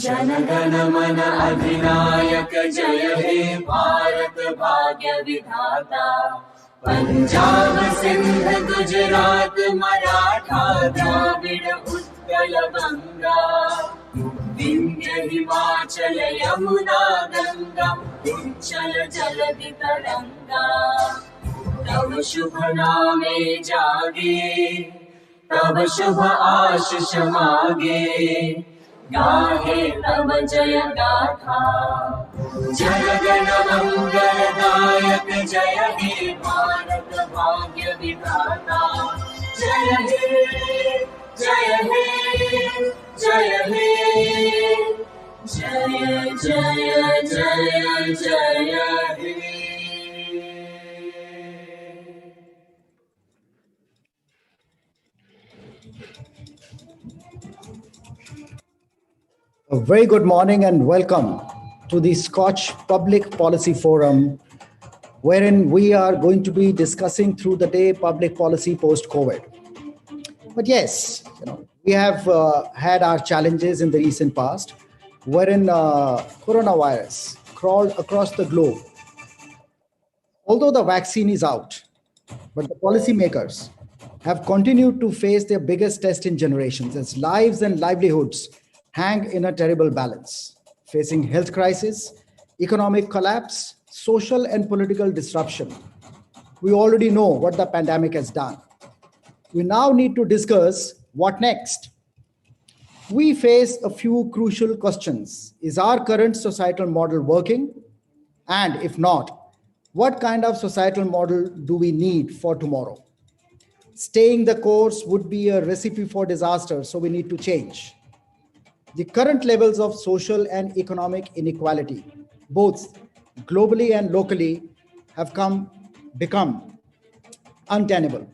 जनगण मन अधिनायक जय हे भारत भाग्य विधाता। पंजाब सिंध गुजरात मराठा द्राविड़ उत्कल गंगा, विंध्य हिमाचल यमुना गंगा उच्चल जलधि तरंगा। तब शुभ नामे जागे, तब शुभ आशीष मागे, गाहे तब जय गाथा। जनगण मंगलदायक जय हे भारत भाग्य विधाता। जय हे जय हे जय हे, जय जय जय जय हे। A very good morning and welcome to the Scotch Public Policy Forum, wherein we are going to be discussing through the day public policy post-COVID. But yes, we have had our challenges in the recent past, wherein coronavirus crawled across the globe. Although the vaccine is out, but the policymakers have continued to face their biggest test in generations as lives and livelihoods hang in a terrible balance, facing health crisis, economic collapse, social and political disruption. We already know what the pandemic has done. We now need to discuss what next. We face a few crucial questions. Is our current societal model working? And if not, what kind of societal model do we need for tomorrow? Staying the course would be a recipe for disaster, so we need to change. The current levels of social and economic inequality, both globally and locally, have become untenable.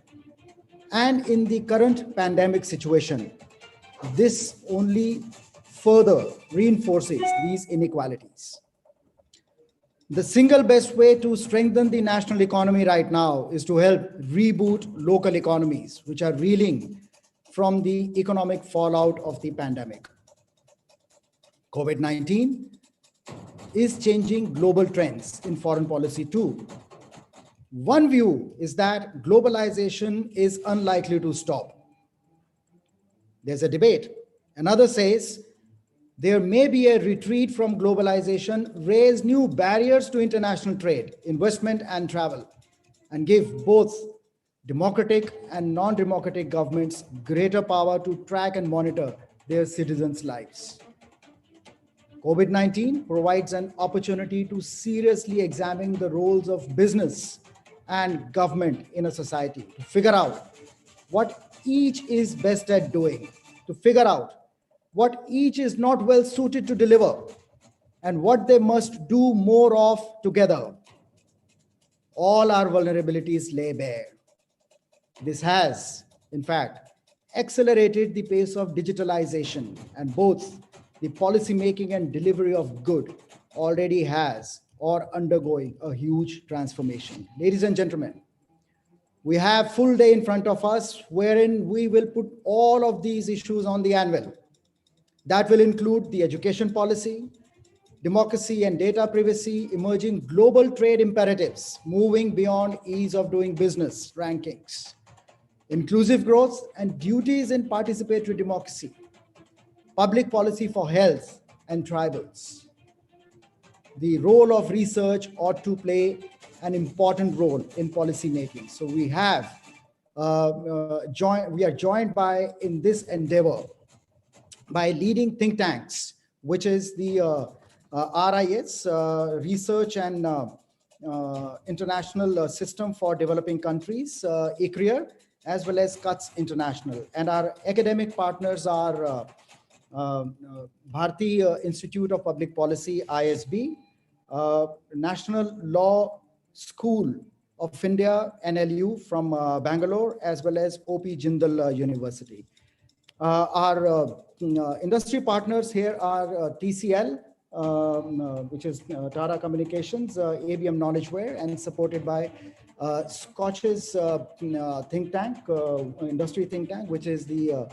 And in the current pandemic situation, this only further reinforces these inequalities. The single best way to strengthen the national economy right now is to help reboot local economies, which are reeling from the economic fallout of the pandemic. COVID-19 is changing global trends in foreign policy too. One view is that globalization is unlikely to stop. There's a debate. Another says there may be a retreat from globalization, raise new barriers to international trade, investment, and travel, and give both democratic and non-democratic governments greater power to track and monitor their citizens' lives. COVID-19 provides an opportunity to seriously examine the roles of business and government in a society, to figure out what each is best at doing, to figure out what each is not well suited to deliver, and what they must do more of together. All our vulnerabilities lay bare. This has, in fact, accelerated the pace of digitalization, and both the policy making and delivery of good already has or undergoing a huge transformation. Ladies and gentlemen, we have full day in front of us wherein we will put all of these issues on the anvil. That will include the education policy, democracy and data privacy, emerging global trade imperatives, moving beyond ease of doing business rankings, inclusive growth and duties in participatory democracy, public policy for health and tribals. The role of research ought to play an important role in policy making. So we have we are joined by, in this endeavor, by leading think tanks, which is the RIS, Research and International System for Developing Countries, ICRIER, as well as CUTS International. And our academic partners are Bharati Institute of Public Policy, ISB, National Law School of India, NLU, from Bangalore, as well as OP Jindal University. Our industry partners here are TCL, which is Tata Communications, ABM Knowledgeware, and supported by Scotch's think tank, industry think tank, which is the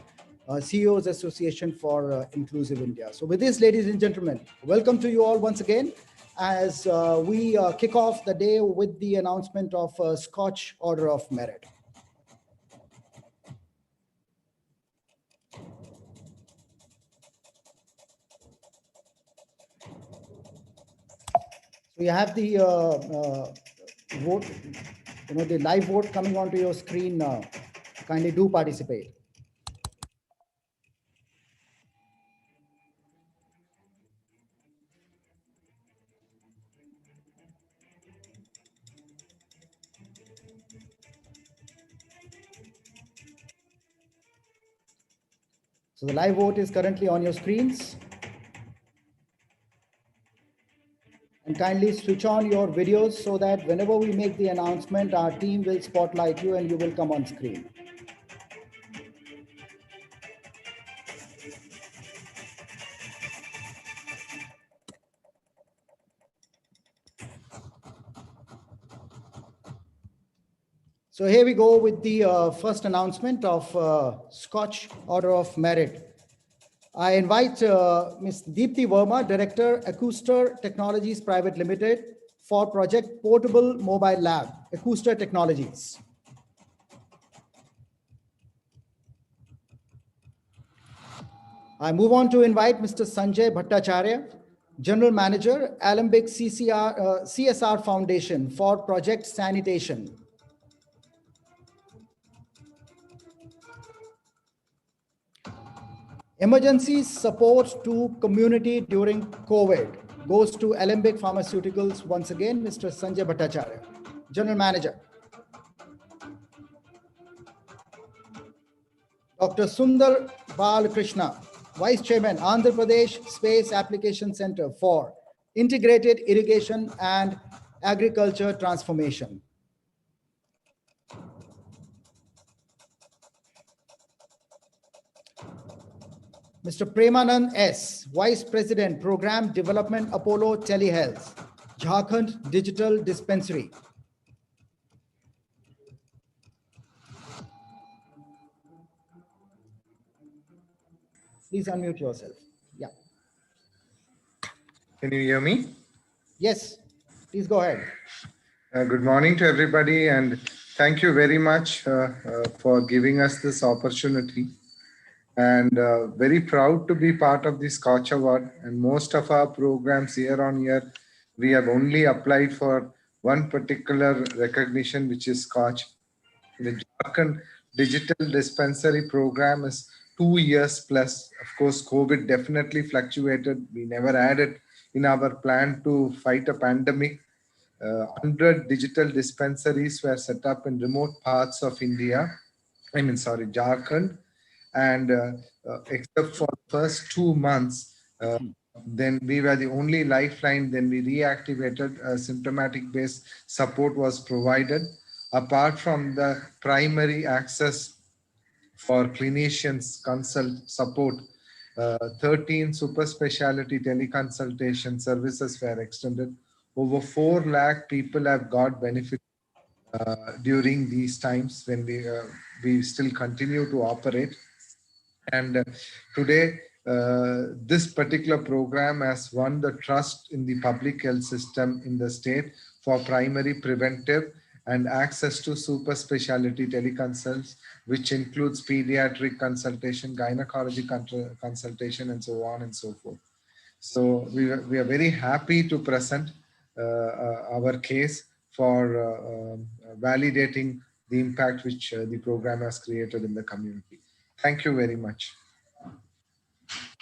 CEOs Association for Inclusive India. So with this, ladies and gentlemen, welcome to you all once again as we kick off the day with the announcement of Scotch Order of Merit. So you have the vote, the live vote coming onto your screen now. Kindly do participate. So the live vote is currently on your screens. And kindly switch on your videos so that whenever we make the announcement, our team will spotlight you and you will come on screen. So here we go with the first announcement of Scotch Order of Merit. I invite Ms. Deepthi Verma, Director, Acouster Technologies Private Limited, for Project Portable Mobile Lab, Acouster Technologies. I move on to invite Mr. Sanjay Bhattacharya, General Manager, Alembic CSR Foundation, for Project Sanitation. Emergency support to community during COVID goes to Alembic Pharmaceuticals once again, Mr. Sanjay Bhattacharya, General Manager. Dr. Sundar Balakrishna, Vice Chairman, Andhra Pradesh Space Application Center for Integrated Irrigation and Agriculture Transformation. Mr. Premanand S., Vice President, Program Development, Apollo Telehealth, Jharkhand Digital Dispensary. Please unmute yourself. Yeah. Can you hear me? Yes, please go ahead. Good morning to everybody, and thank you very much for giving us this opportunity. And very proud to be part of the Scotch Award. And most of our programs year on year, we have only applied for one particular recognition, which is Scotch. The Jharkhand Digital Dispensary program is 2 years plus. Of course, COVID definitely fluctuated. We never had it in our plan to fight a pandemic. 100 digital dispensaries were set up in remote parts of India. Jharkhand. And except for the first 2 months, then we were the only lifeline. Then we reactivated. Symptomatic based support was provided. Apart from the primary access for clinicians consult support, 13 super specialty teleconsultation services were extended. Over 4 lakh people have got benefit during these times when we still continue to operate. And today this particular program has won the trust in the public health system in the state for primary preventive and access to super specialty teleconsults, which includes pediatric consultation, gynecology consultation, and so on and so forth. So we are very happy to present our case for validating the impact which the program has created in the community. Thank you very much.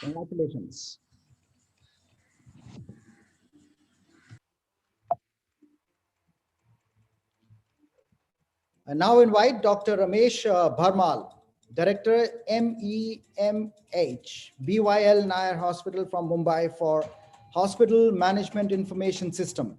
Congratulations. I now invite Dr. Ramesh Bharmal, Director MEMH, BYL Nair Hospital from Mumbai for Hospital Management Information System.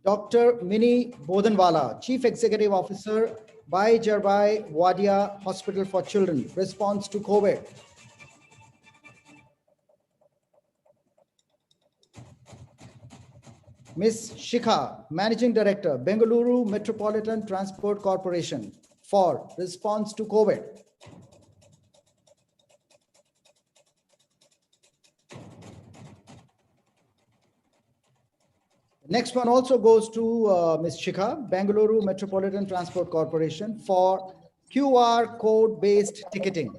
Dr. Mini Bodhanwala, Chief Executive Officer, Bhai Jarbai Wadia Hospital for Children, response to COVID. Ms. Shikha, Managing Director, Bengaluru Metropolitan Transport Corporation, for response to COVID. Next one also goes to Ms. Shikha, Bengaluru Metropolitan Transport Corporation, for QR code-based ticketing.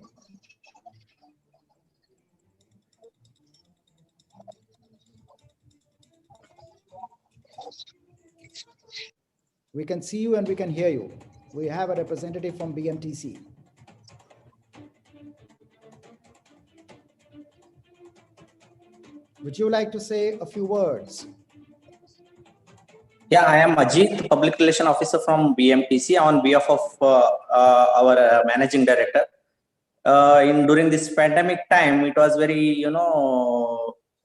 We can see you and we can hear you. We have a representative from BMTC. Would you like to say a few words? Yeah, I am Ajit, Public Relation Officer from BMTC on behalf of our Managing Director. During this pandemic time, it was very,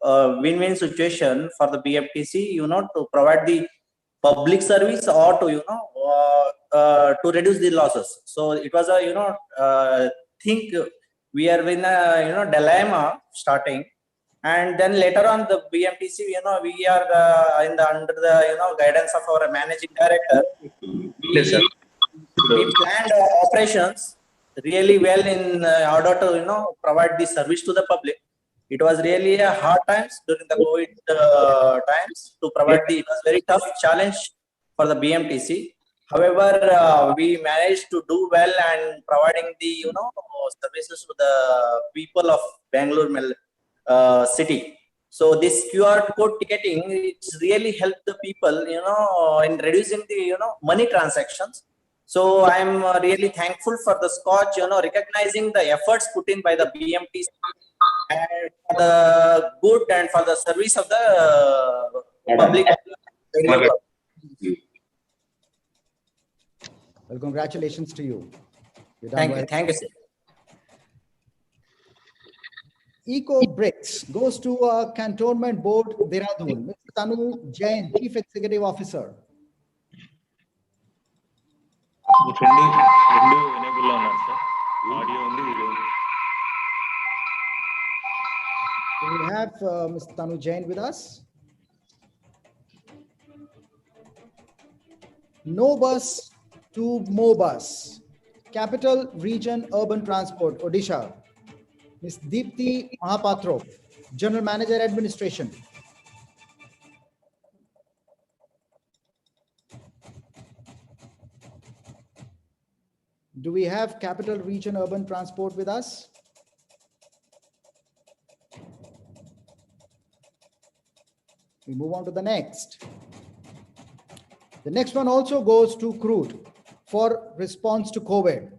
win-win situation for the BMTC, to provide the public service or to, to reduce the losses. So it was a, think we are in a, dilemma starting. And then later on, the BMTC, we are under the guidance of our Managing Director. We planned operations really well in order to provide the service to the public. It was really a hard times during the COVID times to provide it was very tough challenge for the BMTC. However, we managed to do well and providing the services to the people of Bangalore city. So this QR code ticketing, it's really helped the people, in reducing the, money transactions. So I'm really thankful for the Scotch, recognizing the efforts put in by the BMTC and for the good and for the service of the public. Well, congratulations to you. Thank you. Thank you, sir. Eco Bricks goes to Cantonment Board, Dehradun. Mr. Tanu Jain, Chief Executive Officer. Do we have Mr. Tanu Jain with us? No bus to Mobus, Capital Region Urban Transport, Odisha. Ms. Deepthi Mahapatro, General Manager Administration. Do we have Capital Region Urban Transport with us? We move on to the next. The next one also goes to Crude for response to COVID.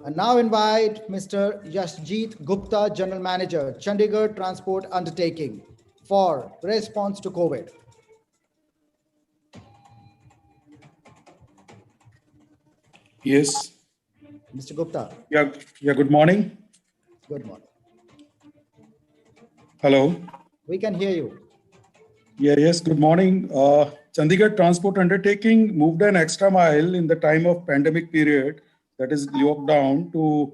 I now invite Mr. Yashjeet Gupta, General Manager, Chandigarh Transport Undertaking, for response to COVID. Yes. Mr. Gupta. Yeah, good morning. Good morning. Hello. We can hear you. Yes, good morning. Chandigarh Transport Undertaking moved an extra mile in the time of pandemic period, that is lockdown, to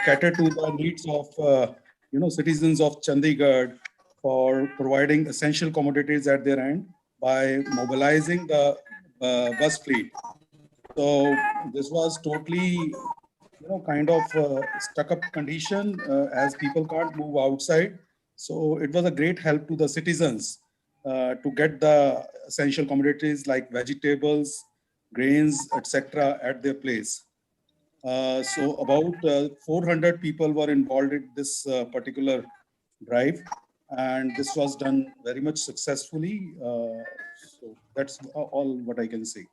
cater to the needs of citizens of Chandigarh for providing essential commodities at their end by mobilizing the bus fleet. So this was totally, kind of stuck up condition as people can't move outside. So it was a great help to the citizens to get the essential commodities like vegetables, grains, etc. at their place. So about 400 people were involved in this particular drive, and this was done very much successfully. So that's all what I can say.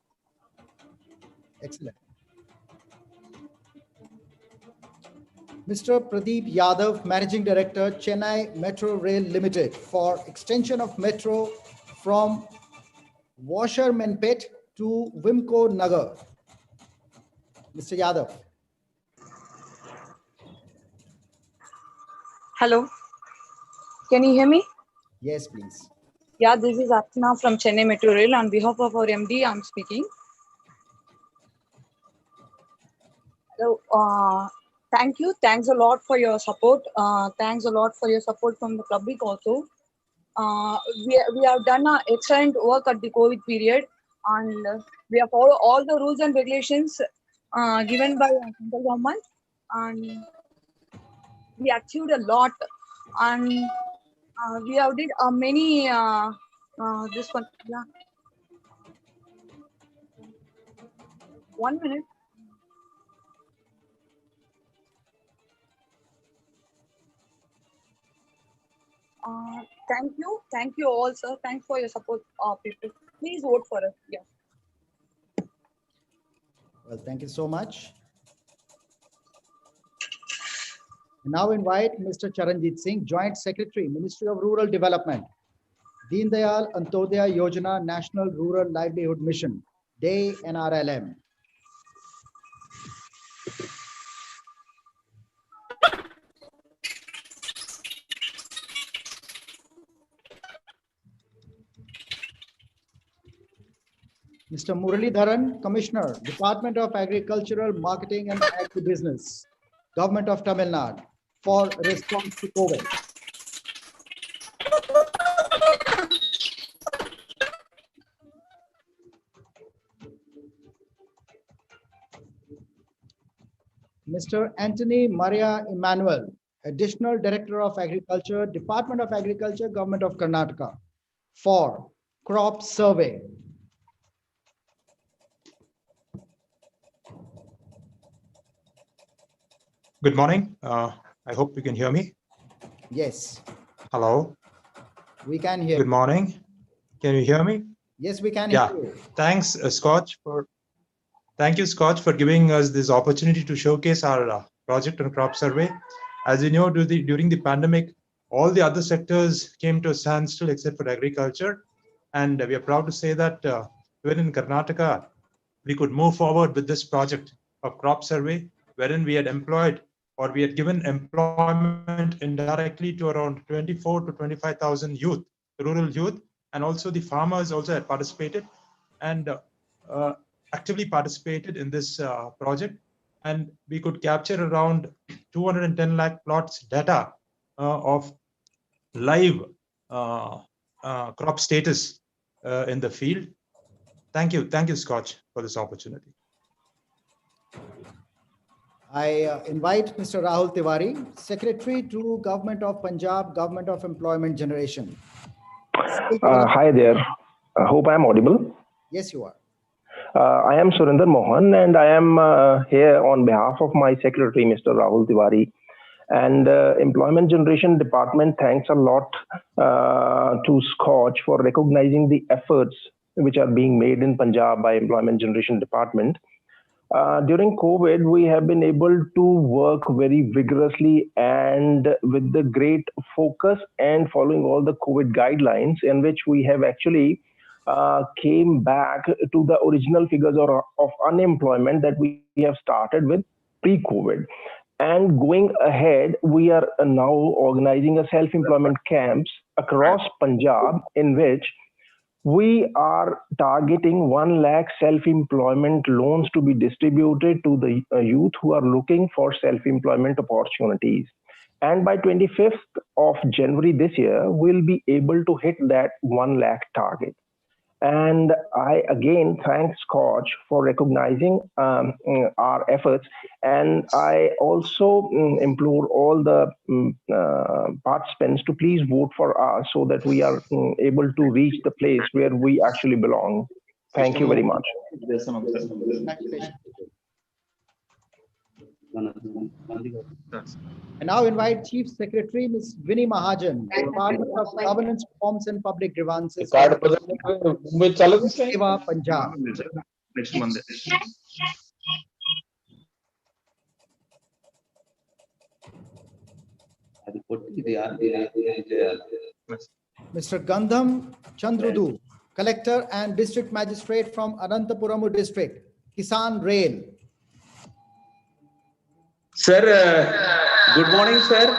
Excellent. Mr. Pradeep Yadav, Managing Director, Chennai Metro Rail Limited, for extension of metro from Washermanpet to Wimco Nagar. Mr. Yadav. Hello, can you hear me? Yes, please. Yeah, this is Archana from Chennai Metro Rail. On behalf of our MD, I'm speaking. So, thank you. Thanks a lot for your support. Thanks a lot for your support from the public also. We have done excellent work at the COVID period, and we have followed all the rules and regulations given by the central government, and we achieved a lot. And we have did many this one. Yeah. 1 minute. Thank you all, sir. Thanks for your support, people. Please vote for us. Yeah. Well, thank you so much. Now invite Mr. Charanjit Singh, Joint Secretary, Ministry of Rural Development, Deen Dayal Antyodaya Yojana, National Rural Livelihood Mission, DAY NRLM. Mr. Muralidharan, Commissioner, Department of Agricultural Marketing and Agribusiness, Government of Tamil Nadu, for response to COVID. Mr. Anthony Maria Emmanuel, Additional Director of Agriculture, Department of Agriculture, Government of Karnataka, for crop survey. Good morning. I hope you can hear me. Yes. Hello. We can hear. Good morning. Can you hear me? Yes, we can hear you. Thanks, Scotch, thank you, Scotch, for giving us this opportunity to showcase our project on crop survey. As you know, during the pandemic, all the other sectors came to a standstill except for agriculture. And we are proud to say that even in Karnataka, we could move forward with this project of crop survey, wherein we had employed or we had given employment indirectly to around 24 to 25,000 youth, rural youth, and also the farmers also had participated and actively participated in this project. And we could capture around 210 lakh plots data of live crop status in the field. Thank you, Scotch, for this opportunity. I invite Mr. Rahul Tiwari, Secretary to Government of Punjab, Government of Employment Generation. Hi there. I hope I am audible. Yes, you are. I am Surinder Mohan, and I am here on behalf of my Secretary, Mr. Rahul Tiwari. And Employment Generation Department thanks a lot to Scotch for recognizing the efforts which are being made in Punjab by Employment Generation Department. During COVID, we have been able to work very vigorously and with the great focus and following all the COVID guidelines, in which we have actually came back to the original figures of unemployment that we have started with pre-COVID. And going ahead, we are now organizing a self-employment camps across Punjab, in which we are targeting 1 lakh self-employment loans to be distributed to the youth who are looking for self-employment opportunities. And by 25th of January this year, we'll be able to hit that 1 lakh target. And I again thank Scotch for recognizing our efforts. And I also implore all the participants to please vote for us so that we are able to reach the place where we actually belong. Thank you very much. I now invite Chief Secretary Ms. Vinny Mahajan, Department of Governance, Reforms and Public Grievances, Seva, Punjab. Next month. Mr. Gandham Chandrudu, Collector and District Magistrate from Anantapuramu District, Kisan Rail. Sir, good morning, sir.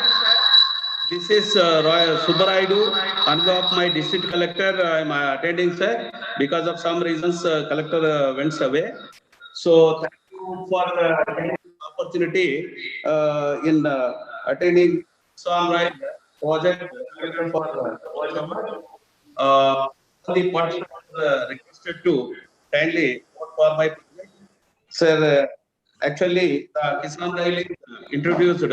This is Roy Subbaraidu, on behalf of my district collector. I am attending, sir. Because of some reasons, collector went away. So thank you for the opportunity in attending some project for the participants requested to kindly vote for my project. Sir, actually, the Kisan Rail is introduced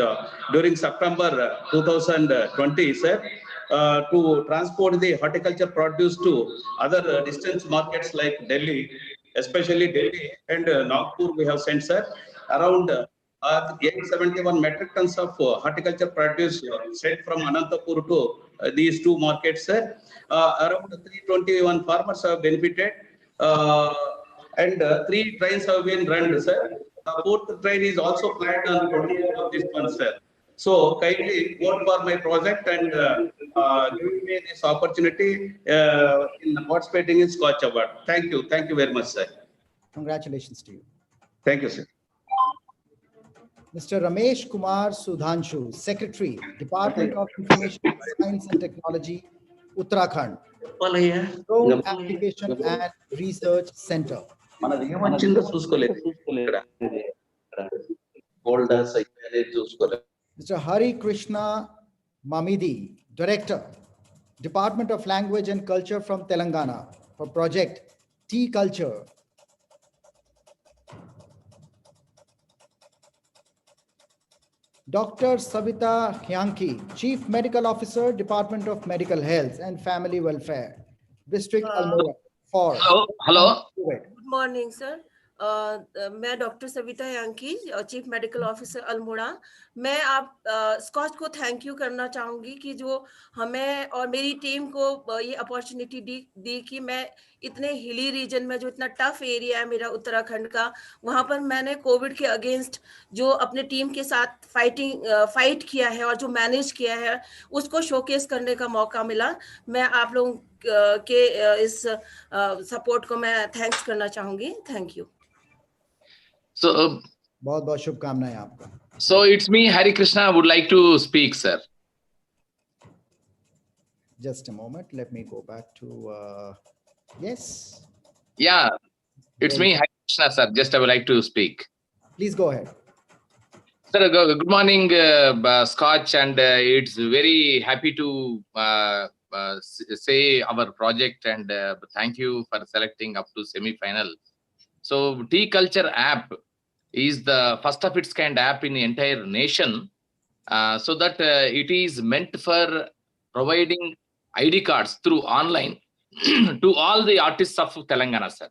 during September 2020, sir, to transport the horticulture produce to other distance markets like Delhi, especially Delhi and Nagpur. We have sent, sir, around 871 metric tons of horticulture produce sent from Anantapur to these two markets, sir. Around 321 farmers have benefited, and 3 trains have been run, sir. The 4th train is also planned on 28th of this month, sir. So kindly vote for my project and giving me this opportunity in participating in Scotch Award. Thank you. Thank you very much, sir. Congratulations to you. Thank you, sir. Mr. Ramesh Kumar Sudhanshu, Secretary, Department of Information Science and Technology, Uttarakhand, Drone Application and Research Center. Mr. Hari Krishna Mamidi, Director, Department of Language and Culture from Telangana, for project Tea Culture. Dr. Savita Hyanki, Chief Medical Officer, Department of Medical Health and Family Welfare, District Almora. For Hello. Good morning, sir. मैं doctor Savita Yankee, chief medical officer Almora. मैं आप scotch को thank you करना चाहूँगी कि जो हमें और मेरी टीम को ये अपॉर्चुनिटी दी कि मैं इतने हिली रीजन में, जो इतना टफ एरिया है मेरा उत्तराखंड का, वहाँ पर मैंने कोविड के अगेंस्ट जो अपने टीम के साथ फाइट किया है और जो मैनेज किया है, उसको शोकेस करने का मौका मिला। मैं आप लोगों के इस सपोर्ट को मैं थैंक्स करना चाहूँगी। Thank you. So, बहुत बहुत शुभकामनाएं आपका। So it's me, Hari Krishna. I would like to speak, sir. Just a moment. Let me go back to yes. Yeah, it's me, Hari Krishna, sir. Just I would like to speak. Please go ahead. Sir, good morning, Scotch, and it's very happy to say our project, and thank you for selecting up to semi-final. So Tea Culture app is the first of its kind app in the entire nation, so that it is meant for providing ID cards through online to all the artists of Telangana, sir.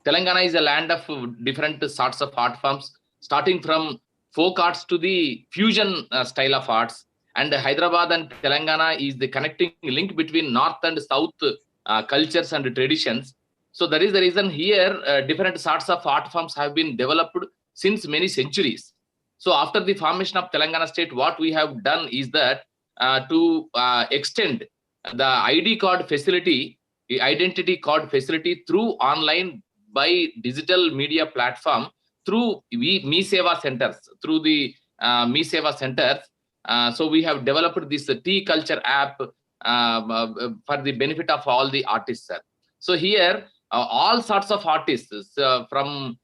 Telangana is a land of different sorts of art forms, starting from folk arts to the fusion style of arts. And Hyderabad and Telangana is the connecting link between North and South cultures and traditions. So that is the reason here different sorts of art forms have been developed since many centuries. So after the formation of Telangana state, what we have done is that to extend the ID card facility, the identity card facility through online by digital media platform through Me Seva centers, through the Me Seva centers. So we have developed this Tea Culture app for the benefit of all the artists, sir. So here, all sorts of artists from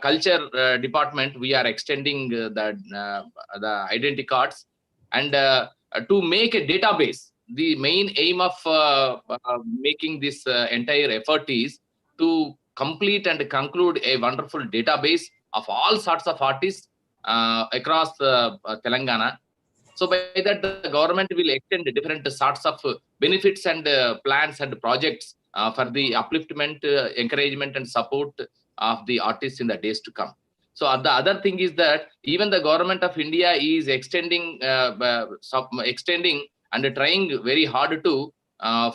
culture department, we are extending the identity cards and to make a database. The main aim of making this entire effort is to complete and conclude a wonderful database of all sorts of artists across Telangana. So by that, the government will extend different sorts of benefits and plans and projects for the upliftment, encouragement, and support of the artists in the days to come. So the other thing is that even the government of India is extending and trying very hard to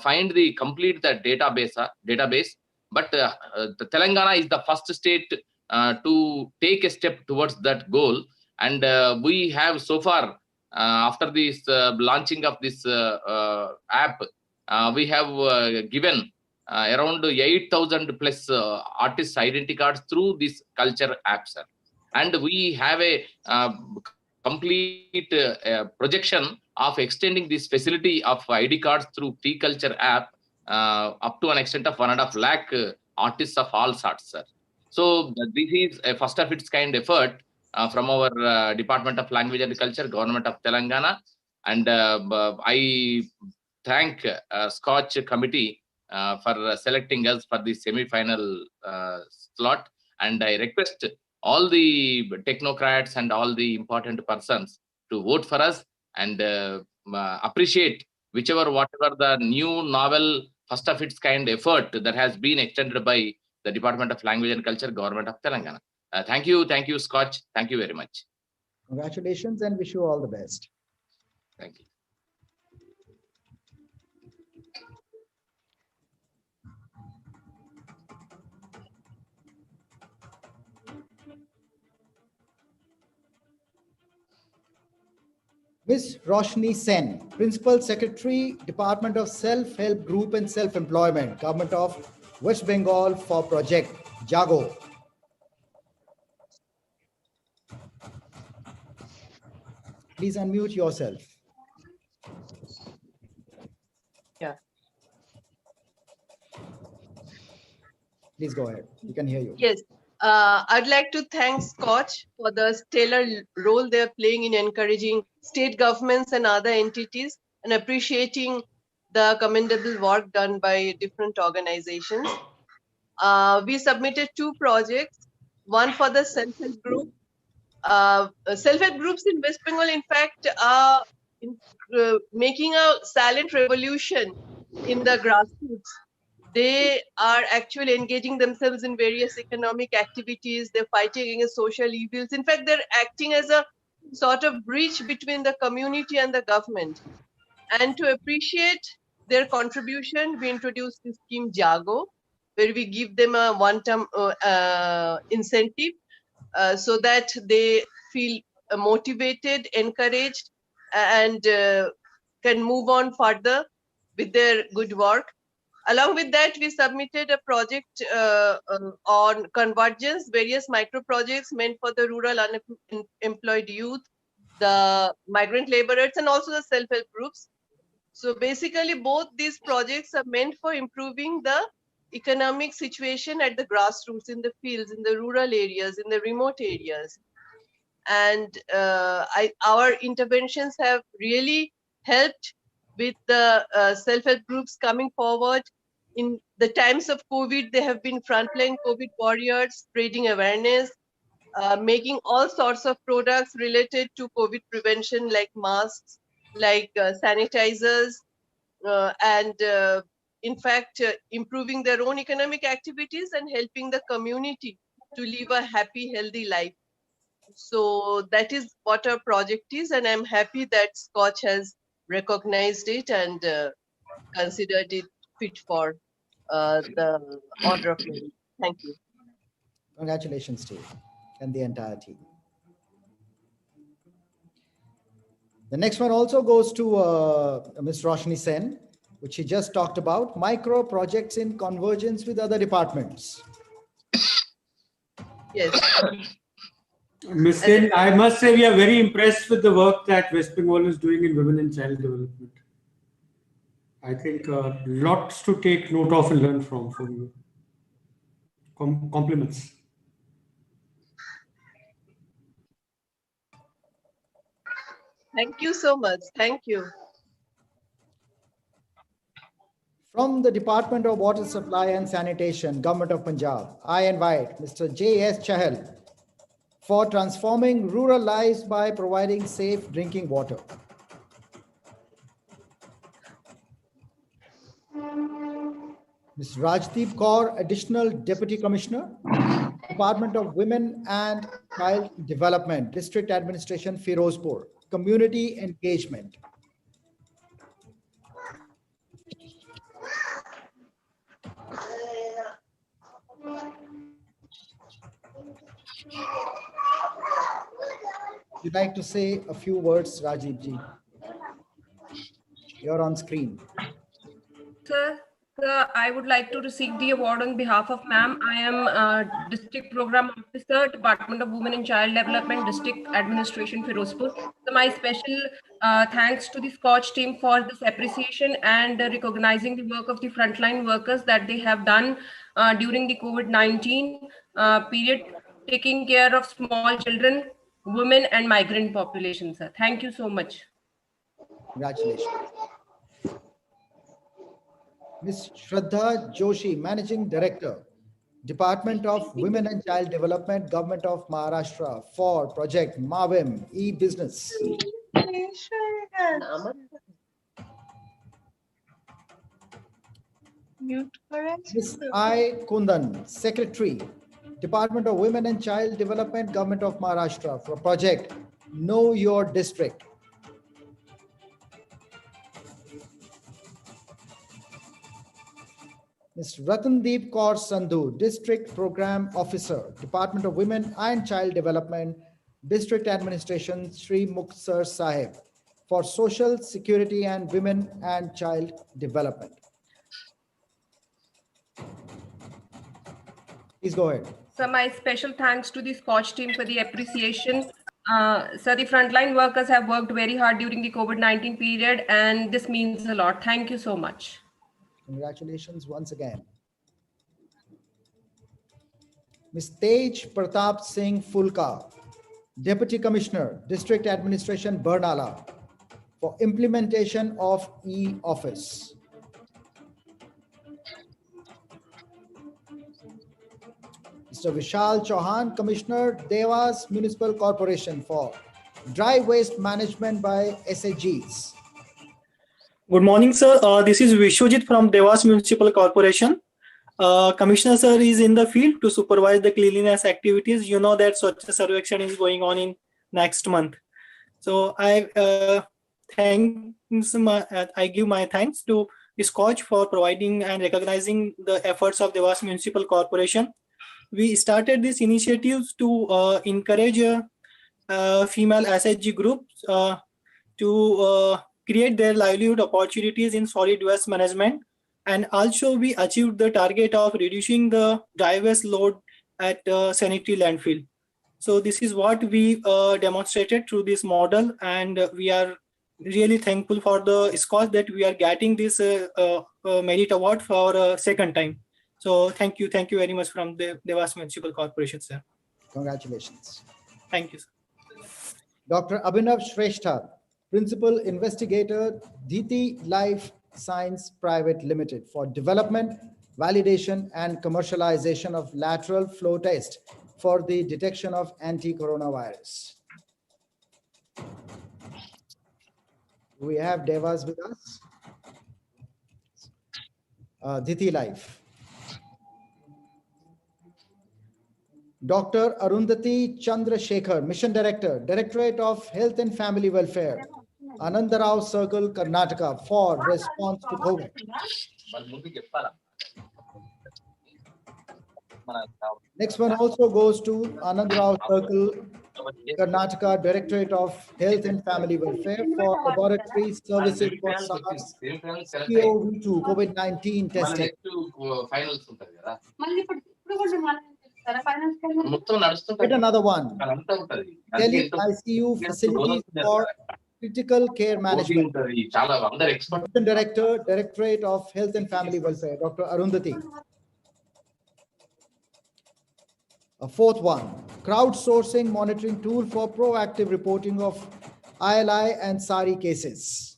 find the complete the database. But the Telangana is the first state to take a step towards that goal, and we have so far. After this launching of this app, we have given around 8,000 plus artist identity cards through this culture app, sir. And we have a complete projection of extending this facility of ID cards through T Culture app up to an extent of 1.5 lakh artists of all sorts, sir. So this is a first of its kind effort from our Department of Language and Culture, Government of Telangana. And I thank Scotch Committee for selecting us for the semi-final slot. And I request all the technocrats and all the important persons to vote for us and appreciate whatever the new novel, first of its kind effort that has been extended by the Department of Language and Culture, Government of Telangana. Thank you, Scotch. Thank you very much. Congratulations and wish you all the best. Thank you. Ms. Roshni Sen, Principal Secretary, Department of Self-Help Group and Self-Employment, Government of West Bengal for Project Jago. Please unmute yourself. Yeah. Please go ahead. We can hear you. Yes. I'd like to thank Scotch for the stellar role they're playing in encouraging state governments and other entities and appreciating the commendable work done by different organizations. We submitted 2 projects, one for the self-help group. Self-help groups in West Bengal, in fact, are making a silent revolution in the grassroots. They are actually engaging themselves in various economic activities. They're fighting against social evils. In fact, they're acting as a sort of bridge between the community and the government. And to appreciate their contribution, we introduced the scheme Jago, where we give them a one-time incentive so that they feel motivated, encouraged, and can move on further with their good work. Along with that, we submitted a project on convergence, various micro projects meant for the rural unemployed youth, the migrant laborers, and also the self-help groups. So basically, both these projects are meant for improving the economic situation at the grassroots, in the fields, in the rural areas, in the remote areas. And our interventions have really helped with the self-help groups coming forward. In the times of COVID, they have been frontline COVID warriors, spreading awareness, making all sorts of products related to COVID prevention, like masks, like sanitizers, and in fact, improving their own economic activities and helping the community to live a happy, healthy life. So that is what our project is, and I'm happy that Scotch has recognized it and considered it fit for the order of merit. Thank you. Congratulations to you and the entire team. The next one also goes to Ms. Roshni Sen, which she just talked about, micro projects in convergence with other departments. Yes. Ms. Sen, I must say we are very impressed with the work that West Bengal is doing in women and child development. I think lots to take note of and learn from you. Compliments. Thank you so much. Thank you. From the Department of Water Supply and Sanitation, Government of Punjab, I invite Mr. J.S. Chahal for transforming rural lives by providing safe drinking water. Ms. Rajdeep Kaur, Additional Deputy Commissioner, Department of Women and Child Development, District Administration, Firozpur, Community Engagement. Would you like to say a few words, Rajiv ji? You're on screen. Sir, I would like to receive the award on behalf of ma'am. I am District Program Officer, Department of Women and Child Development, District Administration, Firozpur. So my special thanks to the Scotch team for this appreciation and recognizing the work of the frontline workers that they have done during the COVID-19 period, taking care of small children, women and migrant population, sir. Thank you so much. Congratulations. Ms. Shraddha Joshi, Managing Director, Department of Women and Child Development, Government of Maharashtra, for Project Mavim e-Business. Ms. I. Kundan, Secretary, Department of Women and Child Development, Government of Maharashtra, for Project Know Your District. Ms. Ratandeep Kaur Sandhu, District Program Officer, Department of Women and Child Development, District Administration, Sri Muktsar Sahib, for Social Security and Women and Child Development. Please go ahead. So my special thanks to the Scotch team for the appreciation. So the frontline workers have worked very hard during the COVID-19 period, and this means a lot. Thank you so much. Congratulations once again. Ms. Tej Pratap Singh Fulka, Deputy Commissioner, District Administration, Barnala, for implementation of e-office. Mr. Vishal Chauhan, Commissioner, Devas Municipal Corporation, for dry waste management by SHGs. Good morning, sir. This is Vishwajit from Devas Municipal Corporation. Commissioner sir is in the field to supervise the cleanliness activities. You know that Swachh Sarvekshan is going on in next month. So I give my thanks to Scotch for providing and recognizing the efforts of Devas Municipal Corporation. We started these initiatives to encourage female SHG groups to create their livelihood opportunities in solid waste management, and also we achieved the target of reducing the dry waste load at sanitary landfill. So this is what we demonstrated through this model, and we are really thankful for the Scotch that we are getting this merit award for a second time. So thank you very much from the Devas Municipal Corporation, sir. Congratulations. Thank you, sir. Dr. Abhinav Shrestha, Principal Investigator, Diti Life Science Private Limited, for development, validation, and commercialization of lateral flow test for the detection of anti-coronavirus. We have Devas with us. Diti Life. Dr. Arundhati Chandrasekhar, Mission Director, Directorate of Health and Family Welfare, Anandarao Circle, Karnataka, for response to COVID. Next one also goes to Anandarao Circle, Karnataka, Directorate of Health and Family Welfare, for laboratory services for SARS-CoV-2 COVID-19 testing. Get another one. Delhi ICU facilities for critical care management. Director, Directorate of Health and Family Welfare, Dr. Arundhati. A fourth one, crowdsourcing monitoring tool for proactive reporting of ILI and SARI cases.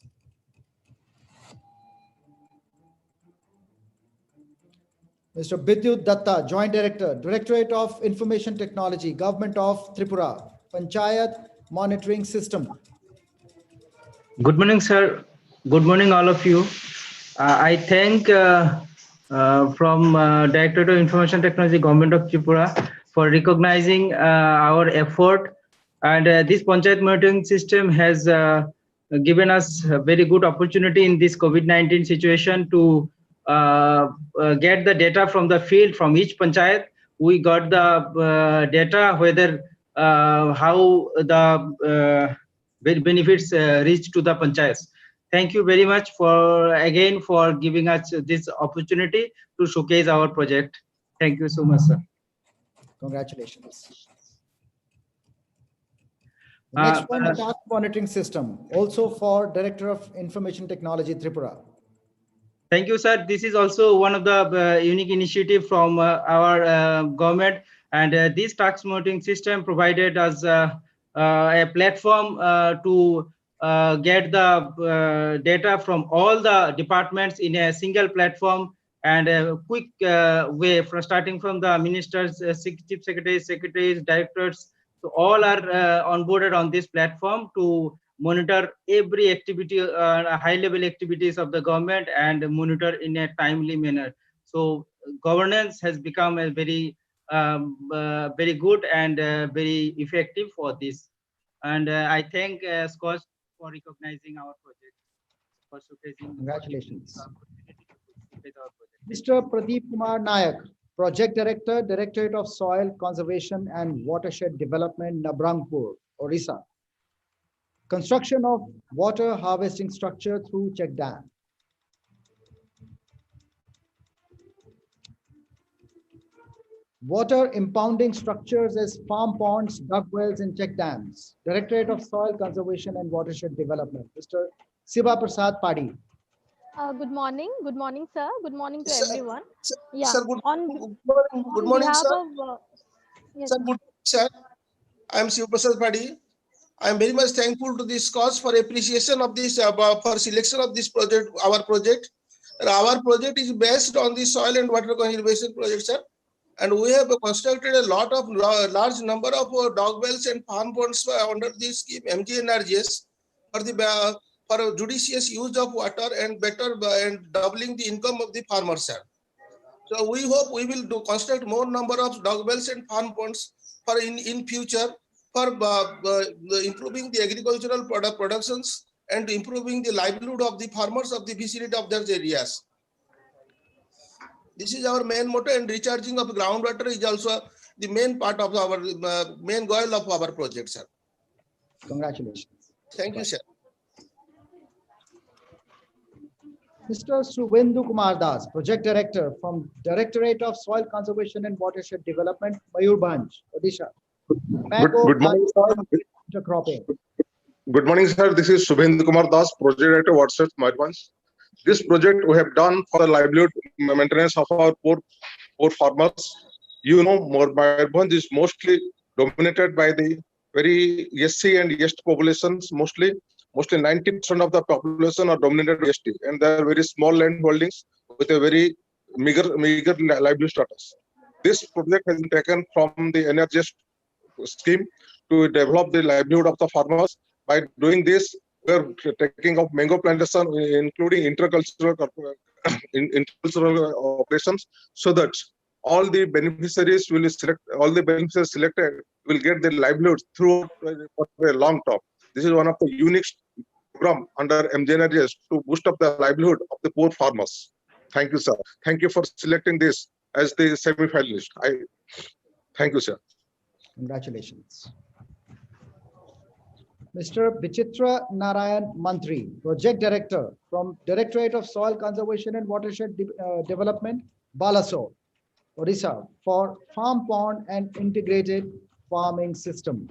Mr. Bidyut Datta, Joint Director, Directorate of Information Technology, Government of Tripura, Panchayat Monitoring System. Good morning, sir. Good morning, all of you. I thank from Directorate of Information Technology, Government of Tripura for recognizing our effort. And this Panchayat monitoring system has given us a very good opportunity in this COVID-19 situation to get the data from the field from each Panchayat. We got the data whether how the benefits reach to the Panchayats. Thank you very much for again for giving us this opportunity to showcase our project. Thank you so much, sir. Congratulations. The next one, the task monitoring system, also for Director of Information Technology, Tripura. Thank you, sir. This is also one of the unique initiative from our government, and this task monitoring system provided us a platform to get the data from all the departments in a single platform and a quick way, from starting from the ministers, chief secretaries, directors. So all are onboarded on this platform to monitor every activity, high-level activities of the government, and monitor in a timely manner. So governance has become a very, very good and very effective for this. And I thank Scotch for recognizing our project, for showcasing. Congratulations. Mr. Pradeep Kumar Nayak, Project Director, Directorate of Soil Conservation and Watershed Development, Nabrangpur, Orissa. Construction of water harvesting structure through check dam. Water impounding structures as farm ponds, duck wells, and check dams. Directorate of Soil Conservation and Watershed Development. Mr. Siva Prasad Padi. Good morning. Good morning, sir. Good morning to everyone. Yeah. Sir, good morning, sir. Yes, sir, good sir. I am Siva Prasad Padi. I am very much thankful to this cause for appreciation of this, for selection of this project, our project. And our project is based on the soil and water conservation project, sir. And we have constructed a lot of large number of dog wells and farm ponds under this scheme MGNRGS for the for judicious use of water and better and doubling the income of the farmers, sir. So we hope we will construct more number of dog wells and farm ponds for in future for improving the agricultural productions and improving the livelihood of the farmers of the vicinity of their areas. This is our main motto, and recharging of groundwater is also the main part of our main goal of our project, sir. Congratulations. Thank you, sir. Mr. Suvendu Kumar Das, Project Director from Directorate of Soil Conservation and Watershed Development, Mayurbhanj, Odisha. Good morning, sir. Intercropping. Good morning, sir. This is Subhendu Kumar Das, Project Director, Watershed, Mayurbhanj. This project we have done for the livelihood maintenance of our poor farmers. You know, Mayurbhanj is mostly dominated by the very SC and ST populations. Mostly 90% of the population are dominated by ST, and they are very small land holdings with a very meager livelihood status. This project has been taken from the NRGS scheme to develop the livelihood of the farmers. By doing this, we are taking up mango plantation, including intercultural operations, so that all the beneficiaries will select, all the beneficiaries selected will get their livelihood through for a long term. This is one of the unique program under MGNRGS to boost up the livelihood of the poor farmers. Thank you, sir. Thank you for selecting this as the semi-finalist. Thank you, sir. Congratulations. Mr. Vichitra Narayan Mantri, Project Director from Directorate of Soil Conservation and Watershed Development, Balasore, Odisha, for farm pond and integrated farming system.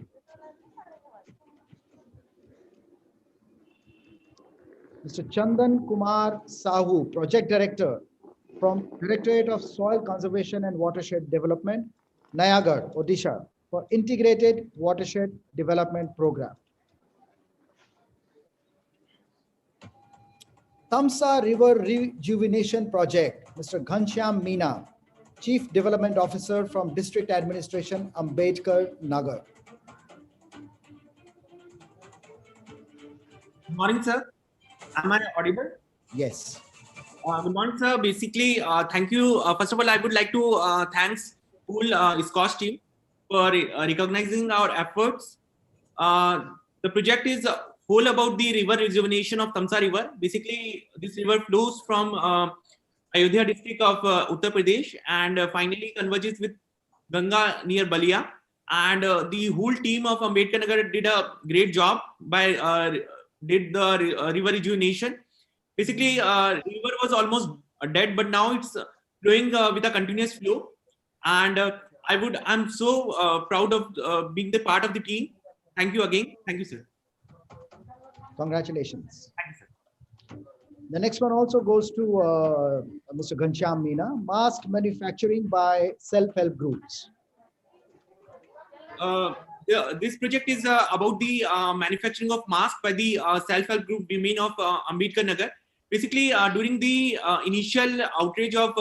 Mr. Chandan Kumar Sahu, Project Director from Directorate of Soil Conservation and Watershed Development, Nayagarh, Odisha, for integrated watershed development program. Tamsa River Rejuvenation Project, Mr. Ghanshyam Meena, Chief Development Officer from District Administration, Ambedkar Nagar. Good morning, sir. Am I audible? Yes. Good morning, sir. Basically, thank you. First of all, I would like to thanks whole Scotch team for recognizing our efforts. The project is whole about the river rejuvenation of Tamsa River. Basically, this river flows from Ayodhya district of Uttar Pradesh and finally converges with Ganga near Balia. And the whole team of Ambedkar Nagar did a great job by did the river rejuvenation. Basically, river was almost dead, but now it's flowing with a continuous flow. And I'm so proud of being the part of the team. Thank you again. Thank you, sir. Congratulations. Thank you, sir. The next one also goes to Mr. Ghanshyam Meena, mask manufacturing by self-help groups. This project is about the manufacturing of masks by the self-help group women of Ambedkar Nagar. Basically, during the initial outrage of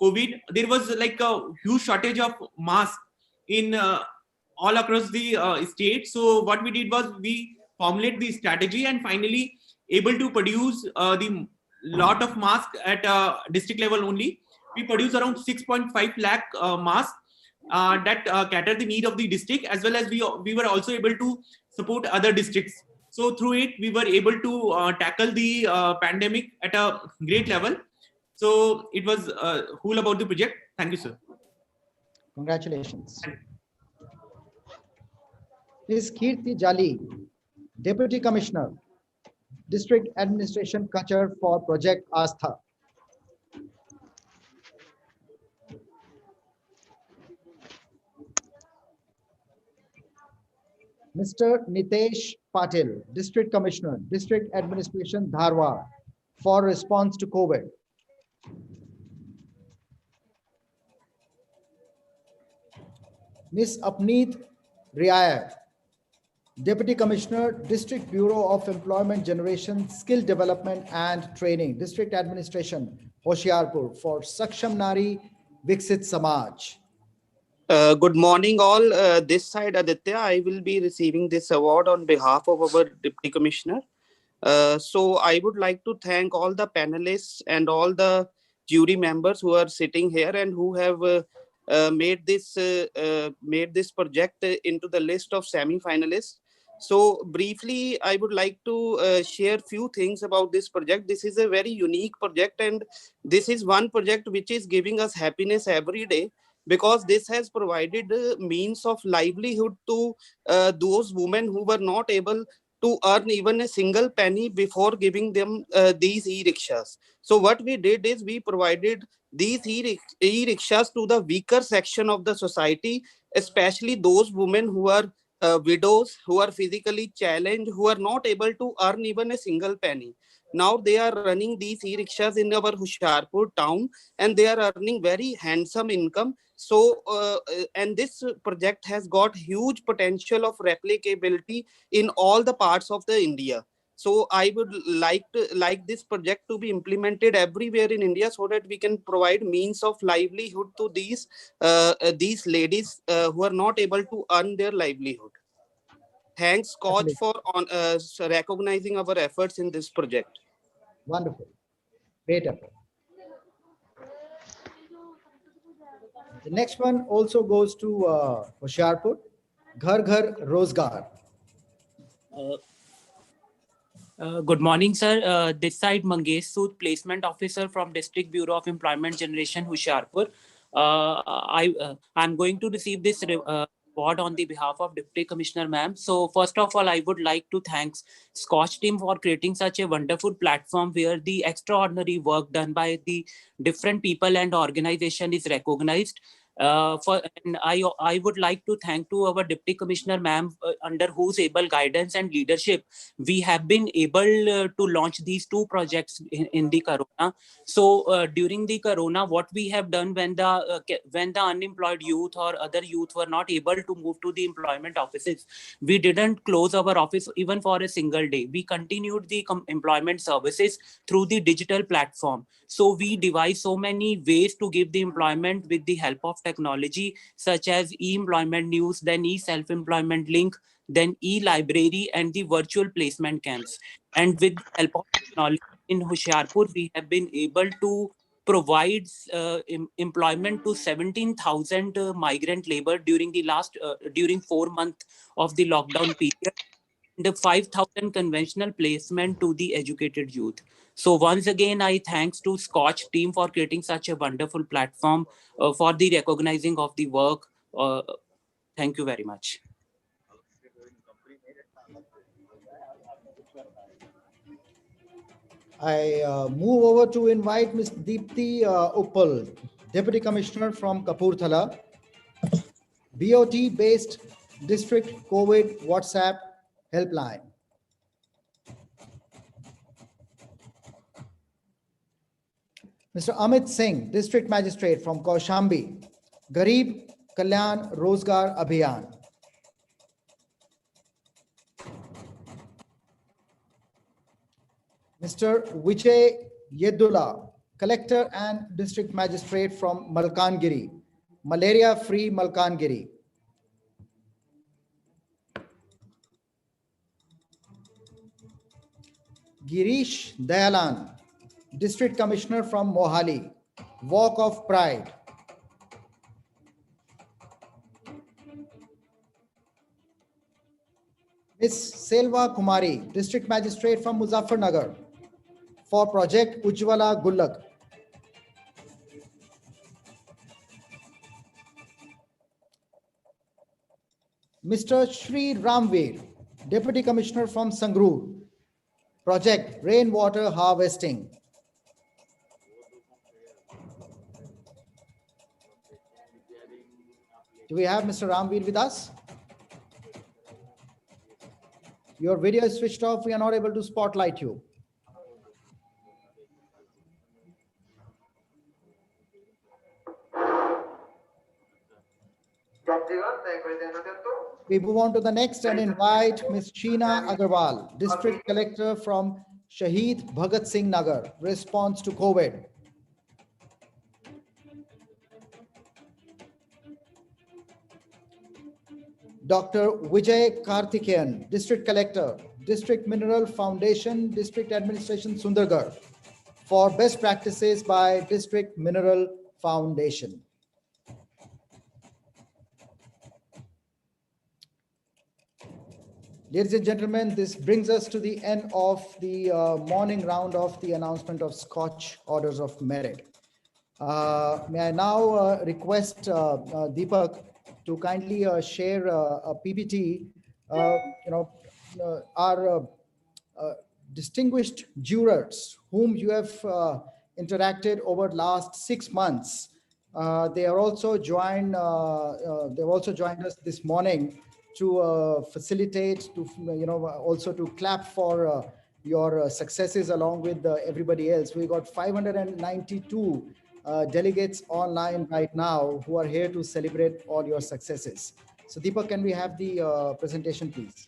COVID, there was like a huge shortage of masks in all across the state. So what we did was we formulate the strategy and finally able to produce the lot of masks at district level only. We produce around 6.5 lakh masks that cater the need of the district, as well as we were also able to support other districts. So through it, we were able to tackle the pandemic at a great level. So it was cool about the project. Thank you, sir. Congratulations. Ms. Kirti Jali, Deputy Commissioner, District Administration Kachar for Project Astha. Mr. Nitesh Patil, District Commissioner, District Administration Dharwad for response to COVID. Ms. Apneet Riaya, Deputy Commissioner, District Bureau of Employment Generation, Skill Development and Training, District Administration, Hoshiarpur for Saksham Nari Viksit Samaj. Good morning all. This side Aditya, I will be receiving this award on behalf of our Deputy Commissioner. So I would like to thank all the panelists and all the jury members who are sitting here and who have made this project into the list of semi-finalists. So briefly, I would like to share few things about this project. This is a very unique project, and this is one project which is giving us happiness every day, because this has provided means of livelihood to those women who were not able to earn even a single penny before giving them these e-rickshaws. So what we did is we provided these e-rickshaws to the weaker section of the society, especially those women who are widows, who are physically challenged, who are not able to earn even a single penny. Now they are running these e-rickshaws in our Hoshiarpur town, and they are earning very handsome income. So, and this project has got huge potential of replicability in all the parts of the India. So I would like this project to be implemented everywhere in India, so that we can provide means of livelihood to these ladies who are not able to earn their livelihood. Thanks, Scotch, for recognizing our efforts in this project. Wonderful. Great effort. The next one also goes to Hoshiarpur, Ghar Ghar Rozgar. Good morning, sir. This side Mangesh Sood, Placement Officer from District Bureau of Employment Generation, Hoshiarpur. I'm going to receive this award on the behalf of Deputy Commissioner ma'am. So first of all, I would like to thank Scotch team for creating such a wonderful platform where the extraordinary work done by the different people and organization is recognized. And I would like to thank to our Deputy Commissioner ma'am, under whose able guidance and leadership we have been able to launch these two projects in the Corona. So during the Corona, what we have done when the unemployed youth or other youth were not able to move to the employment offices, we didn't close our office even for a single day. We continued the employment services through the digital platform. So we devised so many ways to give the employment with the help of technology, such as e-employment news, then e-self-employment link, then e-library, and the virtual placement camps. And with the help of technology in Hoshiarpur, we have been able to provide employment to 17,000 migrant labor during the during 4 months of the lockdown period, and the 5,000 conventional placement to the educated youth. So once again, I thanks to Scotch team for creating such a wonderful platform for the recognizing of the work. Thank you very much. I move over to invite Ms. Deepthi Uppal, Deputy Commissioner from Kapurthala, BOT-based District COVID WhatsApp helpline. Mr. Amit Singh, District Magistrate from Kaushambi, Garib Kalyan Rozgar Abhiyan. Mr. Vijay Yedula, Collector and District Magistrate from Malkangiri, Malaria Free Malkangiri. Girish Dayalan, District Commissioner from Mohali, Walk of Pride. Ms. Selva Kumari, District Magistrate from Muzaffarnagar, for Project Ujjwala Gullak. Mr. Shri Ramveer, Deputy Commissioner from Sangrur, Project Rainwater Harvesting. Do we have Mr. Ramveer with us? Your video is switched off. We are not able to spotlight you. We move on to the next and invite Ms. Sheena Agarwal, District Collector from Shaheed Bhagat Singh Nagar, response to COVID. Dr. Vijay Karthikeyan, District Collector, District Mineral Foundation, District Administration Sundargarh, for best practices by District Mineral Foundation. Ladies and gentlemen, this brings us to the end of the morning round of the announcement of Scotch Orders of Merit. May I now request Deepak to kindly share a PPT. Our distinguished jurors whom you have interacted over the last 6 months, they are also joined. They've also joined us this morning to facilitate, to also to clap for your successes along with everybody else. We got 592 delegates online right now who are here to celebrate all your successes. So Deepak, can we have the presentation, please?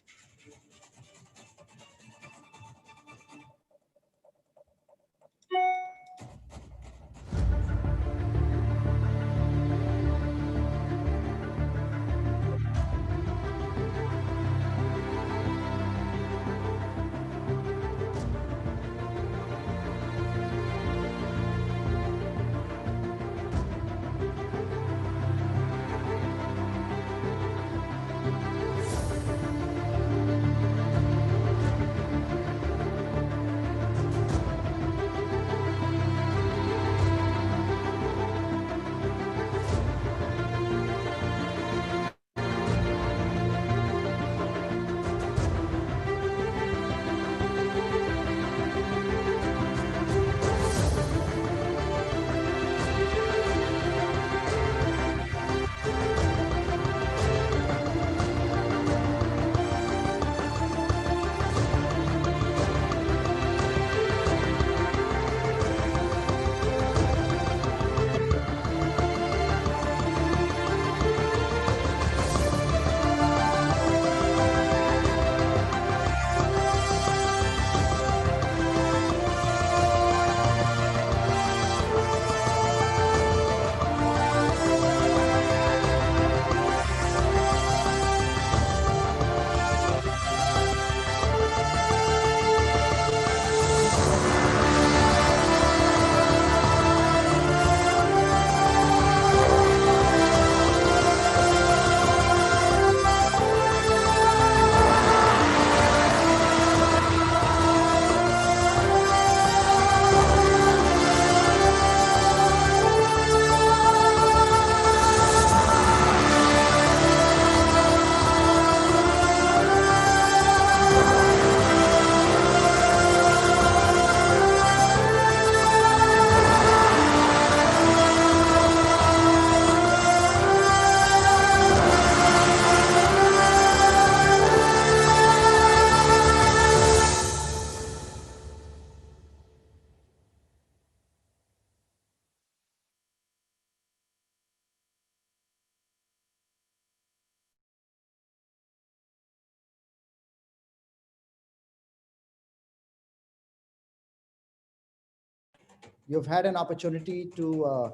you've had an opportunity to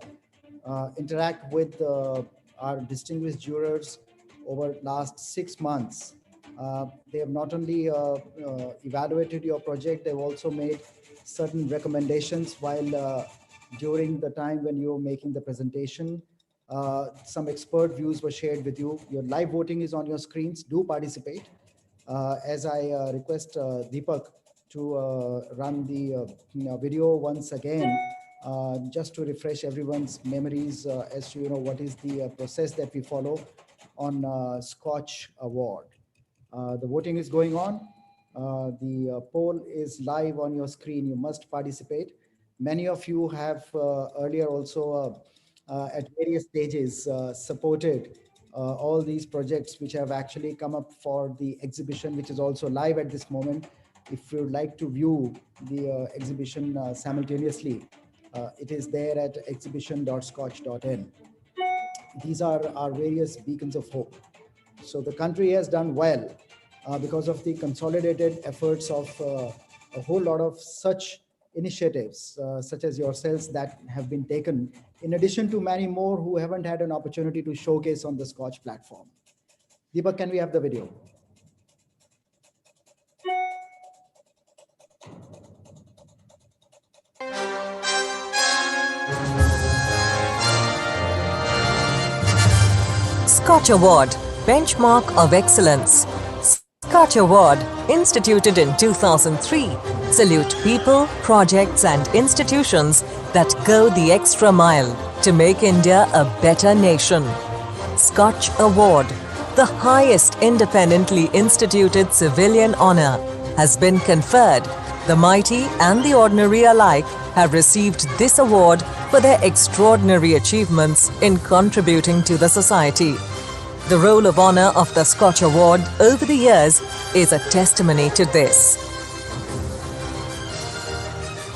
interact with our distinguished jurors over last 6 months. They have not only evaluated your project, they've also made certain recommendations while during the time when you were making the presentation. Some expert views were shared with you. Your live voting is on your screens. Do participate. As I request Deepak to run the video once again, just to refresh everyone's memories as to what is the process that we follow on Scotch Award. The voting is going on. The poll is live on your screen. You must participate. Many of you have earlier also at various stages supported all these projects which have actually come up for the exhibition, which is also live at this moment. If you would like to view the exhibition simultaneously, it is there at exhibition.scotch.in. These are our various beacons of hope. So the country has done well because of the consolidated efforts of a whole lot of such initiatives, such as yourselves, that have been taken, in addition to many more who haven't had an opportunity to showcase on the Scotch platform. Deepak, can we have the video? Scotch Award, Benchmark of Excellence. Scotch Award, instituted in 2003, salute people, projects and institutions that go the extra mile to make India a better nation. Scotch Award, the highest independently instituted civilian honor, has been conferred. The mighty and the ordinary alike have received this award for their extraordinary achievements in contributing to the society. The roll of honor of the Scotch Award over the years is a testimony to this.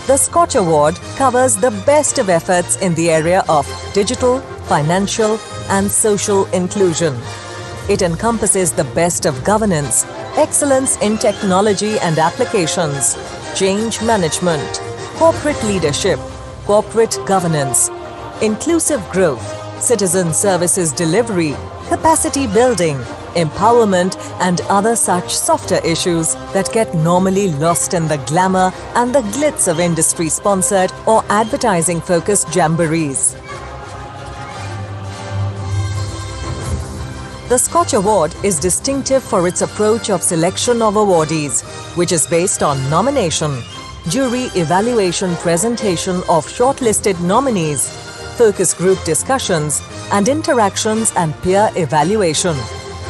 The Scotch Award covers the best of efforts in the area of digital, financial, and social inclusion. It encompasses the best of governance, excellence in technology and applications, change management, corporate leadership, corporate governance, inclusive growth, citizen services delivery, capacity building, empowerment, and other such softer issues that get normally lost in the glamour and the glitz of industry-sponsored or advertising-focused jamborees. The Scotch Award is distinctive for its approach of selection of awardees, which is based on nomination, jury evaluation, presentation of shortlisted nominees, focus group discussions, and interactions and peer evaluation,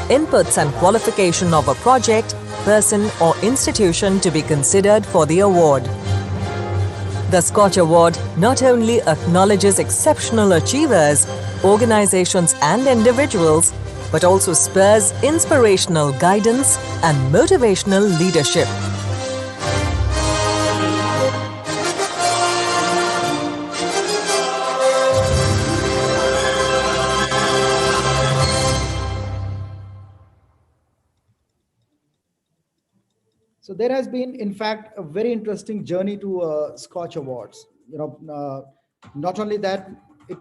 inputs and qualification of a project, person or institution to be considered for the award. The Scotch Award not only acknowledges exceptional achievers, organizations and individuals, but also spurs inspirational guidance and motivational leadership. So there has been, in fact, a very interesting journey to Scotch Awards. Not only that, it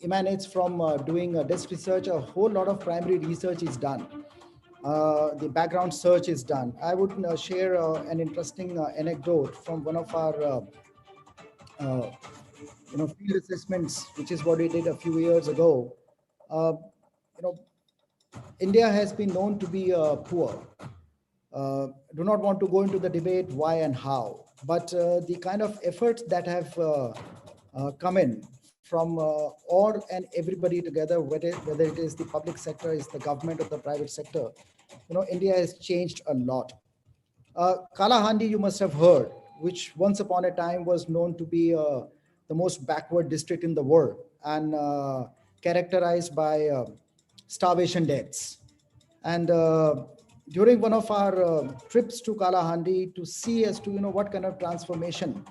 emanates from doing desk research. A whole lot of primary research is done. The background search is done. I would share an interesting anecdote from one of our field assessments, which is what we did a few years ago. India has been known to be poor. Do not want to go into the debate why and how, but the kind of efforts that have come in from all and everybody together, whether it is the public sector, is the government or the private sector, India has changed a lot. Kalahandi, you must have heard, which once upon a time was known to be the most backward district in the world and characterized by starvation deaths. And during one of our trips to Kalahandi to see as to what kind of transformation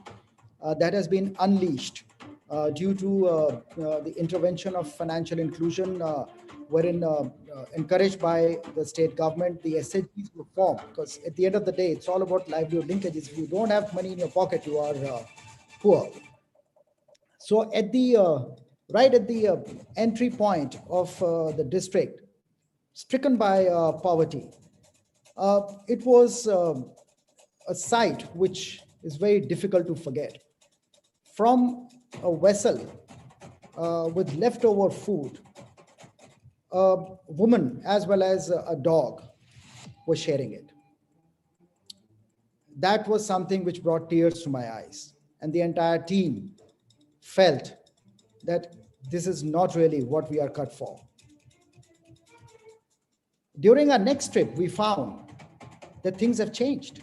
that has been unleashed due to the intervention of financial inclusion, wherein encouraged by the state government, the SHGs were formed, because at the end of the day, it's all about livelihood linkages. If you don't have money in your pocket, you are poor. So at the right at the entry point of the district, stricken by poverty, it was a sight which is very difficult to forget. From a vessel with leftover food, a woman as well as a dog were sharing it. That was something which brought tears to my eyes, and the entire team felt that this is not really what we are cut for. During our next trip, we found that things have changed.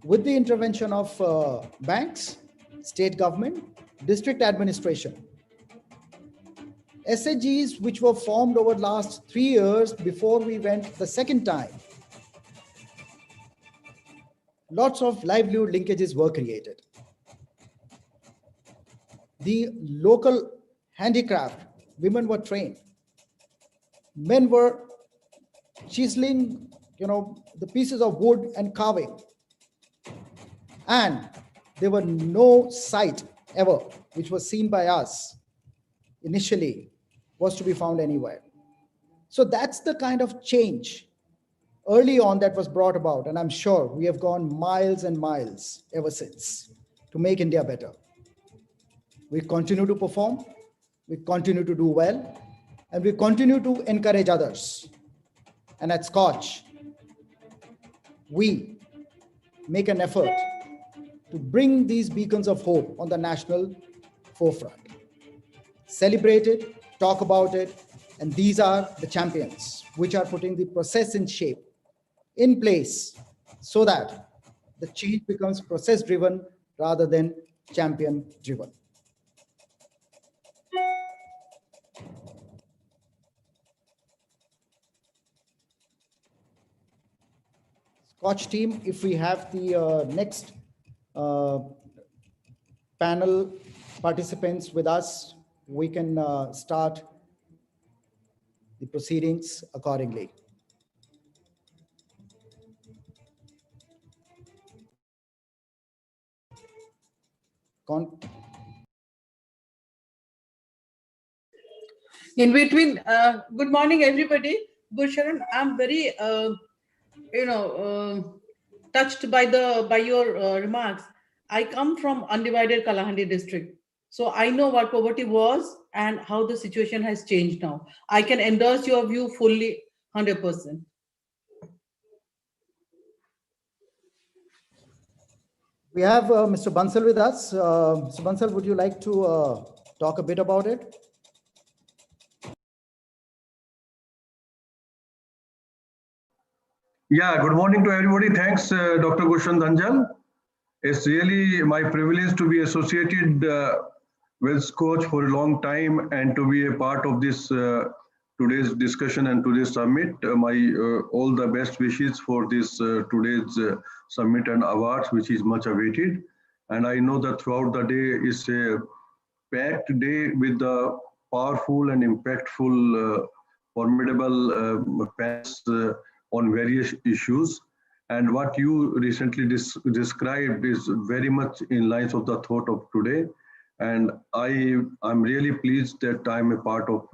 With the intervention of banks, state government, district administration, SHGs which were formed over the last 3 years before we went the second time, lots of livelihood linkages were created. The local handicraft, women were trained. Men were chiseling, the pieces of wood and carving. And there were no site ever which was seen by us initially was to be found anywhere. So that's the kind of change early on that was brought about. And I'm sure we have gone miles and miles ever since to make India better. We continue to perform, we continue to do well, and we continue to encourage others. And at Scotch, we make an effort to bring these beacons of hope on the national forefront. Celebrate it, talk about it, and these are the champions which are putting the process in shape, in place, so that the change becomes process-driven rather than champion-driven. Scotch team, if we have the next panel participants with us, we can start the proceedings accordingly. In between, good morning, everybody. Gulsharan, I'm very, touched by your remarks. I come from undivided Kalahandi district, so I know what poverty was and how the situation has changed now. I can endorse your view fully, 100%. We have Mr. Bansal with us. Mr. Bansal, would you like to talk a bit about it? Yeah, good morning to everybody. Thanks, Dr. Gulshan Dhanjal. It's really my privilege to be associated with Scotch for a long time and to be a part of this today's discussion and today's summit. All the best wishes for this today's summit and awards, which is much awaited. And I know that throughout the day is a packed day with the powerful and impactful, formidable panels on various issues. And what you recently described is very much in lines of the thought of today. And I'm really pleased that I'm a part of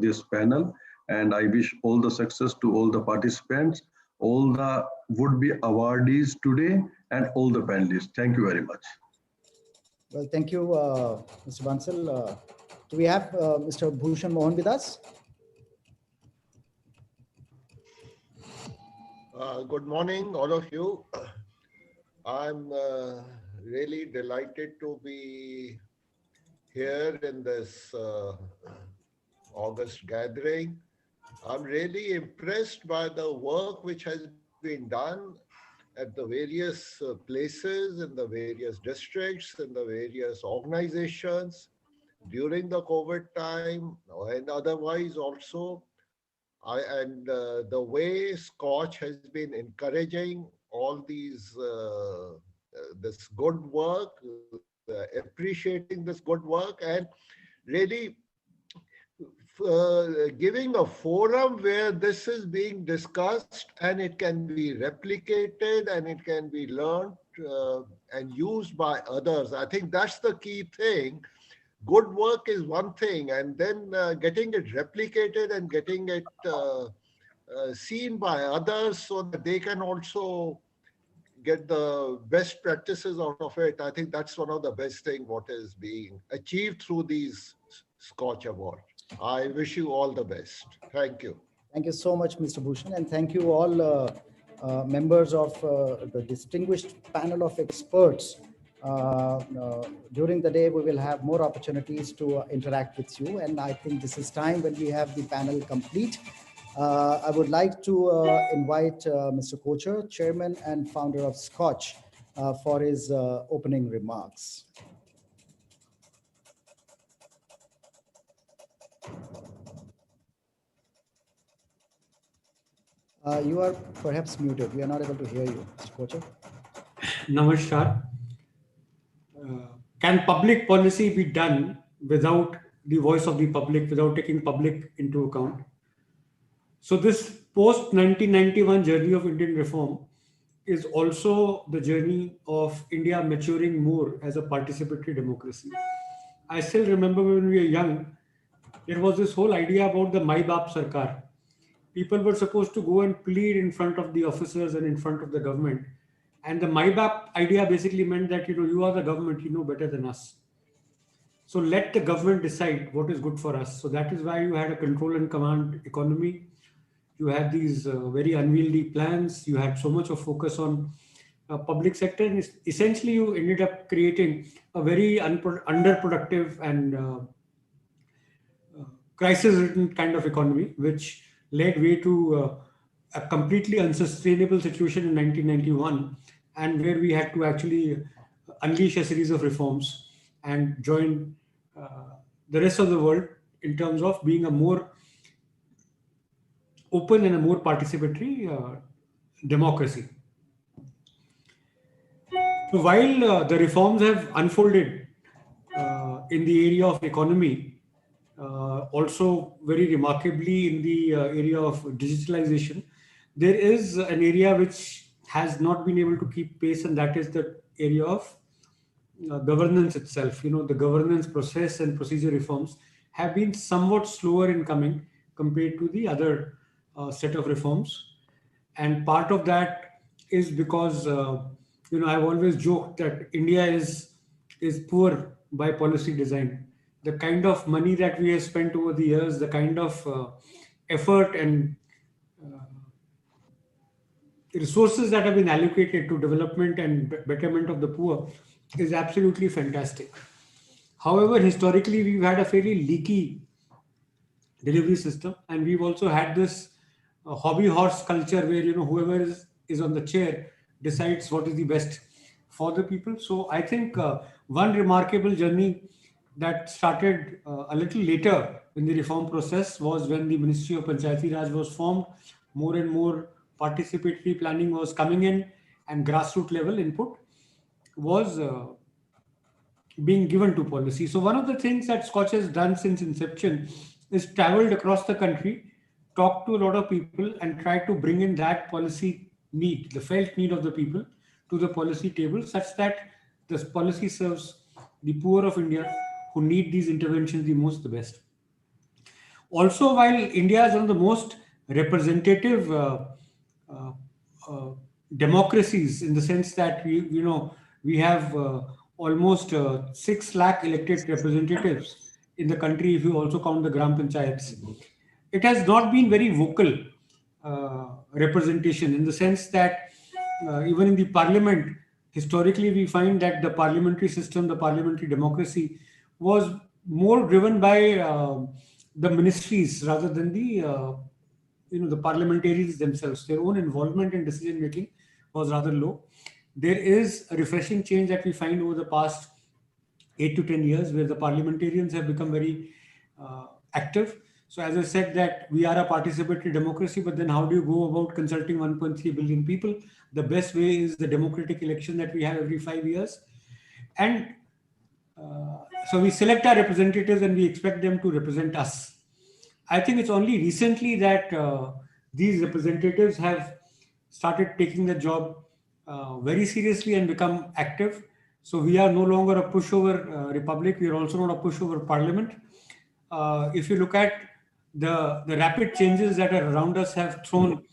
this panel. And I wish all the success to all the participants, all the would-be awardees today, and all the panelists. Thank you very much. Well, thank you, Mr. Bansal. Do we have Mr. Bhushan Mohan with us? Good morning, all of you. I'm really delighted to be here in this August gathering. I'm really impressed by the work which has been done at the various places, in the various districts, in the various organizations during the COVID time and otherwise also. The way Scotch has been encouraging all these this good work, appreciating this good work, and really giving a forum where this is being discussed and it can be replicated and it can be learned and used by others. I think that's the key thing. Good work is one thing, and then getting it replicated and getting it seen by others so that they can also get the best practices out of it. I think that's one of the best thing what is being achieved through these Scotch Awards. I wish you all the best. Thank you. Thank you so much, Mr. Bhushan, and thank you all members of the distinguished panel of experts. During the day, we will have more opportunities to interact with you, and I think this is time when we have the panel complete. I would like to invite Mr. Kocher, Chairman and Founder of Scotch, for his opening remarks. You are perhaps muted. We are not able to hear you, Mr. Kocher. Namaskar. Can public policy be done without the voice of the public, without taking public into account? So this post-1991 journey of Indian reform is also the journey of India maturing more as a participatory democracy. I still remember when we were young, there was this whole idea about the Mai Baap Sarkar. People were supposed to go and plead in front of the officers and in front of the government. And the Mai Baap idea basically meant that, you are the government, you know better than us. So let the government decide what is good for us. So that is why you had a control and command economy. You had these very unwieldy plans. You had so much of focus on public sector. And essentially, you ended up creating a very underproductive and crisis-ridden kind of economy, which led way to a completely unsustainable situation in 1991, and where we had to actually unleash a series of reforms and join the rest of the world in terms of being a more open and a more participatory democracy. So while the reforms have unfolded in the area of economy, also very remarkably in the area of digitalization, there is an area which has not been able to keep pace, and that is the area of governance itself. The governance process and procedure reforms have been somewhat slower in coming compared to the other set of reforms. And part of that is because, I've always joked that India is poor by policy design. The kind of money that we have spent over the years, the kind of effort and resources that have been allocated to development and betterment of the poor is absolutely fantastic. However, historically, we've had a fairly leaky delivery system, and we've also had this hobby horse culture where, whoever is on the chair decides what is the best for the people. So I think one remarkable journey that started a little later in the reform process was when the Ministry of Panchayati Raj was formed. More and more participatory planning was coming in, and grassroots level input was being given to policy. So one of the things that Scotch has done since inception is traveled across the country, talked to a lot of people, and tried to bring in that policy need, the felt need of the people, to the policy table, such that this policy serves the poor of India who need these interventions the most, the best. Also, while India is one of the most representative democracies, in the sense that we have almost 6 lakh elected representatives in the country, if you also count the Gram Panchayats, it has not been very vocal representation, in the sense that even in the parliament, historically we find that the parliamentary system, the parliamentary democracy, was more driven by the ministries rather than the parliamentarians themselves. Their own involvement in decision making was rather low. There is a refreshing change that we find over the past 8 to 10 years, where the parliamentarians have become very active. So as I said, that we are a participatory democracy, but then how do you go about consulting 1.3 billion people? The best way is the democratic election that we have every 5 years. And so we select our representatives and we expect them to represent us. I think it's only recently that these representatives have started taking the job very seriously and become active. So we are no longer a pushover republic. We are also not a pushover parliament. If you look at the rapid changes that are around us have thrown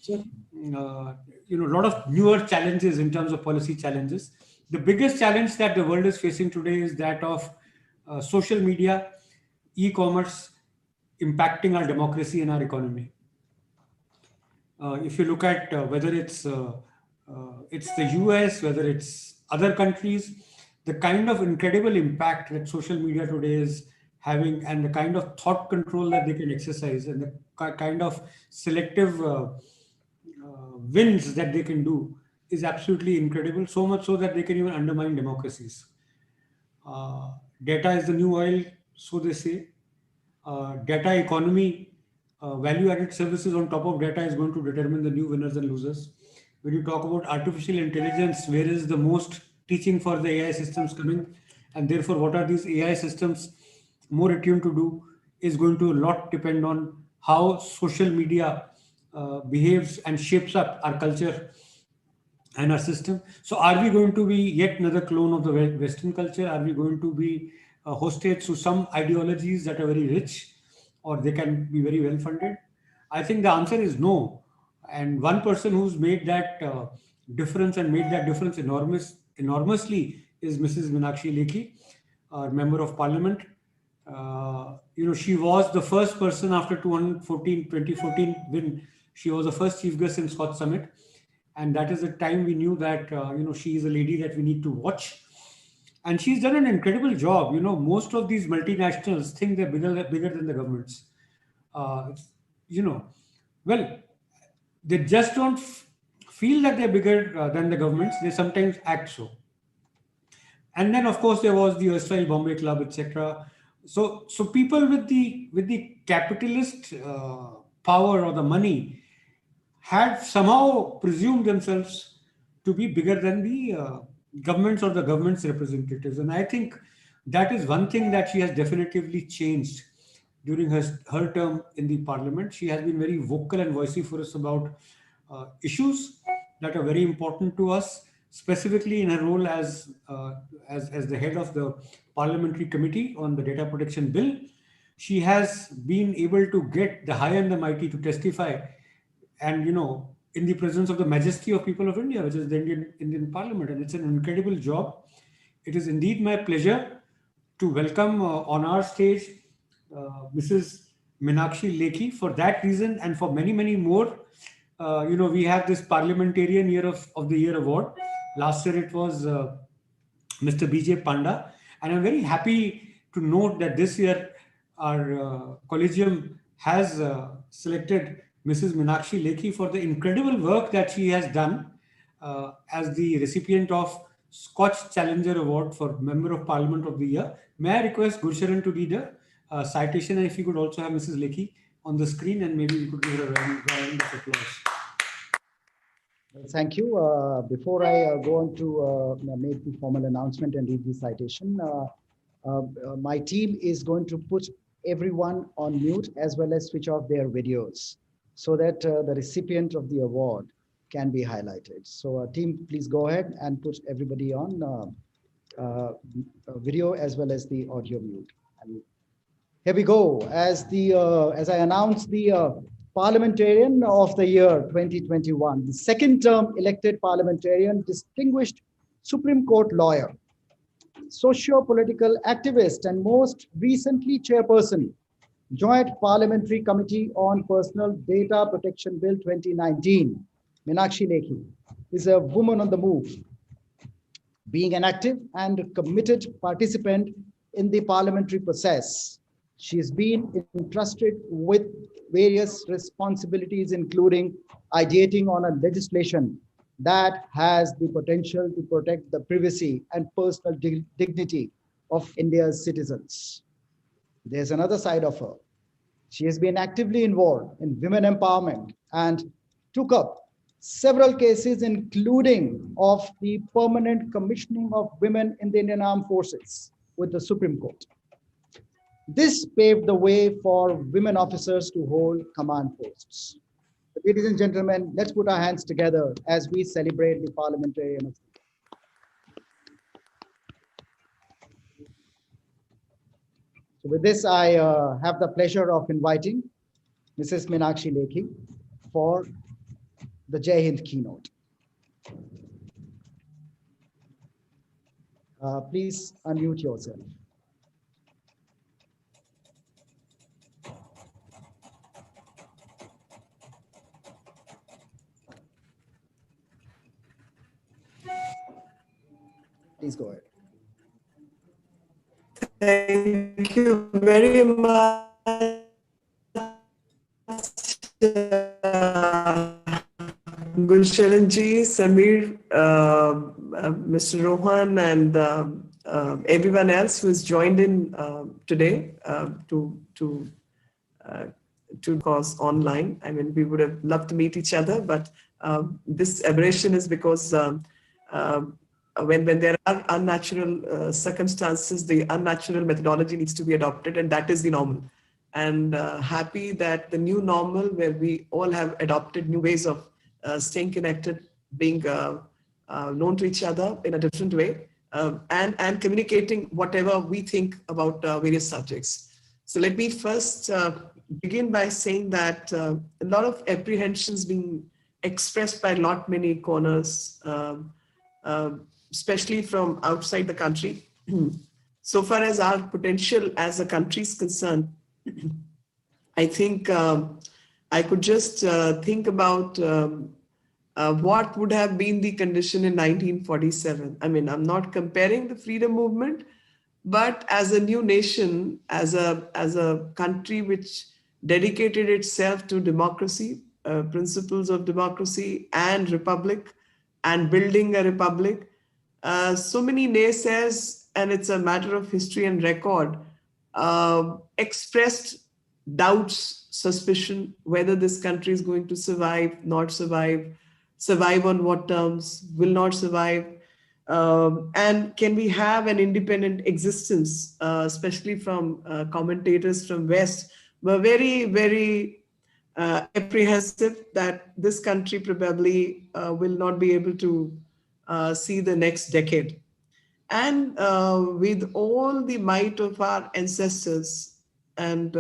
a lot of newer challenges in terms of policy challenges. The biggest challenge that the world is facing today is that of social media, e-commerce impacting our democracy and our economy. If you look at whether it's the US, whether it's other countries, the kind of incredible impact that social media today is having, and the kind of thought control that they can exercise, and the kind of selective wins that they can do is absolutely incredible. So much so that they can even undermine democracies. Data is the new oil, so they say. Data economy, value-added services on top of data is going to determine the new winners and losers. When you talk about artificial intelligence, where is the most teaching for the AI systems coming? And therefore, what are these AI systems more attuned to do is going to a lot depend on how social media behaves and shapes up our culture and our system. So are we going to be yet another clone of the Western culture? Are we going to be hostage to some ideologies that are very rich, or they can be very well funded? I think the answer is no. And one person who's made that difference and made that difference enormously is Mrs. Meenakshi Lekhi, our member of parliament. She was the first person after 2014 when she was the first chief guest in Scotch Summit. And that is the time we knew that, she is a lady that we need to watch. And she's done an incredible job. Most of these multinationals think they're bigger than the governments. Well, they just don't feel that they're bigger than the governments. They sometimes act so. And then, of course, there was the erstwhile Bombay Club, etc. So people with the capitalist power or the money had somehow presumed themselves to be bigger than the governments or the government's representatives. And I think that is one thing that she has definitively changed during her term in the parliament. She has been very vocal and vociferous about issues that are very important to us, specifically in her role as the head of the parliamentary committee on the data protection bill. She has been able to get the high and the mighty to testify, and in the presence of the majesty of people of India, which is the Indian Parliament, and it's an incredible job. It is indeed my pleasure to welcome on our stage Mrs. Meenakshi Lekhi. For that reason and for many, many more, we have this Parliamentarian Year of the Year award. Last year it was Mr. BJ Panda, and I'm very happy to note that this year our collegium has selected Mrs. Meenakshi Lekhi for the incredible work that she has done as the recipient of Scotch Challenger Award for Member of Parliament of the Year. May I request Gursharan to read a citation, and if you could also have Mrs. Lekhi on the screen, and maybe we could give her a round of applause. Thank you. Before I go on to make the formal announcement and read the citation, my team is going to put everyone on mute as well as switch off their videos, so that the recipient of the award can be highlighted. So team, please go ahead and put everybody on video as well as the audio mute. And here we go. As I announced, the Parliamentarian of the Year 2021, the second term elected parliamentarian, distinguished Supreme Court lawyer, socio-political activist, and most recently chairperson, Joint Parliamentary Committee on Personal Data Protection Bill 2019, Meenakshi Lekhi is a woman on the move, being an active and committed participant in the parliamentary process. She has been entrusted with various responsibilities, including ideating on a legislation that has the potential to protect the privacy and personal dignity of India's citizens. There's another side of her. She has been actively involved in women empowerment and took up several cases, including of the permanent commissioning of women in the Indian Armed Forces with the Supreme Court. This paved the way for women officers to hold command posts. Ladies and gentlemen, let's put our hands together as we celebrate the parliamentary MSME. So with this, I have the pleasure of inviting Mrs. Meenakshi Lekhi for the Jai Hind keynote. Please unmute yourself. Please go ahead. Thank you very much, Gulsharanji, Samir, Mr. Rohan, and everyone else who has joined in today to cause online. I mean, we would have loved to meet each other, but this aberration is because when there are unnatural circumstances, the unnatural methodology needs to be adopted, and that is the normal. And happy that the new normal, where we all have adopted new ways of staying connected, being known to each other in a different way, and communicating whatever we think about various subjects. So let me first begin by saying that a lot of apprehensions being expressed by many corners, especially from outside the country. So far as our potential as a country is concerned, I think I could just think about what would have been the condition in 1947. I mean, I'm not comparing the freedom movement, but as a new nation, as a country which dedicated itself to democracy, principles of democracy and republic, and building a republic, so many naysayers, and it's a matter of history and record, expressed doubts, suspicion, whether this country is going to survive, not survive, survive on what terms, will not survive, and can we have an independent existence, especially from commentators from West, were very, very apprehensive that this country probably will not be able to see the next decade. And with all the might of our ancestors and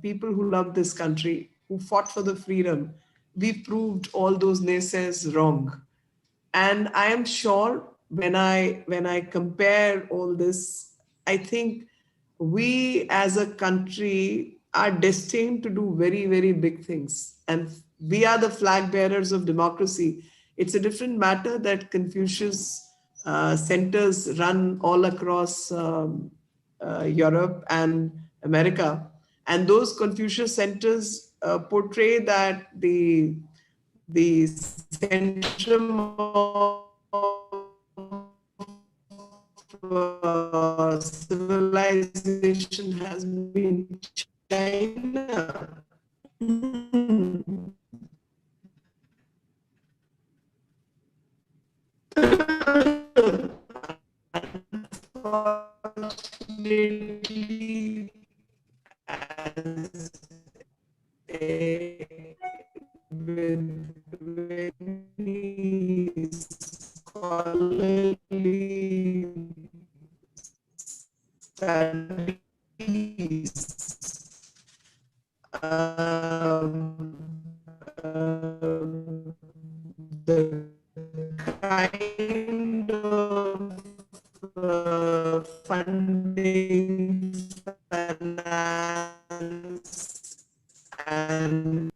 people who love this country, who fought for the freedom, we proved all those naysayers wrong. And I am sure when I compare all this, I think we as a country are destined to do very, very big things. And we are the flag bearers of democracy. It's a different matter that Confucius centers run all across Europe and America. And those Confucius centers portray that the centrum of civilization has been China. Unfortunately, as with many scholarly studies, the kind of funding, finance, and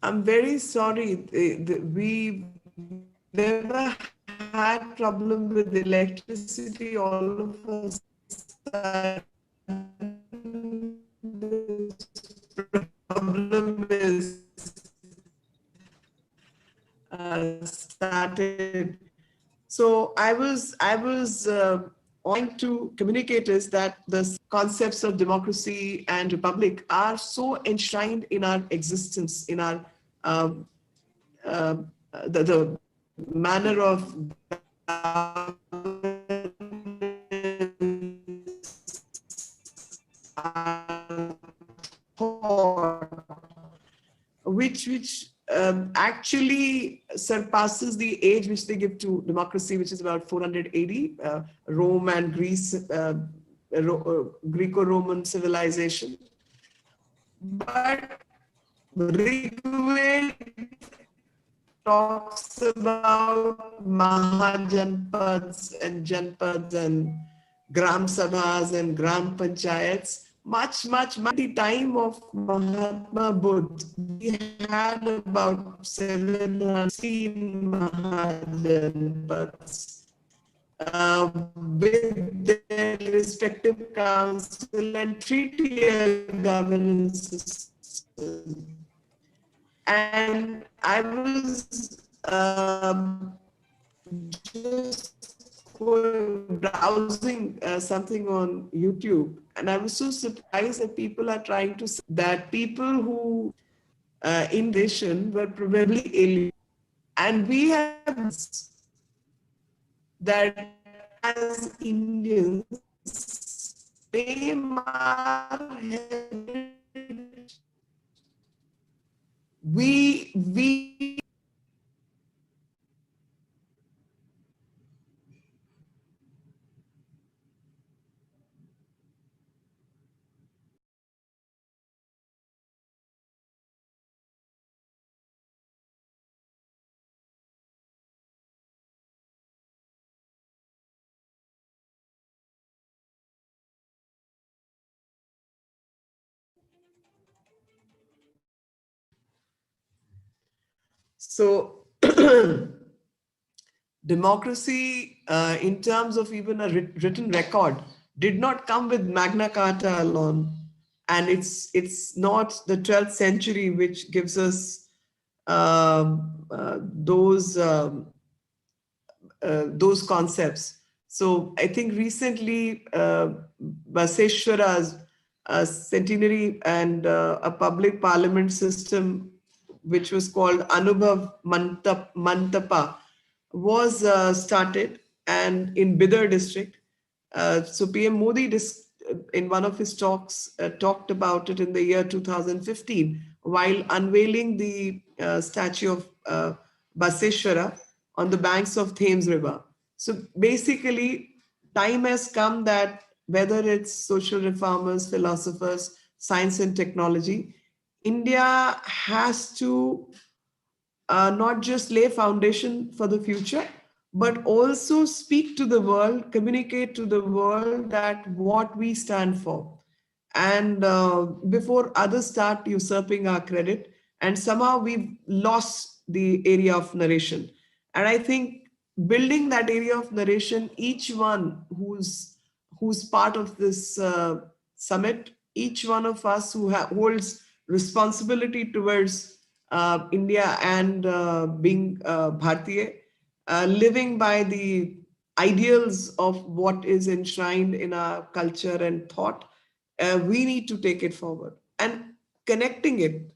I'm very sorry. We never had problem with electricity. All of us problem is started. So I was trying to communicate is that the concepts of democracy and republic are so enshrined in our existence, in our the manner of which actually surpasses the age which they give to democracy, which is about 480, Rome and Greece, Greco-Roman civilization. But Rigved talks about Mahajanpads and Janpads and Gram Sabhas and Gram Panchayats. Much the time of Mahatma Buddha, we had about 716 Mahajanpads with their respective council and treaty governance system. And I was just browsing something on YouTube, and I was so surprised that people are trying to say that people who in nation were probably alien, and we have that as Indians claim our heritage. We so democracy, in terms of even a written record, did not come with Magna Carta alone, and it's not the 12th century which gives us those concepts. So I think recently Baseshwara's centenary and a public parliament system, which was called Anubhav Mantapa, was started, and in Bidar district. So PM Modi in one of his talks talked about it in the year 2015 while unveiling the statue of Baseshwara on the banks of Thames River. So basically, time has come that whether it's social reformers, philosophers, science and technology, India has to not just lay foundation for the future, but also speak to the world, communicate to the world that what we stand for. And before others start usurping our credit, and somehow we've lost the area of narration. And I think building that area of narration, each one who's part of this summit, each one of us who holds responsibility towards India and being Bharatiya, living by the ideals of what is enshrined in our culture and thought, we need to take it forward and connecting it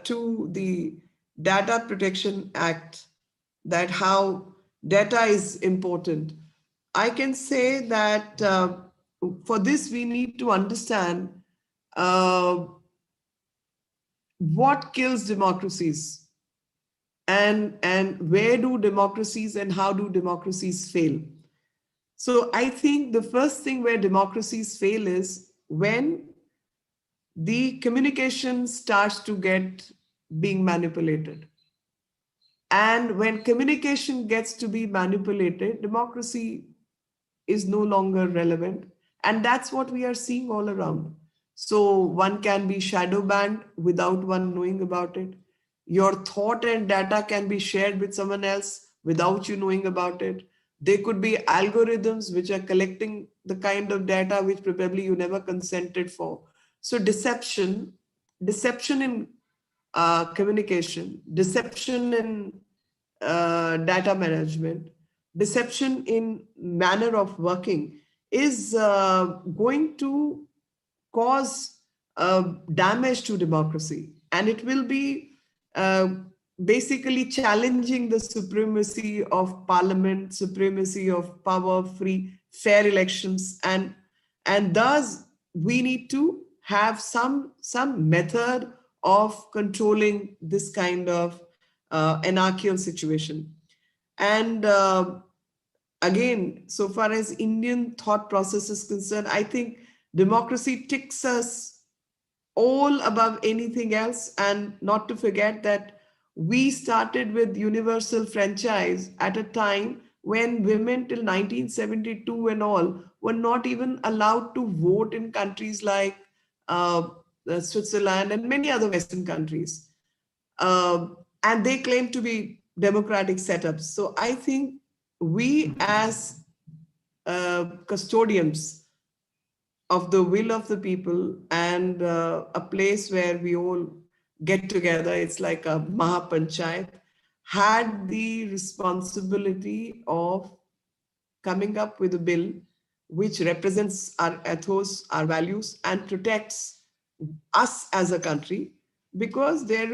to the Data Protection Act, that how data is important. I can say that for this, we need to understand what kills democracies and where do democracies and how do democracies fail. So I think the first thing where democracies fail is when the communication starts to get being manipulated. And when communication gets to be manipulated, democracy is no longer relevant. And that's what we are seeing all around. So one can be shadow banned without one knowing about it. Your thought and data can be shared with someone else without you knowing about it. There could be algorithms which are collecting the kind of data which probably you never consented for. So deception in communication, deception in data management, deception in manner of working is going to cause damage to democracy, and it will be basically challenging the supremacy of parliament, supremacy of power, free, fair elections, and thus we need to have some method of controlling this kind of anarchical situation. And again, so far as Indian thought process is concerned, I think democracy ticks us all above anything else. And not to forget that we started with universal franchise at a time when women till 1972 and all were not even allowed to vote in countries like Switzerland and many other Western countries. And they claim to be democratic setups. So I think we as custodians of the will of the people and a place where we all get together, it's like a Mahapanchayat, had the responsibility of coming up with a bill which represents our ethos, our values, and protects us as a country, because there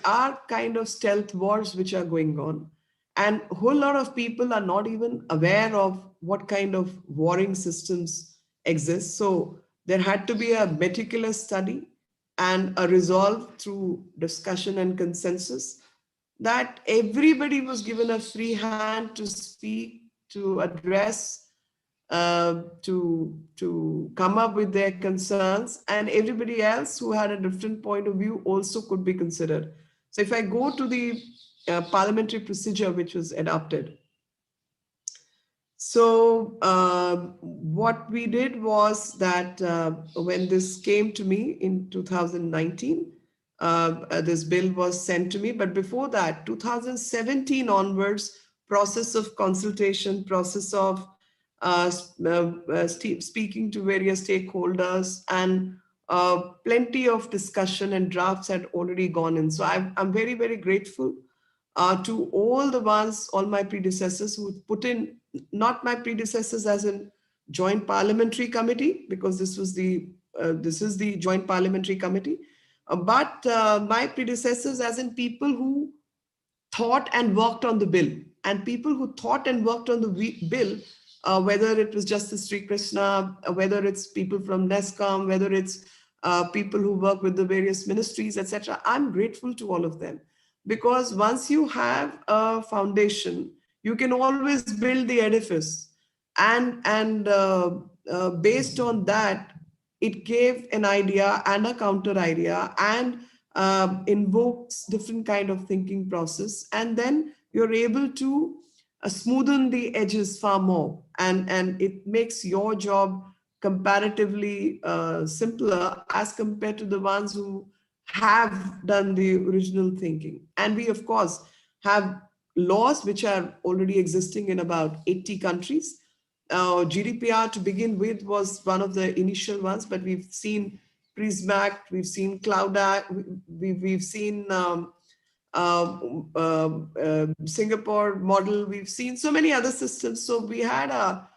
are kind of stealth wars which are going on, and a whole lot of people are not even aware of what kind of warring systems exist. So there had to be a meticulous study and a resolve through discussion and consensus that everybody was given a free hand to speak, to address, to come up with their concerns, and everybody else who had a different point of view also could be considered. So if I go to the parliamentary procedure which was adopted, so what we did was that when this came to me in 2019, this bill was sent to me. But before that, 2017 onwards, process of consultation, process of speaking to various stakeholders, and plenty of discussion and drafts had already gone in. So I'm very, very grateful to all my predecessors who put in, not my predecessors as in joint parliamentary committee, because this is the joint parliamentary committee, but my predecessors as in people who thought and worked on the bill, and people who thought and worked on the bill, whether it was Justice Sri Krishna, whether it's people from NESCOM, whether it's people who work with the various ministries, etc. I'm grateful to all of them, because once you have a foundation, you can always build the edifice, and based on that, it gave an idea and a counter idea, and invokes different kind of thinking process, and then you're able to smoothen the edges far more, and it makes your job comparatively simpler as compared to the ones who have done the original thinking. And we of course have laws which are already existing in about 80 countries. GDPR to begin with was one of the initial ones, but we've seen PRISM Act, we've seen Cloud Act, we've seen Singapore model, we've seen so many other systems. So we had a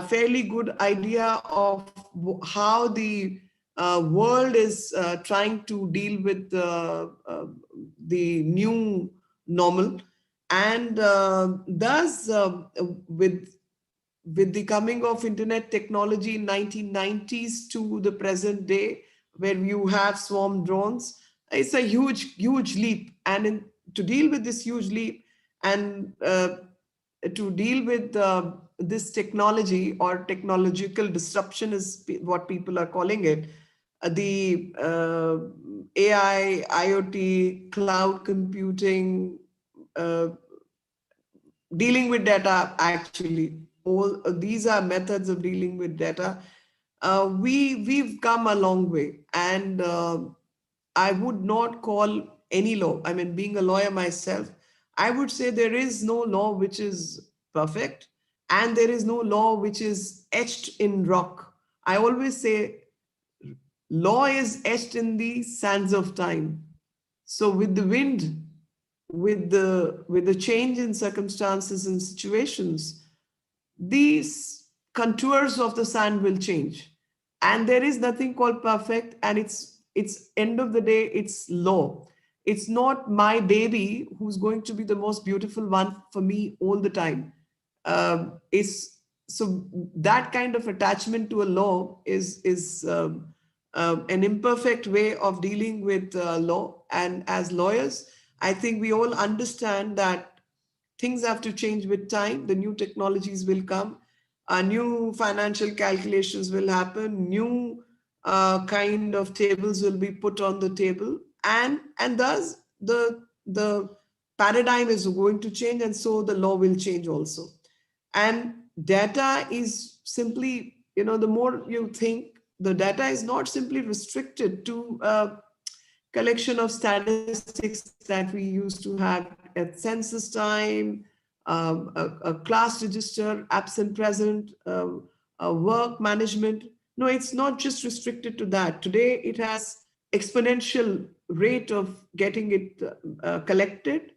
fairly good idea of how the world is trying to deal with the new normal. And thus, with the coming of internet technology in 1990s to the present day, where you have swarm drones, it's a huge leap. And to deal with this huge leap, and to deal with this technology, or technological disruption is what people are calling it, the AI, IoT, cloud computing, dealing with data, actually, all these are methods of dealing with data. we've come a long way, and I would not call any law. I mean, being a lawyer myself, I would say there is no law which is perfect, and there is no law which is etched in rock. I always say law is etched in the sands of time. So with the wind, with the change in circumstances and situations, these contours of the sand will change. And there is nothing called perfect, and it's end of the day, it's law. It's not my baby who's going to be the most beautiful one for me all the time. It's so that kind of attachment to a law is an imperfect way of dealing with law. And as lawyers, I think we all understand that things have to change with time. The new technologies will come, new financial calculations will happen, new kind of tables will be put on the table, and thus the paradigm is going to change, and so the law will change also. And data is simply, the more you think, the data is not simply restricted to collection of statistics that we used to have at census time, a class register, absent, present, work management. No, it's not just restricted to that. Today, it has exponential rate of getting it collected,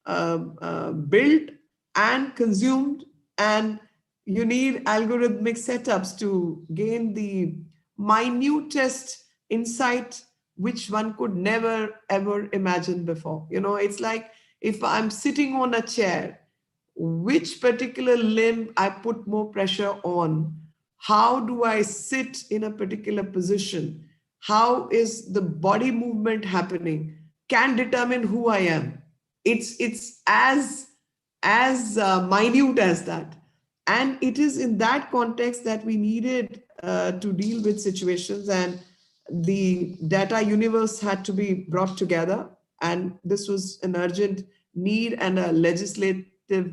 built, and consumed. And you need algorithmic setups to gain the minutest insight which one could never ever imagine before. It's like if I'm sitting on a chair, which particular limb I put more pressure on, how do I sit in a particular position, how is the body movement happening, can determine who I am. It's as minute as that. And it is in that context that we needed to deal with situations, and the data universe had to be brought together. And this was an urgent need and a legislative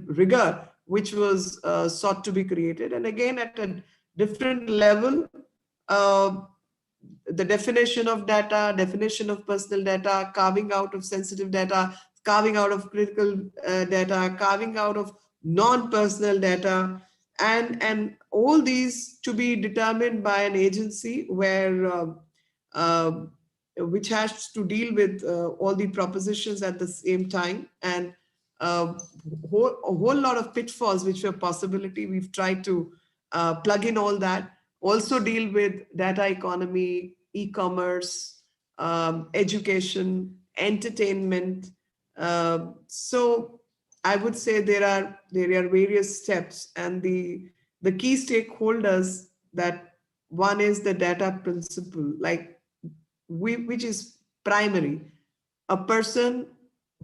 rigor which was sought to be created. And again, at a different level, the definition of data, definition of personal data, carving out of sensitive data, carving out of critical data, carving out of non-personal data, and all these to be determined by an agency where which has to deal with all the propositions at the same time, and a whole lot of pitfalls which were possibility. We've tried to plug in all that. Also deal with data economy, e-commerce, education, entertainment. So I would say there are various steps, and the key stakeholders, that one is the data principle, which is primary. A person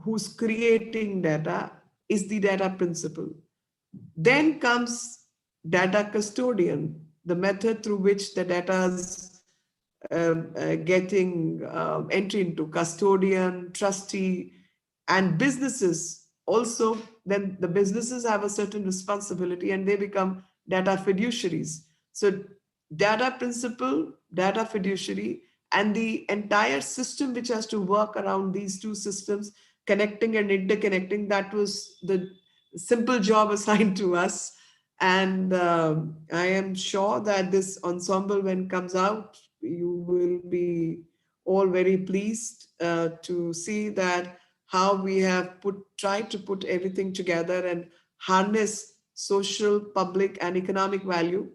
who's creating data is the data principle. Then comes data custodian, the method through which the data is getting entry into, custodian, trustee, and businesses also. Then the businesses have a certain responsibility and they become data fiduciaries. So data principle, data fiduciary, and the entire system which has to work around these two systems, connecting and interconnecting, that was the simple job assigned to us. And I am sure that this ensemble, when it comes out, you will be all very pleased to see that how we have tried to put everything together and harness social, public, and economic value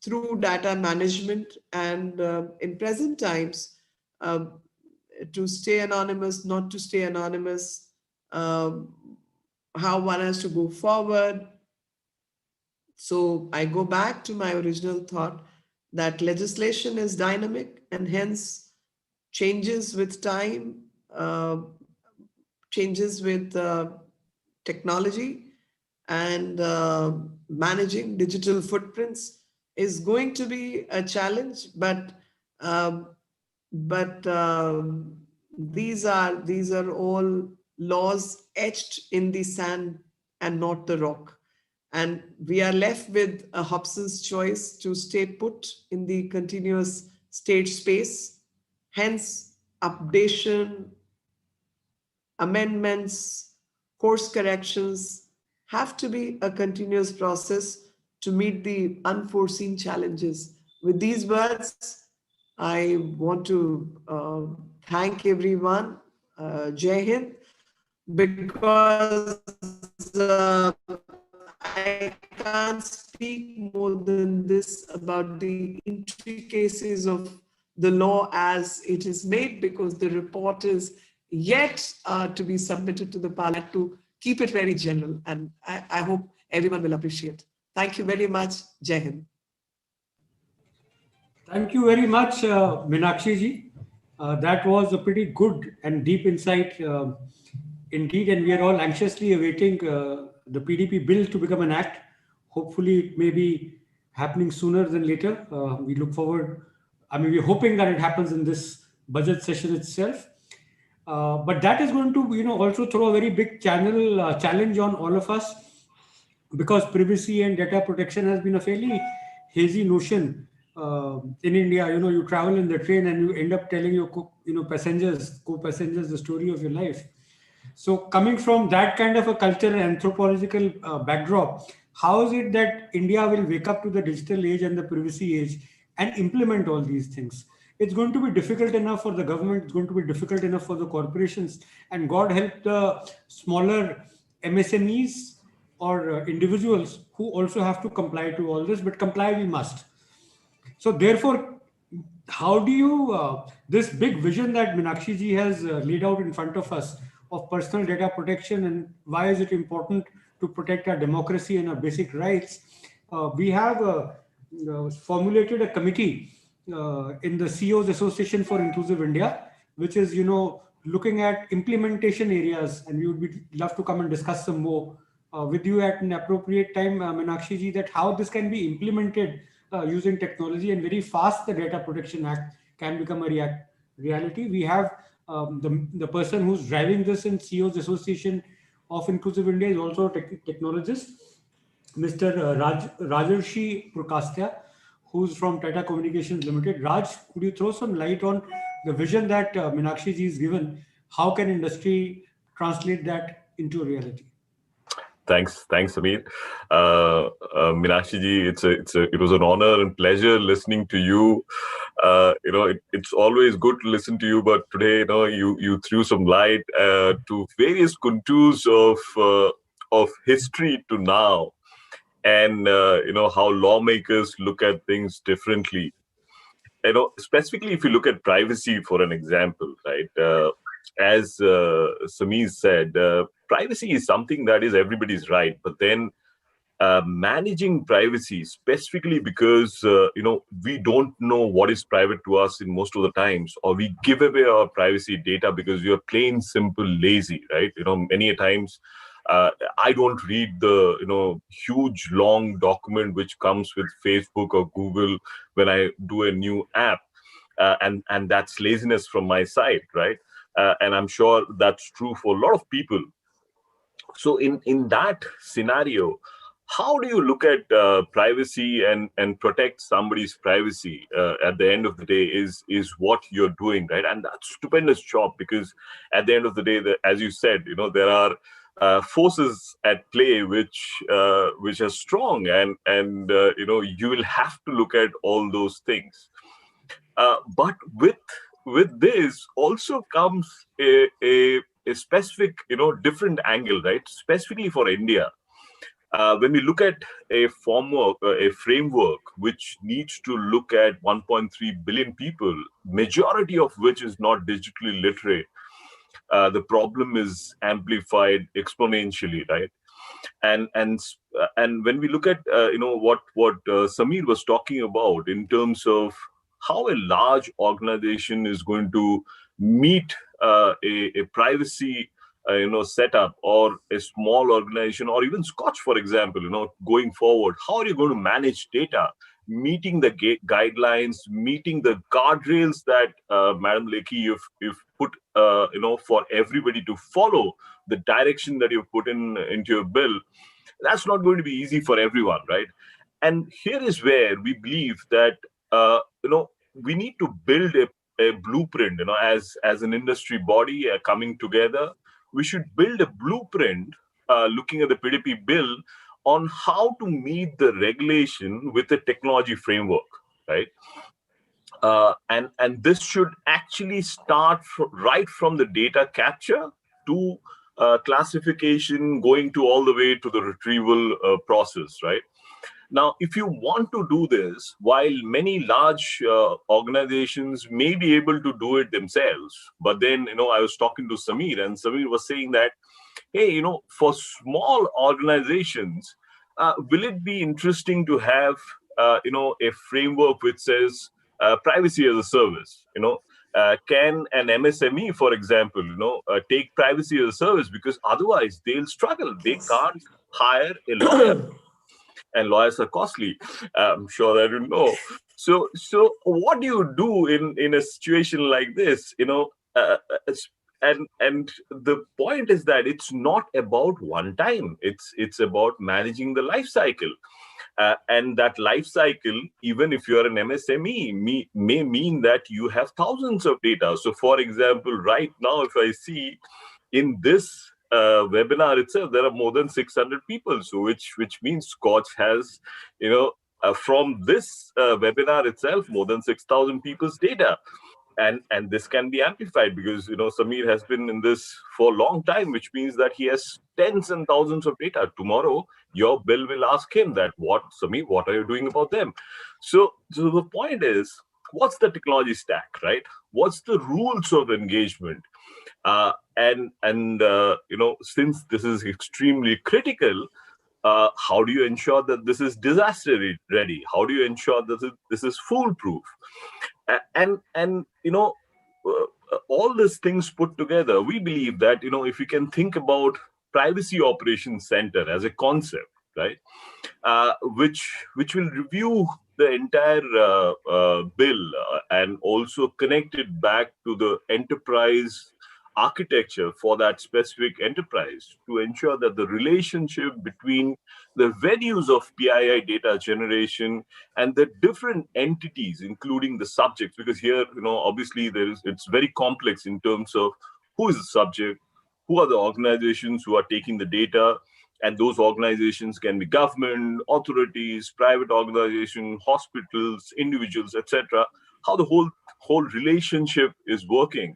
through data management, and in present times, to stay anonymous, not to stay anonymous, how one has to go forward. So I go back to my original thought that legislation is dynamic and hence changes with time, changes with technology, and managing digital footprints is going to be a challenge, but these are all laws etched in the sand and not the rock. And we are left with a Hobson's choice to stay put in the continuous state space. Hence, updation, amendments, course corrections have to be a continuous process to meet the unforeseen challenges. With these words, I want to thank everyone, Jai Hind, because I can't speak more than this about the intricacies of the law as it is made, because the report is yet to be submitted to the Parliament, to keep it very general. And I hope everyone will appreciate. Thank you very much. Jai Hind. Thank you very much, Meenakshi ji. That was a pretty good and deep insight indeed, and we are all anxiously awaiting the PDP bill to become an act. Hopefully, it may be happening sooner than later. We look forward. I mean, we're hoping that it happens in this budget session itself. But that is going to, also throw a very big challenge on all of us, because privacy and data protection has been a fairly hazy notion in India. You travel in the train and you end up telling your co-passengers the story of your life. So coming from that kind of a cultural and anthropological backdrop, how is it that India will wake up to the digital age and the privacy age and implement all these things? It's going to be difficult enough for the government. It's going to be difficult enough for the corporations, and God help the smaller MSMEs or individuals who also have to comply to all this, but comply we must. So therefore, how do you, this big vision that Meenakshi ji has laid out in front of us of personal data protection, and why is it important to protect our democracy and our basic rights? We have formulated a committee in the CEOs Association for Inclusive India, which is, looking at implementation areas, and we would love to come and discuss some more with you at an appropriate time, Meenakshi ji, that how this can be implemented using technology, and very fast the Data Protection Act can become a reality. We have the person who's driving this in CEOs Association of Inclusive India is also a technologist, Mr. Rajarshi Prakastya, who's from Tata Communications Limited. Raj, could you throw some light on the vision that Meenakshi ji is given? How can industry translate that into reality? Thanks, Samir. Meenakshi ji, it was an honor and pleasure listening to you. It's always good to listen to you, but today, you threw some light to various contours of history to now, and how lawmakers look at things differently. Specifically, if you look at privacy, for an example, right? As Samir said, privacy is something that is everybody's right, but then managing privacy, specifically because we don't know what is private to us in most of the times, or we give away our privacy data because we are plain simple lazy, right? Many a times I don't read the huge long document which comes with Facebook or Google when I do a new app, and that's laziness from my side, right? And I'm sure that's true for a lot of people. So in that scenario, how do you look at privacy and protect somebody's privacy at the end of the day is what you're doing, right? And that's a stupendous job, because at the end of the day, as you said, there are forces at play which are strong, and you will have to look at all those things. But with this also comes a specific, different angle, right? Specifically for India, when we look at a framework which needs to look at 1.3 billion people, majority of which is not digitally literate, the problem is amplified exponentially, right? And when we look at what Samir was talking about in terms of how a large organization is going to meet a privacy setup, or a small organization, or even Scotch, for example, going forward, how are you going to manage data, meeting the guidelines, meeting the guardrails that Madam Lekhi, you've put for everybody to follow the direction that you've put into your bill. That's not going to be easy for everyone, right? And here is where we believe that we need to build a blueprint. As an industry body coming together, we should build a blueprint, looking at the PDP bill, on how to meet the regulation with a technology framework, right? And this should actually start right from the data capture to classification, going to all the way to the retrieval process, right? Now, if you want to do this, while many large organizations may be able to do it themselves, but then, I was talking to Samir, and Samir was saying that, hey, for small organizations, will it be interesting to have, a framework which says privacy as a service? Can an MSME, for example, take privacy as a service? Because otherwise they'll struggle. They can't hire a lawyer. And lawyers are costly. I'm sure that you know. So what do you do in a situation like this? And the point is that it's not about one time. It's about managing the life cycle. And that life cycle, even if you're an MSME, may mean that you have thousands of data. So, for example, right now, if I see in this webinar itself, there are more than 600 people. So, which means Scotch has, from this webinar itself, more than 6,000 people's data. And this can be amplified because, Samir has been in this for a long time, which means that he has tens and thousands of data. Tomorrow, your bill will ask him that, Samir, what are you doing about them? So the point is, what's the technology stack, right? What's the rules of engagement? Since this is extremely critical, how do you ensure that this is disaster ready? How do you ensure that this is foolproof? All these things put together, we believe that, if you can think about Privacy Operations Center as a concept, right, which will review the entire bill and also connect it back to the enterprise architecture for that specific enterprise to ensure that the relationship between the venues of PII data generation and the different entities, including the subjects, because here, obviously it's very complex in terms of who is the subject, who are the organizations who are taking the data, and those organizations can be government, authorities, private organizations, hospitals, individuals, etc. How the whole relationship is working,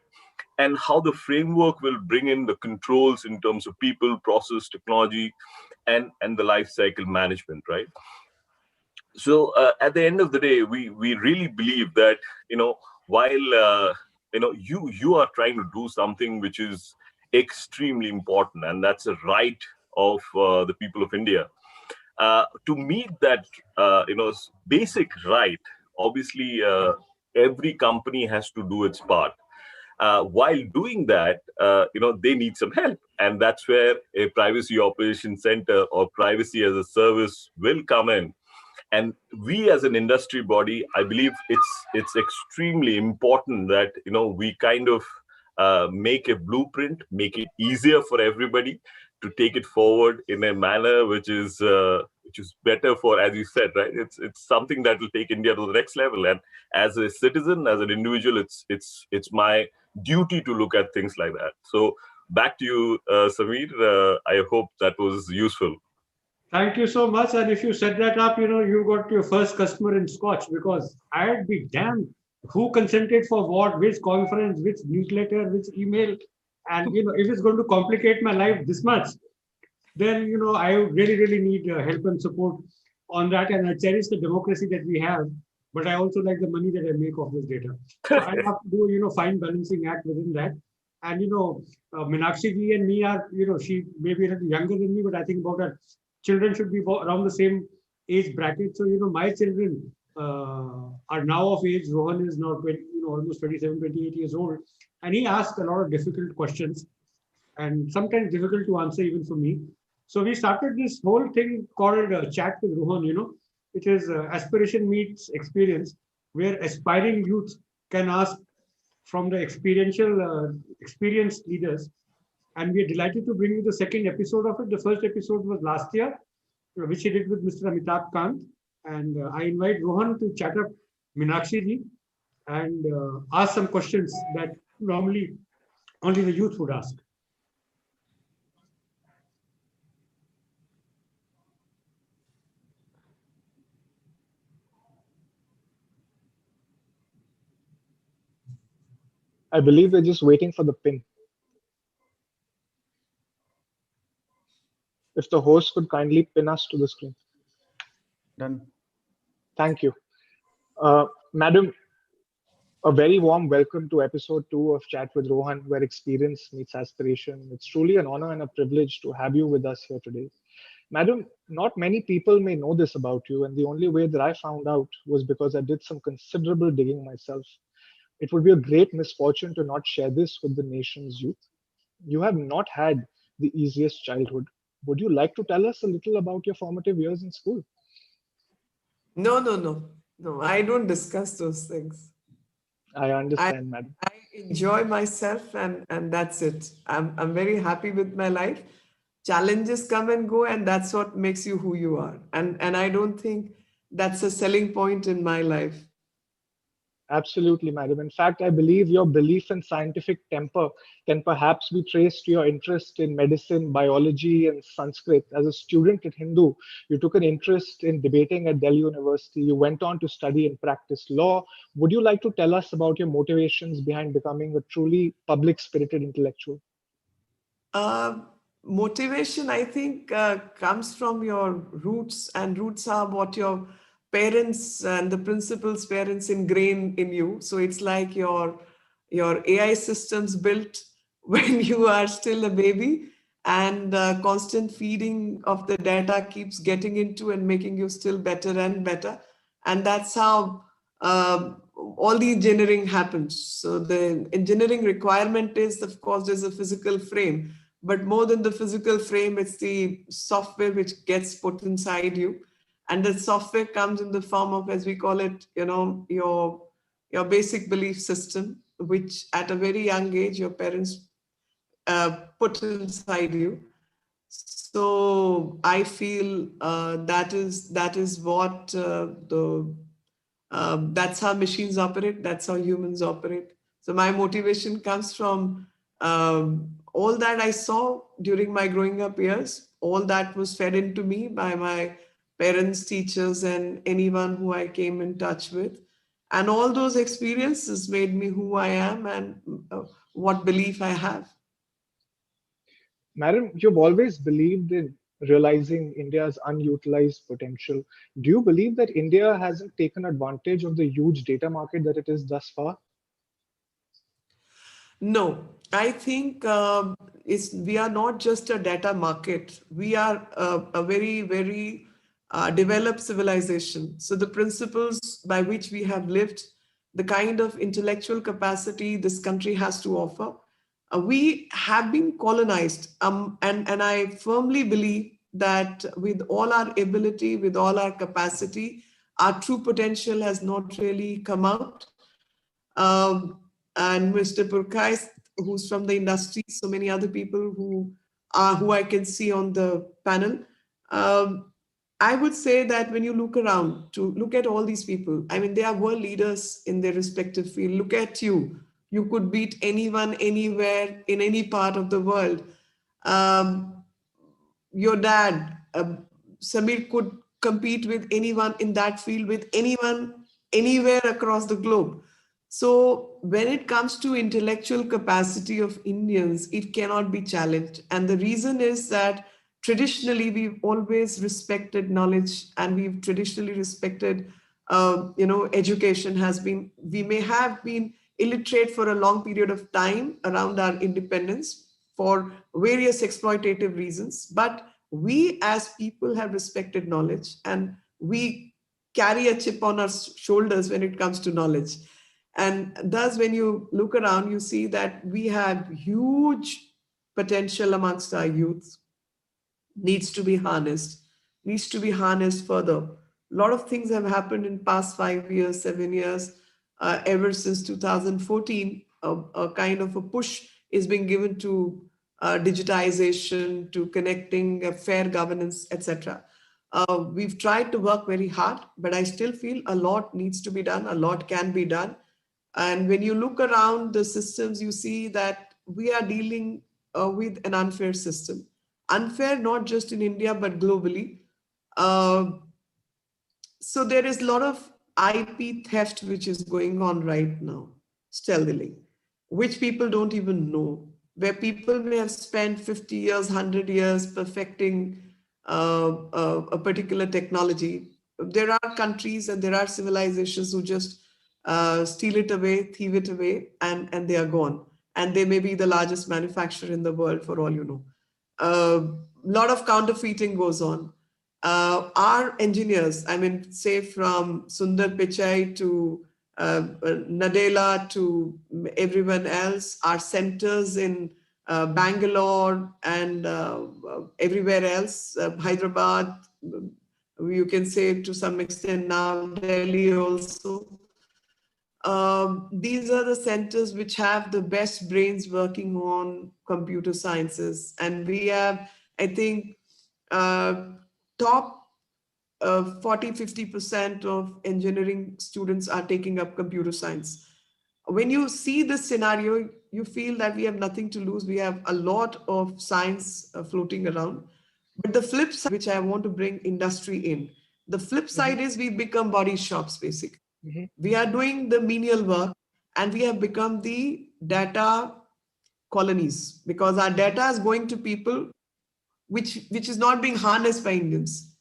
and how the framework will bring in the controls in terms of people, process, technology, and the life cycle management, right? So at the end of the day, we really believe that, while you are trying to do something which is extremely important, and that's a right of the people of India. To meet that, basic right, obviously every company has to do its part. While doing that, they need some help. And that's where a Privacy Operations Center or Privacy as a Service will come in. And we as an industry body, I believe it's extremely important that, we kind of make a blueprint, make it easier for everybody to take it forward in a manner which is better for, as you said, right? It's something that will take India to the next level. And as a citizen, as an individual, it's my duty to look at things like that. So back to you, Samir. I hope that was useful. Thank you so much. And if you set that up, you got your first customer in Scotch, because I'd be damned who consented for what, which conference, which newsletter, which email. And, if it's going to complicate my life this much, then, I really, really need help and support on that. And I cherish the democracy that we have, but I also like the money that I make off this data. So I have to do, fine balancing act within that. And, Meenakshi ji and me are, she may be a little younger than me, but I think about her children should be around the same age bracket. So, my children are now of age. Rohan is now 20, almost 27, 28 years old. And he asks a lot of difficult questions and sometimes difficult to answer even for me. So we started this whole thing called Chat with Rohan, which is aspiration meets experience, where aspiring youth can ask from the experienced leaders. And we are delighted to bring you the second episode of it. The first episode was last year. which he did with Mr. Amitabh Kant. And I invite Rohan to chat up Meenakshi ji and ask some questions that normally only the youth would ask. I believe we're just waiting for the pin. If the host could kindly pin us to the screen. Done. Thank you. Madam, a very warm welcome to episode 2 of Chat with Rohan, where experience meets aspiration. It's truly an honor and a privilege to have you with us here today. Madam, not many people may know this about you, and the only way that I found out was because I did some considerable digging myself. It would be a great misfortune to not share this with the nation's youth. You have not had the easiest childhood. Would you like to tell us a little about your formative years in school? No, I don't discuss those things. I understand, madam. I enjoy myself and that's it. I'm very happy with my life. Challenges come and go, and that's what makes you who you are. And I don't think that's a selling point in my life. Absolutely, madam. In fact, I believe your belief in scientific temper can perhaps be traced to your interest in medicine, biology, and Sanskrit. As a student at Hindu, you took an interest in debating at Delhi University. You went on to study and practice law. Would you like to tell us about your motivations behind becoming a truly public-spirited intellectual? Motivation, I think, comes from your roots, and roots are what your parents and the principal's parents ingrain in you. So it's like your AI systems built when you are still a baby, and constant feeding of the data keeps getting into and making you still better and better. And that's how all the engineering happens. So the engineering requirement is, of course, there's a physical frame, but more than the physical frame, it's the software which gets put inside you. And the software comes in the form of, as we call it, your basic belief system, which at a very young age, your parents put inside you. So I feel that is what that's how machines operate. That's how humans operate. So my motivation comes from all that I saw during my growing up years. All that was fed into me by my parents, teachers, and anyone who I came in touch with. And all those experiences made me who I am and what belief I have. Madam, you've always believed in realizing India's unutilized potential. Do you believe that India hasn't taken advantage of the huge data market that it is thus far? No, I think we are not just a data market. We are a very, very developed civilization. So the principles by which we have lived, the kind of intellectual capacity this country has to offer, we have been colonized. And I firmly believe that with all our ability, with all our capacity, our true potential has not really come out. And Mr. Purkais, who's from the industry, so many other people who I can see on the panel. I would say that when you look around, to look at all these people, I mean, they are world leaders in their respective field. Look at you. You could beat anyone, anywhere, in any part of the world. Your dad, Samir, could compete with anyone in that field, with anyone, anywhere across the globe. So when it comes to intellectual capacity of Indians, it cannot be challenged. And the reason is that traditionally we've always respected knowledge, and we've traditionally respected, education has been, we may have been illiterate for a long period of time around our independence for various exploitative reasons. But we as people have respected knowledge, and we carry a chip on our shoulders when it comes to knowledge. And thus, when you look around, you see that we have huge potential amongst our youth, needs to be harnessed further. A lot of things have happened in past 5 years, 7 years, ever since 2014, a kind of a push is being given to digitization, to connecting, fair governance, etc. We've tried to work very hard, but I still feel a lot needs to be done, a lot can be done. And when you look around the systems, you see that we are dealing with an unfair system. Unfair not just in India, but globally. So there is a lot of IP theft which is going on right now, stealthily, which people don't even know, where people may have spent 50 years, 100 years perfecting a particular technology. There are countries and there are civilizations who just steal it away, thieve it away, and they are gone. And they may be the largest manufacturer in the world for all you know. A lot of counterfeiting goes on. Our engineers, I mean, say from Sundar Pichai to Nadella to everyone else, our centers in Bangalore and everywhere else, Hyderabad, you can say to some extent now Delhi also. These are the centers which have the best brains working on computer sciences. And we have, I think, top 40-50% of engineering students are taking up computer science. When you see this scenario, you feel that we have nothing to lose. We have a lot of science floating around. But the flip side, which I want to bring industry in, the flip side is we become body shops, basically. We are doing the menial work and we have become the data colonies because our data is going to people which is not being harnessed by Indians.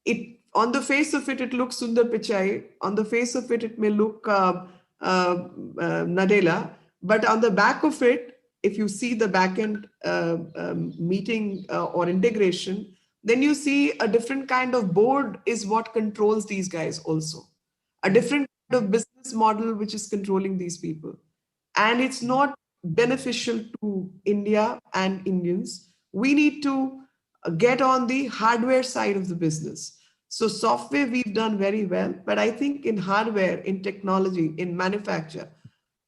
It on the face of it, it looks Sundar Pichai. On the face of it, it may look Nadella. But on the back of it, if you see the backend meeting or integration, then you see a different kind of board is what controls these guys also. A different kind of business model which is controlling these people. And it's not beneficial to India and Indians. We need to get on the hardware side of the business. So software we've done very well, but I think in hardware, in technology, in manufacture,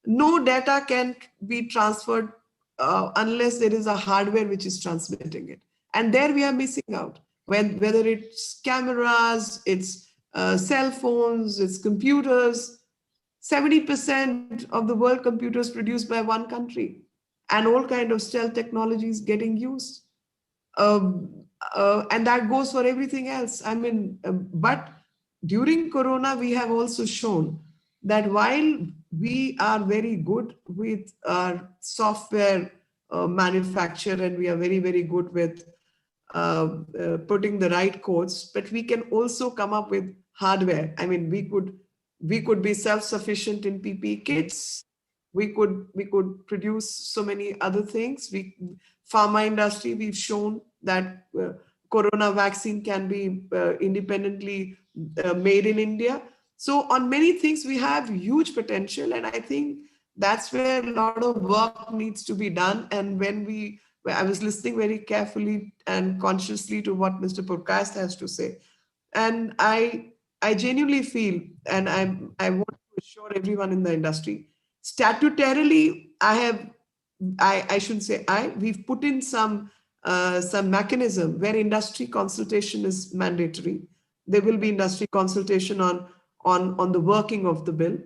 no data can be transferred unless there is a hardware which is transmitting it. And there we are missing out. Whether it's cameras, it's cell phones, it's computers, 70% of the world computers produced by one country and all kind of stealth technologies getting used. And that goes for everything else. I mean, but during Corona, we have also shown that while we are very good with our software manufacture and we are very, very good with putting the right codes, but we can also come up with hardware. I mean, we could be self-sufficient in PPE kits. We could produce so many other things. Pharma industry, we've shown that corona vaccine can be independently made in India. So on many things, we have huge potential. And I think that's where a lot of work needs to be done. And I was listening very carefully and consciously to what Mr. Purkast has to say. And I genuinely feel, and I want to assure everyone in the industry, statutorily, we've put in some mechanism where industry consultation is mandatory. There will be industry consultation on the working of the bill.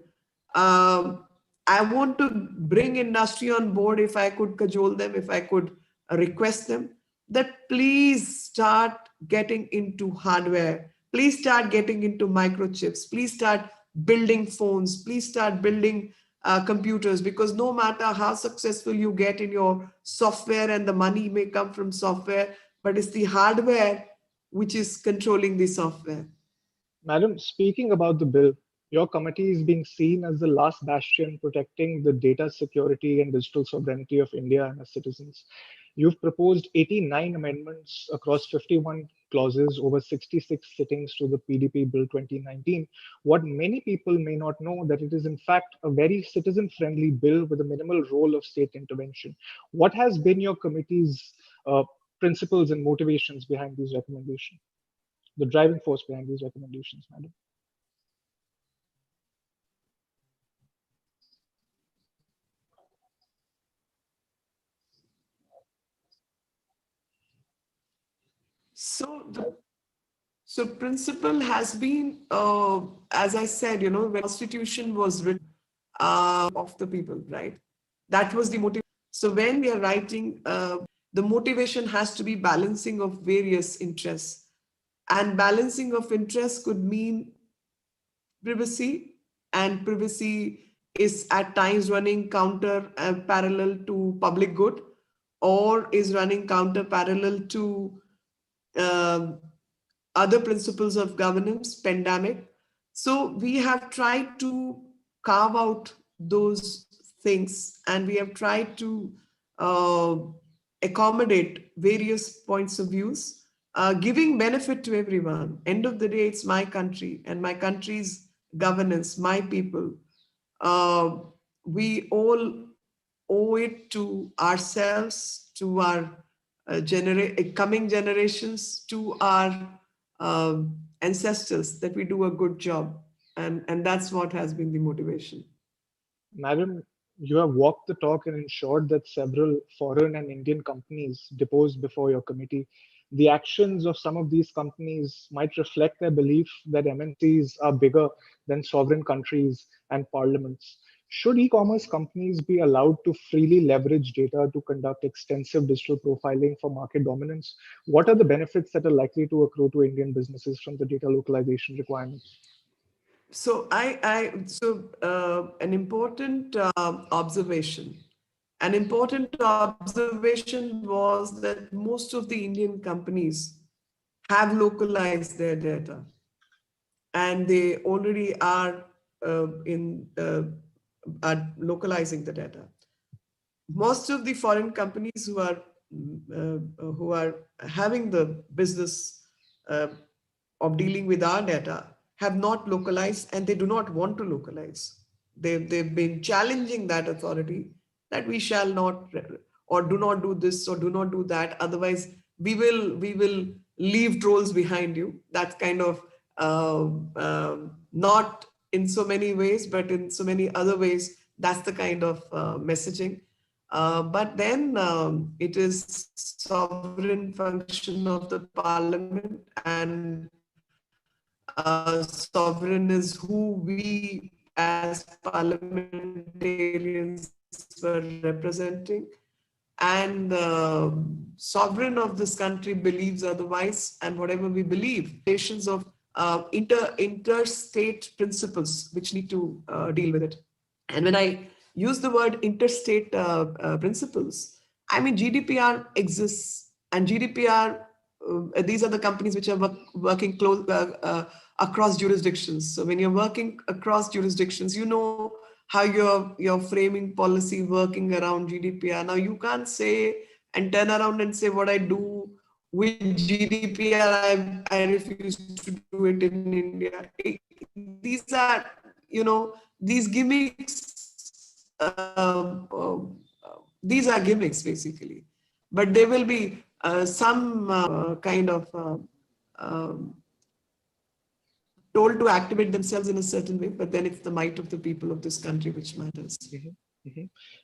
I want to bring industry on board if I could cajole them, if I could request them, that please start getting into hardware. Please start getting into microchips. Please start building phones. Please start building computers, because no matter how successful you get in your software, and the money may come from software, but it's the hardware which is controlling the software. Madam, speaking about the bill, your committee is being seen as the last bastion protecting the data security and digital sovereignty of India and its citizens. You've proposed 89 amendments across 51 clauses over 66 sittings to the PDP Bill 2019. What many people may not know, that it is in fact a very citizen-friendly bill with a minimal role of state intervention. What has been your committee's principles and motivations behind these recommendations? The driving force behind these recommendations, madam? So So principle has been, as I said, when the Constitution was written of the people, right? That was the motivation. So when we are writing, the motivation has to be balancing of various interests. And balancing of interests could mean privacy, and privacy is at times running counter parallel to public good, or is running counter parallel to um, other principles of governance, pandemic. So we have tried to carve out those things, and we have tried to uh, accommodate various points of views, giving benefit to everyone. End of the day, it's my country and my country's governance, my people. Uh, we all owe it to ourselves, to our coming generations, to our ancestors, that we do a good job. And that's what has been the motivation. Madam, you have walked the talk and ensured that several foreign and Indian companies deposed before your committee. The actions of some of these companies might reflect their belief that MNCs are bigger than sovereign countries and parliaments. Should e-commerce companies be allowed to freely leverage data to conduct extensive digital profiling for market dominance? What are the benefits that are likely to accrue to Indian businesses from the data localization requirements? So an important observation. An important observation was that most of the Indian companies have localized their data, and they already are localizing the data. Most of the foreign companies who are having the business of dealing with our data have not localized, and they do not want to localize. They've been challenging that authority that we shall not, or do not do this or do not do that. Otherwise, we will leave trolls behind you. That's kind of not in so many ways, but in so many other ways. That's the kind of messaging. But then it is sovereign function of the parliament, and sovereign is who we as parliamentarians were representing. And sovereign of this country believes otherwise, and whatever we believe, nations of interstate principles which need to deal with it. And when I use the word interstate principles, I mean GDPR exists, and GDPR, these are the companies which are working close across jurisdictions. So when you're working across jurisdictions, you know how you're framing policy working around GDPR. Now you can't say and turn around and say what I do with GDPR, I refuse to do it in India. These are, these gimmicks, these are gimmicks basically, but there will be some kind of told to activate themselves in a certain way, but then it's the might of the people of this country which matters.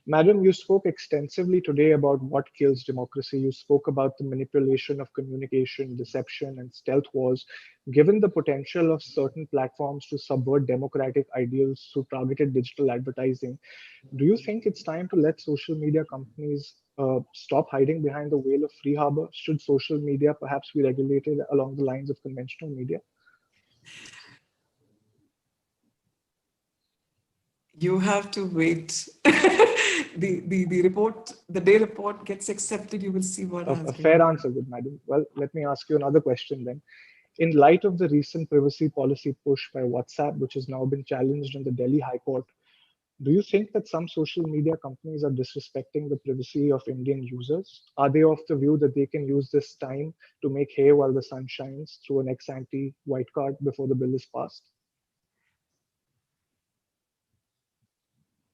Madam, you spoke extensively today about what kills democracy. You spoke about the manipulation of communication, deception, and stealth wars. Given the potential of certain platforms to subvert democratic ideals through targeted digital advertising, do you think it's time to let social media companies stop hiding behind the veil of free harbor? Should social media perhaps be regulated along the lines of conventional media? You have to wait. The report, the day report gets accepted, you will see what A fair answer, good madam. Well, let me ask you another question then. In light of the recent privacy policy push by WhatsApp, which has now been challenged in the Delhi High Court, do you think that some social media companies are disrespecting the privacy of Indian users? Are they of the view that they can use this time to make hay while the sun shines through an ex-ante white card before the bill is passed?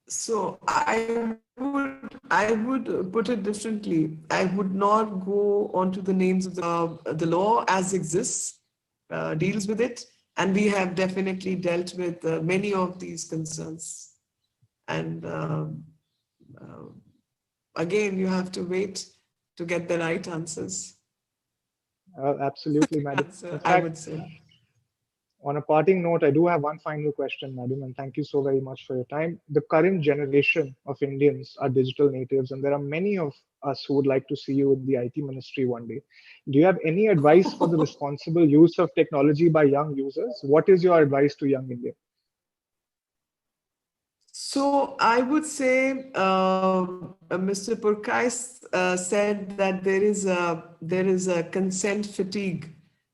So I would put it differently. I would not go onto the names of the law as exists, deals with it, and we have definitely dealt with many of these concerns. And again, you have to wait to get the right answers. Absolutely, madam. In I fact, would say. on a parting note, I do have one final question, madam, and thank you so very much for your time. The current generation of Indians are digital natives, and there are many of us who would like to see you in the IT ministry one day. Do you have any advice for the responsible use of technology by young users? What is your advice to young India? So I would say Mr. Purkais said that there is a consent fatigue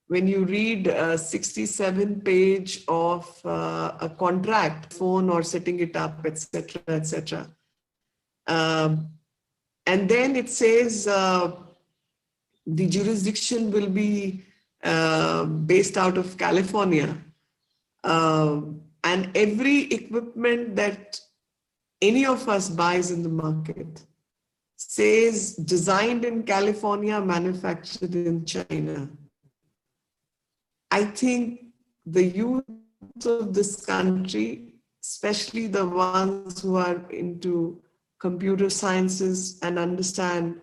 when you read a 67-page of a contract, phone or setting it up, etc., etc. And then it says the jurisdiction will be based out of California. And every equipment that any of us buys in the market says designed in California, manufactured in China. I think the youth of this country, especially the ones who are into computer sciences and understand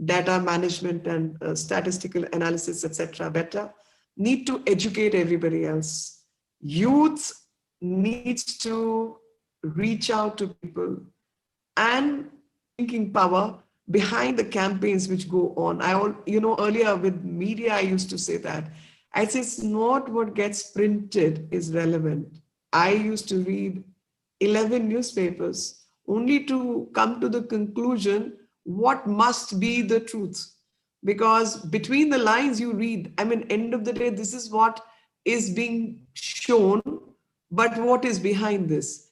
data management and statistical analysis, etc., better, need to educate everybody else. Youth needs to reach out to people and thinking power behind the campaigns which go on. Earlier with media, I used to say that. I say it's not what gets printed is relevant. I used to read 11 newspapers only to come to the conclusion what must be the truth. Because between the lines you read, end of the day, this is what is being shown, but what is behind this?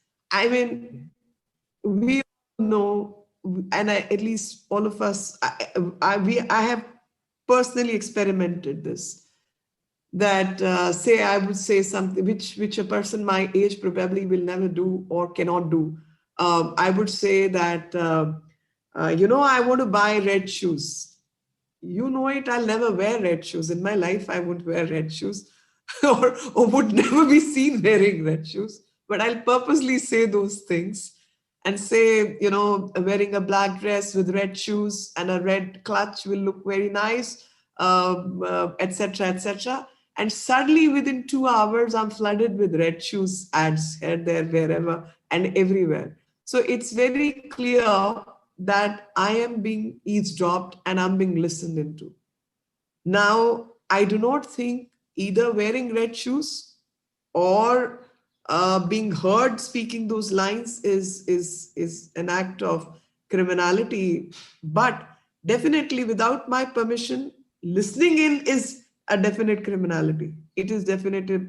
We know, and at least all of us, I have personally experimented this. That I would say something which a person my age probably will never do or cannot do. I would say that, I want to buy red shoes. You know it, I'll never wear red shoes. In my life, I won't wear red shoes or would never be seen wearing red shoes. But I'll purposely say those things and say, wearing a black dress with red shoes and a red clutch will look very nice, etc., etc. And suddenly within 2 hours, I'm flooded with red shoes ads here, there, wherever, and everywhere. So it's very clear that I am being eavesdropped and I'm being listened into. Now, I do not think either wearing red shoes or being heard speaking those lines is an act of criminality. But definitely without my permission, listening in is a definite criminality. It is definitely,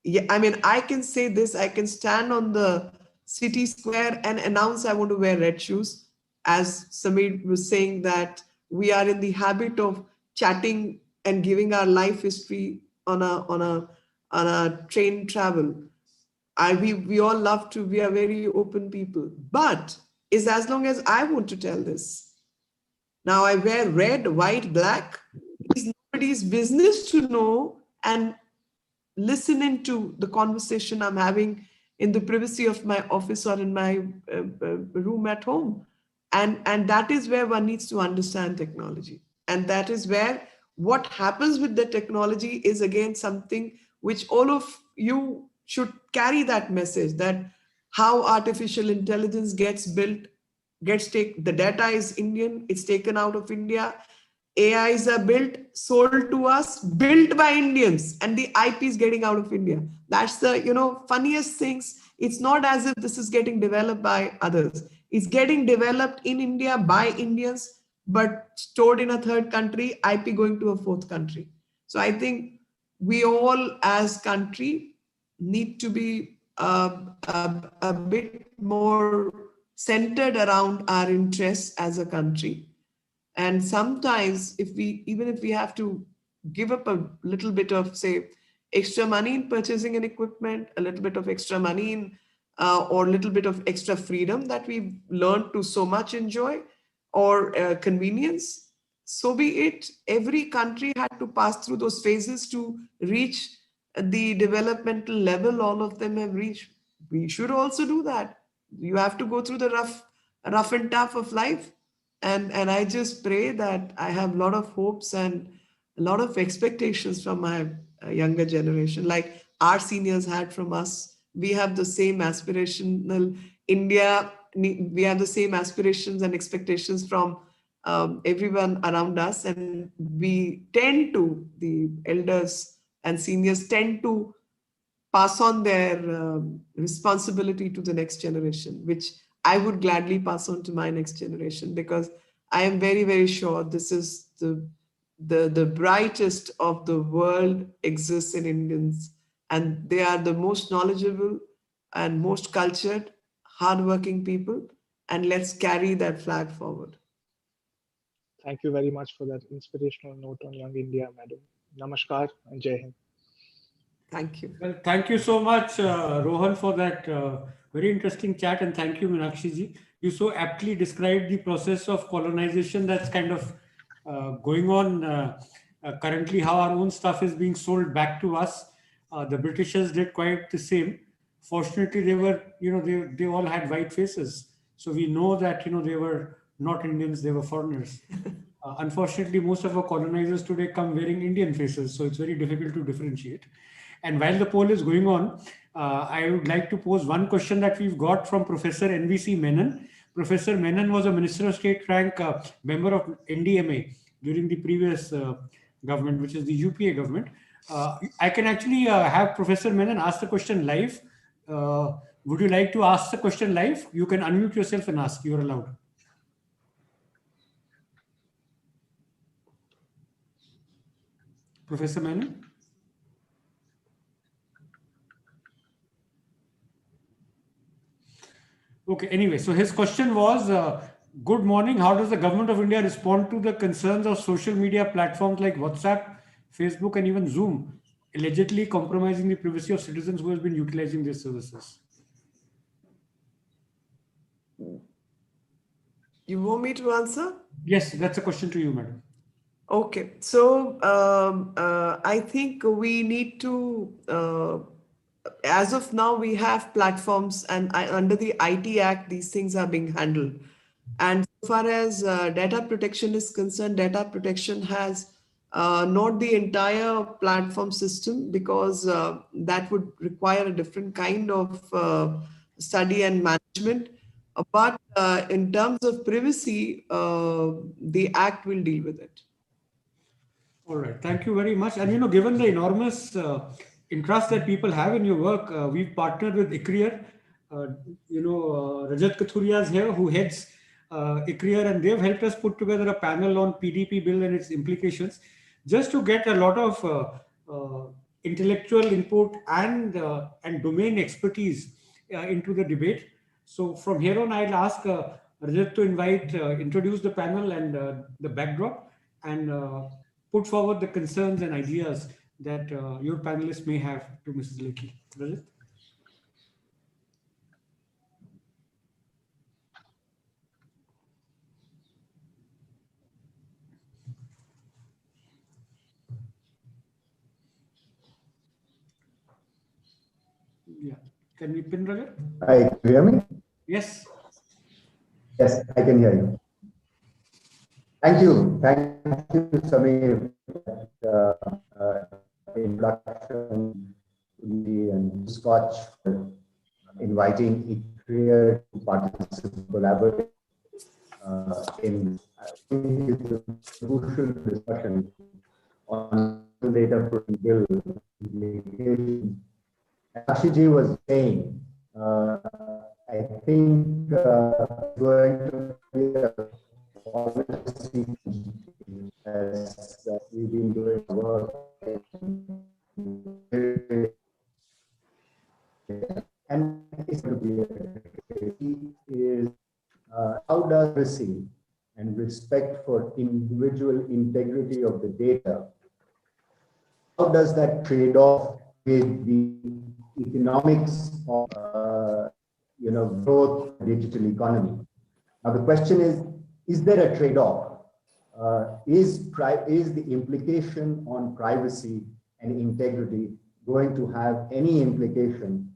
I can say this, I can stand on the city square and announce I want to wear red shoes. As Samir was saying that we are in the habit of chatting and giving our life history on a train travel. We all love to, we are very open people, but is as long as I want to tell this. Now I wear red, white, black. It's nobody's business to know and listen into the conversation I'm having in the privacy of my office or in my room at home. And that is where one needs to understand technology. And that is where what happens with the technology is again something which all of you should carry that message, that how artificial intelligence gets built, the data is Indian, it's taken out of India. AIs are built, sold to us, built by Indians, and the IP is getting out of India. That's the funniest things. It's not as if this is getting developed by others. It's getting developed in India by Indians, but stored in a third country, IP going to a fourth country. So I think we all as country need to be a bit more centered around our interests as a country. And sometimes even if we have to give up a little bit of, say, extra money in purchasing an equipment, a little bit of extra money in, or a little bit of extra freedom that we've learned to so much enjoy, or convenience, so be it. Every country had to pass through those phases to reach the developmental level all of them have reached. We should also do that. You have to go through the rough and tough of life. And I just pray that I have a lot of hopes and a lot of expectations from my younger generation, like our seniors had from us. We have the same aspirational India. We have the same aspirations and expectations from everyone around us, and we tend to, the elders and seniors tend to pass on their responsibility to the next generation, which I would gladly pass on to my next generation, because I am very, very sure this is the brightest of the world exists in Indians, and they are the most knowledgeable and most cultured, hardworking people, and let's carry that flag forward. Thank you very much for that inspirational note on Young India, Madam. Namaskar and Jai Hind. Thank you. Well, thank you so much, Rohan, for that very interesting chat, and thank you, Meenakshi ji. You so aptly described the process of colonization that's kind of going on currently, how our own stuff is being sold back to us. The Britishers did quite the same. Fortunately, they were, they all had white faces. So we know that, they were not Indians, they were foreigners. Unfortunately, most of our colonizers today come wearing Indian faces. So it's very difficult to differentiate. And while the poll is going on, I would like to pose one question that we've got from Professor NVC Menon. Professor Menon was a Minister of State rank member of NDMA during the previous government, which is the UPA government. I can actually have Professor Menon ask the question live. Would you like to ask the question live? You can unmute yourself and ask. You're allowed. Professor Menon? Okay, anyway, so his question was, good morning, how does the government of India respond to the concerns of social media platforms like WhatsApp, Facebook, and even Zoom, allegedly compromising the privacy of citizens who have been utilizing these services? You want me to answer? Yes, that's a question to you, madam. Okay, so I think we need to, as of now, we have platforms, and under the IT Act, these things are being handled. And so far as data protection is concerned, data protection has not the entire platform system, because that would require a different kind of study and management. But in terms of privacy, the Act will deal with it. All right, thank you very much. And given the enormous interest that people have in your work, we've partnered with ICRIER. Rajat Kathuria is here, who heads ICRIER, and they've helped us put together a panel on PDP bill and its implications, just to get a lot of intellectual input and domain expertise into the debate. So from here on, I'll ask Rajat to introduce the panel and the backdrop, and put forward the concerns and ideas that your panelists may have to Mrs. Lekhi. Rajat? Yeah. Can we pin Rajat? Hi, can you hear me? Yes. Yes, I can hear you. Thank you. Thank you, Samir, introduction and Scotch for inviting ICRIER to participate, collaborate in the crucial discussion on data protection bill. Ashiji was saying, I think going to be a policy as we've been doing work, and it's going to be is how does privacy and respect for individual integrity of the data, how does that trade off with the economics of growth digital economy? Now the question is there a trade-off? Is the implication on privacy and integrity going to have any implication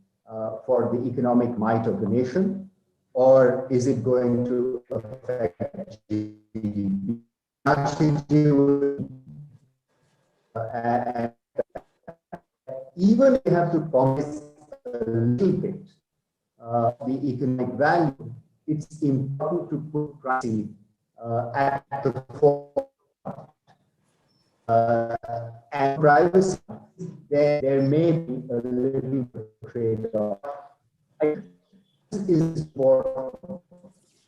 for the economic might of the nation, or is it going to affect GDP? and even if you have to promise a little bit the economic value, it's important to put privacy at the forefront. And privacy, there may be a little trade-off. This is important.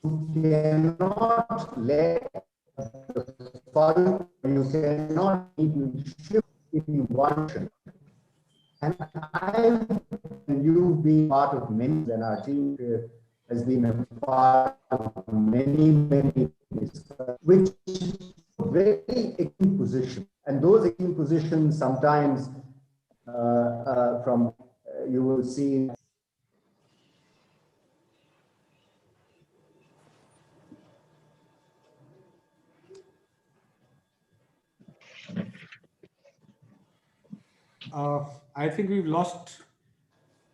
You cannot let the fund, you cannot even shift in one direction. And you've been part of many, and our team has been a part of many which very extreme position. And those extreme positions sometimes you will see I think we've lost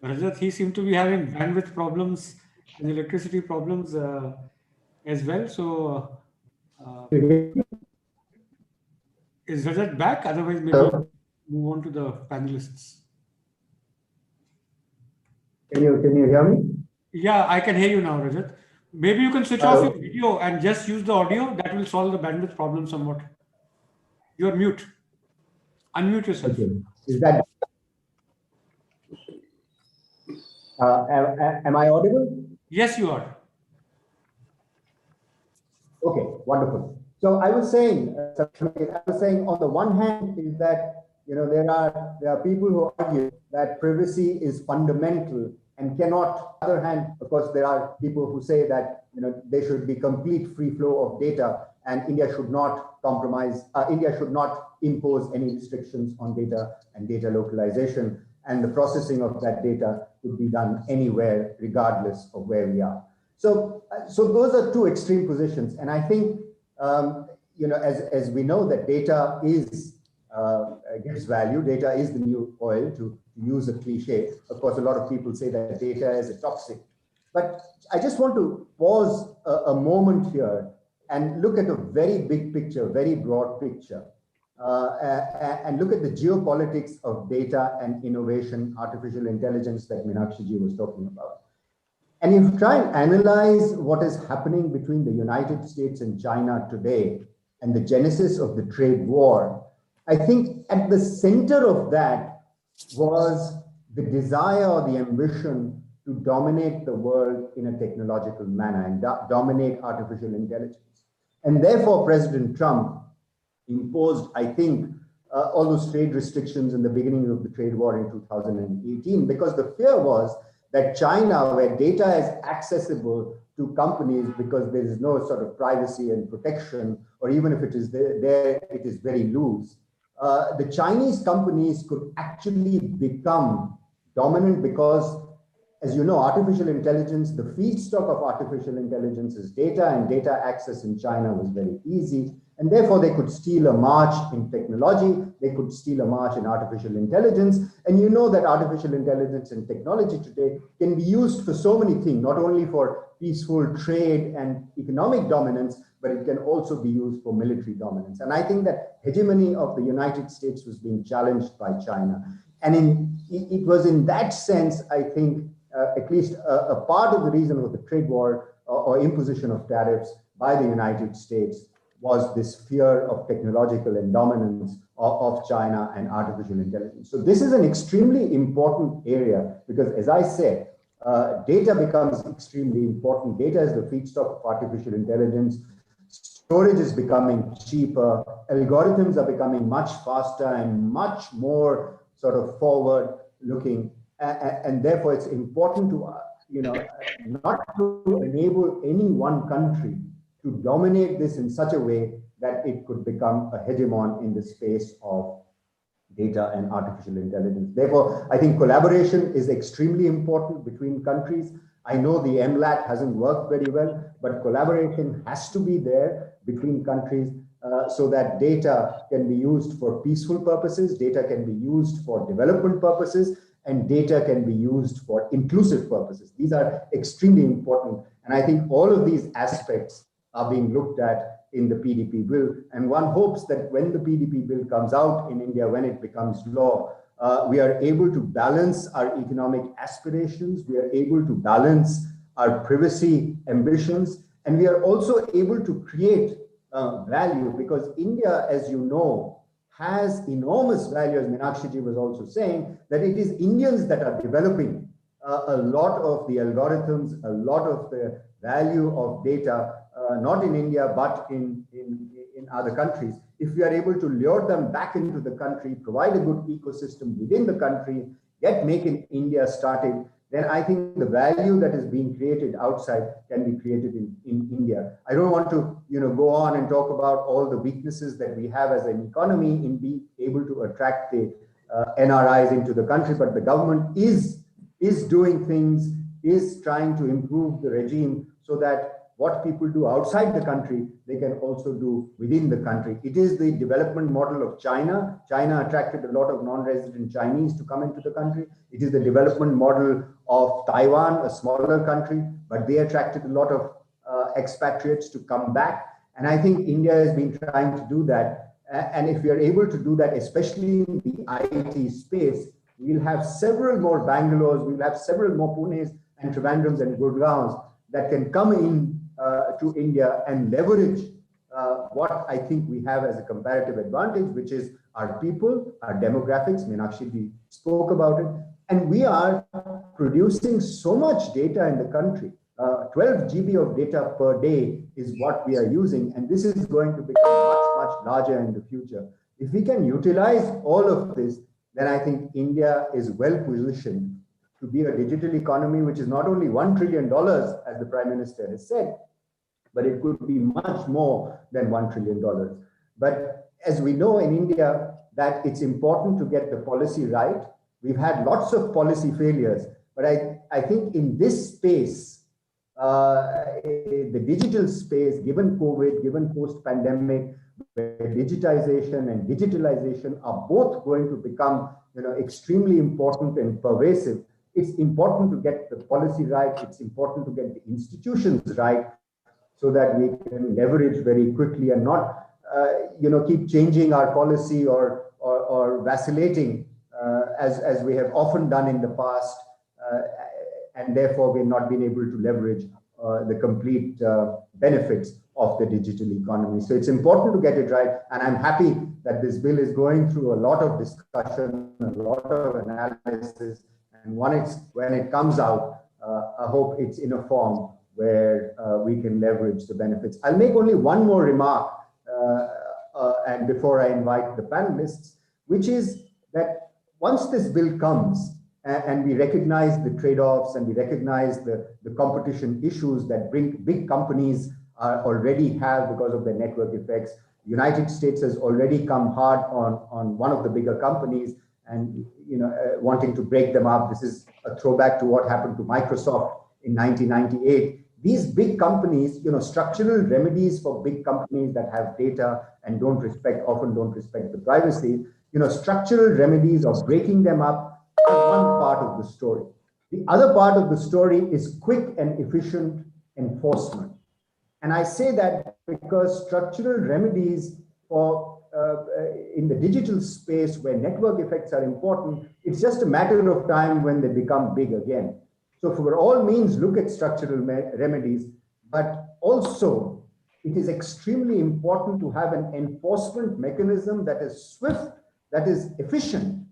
Rajat. He seemed to be having bandwidth problems and electricity problems as well. So, is Rajat back? Otherwise, maybe move on to the panelists. Can you hear me? Yeah, I can hear you now, Rajat. Maybe you can switch off your video and just use the audio. That will solve the bandwidth problem somewhat. You're mute. Unmute yourself. Okay. Is that? Am I audible? Yes, you are. Okay, wonderful. So I was saying on the one hand is that there are people who argue that privacy is fundamental and cannot. On the other hand, of course, there are people who say that there should be complete free flow of data, and India should not compromise. India should not impose any restrictions on data and data localization, and the processing of that data could be done anywhere, regardless of where we are. So those are two extreme positions, and I think as we know that data is gives value. Data is the new oil, to use a cliche. Of course, a lot of people say that data is a toxic, but I just want to pause a moment here and look at a very big picture, very broad picture, and look at the geopolitics of data and innovation, artificial intelligence that Meenakshi ji was talking about. And if you try and analyze what is happening between the United States and China today and the genesis of the trade war, I think at the center of that was the desire or the ambition to dominate the world in a technological manner and dominate artificial intelligence. And therefore, President Trump imposed, I think, all those trade restrictions in the beginning of the trade war in 2018, because the fear was that China, where data is accessible to companies because there is no sort of privacy and protection, or even if it is there, it is very loose, the Chinese companies could actually become dominant because, as you know, artificial intelligence, the feedstock of artificial intelligence is data, and data access in China was very easy. And therefore, they could steal a march in technology, they could steal a march in artificial intelligence. And you know that artificial intelligence and technology today can be used for so many things, not only for peaceful trade and economic dominance, but it can also be used for military dominance. And I think that hegemony of the United States was being challenged by China. And it was in that sense, I think, at least a part of the reason of the trade war or imposition of tariffs by the United States was this fear of technological and dominance of China and artificial intelligence. So this is an extremely important area because, as I said, data becomes extremely important. Data is the feedstock of artificial intelligence. Storage is becoming cheaper. Algorithms are becoming much faster and much more sort of forward-looking. And therefore, it's important to, not to enable any one country to dominate this in such a way that it could become a hegemon in the space of data and artificial intelligence. Therefore, I think collaboration is extremely important between countries. I know the MLAT hasn't worked very well, but collaboration has to be there between countries so that data can be used for peaceful purposes, data can be used for development purposes, and data can be used for inclusive purposes. These are extremely important. And I think all of these aspects are being looked at in the PDP bill. And one hopes that when the PDP bill comes out in India, when it becomes law, we are able to balance our economic aspirations, we are able to balance our privacy ambitions, and we are also able to create value, because India, as you know, has enormous value, as Meenakshi ji was also saying, that it is Indians that are developing a lot of the algorithms, a lot of the value of data, not in India, but in other countries. If we are able to lure them back into the country, provide a good ecosystem within the country, get Make in India started, then I think the value that is being created outside can be created in India. I don't want to go on and talk about all the weaknesses that we have as an economy in being able to attract the NRIs into the country, but the government is doing things, is trying to improve the regime so that what people do outside the country, they can also do within the country. It is the development model of China. China attracted a lot of non-resident Chinese to come into the country. It is the development model of Taiwan, a smaller country, but they attracted a lot of expatriates to come back. And I think India has been trying to do that. And if we are able to do that, especially in the IT space, we'll have several more Bangalores, we'll have several more Punes and Trivandrums and Gurgaons that can come in to India and leverage what I think we have as a comparative advantage, which is our people, our demographics. Meenakshi spoke about it. And we are producing so much data in the country. 12 GB of data per day is what we are using. And this is going to become much, much larger in the future. If we can utilize all of this, then I think India is well positioned to be a digital economy, which is not only $1 trillion, as the Prime Minister has said, but it could be much more than $1 trillion. But as we know in India, that it's important to get the policy right. We've had lots of policy failures, but I think in this space, the digital space, given COVID, given post-pandemic, where digitization and digitalization are both going to become extremely important and pervasive, it's important to get the policy right, it's important to get the institutions right, so that we can leverage very quickly and not keep changing our policy or vacillating as we have often done in the past, and therefore we've not been able to leverage the complete benefits of the digital economy. So it's important to get it right, and I'm happy that this bill is going through a lot of discussion, a lot of analysis, and when it comes out, I hope it's in a form where we can leverage the benefits. I'll make only one more remark, and before I invite the panelists, which is that once this bill comes and we recognize the trade-offs and we recognize the competition issues that big companies already have because of their network effects, the United States has already come hard on one of the bigger companies and wanting to break them up. This is a throwback to what happened to Microsoft in 1998. These big companies, structural remedies for big companies that have data and often don't respect the privacy, structural remedies of breaking them up are one part of the story. The other part of the story is quick and efficient enforcement. And I say that because structural remedies for in the digital space where network effects are important, it's just a matter of time when they become big again. So for all means, look at structural remedies, but also it is extremely important to have an enforcement mechanism that is swift, that is efficient,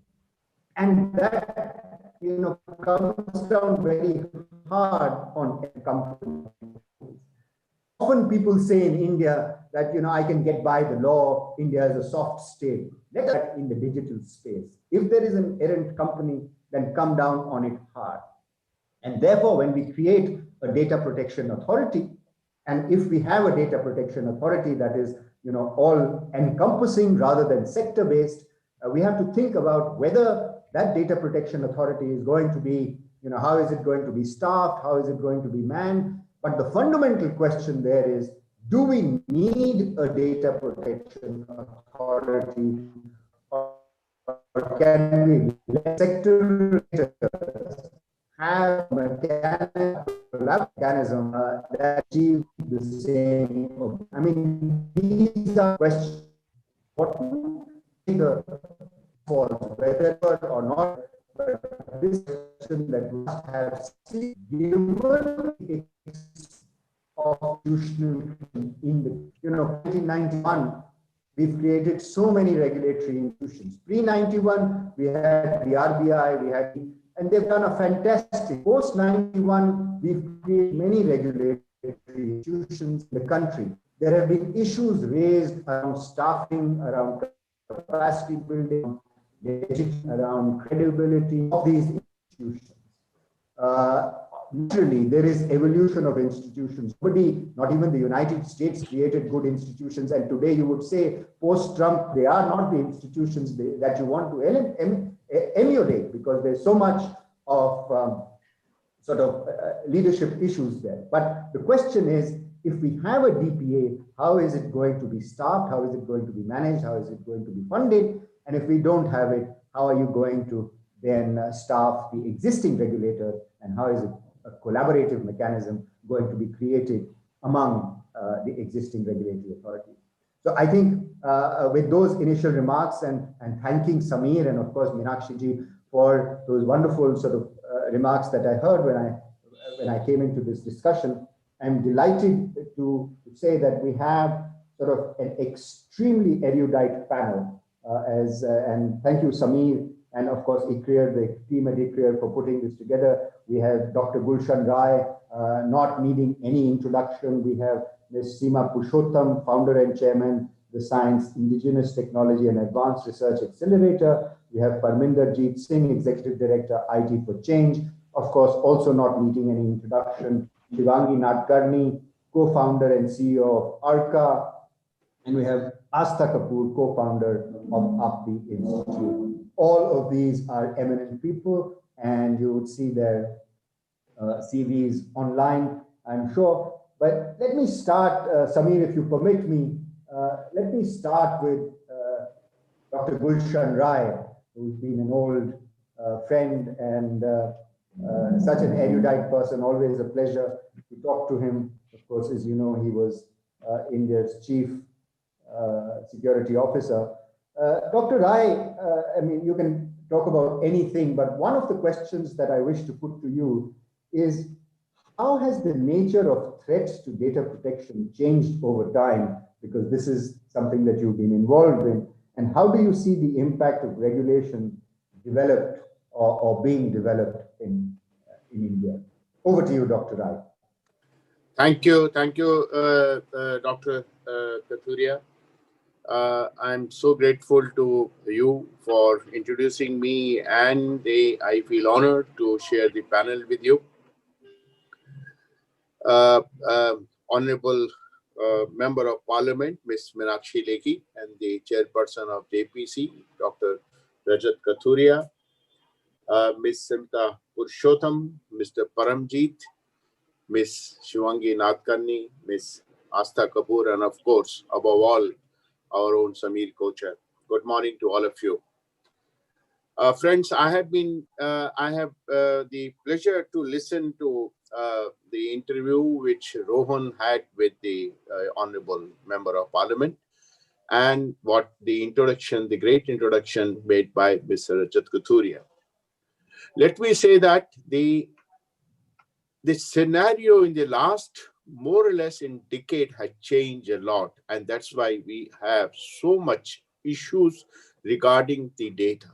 and that comes down very hard on companies. Often people say in India that I can get by the law. India is a soft state. Let that in the digital space. If there is an errant company, then come down on it hard. And therefore, when we create a data protection authority, and if we have a data protection authority that is all encompassing rather than sector based, we have to think about whether that data protection authority is going to be, how is it going to be staffed? How is it going to be manned? But the fundamental question there is, do we need a data protection authority, or can we let sector regulators have a mechanism that achieve the same? I mean, these are questions. What the whether or not, but this question that we must have seen, given the institutional in the 1991. We've created so many regulatory institutions. Pre-91, we had the RBI, we had, and they've done a fantastic. Post-91, we've created many regulatory institutions in the country. There have been issues raised around staffing, around capacity building, around credibility of these institutions. Naturally, there is evolution of institutions. Nobody, not even the United States, created good institutions. And today you would say, post-Trump, they are not the institutions that you want to emulate, because there's so much of leadership issues there. But the question is, if we have a DPA, how is it going to be staffed? How is it going to be managed? How is it going to be funded? And if we don't have it, how are you going to then staff the existing regulator? And how is it a collaborative mechanism going to be created among the existing regulatory authorities? So I think with those initial remarks and thanking Samir and of course Meenakshi ji for those wonderful remarks that I heard when I came into this discussion, I'm delighted to say that we have an extremely erudite panel and thank you Samir and of course ICRIER, the team at ICRIER for putting this together. We have Dr. Gulshan Rai, not needing any introduction. We have Ms. Seema Purushottam, founder and chairman, the Science, Indigenous Technology and Advanced Research Accelerator. We have Parminder Jeet Singh, executive director, IT for Change. Of course, also not needing any introduction, Shivangi Nadkarni, co-founder and CEO of ARCA. And we have Astha Kapoor, co-founder of APDI Institute. All of these are eminent people, and you would see their CVs online, I'm sure. But let me start, Samir, if you permit me, let me start with Dr. Gulshan Rai, who's been an old friend and such an erudite person, always a pleasure to talk to him. Of course, as you know, he was India's chief security officer. Dr. Rai, I mean, you can talk about anything, but one of the questions that I wish to put to you is, how has the nature of threats to data protection changed over time? Because this is something that you've been involved in. And how do you see the impact of regulation developed or being developed in India? Over to you, Dr. Rai. Thank you, Dr. Kathuria. I'm so grateful to you for introducing me, and I feel honored to share the panel with you. Honorable Member of Parliament, Ms. Meenakshi Lekhi, and the Chairperson of JPC, Dr. Rajat Kathuria, Ms. Seema Purushottam, Mr. Paramjeet, Ms. Shivangi Nadkarni, Ms. Astha Kapoor, and of course, above all, our own Samir Kochar. Good morning to all of you. Friends, I have the pleasure to listen to the interview which Rohan had with the Honorable Member of Parliament, and what the great introduction made by Mr. Rajat Kathuria. Let me say that the scenario in the last more or less in decade had changed a lot, and that's why we have so much issues regarding the data.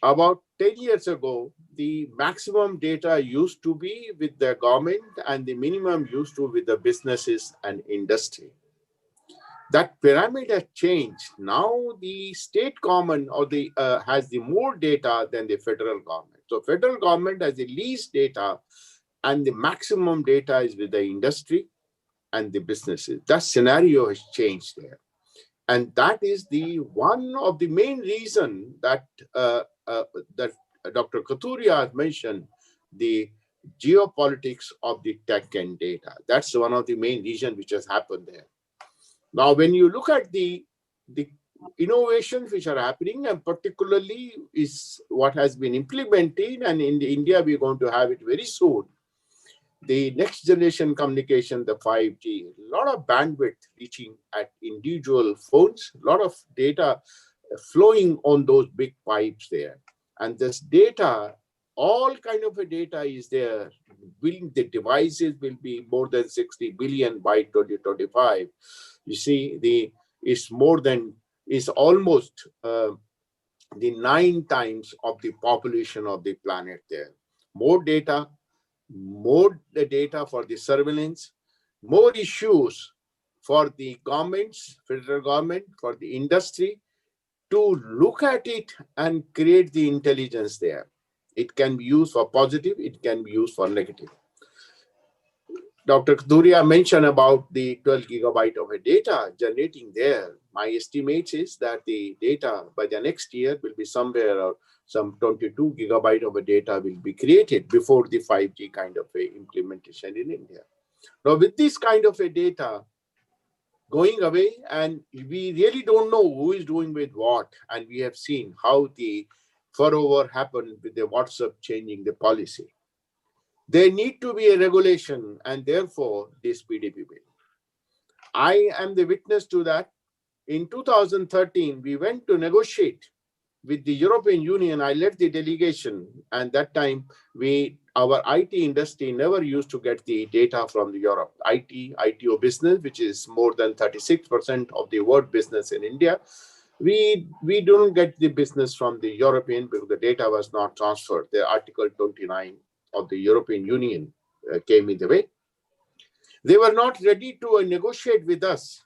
About 10 years ago, the maximum data used to be with the government and the minimum used to be with the businesses and industry. That pyramid has changed. Now the state government has the more data than the federal government. So federal government has the least data, and the maximum data is with the industry and the businesses. That scenario has changed there. And that is one of the main reasons that Dr. Kathuria has mentioned, the geopolitics of the tech and data. That's one of the main reasons which has happened there. Now, when you look at the innovations which are happening, and particularly is what has been implemented, and in India we're going to have it very soon, the next generation communication, the 5G, a lot of bandwidth reaching at individual phones, a lot of data flowing on those big pipes there. And this data, all kind of a data is there. The devices will be more than 60 billion by 2025. You see, it's almost the 9 times of the population of the planet there. More data for the surveillance, more issues for the governments, federal government, for the industry to look at it and create the intelligence there. It can be used for positive, it can be used for negative. Dr. Kathuria mentioned about the 12 gigabyte of a data generating there. My estimate is that the data by the next year will be somewhere or some 22 gigabyte of a data will be created before the 5G kind of a implementation in India. Now with this kind of a data going away, and we really don't know who is doing with what, and we have seen how the furrover happened with the WhatsApp changing the policy. There need to be a regulation, and therefore this PDP bill. I am the witness to that. In 2013, we went to negotiate with the European Union. I led the delegation, and that time our IT industry never used to get the data from the Europe. ITO business, which is more than 36% of the world business in India, we don't get the business from the European because the data was not transferred. The Article 29 of the European Union came in the way. They were not ready to negotiate with us.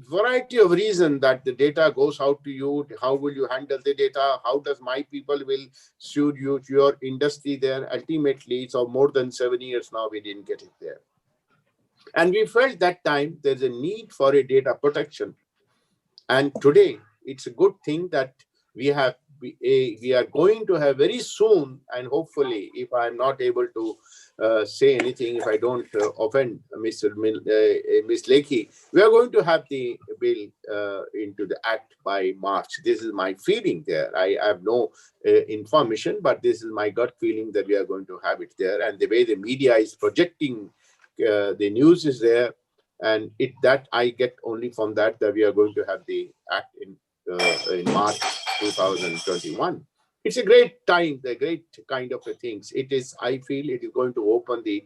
Variety of reasons that the data goes out to you. How will you handle the data? How does my people will suit you, your industry there? Ultimately, it's more than 7 years now, we didn't get it there. And we felt that time there's a need for a data protection. And today, it's a good thing that we are going to have very soon, and hopefully, if I'm not able to say anything, if I don't offend Miss Lekhi, we are going to have the bill into the act by March. This is my feeling there. I have no information, but this is my gut feeling that we are going to have it there. And the way the media is projecting the news is there, and that I get only from that we are going to have the act in March 2021. It's a great time, the great kind of things. I feel it is going to open the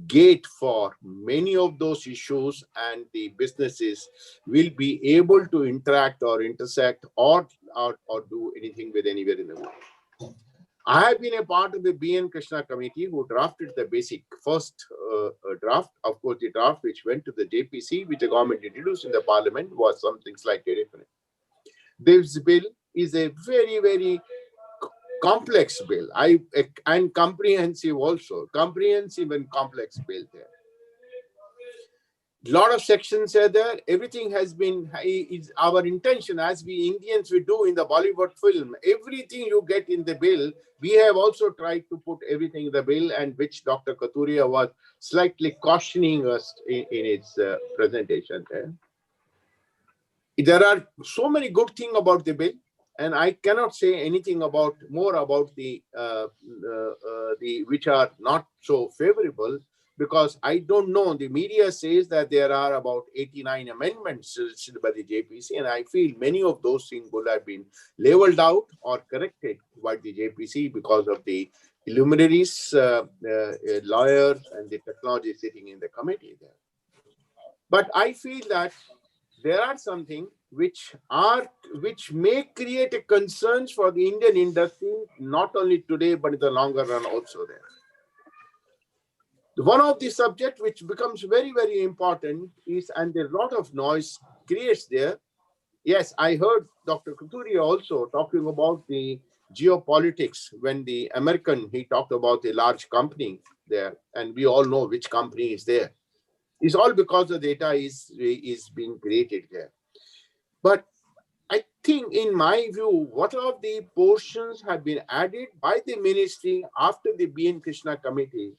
gate for many of those issues, and the businesses will be able to interact or intersect or do anything with anywhere in the world. I have been a part of the B.N. Krishna committee who drafted the basic first draft. Of course, the draft which went to the JPC, which the government introduced in the parliament, was something slightly different. This bill is a very, very complex bill, and comprehensive also. Comprehensive and complex bill there. A lot of sections are there. Everything has been, is our intention as we Indians, we do in the Bollywood film. Everything you get in the bill, we have also tried to put everything in the bill, and which Dr. Kathuria was slightly cautioning us in its presentation there. There are so many good things about the bill, and I cannot say anything more about the which are not so favorable, because I don't know. The media says that there are about 89 amendments suggested by the JPC, and I feel many of those things would have been leveled out or corrected by the JPC because of the luminaries, lawyers, and the technology sitting in the committee there. But I feel that there are something which may create a concerns for the Indian industry, not only today, but in the longer run also there. One of the subjects which becomes very, very important is, and a lot of noise creates there. Yes, I heard Dr. Kathuria also talking about the geopolitics when the American, he talked about a large company there, and we all know which company is there. It's all because the data is being created there. But I think, in my view, what of the portions have been added by the ministry after the B.N. Krishna committee,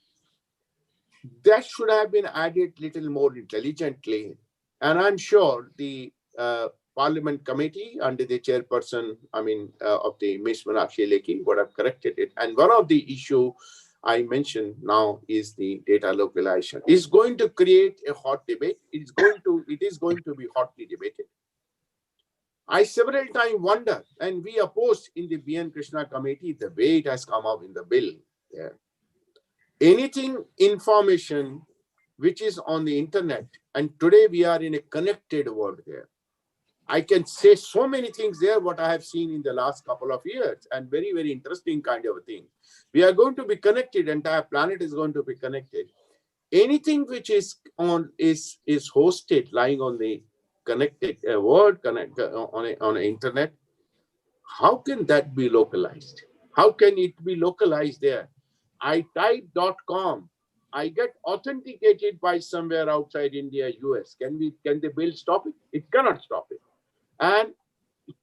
that should have been added little more intelligently. And I'm sure the Parliament committee under the chairperson, of the Miss Meenakshi Lekhi would have corrected it. And one of the issue I mentioned now is the data localization. It's going to create a hot debate. It is going to be hotly debated. I several times wonder, and we opposed in the B.N. Krishna committee the way it has come up in the bill. Yeah. Anything information which is on the internet, and today we are in a connected world there. I can say so many things there, what I have seen in the last couple of years, and very, very interesting kind of a thing. We are going to be connected, entire planet is going to be connected. Anything which is hosted, lying on the connected world, on an internet, how can that be localized? How can it be localized there? I type .com, I get authenticated by somewhere outside India, US. Can the bill stop it? It cannot stop it. And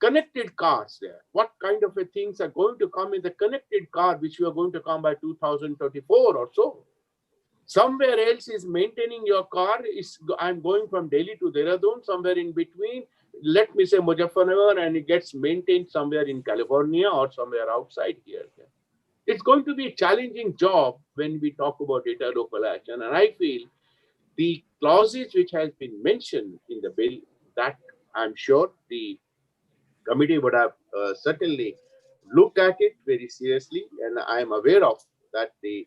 connected cars there. What kind of things are going to come in the connected car, which we are going to come by 2034 or so? Somewhere else is maintaining your car. I'm going from Delhi to Dehradun, somewhere in between, let me say Muzaffarnagar, and it gets maintained somewhere in California or somewhere outside here. It's going to be a challenging job when we talk about data localization. And I feel the clauses which has been mentioned in the bill, that I'm sure the committee would have certainly looked at it very seriously, and I am aware of that the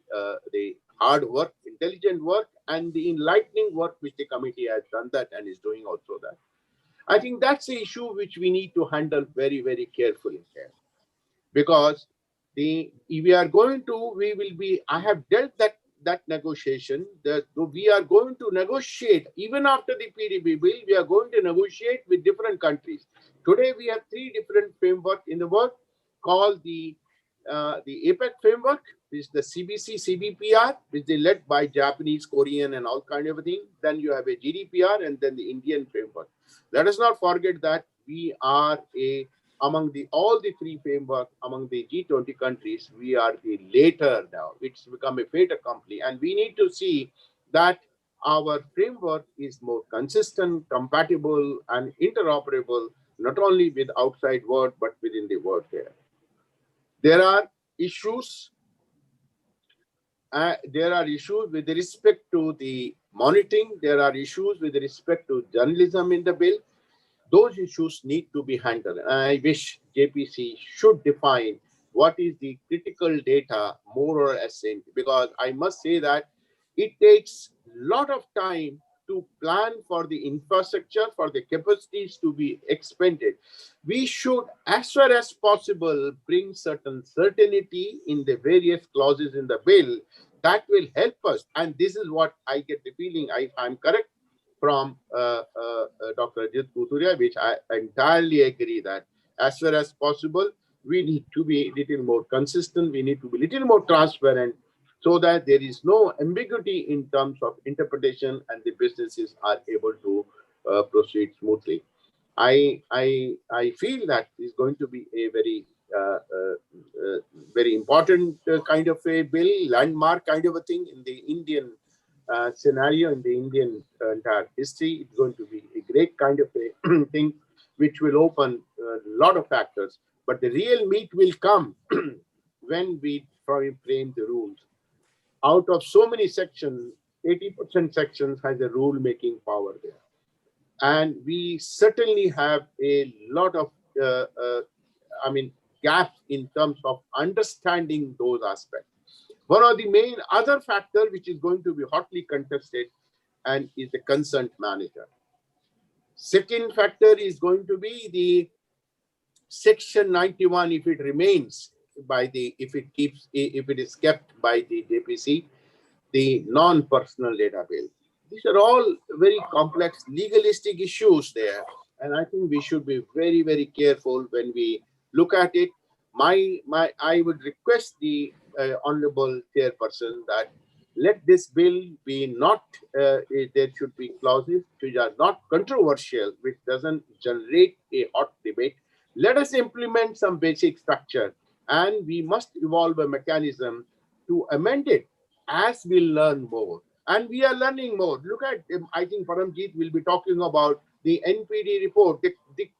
hard work, intelligent work, and the enlightening work which the committee has done that and is doing also that. I think that's the issue which we need to handle very, very carefully here, because I have dealt that negotiation, that we are going to negotiate even after the PDB bill. We are going to negotiate with different countries. Today we have 3 different frameworks in the world, called the APEC framework, which is the CBC CBPR, which is led by Japanese, Korean, and all kind of a thing. Then you have a GDPR, and then the Indian framework. Let us not forget that we are among all the 3 framework among the G20 countries, we are the later now. It's become a fait accompli, and we need to see that our framework is more consistent, compatible, and interoperable, not only with outside world, but within the world here. There are issues. With respect to the monitoring. There are issues with respect to journalism in the bill. Those issues need to be handled. And I wish JPC should define what is the critical data more or less, because I must say that it takes a lot of time to plan for the infrastructure, for the capacities to be expended. We should, as far as possible, bring certain certainty in the various clauses in the bill that will help us. And this is what I get the feeling, I'm correct, from Dr. Ajit Kuturia, which I entirely agree that as far as possible, we need to be a little more consistent, we need to be a little more transparent, so that there is no ambiguity in terms of interpretation and the businesses are able to proceed smoothly. I feel that is going to be a very important kind of a bill, landmark kind of a thing in the Indian scenario, in the Indian entire history. It's going to be a great kind of a thing which will open a lot of factors. But the real meat will come when we frame the rules. Out of so many sections, 80% sections has a rule-making power there. And we certainly have a lot of, gaps in terms of understanding those aspects. One of the main other factor which is going to be hotly contested and is the consent manager. Second factor is going to be the Section 91, if it remains if it is kept by the JPC, the non-personal data bill. These are all very complex legalistic issues there, and I think we should be very, very careful when we look at it. I would request the honorable chairperson that let this bill be not, there should be clauses which are not controversial, which doesn't generate a hot debate. Let us implement some basic structure, and we must evolve a mechanism to amend it as we learn more. And we are learning more. Look at, I think Paramjit will be talking about the NPD report. The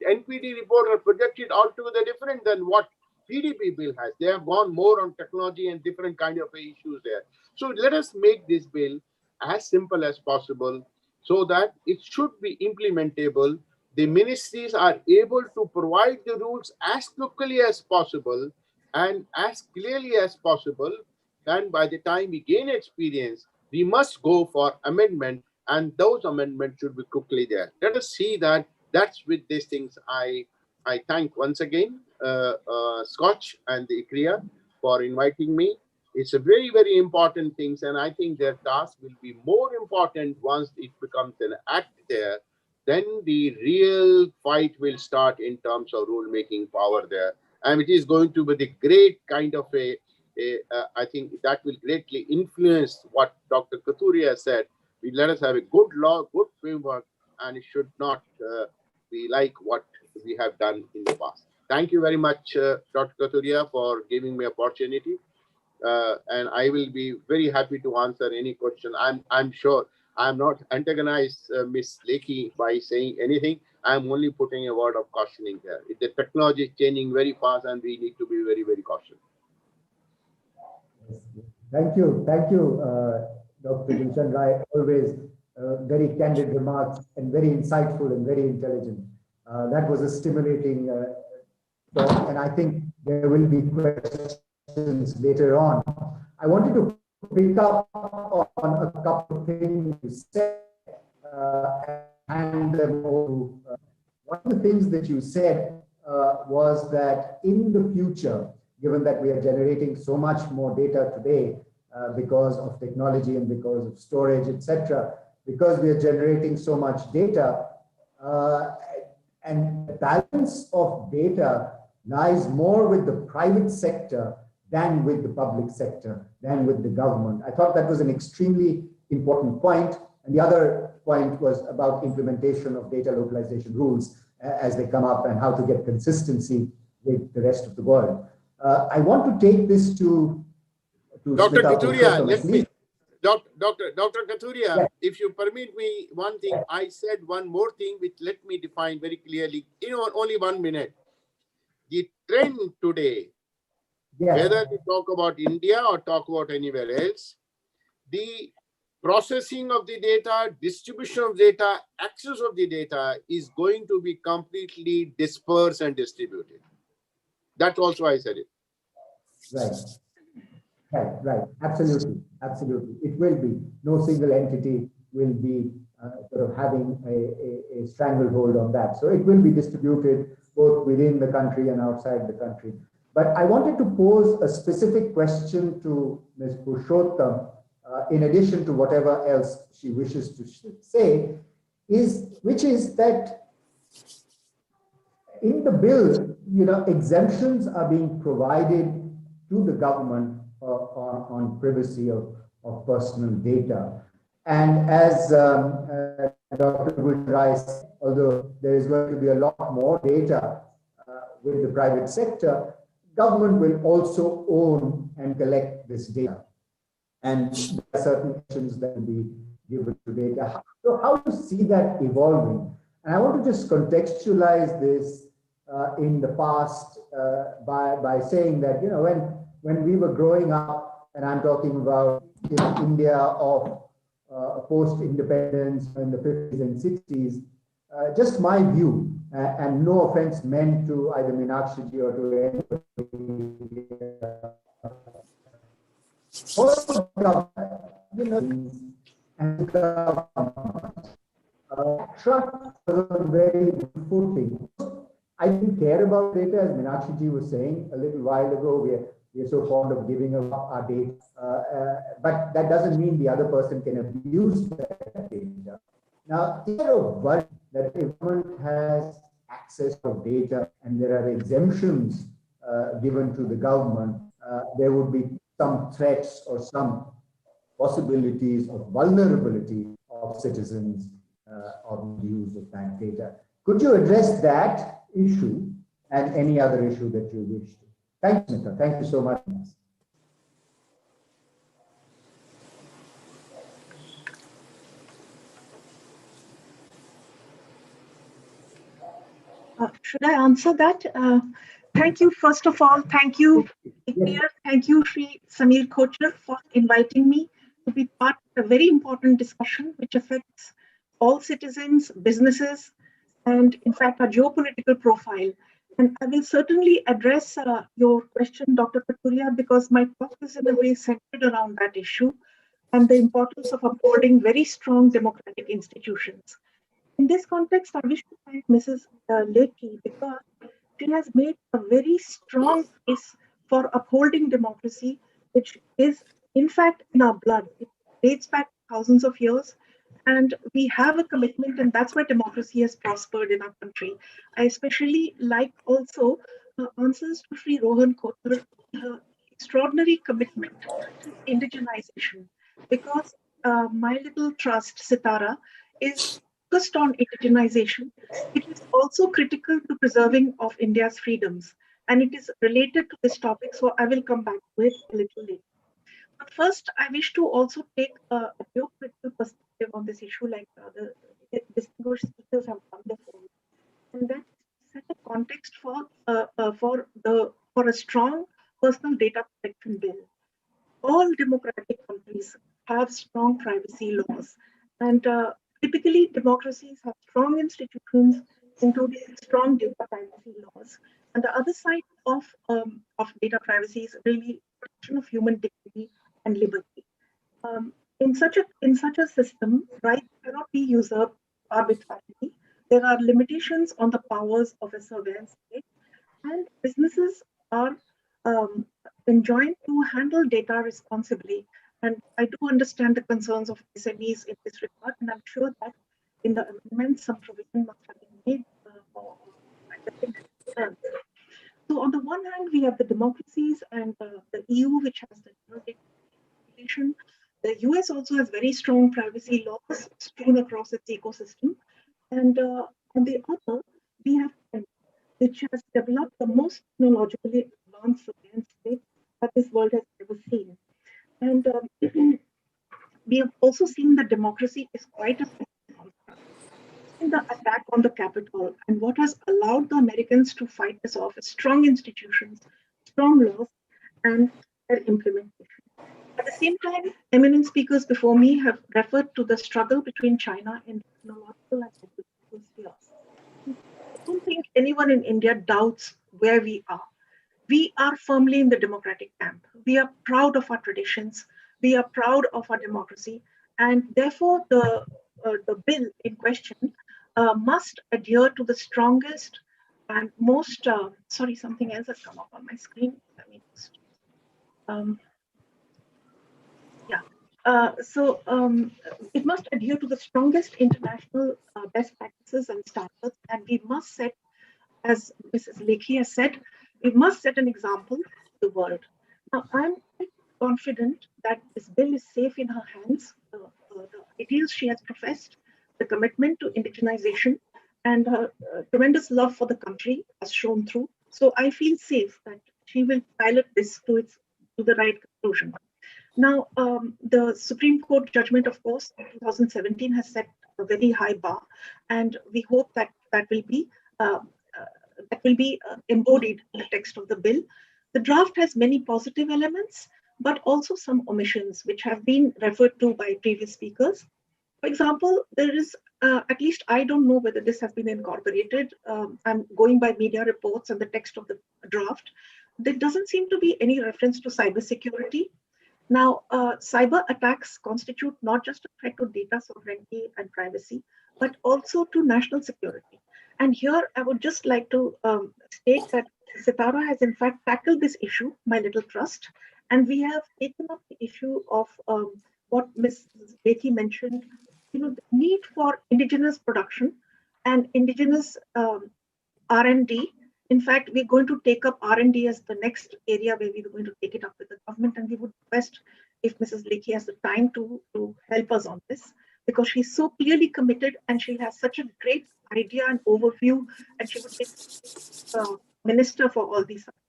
NPD report are projected altogether different than what PDP bill has. They have gone more on technology and different kind of issues there. So let us make this bill as simple as possible so that it should be implementable. The ministries are able to provide the rules as quickly as possible and as clearly as possible. And by the time we gain experience, we must go for amendment, and those amendments should be quickly there. Let us see that. That's with these things. I thank once again Scotch and the ICRIA for inviting me. It's a very, very important things, and I think their task will be more important once it becomes an act there. Then the real fight will start in terms of rule-making power there, and it is going to be the great kind of I think that will greatly influence what Dr. Kathuria said. We let us have a good law, good framework, and it should not be like what we have done in the past. Thank you very much, Dr. Kathuria, for giving me opportunity. And I will be very happy to answer any question. I'm sure I'm not antagonized Miss Lekhi by saying anything. I'm only putting a word of cautioning here. The technology is changing very fast, and we need to be very, very cautious. Thank you, Dr. Gulshan Rai. Always very candid remarks and very insightful and very intelligent. That was a stimulating talk, and I think there will be questions later on. I wanted to pick up on a couple of things you said and hand them over. One of the things that you said was that in the future, given that we are generating so much more data today because of technology and because of storage, etc., because we are generating so much data, and the balance of data lies more with the private sector than with the public sector, than with the government. I thought that was an extremely important point. And the other point was about implementation of data localization rules as they come up and how to get consistency with the rest of the world. I want to take this to Dr. Kathuria, let me, Dr. Kathuria, yes. If you permit me one thing, I said one more thing which let me define very clearly, only 1 minute. The trend today, yes, whether we talk about India or talk about anywhere else, the processing of the data, distribution of data, access of the data is going to be completely dispersed and distributed. That's also I said it. Right. Absolutely. It will be. No single entity will be sort of having a stranglehold on that. So it will be distributed both within the country and outside the country. But I wanted to pose a specific question to Ms. Purushottam, in addition to whatever else she wishes to say, which is that in the bill, exemptions are being provided to the government on privacy of personal data. And as Dr. Gulshan said, although there is going to be a lot more data with the private sector, government will also own and collect this data. And there are certain actions that will be given to data. So how do you see that evolving? And I want to just contextualize this in the past by saying that, when we were growing up, and I'm talking about India of post-independence in the 50s and 60s, just my view, and no offense meant to either Meenakshi ji or to anybody, and trust was on very good footing. I didn't care about data, as Meenakshi ji was saying a little while ago. We are so fond of giving up our data, but that doesn't mean the other person can abuse that data. Now, is there a worry that the government has access to data and there are exemptions given to the government, there would be some threats or some possibilities of vulnerability of citizens of the use of that data? Could you address that issue and any other issue that you wish to? Thank you, Smita. Thank you so much. Should I answer that? Thank you, first of all. Thank you, Ikir. Thank you, Shri Samir Kochar, for inviting me to be part of a very important discussion which affects all citizens, businesses, and in fact, our geopolitical profile. And I will certainly address your question, Dr. Katuria, because my talk is in a way centered around that issue and the importance of upholding very strong democratic institutions. In this context, I wish to thank Mrs. Lekhi because she has made a very strong case for upholding democracy, which is in fact in our blood. It dates back thousands of years, and we have a commitment, and that's why democracy has prospered in our country. I especially like also answers to Sri Rohan Kothur, her extraordinary commitment to indigenization, because my little trust, Sitara, is focused on indigenization. It is also critical to preserving of India's freedoms, and it is related to this topic, so I will come back to it a little later. But first, I wish to also take a geopolitical perspective on this issue, like the distinguished speakers have done before, and that set a context for a strong personal data protection bill. All democratic countries have strong privacy laws, and typically democracies have strong institutions, including strong data privacy laws. And the other side of data privacy is really protection of human dignity and liberty. In such a system, rights cannot be usurped arbitrarily. There are limitations on the powers of a surveillance state, and businesses are enjoined to handle data responsibly. And I do understand the concerns of SMEs in this regard, and I'm sure that in the amendment, some provision must have been made for addressing concerns. So on the one hand, we have the democracies and the EU, which has the general data protection. The US also has very strong privacy laws strewn across its ecosystem. And on the other, we have China, which has developed the most technologically advanced surveillance state that this world has ever seen. And we have also seen that democracy is quite a in the attack on the Capitol, and what has allowed the Americans to fight this off is strong institutions, strong laws, and their implementation. At the same time, eminent speakers before me have referred to the struggle between China in technological and political spheres. I don't think anyone in India doubts where we are. We are firmly in the democratic camp. We are proud of our traditions. We are proud of our democracy. And therefore, the bill in question must adhere to the strongest and most, sorry, something else has come up on my screen. Let me just, it must adhere to the strongest international best practices and standards, and we must set, as Mrs. Lekhi has said, we must set an example to the world. Now, I'm quite confident that this bill is safe in her hands. The ideals she has professed, the commitment to indigenization, and her tremendous love for the country has shown through. So I feel safe that she will pilot this to the right conclusion. Now, the Supreme Court judgment, of course, in 2017 has set a very high bar, and we hope that that will be embodied in the text of the bill. The draft has many positive elements, but also some omissions, which have been referred to by previous speakers. For example, there is, at least I don't know whether this has been incorporated. I'm going by media reports and the text of the draft. There doesn't seem to be any reference to cybersecurity. Now, cyber attacks constitute not just a threat to data sovereignty and privacy, but also to national security. And here I would just like to state that Sitara has in fact tackled this issue, my little trust, and we have taken up the issue of what Ms. Lekhi mentioned, the need for indigenous production and indigenous R&D. In fact, we're going to take up R&D as the next area where we're going to take it up with the government, and we would request if Mrs. Lekhi has the time to help us on this, because she's so clearly committed and she has such a great idea and overview, and she would be minister for all these subjects.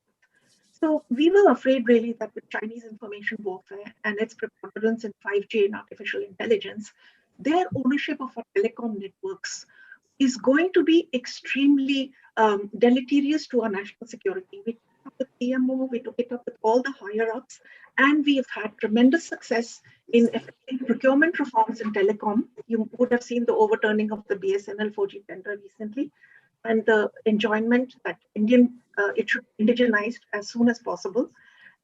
So we were afraid really that with Chinese information warfare and its preponderance in 5G and artificial intelligence, their ownership of our telecom networks is going to be extremely deleterious to our national security. We took it up with PMO, we took it up with all the higher ups, and we have had tremendous success in effecting procurement reforms in telecom. You would have seen the overturning of the BSNL 4G tender recently, and the enjoyment that it should be indigenized as soon as possible.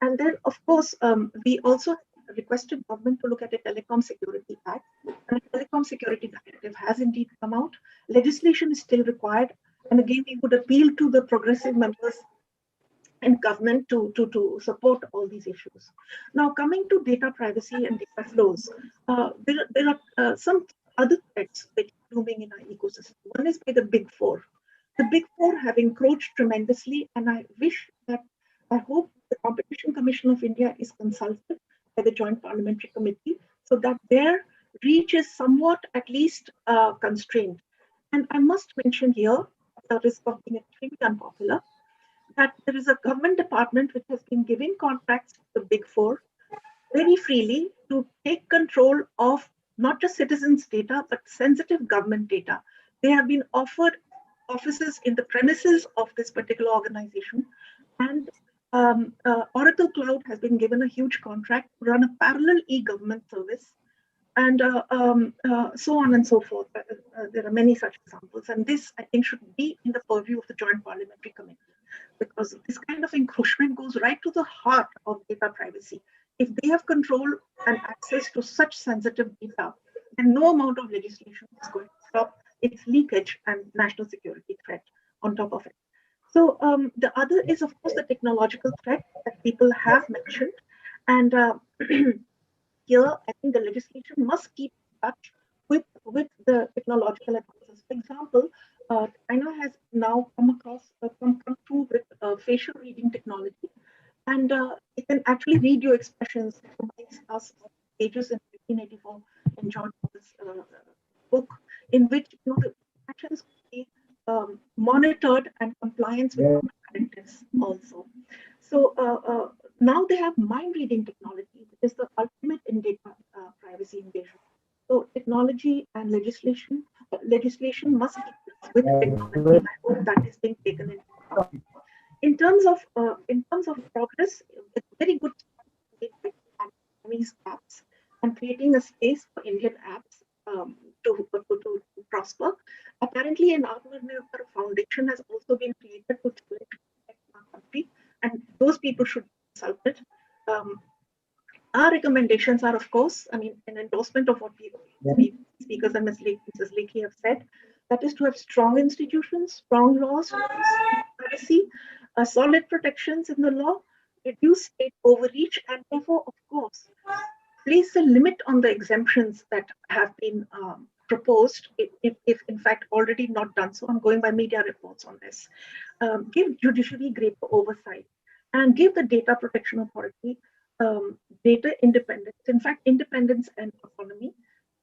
And then, of course, we also requested government to look at a Telecom Security Act, and a Telecom Security Directive has indeed come out. Legislation is still required, and again, we would appeal to the progressive members in government to support all these issues. Now, coming to data privacy and data flows, there are some other threats which are looming in our ecosystem. One is by the Big Four. The Big Four have encroached tremendously, and I hope the Competition Commission of India is consulted by the Joint Parliamentary Committee so that their reach is somewhat at least constrained. And I must mention here, at the risk of being extremely unpopular, that there is a government department which has been giving contracts to the Big Four very freely to take control of not just citizens' data, but sensitive government data. They have been offered offices in the premises of this particular organization, and Oracle Cloud has been given a huge contract to run a parallel e-government service, and so on and so forth. There are many such examples, and this, I think, should be in the purview of the Joint Parliamentary Committee, because this kind of encroachment goes right to the heart of data privacy. If they have control and access to such sensitive data, then no amount of legislation is going to stop its leakage and national security threat on top of it. So the other is, of course, the technological threat that people have mentioned. And here, I think the legislation must keep in touch with the technological advances. For example, China has now come through with facial reading technology, and it can actually read your expressions. It reminds us of pages in 1984 in John Lewis' book, in which the actions could be monitored and compliance with directives also. So now they have mind reading technology, which is the ultimate in data privacy invasion. So technology and legislation must keep pace with technology. I hope that is being taken into account. In terms of progress, it's very good with Chinese apps and creating a space for Indian apps to prosper. Apparently, an Atmanirbhar Foundation has also been created to protect our country, and those people should be consulted. Our recommendations are, of course, an endorsement of what we speakers and Mrs. Lekhi have said. That is to have strong institutions, strong laws, privacy, solid protections in the law, reduce state overreach, and therefore, of course, place a limit on the exemptions that have been proposed, if in fact already not done so. I'm going by media reports on this. Give judiciary greater oversight, and give the Data Protection Authority data independence, in fact, independence and autonomy,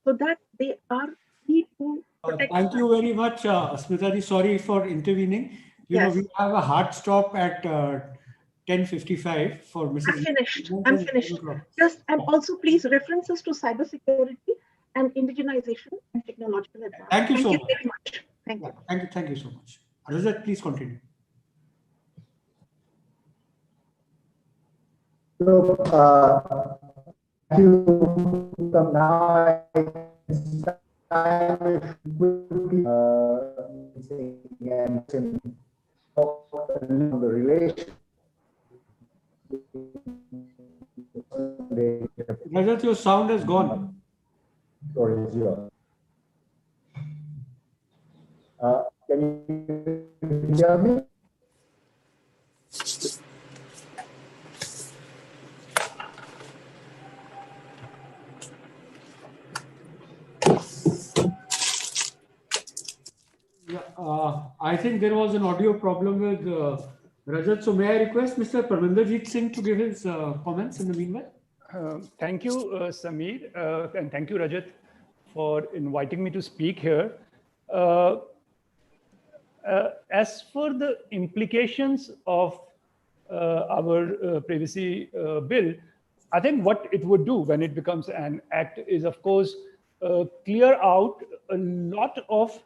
so that they are free to protect. Thank you very much, Smita ji. Sorry for intervening. You know, we have a hard stop at 10:55 for Mrs. I'm finished. Just, and also please references to cybersecurity and indigenization and technological advancement. Thank you so much. Very much. Thank you. Thank you so much. Rajat, please continue. So, thank you. Now the relation. Rajat, your sound is gone. Sorry, zero. Can you hear me? Yeah, I think there was an audio problem with Rajat. So may I request Mr. Parminderjeet Singh to give his comments in the meanwhile? Thank you, Sameer, and thank you, Rajat, for inviting me to speak here. As for the implications of our privacy bill, I think what it would do when it becomes an act is, of course, clear out a lot of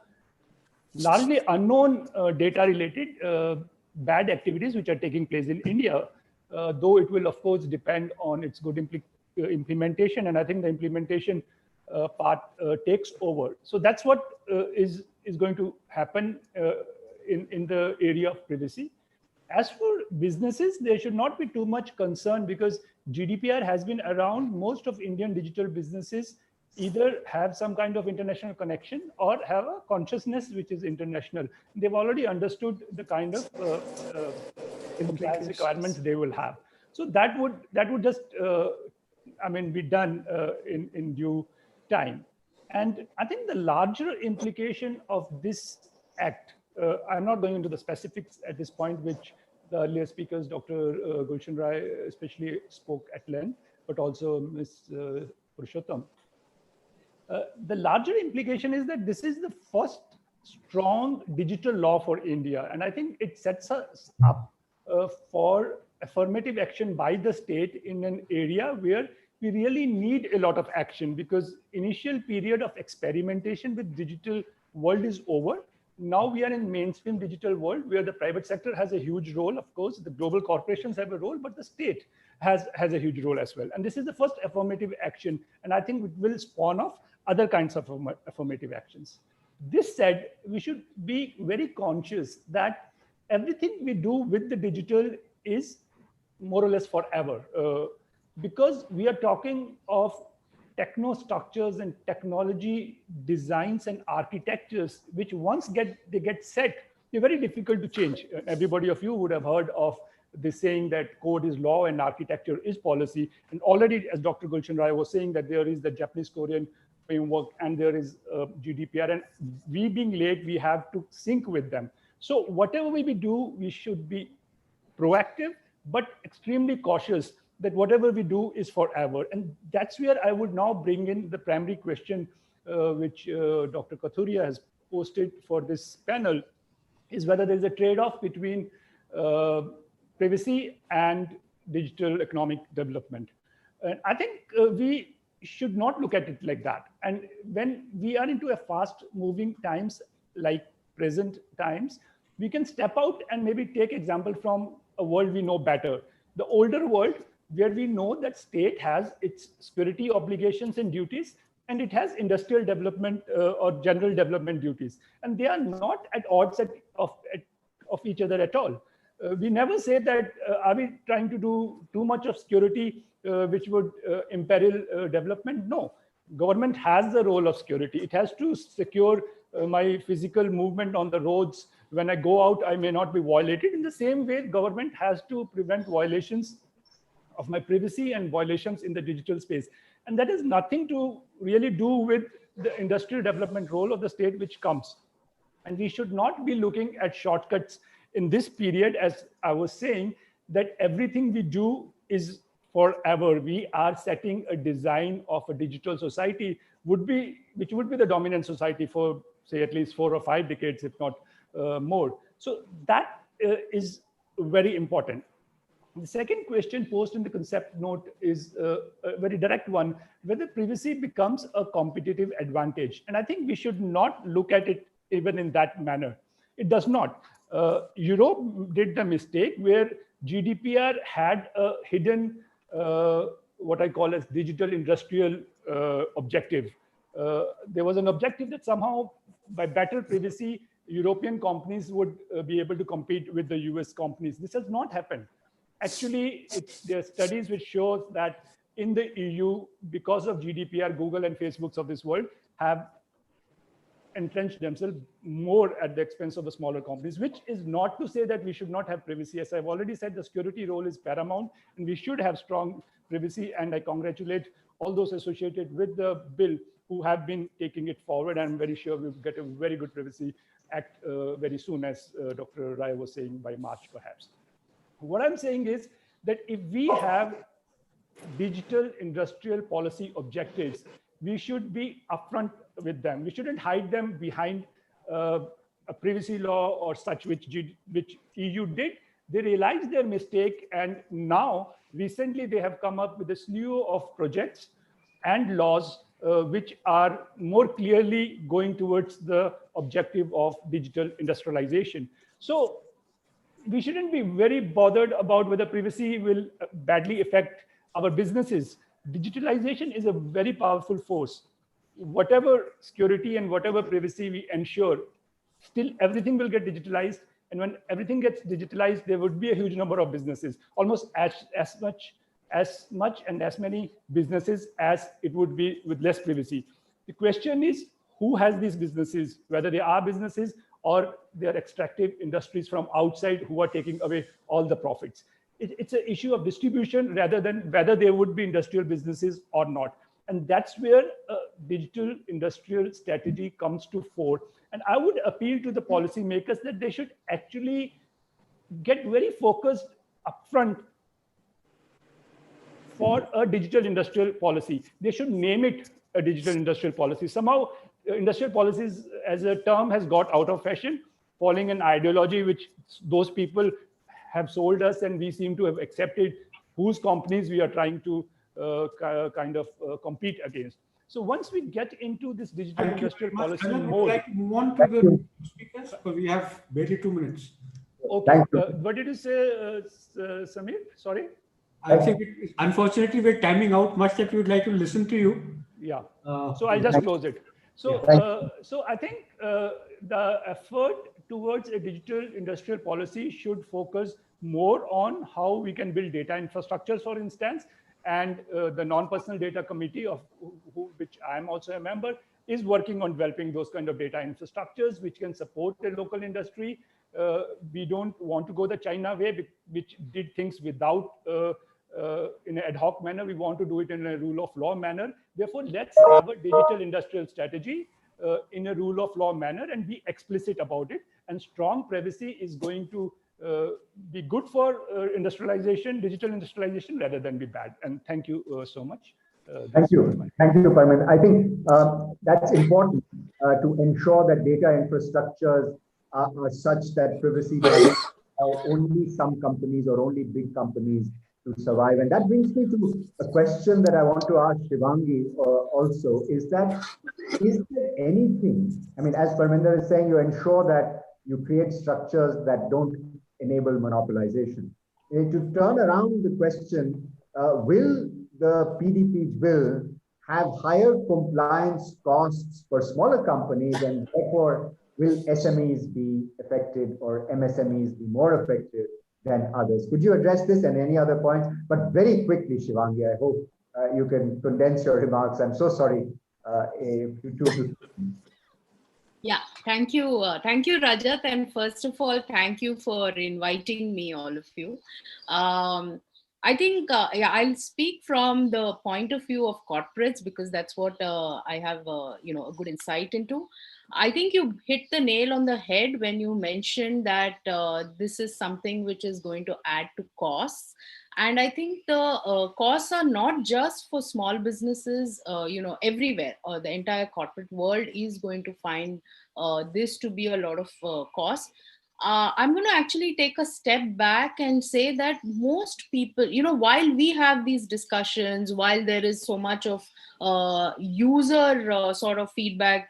largely unknown data-related bad activities which are taking place in India, though it will, of course, depend on its good implementation. And I think the implementation part takes over. So that's what is going to happen in the area of privacy. As for businesses, there should not be too much concern because GDPR has been around. Most of Indian digital businesses either have some kind of international connection or have a consciousness which is international. They've already understood the kind of compliance requirements they will have. So that would just, be done in due time. And I think the larger implication of this act, I'm not going into the specifics at this point, which the earlier speakers, Dr. Gulshan Rai especially spoke at length, but also Ms. Purushottam. The larger implication is that this is the first strong digital law for India. And I think it sets us up for affirmative action by the state in an area where we really need a lot of action, because initial period of experimentation with digital world is over. Now we are in mainstream digital world where the private sector has a huge role. Of course, the global corporations have a role, but the state has a huge role as well. And this is the first affirmative action. And I think it will spawn off other kinds of affirmative actions. This said, we should be very conscious that everything we do with the digital is more or less forever. Because we are talking of techno structures and technology designs and architectures, which once they get set, they're very difficult to change. Everybody of you would have heard of the saying that code is law and architecture is policy. And already, as Dr. Gulshan Rai was saying, that there is the Japanese-Korean framework and there is GDPR. And we being late, we have to sync with them. So whatever we do, we should be proactive, but extremely cautious that whatever we do is forever. And that's where I would now bring in the primary question, which Dr. Kathuria has posted for this panel, is whether there's a trade-off between privacy and digital economic development. And I think we should not look at it like that. And when we are into a fast-moving times like present times, we can step out and maybe take example from a world we know better. The older world, where we know that state has its security obligations and duties, and it has industrial development or general development duties. And they are not at odds of each other at all. We never say that, are we trying to do too much of security which would imperil development? No, government has the role of security. It has to secure my physical movement on the roads. When I go out, I may not be violated. In the same way, government has to prevent violations of my privacy and violations in the digital space. And that has nothing to really do with the industrial development role of the state which comes. And we should not be looking at shortcuts in this period, as I was saying, that everything we do is forever. We are setting a design of a digital society which would be the dominant society for, say, at least 4 or 5 decades, if not more. So that is very important. The second question posed in the concept note is a very direct one, whether privacy becomes a competitive advantage. And I think we should not look at it even in that manner. It does not. Europe did the mistake where GDPR had a hidden, what I call as digital industrial objective. There was an objective that somehow by better privacy, European companies would be able to compete with the US companies. This has not happened. Actually, there are studies which show that in the EU, because of GDPR, Google and Facebooks of this world have entrenched themselves more at the expense of the smaller companies, which is not to say that we should not have privacy. As I've already said, the security role is paramount and we should have strong privacy. And I congratulate all those associated with the bill who have been taking it forward. I'm very sure we'll get a very good privacy act very soon, as Dr. Rai was saying, by March perhaps. What I'm saying is that if we have digital industrial policy objectives, we should be upfront with them. We shouldn't hide them behind a privacy law or such, which EU did. They realized their mistake, and now recently they have come up with a slew of projects and laws which are more clearly going towards the objective of digital industrialization. So we shouldn't be very bothered about whether privacy will badly affect our businesses. Digitalization is a very powerful force. Whatever security and whatever privacy we ensure, still everything will get digitalized. And when everything gets digitalized, there would be a huge number of businesses, almost as much and as many businesses as it would be with less privacy. The question is, who has these businesses, whether they are businesses or they are extractive industries from outside who are taking away all the profits. It's an issue of distribution rather than whether there would be industrial businesses or not. And that's where a digital industrial strategy comes to fore. And I would appeal to the policymakers that they should actually get very focused upfront for a digital industrial policy. They should name it a digital industrial policy. Somehow, industrial policies as a term has got out of fashion, following an ideology which those people have sold us, and we seem to have accepted whose companies we are trying to compete against. So once we get into this digital industrial policy mode, would like to move on to the speakers, because we have barely 2 minutes. Okay. What did you say, Samir? Sorry. I think unfortunately we're timing out. Much that we would like to listen to you. Yeah. So I'll just close it. So, so I think the effort towards a digital industrial policy should focus more on how we can build data infrastructures, for instance, and the non-personal data committee, of which I am also a member, is working on developing those kind of data infrastructures which can support the local industry. We don't want to go the China way, which did things without in an ad hoc manner. We want to do it in a rule of law manner. Therefore, let's have a digital industrial strategy in a rule of law manner and be explicit about it. And strong privacy is going to be good for industrialization, digital industrialization, rather than be bad. And thank you so much. Thank you. Thank you, Parman. I think that's important to ensure that data infrastructures are such that privacy doesn't allow only some companies or only big companies to survive. And that brings me to a question that I want to ask Shivangi also, is there anything, I mean, as Parminder is saying, you ensure that you create structures that don't enable monopolization. To turn around the question, will the PDP bill have higher compliance costs for smaller companies, and therefore will SMEs be affected or MSMEs be more affected than others? Could you address this and any other points? But very quickly, Shivangi, I hope you can condense your remarks. I'm so sorry. Yeah, thank you. Thank you, Rajat. And first of all, thank you for inviting me, all of you. I think I'll speak from the point of view of corporates, because that's what I have a good insight into. I think you hit the nail on the head when you mentioned that this is something which is going to add to costs. And I think the costs are not just for small businesses, everywhere. The entire corporate world is going to find this to be a lot of cost. I'm going to actually take a step back and say that most people, while we have these discussions, while there is so much of user sort of feedback,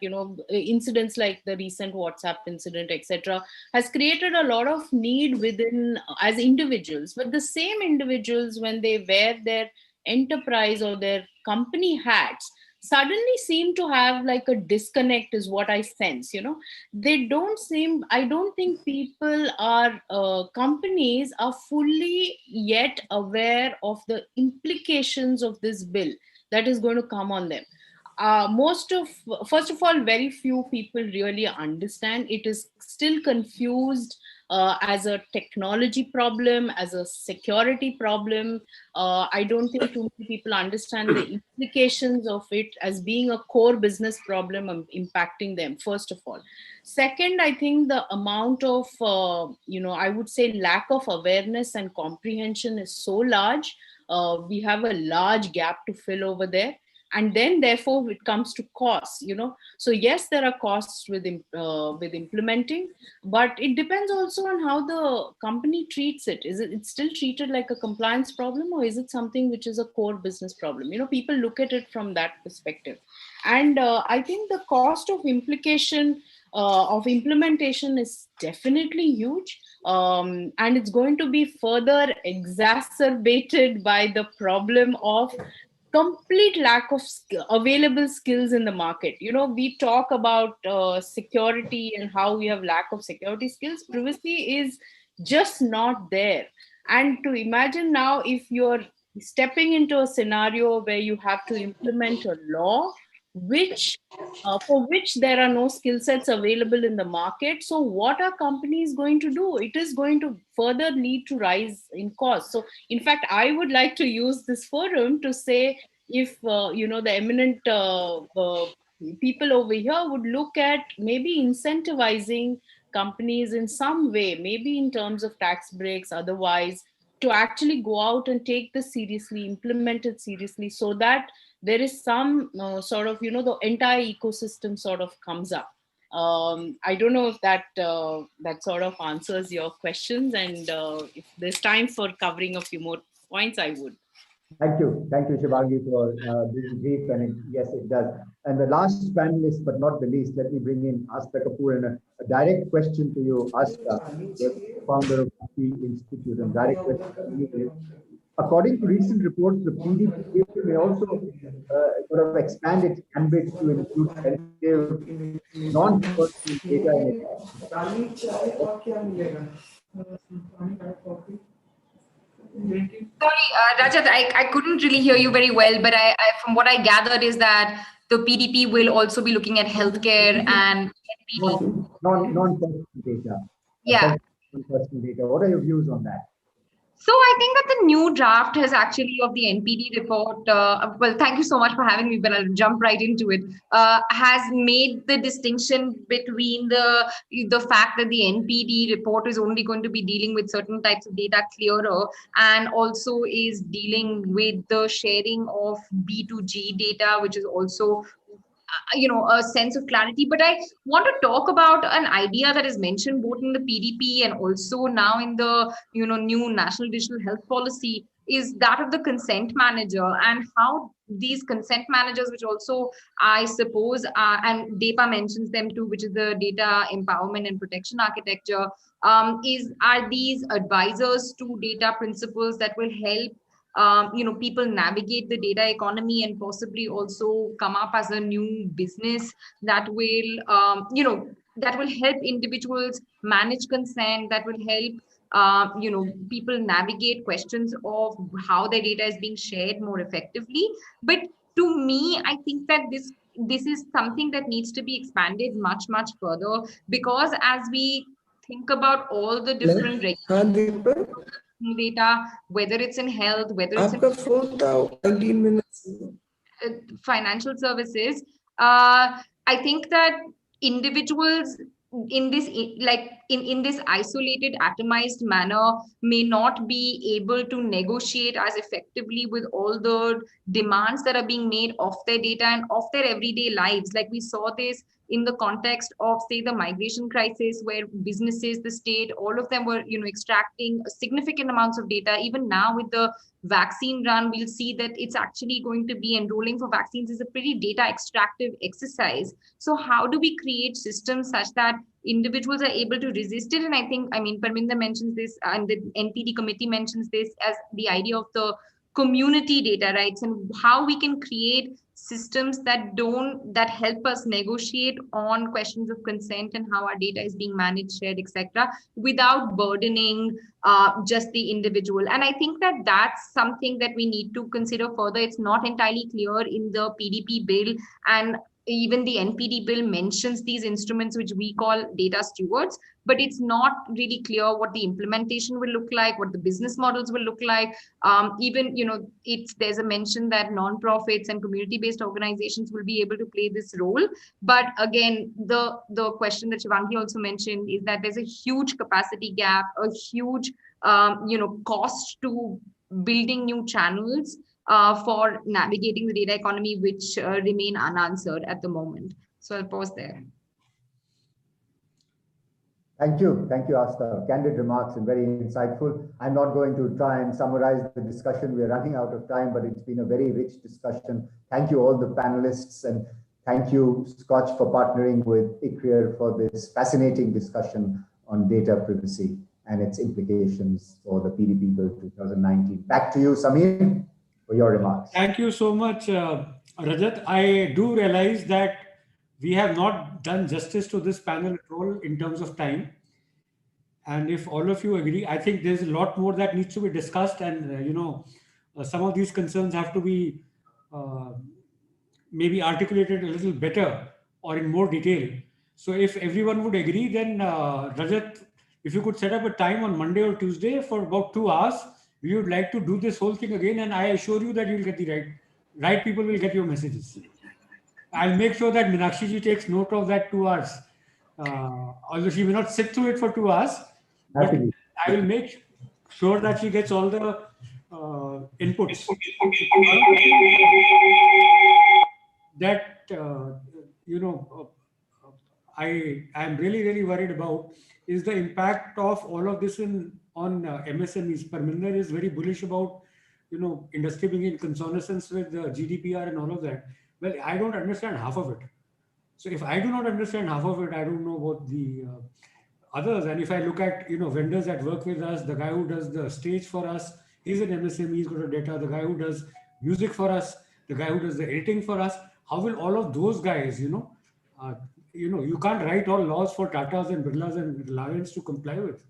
incidents like the recent WhatsApp incident, etc., has created a lot of need within as individuals. But the same individuals, when they wear their enterprise or their company hats, suddenly seem to have like a disconnect, is what I sense. They don't seem, I don't think people are, companies are fully yet aware of the implications of this bill that is going to come on them. First of all, very few people really understand. It is still confused as a technology problem, as a security problem. I don't think too many people understand the implications of it as being a core business problem impacting them, first of all. Second, I think the amount of, I would say lack of awareness and comprehension is so large. We have a large gap to fill over there. And then therefore it comes to costs, so yes, there are costs with implementing, but it depends also on how the company treats it. Is it's still treated like a compliance problem, or is it something which is a core business problem? People look at it from that perspective. And I think the cost of implementation is definitely huge, and it's going to be further exacerbated by the problem of complete lack of available skills in the market. We talk about security and how we have lack of security skills. Privacy is just not there. And to imagine now, if you're stepping into a scenario where you have to implement a law for which there are no skill sets available in the market, so what are companies going to do? It is going to further lead to rise in cost. So in fact, I would like to use this forum to say, if the eminent people over here would look at maybe incentivizing companies in some way, maybe in terms of tax breaks, otherwise, to actually go out and take this seriously, implement it seriously, so that there is some sort of, the entire ecosystem sort of comes up. I don't know if that sort of answers your questions, and if there's time for covering a few more points, I would. Thank you, Shivangi, for being brief, and yes, it does. And the last panelist, but not the least, let me bring in Asta Kapoor, and a direct question to you, Asta, the founder of the Institute, and direct question to you is, according to recent reports, the PDP may also sort of expand its ambit to include sensitive, non-personal data in it. Sorry, Rajat, I couldn't really hear you very well, but I from what I gathered is that the PDP will also be looking at healthcare and NPD. Non-personal data. Yeah. Non-personal data. What are your views on that? So I think that the new draft has actually of the NPD report, well, thank you so much for having me, but I'll jump right into it, has made the distinction between the fact that the NPD report is only going to be dealing with certain types of data clearer, and also is dealing with the sharing of B2G data, which is also a sense of clarity. But I want to talk about an idea that is mentioned both in the PDP and also now in the new National Digital Health Policy, is that of the consent manager, and how these consent managers, which also I suppose and DEPA mentions them too, which is the Data Empowerment and Protection Architecture, are these advisors to data principles that will help people navigate the data economy, and possibly also come up as a new business that will that will help individuals manage consent, that will help people navigate questions of how their data is being shared more effectively. But to me, I think that this is something that needs to be expanded much further, because as we think about all the different data, whether it's in health, whether it's in financial services, I think that individuals in this in this isolated, atomized manner may not be able to negotiate as effectively with all the demands that are being made of their data and of their everyday lives. Like we saw this in the context of, say, the migration crisis, where businesses, the state, all of them were extracting significant amounts of data. Even now with the vaccine run, we'll see that it's actually going to be enrolling for vaccines is a pretty data extractive exercise. So how do we create systems such that individuals are able to resist it? And I think, Parminder mentions this, and the NPD committee mentions this, as the idea of the community data rights, and how we can create systems that help us negotiate on questions of consent and how our data is being managed, shared, etc., without burdening just the individual. And I think that that's something that we need to consider further. It's not entirely clear in the PDP bill, and even the NPD bill mentions these instruments, which we call data stewards, but it's not really clear what the implementation will look like, what the business models will look like. Even, there's a mention that non-profits and community-based organizations will be able to play this role. But again, the question that Shivangi also mentioned is that there's a huge capacity gap, a huge, cost to building new channels. for navigating the data economy, which remain unanswered at the moment. So I'll pause there. Thank you, Asta. Candid remarks and very insightful. I'm not going to try and summarize the discussion. We're running out of time, but it's been a very rich discussion. Thank you all the panelists, and thank you, Scotch, for partnering with ICRIER for this fascinating discussion on data privacy and its implications for the PDP Bill 2019. Back to you, Samir, for your remarks. Thank you so much, Rajat. I do realize that we have not done justice to this panel at all in terms of time. And if all of you agree, I think there's a lot more that needs to be discussed. And, some of these concerns have to be maybe articulated a little better or in more detail. So if everyone would agree, then Rajat, if you could set up a time on Monday or Tuesday for about 2 hours, we would like to do this whole thing again. And I assure you that you'll get the right people will get your messages. I'll make sure that Meenakshi ji takes note of that 2 hours. Although she may not sit through it for 2 hours, but I will make sure that she gets all the inputs. That, I am really worried about is the impact of all of this on MSMEs. Parminder is very bullish about, industry being in consonance with the GDPR and all of that. Well, I don't understand half of it. So if I do not understand half of it, I don't know about the others. And if I look at, vendors that work with us, the guy who does the stage for us, he's an MSME, he's got a data. The guy who does music for us, the guy who does the editing for us, how will all of those guys, you can't write all laws for Tatas and Birlas and Reliance to comply with,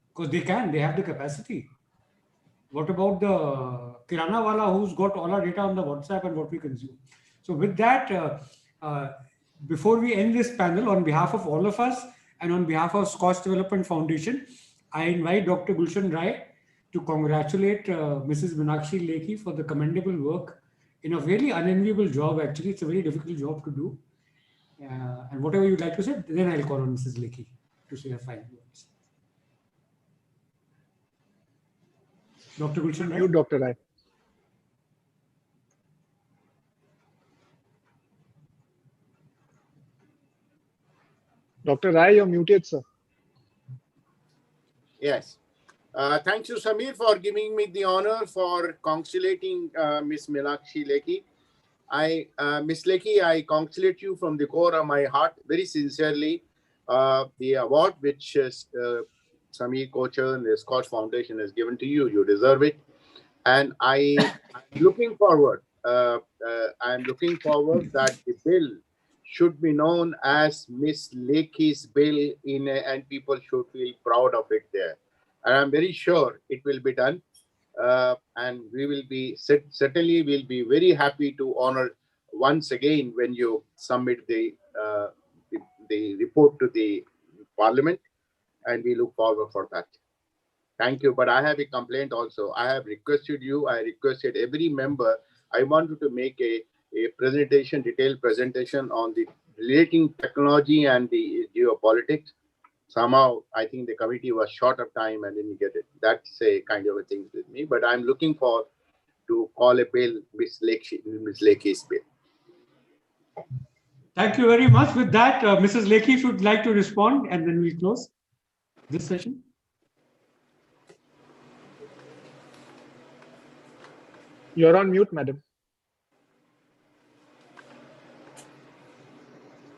because they have the capacity. What about the Kirana wala who's got all our data on the WhatsApp and what we consume? So with that, before we end this panel, on behalf of all of us and on behalf of Scotch Development Foundation, I invite Dr. Gulshan Rai to congratulate Mrs. Meenakshi Lekhi for the commendable work in a very unenviable job. Actually, it's a very difficult job to do. And whatever you'd like to say, then I'll call on Mrs. Lekhi to say her final words. Dr. Gulshan Rai. You, Dr. Rai. Dr. Rai, you're muted, sir. Yes. Thank you, Samir, for giving me the honor for congratulating Miss Meenakshi Lekhi. Miss Lekhi, I congratulate you from the core of my heart, very sincerely. The award which Samir Kochar and the Scotch Foundation has given to you, you deserve it. And I'm looking forward. I'm looking forward that the bill should be known as Miss Lekhi's bill, and people should feel proud of it there. And I'm very sure it will be done. And we will be certainly will be very happy to honor once again when you submit the report to the Parliament, and we look forward for that. Thank you. But I have a complaint also. I have requested you. I requested every member. I wanted to make a presentation, detailed presentation on the relating technology and the geopolitics. Somehow, I think the committee was short of time and didn't get it. That's a kind of a thing with me. But I'm looking for to call a bill, Miss Lekhi's bill. Thank you very much. With that, Mrs. Lekhi, if you'd like to respond, and then we'll close this session. You're on mute, madam.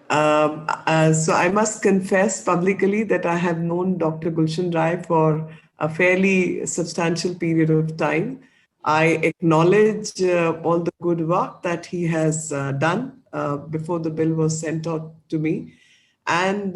So I must confess publicly that I have known Dr. Gulshan Rai for a fairly substantial period of time. I acknowledge all the good work that he has done before the bill was sent out to me. And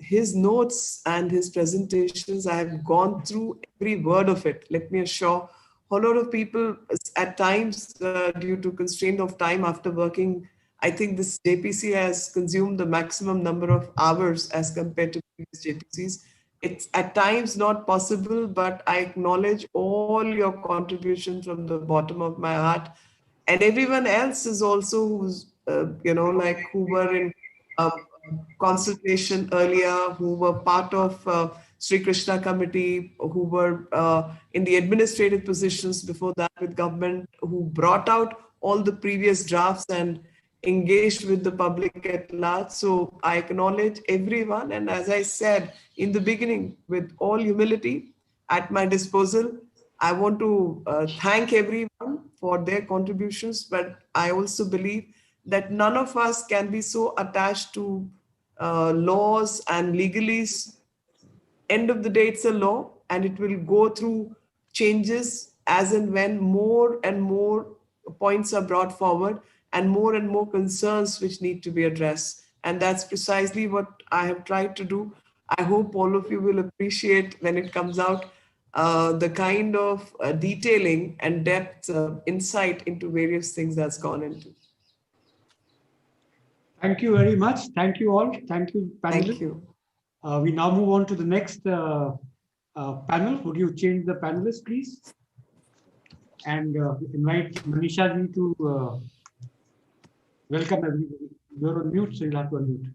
his notes and his presentations, I have gone through every word of it. Let me assure a whole lot of people at times due to constraint of time after working, I think this JPC has consumed the maximum number of hours as compared to previous JPCs. It's at times not possible, but I acknowledge all your contributions from the bottom of my heart. And everyone else is also who's, who were in consultation earlier, who were part of Sri Krishna committee, who were in the administrative positions before that with government, who brought out all the previous drafts and engaged with the public at large. So I acknowledge everyone. And as I said in the beginning, with all humility at my disposal, I want to thank everyone for their contributions. But I also believe that none of us can be so attached to laws and legalese. End of the day, it's a law, and it will go through changes as and when more and more points are brought forward and more concerns which need to be addressed. And that's precisely what I have tried to do. I hope all of you will appreciate when it comes out the kind of detailing and depth, insight into various things that's gone into. Thank you very much. Thank you all. Thank you, panelists. Thank you. We now move on to the next panel. Would you change the panelists, please? And invite Manisha ji to welcome everybody. You're on mute, so you'll have to unmute.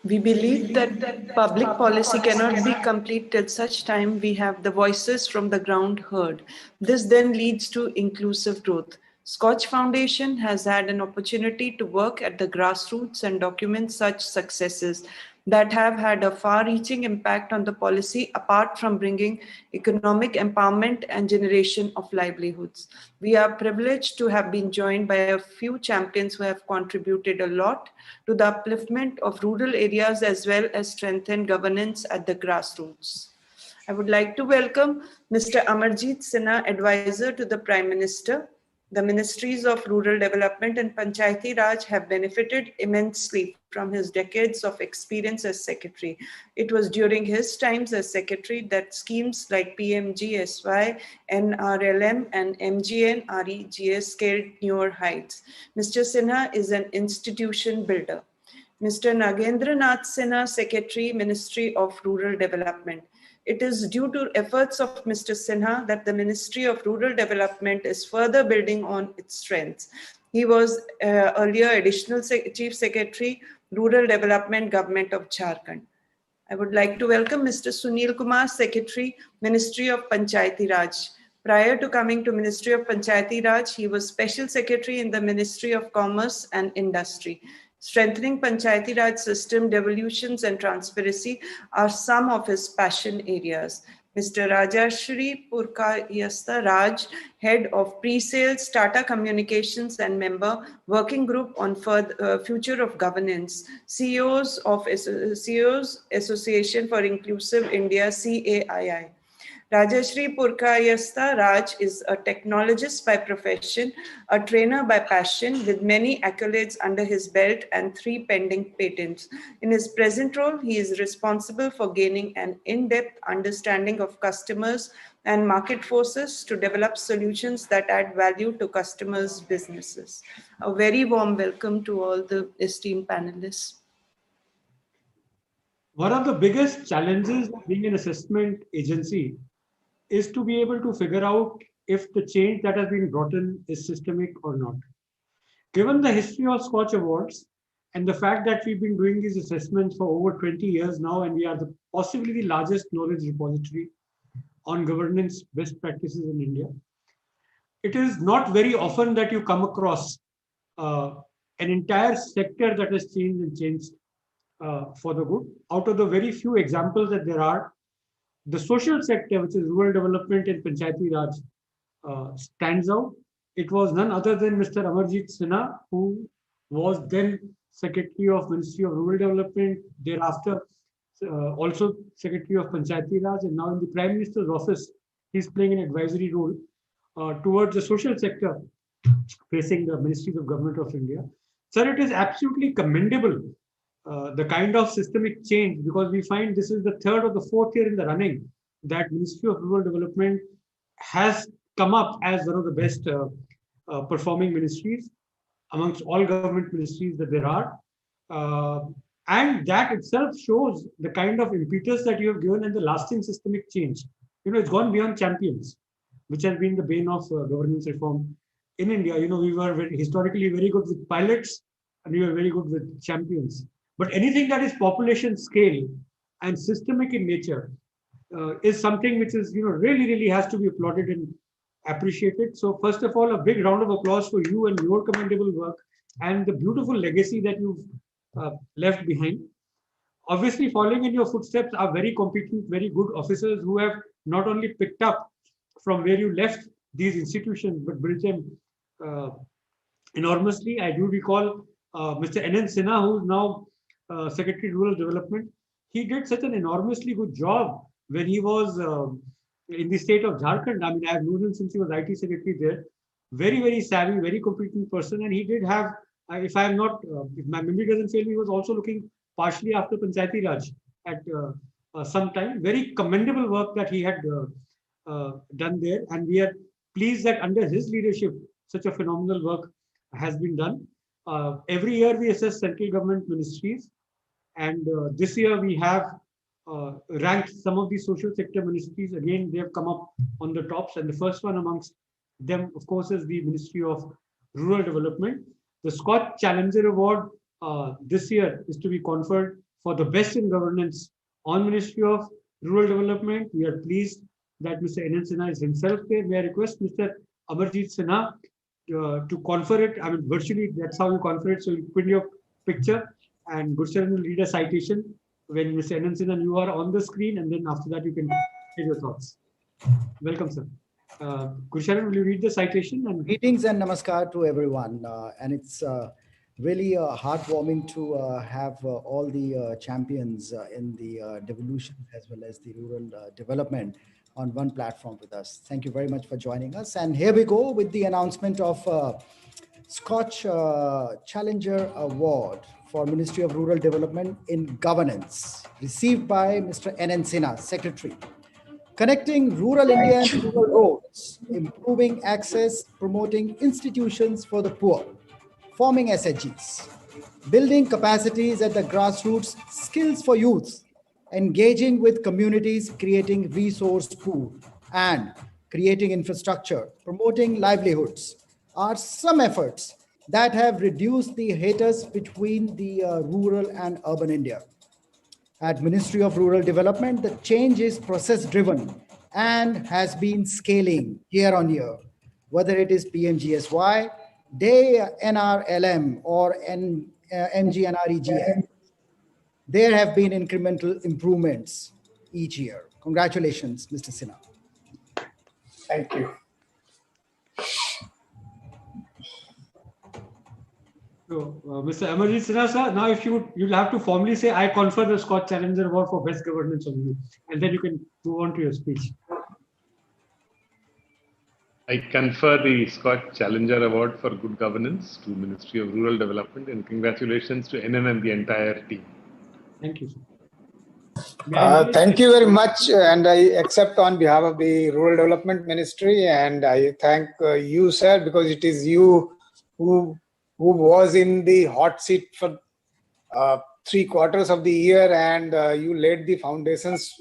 We believe that public policy cannot be complete till such time we have the voices from the ground heard. This then leads to inclusive growth. Scotch Foundation has had an opportunity to work at the grassroots and document such successes that have had a far-reaching impact on the policy apart from bringing economic empowerment and generation of livelihoods. We are privileged to have been joined by a few champions who have contributed a lot to the upliftment of rural areas as well as strengthen governance at the grassroots. I would like to welcome Mr. Amarjit Sinha, Advisor to the Prime Minister. The Ministries of Rural Development and Panchayati Raj have benefited immensely from his decades of experience as Secretary. It was during his times as Secretary that schemes like PMGSY, NRLM and MGNREGS scaled newer heights. Mr. Sinha is an institution builder. Mr. Nagendra Nath Sinha, Secretary, Ministry of Rural Development. It is due to efforts of Mr. Sinha that the Ministry of Rural Development is further building on its strengths. He was earlier Additional Chief Secretary, Rural Development, Government of Jharkhand. I would like to welcome Mr. Sunil Kumar, Secretary, Ministry of Panchayati Raj. Prior to coming to Ministry of Panchayati Raj, he was Special Secretary in the Ministry of Commerce and Industry. Strengthening Panchayati Raj system, devolutions and transparency are some of his passion areas. Mr. Rajashri Purkayastha Raj, Head of Pre-Sales, Tata Communications and member, Working Group on Future of Governance, CEOs Association for Inclusive India, CAII. Rajashri Purkayastha Raj is a technologist by profession, a trainer by passion, with many accolades under his belt and 3 pending patents. In his present role, he is responsible for gaining an in-depth understanding of customers and market forces to develop solutions that add value to customers' businesses. A very warm welcome to all the esteemed panelists. One of the biggest challenges of being an assessment agency is to be able to figure out if the change that has been brought in is systemic or not. Given the history of Scotch Awards and the fact that we've been doing these assessments for over 20 years now, and we are possibly the largest knowledge repository on governance best practices in India, it is not very often that you come across an entire sector that has changed and changed for the good. Out of the very few examples that there are, the social sector, which is rural development and Panchayati Raj, stands out. It was none other than Mr. Amarjit Sinha, who was then Secretary of Ministry of Rural Development, thereafter also Secretary of Panchayati Raj, and now in the Prime Minister's office, he's playing an advisory role towards the social sector facing the Ministries of Government of India. Sir, it is absolutely commendable the kind of systemic change, because we find this is the 3rd or the 4th year in the running that Ministry of Rural Development has come up as one of the best performing ministries amongst all government ministries that there are. And that itself shows the kind of impetus that you have given and the lasting systemic change. You know, it's gone beyond champions, which has been the bane of governance reform in India, we were historically very good with pilots and we were very good with champions. But anything that is population scale and systemic in nature is something which is, really has to be applauded and appreciated. So first of all, a big round of applause for you and your commendable work and the beautiful legacy that you've left behind. Obviously, following in your footsteps are very competent, very good officers who have not only picked up from where you left these institutions, but built them enormously. I do recall Mr. N.N. Sinha, who is now Secretary Rural Development. He did such an enormously good job when he was in the state of Jharkhand. I mean, I have known him since he was IT Secretary there. Very, very savvy, very competent person. And he did have, if I am not, if my memory doesn't fail me, he was also looking partially after Panchayati Raj at some time. Very commendable work that he had done there. And we are pleased that under his leadership, such a phenomenal work has been done. Every year we assess central government ministries. And this year we have ranked some of the social sector ministries. Again, they have come up on the tops. And the first one amongst them, of course, is the Ministry of Rural Development. The Scotch Challenger Award this year is to be conferred for the best in governance on Ministry of Rural Development. We are pleased that Mr. N.N. Sinha is himself there. May I request Mr. Amarjit Sinha to confer it. I mean, virtually, that's how you confer it. So you put your picture and Gursharan will read a citation when Mr. N.N. Sinha, you are on the screen, and then after that you can share your thoughts. Welcome, sir. Gursharan, will you read the citation? And greetings and namaskar to everyone. And it's really heartwarming to have all the champions in the devolution as well as the rural development on one platform with us. Thank you very much for joining us. And here we go with the announcement of Scotch Challenger Award for Ministry of Rural Development in Governance, received by Mr. N.N. Sinha, Secretary. Connecting rural India and rural roads, improving access, promoting institutions for the poor, forming SHGs, building capacities at the grassroots, skills for youth, engaging with communities, creating resource pool, and creating infrastructure, promoting livelihoods are some efforts that have reduced the haters between the rural and urban India. At Ministry of Rural Development, the change is process-driven and has been scaling year on year, whether it is PMGSY, DAY NRLM, or MGNREGM. There have been incremental improvements each year. Congratulations, Mr. Sinha. Thank you. So, Mr. Amarjit Sinha, sir, now if you'll have to formally say, I confer the Scotch Challenger Award for Best Governance on you, and then you can move on to your speech. I confer the Scotch Challenger Award for Good Governance to Ministry of Rural Development, and congratulations to NN and the entire team. Thank you, sir. Thank you very much, and I accept on behalf of the Rural Development Ministry, and I thank you, sir, because it is you who was in the hot seat for 3/4 of the year, and you laid the foundations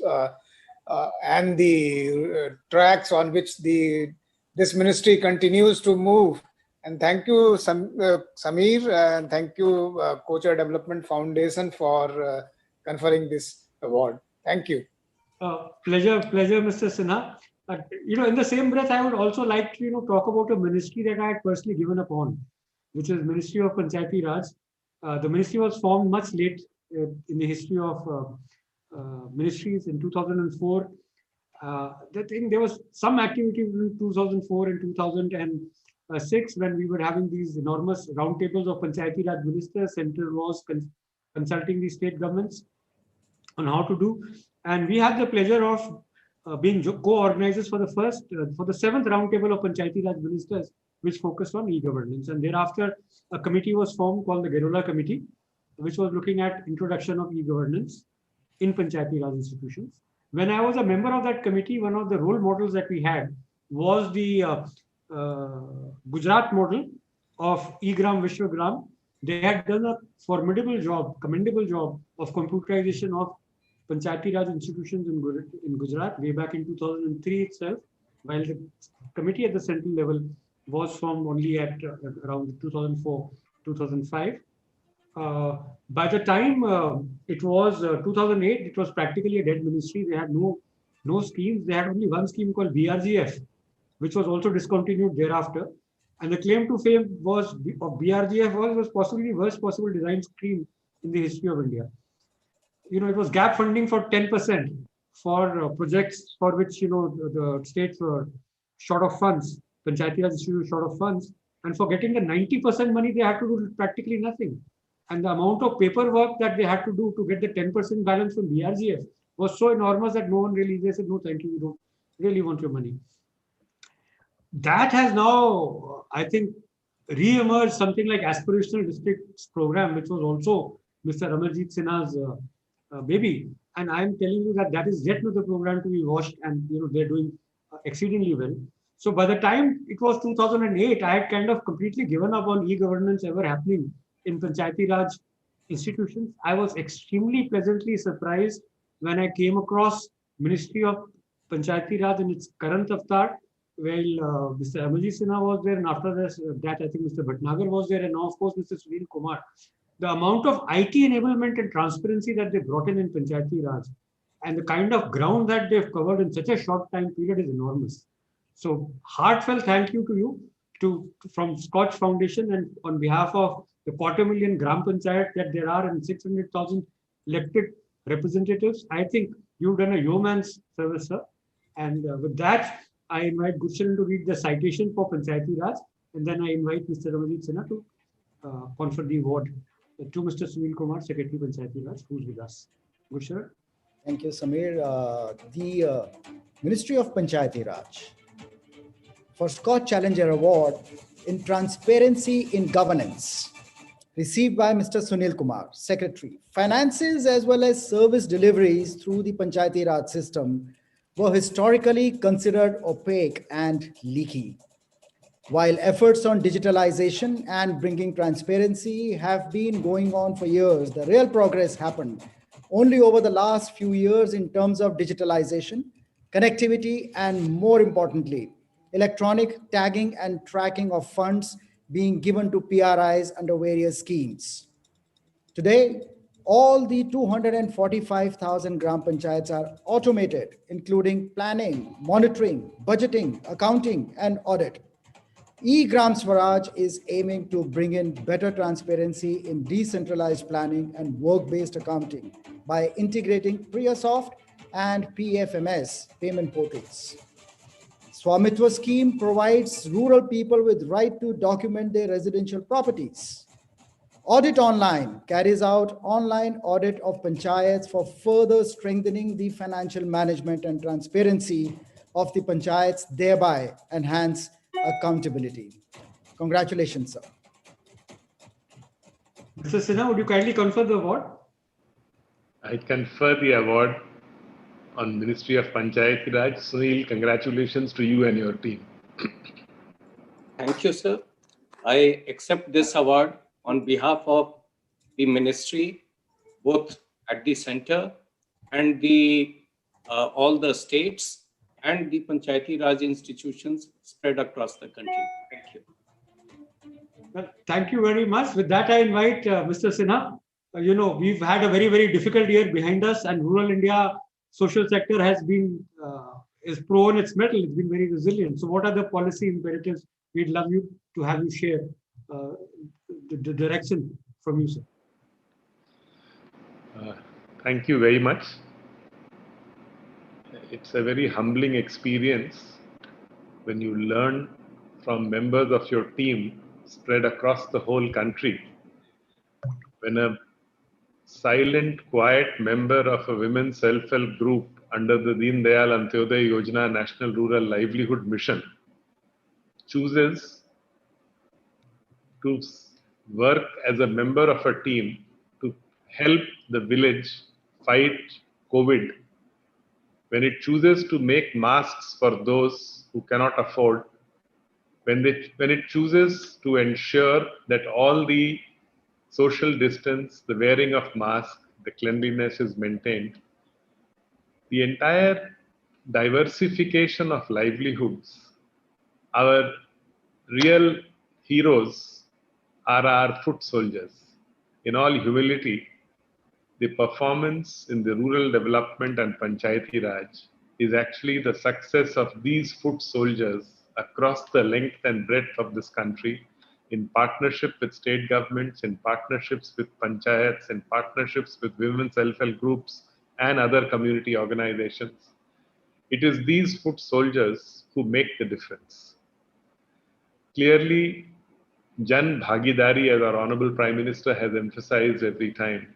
and the tracks on which this ministry continues to move. And thank you, Samir, and thank you, Co-Chair Development Foundation, for conferring this award. Thank you. Pleasure, Mr. Sinha. In the same breath, I would also like to talk about a ministry that I had personally given up on, which is Ministry of Panchayati Raj. The ministry was formed much late in the history of ministries in 2004. I think there was some activity in 2004 and 2006 when we were having these enormous roundtables of Panchayati Raj ministers. Central was consulting the state governments on how to do. And we had the pleasure of being co-organizers for the 7th roundtable of Panchayati Raj ministers, which focused on e-governance. And thereafter, a committee was formed called the Garola Committee, which was looking at introduction of e-governance in Panchayati Raj institutions. When I was a member of that committee, one of the role models that we had was the Gujarat model of E-Gram Vishwagram. They had done a formidable job, commendable job of computerization of Panchayati Raj institutions in Gujarat way back in 2003 itself, while the committee at the central level was formed only at around 2004, 2005. By the time it was 2008, it was practically a dead ministry. They had no schemes. They had only one scheme called BRGF, which was also discontinued thereafter. And the claim to fame was of BRGF was possibly the worst possible design scheme in the history of India. It was gap funding for 10% for projects for which, the states were short of funds, Panchayati Raj institutions short of funds, and for getting the 90% money, they had to do practically nothing. And the amount of paperwork that they had to do to get the 10% balance from BRGF was so enormous that no one really, they said, no, thank you, we don't really want your money. That has now, I think, re-emerged something like aspirational districts program, which was also Mr. Amarjit Sinha's baby. And I'm telling you that is yet another program to be watched, and they're doing exceedingly well. So by the time it was 2008, I had kind of completely given up on e-governance ever happening in Panchayati Raj institutions. I was extremely pleasantly surprised when I came across Ministry of Panchayati Raj in its current avatar. Well, Mr. Amarjit Sinha was there, and after that, I think Mr. Bhatnagar was there, and now, of course, Mr. Sunil Kumar. The amount of IT enablement and transparency that they brought in Panchayati Raj and the kind of ground that they've covered in such a short time period is enormous. So, heartfelt thank you to you from Scotch Foundation, and on behalf of the 250,000 Gram Panchayat that there are and 600,000 elected representatives. I think you've done a yeoman's service, sir. And with that, I invite Gulshan to read the citation for Panchayati Raj, and then I invite Mr. Amarjit Sinha to confer the award to Mr. Sunil Kumar, Secretary Panchayati Raj, who's with us. Gulshan. Thank you, Samir. The Ministry of Panchayati Raj for Scotch Challenger Award in Transparency in Governance, received by Mr. Sunil Kumar, Secretary. Finances as well as service deliveries through the Panchayati Raj system were historically considered opaque and leaky. While efforts on digitalization and bringing transparency have been going on for years, the real progress happened only over the last few years in terms of digitalization, connectivity, and more importantly, electronic tagging and tracking of funds being given to PRIs under various schemes. Today, all the 245,000 Gram Panchayats are automated, including planning, monitoring, budgeting, accounting, and audit. E-Gram Swaraj is aiming to bring in better transparency in decentralized planning and work-based accounting by integrating PriyaSoft and PFMS payment portals. Swamitwa scheme provides rural people with right to document their residential properties. Audit Online carries out online audit of panchayats for further strengthening the financial management and transparency of the panchayats, thereby enhance accountability. Congratulations, sir. Mr. Sinha, would you kindly confer the award? I confer the award on Ministry of Panchayati Raj. Sunil, congratulations to you and your team. Thank you, sir. I accept this award on behalf of the ministry, both at the center and all the states and the Panchayati Raj institutions spread across the country. Thank you. Well, thank you very much. With that, I invite Mr. Sinha. We've had a very, very difficult year behind us, and rural India social sector has been is proven its mettle. It's been very resilient. So, what are the policy imperatives we'd love you to have you share the direction from you, sir? Thank you very much. It's a very humbling experience when you learn from members of your team spread across the whole country. When a silent, quiet member of a women's self-help group under the Deen Dayal Antyodaya Yojana National Rural Livelihood Mission chooses to work as a member of a team to help the village fight COVID, when it chooses to make masks for those who cannot afford, when it chooses to ensure that all the social distance, the wearing of mask, the cleanliness is maintained, the entire diversification of livelihoods, our real heroes are our foot soldiers. In all humility, the performance in the rural development and Panchayati Raj is actually the success of these foot soldiers across the length and breadth of this country, in partnership with state governments, in partnerships with panchayats, in partnerships with women's self-help groups and other community organizations. It is these foot soldiers who make the difference. Clearly, Jan Bhagidari, as our Honorable Prime Minister has emphasized every time,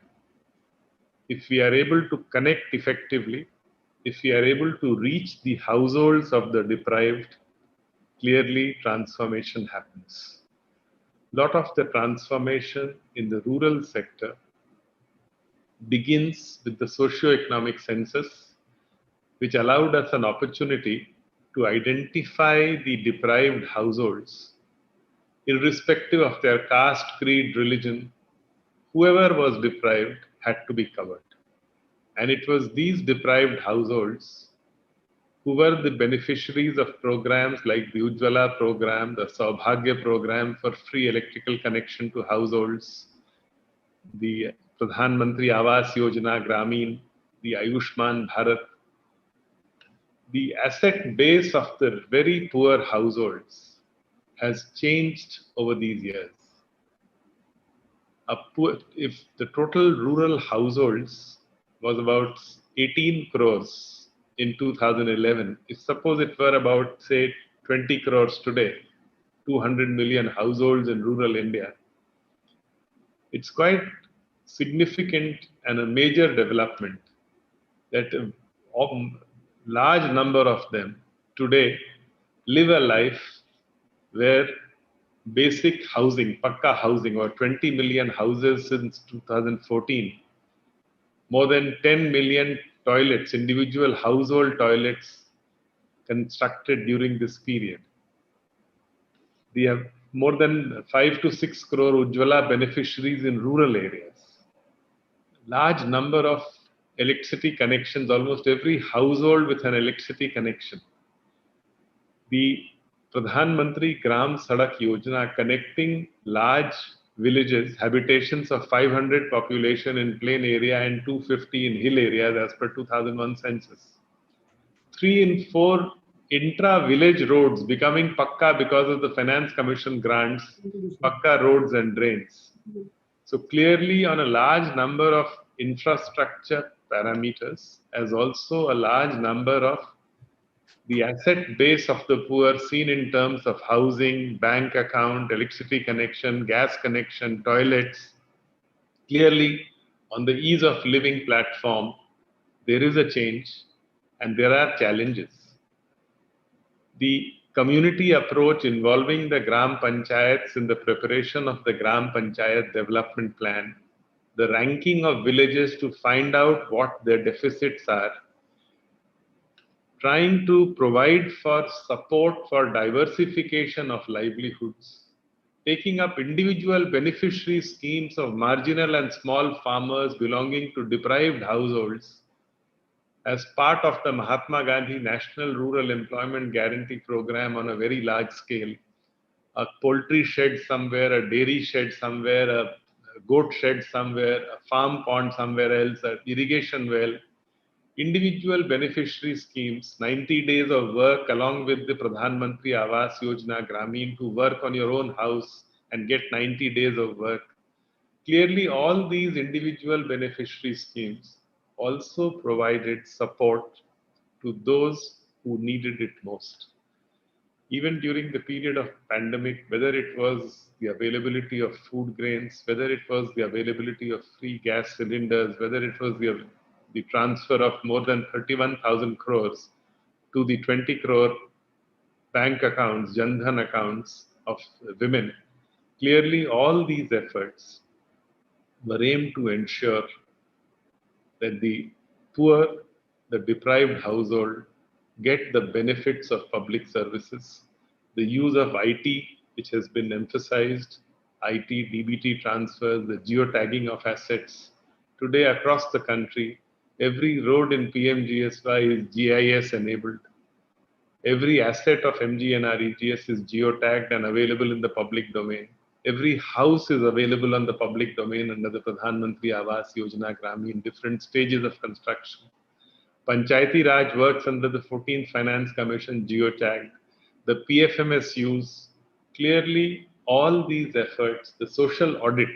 if we are able to connect effectively, if we are able to reach the households of the deprived, clearly transformation happens. A lot of the transformation in the rural sector begins with the socio-economic census, which allowed us an opportunity to identify the deprived households, irrespective of their caste, creed, religion. Whoever was deprived had to be covered. And it was these deprived households who were the beneficiaries of programs like the Ujjwala program, the Saubhagya program for free electrical connection to households, the Pradhan Mantri Awas Yojana Gramin, the Ayushman Bharat. The asset base of the very poor households has changed over these years. If the total rural households was about 18 crores in 2011, if suppose it were about, say, 20 crores today, 200 million households in rural India, it's quite significant and a major development that a large number of them today live a life where basic housing, Pakka housing, or 20 million houses since 2014, more than 10 million toilets, individual household toilets constructed during this period. We have more than 5 to 6 crore Ujjwala beneficiaries in rural areas. Large number of electricity connections, almost every household with an electricity connection. The Pradhan Mantri Gram Sadak Yojana connecting large villages, habitations of 500 population in plain area and 250 in hill areas as per 2001 census. 3 in 4 intra-village roads becoming Pakka because of the Finance Commission grants, Pakka roads and drains. So clearly on a large number of infrastructure parameters, as also a large number of the asset base of the poor seen in terms of housing, bank account, electricity connection, gas connection, toilets. Clearly, on the ease of living platform, there is a change and there are challenges. The community approach involving the Gram Panchayats in the preparation of the Gram Panchayat development plan, the ranking of villages to find out what their deficits are, trying to provide for support for diversification of livelihoods, taking up individual beneficiary schemes of marginal and small farmers belonging to deprived households as part of the Mahatma Gandhi National Rural Employment Guarantee Program on a very large scale. A poultry shed somewhere, a dairy shed somewhere, a goat shed somewhere, a farm pond somewhere else, an irrigation well. Individual beneficiary schemes, 90 days of work along with the Pradhan Mantri Awas Yojana Gramin to work on your own house and get 90 days of work. Clearly, all these individual beneficiary schemes also provided support to those who needed it most. Even during the period of pandemic, whether it was the availability of food grains, whether it was the availability of free gas cylinders, whether it was the transfer of more than 31,000 crores to the 20 crore bank accounts, Jan Dhan accounts of women, clearly all these efforts were aimed to ensure that the poor, the deprived household get the benefits of public services. The use of IT, which has been emphasized, IT, DBT transfers, the geotagging of assets. Today across the country, every road in PMGSY is GIS enabled. Every asset of MGNREGS is geotagged and available in the public domain. Every house is available on the public domain under the Pradhan Mantri Awas Yojana Grami in different stages of construction. Panchayati Raj works under the 14th Finance Commission geotagged. The PFMSUs, clearly all these efforts, the social audit,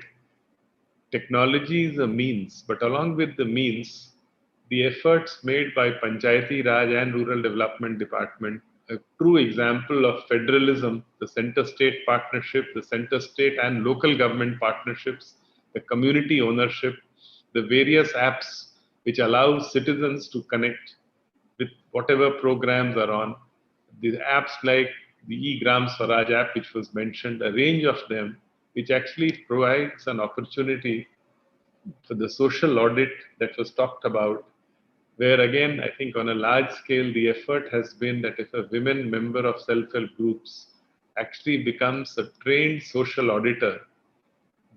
technology is a means, but along with the means, the efforts made by Panchayati Raj and Rural Development Department, a true example of federalism, the center-state partnership, the center-state and local government partnerships, the community ownership, the various apps which allow citizens to connect with whatever programs are on. The apps like the e-Gram Swaraj app, which was mentioned, a range of them, which actually provides an opportunity for the social audit that was talked about, where again, I think on a large scale, the effort has been that if a women member of self-help groups actually becomes a trained social auditor,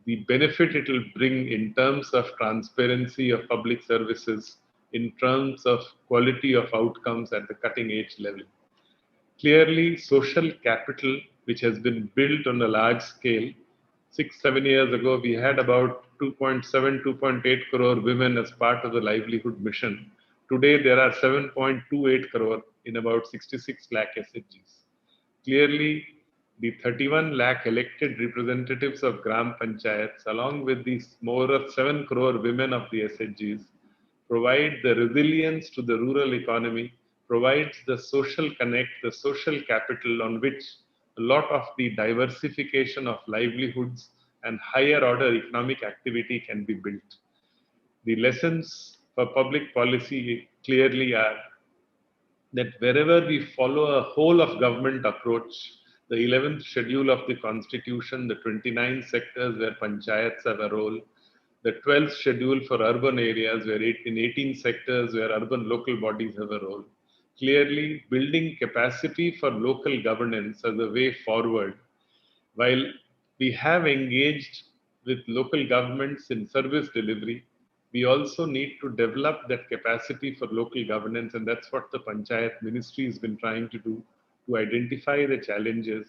the benefit it will bring in terms of transparency of public services, in terms of quality of outcomes at the cutting edge level. Clearly, social capital, which has been built on a large scale, 6-7 years ago, we had about 2.7, 2.8 crore women as part of the livelihood mission. Today, there are 7.28 crore in about 66 lakh SHGs. Clearly, the 31 lakh elected representatives of Gram Panchayats, along with these more than 7 crore women of the SHGs, provide the resilience to the rural economy, provides the social connect, the social capital on which a lot of the diversification of livelihoods and higher order economic activity can be built. The lessons for public policy clearly are that wherever we follow a whole of government approach, the 11th schedule of the constitution, the 29 sectors where panchayats have a role, the 12th schedule for urban areas where in 18 sectors where urban local bodies have a role, clearly building capacity for local governance as a way forward. While we have engaged with local governments in service delivery, we also need to develop that capacity for local governance, and that's what the Panchayat Ministry has been trying to do, to identify the challenges,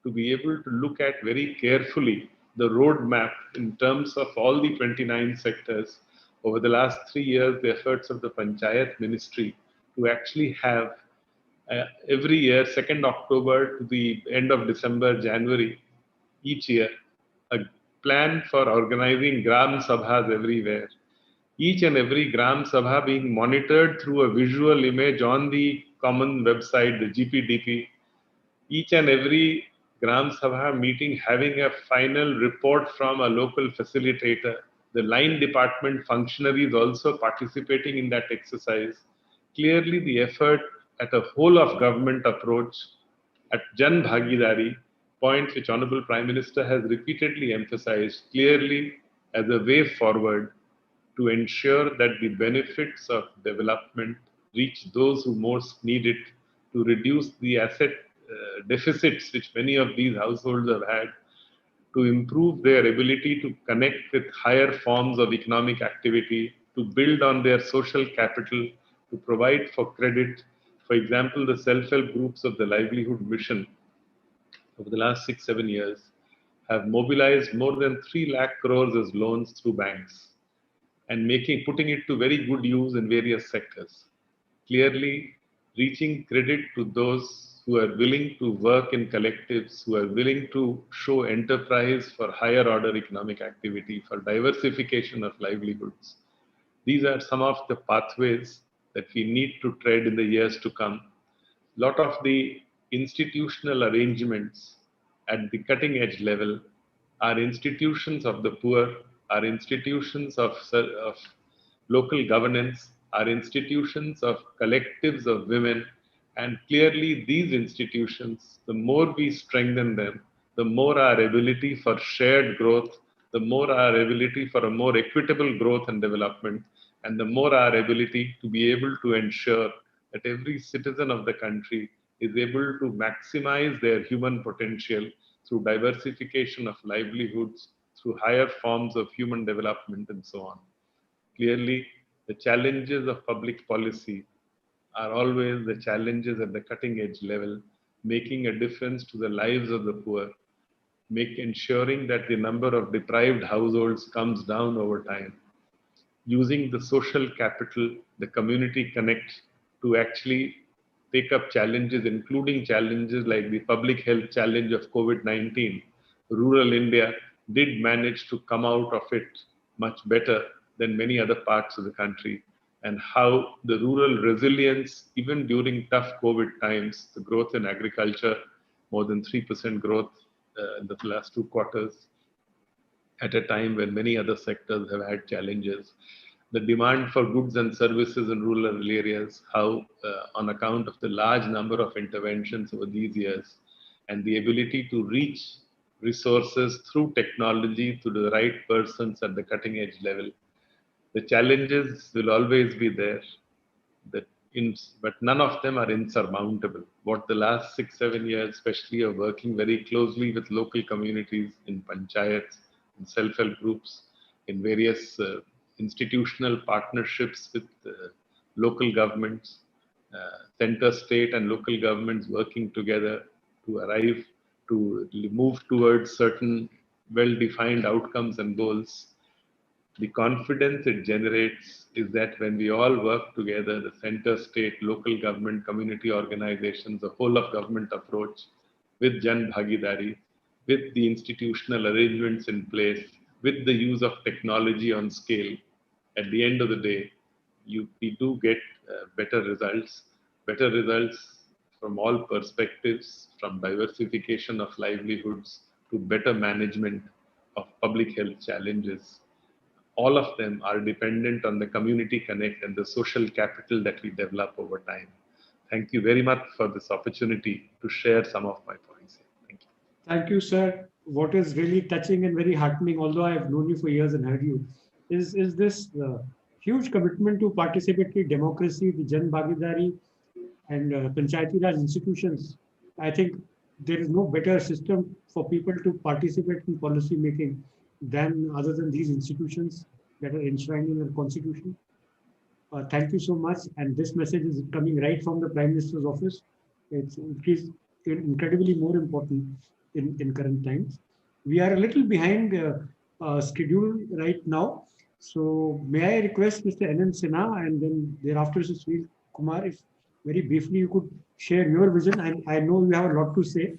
to be able to look at very carefully the roadmap in terms of all the 29 sectors. Over the last 3 years, the efforts of the Panchayat Ministry to actually have every year, 2nd October to the end of December, January, each year, a plan for organizing Gram Sabhas everywhere. Each and every Gram Sabha being monitored through a visual image on the common website, the GPDP. Each and every Gram Sabha meeting having a final report from a local facilitator. The line department functionaries also participating in that exercise. Clearly the effort at a whole of government approach, at Jan Bhagidari, point which Honorable Prime Minister has repeatedly emphasized, clearly as a way forward to ensure that the benefits of development reach those who most need it, to reduce the asset deficits which many of these households have had, to improve their ability to connect with higher forms of economic activity, to build on their social capital, to provide for credit. For example, the self-help groups of the Livelihood Mission over the last 6-7 years have mobilized more than 3 lakh crores as loans through banks and putting it to very good use in various sectors. Clearly reaching credit to those who are willing to work in collectives, who are willing to show enterprise for higher order economic activity, for diversification of livelihoods. These are some of the pathways that we need to tread in the years to come. A lot of the institutional arrangements at the cutting edge level are institutions of the poor, are institutions of local governance, are institutions of collectives of women, and clearly these institutions, the more we strengthen them, the more our ability for shared growth, the more our ability for a more equitable growth and development, and the more our ability to be able to ensure that every citizen of the country is able to maximize their human potential through diversification of livelihoods, through higher forms of human development, and so on. Clearly, the challenges of public policy are always the challenges at the cutting edge level, making a difference to the lives of the poor, ensuring that the number of deprived households comes down over time, using the social capital, the community connect to actually take up challenges, including challenges like the public health challenge of COVID-19. Rural India did manage to come out of it much better than many other parts of the country, and how the rural resilience, even during tough COVID times, the growth in agriculture, more than 3% growth in the last 2 quarters, at a time when many other sectors have had challenges. The demand for goods and services in rural areas, how on account of the large number of interventions over these years and the ability to reach resources through technology to the right persons at the cutting edge level. The challenges will always be there, but none of them are insurmountable. What the last 6-7 years, especially of working very closely with local communities in panchayats, in self-help groups, in various institutional partnerships with local governments, center, state and local governments working together to arrive, to move towards certain well-defined outcomes and goals. The confidence it generates is that when we all work together, the center, state, local government, community organizations, the whole of government approach with Jan Bhagidari, with the institutional arrangements in place, with the use of technology on scale, at the end of the day, we do get better results from all perspectives, from diversification of livelihoods to better management of public health challenges. All of them are dependent on the community connect and the social capital that we develop over time. Thank you very much for this opportunity to share some of my points. Thank you. Thank you, sir. What is really touching and very heartening, although I have known you for years and heard you, is this huge commitment to participatory democracy, the Jan Bhagidari and Panchayati Raj institutions. I think there is no better system for people to participate in policy making other than these institutions that are enshrined in our constitution. Thank you so much. And this message is coming right from the Prime Minister's office. It's incredibly more important in current times. We are a little behind schedule right now. So may I request Mr. N.N. Sinha and then thereafter Mr. Sunil Kumar, if very briefly you could share your vision. I know you have a lot to say.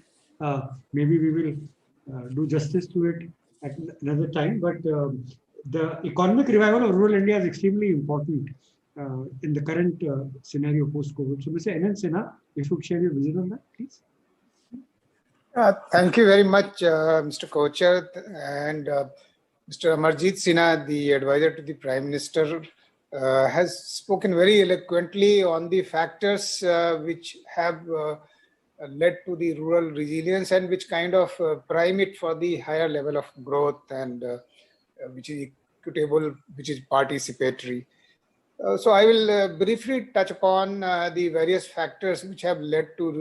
Maybe we will do justice to it at another time, but the economic revival of rural India is extremely important in the current scenario post-COVID. So Mr. N.N. Sinha, if you could share your vision on that, please. Thank you very much, Mr. Co-Chair, and Mr. Amarjit Sinha, the advisor to the Prime Minister, has spoken very eloquently on the factors which have led to the rural resilience and which kind of prime it for the higher level of growth and which is equitable, which is participatory. So I will briefly touch upon the various factors which have led to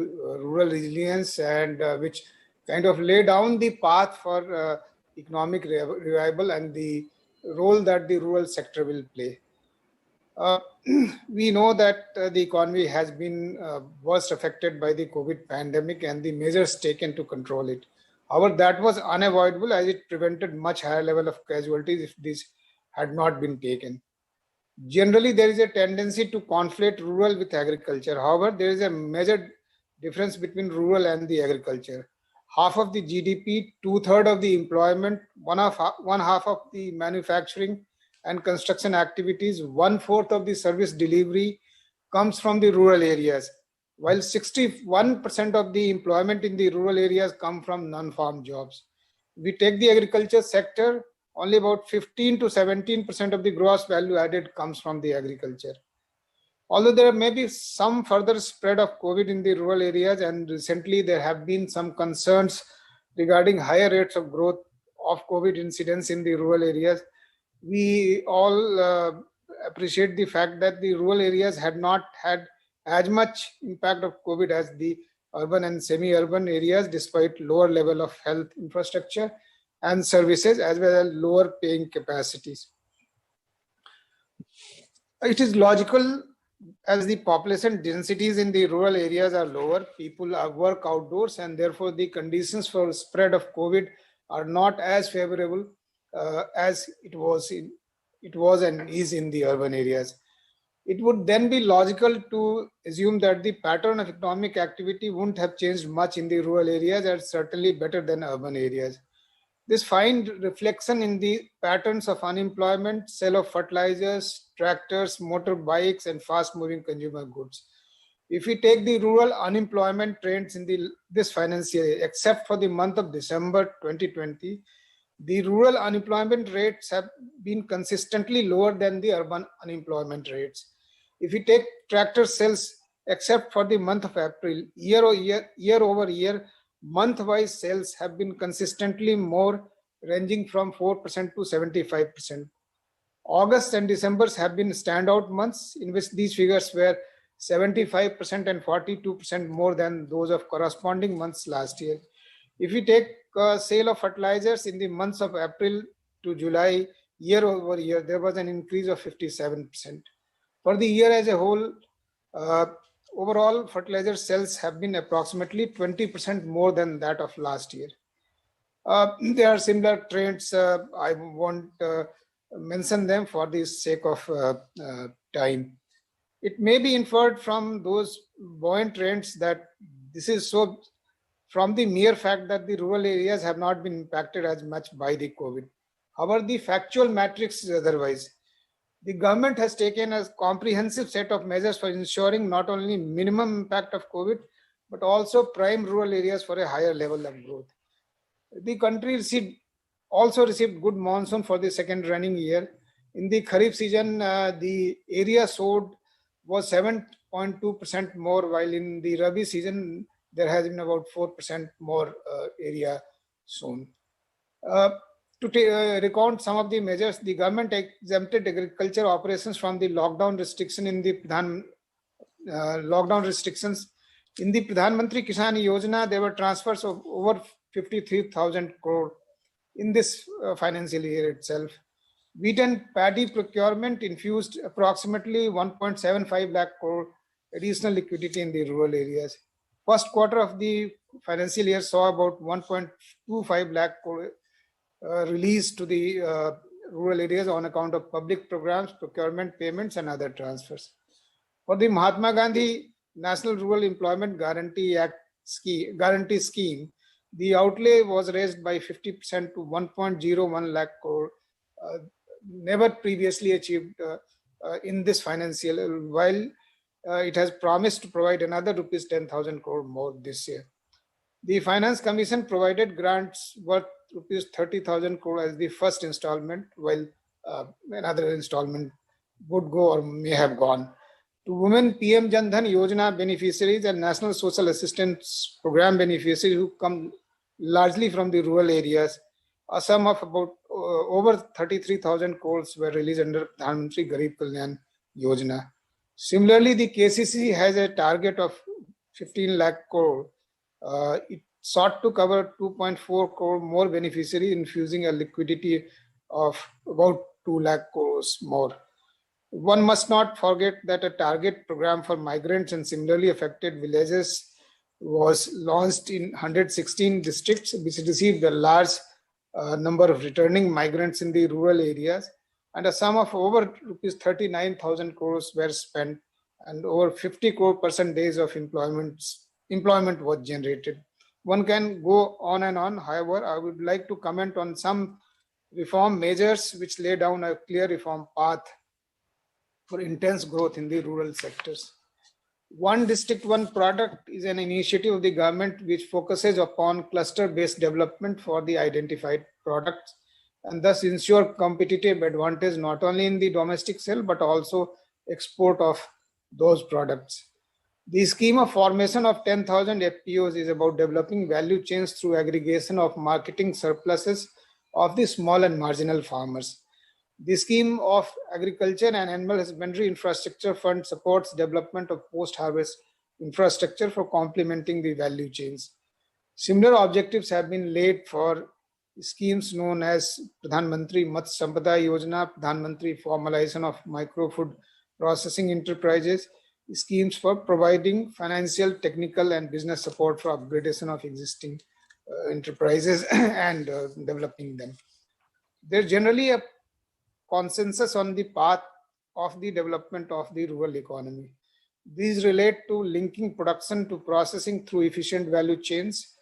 rural resilience and which kind of lay down the path for economic revival and the role that the rural sector will play. We know that the economy has been worst affected by the COVID pandemic and the measures taken to control it. However, that was unavoidable as it prevented much higher level of casualties if this had not been taken. Generally, there is a tendency to conflate rural with agriculture. However, there is a major difference between rural and the agriculture. Half of the GDP, 2/3 of the employment, one half of the manufacturing and construction activities, 1/4 of the service delivery comes from the rural areas, while 61% of the employment in the rural areas come from non-farm jobs. We take the agriculture sector, only about 15 to 17% of the gross value added comes from the agriculture. Although there may be some further spread of COVID in the rural areas, and recently there have been some concerns regarding higher rates of growth of COVID incidence in the rural areas, we all appreciate the fact that the rural areas had not had as much impact of COVID as the urban and semi-urban areas, despite lower level of health infrastructure and services, as well as lower paying capacities. It is logical as the population densities in the rural areas are lower, people work outdoors, and therefore the conditions for spread of COVID are not as favorable as it was and is in the urban areas. It would then be logical to assume that the pattern of economic activity wouldn't have changed much in the rural areas, and certainly better than urban areas. This find reflection in the patterns of unemployment, sale of fertilizers, tractors, motorbikes, and fast-moving consumer goods. If we take the rural unemployment trends in this financial year, except for the month of December 2020, the rural unemployment rates have been consistently lower than the urban unemployment rates. If we take tractor sales, except for the month of April, year over year, month-wise sales have been consistently more, ranging from 4% to 75%. August and December have been standout months in which these figures were 75% and 42% more than those of corresponding months last year. If we take sale of fertilizers in the months of April to July, year over year, there was an increase of 57%. For the year as a whole, overall fertilizer sales have been approximately 20% more than that of last year. There are similar trends. I won't mention them for the sake of time. It may be inferred from those buoyant trends that this is so from the mere fact that the rural areas have not been impacted as much by the COVID. However, the factual matrix is otherwise. The government has taken a comprehensive set of measures for ensuring not only minimum impact of COVID, but also prime rural areas for a higher level of growth. The country also received good monsoon for the second running year. In the Kharif season, the area sowed was 7.2% more, while in the Rabi season, there has been about 4% more area sown. To recount some of the measures, the government exempted agriculture operations from the lockdown restriction in the lockdown restrictions. In the Pradhan Mantri Kisan Yojana, there were transfers of over 53,000 crore in this financial year itself. Wheat and paddy procurement infused approximately 1.75 lakh crore additional liquidity in the rural areas. First quarter of the financial year saw about 1.25 lakh crore released to the rural areas on account of public programs, procurement payments, and other transfers. For the Mahatma Gandhi National Rural Employment Guarantee Scheme, the outlay was raised by 50% to 1.01 lakh crore, never previously achieved in this financial year, while it has promised to provide another rupees 10,000 crore more this year. The Finance Commission provided grants worth rupees 30,000 crore as the first installment, while another installment would go or may have gone. To women PM Jan Dhan Yojana beneficiaries and National Social Assistance Program beneficiaries who come largely from the rural areas, a sum of about over 33,000 crores were released under Pradhan Mantri Garib Kalyan Yojana. Similarly, the KCC has a target of 15 lakh crore. It sought to cover 2.4 crore more beneficiaries, infusing a liquidity of about 2 lakh crores more. One must not forget that a target program for migrants and similarly affected villages was launched in 116 districts, which received a large number of returning migrants in the rural areas, and a sum of over rupees 39,000 crores were spent, and over 50 crore percentage of employment was generated. One can go on and on. However, I would like to comment on some reform measures which lay down a clear reform path for intense growth in the rural sectors. One District, One Product is an initiative of the government which focuses upon cluster-based development for the identified products, and thus ensure competitive advantage not only in the domestic sale but also export of those products. The scheme of formation of 10,000 FPOs is about developing value chains through aggregation of marketing surpluses of the small and marginal farmers. The scheme of Agriculture and Animal Husbandry Infrastructure Fund supports development of post-harvest infrastructure for complementing the value chains. Similar objectives have been laid for schemes known as Pradhan Mantri Matsya Sampada Yojana, Pradhan Mantri Formalization of Micro Food processing enterprises, schemes for providing financial, technical, and business support for upgradation of existing enterprises and developing them. There's generally a consensus on the path of the development of the rural economy. These relate to linking production to processing through efficient value chains,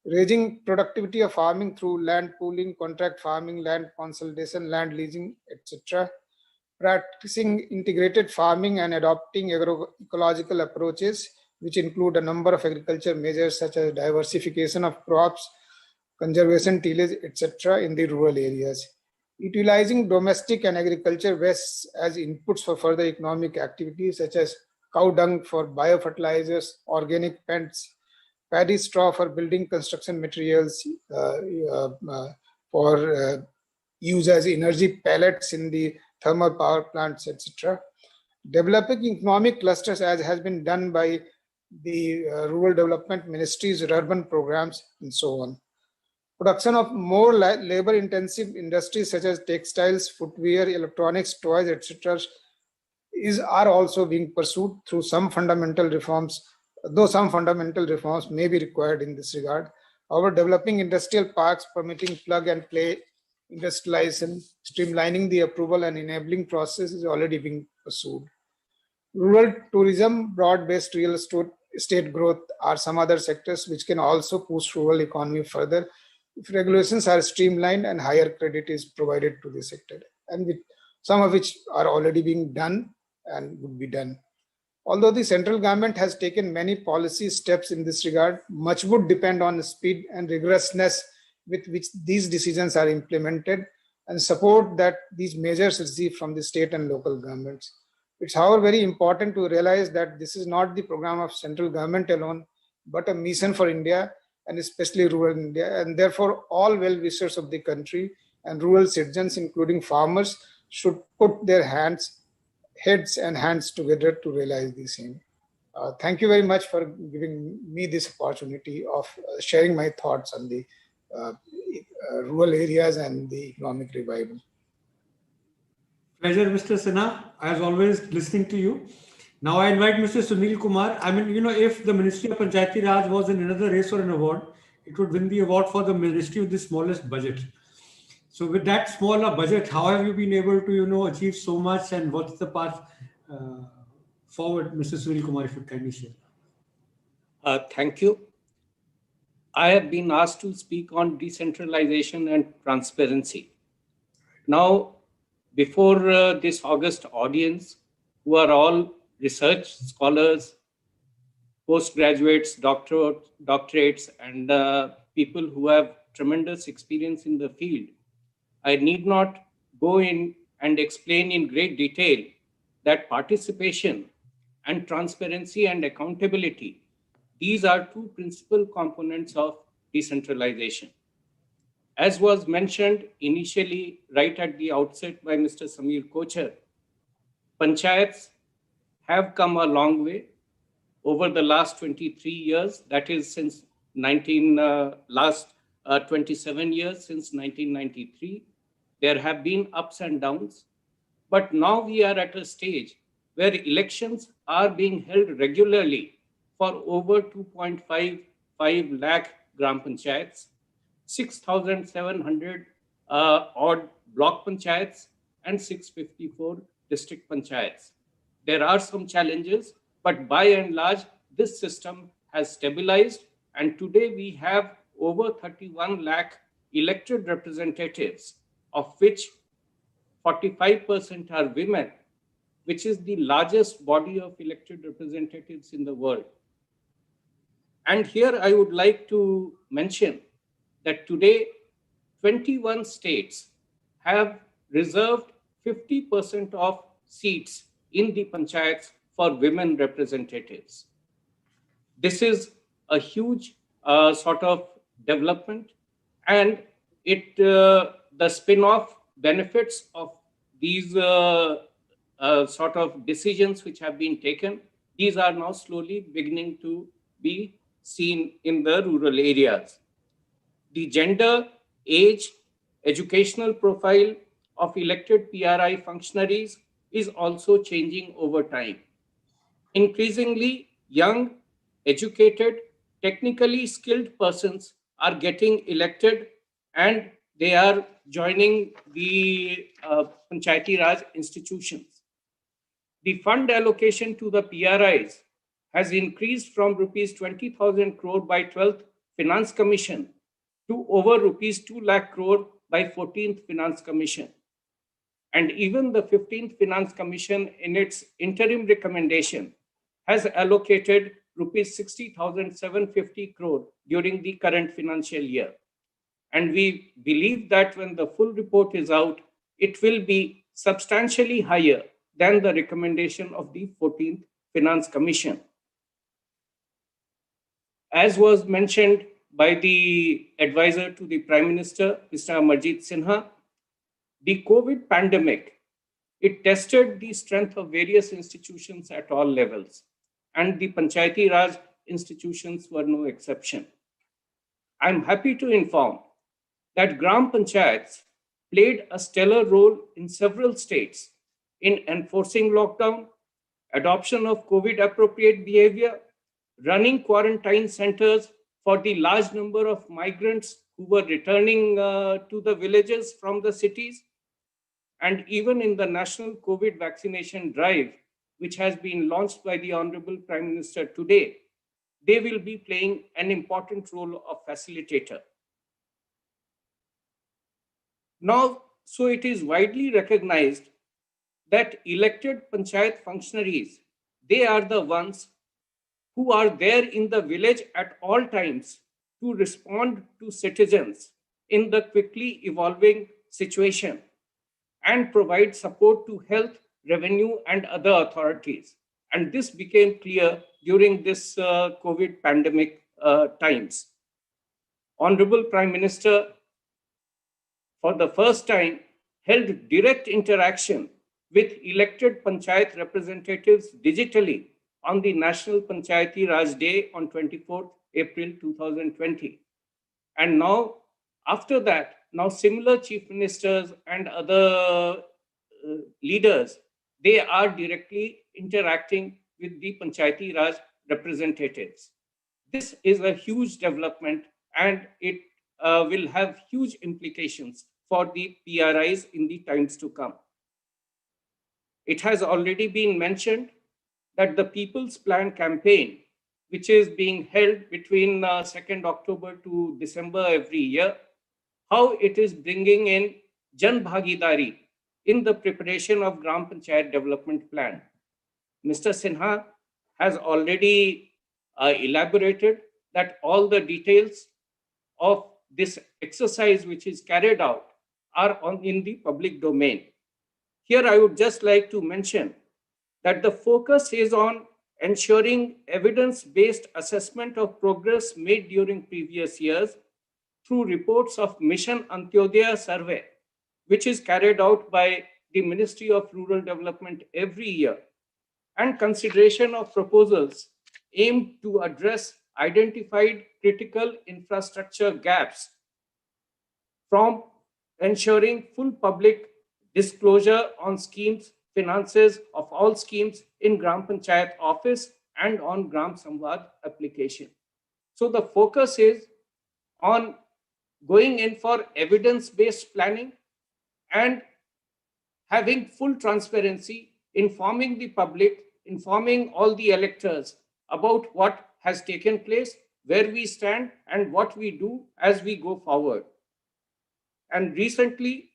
raising productivity of farming through land pooling, contract farming, land consolidation, land leasing, etc., practicing integrated farming and adopting agroecological approaches, which include a number of agriculture measures such as diversification of crops, conservation tillage, etc. in the rural areas. Utilizing domestic and agriculture wastes as inputs for further economic activities such as cow dung for biofertilizers, organic pens, paddy straw for building construction materials, for use as energy pellets in the thermal power plants, etc. Developing economic clusters as has been done by the rural development ministries, urban programs, and so on. Production of more labor-intensive industries such as textiles, footwear, electronics, toys, etc. are also being pursued through some fundamental reforms, though some fundamental reforms may be required in this regard. However, developing industrial parks, permitting plug-and-play industrialization, streamlining the approval and enabling process is already being pursued. Rural tourism, broad-based real estate growth are some other sectors which can also push rural economy further if regulations are streamlined and higher credit is provided to the sector, and some of which are already being done and would be done. Although the central government has taken many policy steps in this regard, much would depend on the speed and rigorousness with which these decisions are implemented and support that these measures receive from the state and local governments. It's, however, very important to realize that this is not the program of central government alone, but a mission for India and especially rural India, and therefore all well-wishers of the country and rural citizens, including farmers, should put their heads and hands together to realize the same. Thank you very much for giving me this opportunity of sharing my thoughts on the rural areas and the economic revival. Pleasure, Mr. Sinha. As always, listening to you. Now I invite Mr. Sunil Kumar. I mean, if the Ministry of Panchayati Raj was in another race for an award, it would win the award for the ministry with the smallest budget. So with that smaller budget, how have you been able to, achieve so much, and what's the path forward, Mr. Sunil Kumar, if you kindly share? Thank you. I have been asked to speak on decentralization and transparency. Now, before this august audience, who are all research scholars, postgraduates, doctorates, and people who have tremendous experience in the field, I need not go in and explain in great detail that participation and transparency and accountability, these are two principal components of decentralization. As was mentioned initially right at the outset by Mr. Samir Kochhar, panchayats have come a long way over the last 23 years, that is since 27 years since 1993. There have been ups and downs, but now we are at a stage where elections are being held regularly for over 2.55 lakh gram panchayats, 6,700 odd block panchayats, and 654 district panchayats. There are some challenges, but by and large, this system has stabilized, and today we have over 31 lakh elected representatives, of which 45% are women, which is the largest body of elected representatives in the world. And here I would like to mention that today 21 states have reserved 50% of seats in the panchayats for women representatives. This is a huge sort of development, and the spin-off benefits of these sort of decisions which have been taken, these are now slowly beginning to be seen in the rural areas. The gender, age, educational profile of elected PRI functionaries is also changing over time. Increasingly, young, educated, technically skilled persons are getting elected and they are joining the Panchayati Raj institutions. The fund allocation to the PRIs has increased from rupees 20,000 crore by 12th Finance Commission to over rupees 2 lakh crore by 14th Finance Commission. And even the 15th Finance Commission in its interim recommendation has allocated rupees 60,750 crore during the current financial year. And we believe that when the full report is out, it will be substantially higher than the recommendation of the 14th Finance Commission. As was mentioned by the advisor to the Prime Minister, Mr. Amarjit Sinha, the COVID pandemic, it tested the strength of various institutions at all levels, and the Panchayati Raj institutions were no exception. I'm happy to inform that Gram Panchayats played a stellar role in several states in enforcing lockdown, adoption of COVID appropriate behavior, running quarantine centers for the large number of migrants who were returning to the villages from the cities, and even in the national COVID vaccination drive, which has been launched by the Honorable Prime Minister today, they will be playing an important role of facilitator. Now, so it is widely recognized that elected Panchayat functionaries, they are the ones who are there in the village at all times to respond to citizens in the quickly evolving situation and provide support to health, revenue, and other authorities. And this became clear during this COVID pandemic times. Honorable Prime Minister, for the first time, held direct interaction with elected Panchayat representatives digitally on the National Panchayati Raj Day on 24th April 2020. And now, after that, now similar chief ministers and other leaders, they are directly interacting with the Panchayati Raj representatives. This is a huge development and it will have huge implications for the PRIs in the times to come. It has already been mentioned that the People's Plan campaign, which is being held between 2nd October to December every year, how it is bringing in Jan Bhagidari in the preparation of Gram Panchayat Development Plan. Mr. Sinha has already elaborated that all the details of this exercise which is carried out are in the public domain. Here I would just like to mention that the focus is on ensuring evidence-based assessment of progress made during previous years through reports of Mission Antyodaya survey, which is carried out by the Ministry of Rural Development every year, and consideration of proposals aimed to address identified critical infrastructure gaps, from ensuring full public disclosure on schemes, finances of all schemes in Gram Panchayat office and on Gram Samvad application. So the focus is on going in for evidence-based planning and having full transparency, informing the public, informing all the electors about what has taken place, where we stand, and what we do as we go forward. And recently,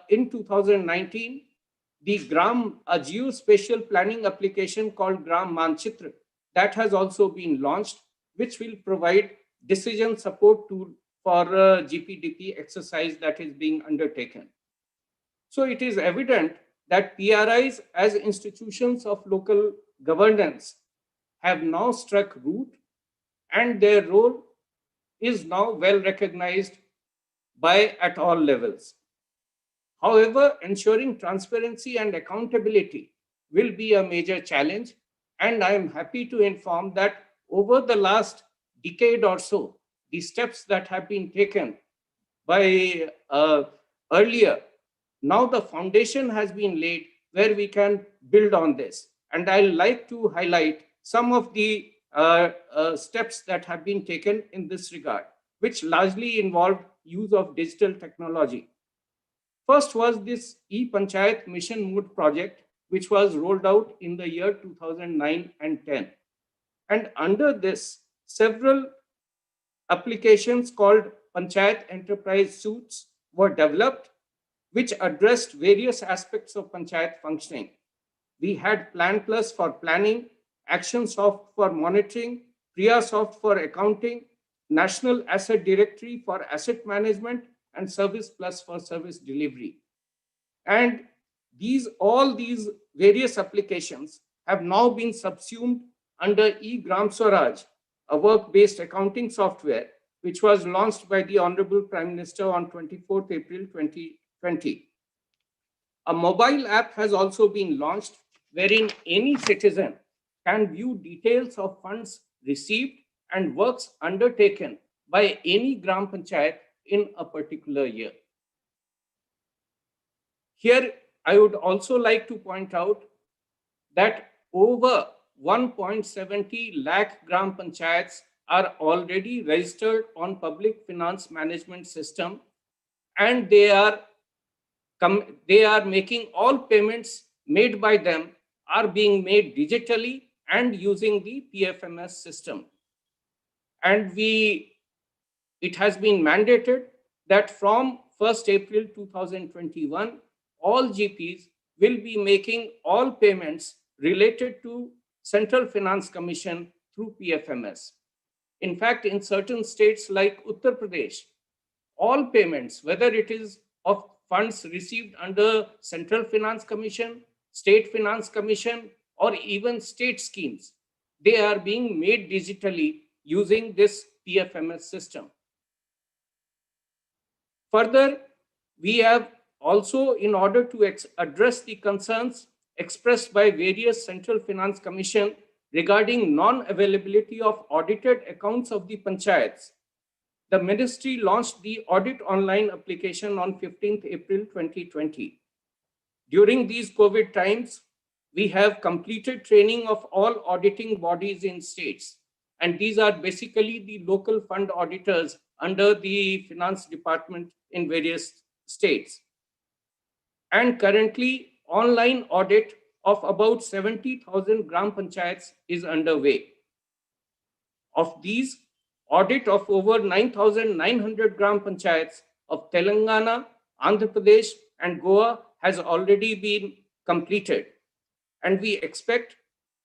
in 2019, the Gram, a geospatial planning application called Gram Manchitra, that has also been launched, which will provide decision support tool for GPDP exercise that is being undertaken. So it is evident that PRIs as institutions of local governance have now struck root, and their role is now well recognized by at all levels. However, ensuring transparency and accountability will be a major challenge, and I am happy to inform that over the last decade or so, the steps that have been taken by earlier, now the foundation has been laid where we can build on this. And I'd like to highlight some of the steps that have been taken in this regard, which largely involved use of digital technology. First was this e-Panchayat Mission Mode project, which was rolled out in the year 2009 and 10. And under this, several applications called Panchayat Enterprise Suites were developed, which addressed various aspects of Panchayat functioning. We had Plan Plus for planning, ActionSoft for monitoring, PriyaSoft for accounting, National Asset Directory for asset management, and Service Plus for service delivery. And all these various applications have now been subsumed under eGram Swaraj, a work-based accounting software, which was launched by the Honorable Prime Minister on 24th April 2020. A mobile app has also been launched wherein any citizen can view details of funds received and works undertaken by any Gram Panchayat in a particular year. Here, I would also like to point out that over 1.70 lakh Gram Panchayats are already registered on Public Finance Management System, and they are making all payments made by them are being made digitally and using the PFMS system. And it has been mandated that from 1st April 2021, all GPs will be making all payments related to Central Finance Commission through PFMS. In fact, in certain states like Uttar Pradesh, all payments, whether it is of funds received under Central Finance Commission, State Finance Commission, or even state schemes, they are being made digitally using this PFMS system. Further, we have also, in order to address the concerns expressed by various Central Finance Commission regarding non-availability of audited accounts of the panchayats, the ministry launched the Audit Online application on 15th April 2020. During these COVID times, we have completed training of all auditing bodies in states. And these are basically the local fund auditors under the finance department in various states. And currently, online audit of about 70,000 Gram Panchayats is underway. Of these, audit of over 9,900 Gram Panchayats of Telangana, Andhra Pradesh, and Goa has already been completed. And we expect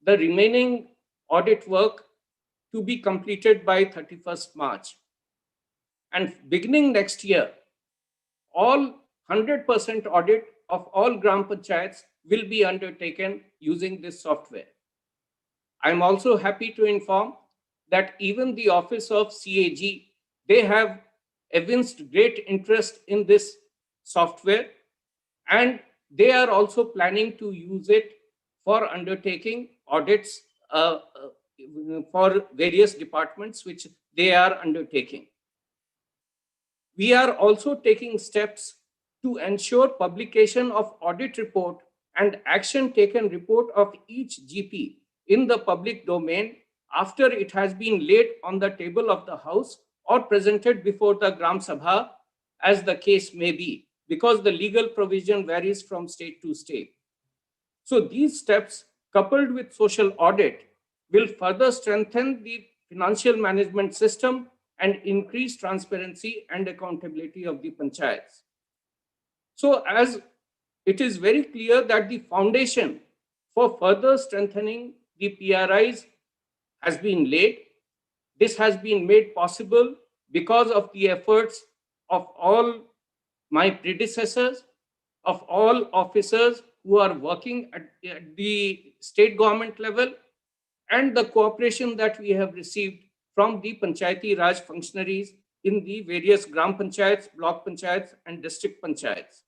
the remaining audit work to be completed by 31st March. And beginning next year, all 100% audit of all Gram Panchayats will be undertaken using this software. I'm also happy to inform that even the Office of CAG, they have evinced great interest in this software, and they are also planning to use it for undertaking audits for various departments which they are undertaking. We are also taking steps to ensure publication of audit report and action taken report of each GP in the public domain after it has been laid on the table of the House or presented before the Gram Sabha, as the case may be, because the legal provision varies from state to state. So these steps, coupled with social audit, will further strengthen the financial management system and increase transparency and accountability of the panchayats. So as it is very clear that the foundation for further strengthening the PRIs has been laid. This has been made possible because of the efforts of all my predecessors, of all officers who are working at the state government level, and the cooperation that we have received from the Panchayati Raj functionaries in the various Gram Panchayats, Block Panchayats, and District Panchayats.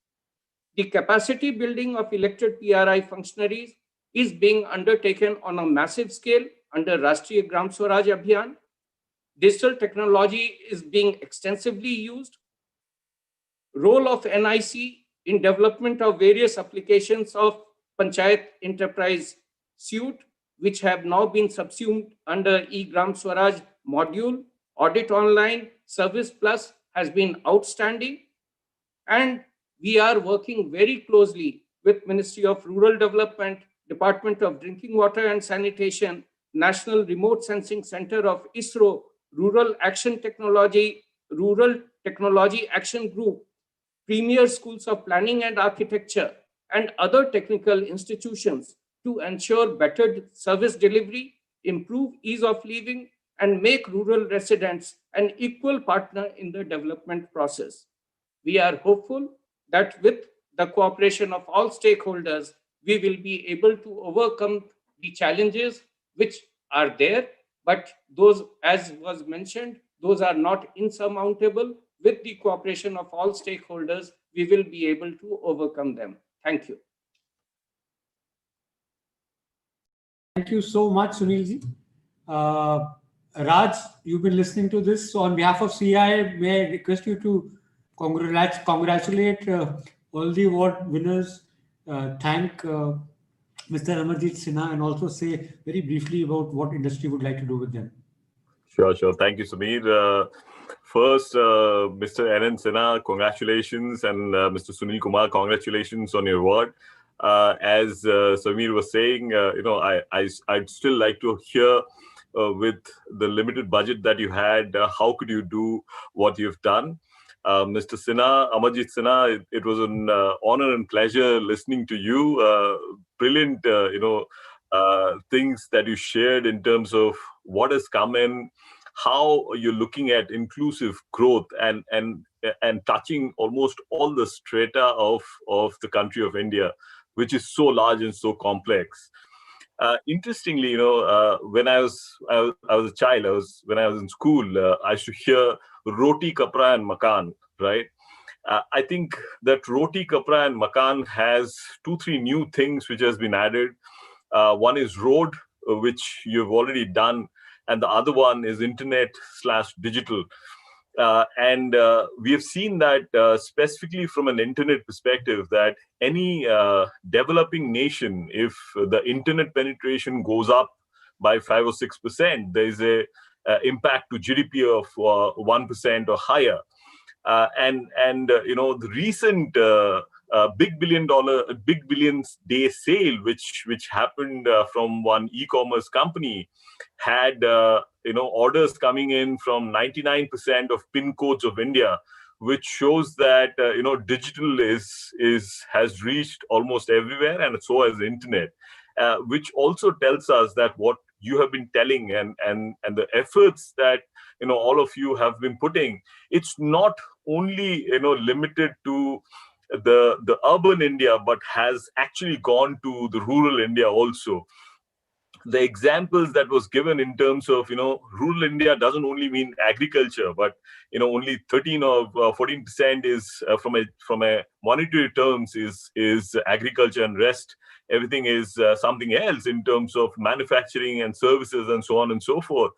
The capacity building of elected PRI functionaries is being undertaken on a massive scale under Rashtriya Gram Swaraj Abhiyan. Digital technology is being extensively used. Role of NIC in development of various applications of Panchayat Enterprise Suite, which have now been subsumed under e-Gram Swaraj module. Audit Online, Service Plus has been outstanding. And we are working very closely with Ministry of Rural Development, Department of Drinking Water and Sanitation, National Remote Sensing Center of ISRO, Rural Technology Action Group, premier schools of planning and architecture, and other technical institutions to ensure better service delivery, improve ease of living, and make rural residents an equal partner in the development process. We are hopeful that with the cooperation of all stakeholders, we will be able to overcome the challenges which are there, but those, as was mentioned, those are not insurmountable. With the cooperation of all stakeholders, we will be able to overcome them. Thank you. Thank you so much, Sunilji. Raj, you've been listening to this. So on behalf of CI, may I request you to congratulate all the award winners, thank Mr. Amarjit Sinha, and also say very briefly about what industry would like to do with them. Sure. Thank you, Sameer. First, Mr. N.N. Sinha, congratulations, and Mr. Sunil Kumar, congratulations on your award. As Sameer was saying, I'd still like to hear with the limited budget that you had, how could you do what you've done? Mr. Sinha, Amarjit Sinha, it was an honor and pleasure listening to you. Brilliant, things that you shared in terms of what has come in, how you're looking at inclusive growth and touching almost all the strata of the country of India, which is so large and so complex. Interestingly, when I was a child, when I was in school, I used to hear roti, kapra, and makan, right? I think that roti, kapra, and makan has 2-3 new things which has been added. One is road, which you've already done, and the other one is internet/digital. And we have seen that specifically from an internet perspective, that any developing nation, if the internet penetration goes up by 5 or 6%, there is a impact to GDP of 1% or higher. The recent big billions day sale, which happened from one e-commerce company, had orders coming in from 99% of pin codes of India, which shows that digital has reached almost everywhere, and so has the internet, which also tells us that what you have been telling and the efforts that all of you have been putting, it's not only limited to the urban India, but has actually gone to the rural India also. The examples that was given in terms of rural India doesn't only mean agriculture, but only 13 or 14% is from a monetary terms is agriculture, and rest everything is something else in terms of manufacturing and services and so on and so forth.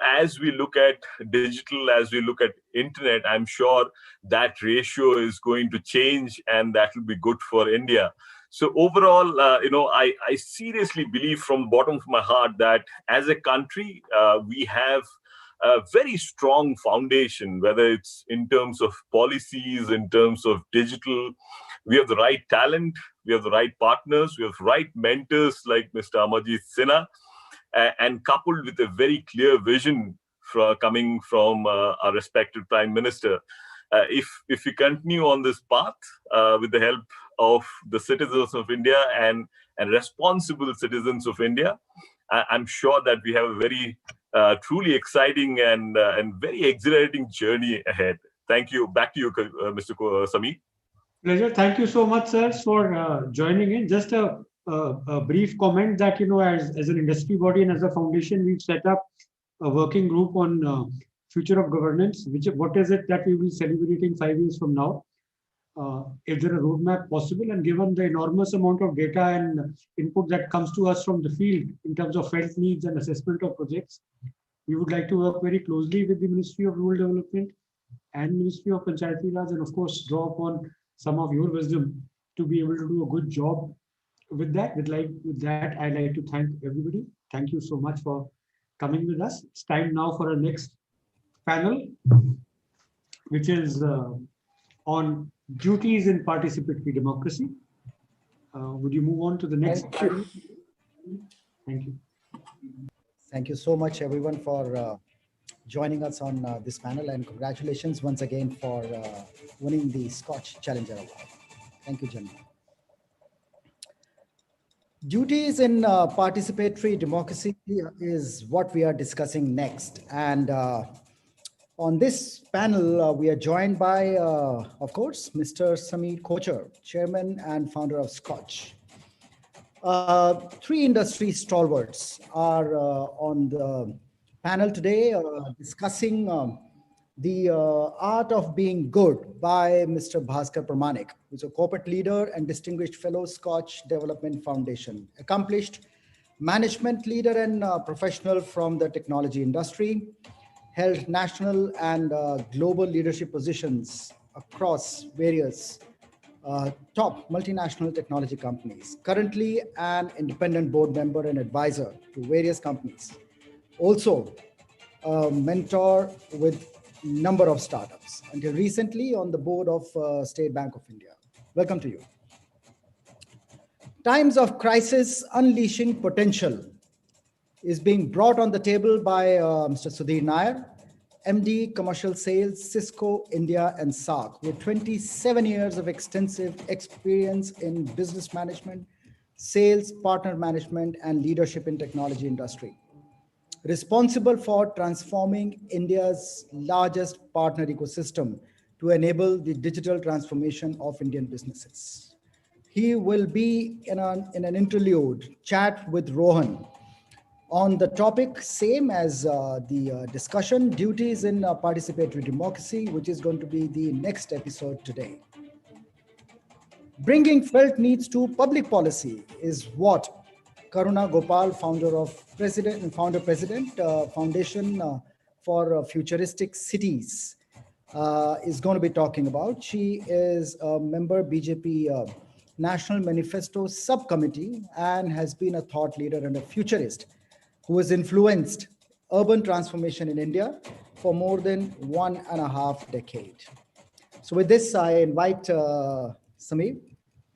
As we look at digital, as we look at internet, I'm sure that ratio is going to change, and that will be good for India. So overall, I seriously believe from the bottom of my heart that as a country, we have a very strong foundation, whether it's in terms of policies, in terms of digital. We have the right talent, we have the right partners, we have the right mentors like Mr. Amarjit Sinha, and coupled with a very clear vision coming from our respected Prime Minister. If we continue on this path with the help of the citizens of India and responsible citizens of India, I'm sure that we have a very truly exciting and very exhilarating journey ahead. Thank you. Back to you, Mr. Sameer. Pleasure. Thank you so much, sir, for joining in. Just a brief comment that, as an industry body and as a foundation, we've set up a working group on future of governance. What is it that we will be celebrating 5 years from now? Is there a roadmap possible? And given the enormous amount of data and input that comes to us from the field in terms of felt needs and assessment of projects, we would like to work very closely with the Ministry of Rural Development and Ministry of Panchayati Raj, and of course draw upon some of your wisdom to be able to do a good job with that, I'd like to thank everybody. Thank you so much for coming with us. It's time now for our next panel, which is on duties in participatory democracy. Would you move on to the next panel? Thank you. Thank you so much, everyone, for joining us on this panel, and congratulations once again for winning the Scotch Challenger Award. Thank you, gentlemen. Duties in participatory democracy is what we are discussing next. And on this panel, we are joined by, of course, Mr. Sameer Kochhar, Chairman and founder of Scotch. Three industry stalwarts are on the panel today discussing the art of being good by Mr. Bhaskar Pramanik, who's a corporate leader and distinguished fellow, Scotch Development Foundation, accomplished management leader and professional from the technology industry, held national and global leadership positions across various top multinational technology companies, currently an independent board member and advisor to various companies. Also, a mentor with number of startups, until recently on the board of State Bank of India. Welcome to you. Times of crisis unleashing potential is being brought on the table by Mr. Sudhir Nair, MD Commercial Sales, Cisco India and SARC, with 27 years of extensive experience in business management, sales, partner management, and leadership in technology industry. Responsible for transforming India's largest partner ecosystem to enable the digital transformation of Indian businesses. He will be in an interlude chat with Rohan on the topic, same as the discussion, duties in participatory democracy, which is going to be the next episode today. Bringing felt needs to public policy is what Karuna Gopal, President, Foundation for Futuristic Cities, is going to be talking about. She is a member BJP National Manifesto Subcommittee and has been a thought leader and a futurist who has influenced urban transformation in India for more than 1.5 decades. So with this, I invite Sameer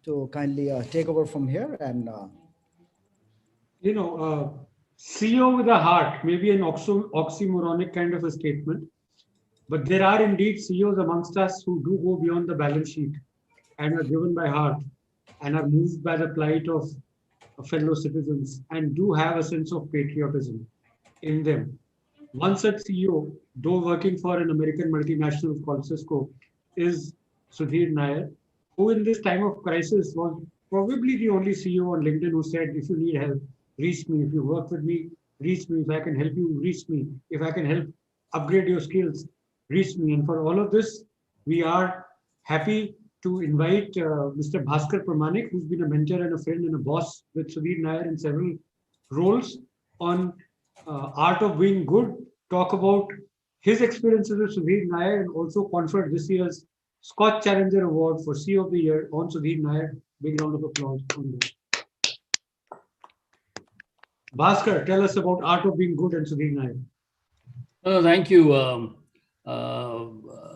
to kindly take over from here and CEO with a heart, maybe an oxymoronic kind of a statement, but there are indeed CEOs amongst us who do go beyond the balance sheet and are driven by heart and are moved by the plight of fellow citizens and do have a sense of patriotism in them. One such CEO, though working for an American multinational called Cisco, is Sudhir Nair, who in this time of crisis was probably the only CEO on LinkedIn who said, if you need help, reach me. If you work with me, reach me. If I can help you, reach me. If I can help upgrade your skills, reach me. And for all of this, we are happy to invite Mr. Bhaskar Pramanik, who's been a mentor and a friend and a boss with Sudhir Nair in several roles on art of being good, talk about his experiences with Sudhir Nair and also conferred this year's Scotch Challenger Award for CEO of the Year on Sudhir Nair. Big round of applause on that. Bhaskar, tell us about art of being good and Sudhir Nair. Thank you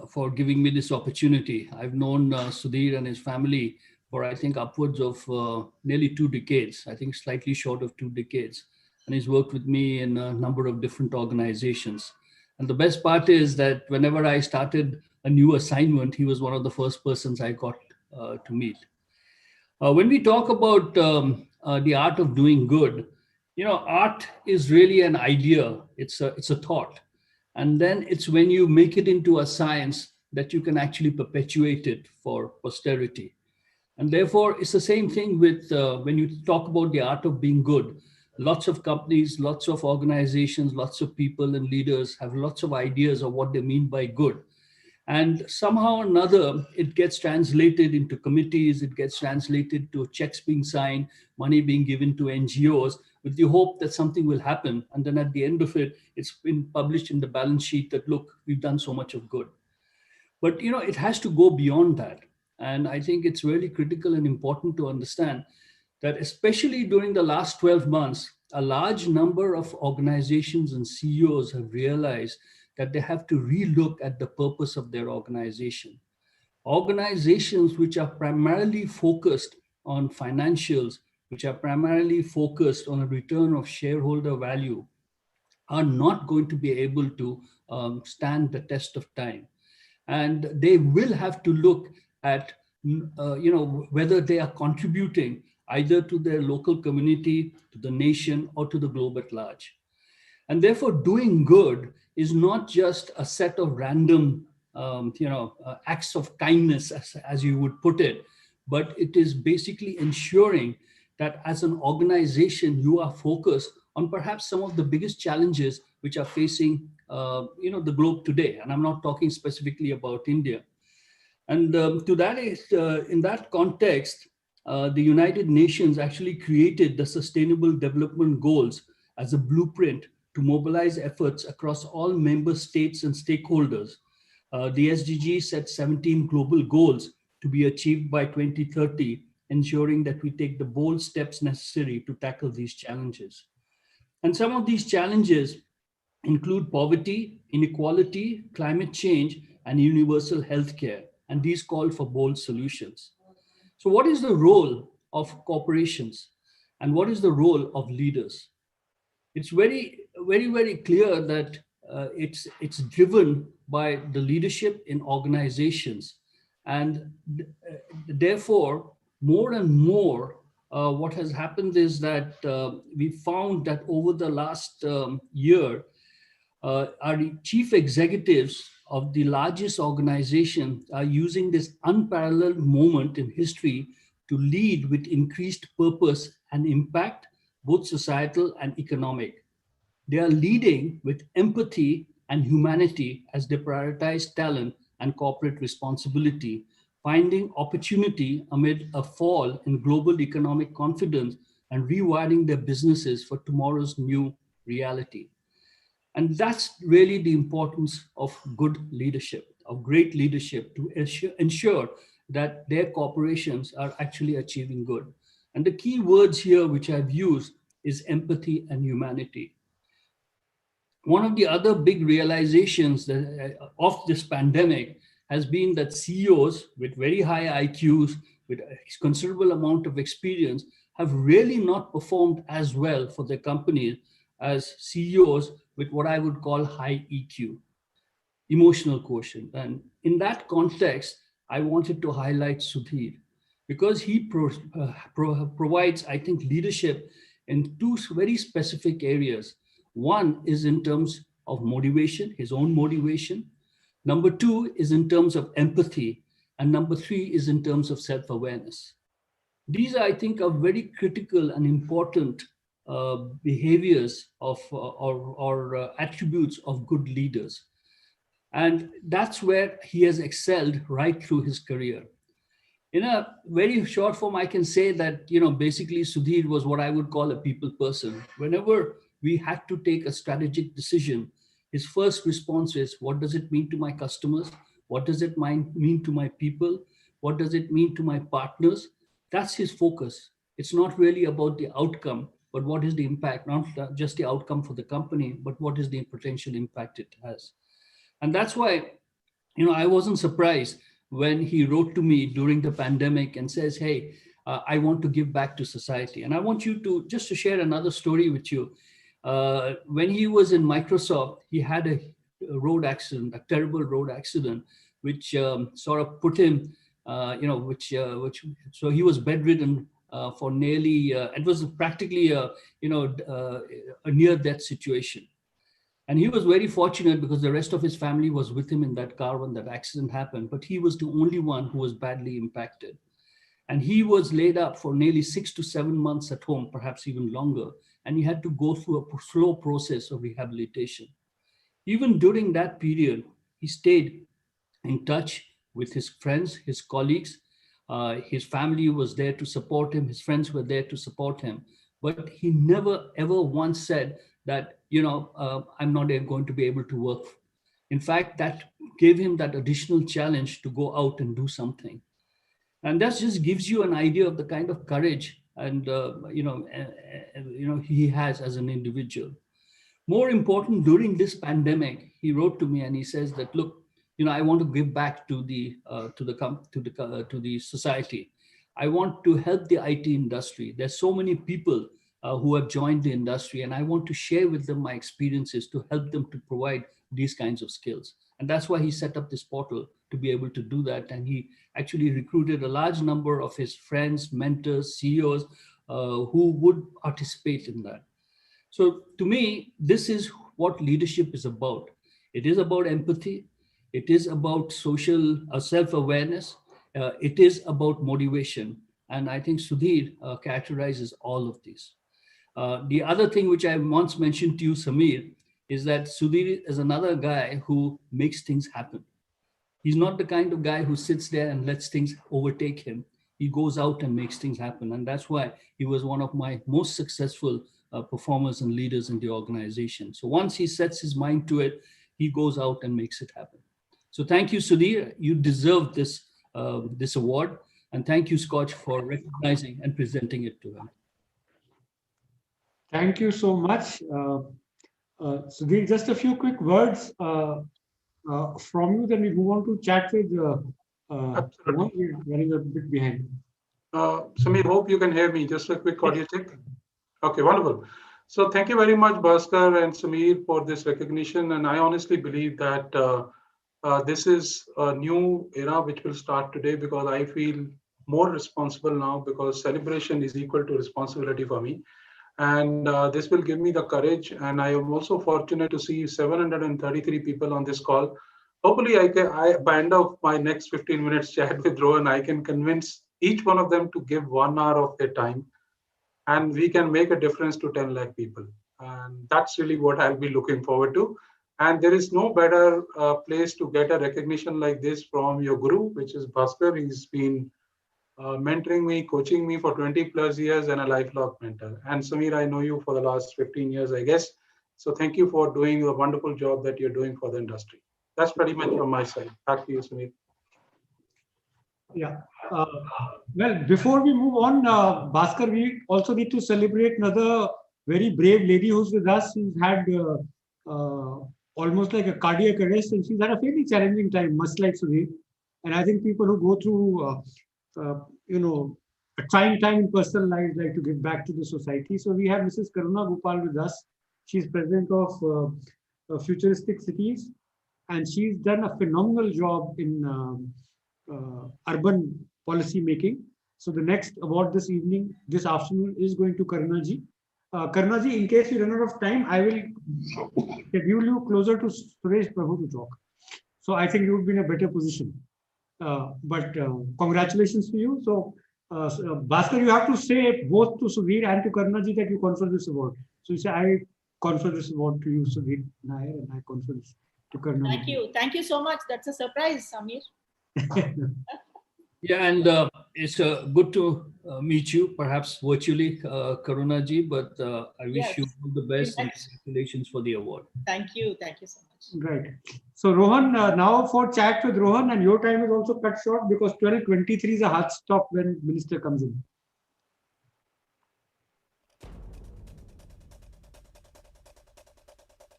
for giving me this opportunity. I've known Sudhir and his family for, I think, upwards of nearly 2 decades, I think slightly short of 2 decades. And he's worked with me in a number of different organizations. And the best part is that whenever I started a new assignment, he was one of the first persons I got to meet. When we talk about the art of doing good, art is really an idea. It's a thought. And then it's when you make it into a science that you can actually perpetuate it for posterity. And therefore, it's the same thing with when you talk about the art of being good. Lots of companies, lots of organizations, lots of people and leaders have lots of ideas of what they mean by good. And somehow or another, it gets translated into committees, it gets translated to checks being signed, money being given to NGOs with the hope that something will happen. And then at the end of it, it's been published in the balance sheet that, look, we've done so much of good. But, it has to go beyond that. And I think it's really critical and important to understand that especially during the last 12 months, a large number of organizations and CEOs have realized that they have to relook at the purpose of their organization. Organizations which are primarily focused on financials, which are primarily focused on a return of shareholder value, are not going to be able to stand the test of time. And they will have to look at whether they are contributing either to their local community, to the nation, or to the globe at large. And therefore, doing good is not just a set of random acts of kindness, as you would put it, but it is basically ensuring that as an organization, you are focused on perhaps some of the biggest challenges which are facing the globe today. And I'm not talking specifically about India. And to that in that context, the United Nations actually created the Sustainable Development Goals as a blueprint to mobilize efforts across all member states and stakeholders. The SDG set 17 global goals to be achieved by 2030, ensuring that we take the bold steps necessary to tackle these challenges. And some of these challenges include poverty, inequality, climate change, and universal healthcare. And these call for bold solutions. So what is the role of corporations and what is the role of leaders? It's very, very, very clear that it's driven by the leadership in organizations. And therefore, more and more, what has happened is that we found that over the last year, our chief executives of the largest organization are using this unparalleled moment in history to lead with increased purpose and impact, both societal and economic. They are leading with empathy and humanity as they prioritize talent and corporate responsibility, finding opportunity amid a fall in global economic confidence and rewiring their businesses for tomorrow's new reality. And that's really the importance of good leadership, of great leadership, to ensure that their corporations are actually achieving good. And the key words here, which I've used, is empathy and humanity. One of the other big realizations of this pandemic has been that CEOs with very high IQs, with a considerable amount of experience, have really not performed as well for their companies as CEOs with what I would call high EQ, emotional quotient. And in that context, I wanted to highlight Sudhir because he provides, I think, leadership in two very specific areas. One is in terms of motivation, his own motivation. Number two is in terms of empathy. And number three is in terms of self-awareness. These, I think, are very critical and important behaviors of or attributes of good leaders. And that's where he has excelled right through his career. In a very short form, I can say that, basically Sudhir was what I would call a people person. Whenever we had to take a strategic decision, his first response is, what does it mean to my customers? What does it mean to my people? What does it mean to my partners? That's his focus. It's not really about the outcome, but what is the impact, not just the outcome for the company, but what is the potential impact it has. And that's why, I wasn't surprised when he wrote to me during the pandemic and says, hey, I want to give back to society. And I want you to share another story with you. When he was in Microsoft, he had a road accident, a terrible road accident, which sort of put him, so he was bedridden for nearly, it was practically a near-death situation. And he was very fortunate because the rest of his family was with him in that car when that accident happened, but he was the only one who was badly impacted. And he was laid up for nearly 6 to 7 months at home, perhaps even longer. And he had to go through a slow process of rehabilitation. Even during that period, he stayed in touch with his friends, his colleagues. His family was there to support him. His friends were there to support him. But he never, ever once said that, I'm not going to be able to work. In fact, that gave him that additional challenge to go out and do something. And that just gives you an idea of the kind of courage and he has as an individual. More important, during this pandemic, he wrote to me and he says that, look, I want to give back to the society. I want to help the IT industry. There's so many people who have joined the industry, and I want to share with them my experiences to help them to provide these kinds of skills. And that's why he set up this portal to be able to do that. And he actually recruited a large number of his friends, mentors, CEOs who would participate in that. So to me, this is what leadership is about. It is about empathy. It is about social self-awareness. It is about motivation. And I think Sudhir characterizes all of these. The other thing which I once mentioned to you, Samir, is that Sudhir is another guy who makes things happen. He's not the kind of guy who sits there and lets things overtake him. He goes out and makes things happen. And that's why he was one of my most successful performers and leaders in the organization. So once he sets his mind to it, he goes out and makes it happen. So thank you, Sudhir. You deserve this award. And thank you, Scotch, for recognizing and presenting it to him. Thank you so much. Sudhir, just a few quick words from you, then we move on to chat with Rohan. We're running a bit behind. Samir, hope you can hear me. Just a quick audio check. Okay, wonderful. So thank you very much, Bhaskar and Samir, for this recognition. And I honestly believe that this is a new era which will start today, because I feel more responsible now, because celebration is equal to responsibility for me. And this will give me the courage. And I am also fortunate to see 733 people on this call. Hopefully, by end of my next 15 minutes chat with Rohan, I can convince each one of them to give 1 hour of their time. And we can make a difference to 10 lakh people. And that's really what I'll be looking forward to. And there is no better place to get a recognition like this from your guru, which is Bhaskar. He's been mentoring me, coaching me for 20 plus years, and a lifelong mentor. And Samir, I know you for the last 15 years, I guess. So thank you for doing the wonderful job that you're doing for the industry. That's pretty much from my side. Back to you, Samir. Yeah. Well, before we move on, Bhaskar, we also need to celebrate another very brave lady who's with us, who's had almost like a cardiac arrest, and she's had a fairly challenging time, much like Sudhir. And I think people who go through, a trying time in personal lives like to give back to the society. So we have Mrs. Karuna Gopal with us. She's president of Futuristic Cities, and she's done a phenomenal job in urban policy making. So the next award this afternoon is going to Karuna ji. Karuna ji, in case we run out of time, I will schedule you closer to Suresh Prabhu to talk. So I think you would be in a better position. But congratulations to you. So Bhaskar, you have to say both to Sudhir and to Karuna ji that you confer this award. So you say, I confer this award to you, Sudhir Nair, and I confer this to Karuna. Thank you. Thank you so much. That's a surprise, Samir. Yeah, and it's good to meet you, perhaps virtually, Karuna ji, but I wish you all the best and congratulations for the award. Thank you. Thank you so much. Right. So Rohan, now for chat with Rohan, and your time is also cut short because 12:23 is a hard stop when minister comes in.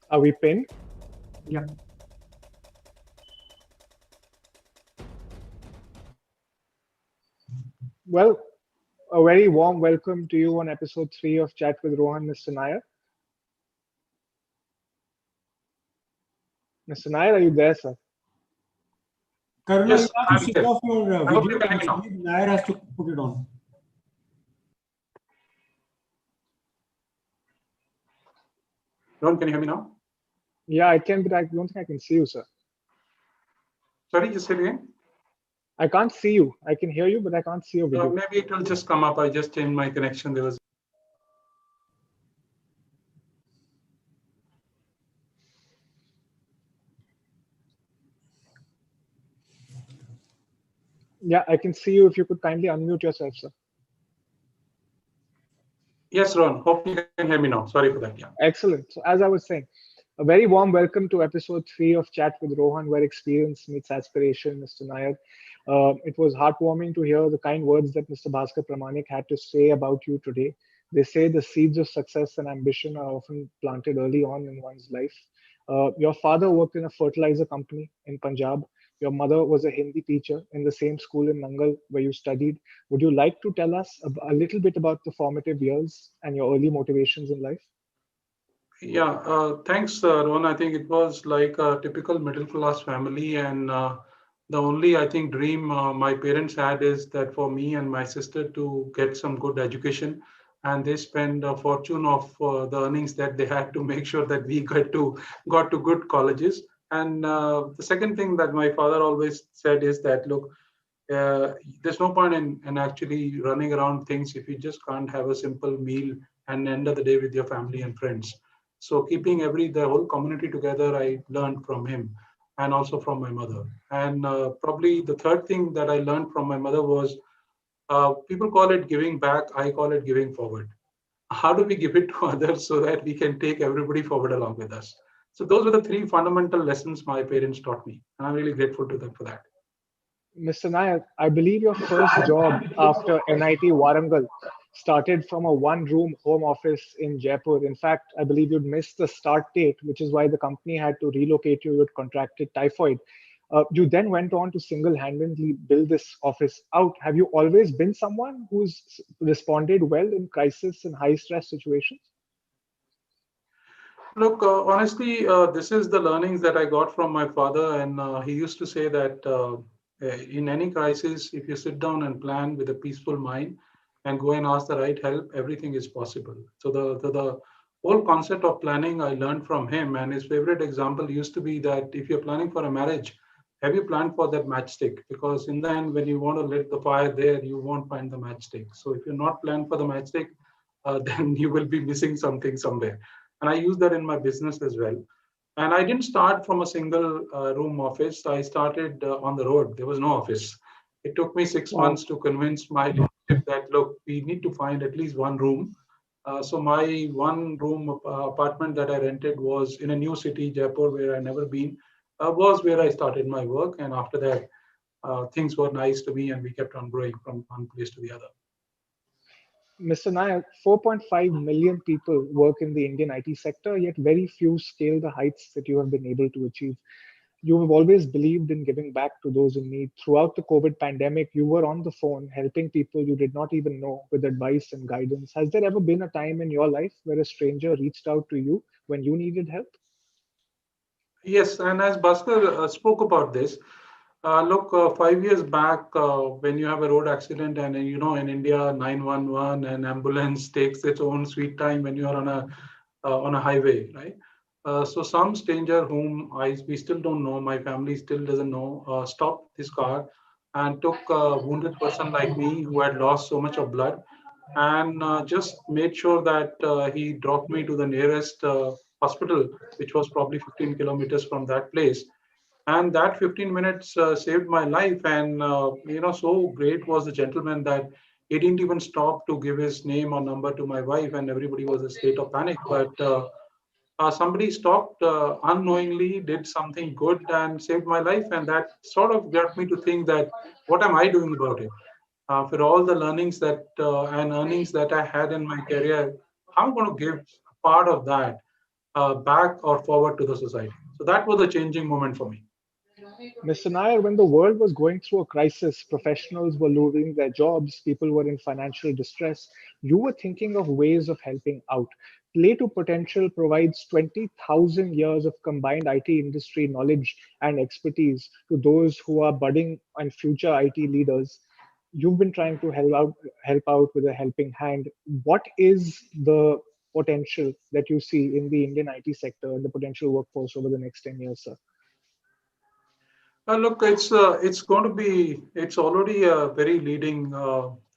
Are we pinned? Yeah. Well, a very warm welcome to you on episode 3 of Chat with Rohan, Mr. Nair. Mr. Nair, are you there, sir? Karuna, Yes, you have to switch off your video. Nair has to put it on. Ron, can you hear me now? Yeah, I can, but I don't think I can see you, sir. Sorry, just say it again. I can't see you. I can hear you, but I can't see your video. Maybe it will just come up. I just changed my connection. There was. Yeah, I can see you. If you could kindly unmute yourself, sir. Yes, Ron. Hope you can hear me now. Sorry for that. Yeah. Excellent. So as I was saying, a very warm welcome to episode 3 of Chat with Rohan, where experience meets aspiration, Mr. Nair. It was heartwarming to hear the kind words that Mr. Bhaskar Pramanik had to say about you today. They say the seeds of success and ambition are often planted early on in one's life. Your father worked in a fertilizer company in Punjab. Your mother was a Hindi teacher in the same school in Nangal where you studied. Would you like to tell us a little bit about the formative years and your early motivations in life? Yeah, thanks, Rohan. I think it was like a typical middle class family, and the only, I think, dream my parents had is that for me and my sister to get some good education, and they spend a fortune of the earnings that they had to make sure that we got to good colleges. And the second thing that my father always said is that, look, there's no point in actually running around things if you just can't have a simple meal and end of the day with your family and friends. So keeping the whole community together, I learned from him and also from my mother. And probably the third thing that I learned from my mother was people call it giving back. I call it giving forward. How do we give it to others so that we can take everybody forward along with us? So those were the three fundamental lessons my parents taught me. And I'm really grateful to them for that. Mr. Nayak, I believe your first job after NIT Warangal started from a one-room home office in Jaipur. In fact, I believe you'd missed the start date, which is why the company had to relocate you. You'd contracted typhoid. You then went on to single-handedly build this office out. Have you always been someone who's responded well in crisis and high-stress situations? Look, honestly, this is the learnings that I got from my father, and he used to say that in any crisis, if you sit down and plan with a peaceful mind and go and ask the right help, everything is possible. So the whole concept of planning I learned from him, and his favorite example used to be that if you're planning for a marriage, have you planned for that matchstick? Because in the end, when you want to lit the fire there, you won't find the matchstick. So if you're not planned for the matchstick, then you will be missing something somewhere. And I use that in my business as well. And I didn't start from a single room office. I started on the road. There was no office. It took me 6 months to convince my leadership that, look, we need to find at least one room. So my one room apartment that I rented was in a new city, Jaipur, where I never been, was where I started my work. And after that, things were nice to me and we kept on growing from one place to the other. Mr. Nayak, 4.5 million people work in the Indian IT sector, yet very few scale the heights that you have been able to achieve. You have always believed in giving back to those in need. Throughout the COVID pandemic, you were on the phone helping people you did not even know with advice and guidance. Has there ever been a time in your life where a stranger reached out to you when you needed help? Yes, and as Bhaskar spoke about this, look, 5 years back, when you have a road accident, and you know, in India, 911 and ambulance takes its own sweet time when you are on a highway, right? So some stranger whom we still don't know, my family still doesn't know, stopped this car and took a wounded person like me who had lost so much of blood and just made sure that he dropped me to the nearest hospital, which was probably 15 kilometers from that place. And that 15 minutes saved my life. And, so great was the gentleman that he didn't even stop to give his name or number to my wife, and everybody was in a state of panic. But somebody stopped unknowingly, did something good and saved my life. And that sort of got me to think that, what am I doing about it? For all the learnings that and earnings that I had in my career, I'm going to give part of that back or forward to the society. So that was a changing moment for me. Mr. Nair, when the world was going through a crisis, professionals were losing their jobs, people were in financial distress, you were thinking of ways of helping out. Play to Potential provides 20,000 years of combined IT industry knowledge and expertise to those who are budding and future IT leaders. You've been trying to help out with a helping hand. What is the potential that you see in the Indian IT sector and the potential workforce over the next 10 years, sir? Look, it's already a very leading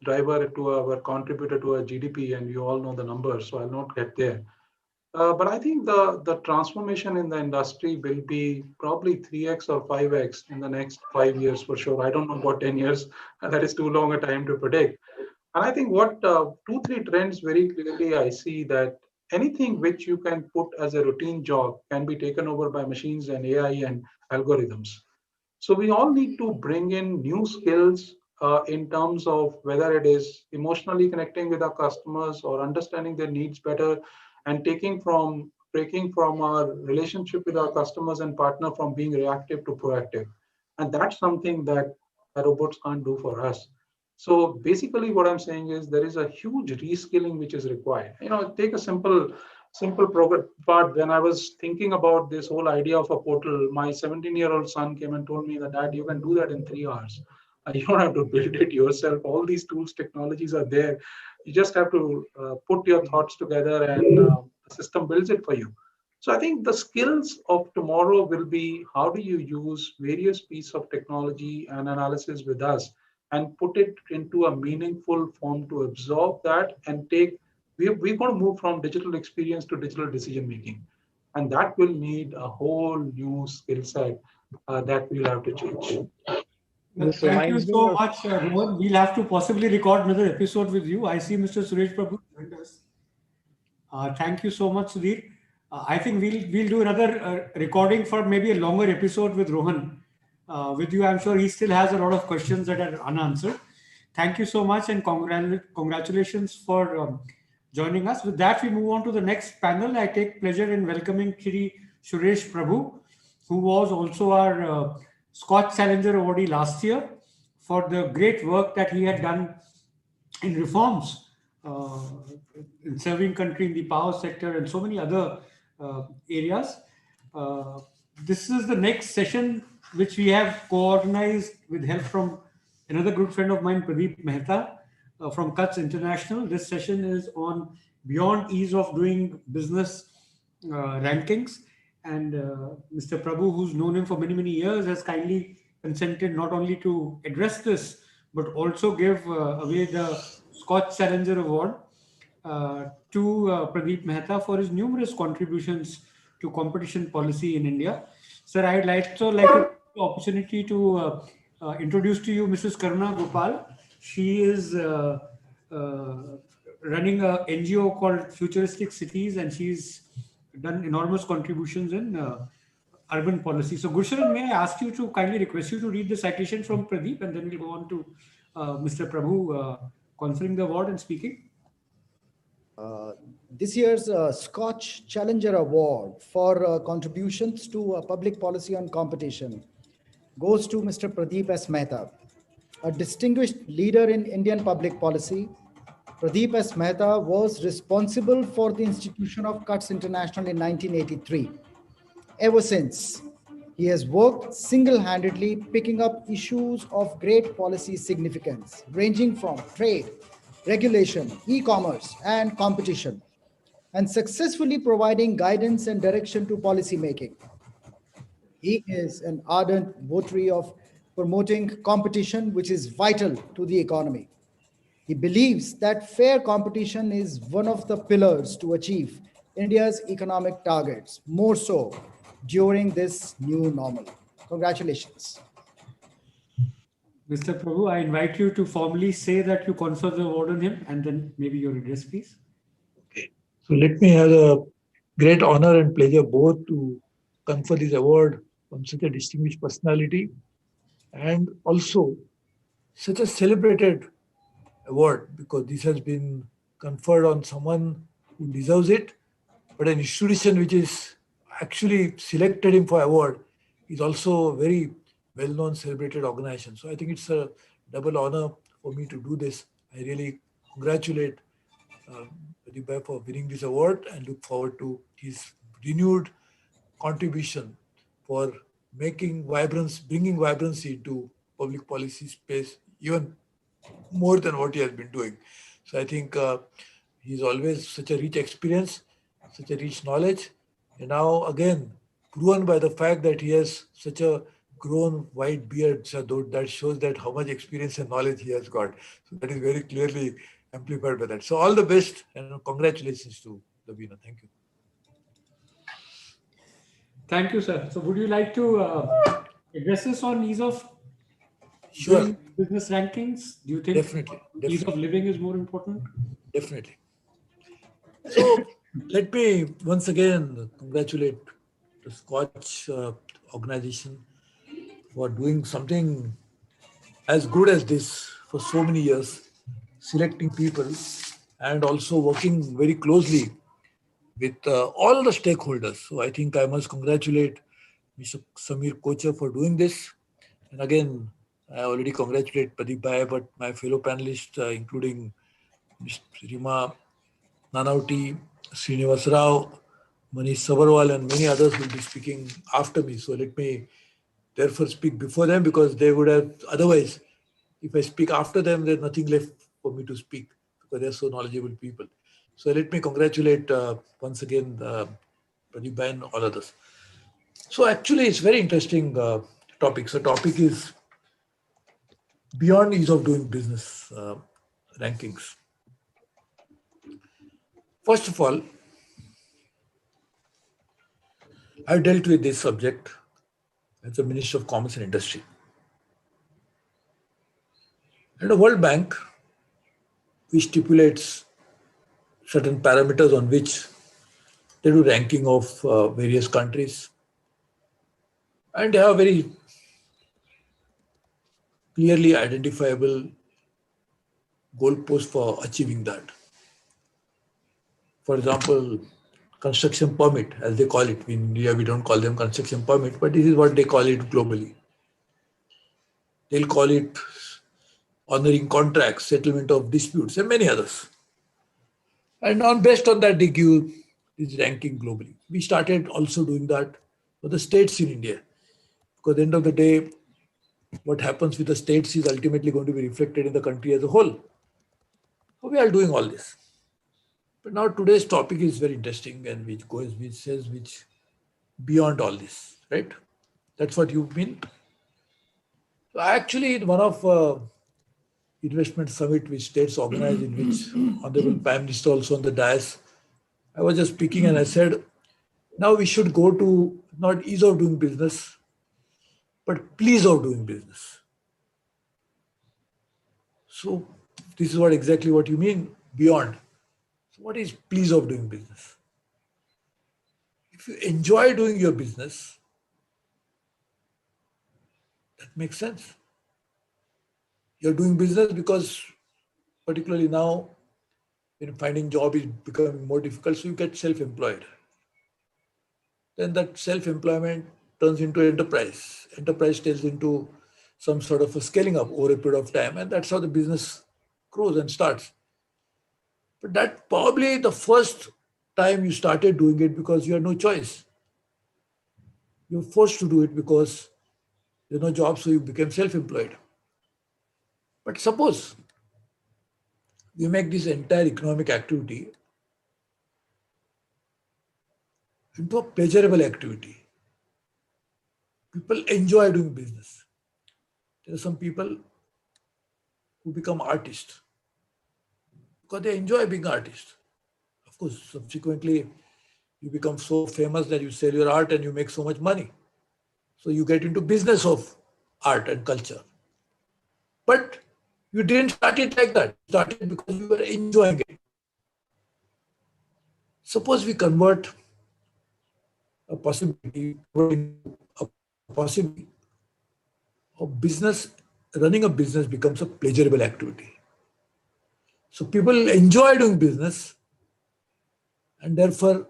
driver to our contributor to our GDP, and you all know the numbers, so I'll not get there. But I think the transformation in the industry will be probably 3x or 5x in the next 5 years for sure. I don't know about 10 years. That is too long a time to predict. And I think what 2, 3 trends very clearly I see that anything which you can put as a routine job can be taken over by machines and AI and algorithms. So we all need to bring in new skills in terms of whether it is emotionally connecting with our customers or understanding their needs better and breaking from our relationship with our customers and partner from being reactive to proactive. And that's something that robots can't do for us. So basically what I'm saying is there is a huge reskilling which is required. Take a simple part. When I was thinking about this whole idea of a portal, my 17-year-old son came and told me that, Dad, you can do that in 3 hours. You don't have to build it yourself. All these tools, technologies are there. You just have to put your thoughts together and the system builds it for you. So I think the skills of tomorrow will be how do you use various pieces of technology and analysis with us and put it into a meaningful form to absorb that and we're going to move from digital experience to digital decision making. And that will need a whole new skill set that we'll have to change. Thank you so much, Rohan. We'll have to possibly record another episode with you. I see Mr. Suresh Prabhu joined us. Thank you so much, Sudhir. I think we'll do another recording for maybe a longer episode with Rohan. With you, I'm sure he still has a lot of questions that are unanswered. Thank you so much and congratulations for joining us. With that, we move on to the next panel. I take pleasure in welcoming Shri Suresh Prabhu, who was also our Scotch Challenger Awardee last year for the great work that he had done in reforms in serving country in the power sector and so many other areas. This is the next session which we have co-organized with help from another good friend of mine, Pradeep Mehta from Kutch International. This session is on Beyond Ease of Doing Business rankings. And Mr. Prabhu, who's known him for many, many years, has kindly consented not only to address this, but also give away the Scotch Challenger Award to Pradeep Mehta for his numerous contributions to competition policy in India. Sir, I'd like to take the opportunity to introduce to you Mrs. Karuna Gopal. She is running a NGO called Futuristic Cities, and she's done enormous contributions in urban policy. So, Gursharan, may I ask you to kindly request you to read the citation from Pradeep, and then we'll go on to Mr. Prabhu conferring the award and speaking. This year's Scotch Challenger Award for contributions to public policy on competition goes to Mr. Pradeep S. Mehta, a distinguished leader in Indian public policy. Pradeep S. Mehta was responsible for the institution of Kutch International in 1983. Ever since, he has worked single-handedly picking up issues of great policy significance, ranging from trade, regulation, e-commerce, and competition, and successfully providing guidance and direction to policymaking. He is an ardent votary of promoting competition, which is vital to the economy. He believes that fair competition is one of the pillars to achieve India's economic targets, more so during this new normal. Congratulations. Mr. Prabhu, I invite you to formally say that you confer the award on him, and then maybe your address, please. Okay. So let me have a great honor and pleasure both to confer this award on such a distinguished personality and also such a celebrated award, because this has been conferred on someone who deserves it, but an institution which is actually selected him for award is also a very well-known, celebrated organization. So I think it's a double honor for me to do this. I really congratulate Pradeep Bhai for winning this award and look forward to his renewed contribution for bringing vibrancy to public policy space, even more than what he has been doing. So I think he's always such a rich experience, such a rich knowledge, and now again proven by the fact that he has such a grown white beard, so that shows that how much experience and knowledge he has got. So that is very clearly amplified by that. So all the best and congratulations to the winner. Thank you. Thank you, sir. So would you like to address this on ease of Sure. Business rankings? Do you think Definitely. ease of living is more important? Definitely. So let me once again congratulate the Scotch organization for doing something as good as this for so many years, selecting people and also working very closely with all the stakeholders. So I think I must congratulate Mr. Samir Kocher for doing this. And again, I already congratulate Pradeep Bhai, but my fellow panelists, including Ms. Rima Nanauti, Srinivas Rao, Manish Sabarwal, and many others will be speaking after me. So let me therefore speak before them, because they would have, otherwise, if I speak after them, there's nothing left for me to speak because they're so knowledgeable people. So let me congratulate once again Pradeep Bhai and all others. So actually, it's very interesting topic. So topic is beyond ease of doing business rankings. First of all, I dealt with this subject as the Minister of Commerce and Industry. And the World Bank, which stipulates certain parameters on which they do ranking of various countries. And they have very clearly identifiable goalposts for achieving that. For example, construction permit, as they call it. In India, we don't call them construction permit, but this is what they call it globally. They'll call it honoring contracts, settlement of disputes, and many others. And based on that, they give this ranking globally. We started also doing that for the states in India, because at the end of the day, what happens with the states is ultimately going to be reflected in the country as a whole. So we are doing all this. But now today's topic is very interesting, and which says beyond all this, right? That's what you mean. So actually, in one of investment summit which states organized, in which Honorable Prime Minister also on the dais, I was just speaking and I said, now we should go to not ease of doing business, but please of doing business. So this is exactly what you mean, beyond. So what is please of doing business? If you enjoy doing your business, that makes sense. You're doing business because, particularly now, when finding job is becoming more difficult, so you get self-employed. Then that self-employment turns into enterprise. Enterprise turns into some sort of a scaling up over a period of time, and that's how the business grows and starts. But that probably the first time you started doing it because you had no choice. You're forced to do it because there's no job, so you became self-employed. But suppose we make this entire economic activity into a pleasurable activity. People enjoy doing business. There are some people who become artists because they enjoy being artists. Of course, subsequently, you become so famous that you sell your art and you make so much money. So you get into business of art and culture. But you didn't start it like that. You started because you were enjoying it. Suppose we convert a possibility of business, running a business becomes a pleasurable activity. So people enjoy doing business, and therefore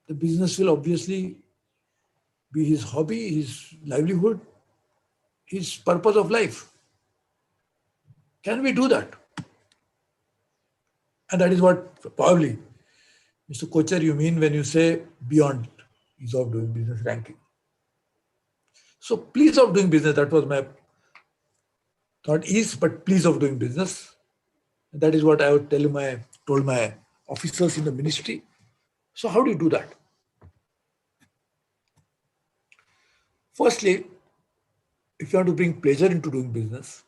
the business will obviously be his hobby, his livelihood, his purpose of life. Can we do that? And that is what probably, Mr. Kocher, you mean when you say beyond ease of doing business ranking. So please of doing business, that was my, not ease, but please of doing business. And that is what I would told my officers in the ministry. So how do you do that? Firstly, if you want to bring pleasure into doing business,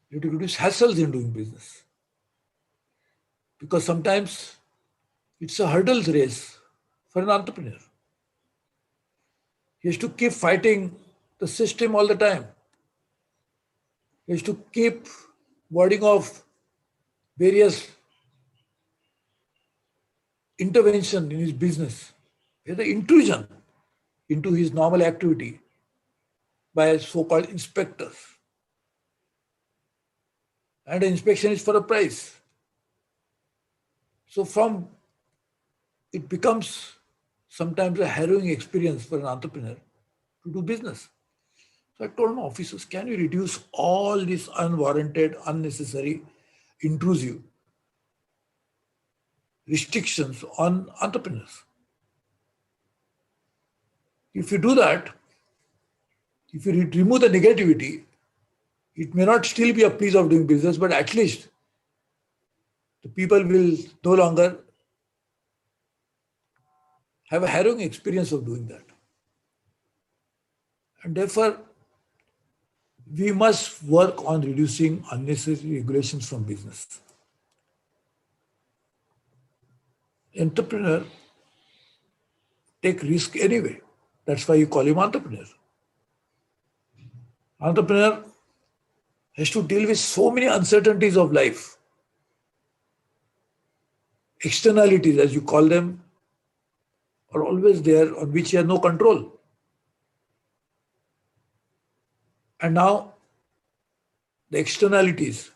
you have to reduce hassles in doing business. Because sometimes it's a hurdles race for an entrepreneur. He has to keep fighting the system all the time. He has to keep warding off various intervention in his business. The intrusion. into his normal activity by so-called inspectors. And the inspection is for a price. So it becomes sometimes a harrowing experience for an entrepreneur to do business. So I told my officers, can you reduce all this unwarranted, unnecessary, intrusive restrictions on entrepreneurs? If you do that, if you remove the negativity, it may not still be a piece of doing business, but at least the people will no longer have a harrowing experience of doing that. And therefore, we must work on reducing unnecessary regulations from business. Entrepreneur take risk anyway. That's why you call him entrepreneur. Entrepreneur has to deal with so many uncertainties of life. Externalities, as you call them, are always there on which he has no control. And now the externalities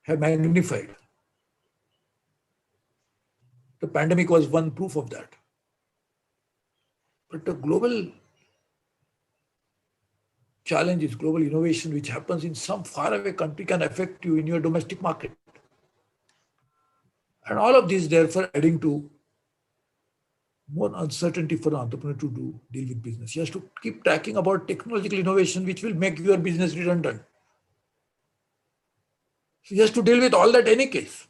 have magnified. The pandemic was one proof of that. But the global challenges, global innovation, which happens in some faraway country can affect you in your domestic market. And all of this, therefore, adding to more uncertainty for an entrepreneur to deal with business. He has to keep tracking about technological innovation, which will make your business redundant. So he has to deal with all that any case.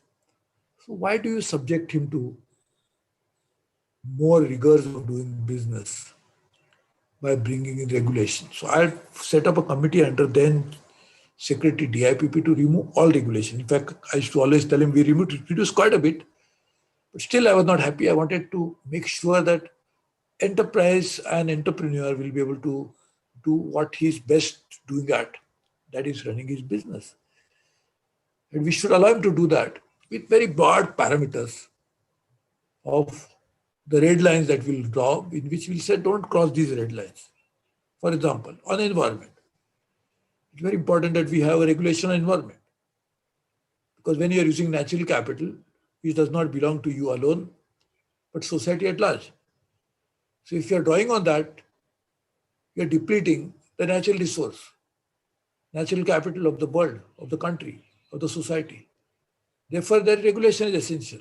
So why do you subject him to more rigors of doing business by bringing in regulations? So I set up a committee under then Secretary DIPP to remove all regulation. In fact, I used to always tell him we reduced quite a bit, but still I was not happy. I wanted to make sure that enterprise and entrepreneur will be able to do what he's best doing at, that is running his business. And we should allow him to do that with very broad parameters of the red lines that we'll draw, in which we'll say, don't cross these red lines. For example, on environment, it's very important that we have a regulation on environment. Because when you're using natural capital, which does not belong to you alone, but society at large. So if you're drawing on that, you're depleting the natural resource, natural capital of the world, of the country, of the society. Therefore, that regulation is essential.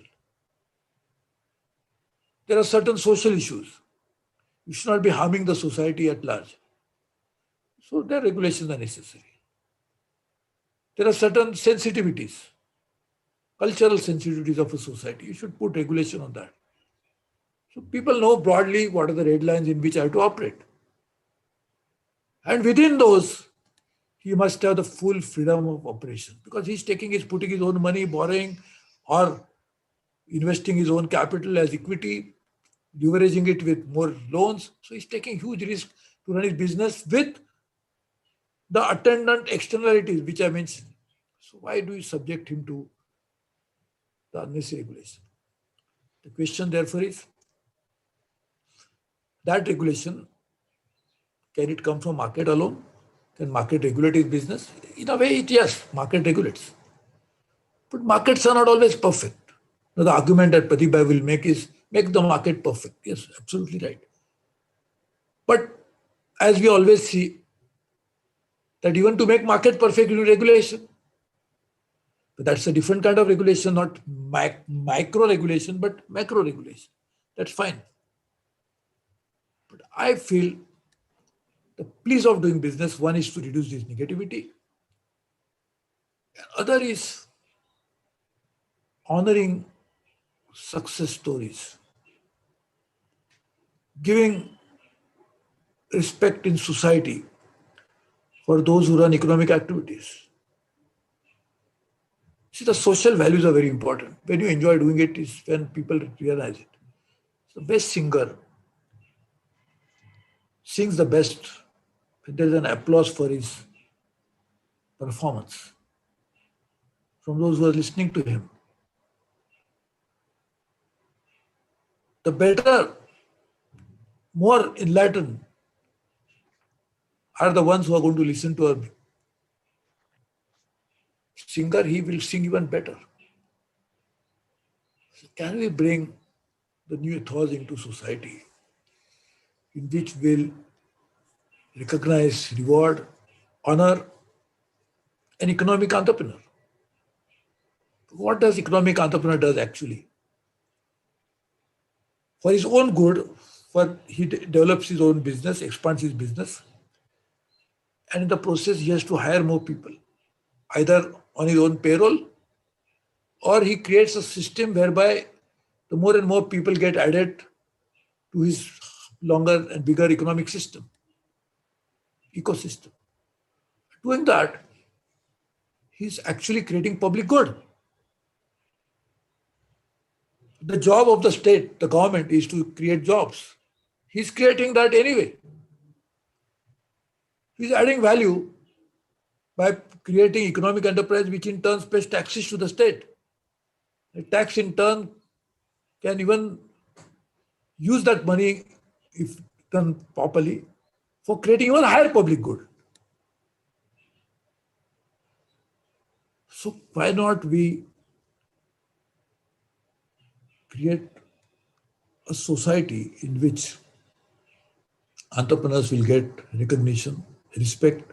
There are certain social issues. You should not be harming the society at large. So their regulations are necessary. There are certain sensitivities, cultural sensitivities of a society. You should put regulation on that. So people know broadly what are the red lines in which I have to operate. And within those, he must have the full freedom of operation, because he's putting his own money, borrowing, or investing his own capital as equity, leveraging it with more loans. So he's taking huge risk to run his business with the attendant externalities, which I mentioned. So why do you subject him to the unnecessary regulation? The question, therefore, is that regulation, can it come from market alone? Can market regulate his business? In a way, yes, market regulates. But markets are not always perfect. Now, the argument that Pradeep Bhai will make is, make the market perfect. Yes, absolutely right. But as we always see, that even to make market perfect, you need regulation. But that's a different kind of regulation, not micro regulation, but macro regulation. That's fine. But I feel the pleas of doing business, one is to reduce this negativity. Other is honoring success stories, giving respect in society for those who run economic activities. See, the social values are very important. When you enjoy doing it is when people realize it. The best singer sings the best when there is an applause for his performance from those who are listening to him. The better, more enlightened are the ones who are going to listen to a singer, he will sing even better. So can we bring the new thoughts into society in which will recognize, reward, honor an economic entrepreneur? What does economic entrepreneur does actually? For his own good, he develops his own business, expands his business, and in the process he has to hire more people, either on his own payroll, or he creates a system whereby the more and more people get added to his longer and bigger economic ecosystem. Doing that, he's actually creating public good. The job of the state, the government, is to create jobs. He's creating that anyway. He's adding value by creating economic enterprise, which in turn pays taxes to the state. The tax in turn can even use that money, if done properly, for creating even higher public good. So why not we create a society in which entrepreneurs will get recognition, respect,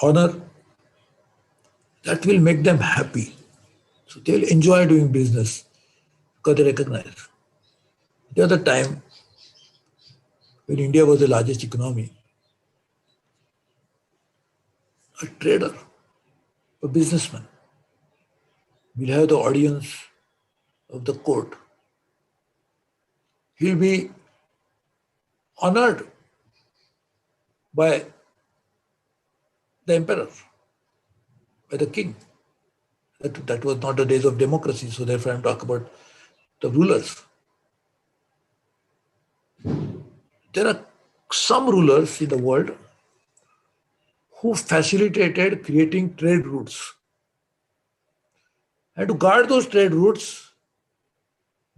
honor, that will make them happy. So they'll enjoy doing business because they recognize. The other time, when India was the largest economy, a trader, a businessman, will have the audience of the court. He'll be honored by the emperor, by the king. That was not the days of democracy, so therefore I'm talking about the rulers. There are some rulers in the world who facilitated creating trade routes. And to guard those trade routes,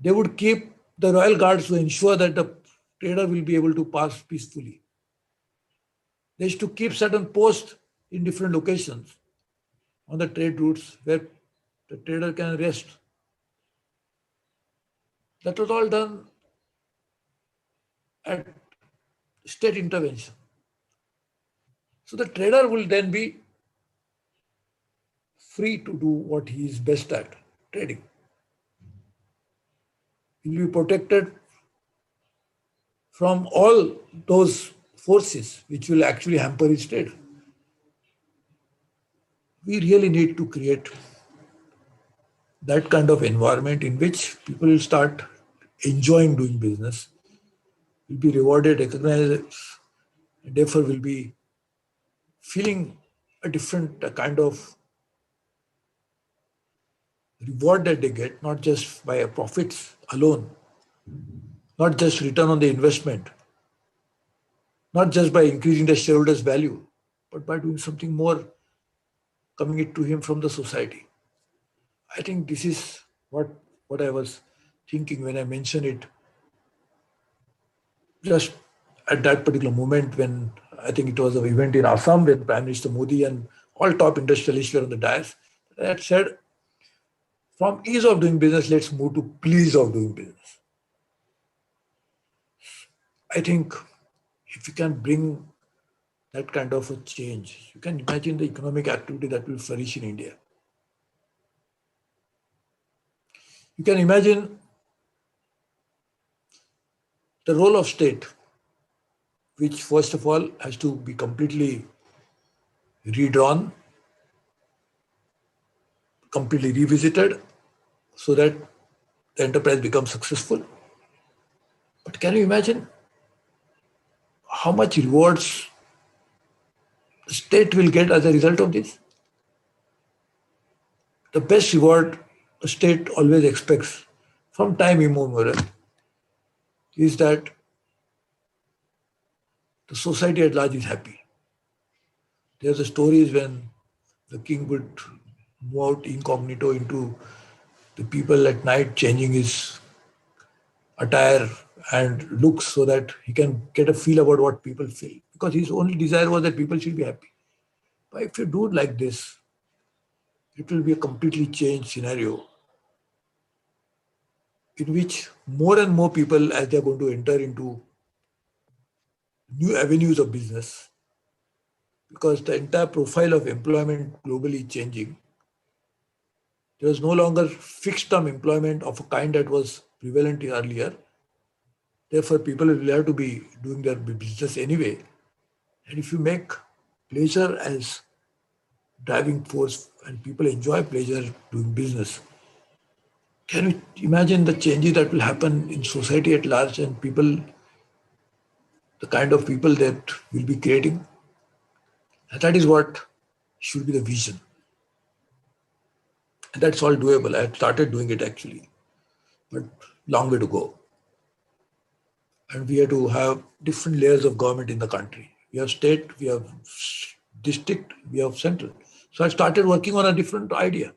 they would keep the royal guards to ensure that the trader will be able to pass peacefully. They used to keep certain posts in different locations on the trade routes where the trader can rest. That was all done at state intervention. So the trader will then be free to do what he is best at, trading. He will be protected from all those forces which will actually hamper his trade. We really need to create that kind of environment in which people will start enjoying doing business, will be rewarded, recognized, and therefore will be feeling a different kind of reward that they get, not just by profits alone, not just return on the investment, not just by increasing the shareholders' value, but by doing something more coming it to him from the society. I think this is what I was thinking when I mentioned it just at that particular moment when I think it was an event in Assam when Prime Minister Modi and all top industrialists were on the dais. I had said, from ease of doing business, let's move to please of doing business. I think if you can bring that kind of a change, you can imagine the economic activity that will flourish in India. You can imagine the role of state, which first of all has to be completely redrawn, completely revisited, so that the enterprise becomes successful. But can you imagine how much rewards the state will get as a result of this? The best reward a state always expects from time immemorial is that the society at large is happy. There are the stories when the king would move out incognito into the people at night, changing his attire and looks so that he can get a feel about what people feel. Because his only desire was that people should be happy. But if you do it like this, it will be a completely changed scenario in which more and more people, as they're going to enter into new avenues of business, because the entire profile of employment globally is changing. There is no longer fixed term employment of a kind that was prevalent earlier. Therefore, people will have to be doing their business anyway. And if you make pleasure as driving force and people enjoy pleasure doing business, can you imagine the changes that will happen in society at large and people, the kind of people that will be creating? And that is what should be the vision. And that's all doable. I started doing it actually, but long way to go. And we have to have different layers of government in the country. We have state, we have district, we have central. So I started working on a different idea.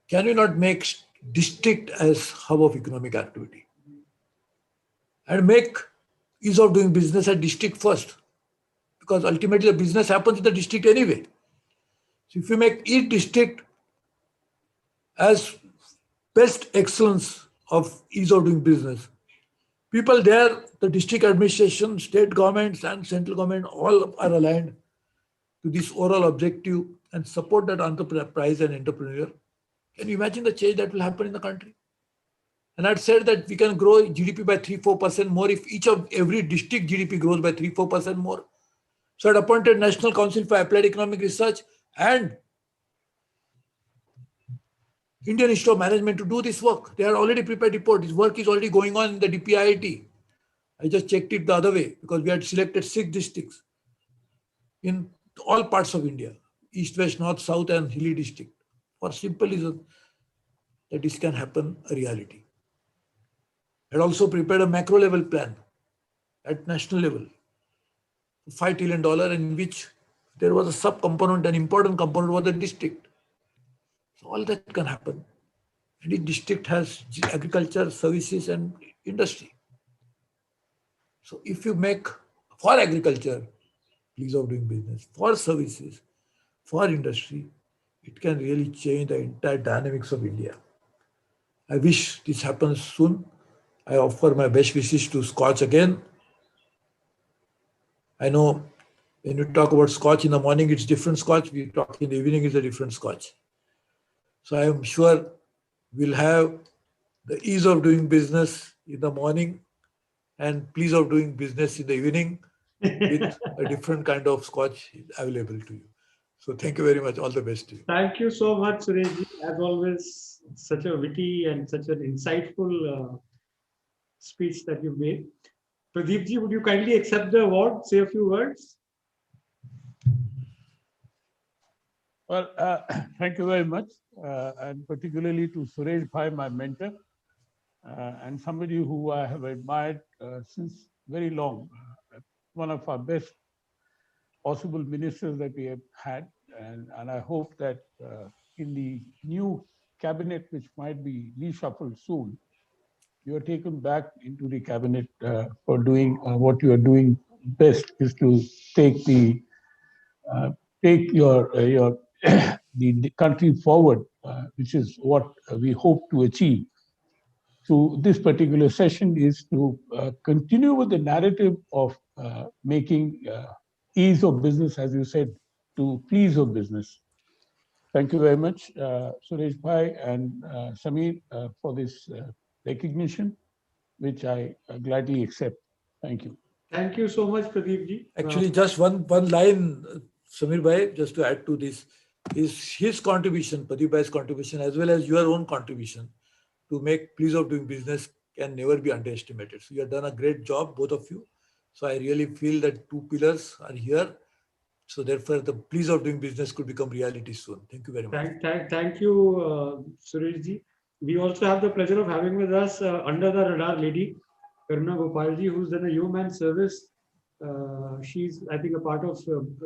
Can we not make district as hub of economic activity? And make ease of doing business at district first. Because ultimately the business happens in the district anyway. So if you make each district as best excellence of ease of doing business, people there, the district administration, state governments and central government all are aligned to this overall objective and support that enterprise and entrepreneur. Can you imagine the change that will happen in the country? And I'd said that we can grow GDP by 3-4% more if every district GDP grows by 3-4% more. So I'd appointed National Council for Applied Economic Research and Indian Institute of Management to do this work. They are already prepared report. This work is already going on in the DPIIT. I just checked it the other way because we had selected 6 districts in all parts of India, east, west, north, south, and hilly district, for simple reason that this can happen a reality. I had also prepared a macro level plan at national level, $5 trillion, in which there was a sub-component, an important component was the district. So all that can happen. And each district has agriculture, services, and industry. So if you make for agriculture, ease of doing business, for services, for industry, it can really change the entire dynamics of India. I wish this happens soon. I offer my best wishes to Scotch again. I know when you talk about Scotch in the morning, it's different Scotch. We talk in the evening, it's a different Scotch. So I am sure we'll have the ease of doing business in the morning and please of doing business in the evening with a different kind of Scotch available to you. So thank you very much. All the best to you. Thank you so much, Sureshji. As always, such a witty and such an insightful speech that you made. Pradeepji, would you kindly accept the award? Say a few words. Well, thank you very much, and particularly to Suresh Bhai, my mentor, and somebody who I have admired since very long. One of our best possible ministers that we have had, and I hope that in the new cabinet, which might be reshuffled soon, you are taken back into the cabinet for doing what you are doing best, is to take your the country forward, which is what we hope to achieve. So this particular session is to continue with the narrative of making ease of business, as you said, to please of business. Thank you very much, Suresh Bhai and Sameer, for this recognition, which I gladly accept. Thank you. Thank you so much, Pradeepji. Actually, just one line, Sameer Bhai, just to add to this, is his contribution, Pradeep Bhai's contribution, as well as your own contribution to make please of doing business can never be underestimated. So you have done a great job, both of you. So I really feel that 2 pillars are here. So therefore, the please of doing business could become reality soon. Thank you very much. Thank you, Sureshji. We also have the pleasure of having with us under the radar lady, Karuna Gopalji, who's done a yeoman service. She's, I think, a part of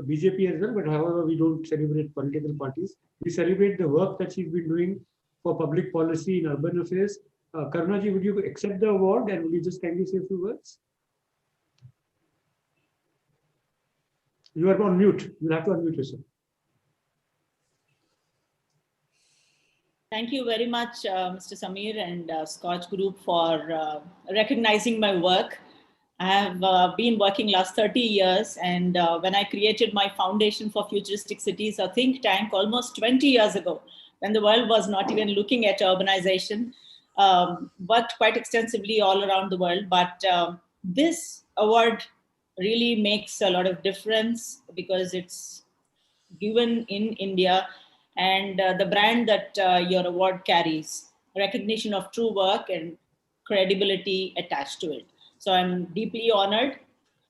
BJP as well, but however, we don't celebrate political parties. We celebrate the work that she's been doing for public policy in urban affairs, Karunaji, would you accept the award and will you just kindly say a few words? You are on mute. You'll have to unmute yourself. Thank you very much, Mr. Samir and Scotch Group for recognizing my work. I have been working last 30 years, and when I created my Foundation for Futuristic Cities, a think tank almost 20 years ago, when the world was not even looking at urbanization, worked quite extensively all around the world. But this award really makes a lot of difference because it's given in India, and the brand that your award carries, recognition of true work and credibility attached to it. So I'm deeply honored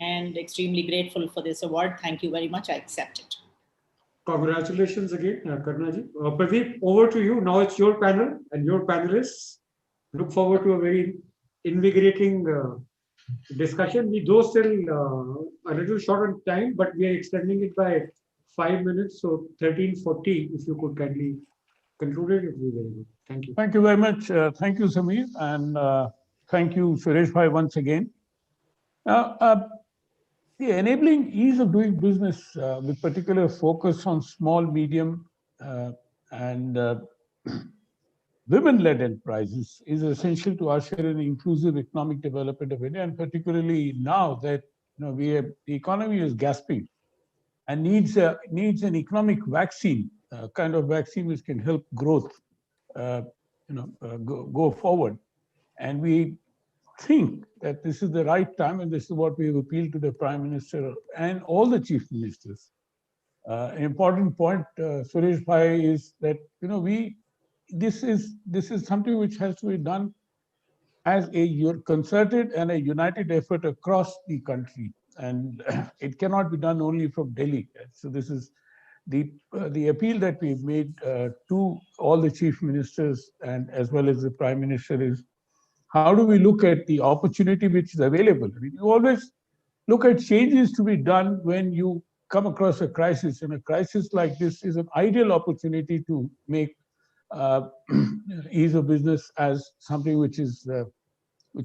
and extremely grateful for this award. Thank you very much. I accept it. Congratulations again, Karunaji. Pradeep, over to you. Now it's your panel and your panelists. Look forward to a very invigorating discussion. We though still a little short on time, but we are extending it by 5 minutes. So 13:40, if you could kindly conclude it, it would be very good. Thank you. Thank you very much. Thank you, Samir. And thank you, Suresh Bhai, once again. Now, the enabling ease of doing business with particular focus on small, medium, and women-led enterprises is essential to usher in inclusive economic development of India, and particularly now that the economy is gasping and needs an economic vaccine, kind of vaccine which can help growth, go forward. And we think that this is the right time, and this is what we have appealed to the Prime Minister and all the chief ministers. An important point, Suresh Bhai, is that this is something which has to be done as a concerted and a united effort across the country, and it cannot be done only from Delhi. So this is the appeal that we've made to all the chief ministers and as well as the Prime Minister is, how do we look at the opportunity which is available? I mean, you always look at changes to be done when you come across a crisis, and a crisis like this is an ideal opportunity to make ease of business as something which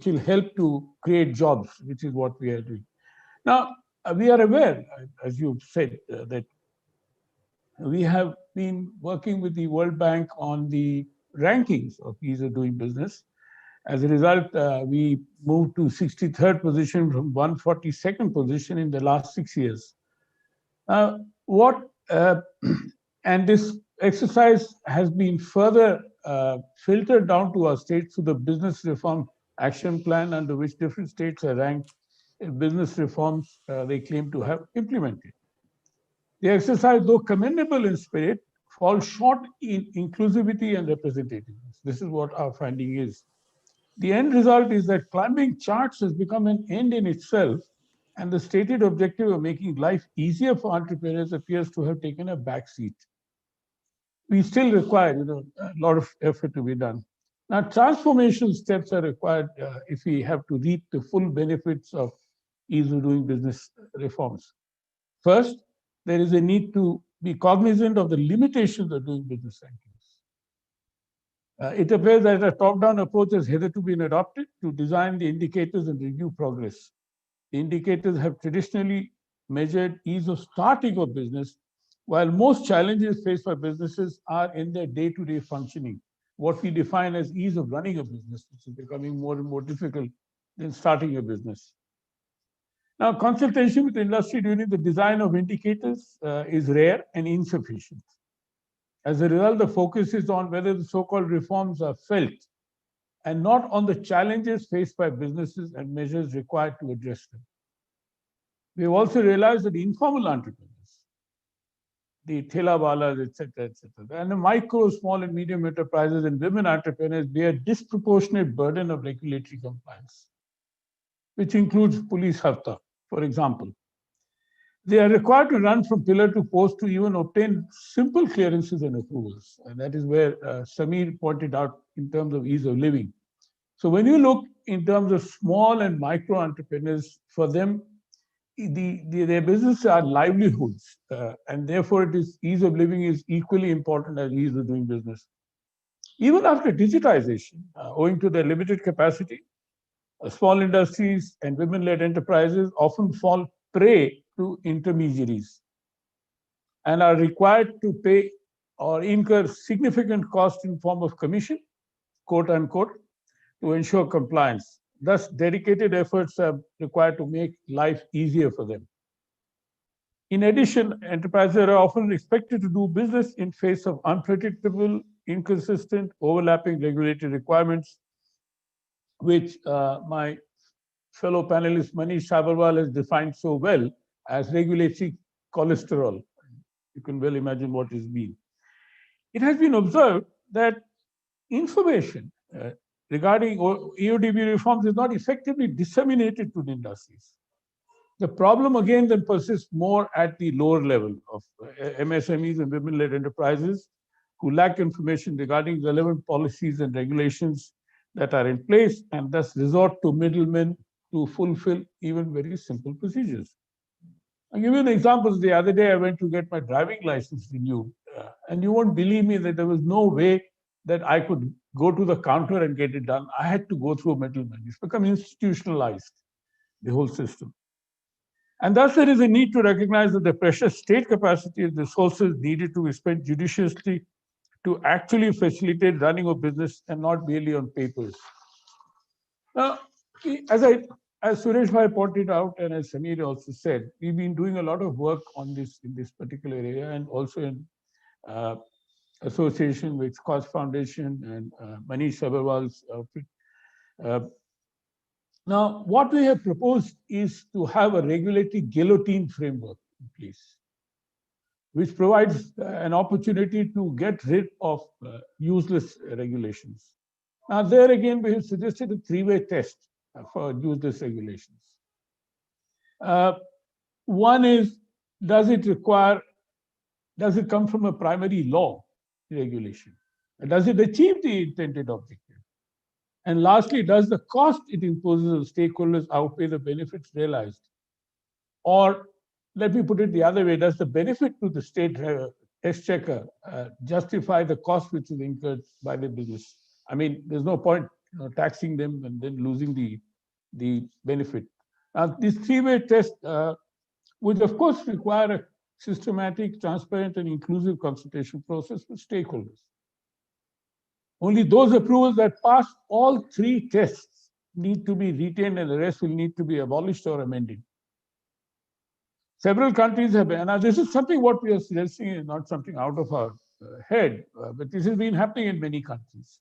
will help to create jobs, which is what we are doing. Now, we are aware, as you've said, that we have been working with the World Bank on the rankings of ease of doing business. As a result, we moved to 63rd position from 142nd position in the last 6 years. And this exercise has been further filtered down to our states through the business reform action plan, under which different states are ranked in business reforms they claim to have implemented. The exercise, though commendable in spirit, falls short in inclusivity and representativeness. This is what our finding is. The end result is that climbing charts has become an end in itself, and the stated objective of making life easier for entrepreneurs appears to have taken a backseat. We still require a lot of effort to be done. Now, transformation steps are required if we have to reap the full benefits of ease of doing business reforms. First, there is a need to be cognizant of the limitations of doing business rankings. It appears that a top-down approach has hitherto been adopted to design the indicators and review progress. The indicators have traditionally measured ease of starting a business, while most challenges faced by businesses are in their day-to-day functioning, what we define as ease of running a business, which is becoming more and more difficult than starting a business. Now, consultation with the industry during the design of indicators is rare and insufficient. As a result, the focus is on whether the so-called reforms are felt and not on the challenges faced by businesses and measures required to address them. We have also realized that informal entrepreneurs, the thelawalas, etc., and the micro, small and medium enterprises and women entrepreneurs bear a disproportionate burden of regulatory compliance, which includes police hafta, for example. They are required to run from pillar to post to even obtain simple clearances and approvals. And that is where Samir pointed out in terms of ease of living. So when you look in terms of small and micro entrepreneurs, for them, their businesses are livelihoods. And therefore, ease of living is equally important as ease of doing business. Even after digitization, owing to their limited capacity, small industries and women-led enterprises often fall prey to intermediaries and are required to pay or incur significant cost in form of commission, quote unquote, to ensure compliance. Thus, dedicated efforts are required to make life easier for them. In addition, enterprises are often expected to do business in face of unpredictable, inconsistent, overlapping regulatory requirements, which my fellow panelist Manish Sabharwal has defined so well as regulatory cholesterol. You can well imagine what it means. It has been observed that information regarding EODB reforms is not effectively disseminated to the industries. The problem again then persists more at the lower level of MSMEs and women-led enterprises who lack information regarding relevant policies and regulations that are in place and thus resort to middlemen to fulfill even very simple procedures. I'll give you an example. The other day I went to get my driving license renewed, and you won't believe me that there was no way that I could go to the counter and get it done. I had to go through a middleman. It's become institutionalized, the whole system. And thus there is a need to recognize that the precious state capacity and resources needed to be spent judiciously to actually facilitate running of business and not merely on papers. Now, as Suresh Bhai pointed out, and as Samir also said, we've been doing a lot of work on this in this particular area, and also in association with Scotch Foundation and Manish Sabharwal's outfit. Now, what we have proposed is to have a regulatory guillotine framework in place, which provides an opportunity to get rid of useless regulations. Now, there again, we have suggested a three-way test for useless regulations. One is, does it come from a primary law regulation? Does it achieve the intended objective? And lastly, does the cost it imposes on stakeholders outweigh the benefits realized? Or let me put it the other way, does the benefit to the state exchequer justify the cost which is incurred by the business? I mean, there's no point taxing them and then losing the benefit. Now, this three-way test would, of course, require a systematic, transparent, and inclusive consultation process with stakeholders. Only those approvals that pass all three tests need to be retained, and the rest will need to be abolished or amended. Several countries have been, and this is something what we are suggesting is not something out of our head, but this has been happening in many countries.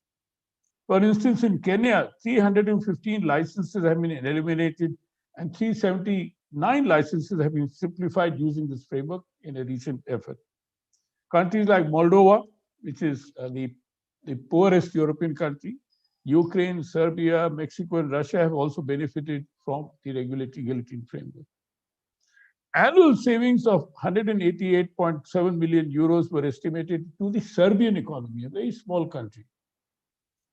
For instance, in Kenya, 315 licenses have been eliminated and 379 licenses have been simplified using this framework in a recent effort. Countries like Moldova, which is the poorest European country, Ukraine, Serbia, Mexico, and Russia have also benefited from the regulatory guillotine framework. Annual savings of 188.7 million euros were estimated to the Serbian economy, a very small country.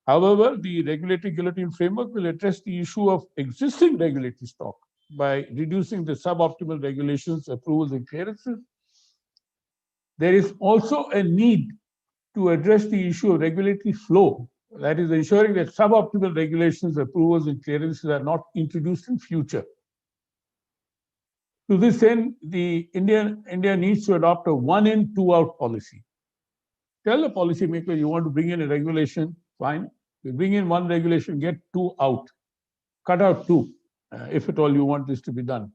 However, the regulatory guillotine framework will address the issue of existing regulatory stock by reducing the suboptimal regulations, approvals, and clearances. There is also a need to address the issue of regulatory flow, that is ensuring that suboptimal regulations, approvals, and clearances are not introduced in future. To this end, India needs to adopt a one-in, two-out policy. Tell the policymaker you want to bring in a regulation, fine. You bring in one regulation, get two out. Cut out two, if at all you want this to be done.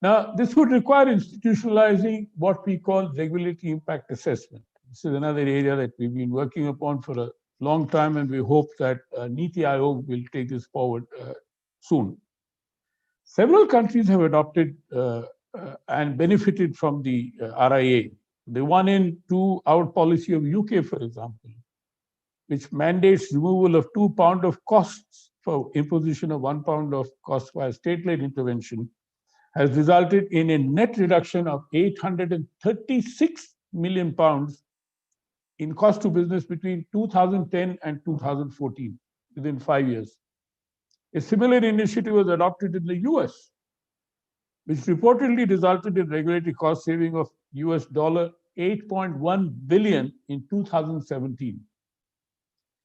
Now, this would require institutionalizing what we call regulatory impact assessment. This is another area that we've been working upon for a long time, and we hope that Niti Aayog will take this forward soon. Several countries have adopted and benefited from the RIA. The one-in, two-out policy of UK, for example, which mandates removal of £2 of costs for imposition of £1 of cost via state-led intervention, has resulted in a net reduction of £836 million in cost to business between 2010 and 2014, within 5 years. A similar initiative was adopted in the US, which reportedly resulted in regulatory cost saving of $8.1 billion in 2017.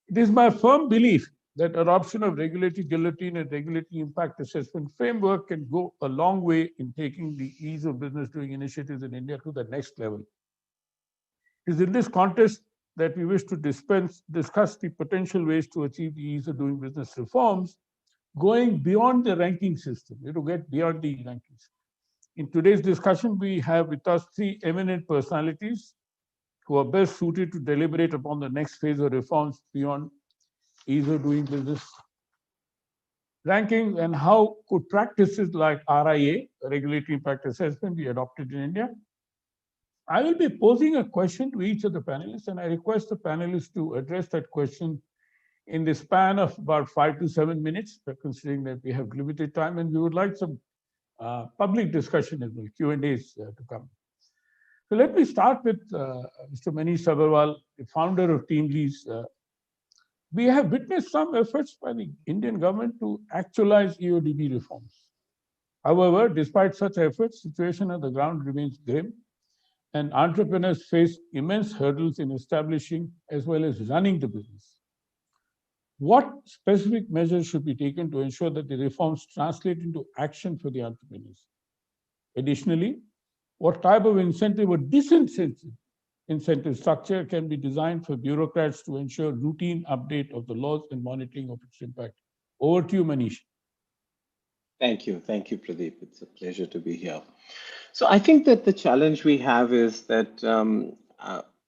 It is my firm belief that adoption of regulatory guillotine and regulatory impact assessment framework can go a long way in taking the ease of business doing initiatives in India to the next level. It is in this context that we wish to discuss the potential ways to achieve the ease of doing business reforms, going beyond the ranking system, to get beyond the rankings. In today's discussion, we have with us three eminent personalities who are best suited to deliberate upon the next phase of reforms beyond ease of doing business ranking, and how could practices like RIA, regulatory impact assessment, be adopted in India. I will be posing a question to each of the panelists, and I request the panelists to address that question in the span of about 5 to 7 minutes, considering that we have limited time, and we would like some public discussion as well, Q&As to come. So let me start with Mr. Manish Sabharwal, the founder of TeamLease. We have witnessed some efforts by the Indian government to actualize EODB reforms. However, despite such efforts, the situation on the ground remains grim, and entrepreneurs face immense hurdles in establishing as well as running the business. What specific measures should be taken to ensure that the reforms translate into action for the entrepreneurs? Additionally, what type of incentive or disincentive incentive structure can be designed for bureaucrats to ensure routine update of the laws and monitoring of its impact? Over to you, Manish. Thank you, Pradeep. It's a pleasure to be here. So I think that the challenge we have is that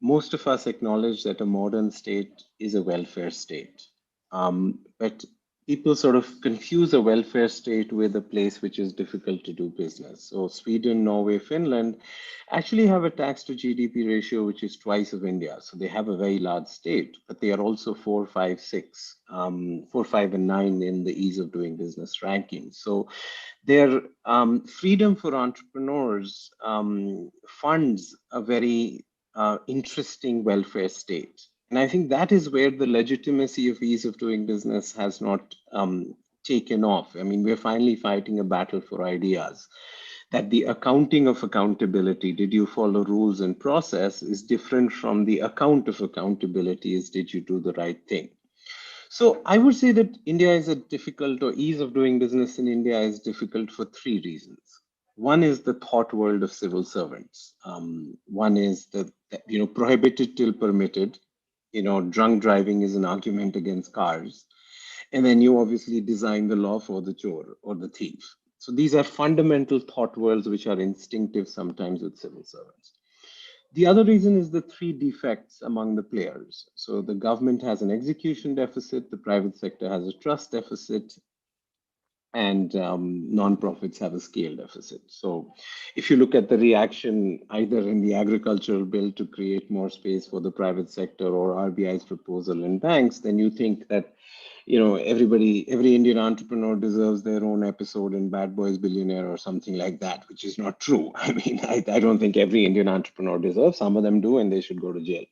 most of us acknowledge that a modern state is a welfare state. But people sort of confuse a welfare state with a place which is difficult to do business. So Sweden, Norway, Finland actually have a tax to GDP ratio which is twice of India. So they have a very large state, but they are also 4, 5, 6, 4, 5, and 9 in the ease of doing business ranking. So their freedom for entrepreneurs funds a very interesting welfare state. And I think that is where the legitimacy of ease of doing business has not taken off. I mean, we're finally fighting a battle for ideas, that the accounting of accountability, did you follow rules and process, is different from the account of accountability, is did you do the right thing? So I would say that India is a difficult, or ease of doing business in India is difficult for 3 reasons. One is the thought world of civil servants. One is that, prohibited till permitted. Drunk driving is an argument against cars. And then you obviously design the law for the chore or the thief. So these are fundamental thought worlds which are instinctive sometimes with civil servants. The other reason is the 3 defects among the players. So the government has an execution deficit, the private sector has a trust deficit, and nonprofits have a scale deficit. So if you look at the reaction either in the agricultural bill to create more space for the private sector or RBI's proposal in banks, then you think that every Indian entrepreneur deserves their own episode in Bad Boys Billionaire or something like that, which is not true. I mean, I don't think every Indian entrepreneur deserves. Some of them do, and they should go to jail.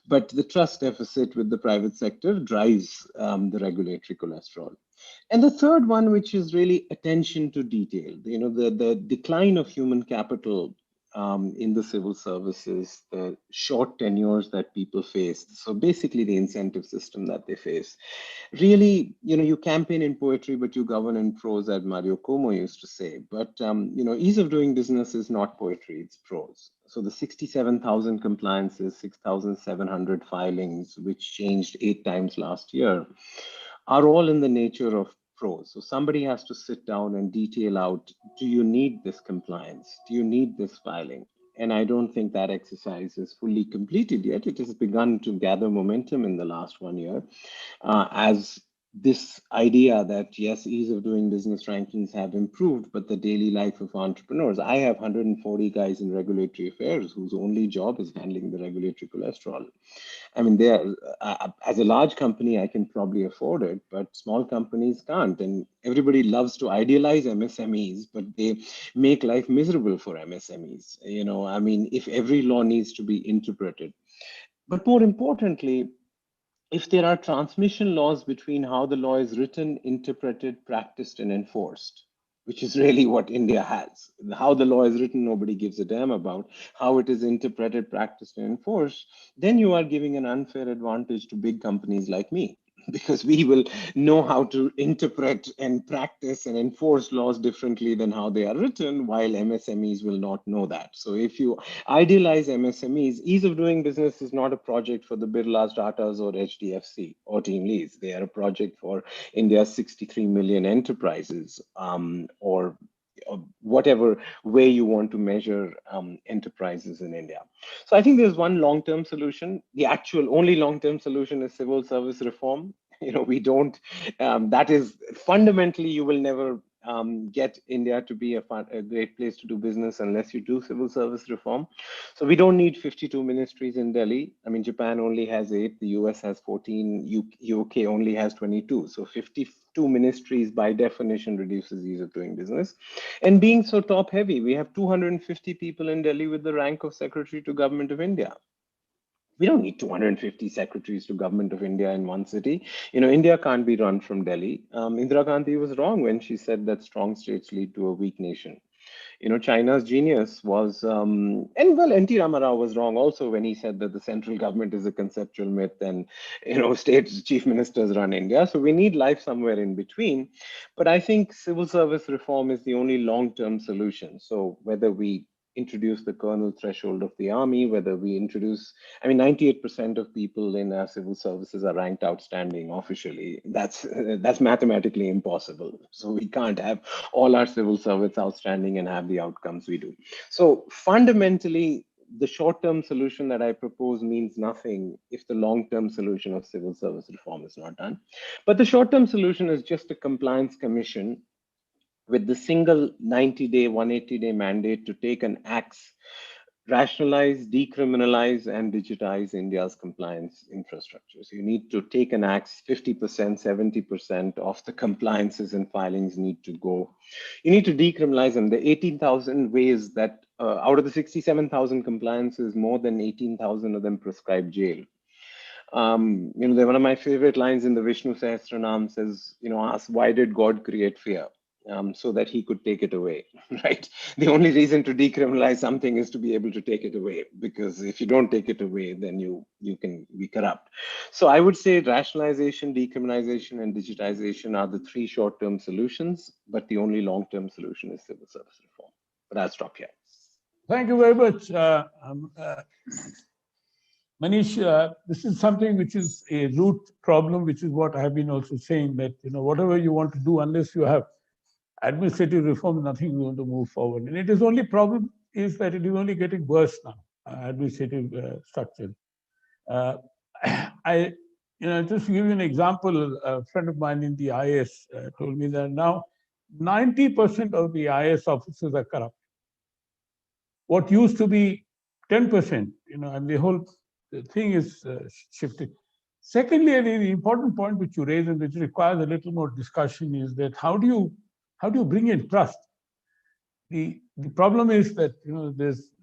But the trust deficit with the private sector drives the regulatory cholesterol. And the third one, which is really attention to detail, the decline of human capital in the civil services, the short tenures that people face. So basically the incentive system that they face. Really, you campaign in poetry, but you govern in prose, as Mario Cuomo used to say. But, ease of doing business is not poetry, it's prose. So the 67,000 compliances, 6,700 filings, which changed 8 times last year, are all in the nature of prose. So somebody has to sit down and detail out, do you need this compliance? Do you need this filing? And I don't think that exercise is fully completed yet. It has begun to gather momentum in the last 1 year as this idea that, yes, ease of doing business rankings have improved, but the daily life of entrepreneurs. I have 140 guys in regulatory affairs whose only job is handling the regulatory cholesterol. I mean, as a large company, I can probably afford it, but small companies can't. And everybody loves to idealize MSMEs, but they make life miserable for MSMEs. I mean, if every law needs to be interpreted. But more importantly, if there are transmission laws between how the law is written, interpreted, practiced, and enforced, which is really what India has. How the law is written, nobody gives a damn about. How it is interpreted, practiced, and enforced, then you are giving an unfair advantage to big companies like me, because we will know how to interpret and practice and enforce laws differently than how they are written, while MSMEs will not know that. So if you idealize MSMEs, ease of doing business is not a project for the Birlas, Tatas, or HDFC or Team Leads. They are a project for India's 63 million enterprises, or whatever way you want to measure enterprises in India. So I think there's one long-term solution. The actual only long-term solution is civil service reform. We don't, that is fundamentally, you will never get India to be a great place to do business unless you do civil service reform. So we don't need 52 ministries in Delhi. I mean, Japan only has 8, the US has 14, UK only has 22. So 52 ministries by definition reduces ease of doing business. And being so top heavy, we have 250 people in Delhi with the rank of Secretary to Government of India. We don't need 250 secretaries to Government of India in one city. India can't be run from Delhi. Indira Gandhi was wrong when she said that strong states lead to a weak nation. China's genius was, and well, N.T. Ramarao was wrong also when he said that the central government is a conceptual myth and, states, chief ministers run India. So we need life somewhere in between. But I think civil service reform is the only long-term solution. So whether we introduce the colonel threshold of the army, whether we introduce, 98% of people in our civil services are ranked outstanding officially. That's mathematically impossible. So we can't have all our civil service outstanding and have the outcomes we do. So fundamentally, the short-term solution that I propose means nothing if the long-term solution of civil service reform is not done. But the short-term solution is just a compliance commission with the single 90-day, 180-day mandate to take an axe, rationalize, decriminalize, and digitize India's compliance infrastructure. So you need to take an axe, 50%, 70% of the compliances and filings need to go. You need to decriminalize them. The 18,000 ways that out of the 67,000 compliances, more than 18,000 of them prescribe jail. One of my favorite lines in the Vishnu Sahasranam says, ask, why did God create fear? So that he could take it away, right? The only reason to decriminalize something is to be able to take it away, because if you don't take it away, then you can be corrupt. So I would say rationalization, decriminalization, and digitization are the 3 short-term solutions, but the only long-term solution is civil service reform. But I'll stop here. Thank you very much. Manish, this is something which is a root problem, which is what I have been also saying, that whatever you want to do, unless you have administrative reform, nothing is going to move forward. And it is only problem is that it is only getting worse now, administrative structure. I just to give you an example, a friend of mine in the IAS told me that now 90% of the IAS officers are corrupt. What used to be 10%, and the whole thing is shifted. Secondly, the important point which you raise and which requires a little more discussion is that how do you bring in trust? The problem is that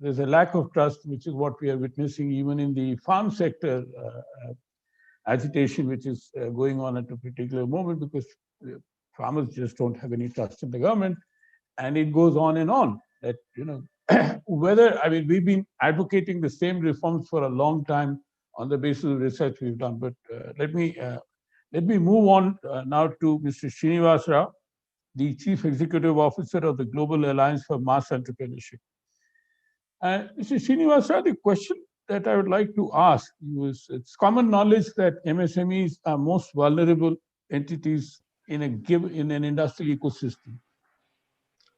there's a lack of trust, which is what we are witnessing even in the farm sector agitation, which is going on at a particular moment, because farmers just don't have any trust in the government, and it goes on and on. That we've been advocating the same reforms for a long time on the basis of research we've done. But let me move on now to Mr. Srinivas Rao, the Chief Executive Officer of the Global Alliance for Mass Entrepreneurship. Mr. Srinivas Rao, the question that I would like to ask you is, it's common knowledge that MSMEs are most vulnerable entities in an industrial ecosystem.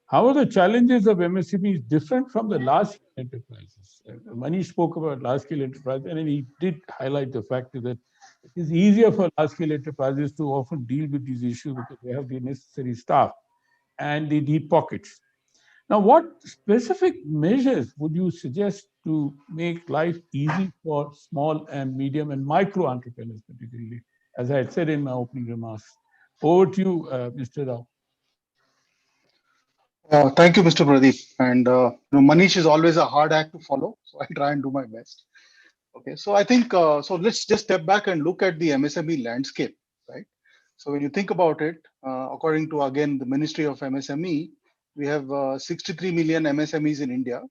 How are the challenges of MSMEs different from the large-scale enterprises? Manish spoke about large-scale enterprises, and he did highlight the fact that it is easier for large-scale enterprises to often deal with these issues because they have the necessary staff and the deep pockets. Now, what specific measures would you suggest to make life easy for small and medium and micro entrepreneurs, particularly, as I had said in my opening remarks? Over to you, Mr. Rao. Thank you, Mr. Pradeep. And Manish is always a hard act to follow, so I'll try and do my best. Okay, so I think so. Let's just step back and look at the MSME landscape, right? So when you think about it, according to again the Ministry of MSME, we have 63 million MSMEs in India,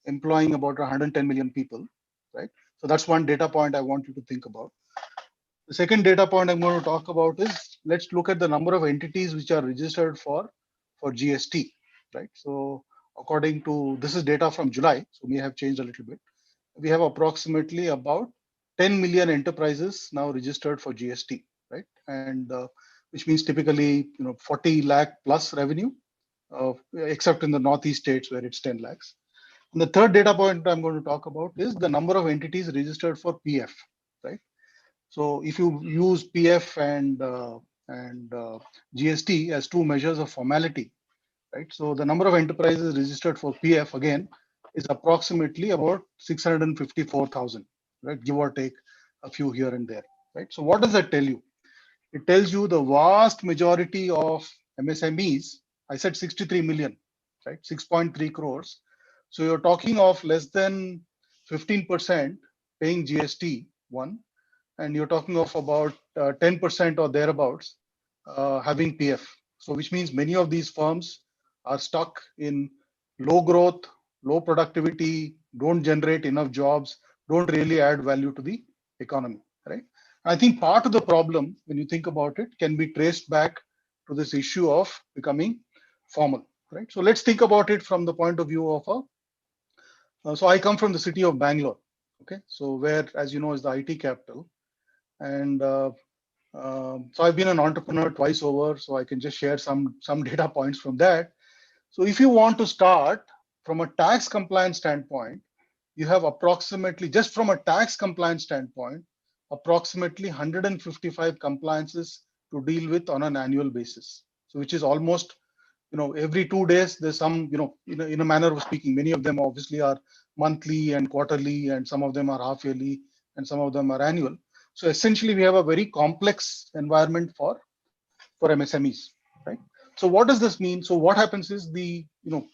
employing about 110 million people, right? So that's one data point I want you to think about. The second data point I'm going to talk about is, let's look at the number of entities which are registered for GST, right? So according to, this is data from July, so may have changed a little bit. We have approximately about 10 million enterprises now registered for GST, right? And which means typically, 40 lakh plus revenue, except in the Northeast states where it's 10 lakhs. And the third data point I'm going to talk about is the number of entities registered for PF, right? So if you use PF and GST as two measures of formality, right? So the number of enterprises registered for PF again is approximately about 654,000, right? Give or take a few here and there, right? So what does that tell you? It tells you the vast majority of MSMEs, I said 63 million, right? 6.3 crores. So you're talking of less than 15% paying GST, one, and you're talking of about 10% or thereabouts having PF. So which means many of these firms are stuck in low growth, low productivity, don't generate enough jobs, don't really add value to the economy, right? I think part of the problem, when you think about it, can be traced back to this issue of becoming formal, right? So let's think about it from the point of view of so I come from the city of Bangalore, okay? So where, as you know, is the IT capital. And so I've been an entrepreneur twice over, so I can just share some data points from that. So if you want to start from a tax compliance standpoint, you have approximately, just from a tax compliance standpoint, approximately 155 compliances to deal with on an annual basis. So which is almost, every 2 days, there's some, in a manner of speaking, many of them obviously are monthly and quarterly, and some of them are half yearly, and some of them are annual. So essentially, we have a very complex environment for MSMEs, right? So what does this mean? So what happens is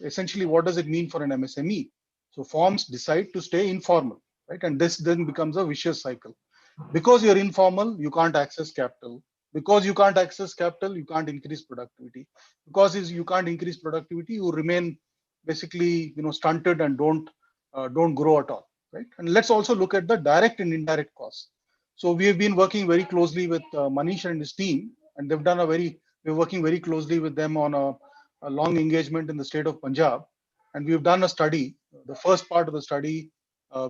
essentially, what does it mean for an MSME? So firms decide to stay informal, right? And this then becomes a vicious cycle. Because you're informal, you can't access capital. Because you can't access capital, you can't increase productivity. Because you can't increase productivity, you remain basically, stunted and don't grow at all, right? And let's also look at the direct and indirect costs. So we have been working very closely with Manish and his team, and they've done we're working very closely with them on a long engagement in the state of Punjab. And we've done a study. The first part of the study,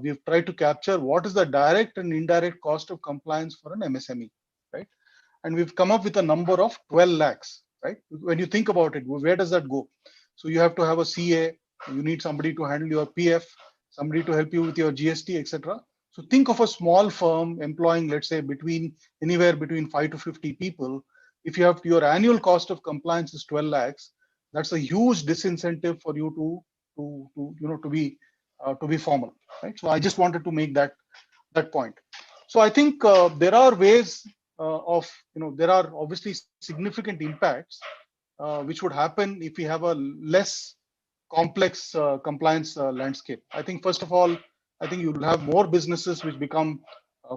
we've tried to capture what is the direct and indirect cost of compliance for an MSME, right? And we've come up with a number of 12 lakhs, right? When you think about it, where does that go? So you have to have a CA, you need somebody to handle your PF, somebody to help you with your GST, etc. So think of a small firm employing, let's say, anywhere between 5 to 50 people. If you have your annual cost of compliance is 12 lakhs, that's a huge disincentive for you to be formal, right? So I just wanted to make that point. So I think there are ways there are obviously significant impacts which would happen if we have a less complex compliance landscape. I think first of all, I think you'll have more businesses which become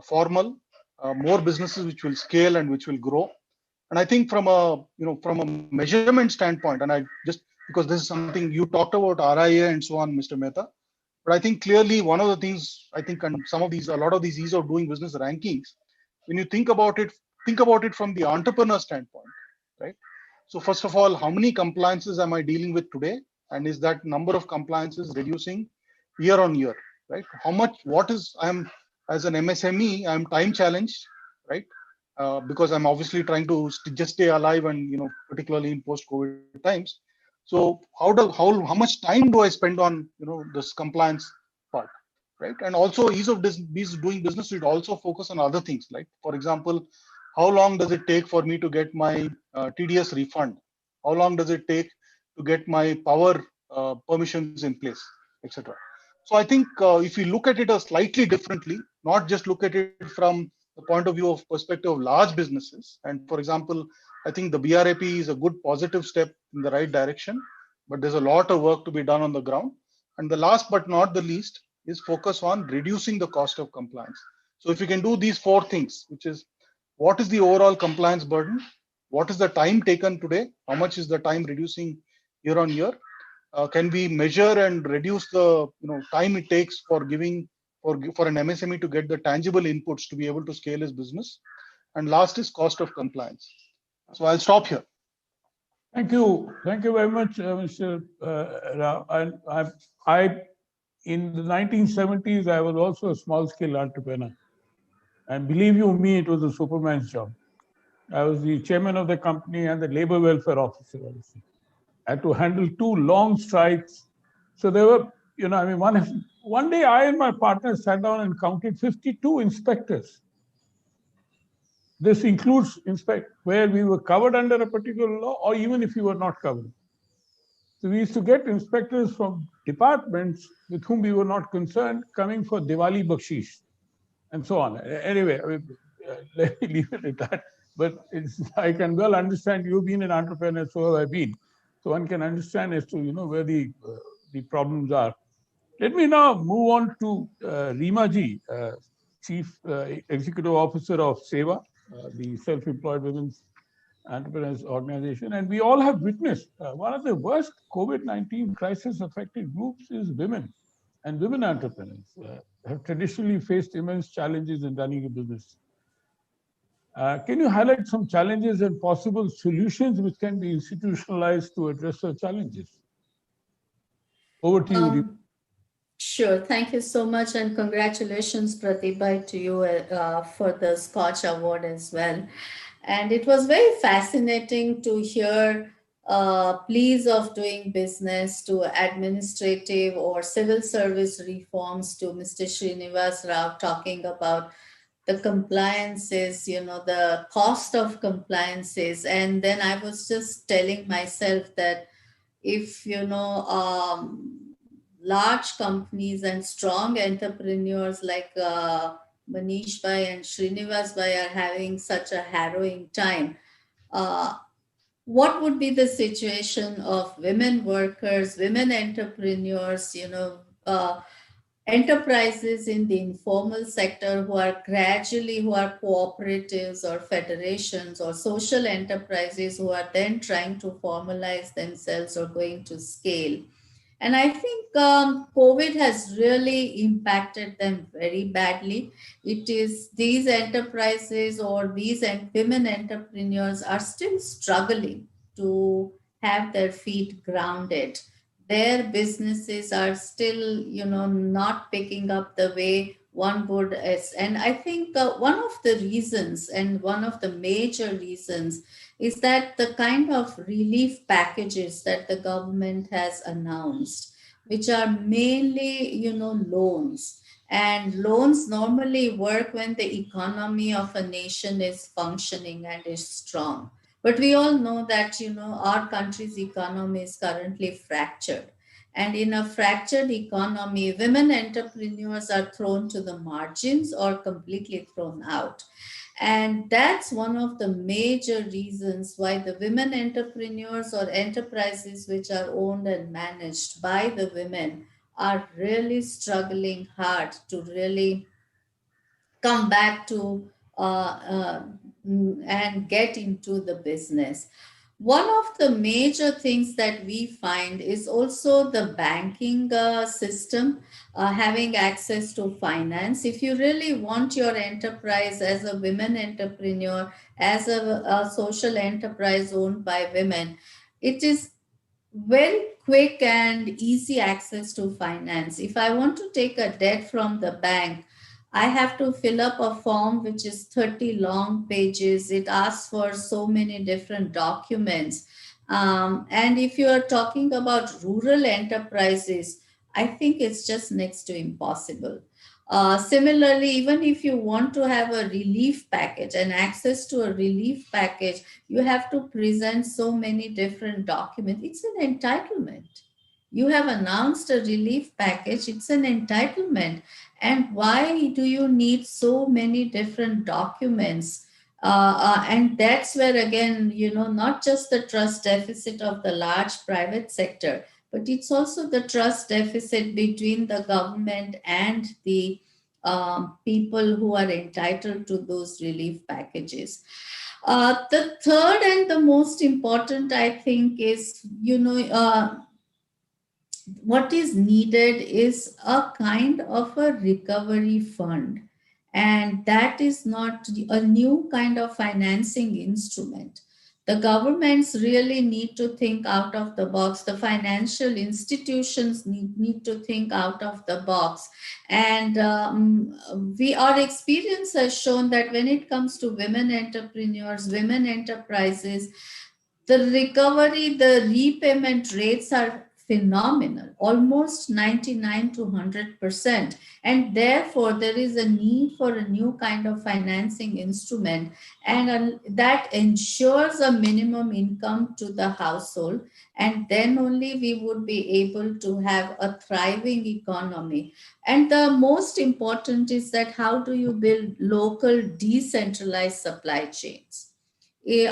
formal, more businesses which will scale and which will grow. And I think from a measurement standpoint, and I just, because this is something you talked about RIA and so on, Mr. Mehta, but I think clearly one of the things I think, and a lot of these ease of doing business rankings, when you think about it from the entrepreneur standpoint, right? So first of all, how many compliances am I dealing with today? And is that number of compliances reducing year on year, right? I'm as an MSME, I'm time challenged, right? Because I'm obviously trying to just stay alive and, particularly in post-COVID times. So how much time do I spend on, this compliance part, right? And also ease of doing business, it also focus on other things. Like, for example, how long does it take for me to get my TDS refund? How long does it take to get my power permissions in place, etc. So I think if we look at it slightly differently, not just look at it from the point of view of perspective of large businesses. And for example, I think the BRAP is a good positive step in the right direction, but there's a lot of work to be done on the ground. And the last but not the least is focus on reducing the cost of compliance. So if we can do these 4 things, which is what is the overall compliance burden? What is the time taken today? How much is the time reducing year on year? Can we measure and reduce the time it takes for giving for an MSME to get the tangible inputs to be able to scale his business? And last is cost of compliance. So I'll stop here. Thank you very much, Mr. Rao. And I, in the 1970s, I was also a small-scale entrepreneur, and believe you me, it was a superman's job. I was the chairman of the company and the labor welfare officer, obviously. I had to handle 2 long strikes. So there were, one day I and my partner sat down and counted 52 inspectors. This includes where we were covered under a particular law, or even if we were not covered. So we used to get inspectors from departments with whom we were not concerned coming for Diwali bakshish and so on. Anyway, let me leave it at that. But I can well understand, you've been an entrepreneur, so have I been. So one can understand as to where the problems are. Let me now move on to Reema ji, Chief Executive Officer of SEWA, the Self-Employed Women's Entrepreneurs Organization. And we all have witnessed one of the worst COVID-19 crisis affected groups is women. And women entrepreneurs have traditionally faced immense challenges in running a business. Can you highlight some challenges and possible solutions which can be institutionalized to address the challenges? Over to you, Reema. Sure. Thank you so much. And congratulations, Pratibha, to you for the Scotch Award as well. And it was very fascinating to hear pleas of doing business to administrative or civil service reforms to Mr. Srinivas Rao talking about the compliances, the cost of compliances. And then I was just telling myself that if, large companies and strong entrepreneurs like Manish Bhai and Srinivas Bhai are having such a harrowing time, what would be the situation of women workers, women entrepreneurs, enterprises in the informal sector who are cooperatives or federations or social enterprises who are then trying to formalize themselves or going to scale? And I think COVID has really impacted them very badly. It is these enterprises or these women entrepreneurs are still struggling to have their feet grounded. Their businesses are still, not picking up the way one would. And I think one of the reasons and one of the major reasons is that the kind of relief packages that the government has announced, which are mainly, loans. And loans normally work when the economy of a nation is functioning and is strong. But we all know that, our country's economy is currently fractured. And in a fractured economy, women entrepreneurs are thrown to the margins or completely thrown out. And that's one of the major reasons why the women entrepreneurs or enterprises which are owned and managed by the women are really struggling hard to really come back to and get into the business. One of the major things that we find is also the banking system, having access to finance. If you really want your enterprise as a women entrepreneur, as a social enterprise owned by women, it is very quick and easy access to finance. If I want to take a debt from the bank, I have to fill up a form which is 30 long pages. It asks for so many different documents. And if you are talking about rural enterprises, I think it's just next to impossible. Similarly, even if you want to have a relief package and access to a relief package, you have to present so many different documents. It's an entitlement. You have announced a relief package, it's an entitlement. And why do you need so many different documents? And that's where, again, not just the trust deficit of the large private sector, but it's also the trust deficit between the government and the people who are entitled to those relief packages. The third and the most important, I think, is, what is needed is a kind of a recovery fund. And that is not a new kind of financing instrument. The governments really need to think out of the box. The financial institutions need to think out of the box. And our experience has shown that when it comes to women entrepreneurs, women enterprises, the recovery, the repayment rates are phenomenal, almost 99 to 100%. And therefore, there is a need for a new kind of financing instrument, and that ensures a minimum income to the household. And then only we would be able to have a thriving economy. And the most important is that how do you build local decentralized supply chains?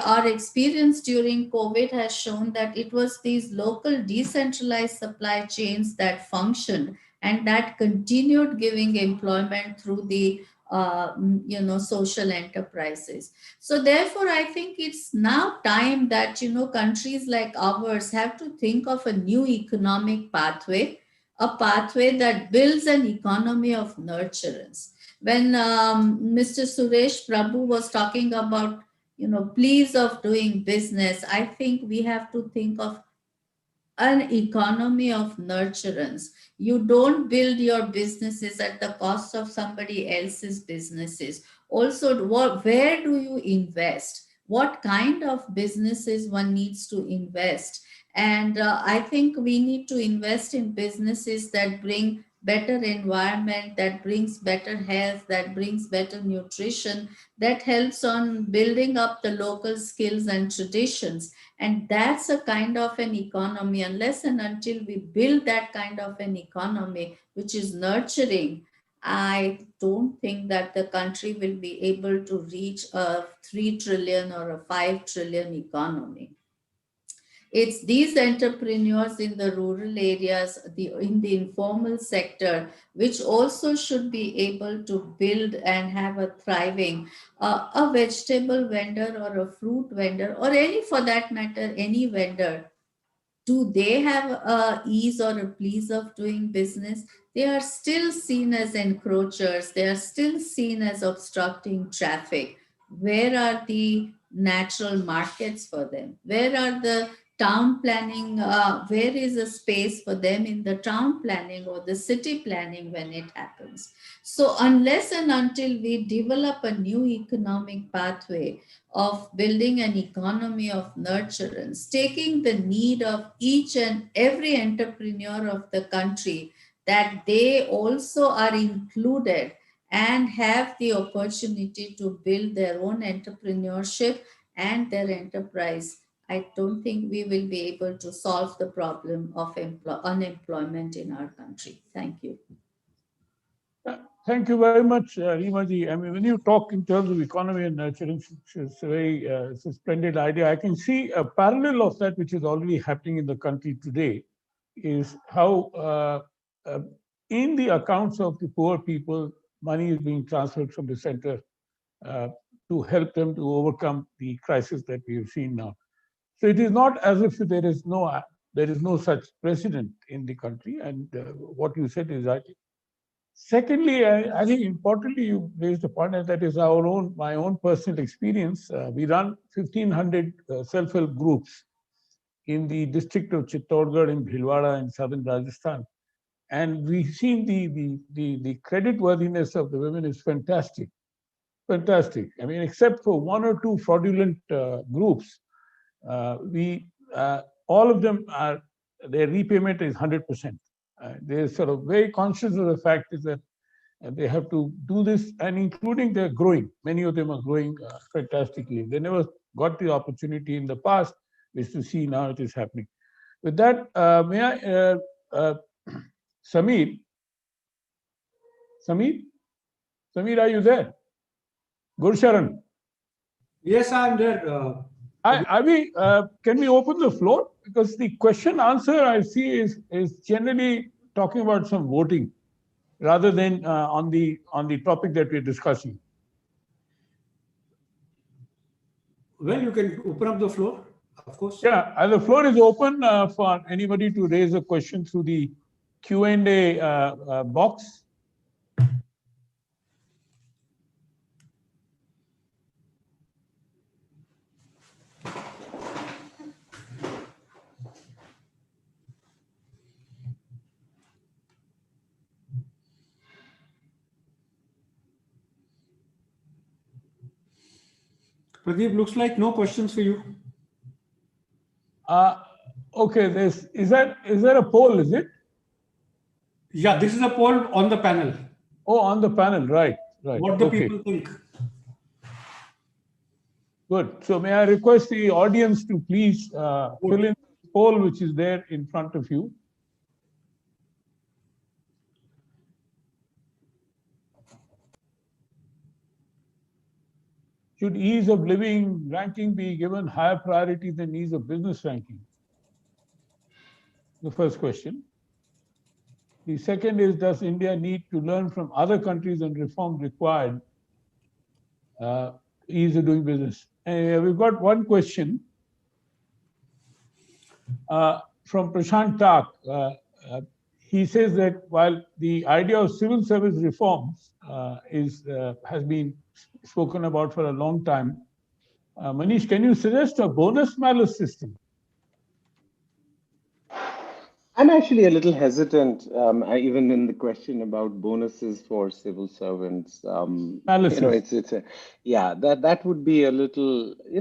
Our experience during COVID has shown that it was these local decentralized supply chains that functioned and that continued giving employment through the social enterprises. So therefore, I think it's now time that countries like ours have to think of a new economic pathway, a pathway that builds an economy of nurturance. When Mr. Suresh Prabhu was talking about please of doing business, I think we have to think of an economy of nurturance. You don't build your businesses at the cost of somebody else's businesses. Also, where do you invest? What kind of businesses one needs to invest? And I think we need to invest in businesses that bring better environment, that brings better health, that brings better nutrition, that helps on building up the local skills and traditions. And that's a kind of an economy. Unless and until we build that kind of an economy, which is nurturing, I don't think that the country will be able to reach a 3 trillion or a 5 trillion economy. It's these entrepreneurs in the rural areas, in the informal sector, which also should be able to build and have a thriving, a vegetable vendor or a fruit vendor, or any, for that matter, any vendor. Do they have a ease or a please of doing business? They are still seen as encroachers. They are still seen as obstructing traffic. Where are the natural markets for them? Where are the town planning? Where is a space for them in the town planning or the city planning when it happens? So unless and until we develop a new economic pathway of building an economy of nurturance, taking the need of each and every entrepreneur of the country, that they also are included and have the opportunity to build their own entrepreneurship and their enterprise, I don't think we will be able to solve the problem of unemployment in our country. Thank you. Thank you very much, Reema-ji. I mean, when you talk in terms of economy and nurturing, it's a splendid idea. I can see a parallel of that which is already happening in the country today, is how in the accounts of the poor people, money is being transferred from the center to help them to overcome the crisis that we have seen now. So it is not as if there is no such precedent in the country, and what you said is right. Secondly, I think importantly, you raised a point, and that is my own personal experience. We run 1,500 self-help groups in the district of Chittorgarh in Bhilwara in southern Rajasthan. And we've seen the creditworthiness of the women is fantastic. Fantastic. I mean, except for one or two fraudulent groups, all of them their repayment is 100%. They're sort of very conscious of the fact is that they have to do this, and including they're growing. Many of them are growing fantastically. They never got the opportunity in the past, which to see now it is happening. With that, may I, Samir, are you there? Gursharan. Yes, I'm there. Can we open the floor? Because the question answer I see is generally talking about some voting. rather than on the topic that we're discussing. Well, you can open up the floor, of course. Yeah, the floor is open for anybody to raise a question through the Q&A box. Pradeep, looks like no questions for you. Okay, is there a poll, is it? Yeah, this is a poll on the panel. Oh, on the panel, right. What the people think. Good. So may I request the audience to please fill in the poll which is there in front of you. Should ease of living ranking be given higher priority than ease of business ranking? The first question. The second is, does India need to learn from other countries and reforms required ease of doing business? We've got one question from Prashant Tak. He says that while the idea of civil service reforms has been spoken about for a long time, Manish, can you suggest a bonus-malus system? I'm actually a little hesitant, even in the question about bonuses for civil servants. That would be a little, you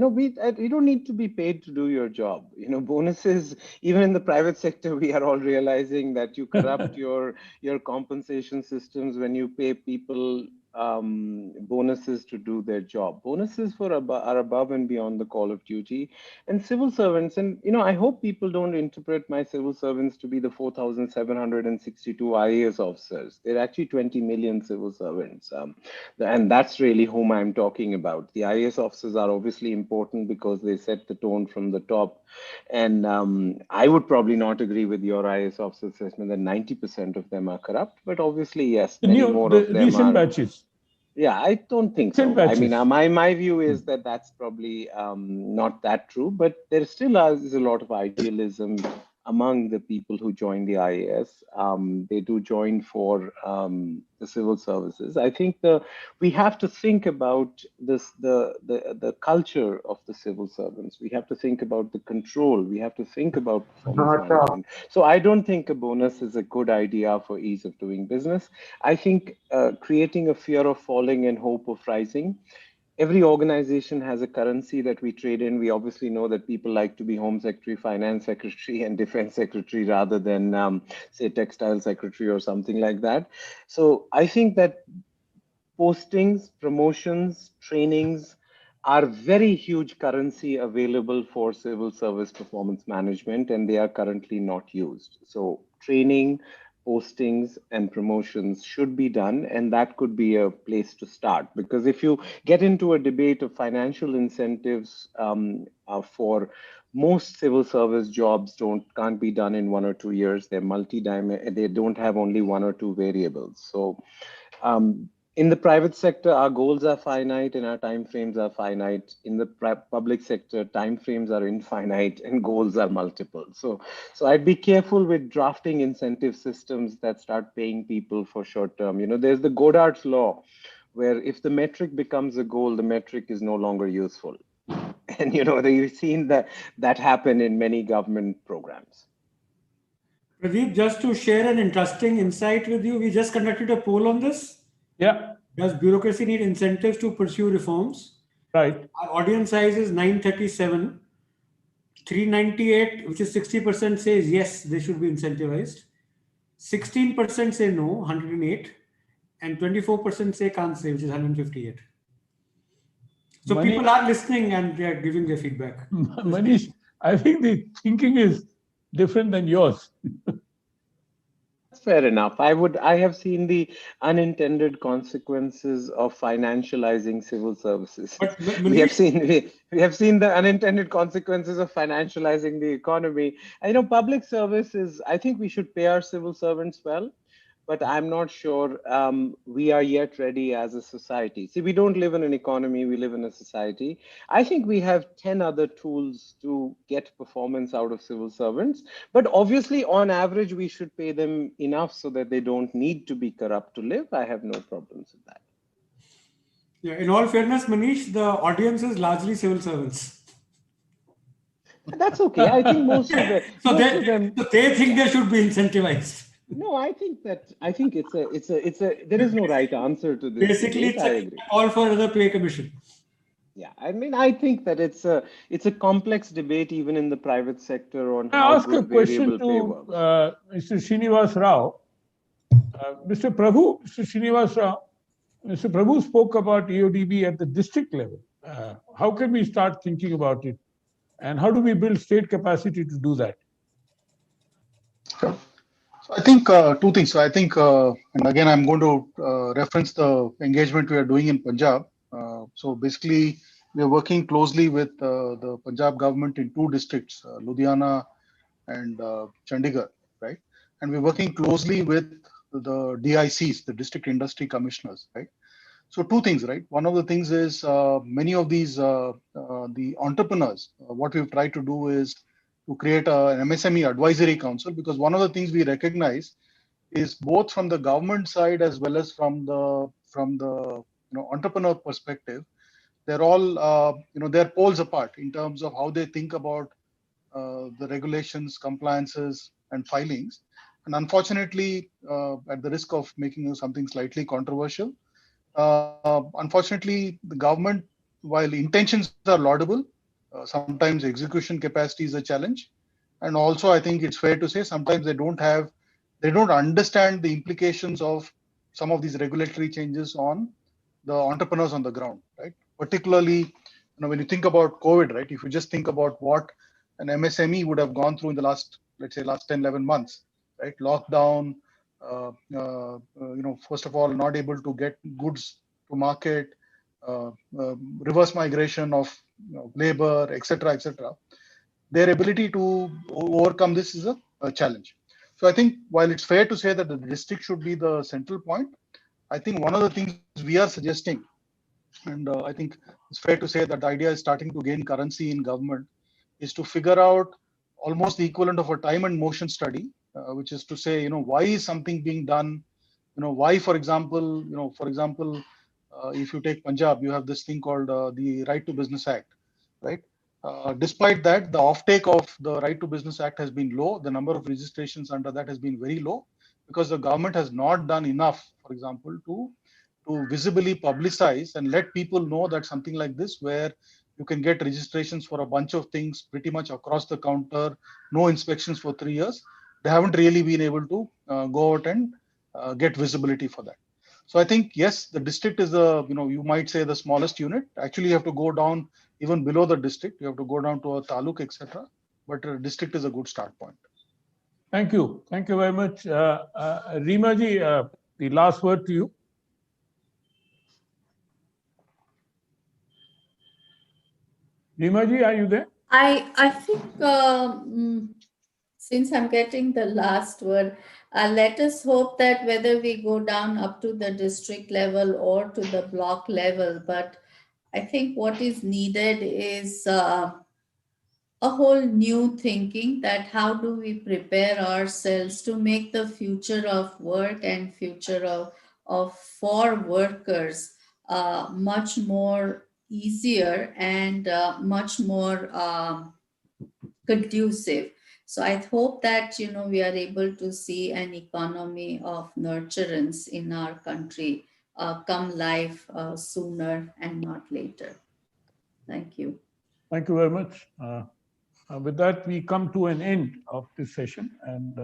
don't need to be paid to do your job. Bonuses, even in the private sector, we are all realizing that you corrupt your compensation systems when you pay people bonuses to do their job. Bonuses are above and beyond the call of duty. And civil servants, and I hope people don't interpret my civil servants to be the 4,762 IAS officers. There are actually 20 million civil servants. And that's really whom I'm talking about. The IAS officers are obviously important because they set the tone from the top. And I would probably not agree with your IAS officer assessment that 90% of them are corrupt, but obviously, yes, many more of them recent are. Batches. Yeah, I don't think so. I mean, my view is that that's probably not that true, but there still is a lot of idealism among the people who join the IAS. They do join for the civil services. I think we have to think about the culture of the civil servants. We have to think about the control. We have to think about performance management. So I don't think a bonus is a good idea for ease of doing business. I think creating a fear of falling and hope of rising. Every organization has a currency that we trade in. We obviously know that people like to be Home Secretary, Finance Secretary, and Defense Secretary rather than, say, Textile Secretary or something like that. So I think that postings, promotions, trainings are very huge currency available for civil service performance management, and they are currently not used. So training, postings and promotions should be done, and that could be a place to start. Because if you get into a debate of financial incentives for most civil service jobs can't be done in 1 or 2 years. They're they don't have only 1 or 2 variables. So in the private sector, our goals are finite and our timeframes are finite. In the public sector, timeframes are infinite and goals are multiple. So I'd be careful with drafting incentive systems that start paying people for short term. There's the Godard's law, where if the metric becomes a goal, the metric is no longer useful. And you've seen that happen in many government programs. Pradeep, just to share an interesting insight with you, we just conducted a poll on this. Yeah. Does bureaucracy need incentives to pursue reforms? Right. Our audience size is 937. 398, which is 60%, says yes, they should be incentivized. 16% say no, 108. And 24% say can't say, which is 158. So Manish, people are listening and they are giving their feedback. Manish, I think the thinking is different than yours. Fair enough. I have seen the unintended consequences of financializing civil services. We have seen the unintended consequences of financializing the economy. Public service is, I think we should pay our civil servants well. but I'm not sure we are yet ready as a society. See, we don't live in an economy, we live in a society. I think we have 10 other tools to get performance out of civil servants, but obviously on average, we should pay them enough so that they don't need to be corrupt to live. I have no problems with that. Yeah, in all fairness, Manish, the audience is largely civil servants. That's okay. I think most of them. So they think they should be incentivized. No, I think there is no right answer to this. Basically, debate. I agree. All for another pay commission. Yeah, I mean, I think that it's a complex debate even in the private sector on I how ask a good question variable pay works. to Mr. Srinivas Rao. Mr. Srinivas Rao, Mr. Prabhu spoke about EODB at the district level. How can we start thinking about it? And how do we build state capacity to do that? So I think two things. So I think, and again, I'm going to reference the engagement we are doing in Punjab. So basically, we are working closely with the Punjab government in two districts, Ludhiana and Chandigarh, right? And we're working closely with the DICs, the district industry commissioners, right? So two things, right? One of the things is many of these the entrepreneurs. What we've tried to do is to create an MSME advisory council, because one of the things we recognize is both from the government side as well as from the entrepreneur perspective, they're all they're poles apart in terms of how they think about the regulations, compliances, and filings. And unfortunately, at the risk of making something slightly controversial, unfortunately, the government, while intentions are laudable, sometimes execution capacity is a challenge. And also, I think it's fair to say sometimes they don't understand the implications of some of these regulatory changes on the entrepreneurs on the ground, right? Particularly, when you think about COVID, right? If you just think about what an MSME would have gone through in the last 10, 11 months, right? Lockdown, first of all, not able to get goods to market, reverse migration of labor, etc., their ability to overcome this is a challenge. So I think while it's fair to say that the district should be the central point, I think one of the things we are suggesting, and I think it's fair to say that the idea is starting to gain currency in government, is to figure out almost the equivalent of a time and motion study, which is to say, why is something being done? Why, for example, if you take Punjab, you have this thing called the Right to Business Act, right? Despite that, the offtake of the Right to Business Act has been low. The number of registrations under that has been very low because the government has not done enough, for example, to visibly publicize and let people know that something like this, where you can get registrations for a bunch of things pretty much across the counter, no inspections for 3 years, they haven't really been able to go out and get visibility for that. So I think, yes, the district is you might say the smallest unit. Actually, you have to go down even below the district. You have to go down to a taluk, etc. But district is a good start point. Thank you. Thank you very much. Reema ji, the last word to you. Reema ji, are you there? I think since I'm getting the last word, let us hope that whether we go down up to the district level or to the block level, but I think what is needed is a whole new thinking that how do we prepare ourselves to make the future of work and future of for workers much more easier and much more conducive. So I hope that we are able to see an economy of nurturance in our country come live sooner and not later. Thank you. Thank you very much. With that, we come to an end of this session. And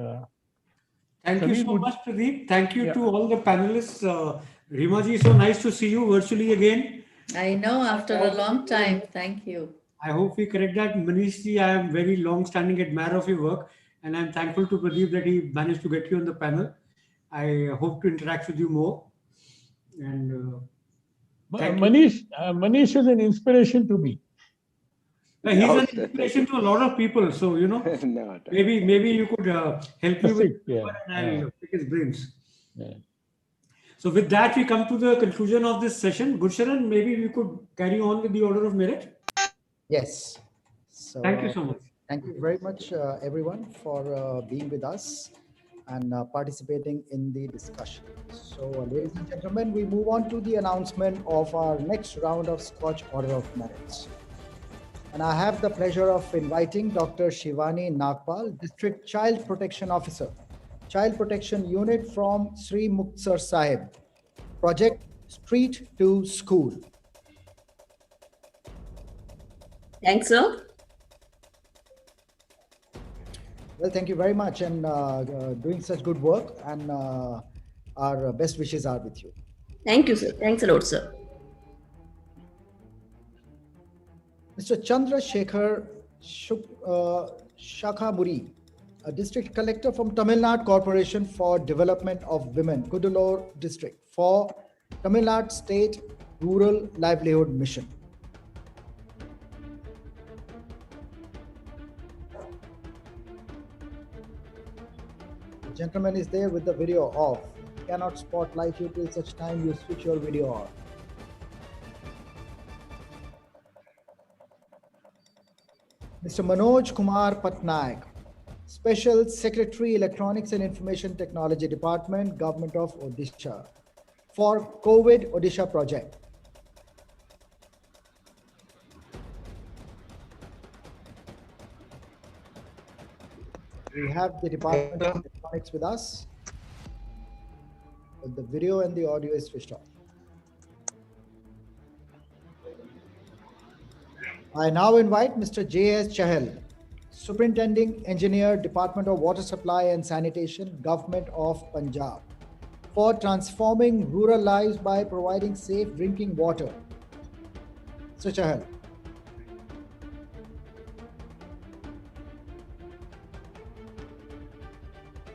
thank you so much, Pradeep. Thank you to all the panelists. Reema ji, so nice to see you virtually again. I know, after a long time. Thank you. I hope we correct that. Manish ji, I am very long-standing admirer of your work, and I'm thankful to Pradeep that he managed to get you on the panel. I hope to interact with you more. And Manish is an inspiration to me. He's an inspiration to a lot of people. So, maybe you could help me with and I'll pick his brains. So with that, we come to the conclusion of this session. Gursharan, maybe we could carry on with the order of merit. Yes. So, thank you so much. Thank you very much, everyone, for being with us and participating in the discussion. So, ladies and gentlemen, we move on to the announcement of our next round of Scotch Order of Merits. And I have the pleasure of inviting Dr. Shivani Nagpal, District Child Protection Officer, Child Protection Unit from Sri Muktsar Sahib, Project Street to School. Thanks, sir. Well, thank you very much, and doing such good work, and our best wishes are with you. Thank you, sir. Thanks a lot, sir. Mr. Chandra Shekhar Shakhamuri, a district collector from Tamil Nadu Corporation for Development of Women, Kudalur District, for Tamil Nadu State Rural Livelihood Mission. The gentleman is there with the video off. You cannot spotlight you till such time you switch your video off. Mr. Manoj Kumar Patnaik, Special Secretary, Electronics and Information Technology Department, Government of Odisha, for COVID Odisha project. We have the Department of Electronics with us, but the video and the audio is switched off. I now invite Mr. J.S. Chahal, Superintending Engineer, Department of Water Supply and Sanitation, Government of Punjab, for transforming rural lives by providing safe drinking water. Mr. Chahal.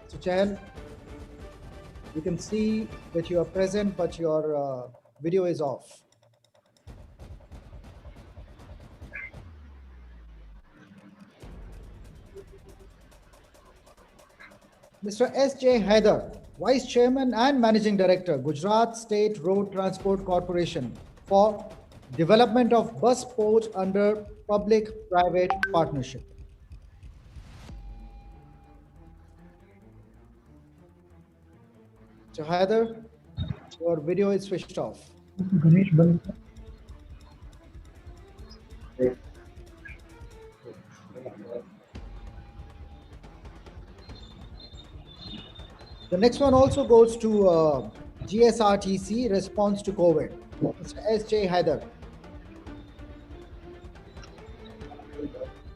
Mr. Chahal, you can see that you are present, but your video is off. Mr. S.J. Haider, Vice Chairman and Managing Director, Gujarat State Road Transport Corporation, for development of bus port under public-private partnership. Mr. Haider, your video is switched off. The next one also goes to GSRTC, response to COVID. Mr. S.J. Haider.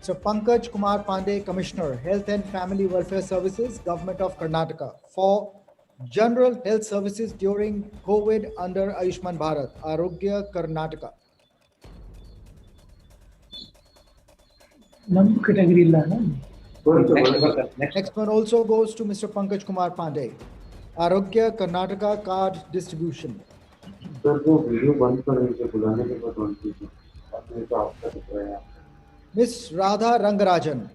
Mr. Pankaj Kumar Pandey, Commissioner, Health and Family Welfare Services, Government of Karnataka, for general health services during COVID under Ayushman Bharat, Arogya Karnataka. Next one also goes to Mr. Pankaj Kumar Pandey, Arogya Karnataka card distribution. Ms. Radha Rangarajan,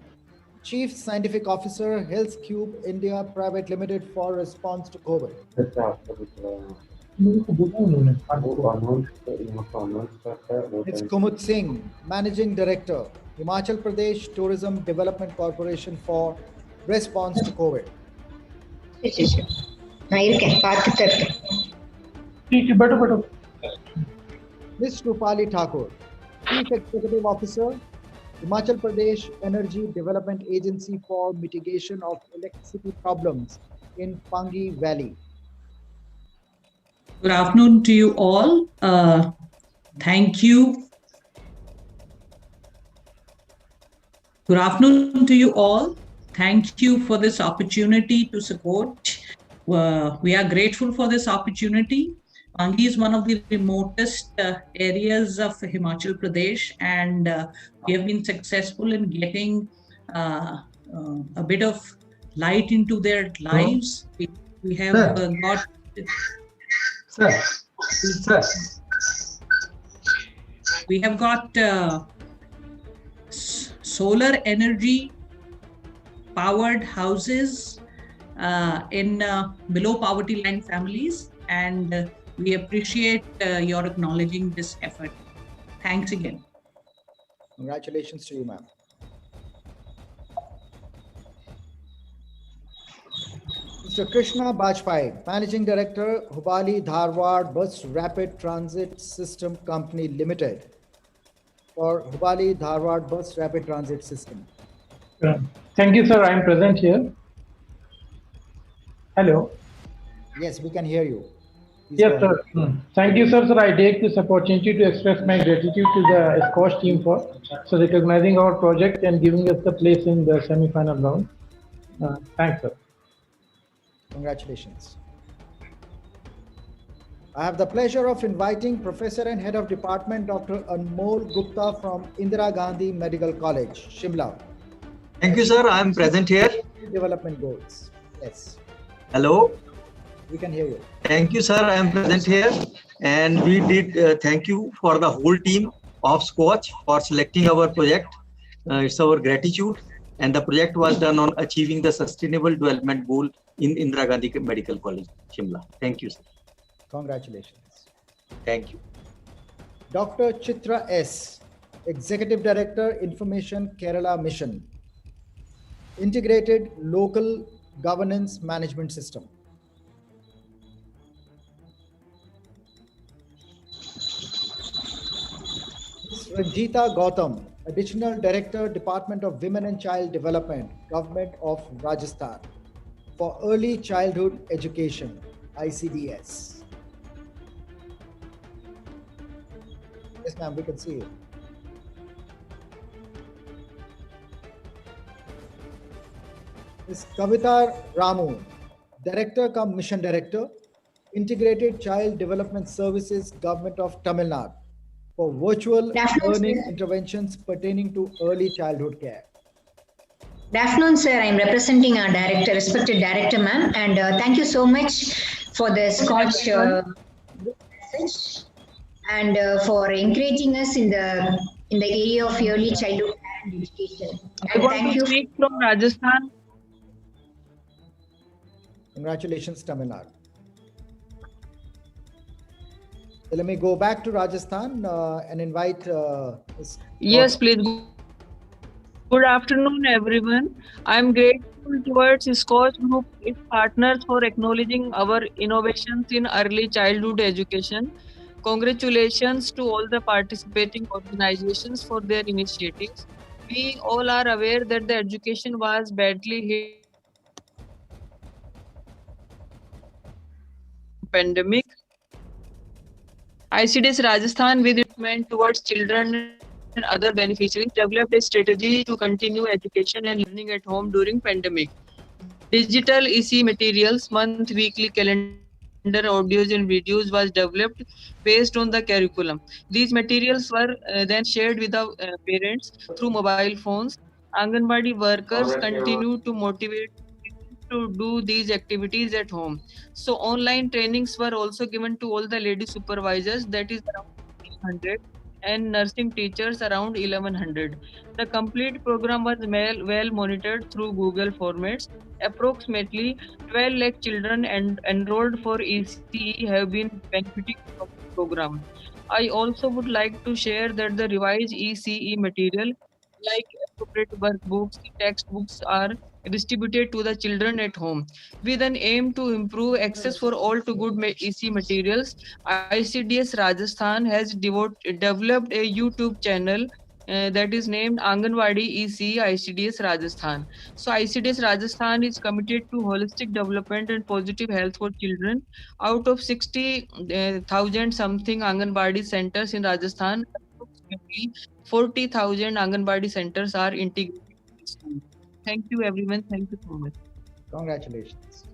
Chief Scientific Officer, Health Cube India Private Limited, for response to COVID. Ms. Kumud Singh, Managing Director, Himachal Pradesh Tourism Development Corporation, for response to COVID. Ms. Rupali Thakur, Chief Executive Officer, Himachal Pradesh Energy Development Agency, for mitigation of electricity problems in Pangi Valley. Good afternoon to you all. Thank you. Good afternoon to you all. Thank you for this opportunity to support. We are grateful for this opportunity. Pangi is one of the remotest areas of Himachal Pradesh, and we have been successful in getting a bit of light into their lives. We have got... We have got solar energy powered houses in below poverty line families, and we appreciate your acknowledging this effort. Thanks again. Congratulations to you, ma'am. Mr. Krishna Bajpai, Managing Director, Hubali Dharwad Bus Rapid Transit System Company Limited, for Hubali Dharwad Bus Rapid Transit System. Thank you, sir. I am present here. Hello. Yes, we can hear you. Please Yes, sir. Thank you, sir. Sir, I take this opportunity to express my gratitude to the Scotch team for recognizing our project and giving us the place in the semi-final round. Thanks, sir. Congratulations. I have the pleasure of inviting Professor and Head of Department, Dr. Anmol Gupta from Indira Gandhi Medical College, Shimla. Thank you, sir. I am present here. Development goals. Yes. Hello. We can hear you. Thank you, sir. I am present here. And we did thank you for the whole team of Scotch for selecting our project. It's our gratitude. And the project was done on achieving the Sustainable Development Goal in Indira Gandhi Medical College, Shimla. Thank you, sir. Congratulations. Thank you. Dr. Chitra S., Executive Director, Information Kerala Mission, Integrated Local Governance Management System. Ms. Ranjita Gautam, Additional Director, Department of Women and Child Development, Government of Rajasthan, for Early Childhood Education, ICDS. Yes, ma'am, we can see you. Ms. Kavita Ramu, Director cum Mission Director, Integrated Child Development Services, Government of Tamil Nadu, for virtual learning interventions pertaining to early childhood care. Good afternoon, sir. I'm representing our director, respected director, ma'am, and thank you so much for the Scotch message and for encouraging us in the area of early childhood care and education. I want to speak from Rajasthan. Congratulations, Tamil Nadu. So let me go back to Rajasthan and invite Ms. Yes, please. Good afternoon, everyone. I am grateful towards Scotch Group, its partners, for acknowledging our innovations in early childhood education. Congratulations to all the participating organizations for their initiatives. We all are aware that the education was badly hit pandemic. ICDS Rajasthan, with its commitment towards children and other beneficiaries, developed a strategy to continue education and learning at home during pandemic. Digital EC materials, month, weekly calendar, audios and videos was developed based on the curriculum. These materials were then shared with the parents through mobile phones. Anganwadi workers continue to motivate to do these activities at home. So online trainings were also given to all the lady supervisors, that is around 100, and nursing teachers around 1100. The complete program was well monitored through Google formats. Approximately 12 lakh children enrolled for ECE have been benefiting from the program. I also would like to share that the revised ECE material, like appropriate workbooks, textbooks, are distributed to the children at home. With an aim to improve access for all to good EC materials, ICDS Rajasthan has developed a YouTube channel that is named Anganwadi EC ICDS Rajasthan. So ICDS Rajasthan is committed to holistic development and positive health for children. Out of 60,000 something Anganwadi centers in Rajasthan, approximately 40,000 Anganwadi centers are integrated. Thank you, everyone. Thank you so much. Congratulations.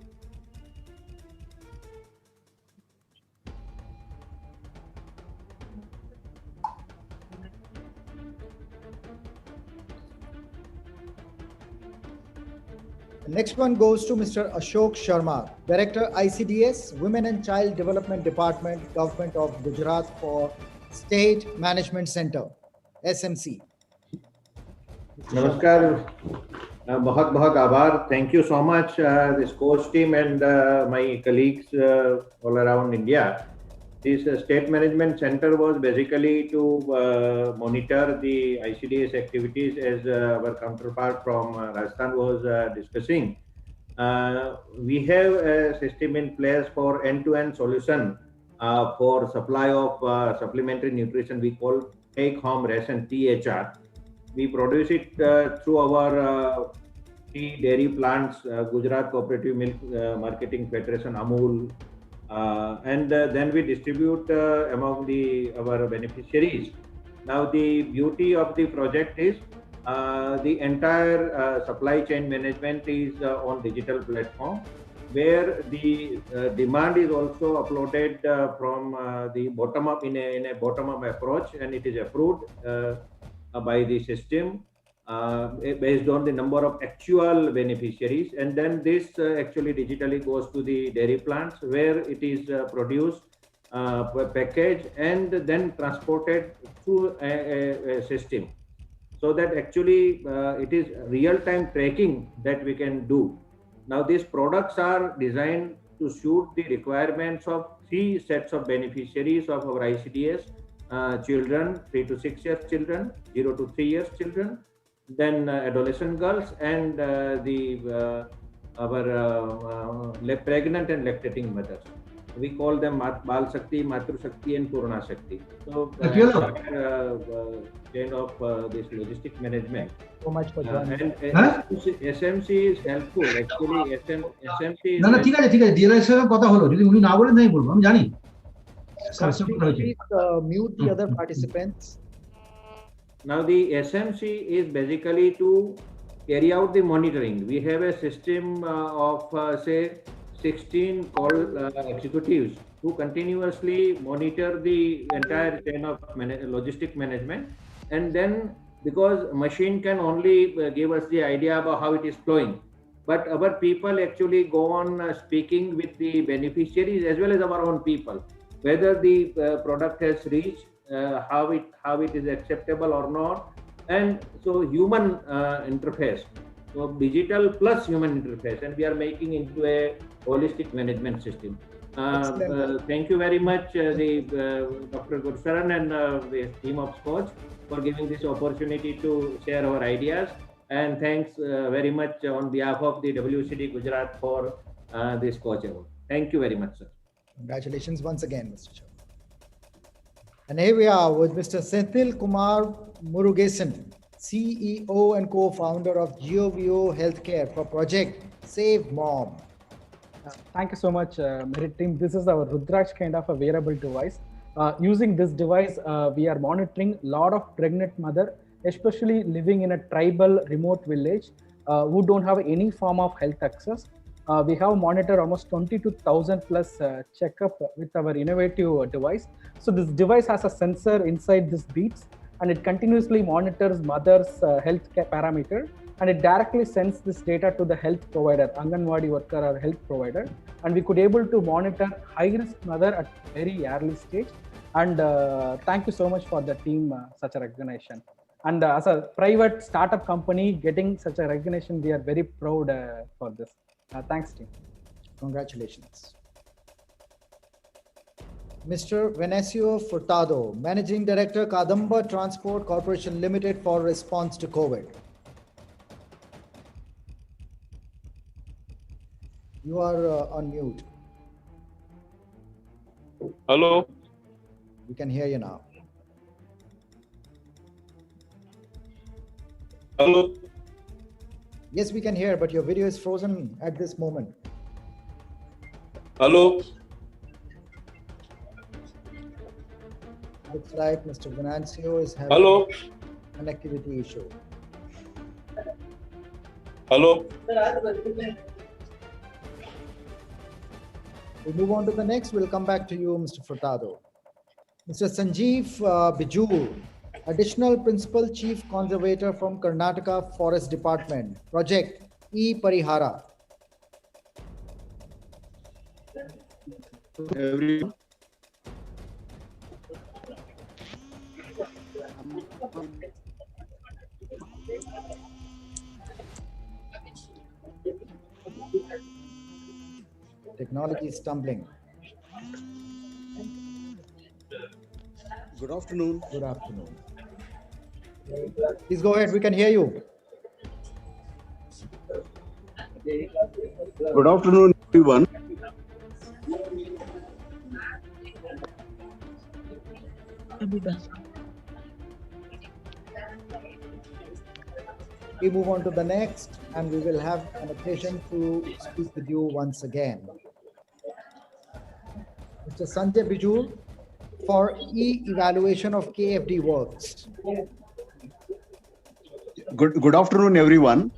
The next one goes to Mr. Ashok Sharma, Director ICDS, Women and Child Development Department, Government of Gujarat, for State Management Center, SMC. Namaskar, बहुत बहुत आभार. Thank you so much, the Scotch team and my colleagues all around India. This state management center was basically to monitor the ICDS activities, as our counterpart from Rajasthan was discussing. We have a system in place for end-to-end solution for supply of supplementary nutrition. We call take-home ration, THR. We produce it through our three dairy plants, Gujarat Cooperative Milk Marketing Federation, Amul, and then we distribute among our beneficiaries. Now the beauty of the project is the entire supply chain management is on digital platform, where the demand is also uploaded from the bottom up in a bottom up approach, and it is approved by the system based on the number of actual beneficiaries, and then this actually digitally goes to the dairy plants, where it is produced, packaged, and then transported through a system, so that actually it is real-time tracking that we can do. Now these products are designed to suit the requirements of three sets of beneficiaries of our ICDS: children, 3 to 6 years children, 0 to 3 years children, then adolescent girls, and our pregnant and lactating mothers. We call them Bal Shakti, Matru Shakti, and Purna Shakti. So chain of this logistic management. So much for joining. SMC is helpful. Actually, SMC is. না না ঠিক আছে DLS এর কথা হলো, যদি উনি না বলেন আমি বলবো, আমি জানি। Please mute the other participants. Now the SMC is basically to carry out the monitoring. We have a system of say 16 call executives who continuously monitor the entire chain of logistic management, and then because machine can only give us the idea about how it is flowing, but our people actually go on speaking with the beneficiaries as well as our own people, whether the product has reached, how it is acceptable or not, and so human interface. So digital plus human interface, and we are making into a holistic management system. Thank you very much, Dr. Gursaran and the team of Scotch for giving this opportunity to share our ideas. And thanks very much on behalf of the WCD Gujarat for the Scotch Award. Thank you very much, sir. Congratulations once again, Mr. Chair. And here we are with Mr. Senthil Kumar Murugesan, CEO and co-founder of GeoVio Healthcare for Project Save Mom. Thank you so much, Merit team. This is our Rudraksh kind of a wearable device. Using this device, we are monitoring a lot of pregnant mother, especially living in a tribal remote village who don't have any form of health access. We have monitored almost 22,000 plus checkup with our innovative device. So this device has a sensor inside this beads, and it continuously monitors mother's health parameter, and it directly sends this data to the health provider, Anganwadi worker or health provider, and we could able to monitor high-risk mother at very early stage. And thank you so much for the team, such a recognition. And as a private startup company getting such a recognition, we are very proud for this. Thanks, team. Congratulations. Mr. Venancio Furtado, Managing Director, Kadamba Transport Corporation Limited, for response to COVID. You are on mute. Hello. We can hear you now. Hello. Yes, we can hear, but your video is frozen at this moment. Hello. Looks like Mr. Venancio is having Hello. connectivity issue. Hello. We'll move on to the next. We'll come back to you, Mr. Furtado. Mr. Sanjeev Bijur, Additional Principal Chief Conservator from Karnataka Forest Department, Project E-Parihara. Everyone. Technology is stumbling. Good afternoon. Good afternoon. Please go ahead. We can hear you. Good afternoon, everyone. We move on to the next, and we will have an occasion to speak with you once again. Mr. Sanjay Bijul for e-evaluation of KFD works. Good afternoon, everyone.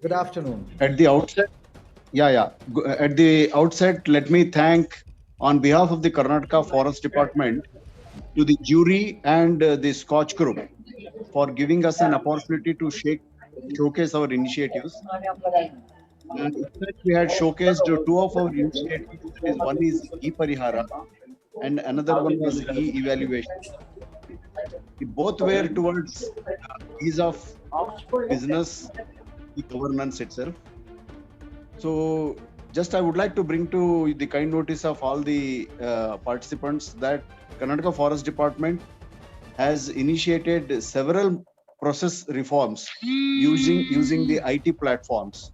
Good afternoon. At the outset, At the outset, let me thank, on behalf of the Karnataka Forest Department, to the jury and the Scotch group for giving us an opportunity to showcase our initiatives. And in fact, we had showcased two of our initiatives. One is e-Parihara and another one was e-evaluation. Both were towards ease of business, governance itself. So just I would like to bring to the kind notice of all the participants that Karnataka Forest Department has initiated several process reforms using the IT platforms.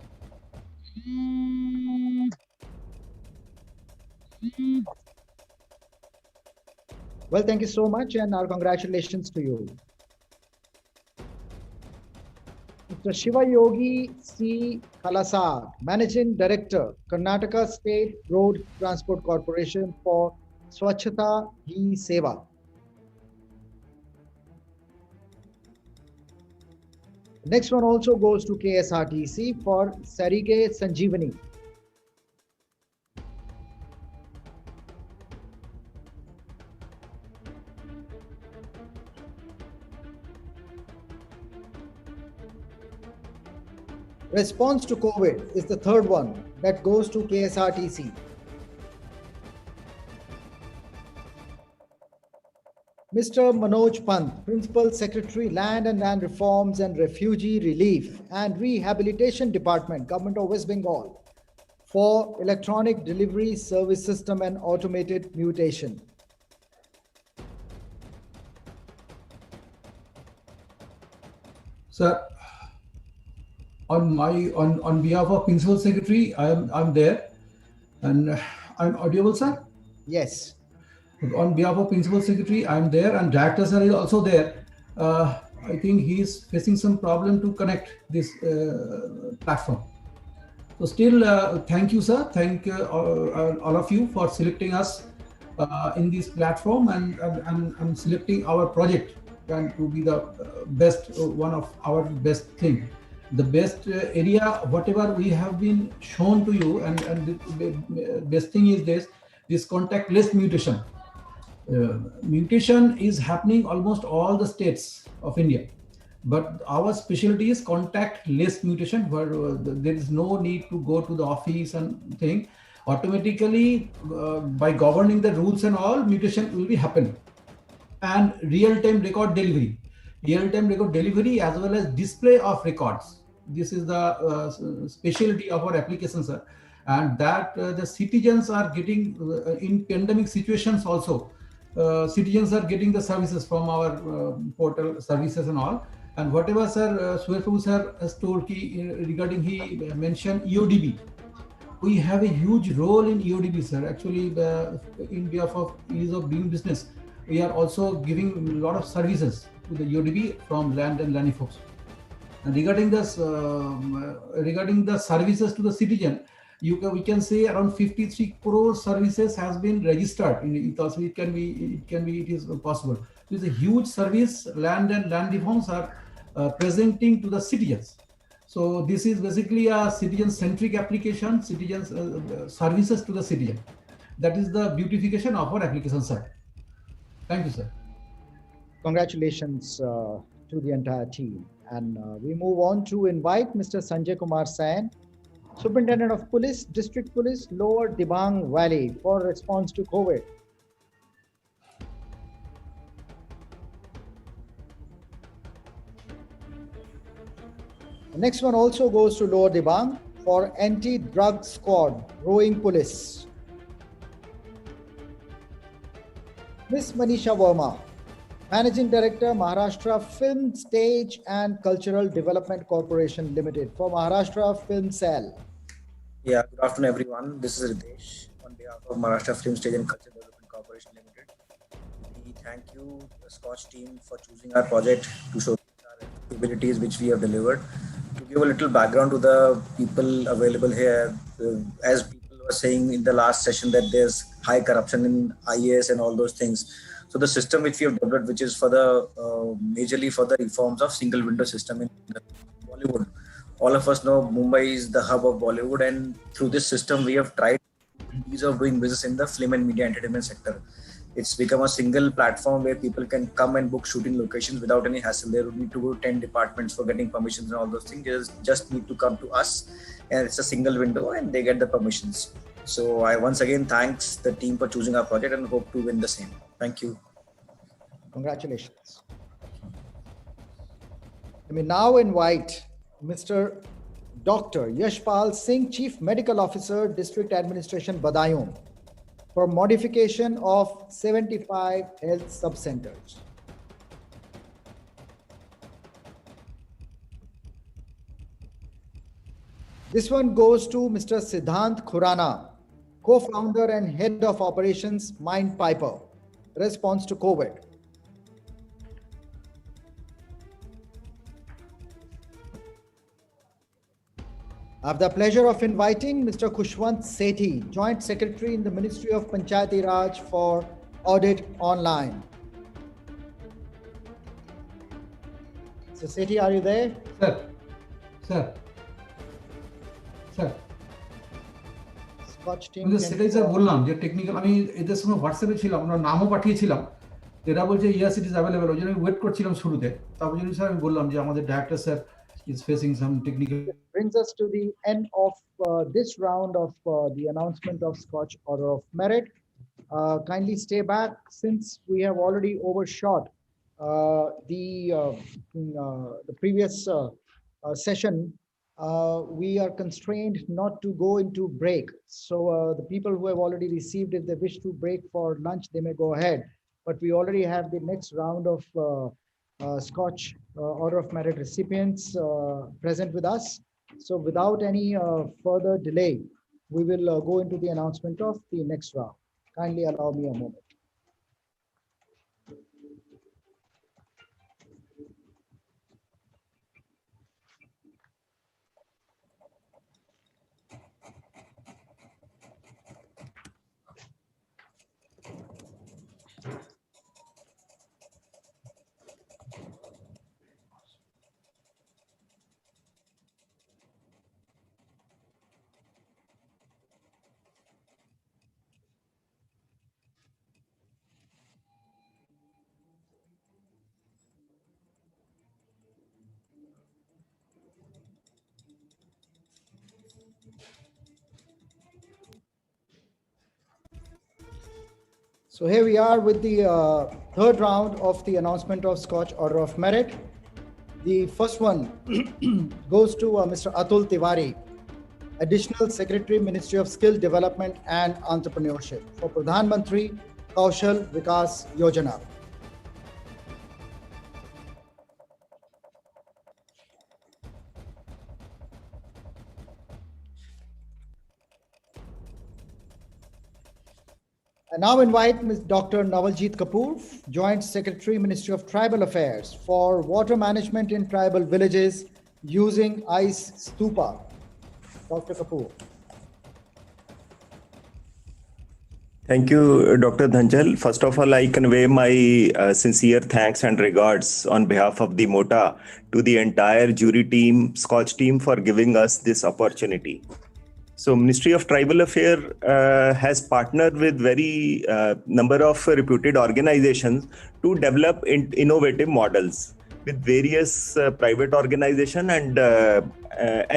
Well, thank you so much, and our congratulations to you. Mr. Shiva Yogi C. Kalasar, Managing Director, Karnataka State Road Transport Corporation for Swachhata Hi Seva. Next one also goes to KSRTC for Sarige Sanjeevani. Response to COVID is the third one that goes to KSRTC. Mr. Manoj Pant, Principal Secretary, Land and Land Reforms and Refugee Relief and Rehabilitation Department, Government of West Bengal, for Electronic Delivery Service System and Automated Mutation. Sir, on behalf of Principal Secretary, I'm there, and I'm audible, sir. Yes. On behalf of Principal Secretary, I'm there, and Director sir is also there. I think he is facing some problem to connect this platform. So still, thank you, sir. Thank all of you for selecting us in this platform and selecting our project and to be the best, one of our best thing. The best area, whatever we have been shown to you, and the best thing is this contactless mutation. Mutation is happening almost all the states of India, but our specialty is contactless mutation, where there is no need to go to the office and thing. Automatically, by governing the rules and all, mutation will be happening. And real-time record delivery as well as display of records. This is the specialty of our application, sir. And that the citizens are getting, in pandemic situations also, citizens are getting the services from our portal services and all. And whatever sir Suresh sir has told regarding, he mentioned EODB. We have a huge role in EODB, sir. Actually, in behalf of ease of doing business, we are also giving a lot of services to the EODB from land and land folks. And regarding this, regarding the services to the citizen, we can say around 53 crore services has been registered. It is possible. It is a huge service land and land reforms are presenting to the citizens. So this is basically a citizen-centric application, citizens services to the citizen. That is the beautification of our application, sir. Thank you, sir. Congratulations to the entire team. And we move on to invite Mr. Sanjay Kumar Sain, Superintendent of Police, District Police, Lower Dibang Valley, for response to COVID. The next one also goes to Lower Dibang for Anti-Drug Squad, Rowing Police. Ms. Manisha Verma, Managing Director, Maharashtra Film, Stage and Cultural Development Corporation Limited for Maharashtra Film Cell. Yeah, good afternoon, everyone. This is Ritesh on behalf of Maharashtra Film, Stage and Cultural Development Corporation Limited. We thank you, the Scotch team, for choosing our project to showcase our capabilities which we have delivered. To give a little background to the people available here, as people were saying in the last session that there's high corruption in IAS and all those things. So the system which we have developed, which is for the majorly for the reforms of single window system in Bollywood. All of us know Mumbai is the hub of Bollywood, and through this system we have tried ease of doing business in the film and media entertainment sector. It's become a single platform where people can come and book shooting locations without any hassle. They would need to go to 10 departments for getting permissions and all those things. They just need to come to us, and it's a single window and they get the permissions. So I once again thanks the team for choosing our project and hope to win the same. Thank you. Congratulations. Let me now invite Mr. Dr. Yashpal Singh, Chief Medical Officer, District Administration, Badayun, for modification of 75 health sub-centers. This one goes to Mr. Siddhant Khurana, co-founder and head of operations, Mind Piper, response to COVID. I have the pleasure of inviting Mr. Khushwant Sethi, Joint Secretary in the Ministry of Panchayati Raj for Audit Online. So Sethi, are you there? Sir. Scotch team. সেটাই sir বললাম যে technical আমি এদের সঙ্গে হোয়াটসঅ্যাপে ছিলাম, ওনার নামও পাঠিয়েছিলাম, এরা বলছে ইয়েস ইট ইজ অ্যাভেলেবল, ওই জন্য ওয়েট করছিলাম শুরুতে। তারপর যদি স্যার আমি বললাম যে আমাদের director sir is facing some technical. Brings us to the end of this round of the announcement of Scotch Order of Merit. Kindly stay back since we have already overshot the previous session. We are constrained not to go into break. So the people who have already received, if they wish to break for lunch, they may go ahead. But we already have the next round of Scotch Order of Merit recipients present with us. So without any further delay, we will go into the announcement of the next round. Kindly allow me a moment. So here we are with the third round of the announcement of Scotch Order of Merit. The first one goes to Mr. Atul Tiwari, Additional Secretary, Ministry of Skill Development and Entrepreneurship for Pradhan Mantri Kaushal Vikas Yojana. I now invite Ms. Dr. Nawaljit Kapoor, Joint Secretary, Ministry of Tribal Affairs for water management in tribal villages using ice stupa. Dr. Kapoor. Thank you, Dr. Dhanjal. First of all, I convey my sincere thanks and regards on behalf of the MOTA to the entire jury team, Scotch team, for giving us this opportunity. So Ministry of Tribal Affairs has partnered with very number of reputed organizations to develop innovative models with various private organizations and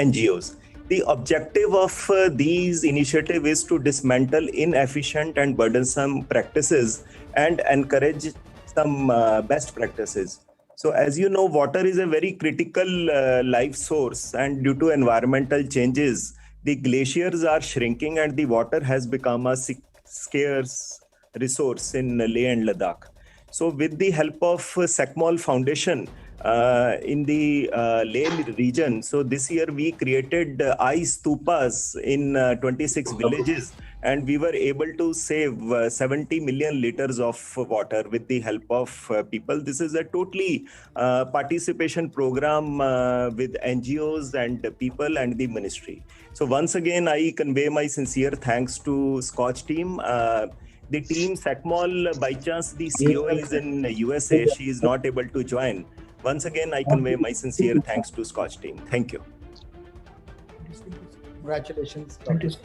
NGOs. The objective of these initiatives is to dismantle inefficient and burdensome practices and encourage some best practices. So as you know, water is a very critical life source, and due to environmental changes, the glaciers are shrinking and the water has become a scarce resource in Leh and Ladakh. So with the help of SECMOL Foundation in the Leh region, so this year we created ice stupas in 26 villages, and we were able to save 70 million liters of water with the help of people. This is a totally participation program with NGOs and people and the ministry. So once again, I convey my sincere thanks to Scotch team. The team SECMOL, by chance the CEO is in USA, she is not able to join. Once again, I convey my sincere thanks to Scotch team. Thank you. Congratulations. The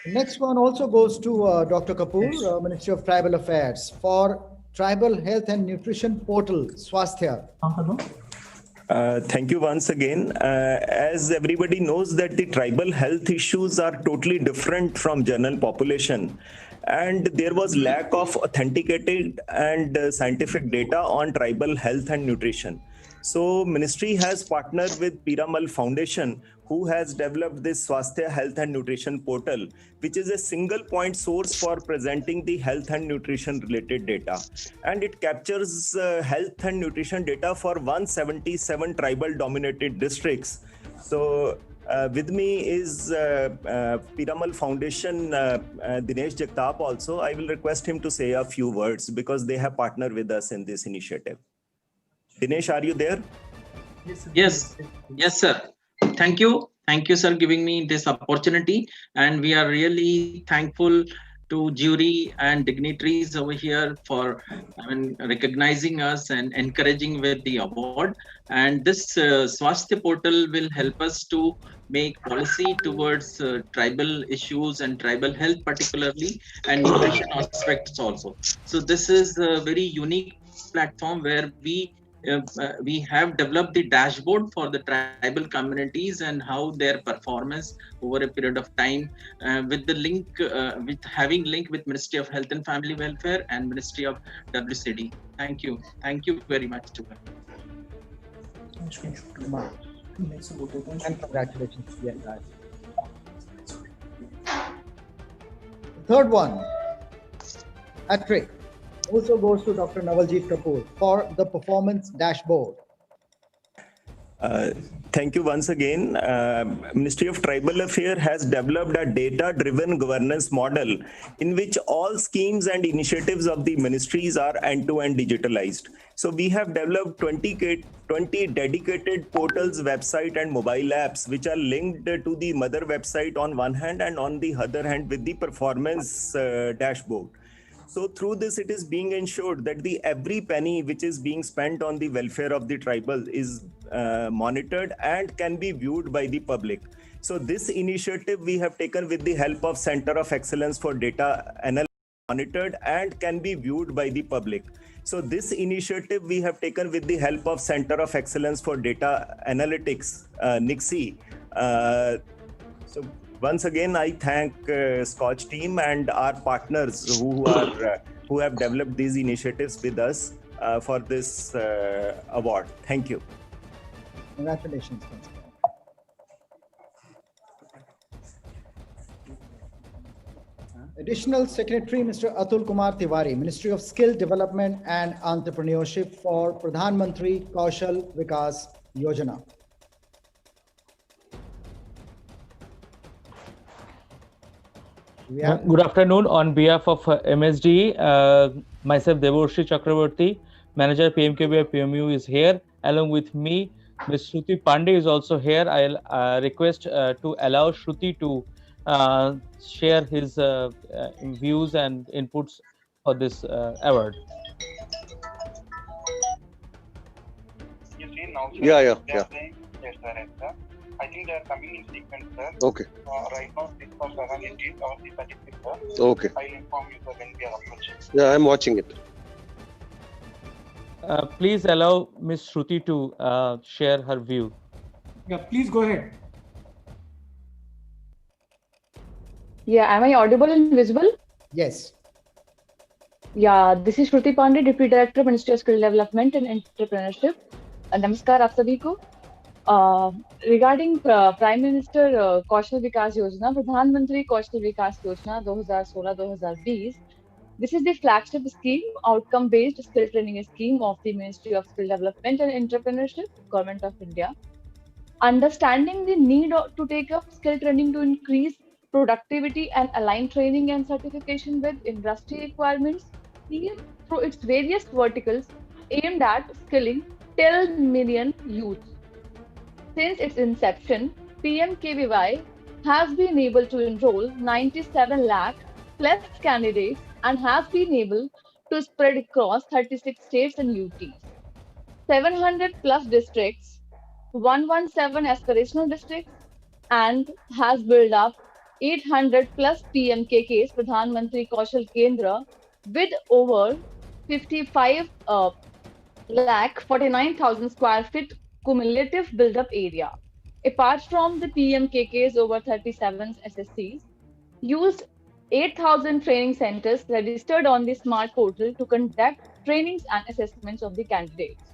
next one also goes to Dr. Kapoor, Ministry of Tribal Affairs, for Tribal Health and Nutrition Portal, Swasthya. Thank you once again. As everybody knows that the tribal health issues are totally different from general population, and there was lack of authenticated and scientific data on tribal health and nutrition. So ministry has partnered with Piramal Foundation, who has developed this Swasthya Health and Nutrition Portal, which is a single point source for presenting the health and nutrition related data. And it captures health and nutrition data for 177 tribal dominated districts. So with me is Piramal Foundation, Dinesh Jagtap also. I will request him to say a few words because they have partnered with us in this initiative. Dinesh, are you there? Yes, sir. Thank you, sir, giving me this opportunity. And we are really thankful to jury and dignitaries over here for recognizing us and encouraging with the award. And this Swasthya portal will help us to make policy towards tribal issues and tribal health particularly, and nutrition aspects also. So this is a very unique platform where we have developed the dashboard for the tribal communities and how their performance over a period of time with the link, with having link with Ministry of Health and Family Welfare and Ministry of WCD. Thank you very much to her. And congratulations. Yeah, guys. The third one, hat-trick, also goes to Dr. Navaljeet Kapoor for the performance dashboard. Thank you once again. Ministry of Tribal Affairs has developed a data-driven governance model in which all schemes and initiatives of the ministries are end-to-end digitalized. So we have developed 20 dedicated portals, website and mobile apps which are linked to the mother website on one hand and on the other hand with the performance dashboard. So through this, it is being ensured that every penny which is being spent on the welfare of the tribal is monitored and can be viewed by the public. So this initiative we have taken with the help of Center of Excellence for Data Analysis, monitored and can be viewed by the public. So this initiative we have taken with the help of Center of Excellence for Data Analytics, NIXI. So once again, I thank Scotch team and our partners who have developed these initiatives with us for this award. Thank you. Congratulations. Additional Secretary, Mr. Atul Kumar Tiwari, Ministry of Skill Development and Entrepreneurship for Pradhan Mantri Kaushal Vikas Yojana. Good afternoon. On behalf of MSD, myself Devorshi Chakravarti, Manager PMKBI PMU is here. Along with me, Ms. Shruti Pandey is also here. I'll request to allow Shruti to share his views and inputs for this award. Yeah. I think they are coming in sequence, sir. Okay. Right now, 6 or 7 it is or 36, sir. Okay. I'll inform you, sir, when we are approaching. Yeah, I'm watching it. Please allow Ms. Shruti to share her view. Yeah, please go ahead. Yeah, am I audible and visible? Yes. Yeah, this is Shruti Pandey, Deputy Director, Ministry of Skill Development and Entrepreneurship. नमस्कार आप सभी को। Regarding prime minister कौशल विकास योजना, प्रधानमंत्री कौशल विकास योजना 2016-2020, this is the flagship scheme, outcome-based skill training scheme of the Ministry of Skill Development and Entrepreneurship, Government of India. Understanding the need to take up skill training to increase productivity and align training and certification with industry requirements, PM, through its various verticals, aimed at skilling 10 million youth. Since its inception, PMKVY has been able to enroll 97 lakh plus candidates and has been able to spread across 36 states and UTs, 700 plus districts, 117 aspirational districts, and has built up 800 plus PMKKs, Pradhan Mantri Kaushal Kendra, with over 55 lakh 49,000 square feet cumulative build-up area. Apart from the PMKKs, over 37 SSCs used 8,000 training centers registered on the smart portal to conduct trainings and assessments of the candidates.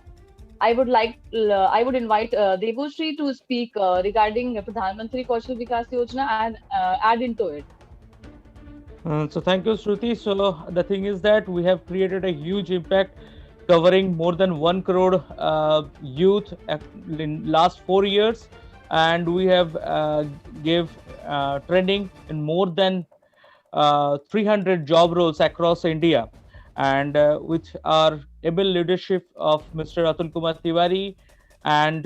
I would invite Devushree to speak regarding Pradhan Mantri Kaushal Vikas Yojana and add into it. So thank you, Shruti. So the thing is that we have created a huge impact covering more than 1 crore youth in last 4 years, and we have gave training in more than 300 job roles across India. And with our able leadership of Mr. Atul Kumar Tiwari and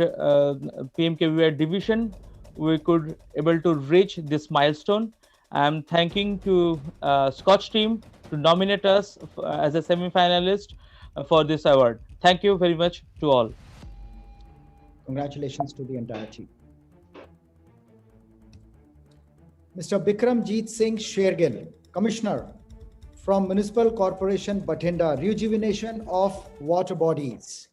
PMKVY division, we could able to reach this milestone. I'm thanking to Scotch team to nominate us as a semi-finalist for this award. Thank you very much to all. Congratulations to the entire team. Mr. Bikramjeet Singh Shergill, Commissioner from Municipal Corporation Bathinda, rejuvenation of water bodies.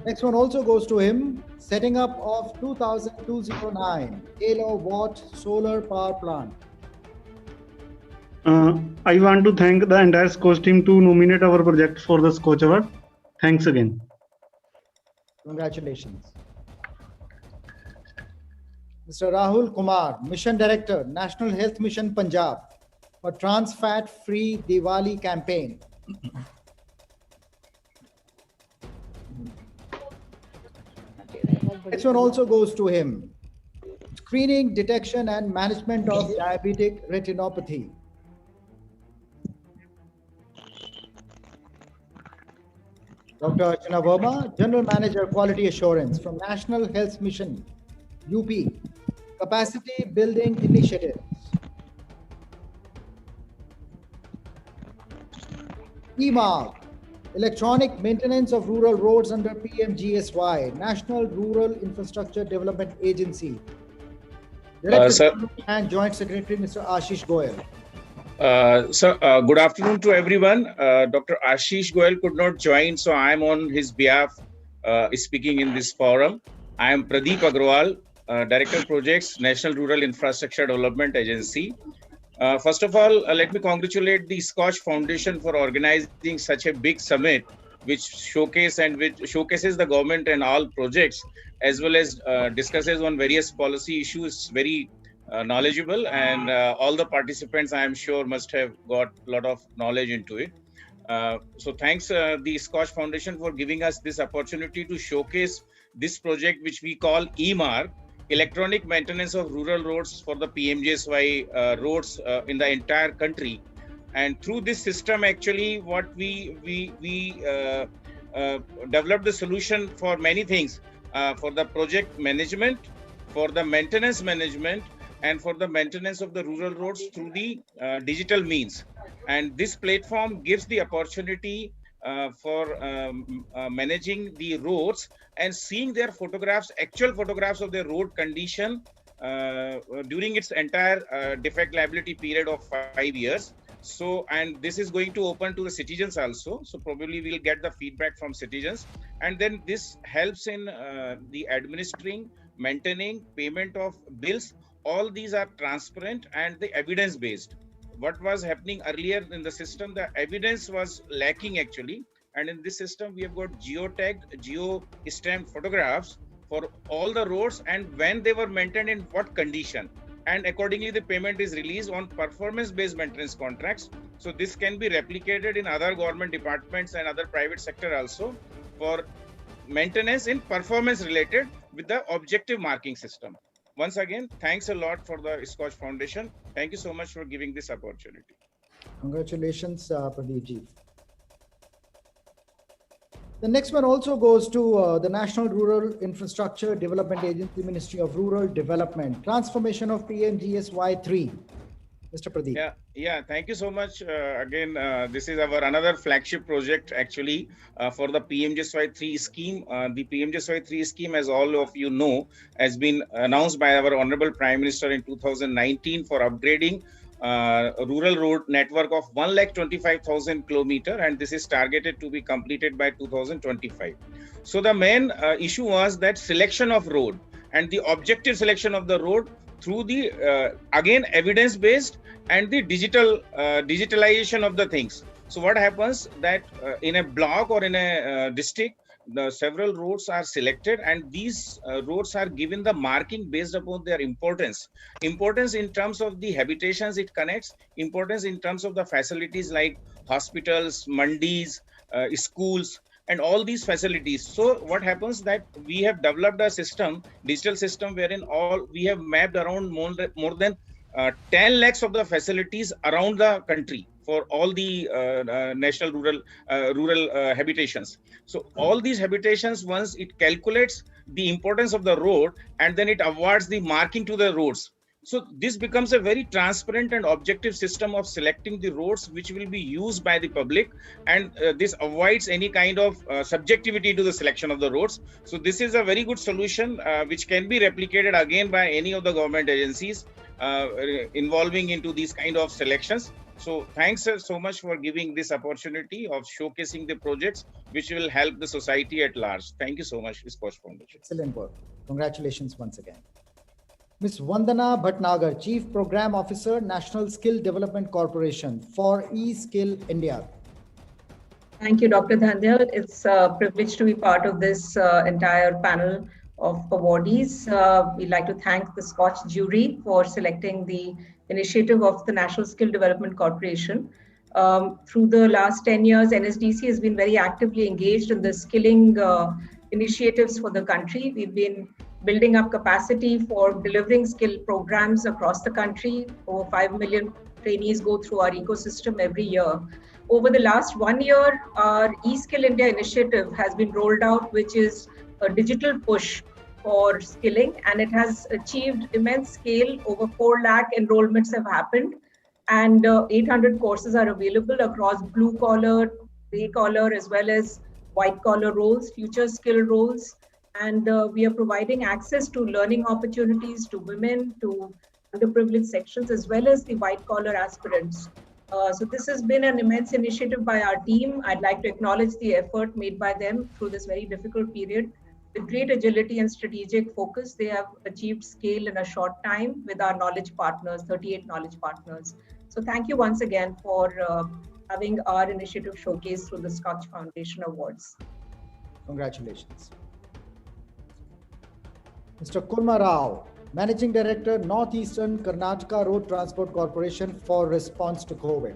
Next one also goes to him, setting up of 2209 kilowatt solar power plant. I want to thank the entire Scotch team to nominate our project for the Scotch Award. Thanks again. Congratulations. Mr. Rahul Kumar, Mission Director, National Health Mission Punjab, for Trans Fat Free Diwali campaign. Next one also goes to him. Screening, detection and management of diabetic retinopathy. Dr. Archana Verma, General Manager Quality Assurance from National Health Mission, UP, Capacity Building Initiatives. EMARC, Electronic Maintenance of Rural Roads under PMGSY, National Rural Infrastructure Development Agency. Director and Joint Secretary, Mr. Ashish Goyal. Good afternoon to everyone. Dr. Ashish Goyal could not join, so I am on his behalf speaking in this forum. I am Pradeep Agrawal, Director Projects, National Rural Infrastructure Development Agency. First of all, let me congratulate the Scotch Foundation for organizing such a big summit, which showcases the government and all projects, as well as discusses on various policy issues. Very knowledgeable, and all the participants, I am sure, must have got a lot of knowledge into it. So thanks the Scotch Foundation for giving us this opportunity to showcase this project, which we call EMARC, Electronic Maintenance of Rural Roads for the PMGSY roads in the entire country. And through this system, actually, what we developed the solution for many things, for the project management, for the maintenance management, and for the maintenance of the rural roads through the digital means. And this platform gives the opportunity for managing the roads and seeing their photographs, actual photographs of the road condition during its entire defect liability period of 5 years. So, and this is going to open to the citizens also. So probably we'll get the feedback from citizens. And then this helps in the administering, maintaining, payment of bills. All these are transparent and the evidence based. what was happening earlier in the system, the evidence was lacking actually. And in this system, we have got geotagged, geo-stamped photographs for all the roads and when they were maintained in what condition. And accordingly, the payment is released on performance-based maintenance contracts. So this can be replicated in other government departments and other private sector also for maintenance in performance related with the objective marking system. Once again, thanks a lot for the Scotch Foundation. Thank you so much for giving this opportunity. Congratulations, Pradeep ji. The next one also goes to the National Rural Infrastructure Development Agency, Ministry of Rural Development, transformation of PMGSY3. Mr. Pradeep. Yeah. Thank you so much. Again, this is our another flagship project actually for the PMGSY3 scheme. The PMGSY3 scheme, as all of you know, has been announced by our Honorable Prime Minister in 2019 for upgrading a rural road network of 125,000 kilometers, and this is targeted to be completed by 2025. So the main issue was that selection of road and the objective selection of the road through the again evidence-based and the digitalization of the things. So what happens that in a block or in a district, the several roads are selected and these roads are given the marking based upon their importance in terms of the habitations it connects, importance in terms of the facilities like hospitals, mandis, schools, and all these facilities. So what happens that we have developed a system, digital system, wherein all we have mapped around more than 10 lakhs of the facilities around the country for all the national rural habitations. So all these habitations, once it calculates the importance of the road and then it awards the marking to the roads. So this becomes a very transparent and objective system of selecting the roads which will be used by the public, and this avoids any kind of subjectivity to the selection of the roads. So this is a very good solution which can be replicated again by any of the government agencies involving into these kind of selections. So thanks so much for giving this opportunity of showcasing the projects which will help the society at large. Thank you so much, Scotch Foundation. Excellent work. Congratulations once again. Ms. Vandana Bhatnagar, Chief Program Officer, National Skill Development Corporation for eSkill India. Thank you, Dr. Dhanjal. It's a privilege to be part of this entire panel of awardees. We'd like to thank the Scotch jury for selecting the initiative of the National Skill Development Corporation. Through the last 10 years, NSDC has been very actively engaged in the skilling initiatives for the country. We've been building up capacity for delivering skill programs across the country. Over 5 million trainees go through our ecosystem every year. Over the last 1 year, our eSkill India initiative has been rolled out, which is a digital push for skilling, and it has achieved immense scale. Over 4 lakh enrollments have happened, and 800 courses are available across blue collar, gray collar, as well as white collar roles, future skill roles. And we are providing access to learning opportunities to women, to underprivileged sections, as well as the white collar aspirants. So this has been an immense initiative by our team. I'd like to acknowledge the effort made by them through this very difficult period. With great agility and strategic focus, they have achieved scale in a short time with our knowledge partners, 38 knowledge partners. So thank you once again for having our initiative showcased through the Scotch Foundation Awards. Congratulations. Mr. Kurma Rao, Managing Director, Northeastern Karnataka Road Transport Corporation for response to COVID.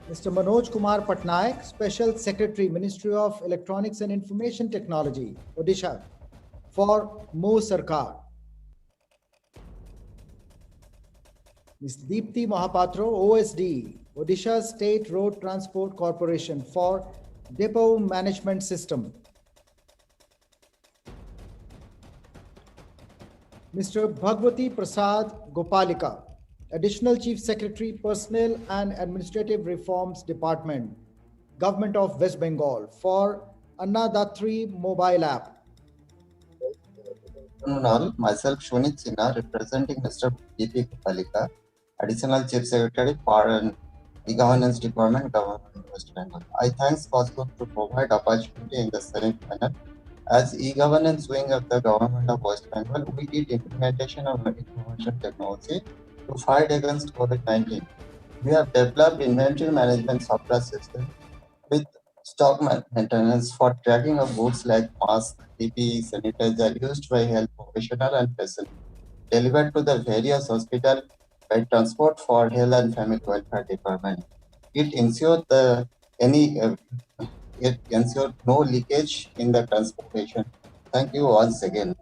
Mr. Manoj Kumar Patnaik, Special Secretary, Ministry of Electronics and Information Technology, Odisha, for Mo Sarkar. Ms. Deepthi Mahapatro, OSD, Odisha State Road Transport Corporation, for Depot Management System. Mr. Bhagwati Prasad Gopalika, Additional Chief Secretary, Personnel and Administrative Reforms Department, Government of West Bengal, for Annadatri mobile app. Good afternoon all. Myself Shunit Sinha, representing Mr. D.P. Gopalika, Additional Chief Secretary for the Governance Department, Government of West Bengal. I thank Scotch Group to provide opportunity in the semi-final As e-governance wing of the government of West Bengal, we did implementation of information technology to fight against COVID-19. We have developed inventory management software system with stock maintenance for tracking of goods like masks, PPE, sanitizer used by health professional and patients, delivered to the various hospitals by transport for health and family welfare department. It ensured it ensured no leakage in the transportation. Thank you once again.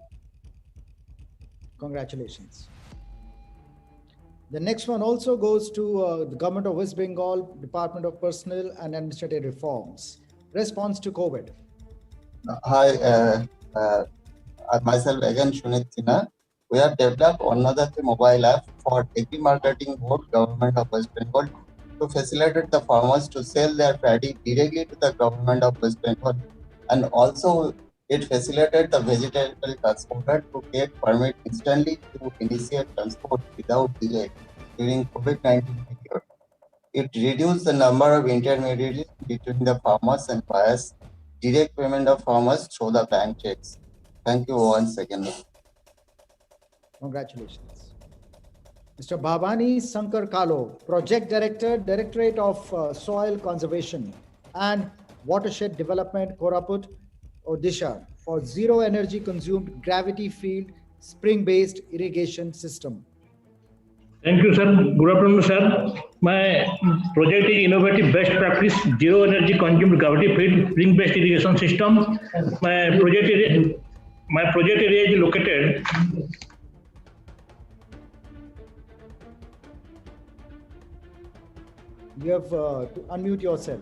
Congratulations. The next one also goes to the Government of West Bengal, Department of Personnel and Administrative Reforms. Response to COVID. Hi, myself again, Shunit Sinha. We have developed another mobile app for Agri-Marketing Board, Government of West Bengal, to facilitate the farmers to sell their paddy directly to the Government of West Bengal. And also, it facilitated the vegetable transporter to get permit instantly to initiate transport without delay during COVID-19 period. It reduced the number of intermediaries between the farmers and buyers, direct payment of farmers through the bank checks. Thank you once again. Congratulations. Mr. Bhavani Sankar Kalo, Project Director, Directorate of Soil Conservation and Watershed Development, Koraput, Odisha, for zero energy consumed gravity field spring-based irrigation system. Thank you, sir. Good afternoon, sir. My project is innovative best practice zero energy consumed gravity fed spring-based irrigation system. My project area is located. You have to unmute yourself.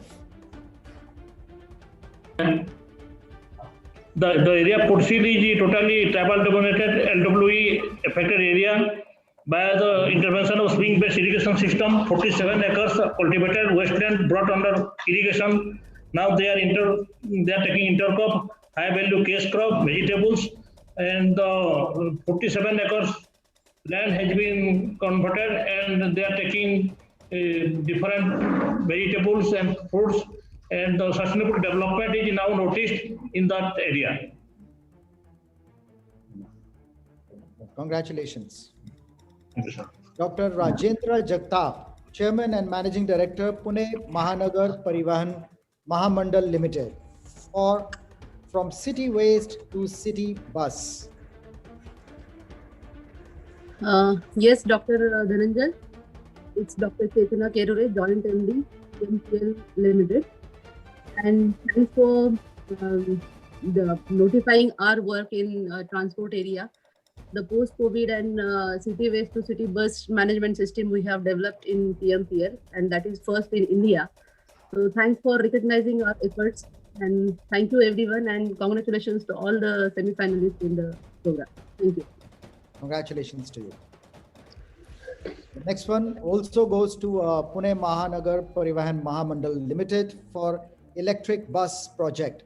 The area portrayed is totally tribal dominated LWE affected area. By the intervention of spring-based irrigation system, 47 acres cultivated wasteland brought under irrigation. Now they are taking intercrop, high-value cash crop, vegetables, and the 47 acres land has been converted, and they are taking different vegetables and fruits, and the sustainable development is now noticed in that area. Congratulations. Dr. Rajendra Jagtap, Chairman and Managing Director, Pune Mahanagar Parivahan Mahamandal Limited, or from city waste to city bus. Yes, Dr. Dhananjay. It's Dr. Chetana Kerure, Joint MD, MPL Limited. And thanks for notifying our work in transport area. The post-COVID and city waste to city bus management system we have developed in PMPL, and that is first in India. So thanks for recognizing our efforts, and thank you everyone, and congratulations to all the semi-finalists in the program. Thank you. Congratulations to you. The next one also goes to Pune Mahanagar Parivahan Mahamandal Limited for electric bus project.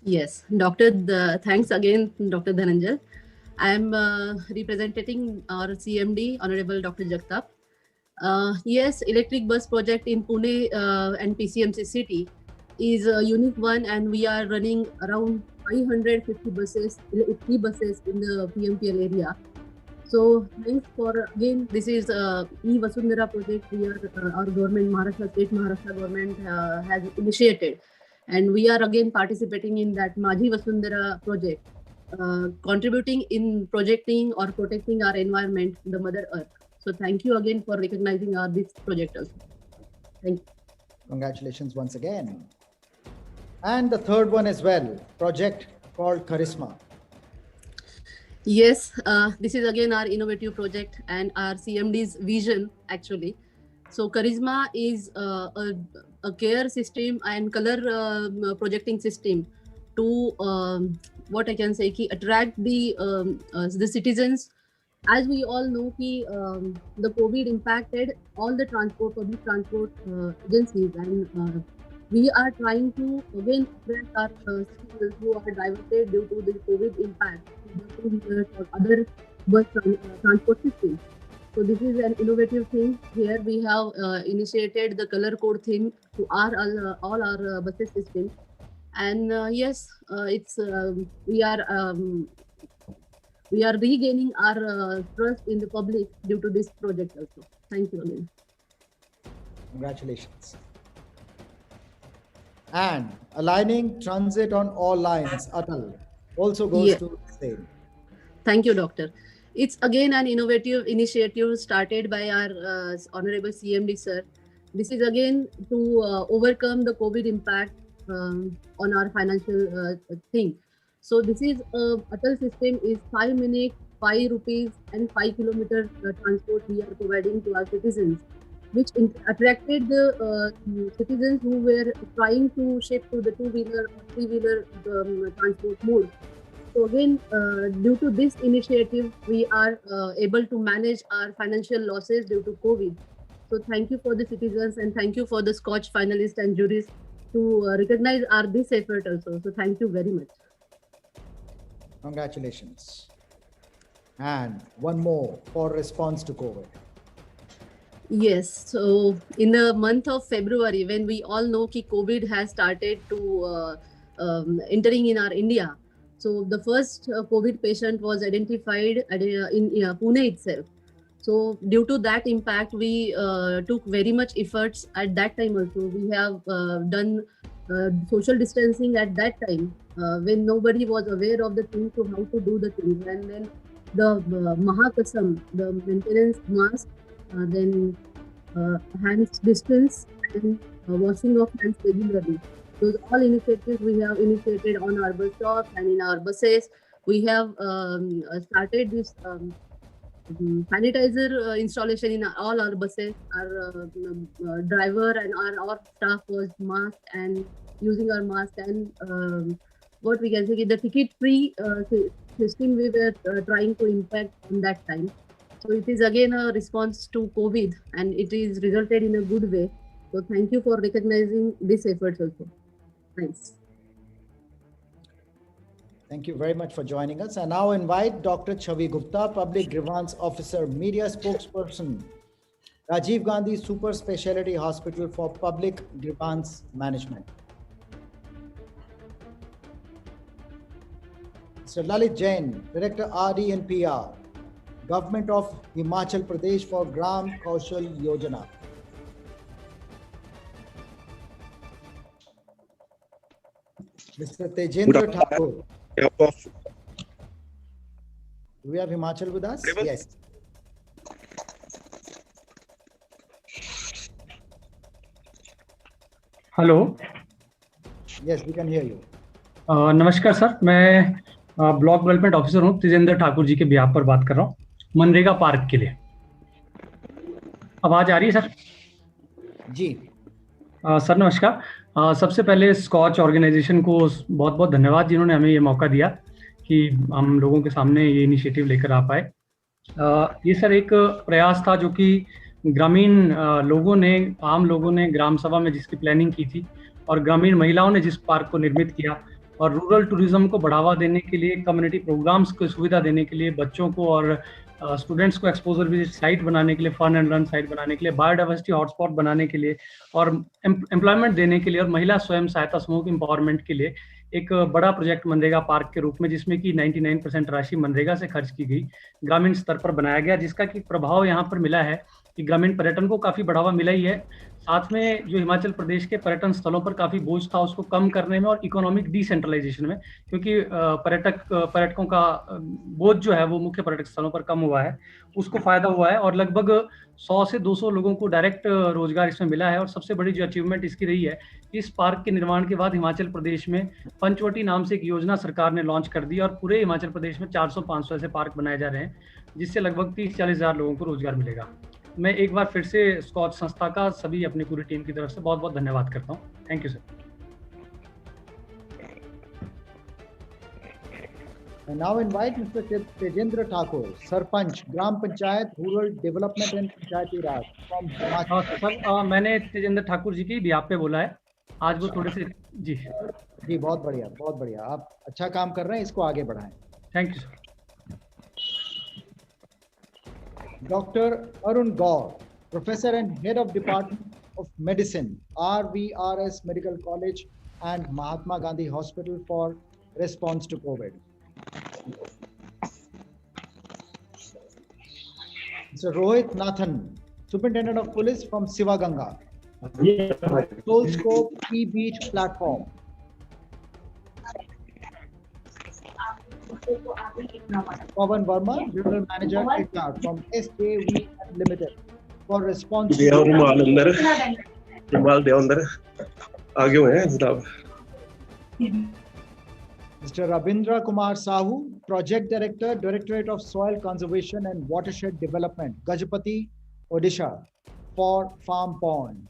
Yes, thanks again, Dr. Dhananjay. I am representing our CMD, Honorable Dr. Jagtap. Yes, electric bus project in Pune and PCMC city is a unique one, and we are running around 550 buses, electric buses in the PMPL area. So thanks for, again, this is e-Vasundhara project we are, our government, Maharashtra government has initiated. And we are again participating in that Majhi Vasundhara project, contributing in projecting or protecting our environment, the Mother Earth. So thank you again for recognizing this project also. Thank you. Congratulations once again. And the third one as well, project called Charisma. Yes, this is again our innovative project and our CMD's vision actually. So Charisma is a care system and color projecting system to what I can say, attract the citizens. As we all know, the COVID impacted all the public transport agencies, and we are trying to again attract our citizens who are diverted due to the COVID impact or other bus transport systems. So this is an innovative thing. Here we have initiated the color code thing to all our buses system, And yes, it's we are regaining our trust in the public due to this project also. Thank you again. Congratulations. And aligning transit on all lines, Atal, also goes to the same. Thank you, Doctor. It's again an innovative initiative started by our Honorable CMD, sir. This is again to overcome the COVID impact on our financial thing. So this is Atal system is 5 minutes, 5 rupees and 5 kilometer transport we are providing to our citizens, which attracted the citizens who were trying to shift to the two-wheeler or three-wheeler transport mode. So again, due to this initiative, we are able to manage our financial losses due to COVID. So thank you for the citizens and thank you for the Scotch finalists and juries to recognize this effort also. So thank you very much. Congratulations. And one more for response to COVID. Yes, so in the month of February, when we all know that COVID has started to entering in our India, so the first COVID patient was identified in Pune itself. So due to that impact, we took very much efforts at that time also. We have done social distancing at that time when nobody was aware of the things, so how to do the things. And then the Mahakasam, the maintenance mask, then hands distance and washing of hands regularly. Those all initiatives we have initiated on our bus stops and in our buses. We have started this sanitizer installation in all our buses. Our driver and our staff was masked and using our mask, and what we can say is the ticket-free system we were trying to impact on that time. So it is again a response to COVID and it is resulted in a good way. So thank you for recognizing this effort also. Thanks. Thank you very much for joining us. I now invite Dr. Chavi Gupta, Public Grievance Officer, Media Spokesperson, Rajiv Gandhi Super Speciality Hospital for Public Grievance Management. Mr. Lalit Jain, Director RD and PR, Government of Himachal Pradesh for Gram Kaushal Yojana. Mr. Tejendra Thakur. Do we have Himachal with us? Yes. Hello Yes, we can hear you. नमस्कार sir, मैं block development officer हूँ, तेजेंद्र ठाकुर जी के behalf पर बात कर रहा हूँ MNREGA park के लिए। आवाज आ रही है सर? जी सर नमस्कार। सबसे पहले स्कॉच ऑर्गेनाइजेशन को बहुत बहुत धन्यवाद जिन्होंने हमें ये मौका दिया कि हम लोगों के सामने ये इनिशिएटिव लेकर आ पाए। ये सर एक प्रयास था जो कि ग्रामीण लोगों ने, आम लोगों ने ग्राम सभा में जिसकी प्लानिंग की थी और ग्रामीण महिलाओं ने जिस पार्क को निर्मित किया और रूरल टूरिज्म को बढ़ावा देने के लिए, कम्युनिटी प्रोग्राम्स को सुविधा देने के लिए, बच्चों को और स्टूडेंट्स को एक्सपोजर विजिट साइट बनाने के लिए, फन एंड रन साइट बनाने के लिए, बायोडाइवर्सिटी हॉटस्पॉट बनाने के लिए और एम्प्लॉयमेंट देने के लिए और महिला स्वयं सहायता समूह के एम्पावरमेंट के लिए एक बड़ा प्रोजेक्ट मनरेगा पार्क के रूप में, जिसमें कि 99% राशि मनरेगा से खर्च की गई, ग्रामीण स्तर पर बनाया गया, जिसका कि प्रभाव यहाँ पर मिला है कि ग्रामीण पर्यटन को काफी बढ़ावा मिला ही है। साथ में जो हिमाचल प्रदेश के पर्यटन स्थलों पर काफी बोझ था उसको कम करने में और इकोनॉमिक डिसेंट्रलाइजेशन में, क्योंकि पर्यटकों का बोझ जो है वो मुख्य पर्यटक स्थलों पर कम हुआ है, उसको फायदा हुआ है और लगभग 100 से 200 लोगों को डायरेक्ट रोजगार इसमें मिला है। और सबसे बड़ी जो अचीवमेंट इसकी रही है, इस पार्क के निर्माण के बाद हिमाचल प्रदेश में पंचवटी नाम से एक योजना सरकार ने लॉन्च कर दी और पूरे हिमाचल प्रदेश में 400-500 ऐसे पार्क बनाए जा रहे हैं, जिससे लगभग 30-40 हज़ार लोगों को रोजगार मिलेगा। मैं एक बार फिर से स्कॉच संस्था का सभी अपनी पूरी टीम की तरफ से बहुत बहुत धन्यवाद करता हूँ। Thank you sir. I now invite Mr. Tejendra Thakur, Sarpanch, Gram Panchayat, Rural Development and Panchayati Raj from Himachal. Sir मैंने तेजेंद्र ठाकुर जी की बिहाफ पे बोला है, आज वो थोड़े से जी बहुत बढ़िया, बहुत बढ़िया, आप अच्छा काम कर रहे हैं, इसको आगे बढ़ाएं। Thank you sir. Dr. Arun Gaur, Professor and Head of Department of Medicine, RVRS Medical College, and Mahatma Gandhi Hospital for response to COVID. Mr. Rohit Nathan, Superintendent of Police from Sivaganga. Soul Scope Key Beach Platform. Pawan Verma, General Manager HR from SJV Limited for response to Mr. Rabindra Kumar Sahu, Project Director, Directorate of Soil Conservation and Watershed Development, Gajapati, Odisha, for Farm Pond.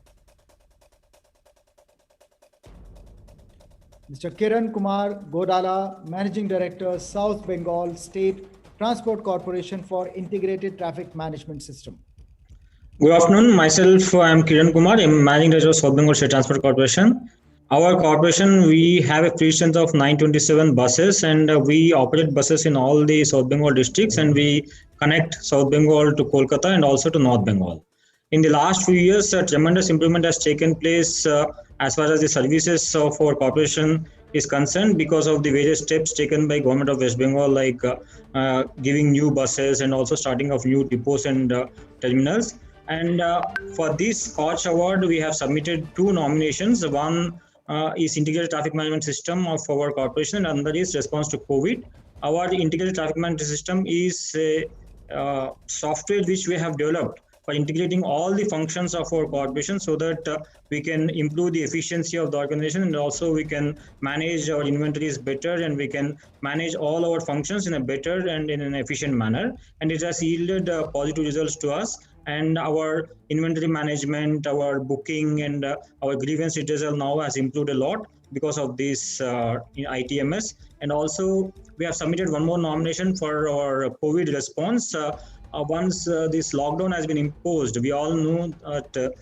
Mr. Kiran Kumar Godala, Managing Director, South Bengal State Transport Corporation for Integrated Traffic Management System. Good afternoon. Myself, I am Kiran Kumar. I am Managing Director of South Bengal State Transport Corporation. Our corporation, we have a fleet strength of 927 buses, and we operate buses in all the South Bengal districts, and we connect South Bengal to Kolkata and also to North Bengal. In the last few years, a tremendous improvement has taken place as far as the services of our corporation is concerned because of the various steps taken by Government of West Bengal, like giving new buses and also starting of new depots and terminals. And for this Scotch Award, we have submitted 2 nominations. One is Integrated Traffic Management System of our corporation, and another is Response to COVID. Our Integrated Traffic Management System is a software which we have developed for integrating all the functions of our corporation so that we can improve the efficiency of the organization, and also we can manage our inventories better, and we can manage all our functions in a better and in an efficient manner. And it has yielded positive results to us. And our inventory management, our booking, and our grievance redressal now has improved a lot because of this ITMS. And also, we have submitted one more nomination for our COVID response. Once this lockdown has been imposed, we all know that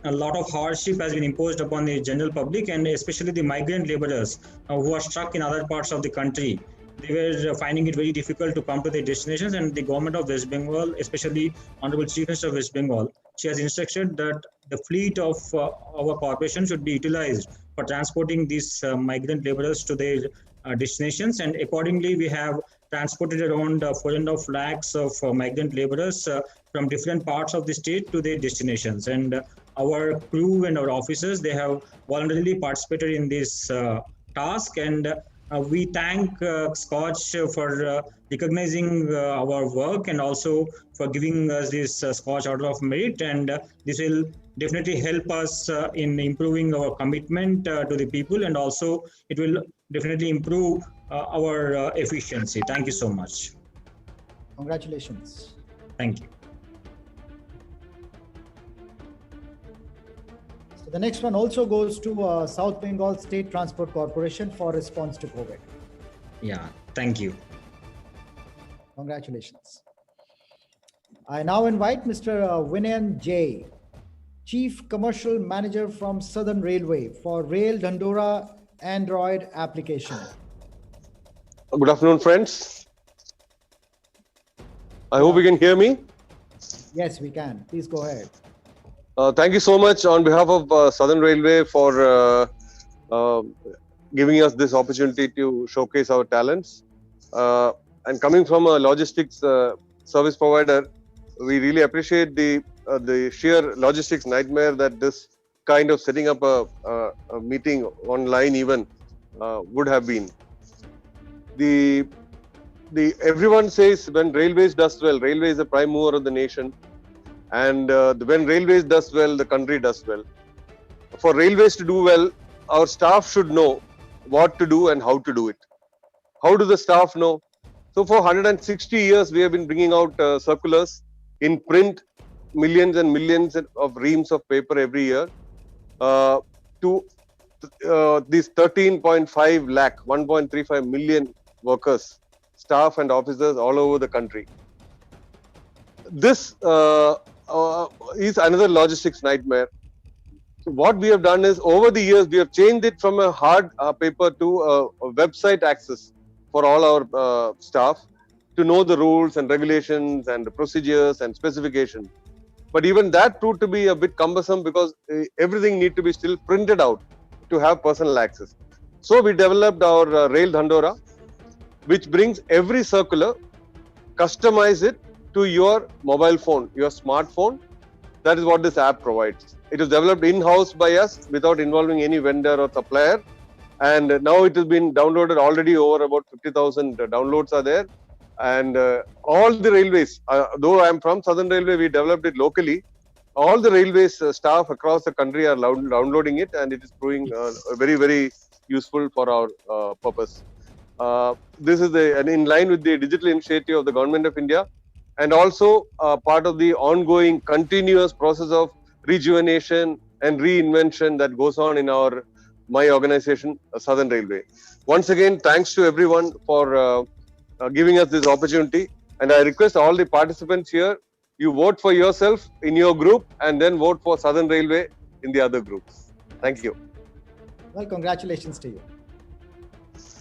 a lot of hardship has been imposed upon the general public, and especially the migrant laborers who are stuck in other parts of the country. They were finding it very difficult to come to their destinations, and the Government of West Bengal, especially Honorable Chief Minister of West Bengal, she has instructed that the fleet of our corporation should be utilized for transporting these migrant laborers to their destinations. And accordingly, we have transported around 4.5 lakhs of migrant laborers from different parts of the state to their destinations. And our crew and our officers, they have voluntarily participated in this task. And we thank Scotch for recognizing our work and also for giving us this Scotch Order of Merit. And this will definitely help us in improving our commitment to the people, and also it will definitely improve our efficiency. Thank you so much. Congratulations. Thank you. So the next one also goes to South Bengal State Transport Corporation for response to COVID. Yeah, thank you. Congratulations. I now invite Mr. Vinayan J, Chief Commercial Manager from Southern Railway for Rail Dandora Android application. Good afternoon, friends. I hope you can hear me. Yes, we can. Please go ahead. Thank you so much on behalf of Southern Railway for giving us this opportunity to showcase our talents. And coming from a logistics service provider, we really appreciate the sheer logistics nightmare that this kind of setting up a meeting online even would have been. Everyone says when railways does well, railway is the prime mover of the nation, and when railways does well, the country does well. For railways to do well, our staff should know what to do and how to do it. How do the staff know? So for 160 years, we have been bringing out circulars in print, millions and millions of reams of paper every year to these 13.5 lakh, 1.35 million workers, staff and officers all over the country. This is another logistics nightmare. So what we have done is, over the years, we have changed it from a hard paper to a website access for all our staff to know the rules and regulations and the procedures and specifications. But even that proved to be a bit cumbersome because everything needs to be still printed out to have personal access. So we developed our Rail Dhandora, which brings every circular, customize it to your mobile phone, your smartphone. That is what this app provides. It was developed in-house by us without involving any vendor or supplier. And now it has been downloaded already. Over about 50,000 downloads are there. And all the railways, though I am from Southern Railway, we developed it locally. All the railways staff across the country are downloading it, and it is proving very, very useful for our purpose. This is in line with the digital initiative of the Government of India, and also part of the ongoing continuous process of rejuvenation and reinvention that goes on in my organization, Southern Railway. Once again, thanks to everyone for giving us this opportunity, and I request all the participants here, you vote for yourself in your group and then vote for Southern Railway in the other groups. Thank you. Well, congratulations to you.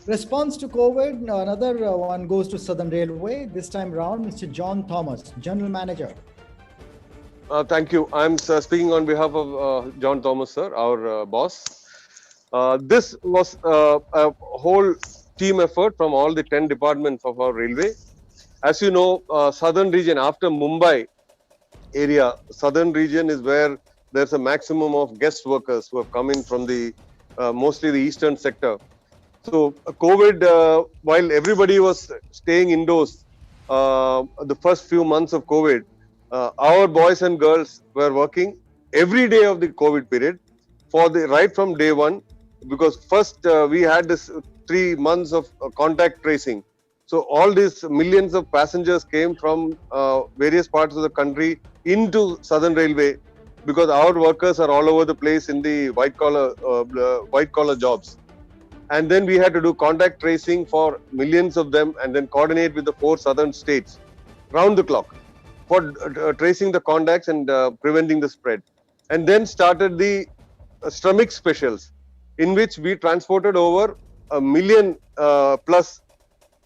Response to COVID, another one goes to Southern Railway. This time round, Mr. John Thomas, General Manager. Thank you. I'm speaking on behalf of John Thomas, sir, our boss. This was a whole team effort from all the 10 departments of our railway. As you know, southern region after Mumbai area, southern region is where there's a maximum of guest workers who have come in from the mostly the eastern sector. So COVID, while everybody was staying indoors, the first few months of COVID, our boys and girls were working every day of the COVID period right from day one, because first we had this 3 months of contact tracing. So all these millions of passengers came from various parts of the country into Southern Railway, because our workers are all over the place in the white collar jobs. And then we had to do contact tracing for millions of them, and then coordinate with the 4 southern states round the clock for tracing the contacts and preventing the spread. And then started the Shramik specials, in which we transported over 1 million plus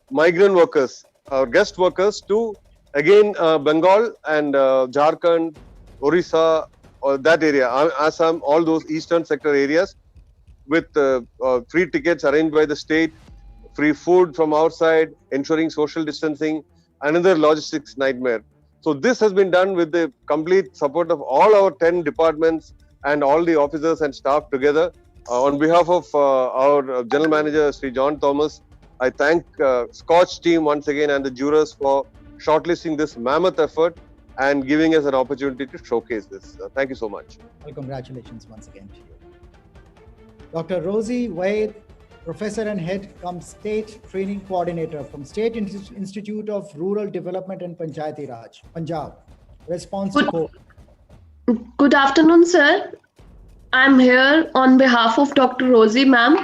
migrant workers, guest workers, to again Bengal and Jharkhand, Orissa, or that area, Assam, all those eastern sector areas, with free tickets arranged by the state, free food from outside, ensuring social distancing, another logistics nightmare. So this has been done with the complete support of all our 10 departments and all the officers and staff together. On behalf of our General Manager, Sri John Thomas, I thank Scotch team once again and the jurors for shortlisting this mammoth effort and giving us an opportunity to showcase this. Thank you so much. Well, congratulations once again to you. Dr. Rosie Wade, Professor and Head cum State Training Coordinator from State Institute of Rural Development and Panchayati Raj, Punjab. Response to COVID. Good afternoon, sir. I'm here on behalf of Dr. Rosie ma'am.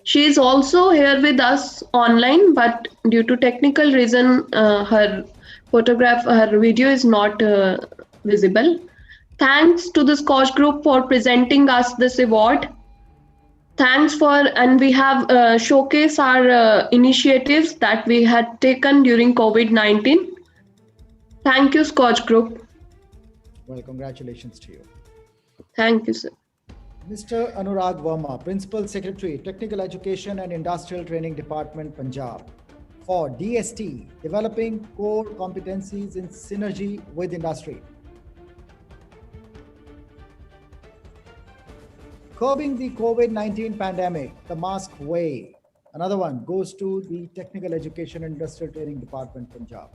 She is also here with us online, but due to technical reason, her video is not visible. Thanks to the Scotch Group for presenting us this award. And we have showcased our initiatives that we had taken during COVID-19. Thank you, Scotch Group. Well, congratulations to you. Thank you, sir. Mr. Anurag Verma, Principal Secretary, Technical Education and Industrial Training Department, Punjab, for DST, Developing Core Competencies in Synergy with Industry. Curbing the COVID-19 pandemic, the mask way. Another one goes to the Technical Education and Industrial Training Department, Punjab.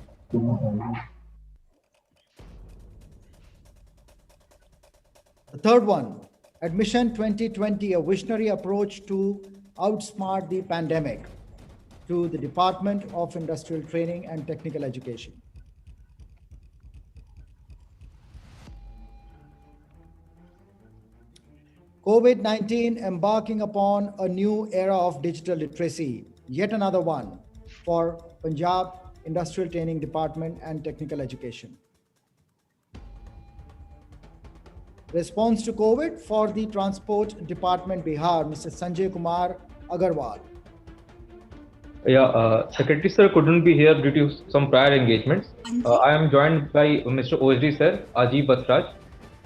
The third one, Admission 2020, a visionary approach to outsmart the pandemic, to the Department of Industrial Training and Technical Education. COVID-19 embarking upon a new era of digital literacy, yet another one for Punjab Industrial Training Department and Technical Education. Response to COVID for the Transport Department, Bihar, Mr. Sanjay Kumar Agarwal. Yeah, Secretary Sir couldn't be here due to some prior engagements. I am joined by Mr. OSD Sir, Ajib Batraj.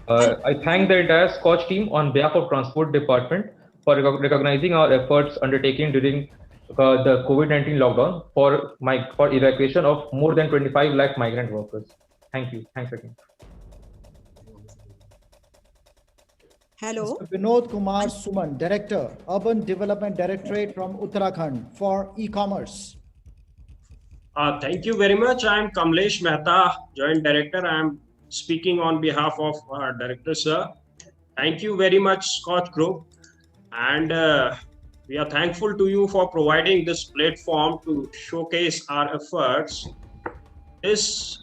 I thank the entire Scotch team on behalf of Transport Department for recognizing our efforts undertaken during the COVID-19 lockdown for evacuation of more than 25 lakh migrant workers. Thank you. Thanks again. Hello. Mr. Vinod Kumar Suman, Director, Urban Development Directorate from Uttarakhand for e-commerce. Thank you very much. I am Kamlesh Mehta, Joint Director. I am speaking on behalf of our Director, sir. Thank you very much, Scotch Group. And we are thankful to you for providing this platform to showcase our efforts. This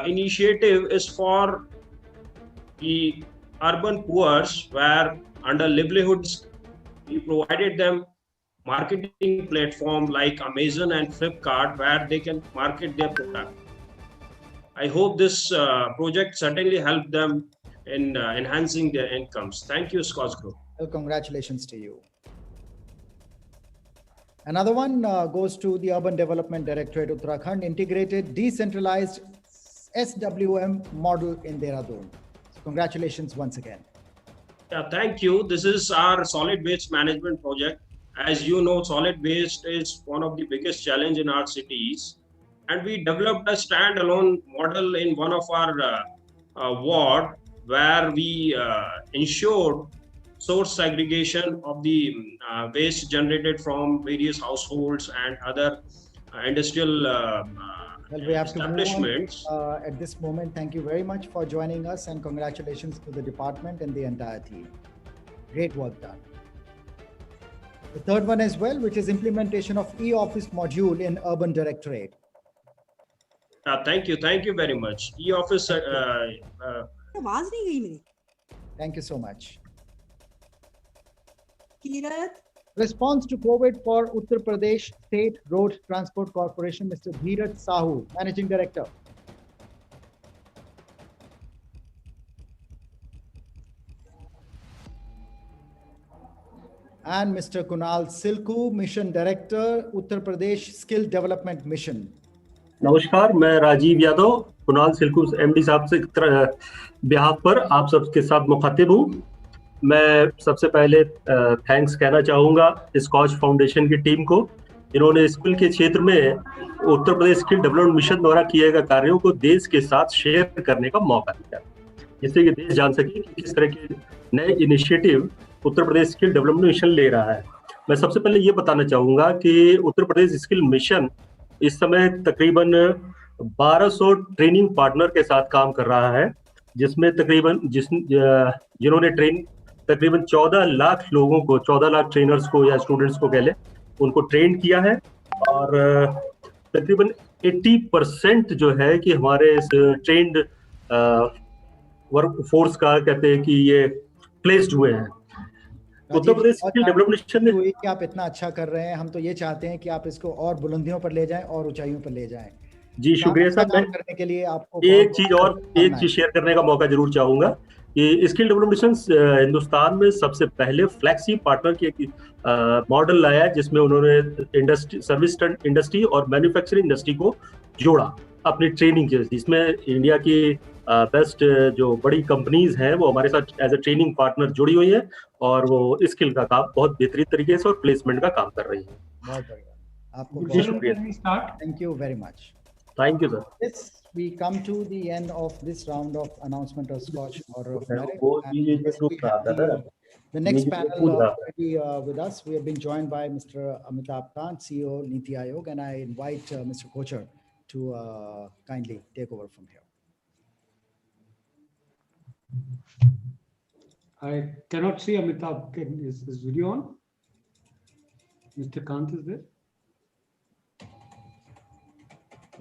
initiative is for the urban poor, where under livelihoods, we provided them marketing platform like Amazon and Flipkart, where they can market their product. I hope this project certainly helped them in enhancing their incomes. Thank you, Scotch Group. Well, congratulations to you. Another one goes to the Urban Development Directorate Uttarakhand, integrated decentralized SWM model in Dehradun. So congratulations once again. Yeah, thank you. This is our solid waste management project. As you know, solid waste is one of the biggest challenges in our cities. And we developed a standalone model in one of our ward, where we ensured source segregation of the waste generated from various households and other industrial well, we have establishments. To move on, at this moment. Thank you very much for joining us, and congratulations to the department and the entire team. Great work done. The third one as well, which is implementation of e-office module in Urban Directorate. Thank you very much. E-office. Thank you so much. Response to COVID for Uttar Pradesh State Road Transport Corporation, Mr. Dheeraj Sahu, Managing Director. And Mr. Kunal Silku, Mission Director, Uttar Pradesh Skill Development Mission. नमस्कार, मैं Rajiv Yadav Kunal Silku MD साहब से behalf पर आप सबके साथ मुखातिब हूँ। मैं सबसे पहले थैंक्स कहना चाहूँगा स्कॉच फाउंडेशन की टीम को। इन्होंने स्किल के क्षेत्र में Uttar Pradesh skill development mission द्वारा किए गए कार्यों को देश के साथ शेयर करने का मौका दिया, जिससे कि देश जान सके कि किस तरह के नए initiative Uttar Pradesh skill development mission ले रहा है। मैं सबसे पहले ये बताना चाहूँगा कि उत्तर प्रदेश स्किल मिशन इस समय तकरीबन 1200 ट्रेनिंग पार्टनर के साथ काम कर रहा है, जिसमें तकरीबन जिन्होंने तकरीबन 14 लाख लोगों को, 14 लाख ट्रेनर्स को या स्टूडेंट्स को कह लें, उनको ट्रेन किया है। और तकरीबन 80% जो है कि हमारे ट्रेंड वर्क फोर्स का कहते हैं कि ये प्लेस्ड हुए हैं। Uttar Pradesh skill development mission ने कि आप इतना अच्छा कर रहे हैं, हम तो ये चाहते हैं कि आप इसको और बुलंदियों पर ले जाएं और ऊंचाइयों पर ले जाएं। जी शुक्रिया साहब। मैं करने के लिए आपको एक चीज शेयर करने का मौका जरूर चाहूंगा कि स्किल डेवलपमेंट मिशन हिंदुस्तान में सबसे पहले फ्लैगशिप पार्टनर की मॉडल लाया, जिसमें उन्होंने इंडस्ट्री, सर्विस इंडस्ट्री और मैन्युफैक्चरिंग इंडस्ट्री को जोड़ा अपनी ट्रेनिंग के। इसमें इंडिया की बेस्ट जो बड़ी कंपनीज हैं वो हमारे साथ एज ए ट्रेनिंग पार्टनर जुड़ी हुई है और वो स्किल का काम बहुत बेहतरीन तरीके से और प्लेसमेंट का काम कर रही है। बहुत बढ़िया, आपको जी शुक्रिया। Thank you very much. Thank you, sir. Yes, we come to the end of this round of announcement of Scotch Order of Merit. The next panel with us, we have been joined by Mr. Amitabh Kant, CEO Niti Aayog, and I invite Mr. Kocher to kindly take over from here. I cannot see Amitabh. Is his video on? Mr. Kant is there?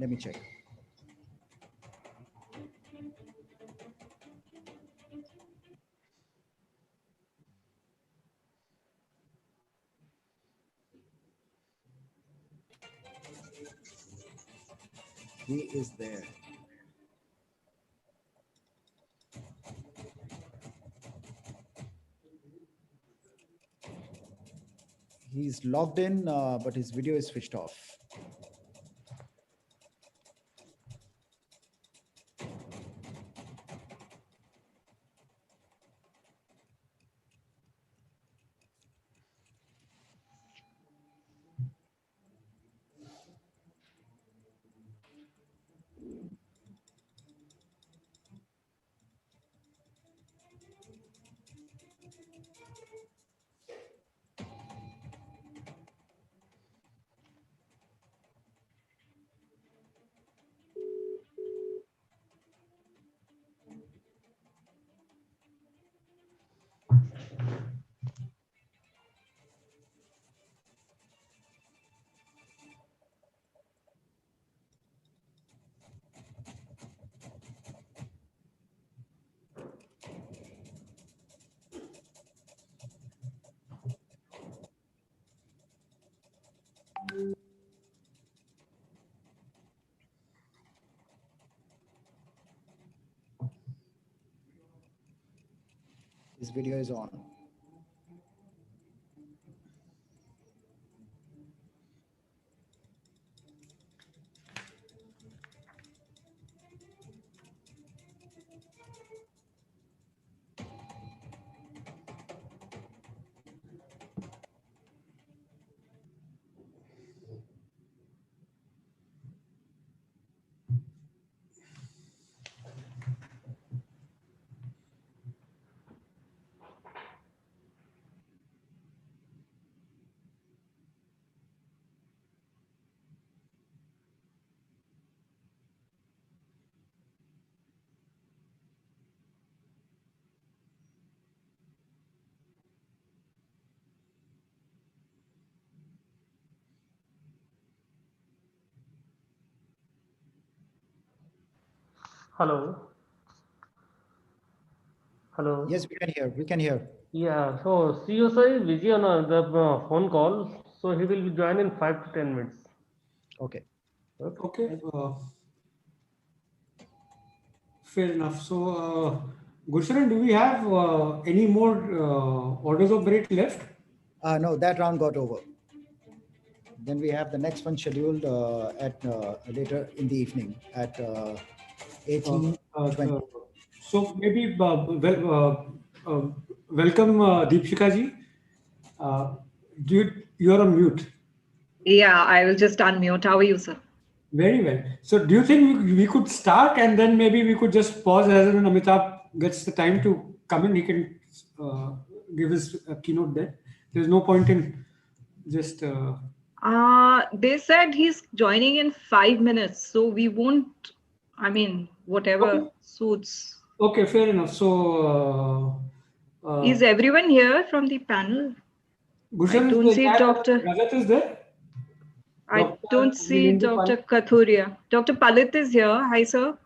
Let me check. He is there. He's logged in, but his video is switched off. This video is on. Hello. Hello. Yes, we can hear. We can hear. Yeah. So CEO sir is busy on the phone call, so he will join in 5 to 10 minutes. Okay. Okay. Fair enough. So, Gurcharan, do we have any more orders of merit left? No, that round got over. Then we have the next one scheduled at later in the evening at 18:20. So maybe welcome Deepshika ji. You're on mute. Yeah, I will just unmute. How are you, sir? Very well. So do you think we could start and then maybe we could just pause as and when Amitabh gets the time to come in, he can give his keynote there. There's no point in just... They said he's joining in 5 minutes, so we won't, I mean, whatever suits. Okay, fair enough. So... is everyone here from the panel? Gushan, I don't see Dr. Rajat is there? I don't see Dr. Kathuria. Dr. Palit is here. Hi, sir.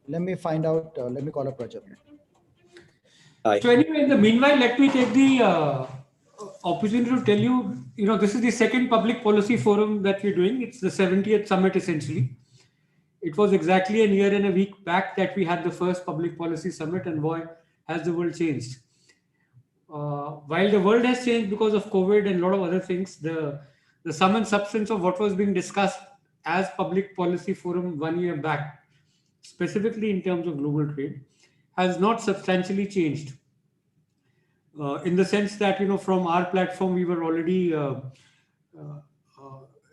Let me find out. Let me call up Rajat. So anyway, in the meanwhile, let me take the opportunity to tell you, this is the second public policy forum that we're doing. It's the 70th summit, essentially. It was exactly a year and a week back that we had the first public policy summit, and boy, has the world changed. While the world has changed because of COVID and a lot of other things, the sum and substance of what was being discussed as public policy forum 1 year back, specifically in terms of global trade, has not substantially changed. In the sense that, from our platform, we were already,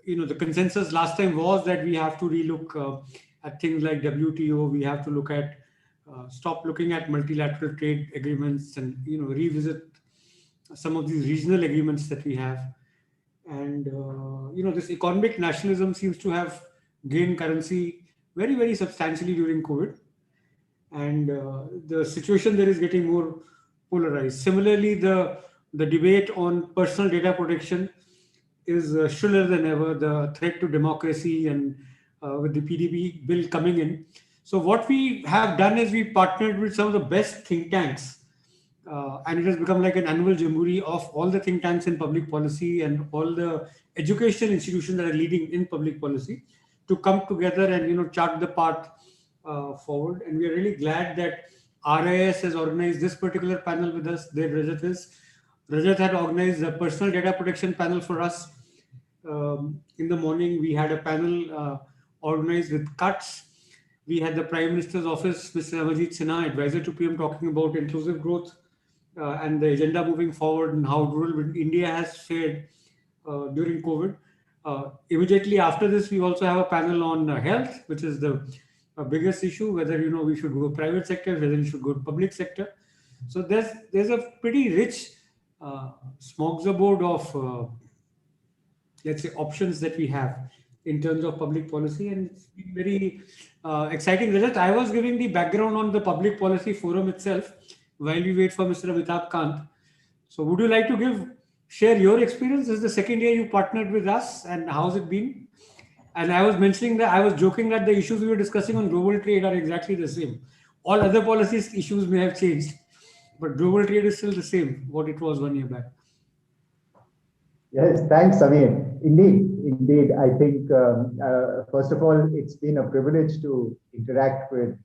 the consensus last time was that we have to relook at things like WTO. We have to look at, stop looking at multilateral trade agreements and, revisit some of these regional agreements that we have. And, this economic nationalism seems to have gained currency very, very substantially during COVID. And the situation there is getting more polarized. Similarly, the debate on personal data protection is shriller than ever. The threat to democracy and with the PDB bill coming in. So what we have done is we partnered with some of the best think tanks, and it has become like an annual jamboree of all the think tanks in public policy and all the educational institutions that are leading in public policy to come together and chart the path forward. And we are really glad that RIS has organized this particular panel with us. There Rajat is. Rajat had organized a personal data protection panel for us. In the morning, we had a panel organized with cuts. We had the Prime Minister's office, Mr. Amajit Sinha, advisor to PM, talking about inclusive growth and the agenda moving forward and how rural India has fared during COVID. Immediately after this, we also have a panel on health, which is the biggest issue, whether we should go private sector, whether we should go public sector. So there's a pretty rich smorgasbord of let's say options that we have in terms of public policy, and it's been very exciting. Rajat, I was giving the background on the public policy forum itself, while we wait for Mr. Amitabh Kant. So would you like to share your experience? This is the second year you partnered with us, and how's it been? And I was mentioning that I was joking that the issues we were discussing on global trade are exactly the same. All other policies issues may have changed, but global trade is still the same, what it was 1 year back. Yes, thanks, Samir. Indeed. I think, first of all, it's been a privilege to interact with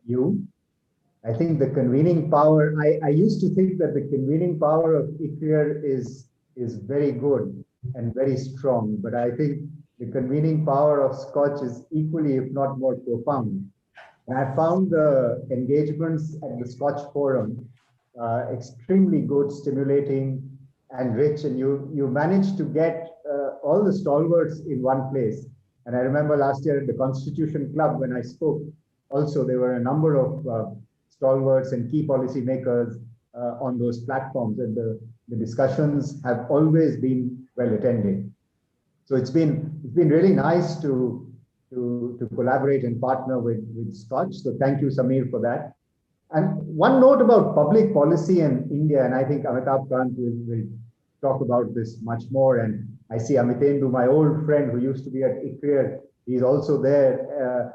you. I think the convening power, I used to think that the convening power of ICRIER is very good and very strong, but I think the convening power of Scotch is equally, if not more profound. And I found the engagements at the Scotch Forum extremely good, stimulating, and rich, and you managed to get all the stalwarts in one place. And I remember last year at the Constitution Club when I spoke, also there were a number of stalwarts and key policy makers on those platforms, and the discussions have always been well attended. So it's been really nice to collaborate and partner with Scotch. So thank you, Samir, for that. And one note about public policy in India, and I think Amitabh Kant will talk about this much more. And I see Amitendu, my old friend who used to be at ICRIER, he's also there.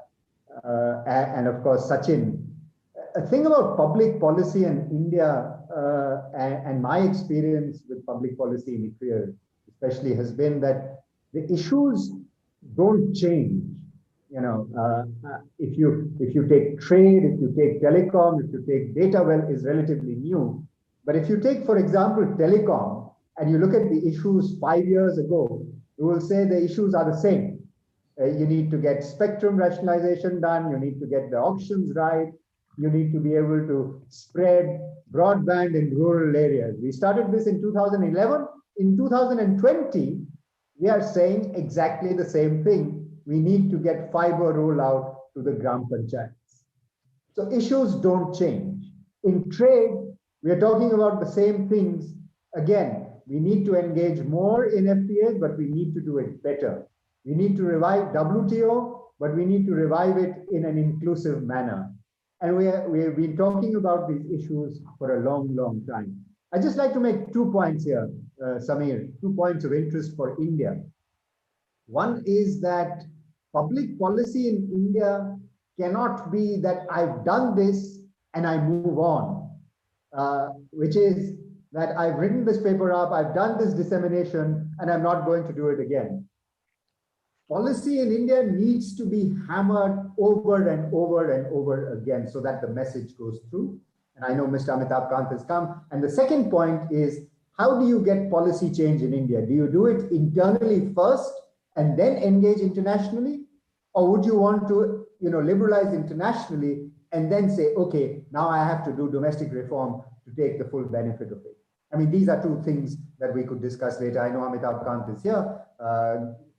And of course, Sachin. A thing about public policy in India and my experience with public policy in ICRIER especially has been that the issues don't change. You know, if you take trade, if you take telecom, if you take data, well, is relatively new. But if you take, for example, telecom, and you look at the issues 5 years ago, you will say the issues are the same. You need to get spectrum rationalization done. You need to get the auctions right. You need to be able to spread broadband in rural areas. We started this in 2011. In 2020, we are saying exactly the same thing. We need to get fiber rollout to the Gram Panchayats. So issues don't change. In trade, we are talking about the same things. Again, we need to engage more in FTAs, but we need to do it better. We need to revive WTO, but we need to revive it in an inclusive manner. And we have been talking about these issues for a long, long time. I'd just like to make 2 points here, Samir, 2 points of interest for India. One is that public policy in India cannot be that I've done this and I move on, which is that I've written this paper up, I've done this dissemination, and I'm not going to do it again. Policy in India needs to be hammered over and over and over again so that the message goes through. And I know Mr. Amitabh Kant has come. And the second point is, how do you get policy change in India? Do you do it internally first and then engage internationally? Or would you want to, liberalize internationally and then say, okay, now I have to do domestic reform to take the full benefit of it? I mean, these are two things that we could discuss later. I know Amitabh Kant is here.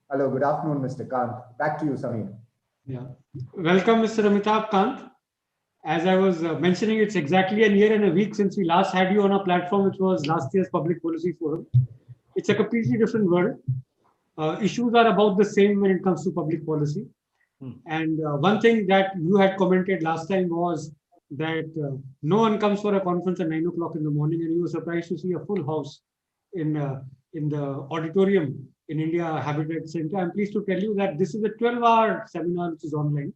Hello, good afternoon, Mr. Kant. Back to you, Samir. Yeah. Welcome, Mr. Amitabh Kant. As I was mentioning, it's exactly a year and a week since we last had you on our platform, which was last year's Public Policy Forum. It's a completely different world. Issues are about the same when it comes to public policy. And one thing that you had commented last time was that no one comes for a conference at 9 o'clock in the morning, and you were surprised to see a full house in the auditorium in India Habitat Center. I'm pleased to tell you that this is a 12-hour seminar which is online,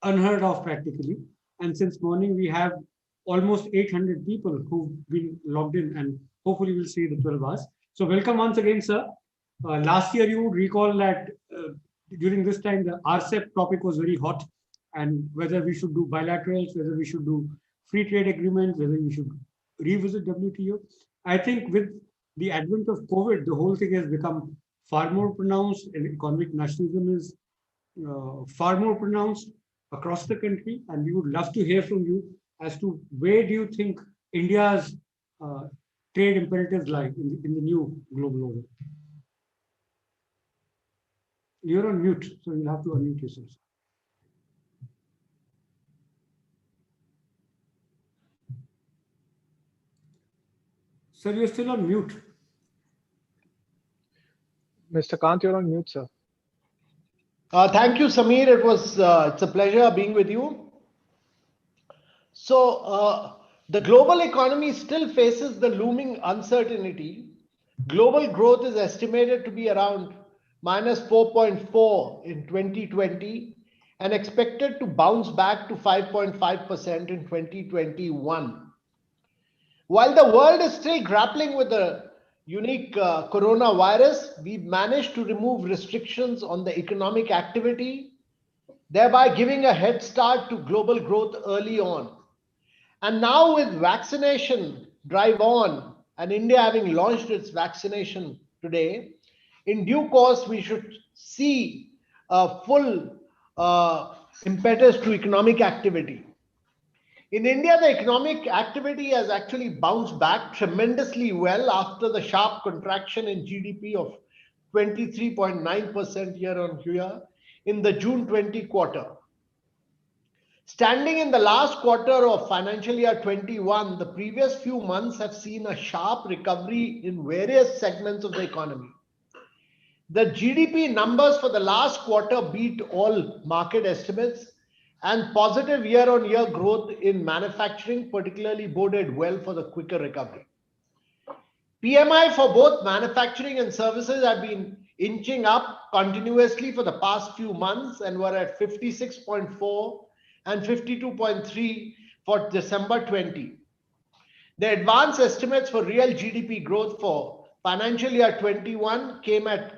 unheard of practically. And since morning, we have almost 800 people who've been logged in, and hopefully we'll see the 12 hours. So welcome once again, sir. Last year, you would recall that during this time, the RCEP topic was very hot, and whether we should do bilaterals, whether we should do free trade agreements, whether we should revisit WTO. I think with the advent of COVID, the whole thing has become far more pronounced, and economic nationalism is far more pronounced across the country. And we would love to hear from you as to where do you think India's trade imperatives lie in the new global order. You're on mute, so you'll have to unmute yourself. Sir, you're still on mute. Mr. Kant, you're on mute, sir. Thank you, Samir. It's a pleasure being with you. So The global economy still faces the looming uncertainty. Global growth is estimated to be around minus 4.4 in 2020 and expected to bounce back to 5.5% in 2021. While the world is still grappling with the unique coronavirus, we've managed to remove restrictions on the economic activity, thereby giving a head start to global growth early on. And now with vaccination drive on and India having launched its vaccination today, in due course, we should see a full impetus to economic activity. In India, the economic activity has actually bounced back tremendously well after the sharp contraction in GDP of 23.9% year on year in the June 20 quarter. Standing in the last quarter of financial year 21, the previous few months have seen a sharp recovery in various segments of the economy. The GDP numbers for the last quarter beat all market estimates, and positive year-on-year growth in manufacturing particularly boded well for the quicker recovery. PMI for both manufacturing and services have been inching up continuously for the past few months and were at 56.4 and 52.3 for December 20. The advanced estimates for real GDP growth for financial year 21 came at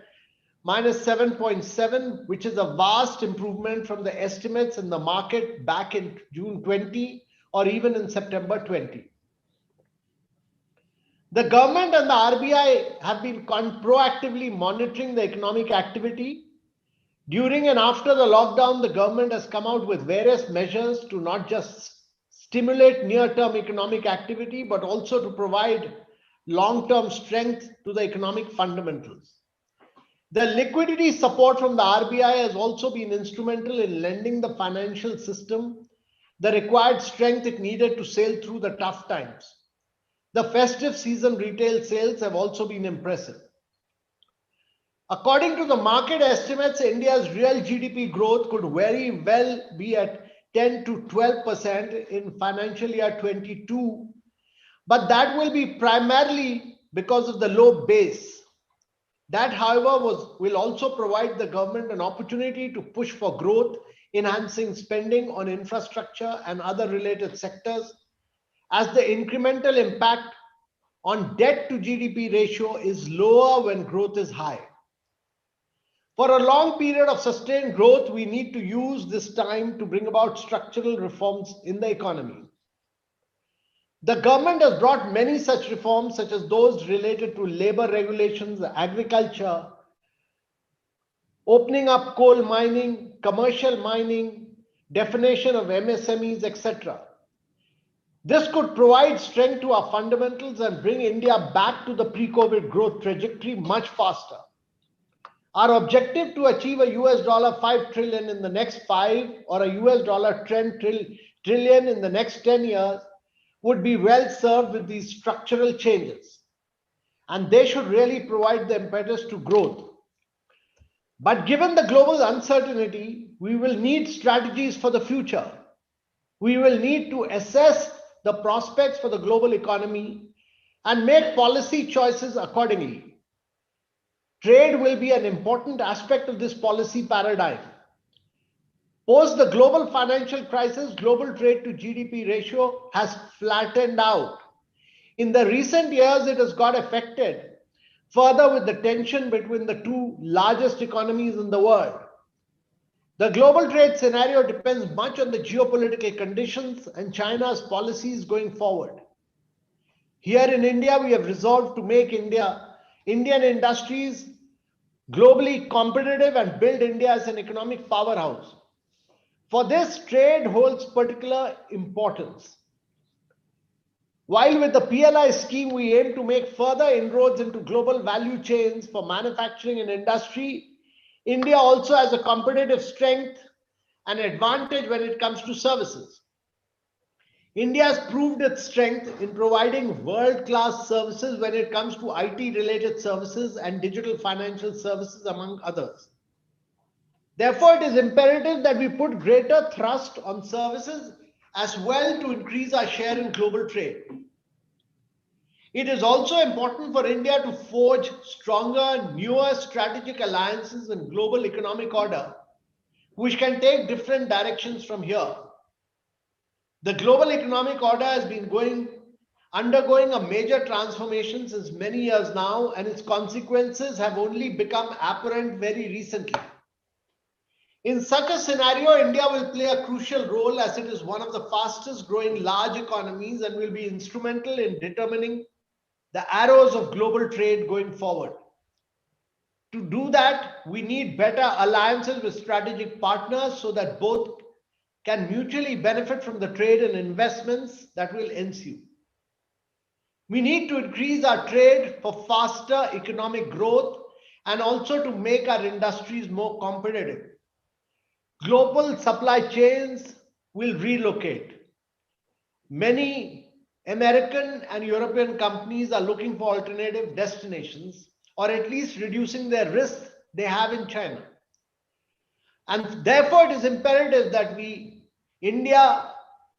minus 7.7, which is a vast improvement from the estimates in the market back in June 20 or even in September 20. The government and the RBI have been proactively monitoring the economic activity. During and after the lockdown, the government has come out with various measures to not just stimulate near-term economic activity, but also to provide long-term strength to the economic fundamentals. The liquidity support from the RBI has also been instrumental in lending the financial system the required strength it needed to sail through the tough times. The festive season retail sales have also been impressive. According to the market estimates, India's real GDP growth could very well be at 10 to 12% in financial year 22, but that will be primarily because of the low base. That, however, will also provide the government an opportunity to push for growth, enhancing spending on infrastructure and other related sectors, as the incremental impact on debt to GDP ratio is lower when growth is high. For a long period of sustained growth, we need to use this time to bring about structural reforms in the economy. The government has brought many such reforms, such as those related to labor regulations, agriculture, opening up coal mining, commercial mining, definition of MSMEs, etc. This could provide strength to our fundamentals and bring India back to the pre-COVID growth trajectory much faster. Our objective to achieve a $5 trillion in the next 5 or a $10 trillion in the next 10 years would be well served with these structural changes, and they should really provide the impetus to growth. But given the global uncertainty, we will need strategies for the future. We will need to assess the prospects for the global economy and make policy choices accordingly. Trade will be an important aspect of this policy paradigm. Post the global financial crisis, global trade to GDP ratio has flattened out. In the recent years, it has got affected further with the tension between the two largest economies in the world. The global trade scenario depends much on the geopolitical conditions and China's policies going forward. Here in India, we have resolved to make Indian industries globally competitive and build India as an economic powerhouse. For this, trade holds particular importance. While with the PLI scheme, we aim to make further inroads into global value chains for manufacturing and industry, India also has a competitive strength and advantage when it comes to services. India has proved its strength in providing world-class services when it comes to IT-related services and digital financial services, among others. Therefore, it is imperative that we put greater thrust on services as well to increase our share in global trade. It is also important for India to forge stronger, newer strategic alliances in global economic order, which can take different directions from here. The global economic order has been undergoing a major transformation since many years now, and its consequences have only become apparent very recently. In such a scenario, India will play a crucial role as it is one of the fastest growing large economies and will be instrumental in determining the arrows of global trade going forward. To do that, we need better alliances with strategic partners so that both can mutually benefit from the trade and investments that will ensue. We need to increase our trade for faster economic growth and also to make our industries more competitive. Global supply chains will relocate. Many American and European companies are looking for alternative destinations, or at least reducing their risks they have in China. And therefore, it is imperative that India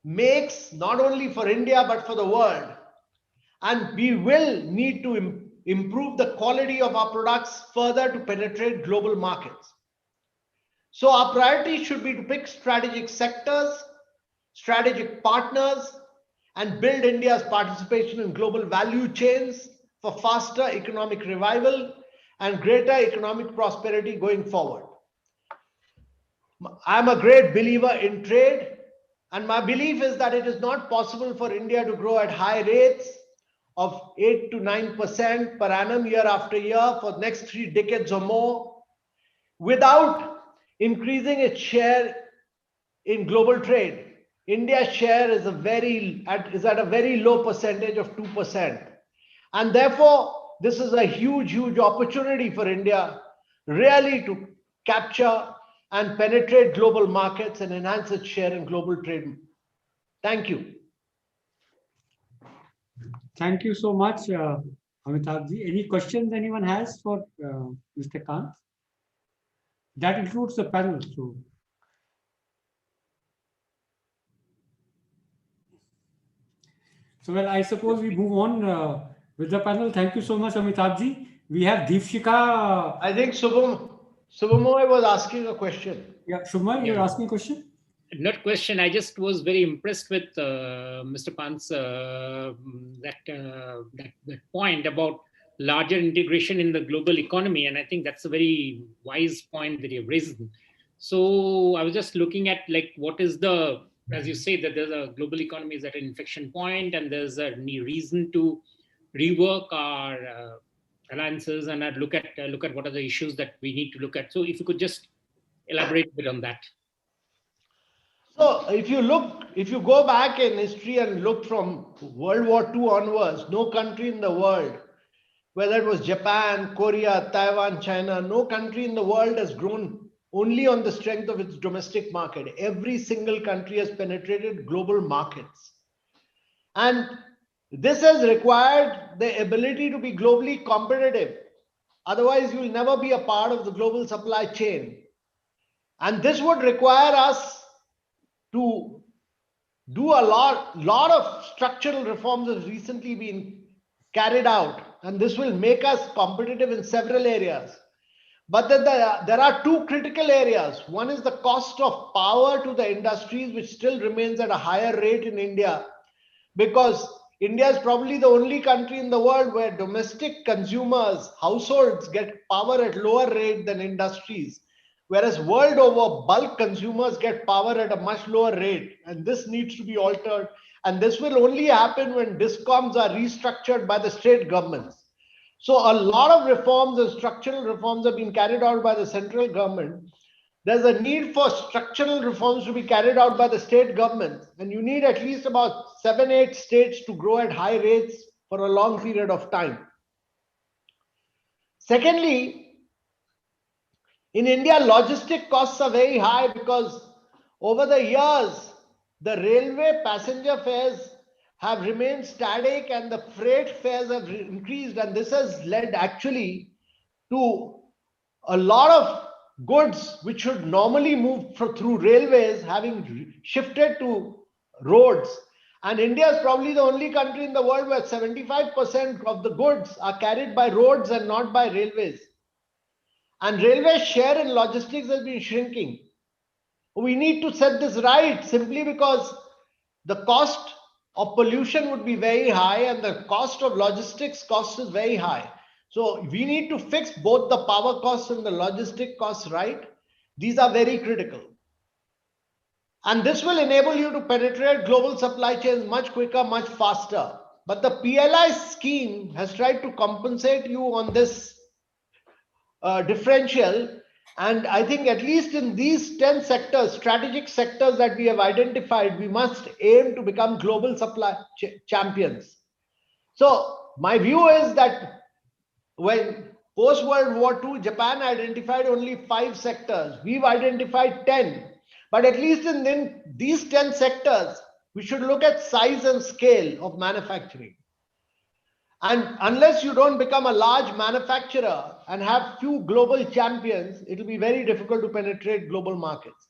makes not only for India, but for the world. And we will need to improve the quality of our products further to penetrate global markets. So our priority should be to pick strategic sectors, strategic partners, and build India's participation in global value chains for faster economic revival and greater economic prosperity going forward. I'm a great believer in trade, and my belief is that it is not possible for India to grow at high rates of 8 to 9% per annum year after year for the next 3 decades or more without increasing its share in global trade. India's share is at a very low percentage of 2%. And therefore, this is a huge, huge opportunity for India really to capture and penetrate global markets and enhance its share in global trade. Thank you. Thank you so much, Amitabh-ji. Any questions anyone has for Mr. Kant? That includes the panel. So well, I suppose we move on with the panel. Thank you so much, Amitabh-ji. We have Deepshika. I think Subhamoy was asking a question. Yeah, Shubhamoy, you're asking a question? Not question. I just was very impressed with Mr. Kant's that point about larger integration in the global economy, and I think that's a very wise point that you've raised. So I was just looking at like what is the, as you say, that there's a global economy is at an inflection point, and there's a reason to rework our alliances and look at what are the issues that we need to look at. So if you could just elaborate a bit on that. So if you go back in history and look from World War II onwards, no country in the world, whether it was Japan, Korea, Taiwan, China, no country in the world has grown only on the strength of its domestic market. Every single country has penetrated global markets. And this has required the ability to be globally competitive. Otherwise, you will never be a part of the global supply chain. And this would require us to do a lot of structural reforms has recently been carried out, and this will make us competitive in several areas. But then there are two critical areas. One is the cost of power to the industries, which still remains at a higher rate in India, because India is probably the only country in the world where domestic consumers, households get power at lower rate than industries. Whereas world over, bulk consumers get power at a much lower rate, and this needs to be altered. And this will only happen when discoms are restructured by the state governments. So a lot of reforms and structural reforms have been carried out by the central government. There's a need for structural reforms to be carried out by the state governments, and you need at least about 7-8 states to grow at high rates for a long period of time. Secondly, in India, logistic costs are very high because over the years, the railway passenger fares have remained static and the freight fares have increased. And this has led actually to a lot of goods which should normally move through railways having shifted to roads. And India is probably the only country in the world where 75% of the goods are carried by roads and not by railways. And railway share in logistics has been shrinking. We need to set this right, simply because the cost of pollution would be very high and the cost of logistics cost is very high. So we need to fix both the power costs and the logistic costs right. These are very critical. And this will enable you to penetrate global supply chains much quicker, much faster. But the PLI scheme has tried to compensate you on this differential. And I think at least in these 10 sectors, strategic sectors that we have identified, we must aim to become global supply champions. So my view is that when post-World War II, Japan identified only 5 sectors. We've identified 10. But at least in these 10 sectors, we should look at size and scale of manufacturing. And unless you don't become a large manufacturer and have few global champions, it will be very difficult to penetrate global markets.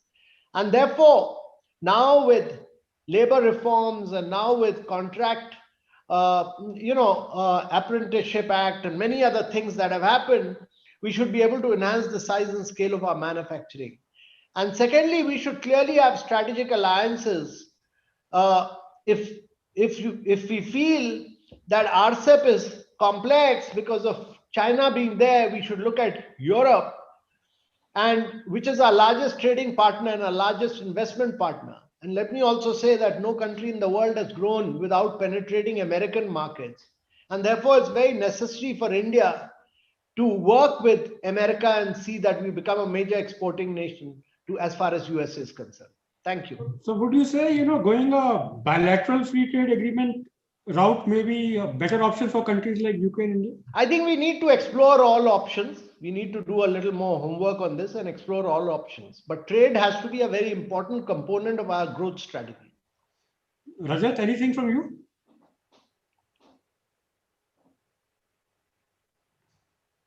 And therefore, now with labor reforms and now with contract, Apprenticeship Act and many other things that have happened, we should be able to enhance the size and scale of our manufacturing. And secondly, we should clearly have strategic alliances. If we feel that RCEP is complex because of China being there, we should look at Europe, and which is our largest trading partner and our largest investment partner. And let me also say that no country in the world has grown without penetrating American markets. And therefore, it's very necessary for India to work with America and see that we become a major exporting nation as far as US is concerned. Thank you. So would you say, going a bilateral free trade agreement route may be a better option for countries like UK and India? I think we need to explore all options. We need to do a little more homework on this and explore all options. But trade has to be a very important component of our growth strategy. Rajat, anything from you?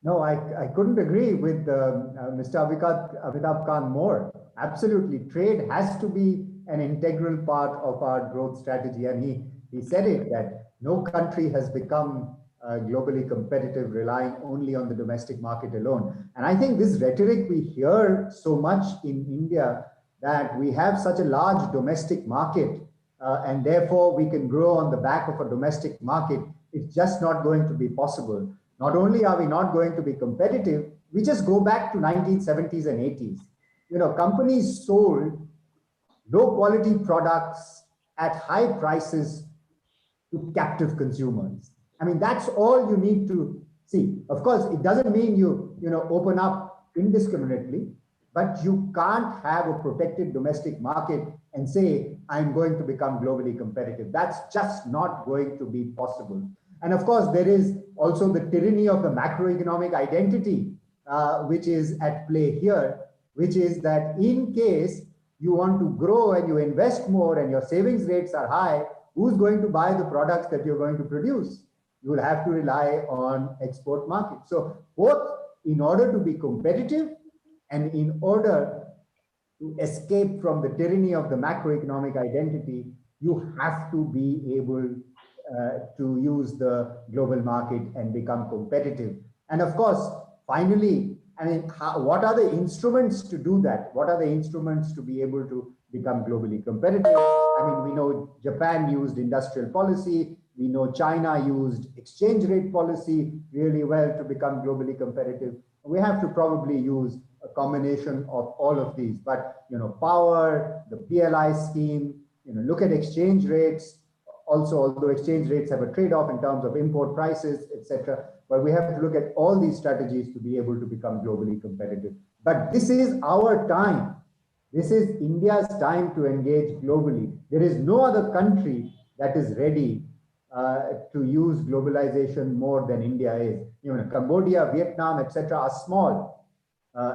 No, I couldn't agree with Mr. Amitabh Khan more. Absolutely. Trade has to be an integral part of our growth strategy. And he said it, that no country has become globally competitive relying only on the domestic market alone. And I think this rhetoric we hear so much in India, that we have such a large domestic market and therefore we can grow on the back of a domestic market, it's just not going to be possible. Not only are we not going to be competitive, we just go back to 1970s and 80s. Companies sold low quality products at high prices to captive consumers. I mean, that's all you need to see. Of course, it doesn't mean you open up indiscriminately, but you can't have a protected domestic market and say, I'm going to become globally competitive. That's just not going to be possible. And of course, there is also the tyranny of the macroeconomic identity, which is at play here, which is that in case you want to grow and you invest more and your savings rates are high, who's going to buy the products that you're going to produce? You will have to rely on export markets. So both in order to be competitive and in order to escape from the tyranny of the macroeconomic identity, you have to be able to use the global market and become competitive. And of course, finally, I mean, what are the instruments to do that? What are the instruments to be able to become globally competitive? I mean, we know Japan used industrial policy. We know China used exchange rate policy really well to become globally competitive. We have to probably use a combination of all of these. But, power, the PLI scheme, look at exchange rates. Also, although exchange rates have a trade-off in terms of import prices, etc., but we have to look at all these strategies to be able to become globally competitive. But this is our time. This is India's time to engage globally. There is no other country that is ready to use globalization more than India is. Cambodia, Vietnam, etc., are small.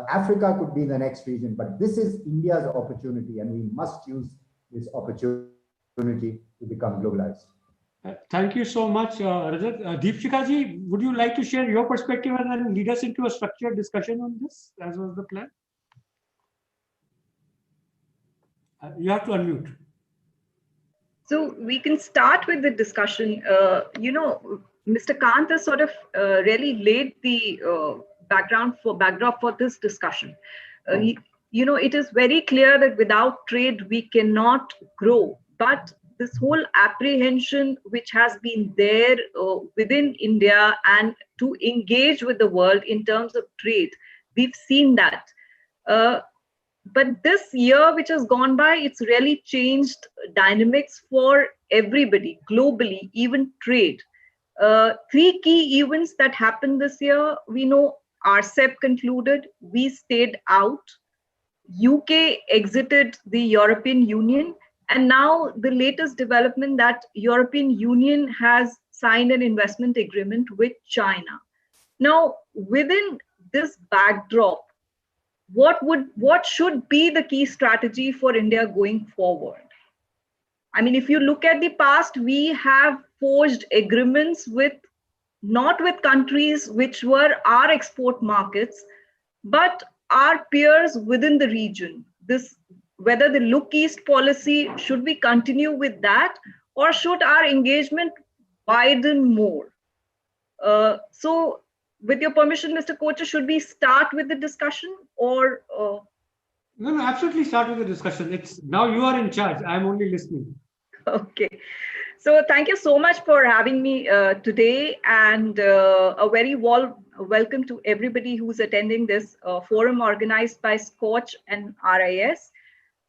Africa could be the next region, but this is India's opportunity, and we must use this opportunity to become globalized. Thank you so much, Rajat. Deepshika ji, would you like to share your perspective and then lead us into a structured discussion on this, as was the plan? You have to unmute. So we can start with the discussion. Mr. Kant has sort of really laid the backdrop for this discussion. It is very clear that without trade we cannot grow. But this whole apprehension which has been there within India and to engage with the world in terms of trade, we've seen that. But this year which has gone by, it's really changed dynamics for everybody globally, even trade. Three key events that happened this year. We know RCEP concluded, we stayed out, UK exited the European Union, and now the latest development that European Union has signed an investment agreement with China. Now, within this backdrop, what should be the key strategy for India going forward? I mean, if you look at the past, we have forged agreements not with countries which were our export markets, but our peers within the region. Whether the look east policy, should we continue with that, or should our engagement widen more? So with your permission, Mr. Kocher, should we start with the discussion or? No, absolutely start with the discussion. Now you are in charge. I'm only listening. Okay. So thank you so much for having me today, and a very warm welcome to everybody who's attending this forum organized by Scotch and RIS.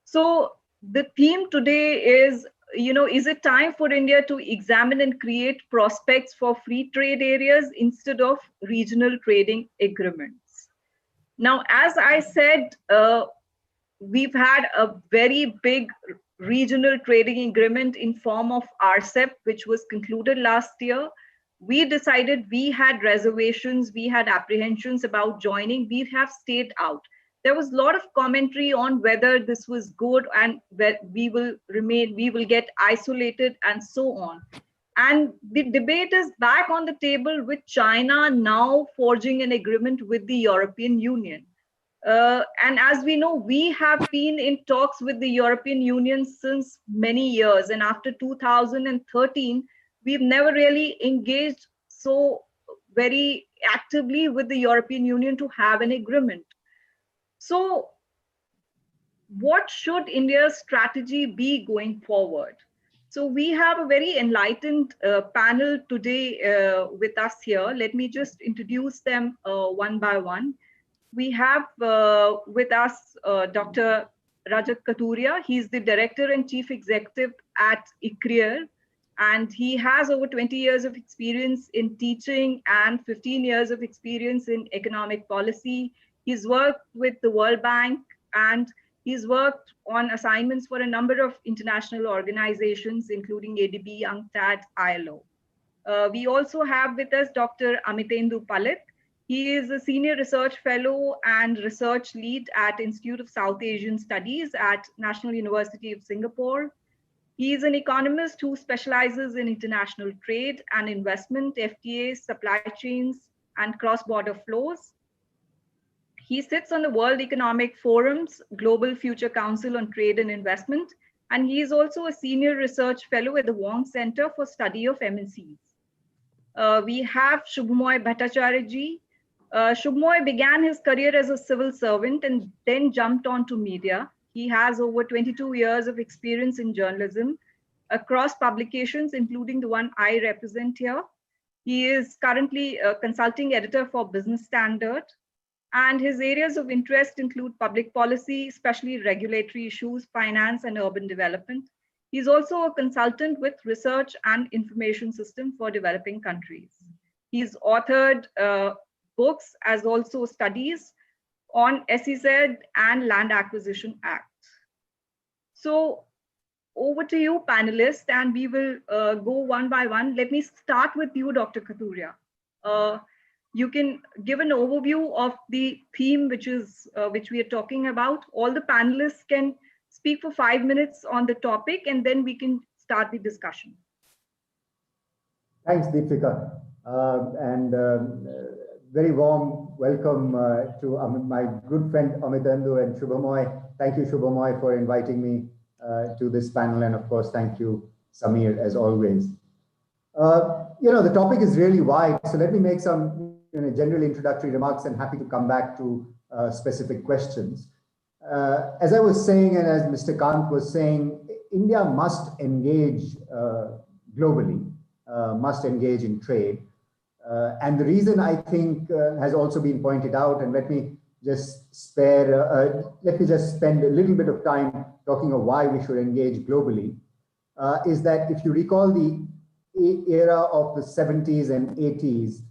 So the theme today is, is it time for India to examine and create prospects for free trade areas instead of regional trading agreements? Now, as I said, we've had a very big regional trading agreement in form of RCEP, which was concluded last year. We decided we had reservations, we had apprehensions about joining, we have stayed out. There was a lot of commentary on whether this was good and that we will get isolated and so on. And the debate is back on the table with China now forging an agreement with the European Union. And as we know, we have been in talks with the European Union since many years. And after 2013, we've never really engaged so very actively with the European Union to have an agreement. So what should India's strategy be going forward? So we have a very enlightened panel today with us here. Let me just introduce them one by one. We have with us Dr. Rajat Kathuria. He's the Director and Chief Executive at ICRIER, and he has over 20 years of experience in teaching and 15 years of experience in economic policy. He's worked with the World Bank, and he's worked on assignments for a number of international organizations, including ADB, UNCTAD, ILO. We also have with us Dr. Amitendu Palit. He is a Senior Research Fellow and Research Lead at Institute of South Asian Studies at National University of Singapore. He is an economist who specializes in international trade and investment, FTAs, supply chains, and cross-border flows. He sits on the World Economic Forum's Global Future Council on Trade and Investment, and he is also a Senior Research Fellow at the Wong Center for Study of MNCs. We have Shubhamoy Bhattacharya ji. Shubhamoy began his career as a civil servant and then jumped onto media. He has over 22 years of experience in journalism across publications, including the one I represent here. He is currently a consulting editor for Business Standard, and his areas of interest include public policy, especially regulatory issues, finance, and urban development. He's also a consultant with research and information system for developing countries. He's authored books as also studies on SEZ and Land Acquisition Act. So over to you, panelists, and we will go one by one. Let me start with you, Dr. Kathuria. You can give an overview of the theme which we are talking about. All the panelists can speak for 5 minutes on the topic, and then we can start the discussion. Thanks, Deepika. And very warm welcome to my good friend Amitendu and Shubhamoy. Thank you, Shubhamoy, for inviting me to this panel. And of course, thank you, Samir, as always. The topic is really wide, so let me make some general introductory remarks and happy to come back to specific questions. As I was saying, and as Mr. Kant was saying, India must engage globally, must engage in trade. And the reason I think has also been pointed out, and let me just spend a little bit of time talking of why we should engage globally, is that if you recall the era of the 70s and 80s,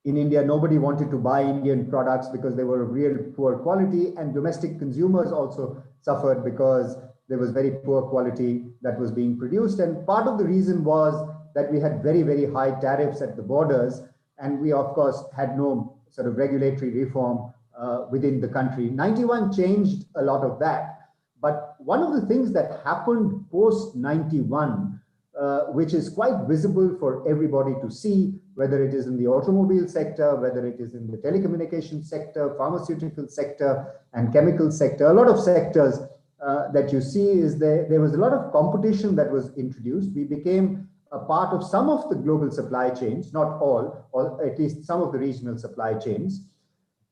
in India, nobody wanted to buy Indian products because they were of real poor quality, and domestic consumers also suffered because there was very poor quality that was being produced. And part of the reason was that we had very, very high tariffs at the borders, and we, of course, had no sort of regulatory reform within the country. 91 changed a lot of that. But one of the things that happened post 91, which is quite visible for everybody to see, whether it is in the automobile sector, whether it is in the telecommunications sector, pharmaceutical sector, and chemical sector, a lot of sectors that you see is there was a lot of competition that was introduced. We became a part of some of the global supply chains, not all, or at least some of the regional supply chains.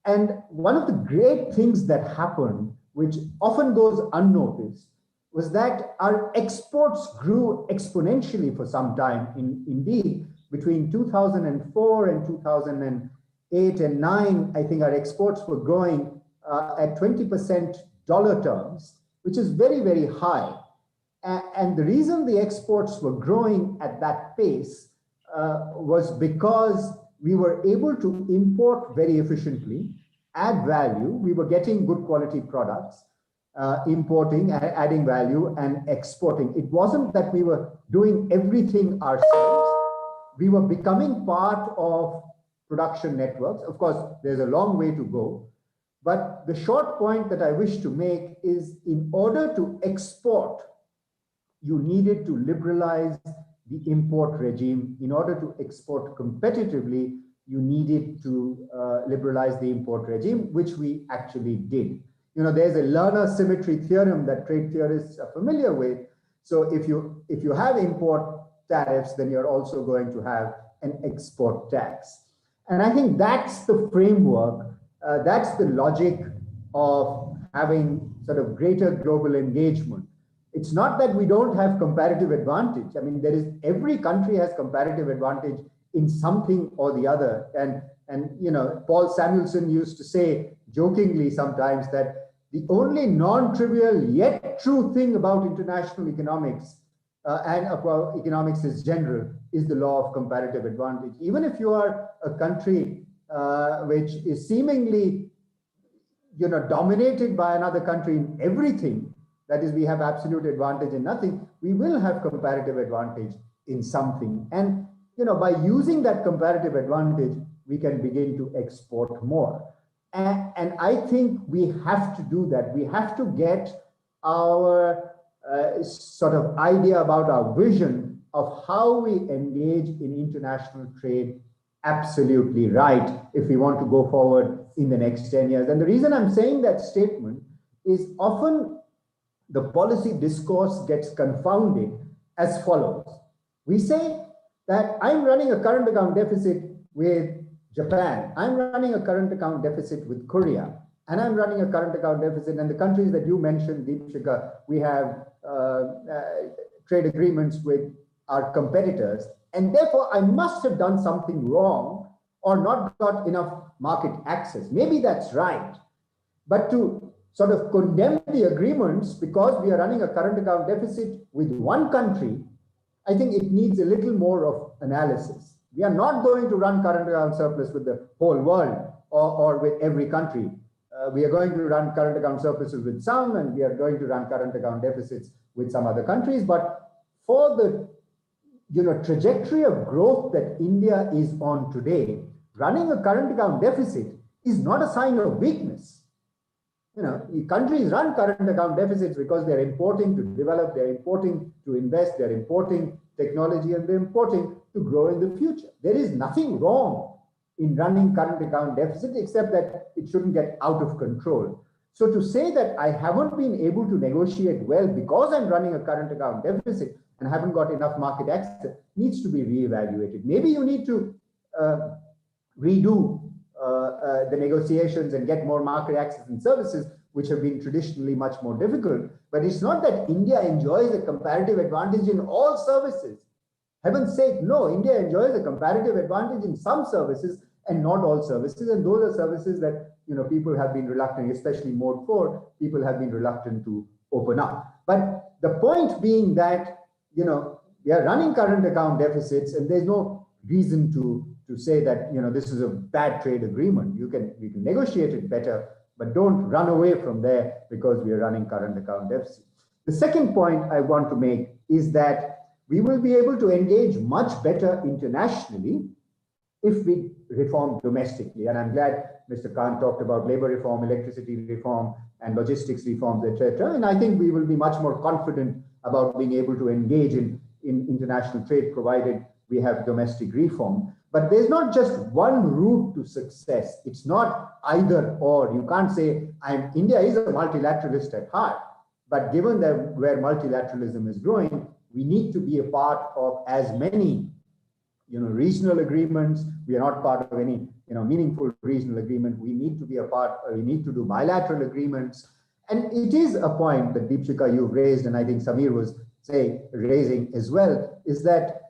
And one of the great things that happened, which often goes unnoticed, was that our exports grew exponentially for some time. Indeed, between 2004 and 2008 and 9, I think our exports were growing at 20% dollar terms, which is very, very high. And the reason the exports were growing at that pace was because we were able to import very efficiently, add value. We were getting good quality products, importing, adding value, and exporting. It wasn't that we were doing everything ourselves. We were becoming part of production networks. Of course, there's a long way to go. But the short point that I wish to make is, in order to export, you needed to liberalize the import regime. In order to export competitively, you needed to liberalize the import regime, which we actually did. There's a Lerner symmetry theorem that trade theorists are familiar with. So if you have import tariffs, then you're also going to have an export tax. And I think that's the framework, that's the logic of having sort of greater global engagement. It's not that we don't have comparative advantage. I mean, every country has comparative advantage in something or the other. And Paul Samuelson used to say jokingly sometimes that the only non-trivial yet true thing about international economics and about economics in general is the law of comparative advantage. Even if you are a country which is seemingly dominated by another country in everything, that is, we have absolute advantage in nothing, we will have comparative advantage in something. And by using that comparative advantage, we can begin to export more. And I think we have to do that. We have to get our sort of idea about our vision of how we engage in international trade absolutely right if we want to go forward in the next 10 years. And the reason I'm saying that statement is often the policy discourse gets confounded as follows. We say that I'm running a current account deficit with Japan, I'm running a current account deficit with Korea, and I'm running a current account deficit, and the countries that you mentioned, Deepshika, we have trade agreements with our competitors, and therefore I must have done something wrong or not got enough market access. Maybe that's right, but to sort of condemn the agreements because we are running a current account deficit with one country, I think it needs a little more of analysis. We are not going to run current account surplus with the whole world or with every country. We are going to run current account surpluses with some, and we are going to run current account deficits with some other countries. But for the trajectory of growth that India is on today, running a current account deficit is not a sign of weakness. Countries run current account deficits because they're importing to develop, they're importing to invest, they're importing technology, and they're importing to grow in the future. There is nothing wrong in running current account deficit except that it shouldn't get out of control. So to say that I haven't been able to negotiate well because I'm running a current account deficit and haven't got enough market access needs to be reevaluated. Maybe you need to redo the negotiations and get more market access and services, which have been traditionally much more difficult. But it's not that India enjoys a comparative advantage in all services. Heaven's sake, no, India enjoys a comparative advantage in some services and not all services. And those are services that, you know, people have been reluctant, especially mode 4, people have been reluctant to open up. But the point being that, you know, we are running current account deficits and there's no reason to say that, you know, this is a bad trade agreement. We can negotiate it better, but don't run away from there because we are running current account deficits. The second point I want to make is that we will be able to engage much better internationally if we reform domestically. And I'm glad Mr. Khan talked about labor reform, electricity reform, and logistics reforms, etc. And I think we will be much more confident about being able to engage in international trade, provided we have domestic reform. But there's not just one route to success. It's not either or. You can't say, India is a multilateralist at heart, but given that where multilateralism is growing, we need to be a part of as many, you know, regional agreements. We are not part of any, you know, meaningful regional agreement. We need to be a part, we need to do bilateral agreements. And it is a point that Deepshika, you've raised, and I think Samir was raising as well, is that,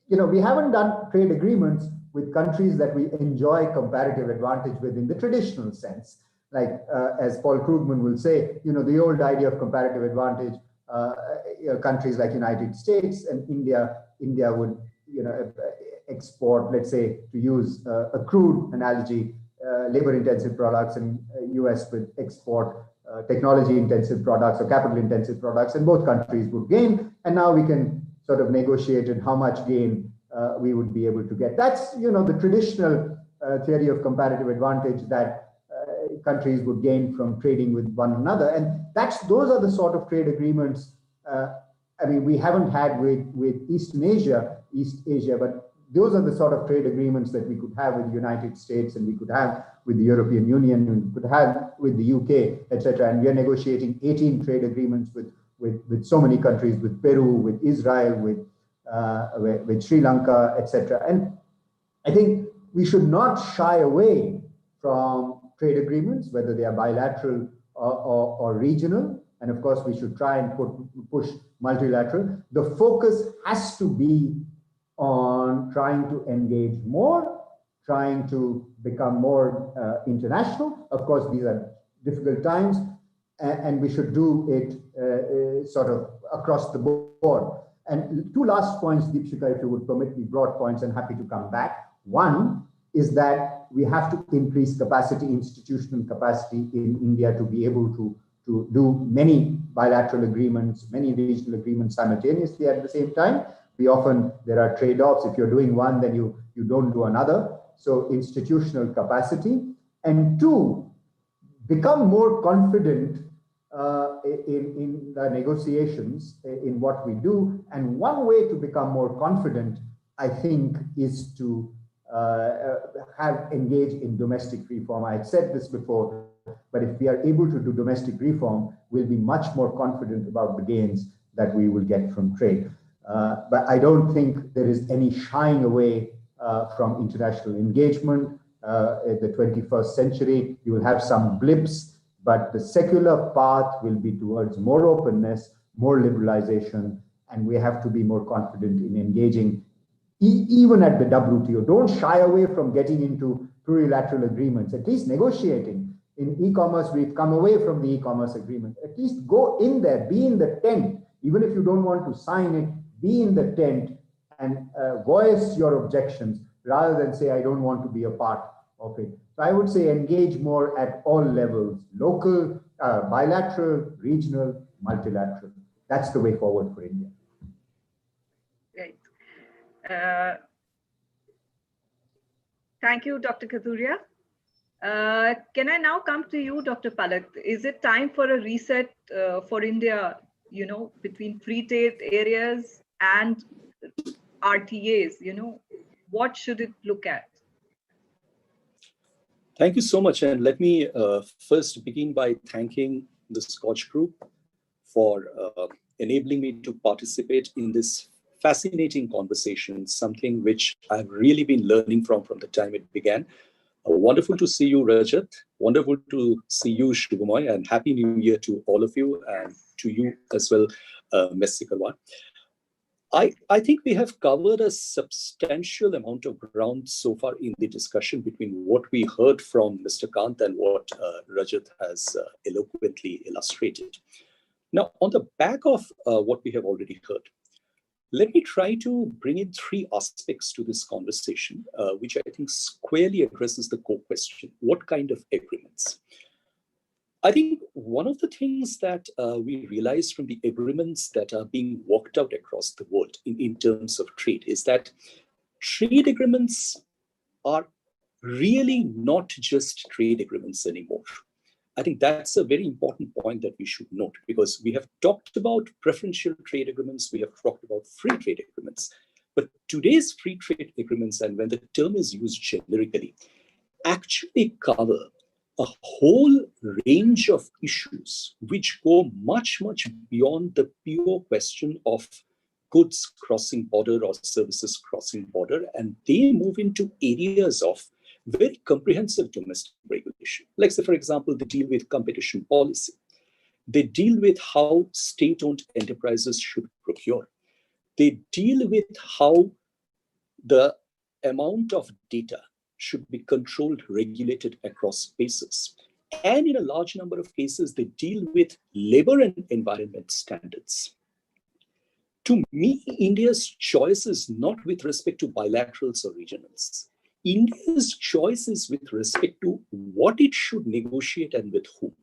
you know, we haven't done trade agreements with countries that we enjoy comparative advantage with in the traditional sense. Like, as Paul Krugman will say, you know, the old idea of comparative advantage, countries like United States and India would, you know, export, let's say, to use a crude analogy, labor-intensive products, and US would export technology-intensive products or capital-intensive products, and both countries would gain. And now we can sort of negotiate how much gain we would be able to get. That's, you know, the traditional theory of comparative advantage that countries would gain from trading with one another. And those are the sort of trade agreements, I mean, we haven't had with East Asia, but those are the sort of trade agreements that we could have with the United States, and we could have with the European Union, and we could have with the UK, etc. And we are negotiating 18 trade agreements with so many countries, with Peru, with Israel, with Sri Lanka, etc. And I think we should not shy away from trade agreements, whether they are bilateral or regional. And of course, we should try and push multilateral. The focus has to be on trying to engage more, trying to become more international. Of course, these are difficult times, and we should do it sort of across the board. And two last points, Deepshika, if you would permit me, broad points, and happy to come back. One is that we have to increase capacity, institutional capacity in India to be able to do many bilateral agreements, many regional agreements simultaneously at the same time. There are trade-offs. If you're doing one, then you don't do another. So institutional capacity. And two, become more confident in the negotiations, in what we do. And one way to become more confident, I think, is to engage in domestic reform. I had said this before, but if we are able to do domestic reform, we'll be much more confident about the gains that we will get from trade. But I don't think there is any shying away from international engagement. In the 21st century, you will have some blips, but the secular path will be towards more openness, more liberalization, and we have to be more confident in engaging even at the WTO. Don't shy away from getting into plurilateral agreements, at least negotiating. In e-commerce, we've come away from the e-commerce agreement. At least go in there, be in the tent. Even if you don't want to sign it, be in the tent and voice your objections rather than say, I don't want to be a part of it. So I would say engage more at all levels, local, bilateral, regional, multilateral. That's the way forward for India. Great. Thank you, Dr. Kathuria. Can I now come to you, Dr. Palak? Is it time for a reset for India, you know, between free trade areas and RTAs? You know, what should it look at? Thank you so much. And let me first begin by thanking the Scotch Group for enabling me to participate in this fascinating conversation, something which I've really been learning from the time it began. Wonderful to see you, Rajat. Wonderful to see you, Shugumoy, and Happy New Year to all of you and to you as well, Ms. Sikalwan. I think we have covered a substantial amount of ground so far in the discussion between what we heard from Mr. Kant and what Rajat has eloquently illustrated. Now, on the back of what we have already heard, let me try to bring in three aspects to this conversation, which I think squarely addresses the core question: what kind of agreements? I think one of the things that we realize from the agreements that are being worked out across the world in terms of trade is that trade agreements are really not just trade agreements anymore. I think that's a very important point that we should note, because we have talked about preferential trade agreements, we have talked about free trade agreements, but today's free trade agreements, and when the term is used generically, actually cover a whole range of issues which go much, much beyond the pure question of goods crossing border or services crossing border, and they move into areas of very comprehensive domestic regulation. Like, say, for example, they deal with competition policy. They deal with how state-owned enterprises should procure. They deal with how the amount of data should be controlled, regulated across spaces. And in a large number of cases, they deal with labor and environment standards. To me, India's choice is not with respect to bilaterals or regionals. India's choice is with respect to what it should negotiate and with whom.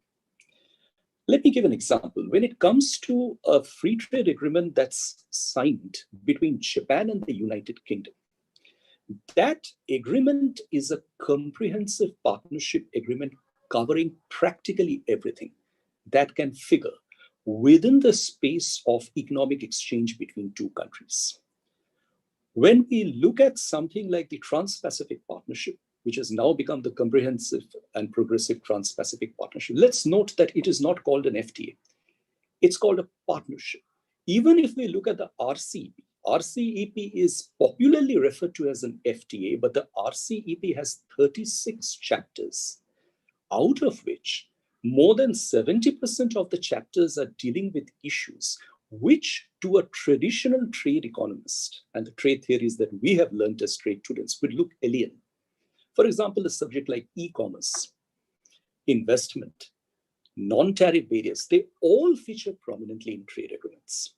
Let me give an example. When it comes to a free trade agreement that's signed between Japan and the United Kingdom, that agreement is a comprehensive partnership agreement covering practically everything that can figure within the space of economic exchange between two countries. When we look at something like the Trans-Pacific Partnership, which has now become the Comprehensive and Progressive Trans-Pacific Partnership, let's note that it is not called an FTA. It's called a partnership. Even if we look at the RCEP, RCEP is popularly referred to as an FTA, but the RCEP has 36 chapters, out of which more than 70% of the chapters are dealing with issues which, to a traditional trade economist and the trade theories that we have learned as trade students, would look alien. For example, a subject like e-commerce, investment, non-tariff barriers, they all feature prominently in trade agreements.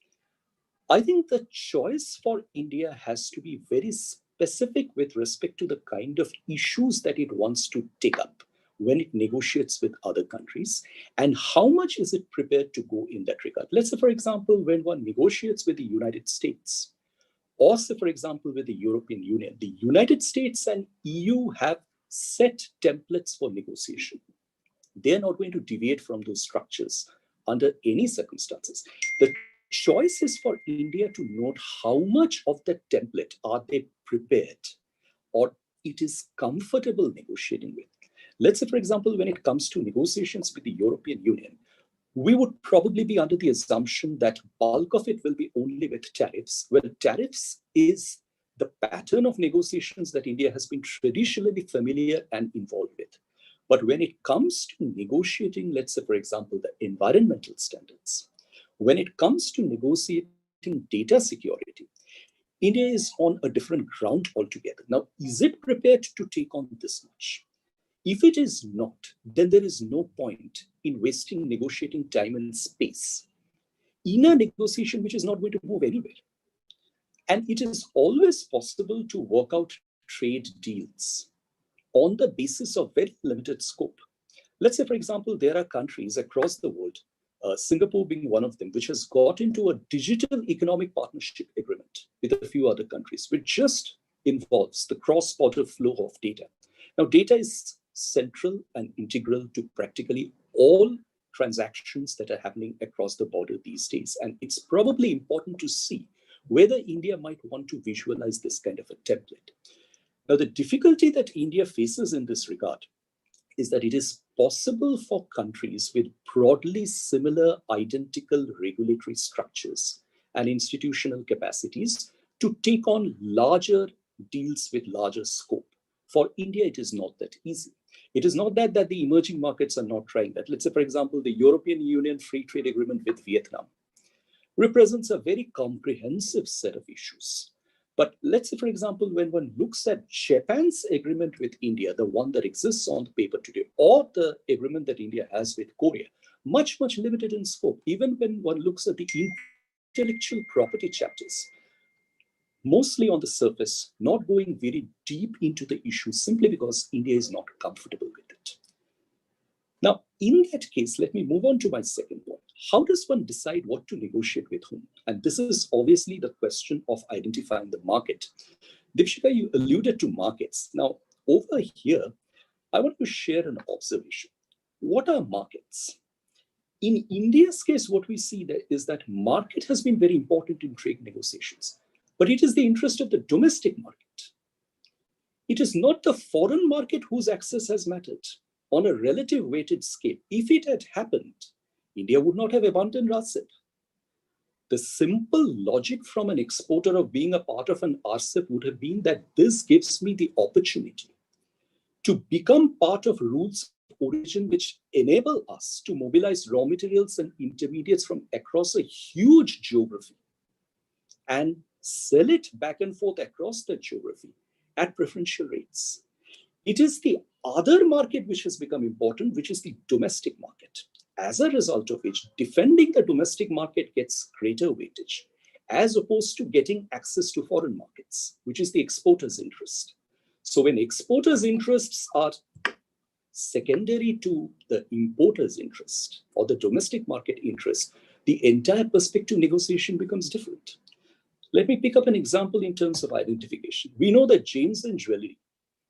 I think the choice for India has to be very specific with respect to the kind of issues that it wants to take up when it negotiates with other countries, and how much is it prepared to go in that regard. Let's say, for example, when one negotiates with the United States, or say, for example, with the European Union, the United States and EU have set templates for negotiation. They're not going to deviate from those structures under any circumstances. The choice is for India to note how much of that template are they prepared or it is comfortable negotiating with. Let's say, for example, when it comes to negotiations with the European Union, we would probably be under the assumption that bulk of it will be only with tariffs. Well, tariffs is the pattern of negotiations that India has been traditionally familiar and involved with. But when it comes to negotiating, let's say, for example, the environmental standards, when it comes to negotiating data security, India is on a different ground altogether. Now, is it prepared to take on this much? If it is not, then there is no point in wasting negotiating time and space in a negotiation which is not going to move anywhere. And it is always possible to work out trade deals on the basis of very limited scope. Let's say, for example, there are countries across the world, Singapore being one of them, which has got into a digital economic partnership agreement with a few other countries, which just involves the cross-border flow of data. Now, data is central and integral to practically all transactions that are happening across the border these days. And it's probably important to see whether India might want to visualize this kind of a template. Now, the difficulty that India faces in this regard is that it is possible for countries with broadly similar identical regulatory structures and institutional capacities to take on larger deals with larger scope. For India, it is not that easy. It is not that the emerging markets are not trying that. Let's say, for example, the European Union Free Trade Agreement with Vietnam represents a very comprehensive set of issues. But let's say, for example, when one looks at Japan's agreement with India, the one that exists on the paper today, or the agreement that India has with Korea, much, much limited in scope. Even when one looks at the intellectual property chapters, mostly on the surface, not going very deep into the issue simply because India is not comfortable with it. Now, in that case, let me move on to my second point. How does one decide what to negotiate with whom? And this is obviously the question of identifying the market. Deepshika, you alluded to markets. Now, over here, I want to share an observation. What are markets? In India's case, what we see there is that market has been very important in trade negotiations, but it is the interest of the domestic market. It is not the foreign market whose access has mattered. On a relative weighted scale, if it had happened, India would not have abandoned RCEP. The simple logic from an exporter of being a part of an RCEP would have been that this gives me the opportunity to become part of rules of origin which enable us to mobilize raw materials and intermediates from across a huge geography and sell it back and forth across the geography at preferential rates. It is the other market which has become important, which is the domestic market. As a result of which, defending the domestic market gets greater weightage, as opposed to getting access to foreign markets, which is the exporter's interest. So when exporters' interests are secondary to the importer's interest or the domestic market interest, the entire perspective negotiation becomes different. Let me pick up an example in terms of identification. We know that gems and jewelry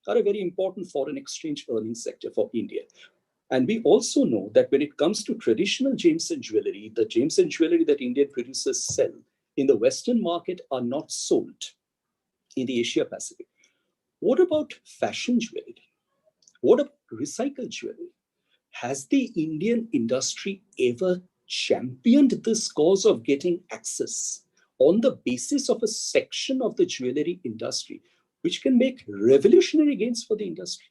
are a very important foreign exchange earning sector for India. And we also know that when it comes to traditional gems and jewelry, the gems and jewelry that Indian producers sell in the Western market are not sold in the Asia Pacific. What about fashion jewelry? What about recycled jewelry? Has the Indian industry ever championed this cause of getting access on the basis of a section of the jewelry industry, which can make revolutionary gains for the industry?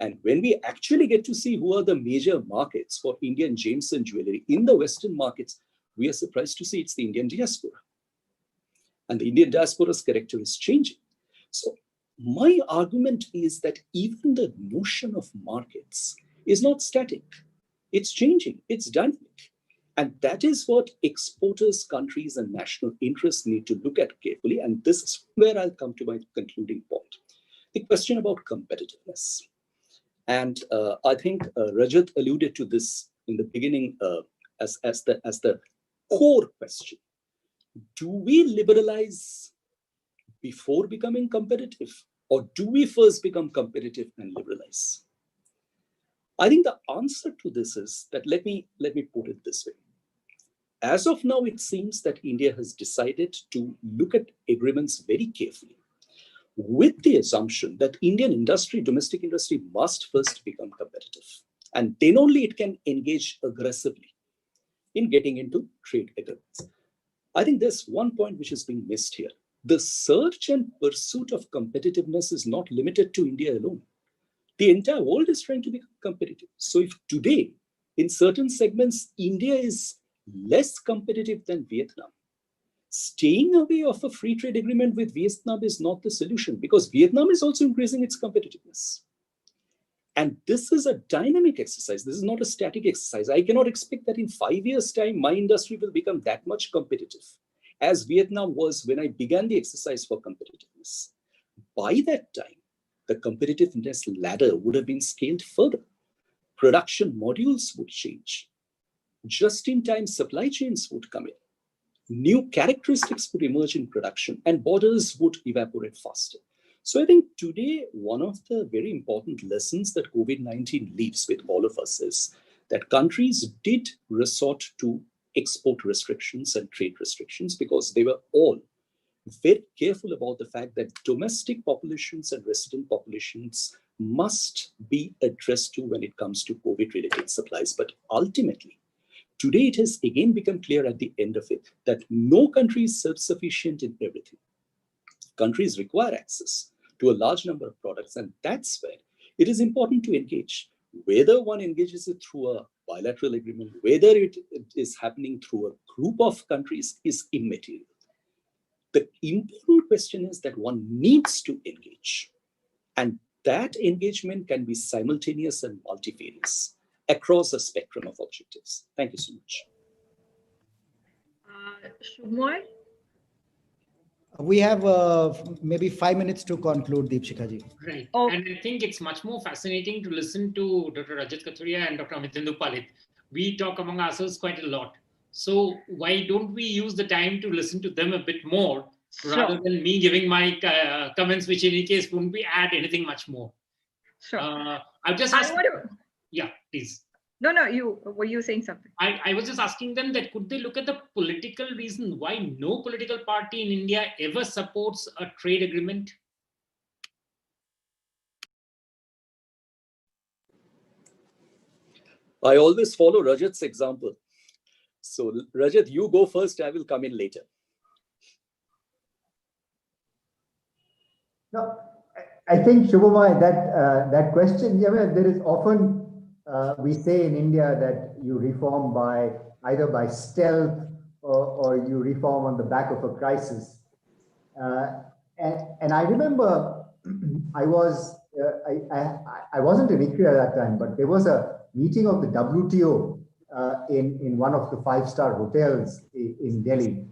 And when we actually get to see who are the major markets for Indian gems and jewelry in the Western markets, we are surprised to see it's the Indian diaspora. And the Indian diaspora's character is changing. So my argument is that even the notion of markets is not static. It's changing, it's dynamic. And that is what exporters, countries, and national interests need to look at carefully. And this is where I'll come to my concluding point. The question about competitiveness. And I think Rajat alluded to this in the beginning as the core question. Do we liberalize before becoming competitive? Or do we first become competitive and liberalize? I think the answer to this is that, let me put it this way. As of now, it seems that India has decided to look at agreements very carefully, with the assumption that Indian industry, domestic industry, must first become competitive. And then only it can engage aggressively in getting into trade agreements. I think there's one point which is being missed here. The search and pursuit of competitiveness is not limited to India alone. The entire world is trying to become competitive. So if today, in certain segments, India is less competitive than Vietnam, staying away of a free trade agreement with Vietnam is not the solution, because Vietnam is also increasing its competitiveness. And this is a dynamic exercise. This is not a static exercise. I cannot expect that in 5 years' time, my industry will become that much competitive as Vietnam was when I began the exercise for competitiveness. By that time, the competitiveness ladder would have been scaled further. Production modules would change. Just-in-time supply chains would come in. New characteristics would emerge in production, and borders would evaporate faster. So I think today, one of the very important lessons that COVID-19 leaves with all of us is that countries did resort to export restrictions and trade restrictions because they were all very careful about the fact that domestic populations and resident populations must be addressed to when it comes to COVID-related supplies. But ultimately, today it has again become clear at the end of it that no country is self-sufficient in everything. Countries require access to a large number of products, and that's where it is important to engage. Whether one engages it through a bilateral agreement, whether it is happening through a group of countries is immaterial. The important question is that one needs to engage, and that engagement can be simultaneous and multifarious across a spectrum of objectives. Thank you so much. Shubmoy? We have maybe 5 minutes to conclude, Deepshikha ji. Right. Oh. And I think it's much more fascinating to listen to Dr. Rajat Kathuria and Dr. Amitendu Palit. We talk among ourselves quite a lot. So why don't we use the time to listen to them a bit more rather than me giving my comments, which in any case wouldn't be add anything much more. Sure. I've just asked. Yeah, please. No, were you saying something? I was just asking them that could they look at the political reason why no political party in India ever supports a trade agreement? I always follow Rajat's example. So Rajat, you go first, I will come in later. No, I think, Shubhamay, that question, there is often, we say in India that you reform by either by stealth or you reform on the back of a crisis. And I remember I wasn't in ICRI at that time, but there was a meeting of the WTO in one of the 5-star hotels in Delhi.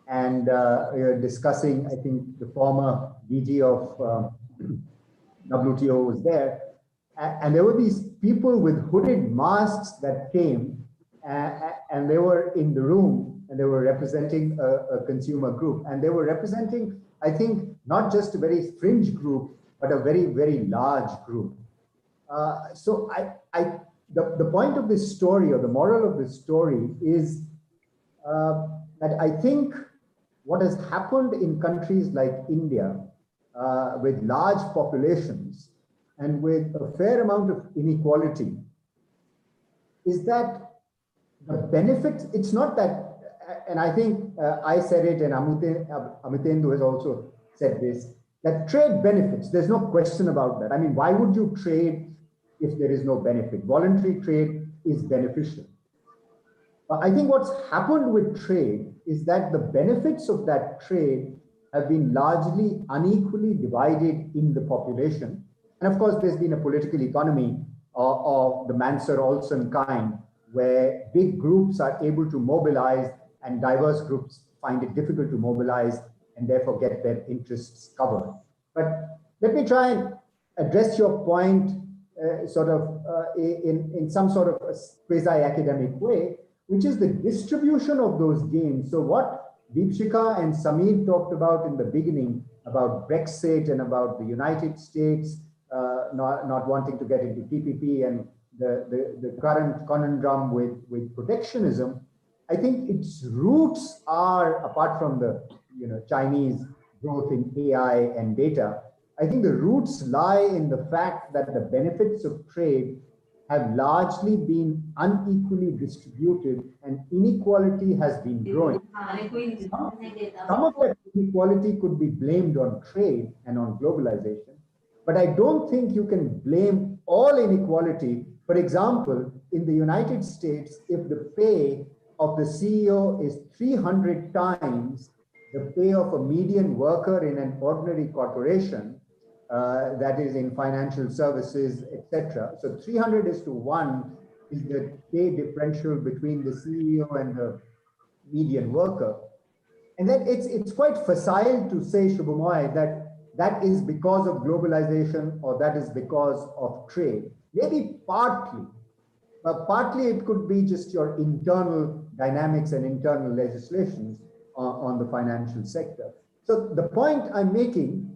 And we were discussing, I think the former DG of WTO was there. And there were these people with hooded masks that came and they were in the room and they were representing a consumer group. And they were representing, I think, not just a very fringe group, but a very, very large group. So the point of this story, or the moral of this story, is that I think what has happened in countries like India with large populations and with a fair amount of inequality is that the benefits, it's not that, and I think I said it and Amitendu has also said this, that trade benefits, there's no question about that. I mean, why would you trade if there is no benefit? Voluntary trade is beneficial. But I think what's happened with trade is that the benefits of that trade have been largely unequally divided in the population. And of course, there's been a political economy of the Mansur-Olson kind, where big groups are able to mobilize and diverse groups find it difficult to mobilize and therefore get their interests covered. But let me try and address your point in some sort of a quasi-academic way, which is the distribution of those gains. So what Deepshikha and Samir talked about in the beginning about Brexit and about the United States not wanting to get into TPP and the current conundrum with protectionism, I think its roots are, apart from the Chinese growth in AI and data, I think the roots lie in the fact that the benefits of trade have largely been unequally distributed and inequality has been growing. Some of that inequality could be blamed on trade and on globalization, but I don't think you can blame all inequality. For example, in the United States, if the pay of the CEO is 300 times the pay of a median worker in an ordinary corporation, that is in financial services, etc. So 300:1 is the pay differential between the CEO and the median worker. And then it's quite facile to say, Shubhamoy, that is because of globalization or that is because of trade. Maybe partly, but partly it could be just your internal dynamics and internal legislations on the financial sector. So the point I'm making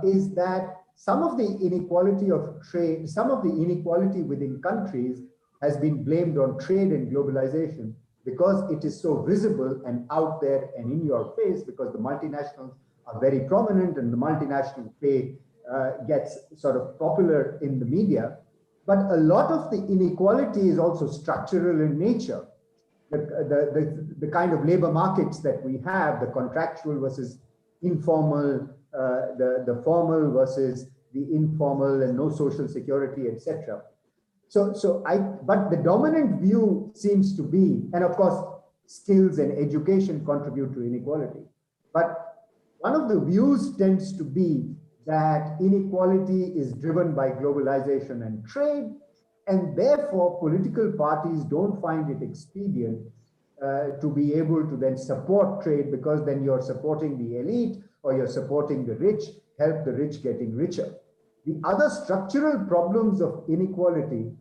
is that some of the inequality of trade, some of the inequality within countries has been blamed on trade and globalization because it is so visible and out there and in your face, because the multinationals are very prominent and the multinationals pay gets sort of popular in the media, but a lot of the inequality is also structural in nature. The kind of labor markets that we have, the contractual versus informal, the formal versus the informal, and no social security, etc. But the dominant view seems to be, and of course, skills and education contribute to inequality. But one of the views tends to be that inequality is driven by globalization and trade, and therefore political parties don't find it expedient to be able to then support trade, because then you're supporting the elite or you're supporting the rich, help the rich getting richer. The other structural problems of inequality,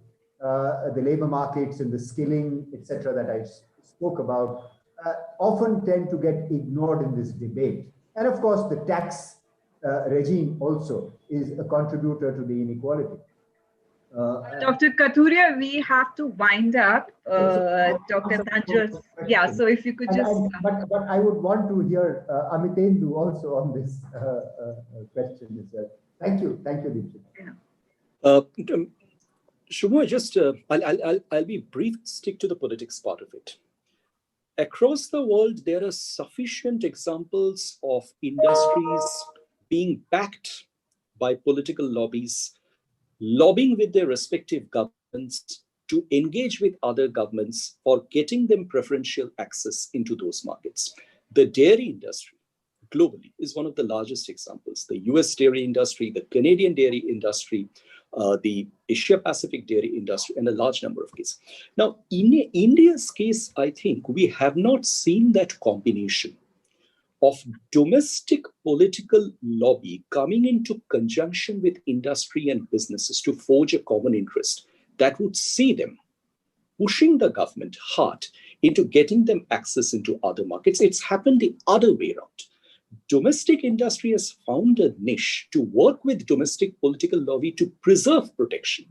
the labor markets and the skilling, etc., that I spoke about, often tend to get ignored in this debate. And of course, the tax regime also is a contributor to the inequality. Dr. Kathuria, we have to wind up. Dr. Thanjal, yeah, so if you could just... But I would want to hear Amitendu also on this question as well. Thank you, Deepshik. Shubho, just I'll be brief, stick to the politics part of it. Across the world, there are sufficient examples of industries being backed by political lobbies, lobbying with their respective governments to engage with other governments for getting them preferential access into those markets. The dairy industry globally is one of the largest examples. The US dairy industry, the Canadian dairy industry, the Asia-Pacific dairy industry, and a large number of cases. Now, in India's case, I think we have not seen that combination of domestic political lobby coming into conjunction with industry and businesses to forge a common interest that would see them pushing the government hard into getting them access into other markets. It's happened the other way around. Domestic industry has found a niche to work with domestic political lobby to preserve protection.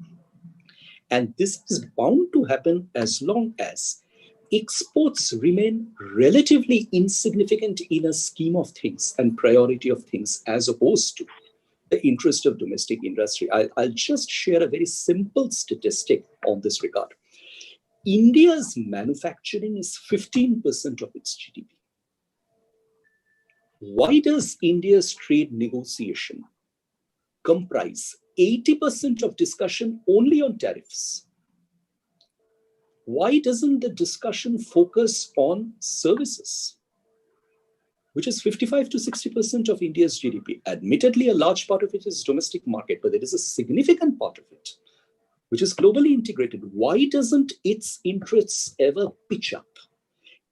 And this is bound to happen as long as exports remain relatively insignificant in a scheme of things and priority of things, as opposed to the interest of domestic industry. I'll just share a very simple statistic on this regard. India's manufacturing is 15% of its GDP. Why does India's trade negotiation comprise 80% of discussion only on tariffs? Why doesn't the discussion focus on services, which is 55 to 60% of India's GDP? Admittedly, a large part of it is domestic market, but there is a significant part of it which is globally integrated. Why doesn't its interests ever pitch up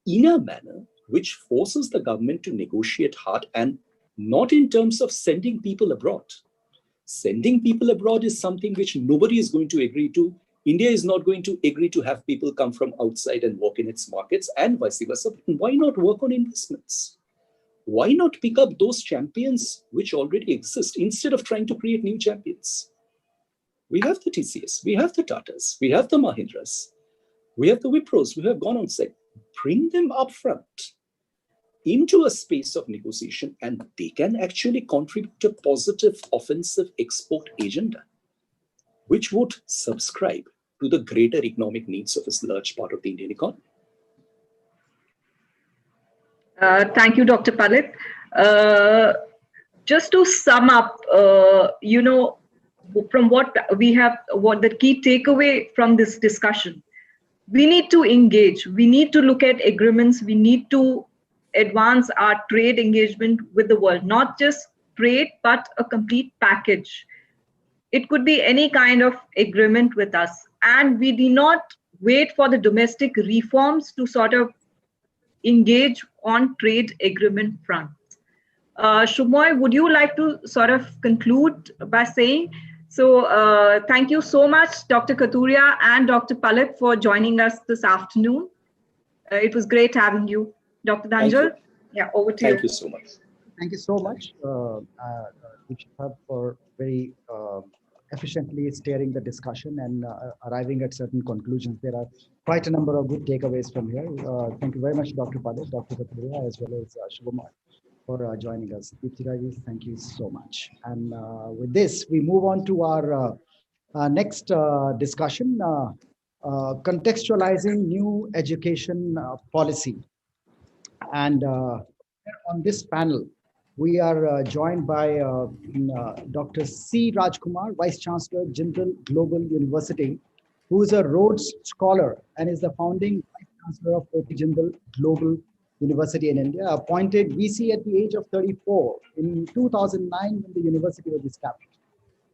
in a manner which forces the government to negotiate hard, and not in terms of sending people abroad? Sending people abroad is something which nobody is going to agree to. India is not going to agree to have people come from outside and work in its markets, and vice versa. Why not work on investments? Why not pick up those champions which already exist instead of trying to create new champions? We have the TCS, we have the Tatas, we have the Mahindras, we have the Wipros who have gone on site. Bring them up front into a space of negotiation, and they can actually contribute a positive offensive export agenda, which would subscribe to the greater economic needs of a large part of the Indian economy. Thank you, Dr. Palit. Just to sum up, from what we have, what the key takeaway from this discussion, we need to engage. We need to look at agreements. We need to advance our trade engagement with the world, not just trade, but a complete package. It could be any kind of agreement with us. And we do not wait for the domestic reforms to sort of engage on trade agreement front. Shumoy, would you like to sort of conclude by saying, so thank you so much, Dr. Kathuria and Dr. Palit, for joining us this afternoon. It was great having you. Dr. Danjal, yeah, over to you. Thank you so much. Thank you so much, Deepshik, for very efficiently steering the discussion and arriving at certain conclusions. There are quite a number of good takeaways from here. Thank you very much, Dr. Palit, Dr. Kathuria, as well as Shubhamar. for joining us. Deepthiraji, thank you so much. And with this, we move on to our next discussion, contextualizing new education policy. And on this panel, we are joined by Dr. C. Rajkumar, Vice Chancellor, Jindal Global University, who is a Rhodes Scholar and is the founding Vice Chancellor of Jindal Global University in India, appointed VC at the age of 34 in 2009 when the university was established.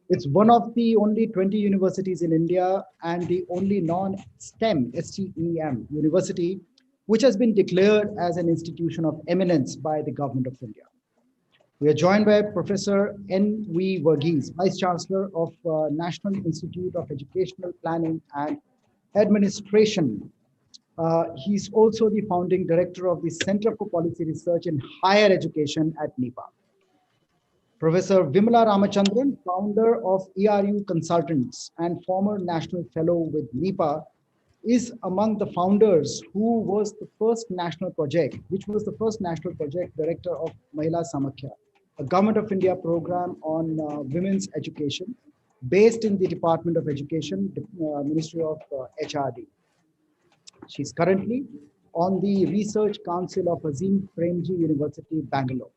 It's one of the only 20 universities in India and the only non-STEM, STEM university, which has been declared as an institution of eminence by the Government of India. We are joined by Professor N.V. Verghese, Vice Chancellor of National Institute of Educational Planning and Administration. He's also the founding director of the Center for Policy Research in Higher Education at NIPA. Professor Vimala Ramachandran, founder of ERU Consultants and former National Fellow with NIPA, is among the founders who was the first national project, which was the first national project director of Mahila Samakhya, a Government of India program on women's education based in the Department of Education, Ministry of HRD. She's currently on the Research Council of Azim Premji University, Bangalore.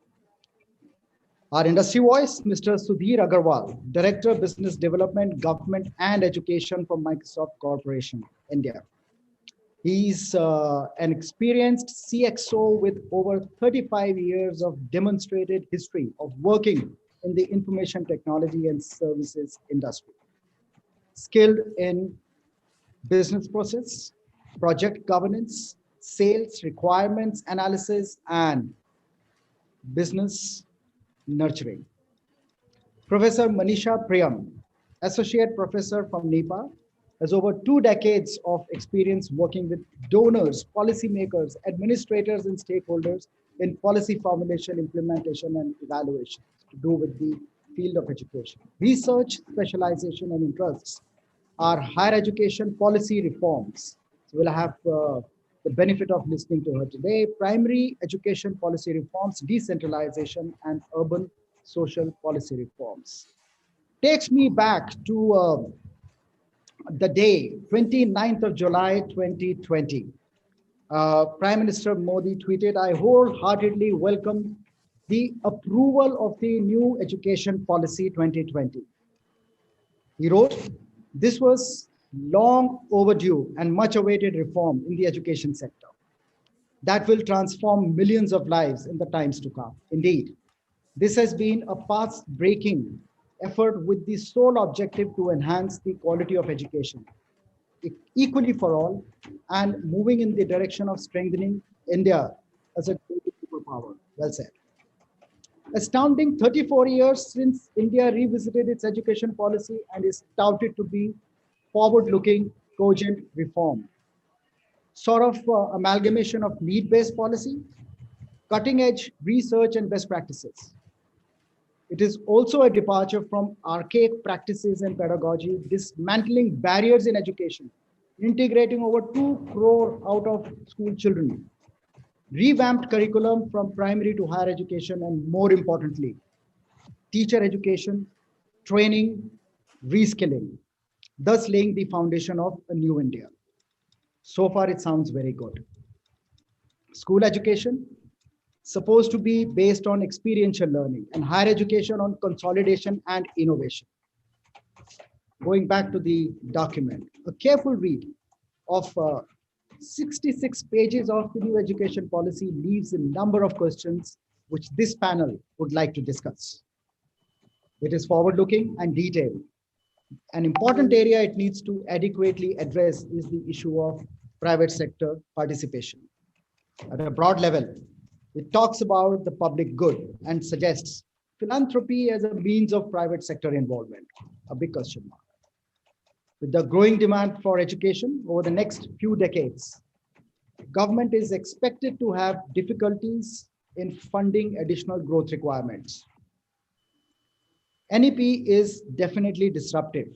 Our industry voice, Mr. Sudhir Agarwal, Director of Business Development, Government and Education for Microsoft Corporation, India. He's an experienced CXO with over 35 years of demonstrated history of working in the information technology and services industry. Skilled in business process, project governance, sales, requirements analysis, and business nurturing. Professor Manisha Priyam, Associate Professor from NIPA, has over 2 decades of experience working with donors, policymakers, administrators, and stakeholders in policy formulation, implementation, and evaluation to do with the field of education. Research, specialization, and interests are higher education policy reforms. So we'll have the benefit of listening to her today. Primary education policy reforms, decentralization, and urban social policy reforms. Takes me back to the day, 29th of July, 2020. Prime Minister Modi tweeted, "I wholeheartedly welcome the approval of the new education policy 2020. He wrote, "This was long overdue and much awaited reform in the education sector that will transform millions of lives in the times to come. Indeed, this has been a path-breaking effort with the sole objective to enhance the quality of education equally for all and moving in the direction of strengthening India as a global superpower." Well said. Astounding 34 years since India revisited its education policy and is touted to be forward-looking, cogent reform. Sort of amalgamation of need-based policy, cutting-edge research and best practices. It is also a departure from archaic practices and pedagogy, dismantling barriers in education, integrating over 2 crore out of school children, revamped curriculum from primary to higher education, and more importantly, teacher education, training, reskilling, thus laying the foundation of a new India. So far, it sounds very good. School education, supposed to be based on experiential learning, and higher education on consolidation and innovation. Going back to the document, a careful read of 66 pages of the new education policy leaves a number of questions which this panel would like to discuss. It is forward-looking and detailed. An important area it needs to adequately address is the issue of private sector participation. At a broad level, it talks about the public good and suggests philanthropy as a means of private sector involvement, a big question mark. With the growing demand for education over the next few decades, government is expected to have difficulties in funding additional growth requirements. NEP is definitely disruptive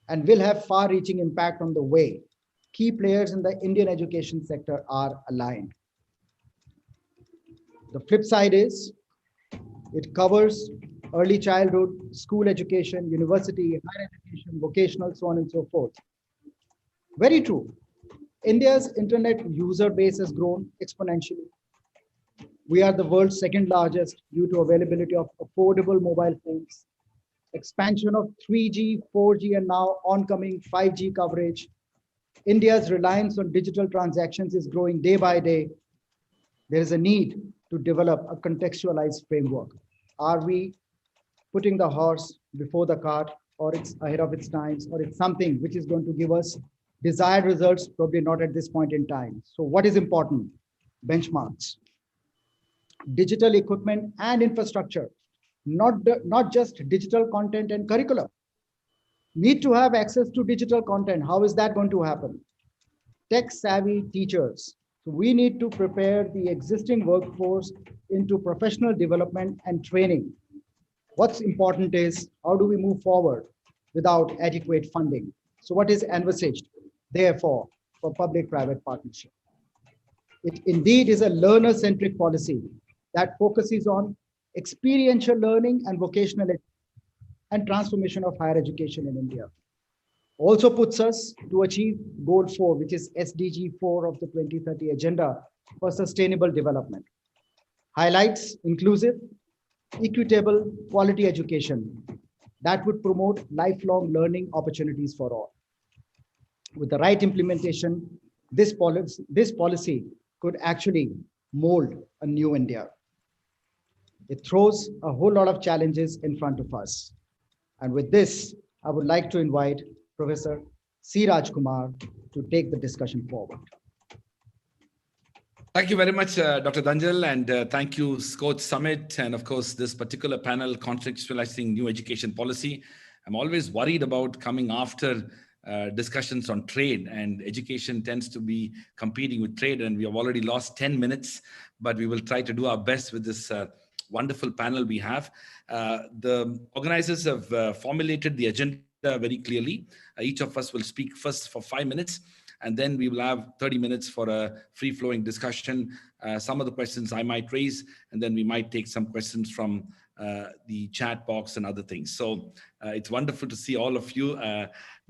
and will have far-reaching impact on the way key players in the Indian education sector are aligned. The flip side is It covers early childhood, school education, university, higher education, vocational, so on and so forth. Very true. India's internet user base has grown exponentially. We are the world's second largest due to availability of affordable mobile phones, expansion of 3G, 4G, and now oncoming 5G coverage. India's reliance on digital transactions is growing day by day. There is a need to develop a contextualized framework. Are we putting the horse before the cart, or it's ahead of its times, or it's something which is going to give us desired results? Probably not at this point in time. So what is important? Benchmarks, digital equipment and infrastructure, not just digital content and curricula. Need to have access to digital content. How is that going to happen? Tech savvy teachers. So we need to prepare the existing workforce into professional development and training. What's important is how do we move forward without adequate funding? So what is envisaged, therefore, for public-private partnership? It indeed is a learner-centric policy that focuses on experiential learning and vocational and transformation of higher education in India. Also puts us to achieve goal 4, which is SDG 4 of the 2030 Agenda for Sustainable Development. Highlights inclusive, equitable, quality education that would promote lifelong learning opportunities for all. With the right implementation, this policy could actually mold a new India. It throws a whole lot of challenges in front of us. And with this, I would like to invite Professor C. Rajkumar to take the discussion forward. Thank you very much, Dr. Dhananjal, and thank you, SKOCH Summit, and of course, this particular panel, Contextualizing New Education Policy. I'm always worried about coming after discussions on trade, and education tends to be competing with trade, and we have already lost 10 minutes, but we will try to do our best with this wonderful panel we have. The organizers have formulated the agenda very clearly. Each of us will speak first for 5 minutes, and then we will have 30 minutes for a free-flowing discussion. Some of the questions I might raise, and then we might take some questions from the chat box and other things. So it's wonderful to see all of you,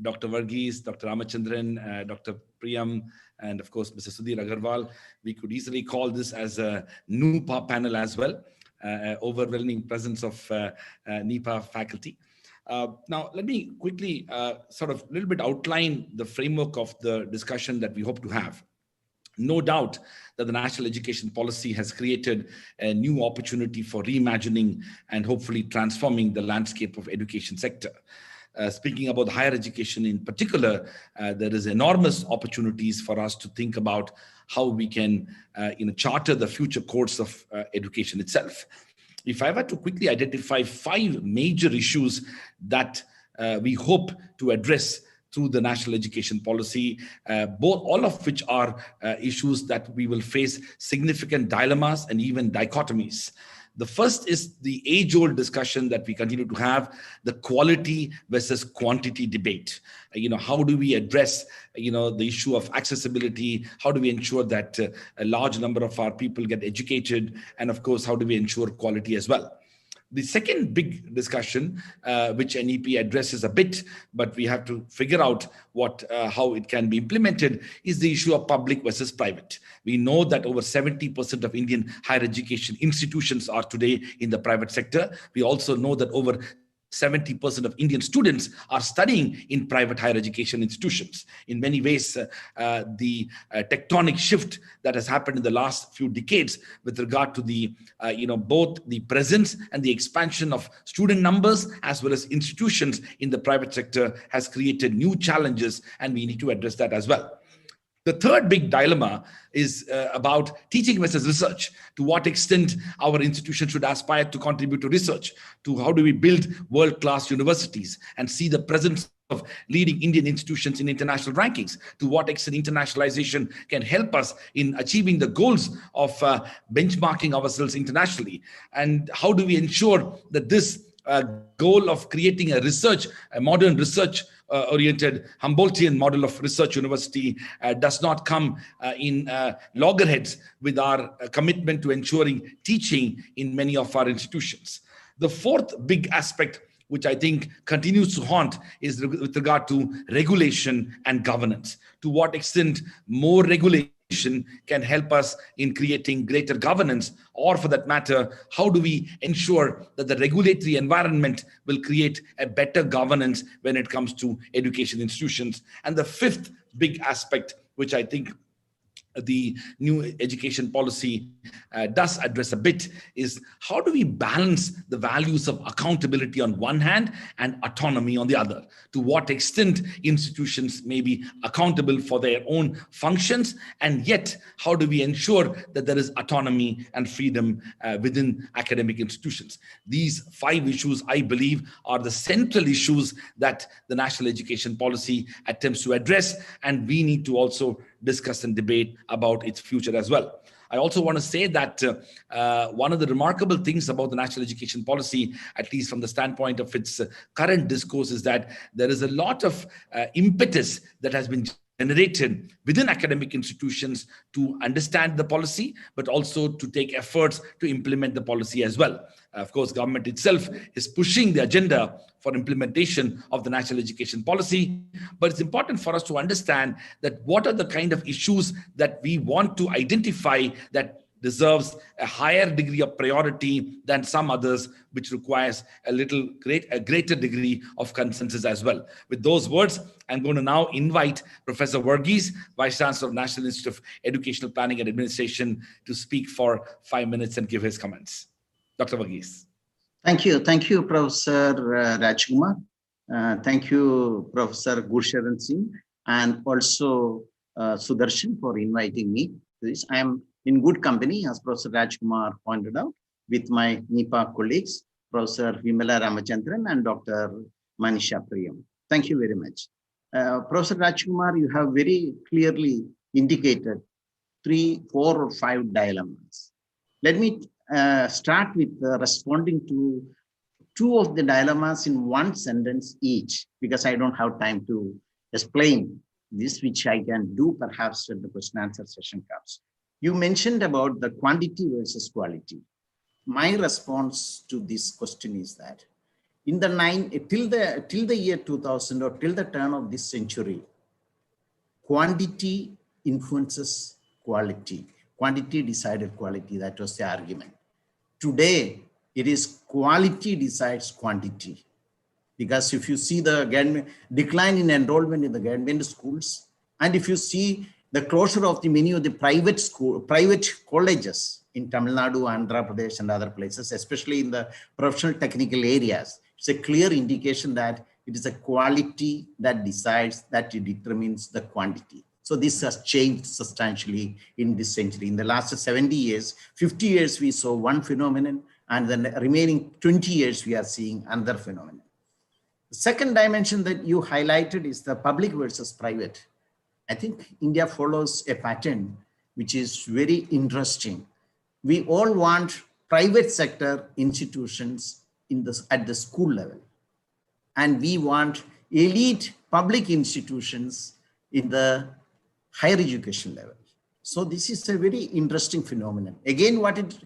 Dr. Varghese, Dr. Ramachandran, Dr. Priyam, and of course, Mr. Sudhir Agarwal. We could easily call this as a NUPA panel as well, overwhelming presence of NIPA faculty. Now, let me quickly sort of a little bit outline the framework of the discussion that we hope to have. No doubt that the national education policy has created a new opportunity for reimagining and hopefully transforming the landscape of education sector. Speaking about higher education in particular, there is enormous opportunities for us to think about how we can charter the future course of education itself. If I were to quickly identify 5 major issues that we hope to address through the national education policy, all of which are issues that we will face significant dilemmas and even dichotomies. The first is the age-old discussion that we continue to have, the quality versus quantity debate. How do we address, the issue of accessibility? How do we ensure that a large number of our people get educated? And of course, how do we ensure quality as well? The second big discussion, which NEP addresses a bit, but we have to figure out how it can be implemented, is the issue of public versus private. We know that over 70% of Indian higher education institutions are today in the private sector. We also know that over 70% of Indian students are studying in private higher education institutions. In many ways, the tectonic shift that has happened in the last few decades with regard to the, both the presence and the expansion of student numbers as well as institutions in the private sector has created new challenges, and we need to address that as well. The third big dilemma is about teaching versus research. To what extent our institutions should aspire to contribute to research, to how do we build world-class universities and see the presence of leading Indian institutions in international rankings, to what extent internationalization can help us in achieving the goals of benchmarking ourselves internationally, and how do we ensure that this goal of creating a modern research oriented Humboldtian model of research university does not come in loggerheads with our commitment to ensuring teaching in many of our institutions. The fourth big aspect, which I think continues to haunt, is with regard to regulation and governance. To what extent more regulation can help us in creating greater governance, or for that matter, how do we ensure that the regulatory environment will create a better governance when it comes to education institutions? And the fifth big aspect, which I think the new education policy does address a bit, is how do we balance the values of accountability on one hand and autonomy on the other? To what extent institutions may be accountable for their own functions, and yet how do we ensure that there is autonomy and freedom within academic institutions? These 5 issues, I believe, are the central issues that the national education policy attempts to address, and we need to also discuss and debate about its future as well. I also want to say that one of the remarkable things about the national education policy, at least from the standpoint of its current discourse, is that there is a lot of impetus that has been generated within academic institutions to understand the policy, but also to take efforts to implement the policy as well. Of course, government itself is pushing the agenda for implementation of the national education policy, but it's important for us to understand that what are the kind of issues that we want to identify that deserves a higher degree of priority than some others, which requires a greater degree of consensus as well. With those words, I'm going to now invite Professor Varghese, Vice Chancellor of National Institute of Educational Planning and Administration, to speak for 5 minutes and give his comments. Dr. Varghese. Thank you, Professor Rajkumar. Thank you, Professor Gursharan Singh, and also Sudarshan for inviting me to this. I am in good company, as Professor Rajkumar pointed out, with my NIPA colleagues, Professor Vimala Ramachandran and Dr. Manisha Priyam. Thank you very much. Professor Rajkumar, you have very clearly indicated 3, 4, or 5 dilemmas. Let me start with responding to 2 of the dilemmas in 1 sentence each, because I don't have time to explain this, which I can do perhaps when the question answer session comes. You mentioned about the quantity versus quality. My response to this question is that in the till the year 2000, or till the turn of this century, quantity influences quality. Quantity decided quality. That was the argument. Today, it is quality decides quantity. Because if you see the decline in enrollment in the government schools, and if you see the closure of many of the private colleges in Tamil Nadu, Andhra Pradesh, and other places, especially in the professional technical areas, it's a clear indication that it is a quality that decides, that determines the quantity. So this has changed substantially in this century. In the last 70 years, 50 years, we saw one phenomenon, and then the remaining 20 years, we are seeing another phenomenon. The second dimension that you highlighted is the public versus private. I think India follows a pattern which is very interesting. We all want private sector institutions at the school level, and we want elite public institutions in the higher education level. So this is a very interesting phenomenon. Again, what it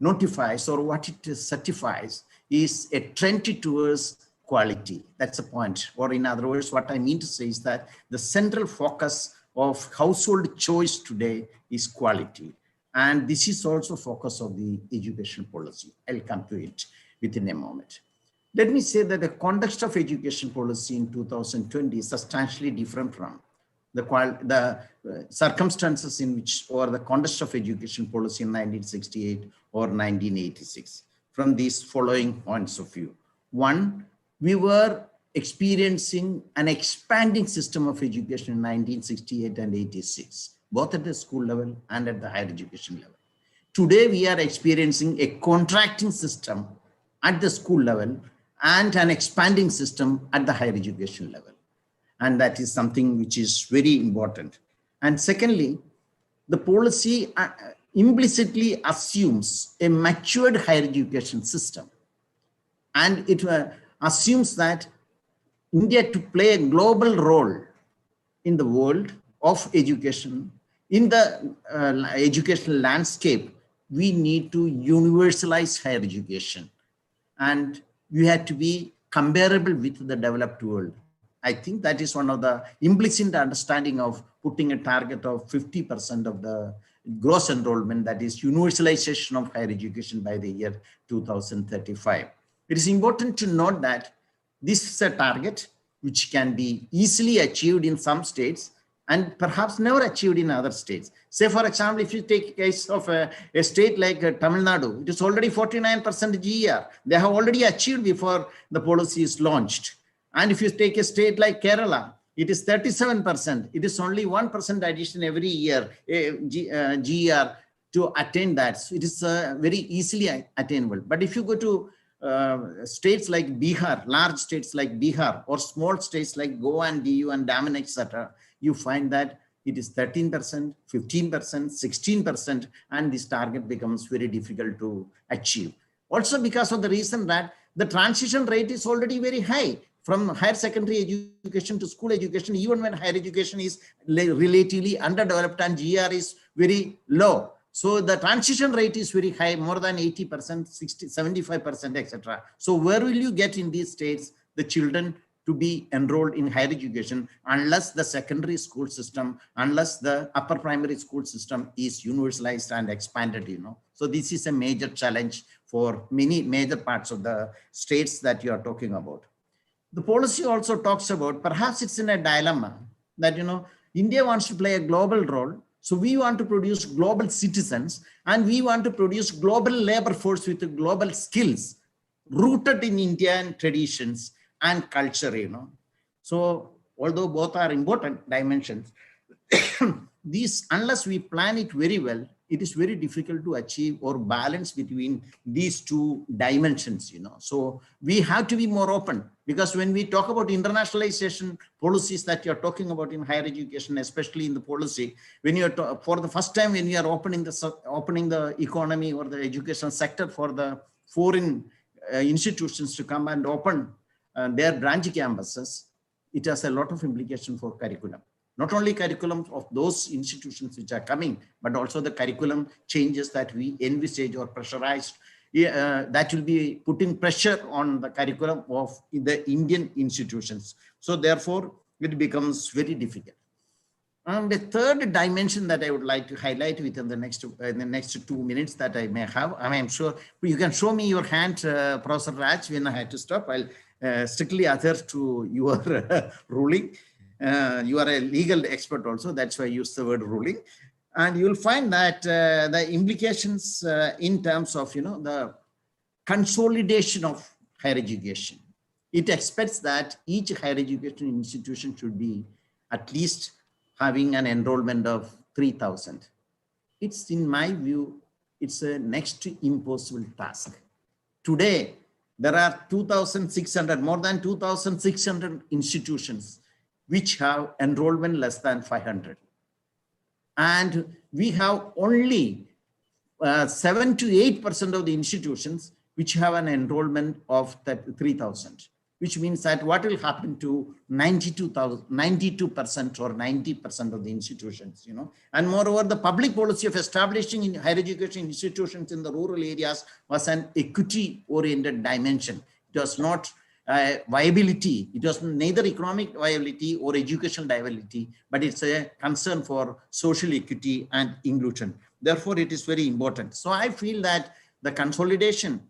notifies or what it certifies is a trend towards quality. That's the point. Or in other words, what I mean to say is that the central focus of household choice today is quality. And this is also focus of the education policy. I'll come to it within a moment. Let me say that the context of education policy in 2020 is substantially different from the circumstances in which, or the context of education policy in 1968 or 1986, from these following points of view. One, we were experiencing an expanding system of education in 1968 and 86, both at the school level and at the higher education level. Today, we are experiencing a contracting system at the school level and an expanding system at the higher education level. And that is something which is very important. And secondly, the policy implicitly assumes a matured higher education system. And it assumes that India to play a global role in the world of education, in the educational landscape, we need to universalize higher education. And we have to be comparable with the developed world. I think that is one of the implicit understanding of putting a target of 50% of the gross enrollment, that is universalization of higher education by the year 2035. It is important to note that this is a target which can be easily achieved in some states and perhaps never achieved in other states. Say, for example, if you take a case of a state like Tamil Nadu, it is already 49% GER. They have already achieved before the policy is launched. And if you take a state like Kerala, it is 37%. It is only 1% addition every year, GER, to attain that. So it is very easily attainable. But if you go to states like Bihar, large states like Bihar, or small states like Goa and DU and Daman, etc., you find that it is 13%, 15%, 16%, and this target becomes very difficult to achieve. Also because of the reason that the transition rate is already very high from higher secondary education to school education, even when higher education is relatively underdeveloped and GR is very low. So the transition rate is very high, more than 80%, 60, 75%, etc. So where will you get in these states the children to be enrolled in higher education unless the secondary school system, unless the upper primary school system is universalized and expanded, you know. So this is a major challenge for many major parts of the states that you are talking about. The policy also talks about, perhaps it's in a dilemma that, you know, India wants to play a global role. So we want to produce global citizens and we want to produce global labor force with global skills rooted in Indian traditions and culture, you know. So although both are important dimensions, these, unless we plan it very well, it is very difficult to achieve or balance between these two dimensions, you know. So we have to be more open, because when we talk about internationalization policies that you're talking about in higher education, especially in the policy, when you're for the first time, when you are opening the economy or the education sector for the foreign institutions to come and open their branch campuses, it has a lot of implication for curriculum. Not only curriculum of those institutions which are coming, but also the curriculum changes that we envisage or pressurized, that will be putting pressure on the curriculum of the Indian institutions. So therefore, it becomes very difficult. And the third dimension that I would like to highlight within the next 2 minutes that I may have, I'm sure you can show me your hand, Professor Raj, when I had to stop. I'll strictly adhere to your ruling. You are a legal expert also, that's why I use the word ruling. And you'll find that the implications in terms of, you know, the consolidation of higher education. It expects that each higher education institution should be at least having an enrollment of 3,000. It's, in my view, it's a next to impossible task. Today, there are 2,600, more than 2,600 institutions which have enrollment less than 500. And we have only 7 to 8% of the institutions which have an enrollment of 3,000, which means that what will happen to 92% or 90% of the institutions, you know. And moreover, the public policy of establishing in higher education institutions in the rural areas was an equity-oriented dimension. It was not viability. It was neither economic viability or educational viability, but it's a concern for social equity and inclusion. Therefore, it is very important. So I feel that the consolidation,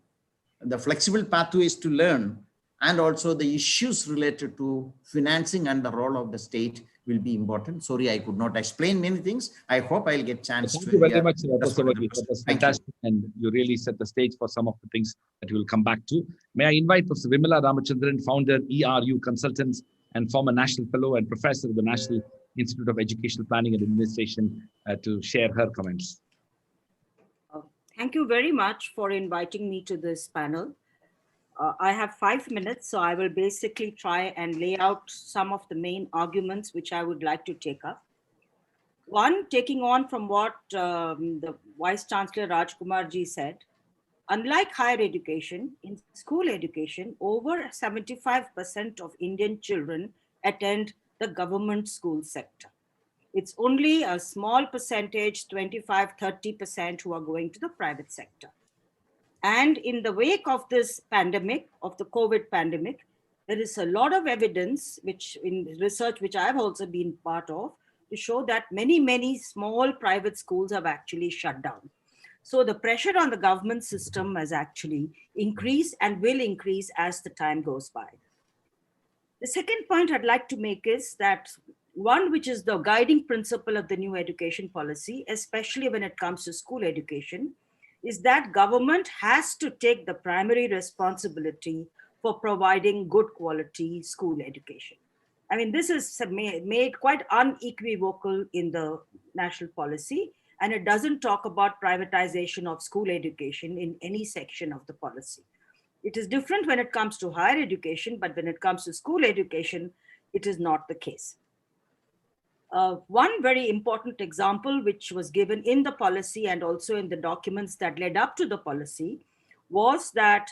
the flexible pathways to learn, and also the issues related to financing and the role of the state will be important. Sorry, I could not explain many things. I hope I'll get chance to. Thank you very much, Professor Vaji. That was fantastic, and you really set the stage for some of the things that we will come back to. May I invite Professor Vimala Ramachandran, founder, ERU Consultants, and former National Fellow and Professor of the National Institute of Educational Planning and Administration, to share her comments. Thank you very much for inviting me to this panel. I have 5 minutes, so I will basically try and lay out some of the main arguments which I would like to take up. One, taking on from what the Vice Chancellor Rajkumar ji said, unlike higher education, in school education, over 75% of Indian children attend the government school sector. It's only a small percentage, 25, 30%, who are going to the private sector. And in the wake of this pandemic, of the COVID pandemic, there is a lot of evidence, which in research, which I've also been part of, to show that many, many small private schools have actually shut down. So the pressure on the government system has actually increased and will increase as the time goes by. The second point I'd like to make is that one, which is the guiding principle of the new education policy, especially when it comes to school education, is that government has to take the primary responsibility for providing good quality school education. I mean, this is made quite unequivocal in the national policy, and it doesn't talk about privatization of school education in any section of the policy. It is different when it comes to higher education, but when it comes to school education, it is not the case. One very important example, which was given in the policy and also in the documents that led up to the policy, was that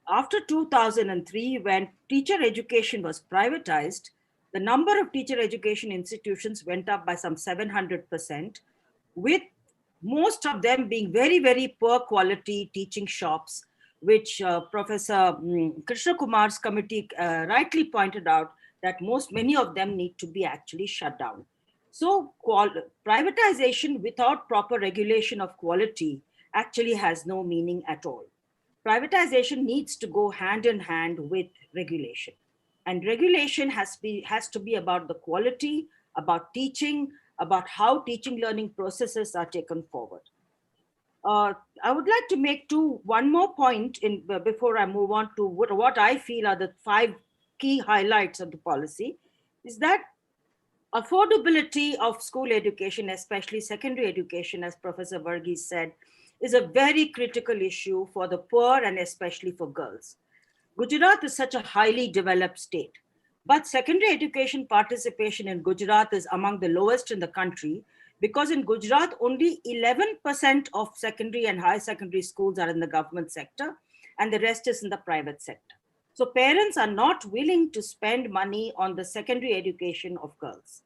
after 2003, when teacher education was privatized, the number of teacher education institutions went up by some 700%, with most of them being very, very poor quality teaching shops, which Professor Krishna Kumar's committee rightly pointed out that many of them need to be actually shut down. So privatization without proper regulation of quality actually has no meaning at all. Privatization needs to go hand in hand with regulation. And regulation has to be about the quality, about teaching, about how teaching learning processes are taken forward. I would like to make one more point before I move on to what I feel are the 5 key highlights of the policy, is that affordability of school education, especially secondary education, as Professor Varghese said, is a very critical issue for the poor and especially for girls. Gujarat is such a highly developed state, but secondary education participation in Gujarat is among the lowest in the country, because in Gujarat, only 11% of secondary and high secondary schools are in the government sector, and the rest is in the private sector. So parents are not willing to spend money on the secondary education of girls.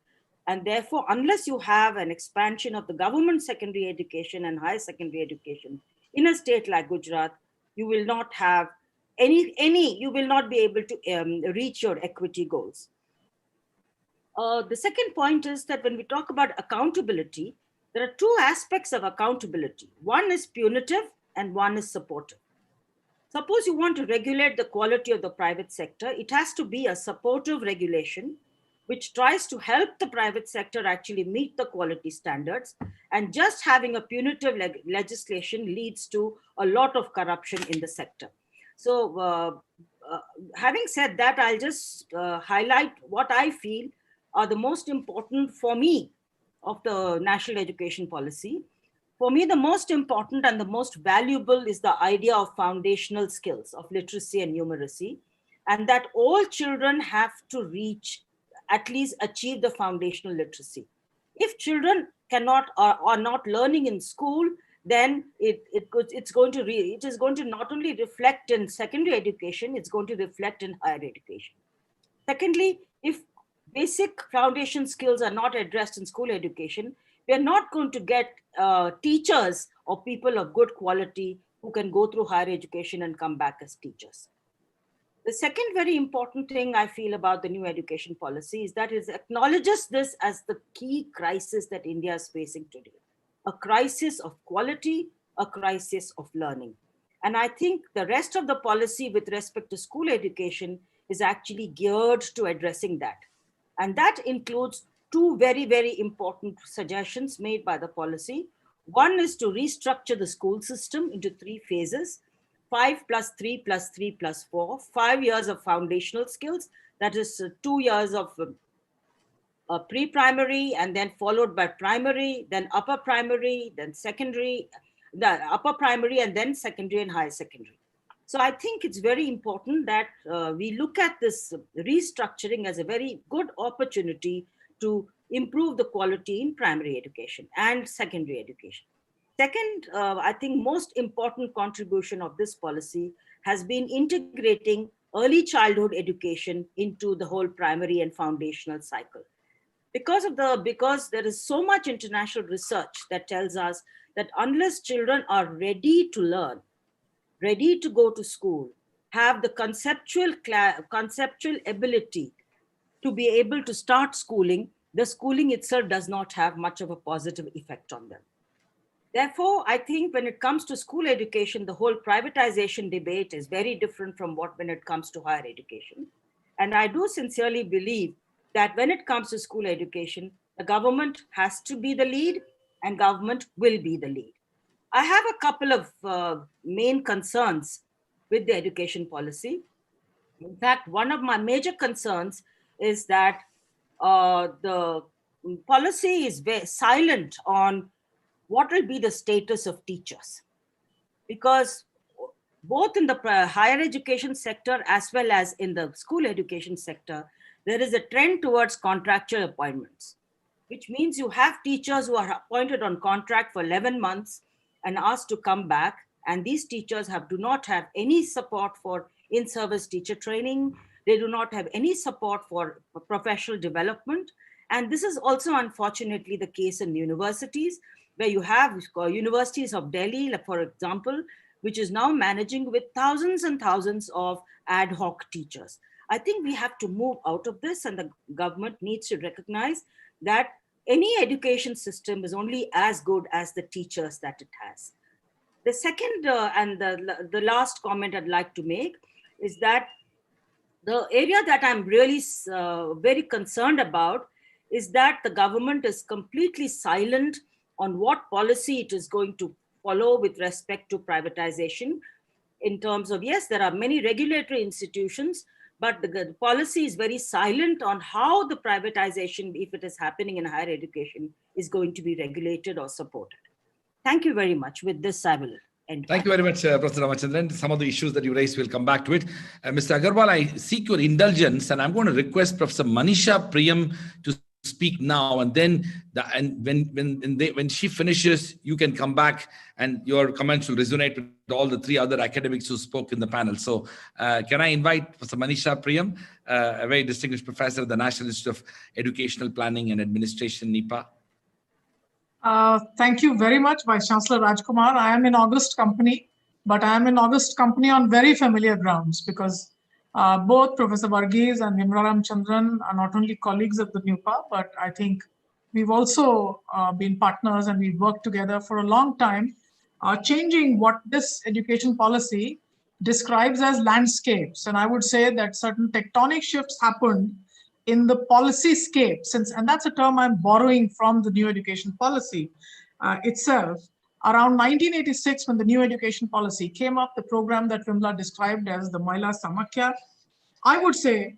And therefore, unless you have an expansion of the government secondary education and high secondary education in a state like Gujarat, you will not have you will not be able to reach your equity goals. The second point is that when we talk about accountability, there are 2 aspects of accountability. One is punitive and one is supportive. Suppose you want to regulate the quality of the private sector, it has to be a supportive regulation which tries to help the private sector actually meet the quality standards, and just having a punitive legislation leads to a lot of corruption in the sector. So having said that, I'll just highlight what I feel are the most important for me of the national education policy. For me, the most important and the most valuable is the idea of foundational skills of literacy and numeracy, and that all children have to reach, at least achieve the foundational literacy. If children are not learning in school, then it is going to not only reflect in secondary education, it's going to reflect in higher education. Secondly, if basic foundation skills are not addressed in school education, we are not going to get teachers or people of good quality who can go through higher education and come back as teachers. The second very important thing I feel about the new education policy is that it acknowledges this as the key crisis that India is facing today. A crisis of quality, a crisis of learning. And I think the rest of the policy with respect to school education is actually geared to addressing that. And that includes 2 very, very important suggestions made by the policy. One is to restructure the school system into 3 phases, 5 + 3 + 3 + 4, 5 years of foundational skills, that is 2 years of pre-primary, and then followed by primary, then upper primary, then secondary, the upper primary, and then secondary and high secondary. So I think it's very important that we look at this restructuring as a very good opportunity to improve the quality in primary education and secondary education. Second, I think most important contribution of this policy has been integrating early childhood education into the whole primary and foundational cycle. Because there is so much international research that tells us that unless children are ready to learn, ready to go to school, have the conceptual ability to be able to start schooling, the schooling itself does not have much of a positive effect on them. Therefore, I think when it comes to school education, the whole privatization debate is very different from when it comes to higher education. And I do sincerely believe that when it comes to school education, the government has to be the lead and government will be the lead. I have a couple of main concerns with the education policy. In fact, one of my major concerns is that the policy is very silent on what will be the status of teachers. Because both in the higher education sector as well as in the school education sector, there is a trend towards contractual appointments, which means you have teachers who are appointed on contract for 11 months and asked to come back. And these teachers do not have any support for in-service teacher training. They do not have any support for professional development. And this is also unfortunately the case in universities, where you have universities of Delhi, for example, which is now managing with thousands and thousands of ad hoc teachers. I think we have to move out of this, and the government needs to recognize that any education system is only as good as the teachers that it has. The second and the last comment I'd like to make is that the area that I'm really very concerned about is that the government is completely silent on what policy it is going to follow with respect to privatization. In terms of, yes, there are many regulatory institutions, but the policy is very silent on how the privatization, if it is happening in higher education, is going to be regulated or supported. Thank you very much. With this, I will end. Thank you very much, Professor Ramachandran. Some of the issues that you raised, we'll come back to it. Mr. Agarwal, I seek your indulgence, and I'm going to request Professor Manisha Priyam to speak now, and then when she finishes, you can come back and your comments will resonate with all the three other academics who spoke in the panel. So can I invite Professor Manisha Priyam, a very distinguished professor at the National Institute of Educational Planning and Administration, NIPA? Thank you very much, Vice Chancellor Rajkumar. I am in August company, but I am in August company on very familiar grounds, because both Professor Varghese and Nimra Ramachandran are not only colleagues of the NUPA, but I think we've also been partners, and we've worked together for a long time, changing what this education policy describes as landscapes. And I would say that certain tectonic shifts happened in the policy scape, and that's a term I'm borrowing from the new education policy itself. Around 1986, when the new education policy came up, the program that Vimla described as the Mahila Samakya, I would say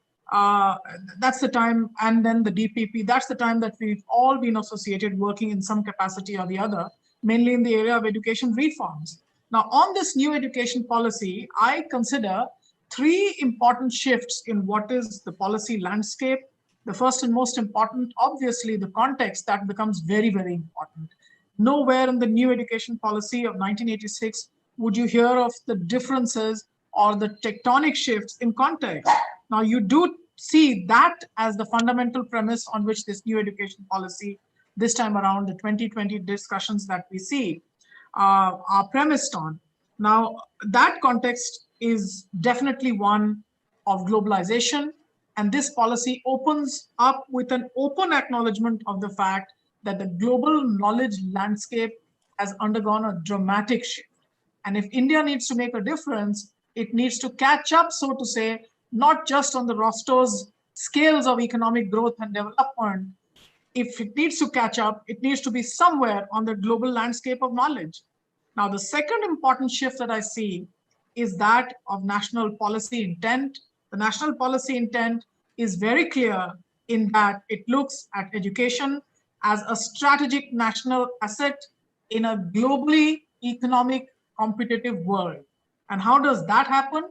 that's the time, and then the DPP, that's the time that we've all been associated working in some capacity or the other, mainly in the area of education reforms. Now, on this new education policy, I consider three important shifts in what is the policy landscape. The first and most important, obviously, the context, that becomes very, very important. Nowhere in the new education policy of 1986 would you hear of the differences or the tectonic shifts in context. Now, you do see that as the fundamental premise on which this new education policy, this time around, the 2020 discussions that we see are premised on. Now, that context is definitely one of globalization, and this policy opens up with an open acknowledgement of the fact that the global knowledge landscape has undergone a dramatic shift. And if India needs to make a difference, it needs to catch up, so to say, not just on the Rostow's scales of economic growth and development. If it needs to catch up, it needs to be somewhere on the global landscape of knowledge. Now, the second important shift that I see is that of national policy intent. The national policy intent is very clear in that it looks at education as a strategic national asset in a globally economic competitive world. And how does that happen?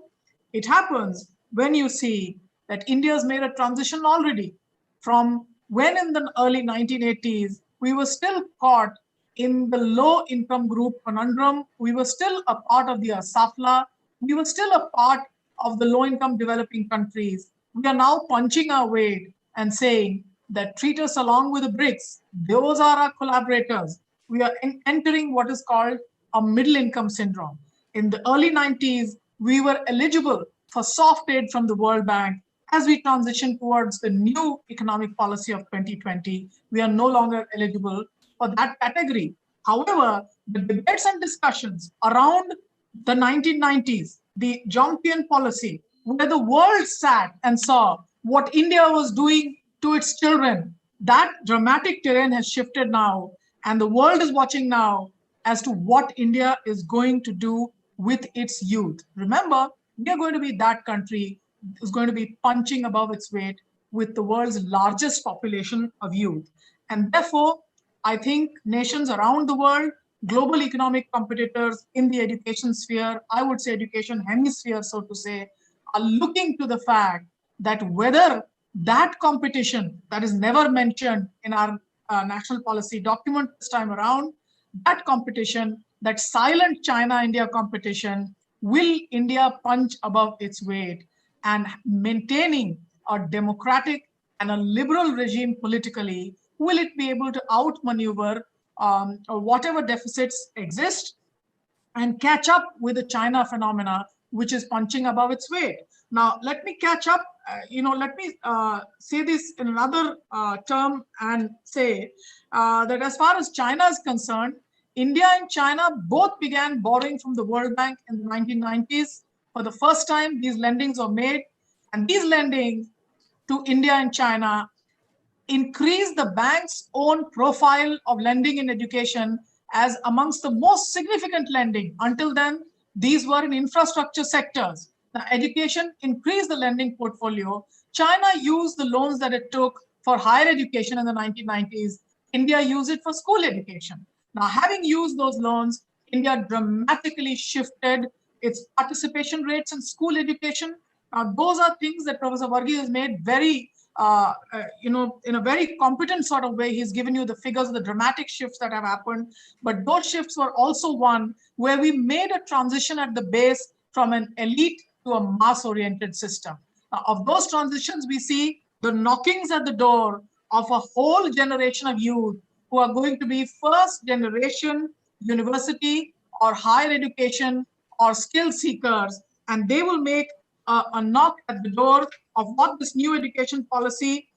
It happens when you see that India's made a transition already from when in the early 1980s, we were still caught in the low income group conundrum. We were still a part of the ASAFLA. We were still a part of the low income developing countries. We are now punching our weight and saying that treat us along with the BRICS. Those are our collaborators. We are entering what is called a middle income syndrome. In the early 90s, we were eligible for soft aid from the World Bank. As we transition towards the new economic policy of 2020, we are no longer eligible for that category. However, the debates and discussions around the 1990s, the Jompian policy, where the world sat and saw what India was doing to its children, that dramatic terrain has shifted now, and the world is watching now as to what India is going to do with its youth. Remember, we are going to be that country is going to be punching above its weight with the world's largest population of youth. And therefore, I think nations around the world, global economic competitors in the education sphere, I would say education hemisphere, so to say, are looking to the fact that whether that competition that is never mentioned in our national policy document this time around, that competition, that silent China-India competition, will India punch above its weight and maintaining a democratic and a liberal regime politically, will it be able to outmaneuver whatever deficits exist and catch up with the China phenomena, which is punching above its weight? Now, let me catch up. Let me say this in another term and say that as far as China is concerned, India and China both began borrowing from the World Bank in the 1990s. For the first time, these lendings were made, and these lendings to India and China increase the bank's own profile of lending in education as amongst the most significant lending. Until then, these were in infrastructure sectors. Now, education increased the lending portfolio. China used the loans that it took for higher education in the 1990s. India used it for school education. Now, having used those loans, India dramatically shifted its participation rates in school education. Now, those are things that Professor Varghese has made very, in a very competent sort of way. He's given you the figures of the dramatic shifts that have happened. But those shifts were also one where we made a transition at the base from an elite to a mass-oriented system. Now, of those transitions, we see the knockings at the door of a whole generation of youth who are going to be first generation university or higher education or skill seekers, and they will make a knock at the door of what this new education policy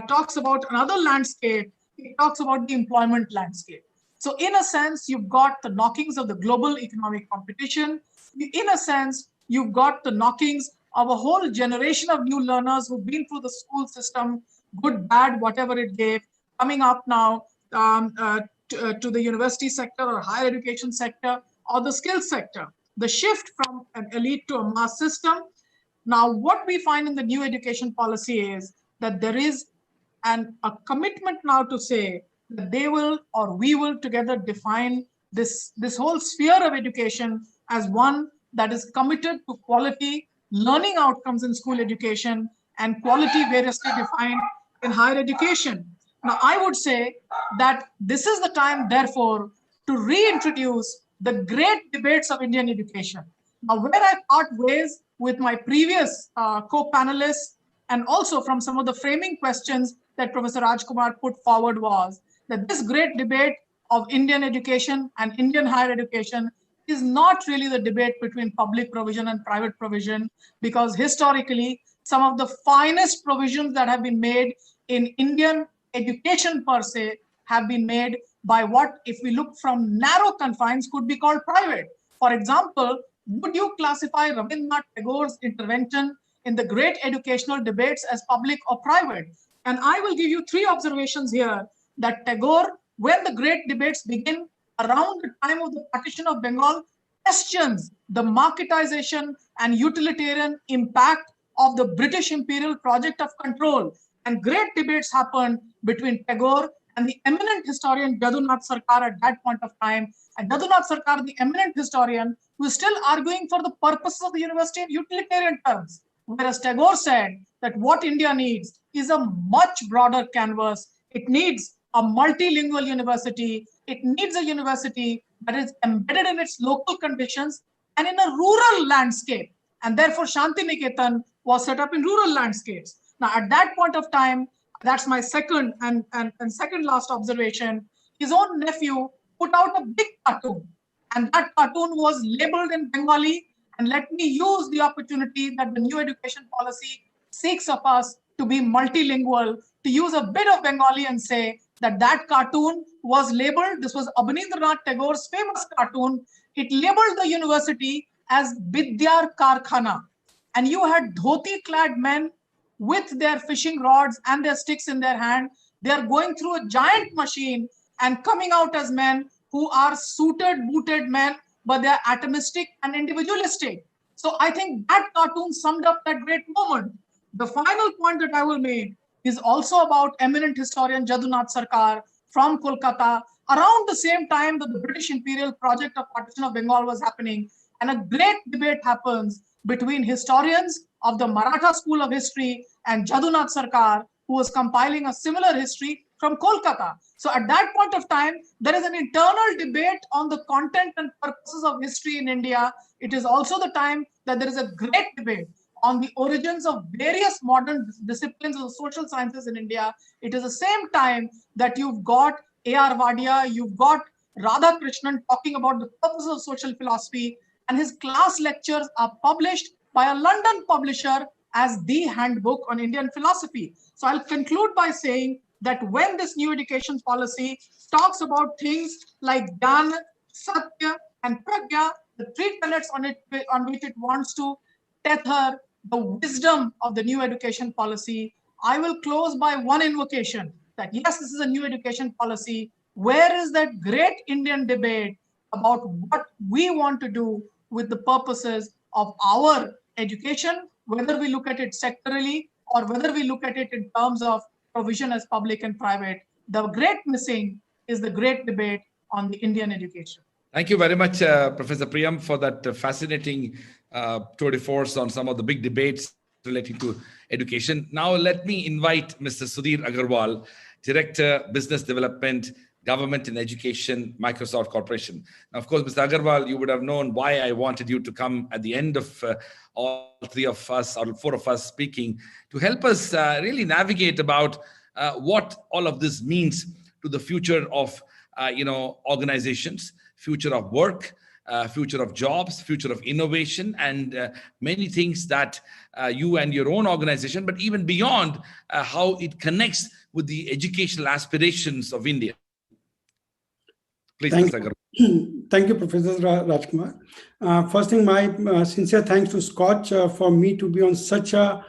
talks about. Another landscape, it talks about the employment landscape. So in a sense, you've got the knockings of the global economic competition. In a sense, you've got the knockings of a whole generation of new learners who've been through the school system, good, bad, whatever it gave, coming up now to the university sector or higher education sector or the skills sector. The shift from an elite to a mass system. Now, what we find in the new education policy is that there is a commitment now to say that they will or we will together define this whole sphere of education as one that is committed to quality learning outcomes in school education and quality variously defined in higher education. Now, I would say that this is the time, therefore, to reintroduce the great debates of Indian education. Now, where I part ways with my previous co-panelists and also from some of the framing questions that Professor Rajkumar put forward was that this great debate of Indian education and Indian higher education is not really the debate between public provision and private provision, because historically, some of the finest provisions that have been made in Indian education per se have been made by what, if we look from narrow confines, could be called private. For example, would you classify Rabindranath Tagore's intervention in the great educational debates as public or private? And I will give you three observations here that Tagore, when the great debates begin around the time of the partition of Bengal, questions the marketization and utilitarian impact of the British imperial project of control. And great debates happened between Tagore and the eminent historian Jadunath Sarkar at that point of time. And Jadunath Sarkar, the eminent historian, who is still arguing for the purposes of the university in utilitarian terms. Whereas Tagore said that what India needs is a much broader canvas. It needs a multilingual university. It needs a university that is embedded in its local conditions and in a rural landscape. And therefore, Shanti Niketan was set up in rural landscapes. Now, at that point of time, that's my second and second last observation. His own nephew put out a big cartoon, and that cartoon was labeled in Bengali. And let me use the opportunity that the new education policy seeks of us to be multilingual, to use a bit of Bengali and say that that cartoon was labeled, this was Abanindranath Tagore's famous cartoon, it labeled the university as Vidyar Karkhana. And you had dhoti-clad men with their fishing rods and their sticks in their hand. They are going through a giant machine and coming out as men who are suited, booted men, but they're atomistic and individualistic. So I think that cartoon summed up that great moment. The final point that I will make is also about eminent historian Jadunath Sarkar from Kolkata, around the same time that the British imperial project of partition of Bengal was happening. And a great debate happens between historians of the Maratha School of History and Jadunath Sarkar, who was compiling a similar history from Kolkata. So at that point of time, there is an internal debate on the content and purposes of history in India. It is also the time that there is a great debate on the origins of various modern disciplines of social sciences in India. It is the same time that you've got A.R. Vadia, you've got Radhakrishnan talking about the purpose of social philosophy, and his class lectures are published by a London publisher as the handbook on Indian philosophy. So I'll conclude by saying that when this new education policy talks about things like Jnana, Satya, and Pragya, the three tenets on which it wants to tether the wisdom of the new education policy, I will close by one invocation that yes, this is a new education policy. Where is that great Indian debate about what we want to do with the purposes of our education, whether we look at it sectorally or whether we look at it in terms of provision as public and private? The great missing is the great debate on the Indian education. Thank you very much, Professor Priyam, for that fascinating tour de force on some of the big debates relating to education. Now, let me invite Mr. Sudhir Agarwal, Director, Business Development, Government and Education, Microsoft Corporation. Now, of course, Mr. Agarwal, you would have known why I wanted you to come at the end of all three of us, or four of us speaking, to help us really navigate about what all of this means to the future of organizations, future of work, future of jobs, future of innovation, and many things that you and your own organization, but even beyond, how it connects with the educational aspirations of India. Please, Mr. Agarwal. Thank you, Professor Rajkumar. First thing, my sincere thanks to Scotch for me to be on such a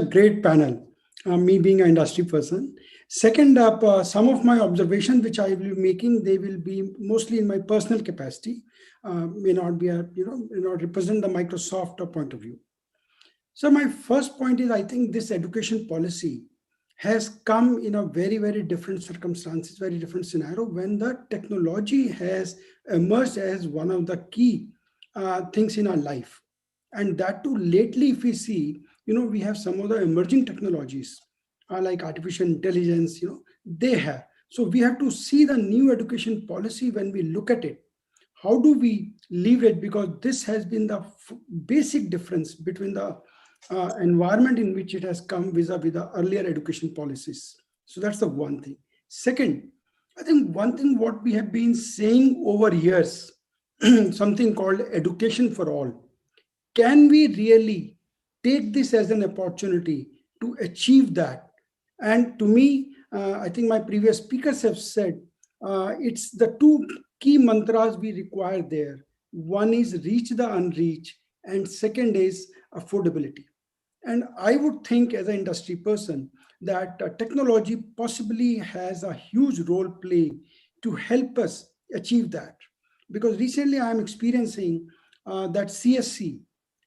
great panel. Me being an industry person. Second, some of my observations which I will be making, they will be mostly in my personal capacity. May not be represent the Microsoft point of view. So my first point is, I think this education policy has come in a very, very different circumstances, very different scenario, when the technology has emerged as one of the key things in our life. And that too, lately, if we see, we have some of the emerging technologies like artificial intelligence, they have. So we have to see the new education policy when we look at it. How do we leverage? Because this has been the basic difference between the environment in which it has come vis-a-vis the earlier education policies. So that's the one thing. Second, I think one thing what we have been saying over years, something called education for all. Can we really take this as an opportunity to achieve that? And to me, I think my previous speakers have said, it's the two key mantras we require there. One is reach the unreached, and second is affordability. And I would think as an industry person that technology possibly has a huge role play to help us achieve that. Because recently I am experiencing that CSC,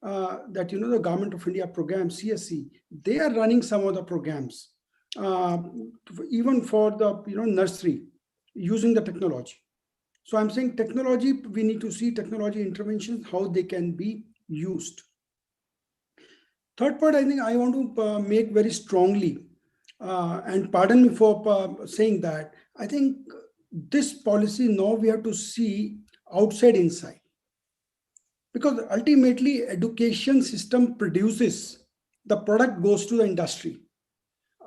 that the Government of India program, CSC, they are running some of the programs, even for the nursery, using the technology. So I'm saying technology, we need to see technology interventions, how they can be used. Third part, I think I want to make very strongly and pardon me for saying that, I think this policy now we have to see outside inside. Because ultimately education system produces, the product goes to the industry.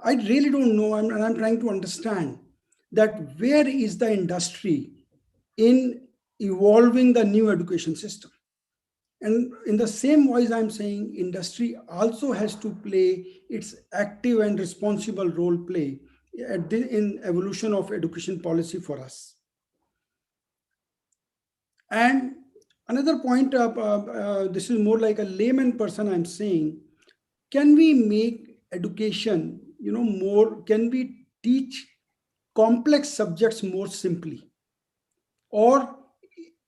I really don't know, and I'm trying to understand that where is the industry in evolving the new education system. And in the same voice, I'm saying industry also has to play its active and responsible role play in evolution of education policy for us. And another point, this is more like a layman person I'm saying, can we make education, more, can we teach complex subjects more simply? Or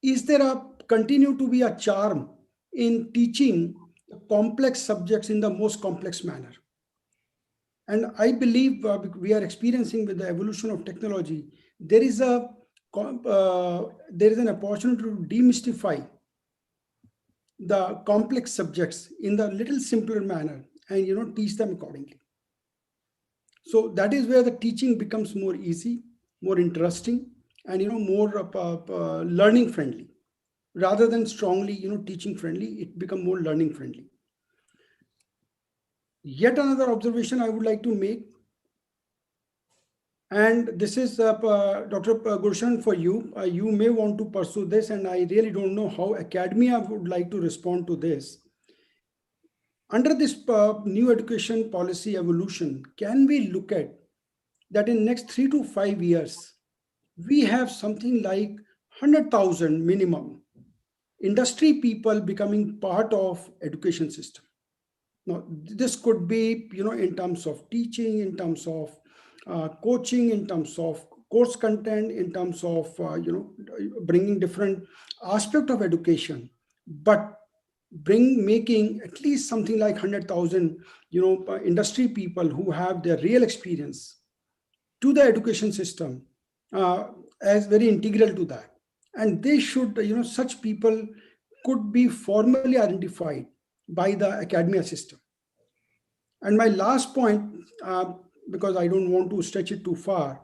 is there continue to be a charm in teaching complex subjects in the most complex manner? And I believe we are experiencing with the evolution of technology, there is an opportunity to demystify the complex subjects in the little simpler manner and teach them accordingly. So that is where the teaching becomes more easy, more interesting, and more learning friendly. Rather than strongly teaching friendly, it become more learning friendly. Yet another observation I would like to make, and this is Dr. Gulshan for you. You may want to pursue this, and I really don't know how academia would like to respond to this. Under this new education policy evolution, can we look at that in next 3 to 5 years, we have something like 100,000 minimum industry people becoming part of education system? Now, this could be, in terms of teaching, in terms of coaching, in terms of course content, in terms of, bringing different aspect of education, but making at least something like 100,000, industry people who have their real experience to the education system as very integral to that. And they should, such people could be formally identified by the academia system. And my last point, because I don't want to stretch it too far,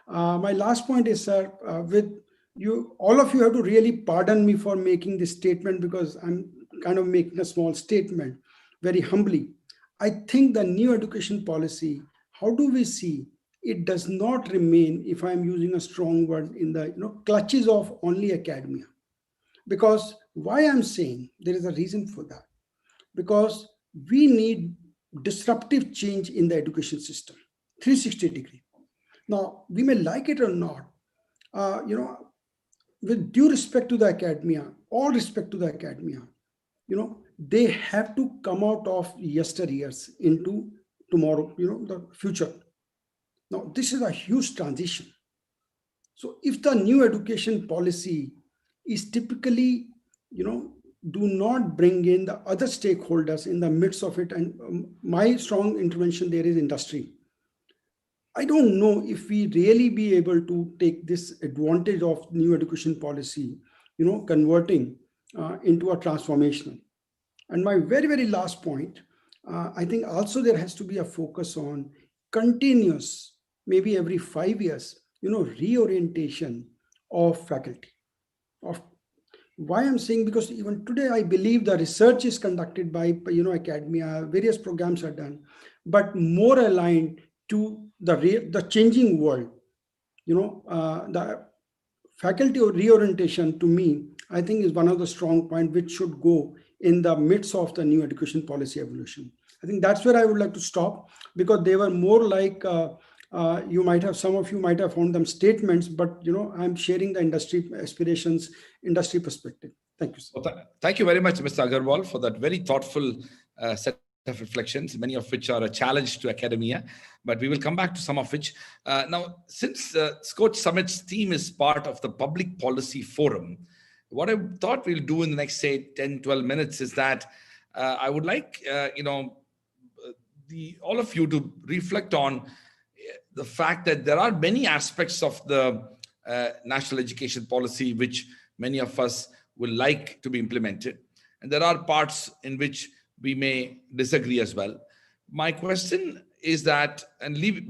my last point is, sir, with you, all of you have to really pardon me for making this statement, because I'm kind of making a small statement very humbly. I think the new education policy, how do we see it does not remain, if I'm using a strong word, in the clutches of only academia. Because why I'm saying there is a reason for that, because we need disruptive change in the education system, 360 degree. Now, we may like it or not, with due respect to the academia, all respect to the academia, they have to come out of yesteryears into tomorrow, the future. Now, this is a huge transition. So if the new education policy is typically, do not bring in the other stakeholders in the midst of it, and my strong intervention there is industry. I don't know if we really be able to take this advantage of new education policy, converting into a transformational. And my very, very last point, I think also there has to be a focus on continuous, maybe every 5 years, reorientation of faculty. Of why I'm saying, because even today I believe the research is conducted by academia, various programs are done, but more aligned to the changing world. The faculty reorientation, to me, I think is one of the strong points which should go in the midst of the new education policy evolution. I think that's where I would like to stop, because they were more like some of you might have found them statements, but I'm sharing the industry aspirations, industry perspective. Thank you, sir. Well, thank you very much, Mr. Agarwal, for that very thoughtful set of reflections, many of which are a challenge to academia, but we will come back to some of which. Now, since SKOCH Summit's theme is part of the Public Policy Forum, what I thought we'll do in the next, say, 10, 12 minutes is that I would like, all of you to reflect on the fact that there are many aspects of the national education policy which many of us will like to be implemented. And there are parts in which we may disagree as well. My question is that,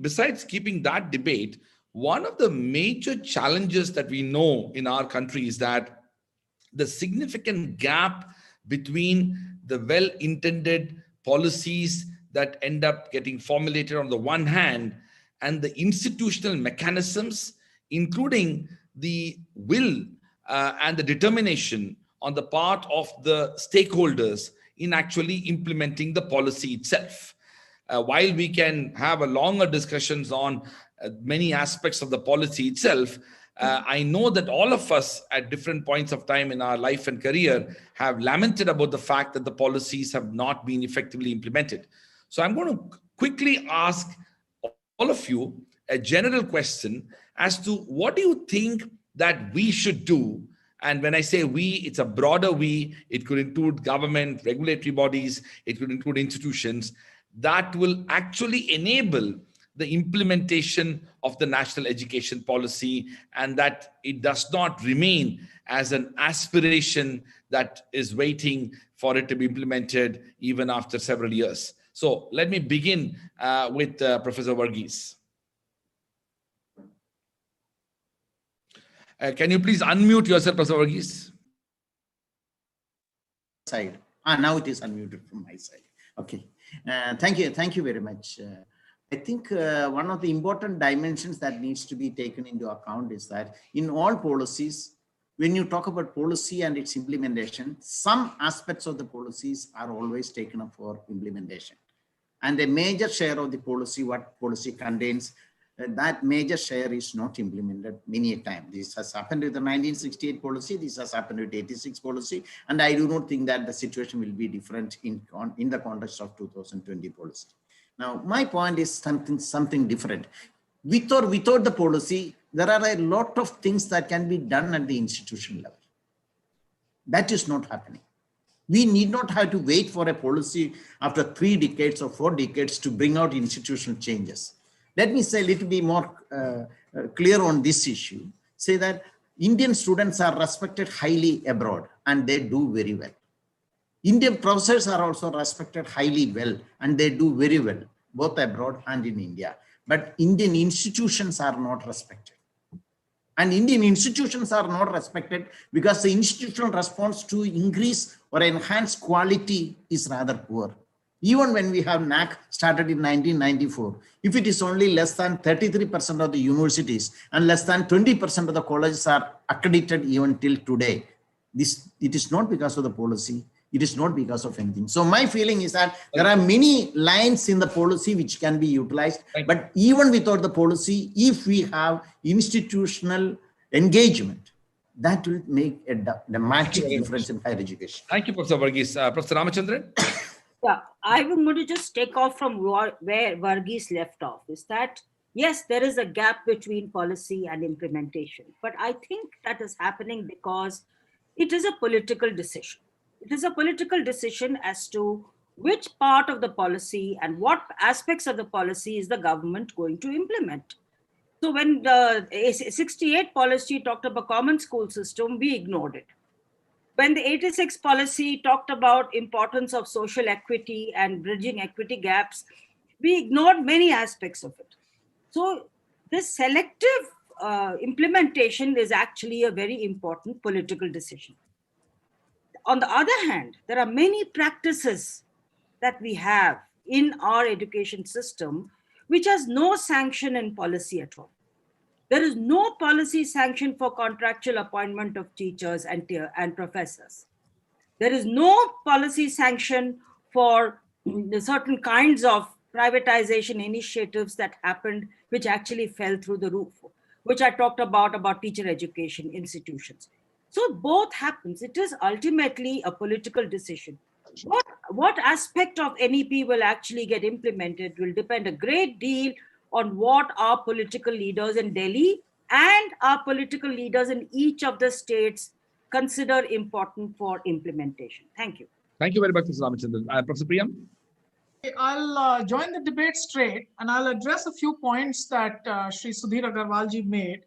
besides keeping that debate, one of the major challenges that we know in our country is that the significant gap between the well-intended policies that end up getting formulated on the one hand and the institutional mechanisms, including the will and the determination on the part of the stakeholders in actually implementing the policy itself. While we can have a longer discussions on many aspects of the policy itself, I know that all of us at different points of time in our life and career have lamented about the fact that the policies have not been effectively implemented. So I'm going to quickly ask all of you a general question as to what do you think that we should do? And when I say we, it's a broader we. It could include government, regulatory bodies, it could include institutions that will actually enable the implementation of the national education policy, and that it does not remain as an aspiration that is waiting for it to be implemented even after several years. So let me begin with Professor Varghese. Can you please unmute yourself, Professor Varghese? Side. Now it is unmuted from my side. Okay. Thank you very much. I think one of the important dimensions that needs to be taken into account is that in all policies, when you talk about policy and its implementation, some aspects of the policies are always taken up for implementation. And a major share of the policy, what policy contains, that major share is not implemented many a time. This has happened with the 1968 policy, this has happened with 86 policy, and I do not think that the situation will be different in the context of 2020 policy. Now, my point is something different. With or without the policy, there are a lot of things that can be done at the institutional level. That is not happening. We need not have to wait for a policy after 3 decades or 4 decades to bring out institutional changes. Let me say a little bit more clear on this issue. Say that Indian students are respected highly abroad and they do very well. Indian professors are also respected highly well and they do very well, both abroad and in India. But Indian institutions are not respected. And Indian institutions are not respected because the institutional response to increase or enhance quality is rather poor. Even when we have NAC started in 1994, if it is only less than 33% of the universities and less than 20% of the colleges are accredited even till today, it is not because of the policy. It is not because of anything. So my feeling is that there are many lines in the policy which can be utilized, but even without the policy, if we have institutional engagement, that will make a dramatic difference in higher education. Thank you, Professor Varghese. Professor Ramachandran? Yeah, I'm going to just take off from where Varghese left off, is that, yes, there is a gap between policy and implementation, but I think that is happening because it is a political decision. It is a political decision as to which part of the policy and what aspects of the policy is the government going to implement. So when the 68 policy talked about common school system, we ignored it. When the 86 policy talked about importance of social equity and bridging equity gaps, we ignored many aspects of it. So this selective implementation is actually a very important political decision. On the other hand, there are many practices that we have in our education system which has no sanction in policy at all. There is no policy sanction for contractual appointment of teachers and professors. There is no policy sanction for certain kinds of privatization initiatives that happened, which actually fell through the roof, which I talked about teacher education institutions. So both happens. It is ultimately a political decision. What aspect of NEP will actually get implemented will depend a great deal on what our political leaders in Delhi and our political leaders in each of the states consider important for implementation. Thank you. Thank you very much, Mr. Ramachandran. Professor Priyam? I'll join the debate straight and I'll address a few points that Shri Sudhir Agarwalji made.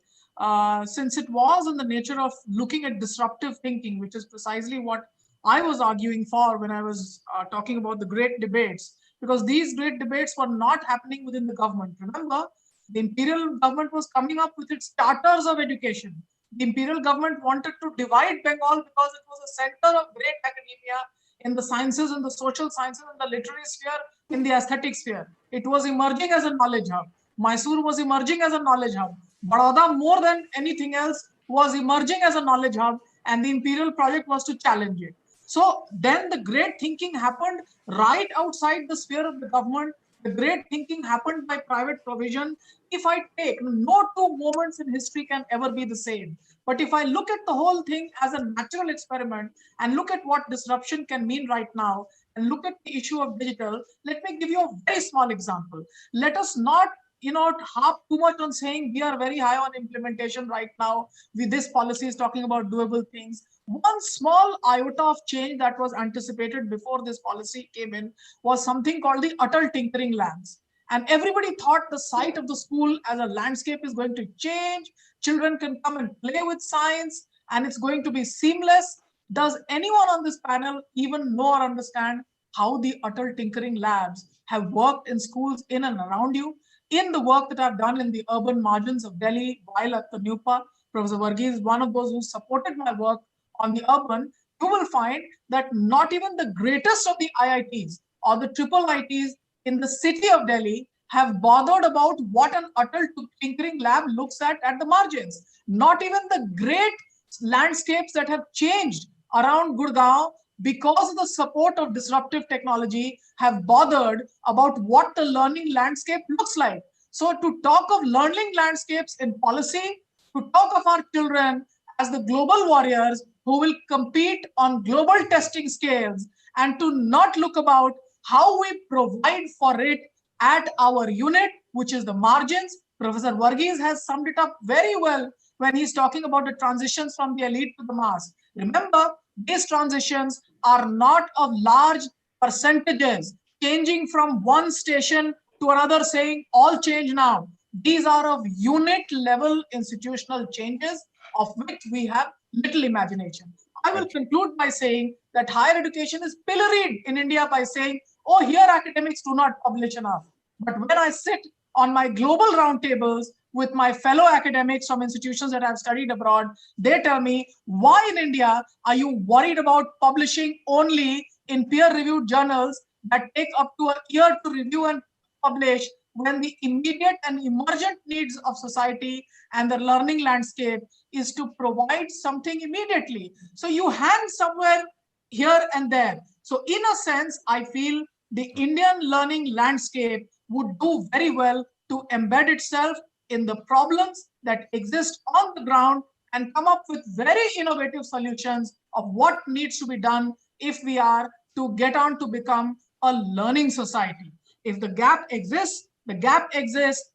Since it was in the nature of looking at disruptive thinking, which is precisely what I was arguing for when I was talking about the great debates, because these great debates were not happening within the government. Remember, the imperial government was coming up with its charters of education. The imperial government wanted to divide Bengal because it was a center of great academia in the sciences, in the social sciences, in the literary sphere, in the aesthetic sphere. It was emerging as a knowledge hub. Mysore was emerging as a knowledge hub. Baroda, more than anything else, was emerging as a knowledge hub, and the imperial project was to challenge it. So then the great thinking happened right outside the sphere of the government. The great thinking happened by private provision. If I take, no two moments in history can ever be the same. But if I look at the whole thing as a natural experiment and look at what disruption can mean right now, and look at the issue of digital, let me give you a very small example. Let us not harp too much on saying we are very high on implementation right now. This policy is talking about doable things. One small iota of change that was anticipated before this policy came in was something called the Atal Tinkering Labs. And everybody thought the site of the school as a landscape is going to change. Children can come and play with science, and it's going to be seamless. Does anyone on this panel even know or understand how the Atal Tinkering Labs have worked in schools in and around you? In the work that I've done in the urban margins of Delhi while at the NUPA, Professor Varghese is one of those who supported my work on the urban. You will find that not even the greatest of the IITs or the triple ITs in the city of Delhi have bothered about what an Atal Tinkering Lab looks at the margins. Not even the great landscapes that have changed around Gurgaon because of the support of disruptive technology have bothered about what the learning landscape looks like. So to talk of learning landscapes in policy, to talk of our children as the global warriors who will compete on global testing scales, and to not look about how we provide for it at our unit, which is the margins. Professor Varghese has summed it up very well when he's talking about the transitions from the elite to the mass. Remember, these transitions are not of large percentages, changing from one station to another, saying all change now. These are of unit level institutional changes of which we have little imagination. I will conclude by saying that higher education is pilloried in India by saying, oh, here academics do not publish enough. But when I sit on my global roundtables with my fellow academics from institutions that I've studied abroad, they tell me, why in India are you worried about publishing only in peer-reviewed journals that take up to a year to review and publish, when the immediate and emergent needs of society and the learning landscape is to provide something immediately? So you hang somewhere here and there. So in a sense, I feel the Indian learning landscape would do very well to embed itself in the problems that exist on the ground and come up with very innovative solutions of what needs to be done if we are to get on to become a learning society. If the gap exists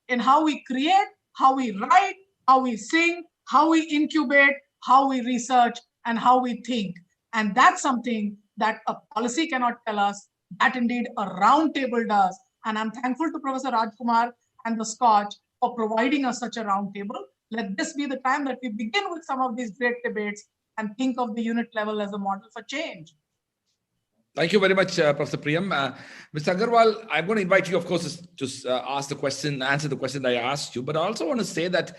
in how we create, how we write, how we sing, how we incubate, how we research, and how we think. And that's something that a policy cannot tell us, that indeed a round table does. And I'm thankful to Professor Rajkumar and the Scotch for providing us such a round table. Let this be the time that we begin with some of these great debates and think of the unit level as a model for change. Thank you very much, Professor Priyam. Mr. Agarwal, I'm going to invite you, of course, to answer the question I asked you. But I also want to say that,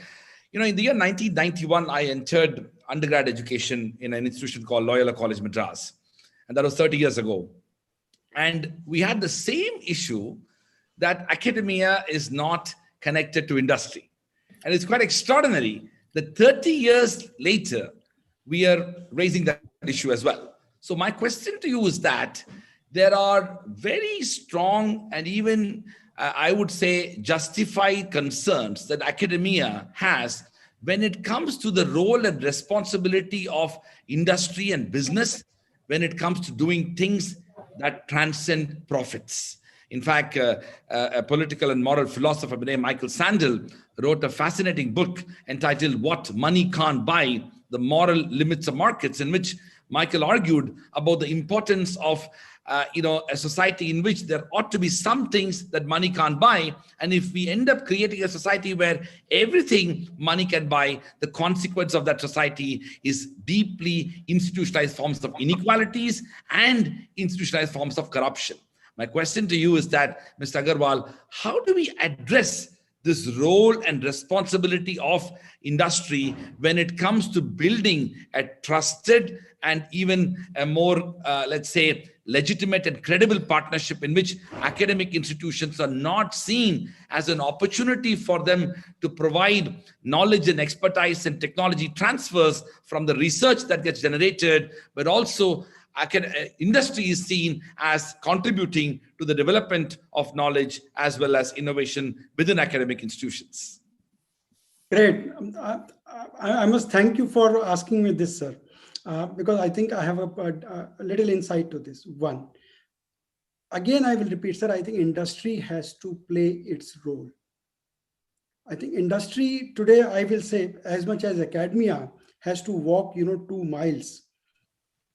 in the year 1991, I entered undergrad education in an institution called Loyola College Madras. And that was 30 years ago. And we had the same issue that academia is not connected to industry. And it's quite extraordinary that 30 years later, we are raising that issue as well. So my question to you is that there are very strong and even, I would say, justified concerns that academia has when it comes to the role and responsibility of industry and business, when it comes to doing things that transcend profits. In fact, a political and moral philosopher named Michael Sandel wrote a fascinating book entitled What Money Can't Buy, The Moral Limits of Markets, in which Michael argued about the importance of a society in which there ought to be some things that money can't buy. And if we end up creating a society where everything money can buy, the consequence of that society is deeply institutionalized forms of inequalities and institutionalized forms of corruption. My question to you is that, Mr. Agarwal, how do we address this role and responsibility of industry when it comes to building a trusted and even a more, let's say, legitimate and credible partnership in which academic institutions are not seen as an opportunity for them to provide knowledge and expertise and technology transfers from the research that gets generated, but also industry is seen as contributing to the development of knowledge as well as innovation within academic institutions? Great. I must thank you for asking me this, sir, because I think I have a little insight to this. One, again, I will repeat, sir, I think industry has to play its role. I think industry today, I will say, as much as academia has to walk, 2 miles,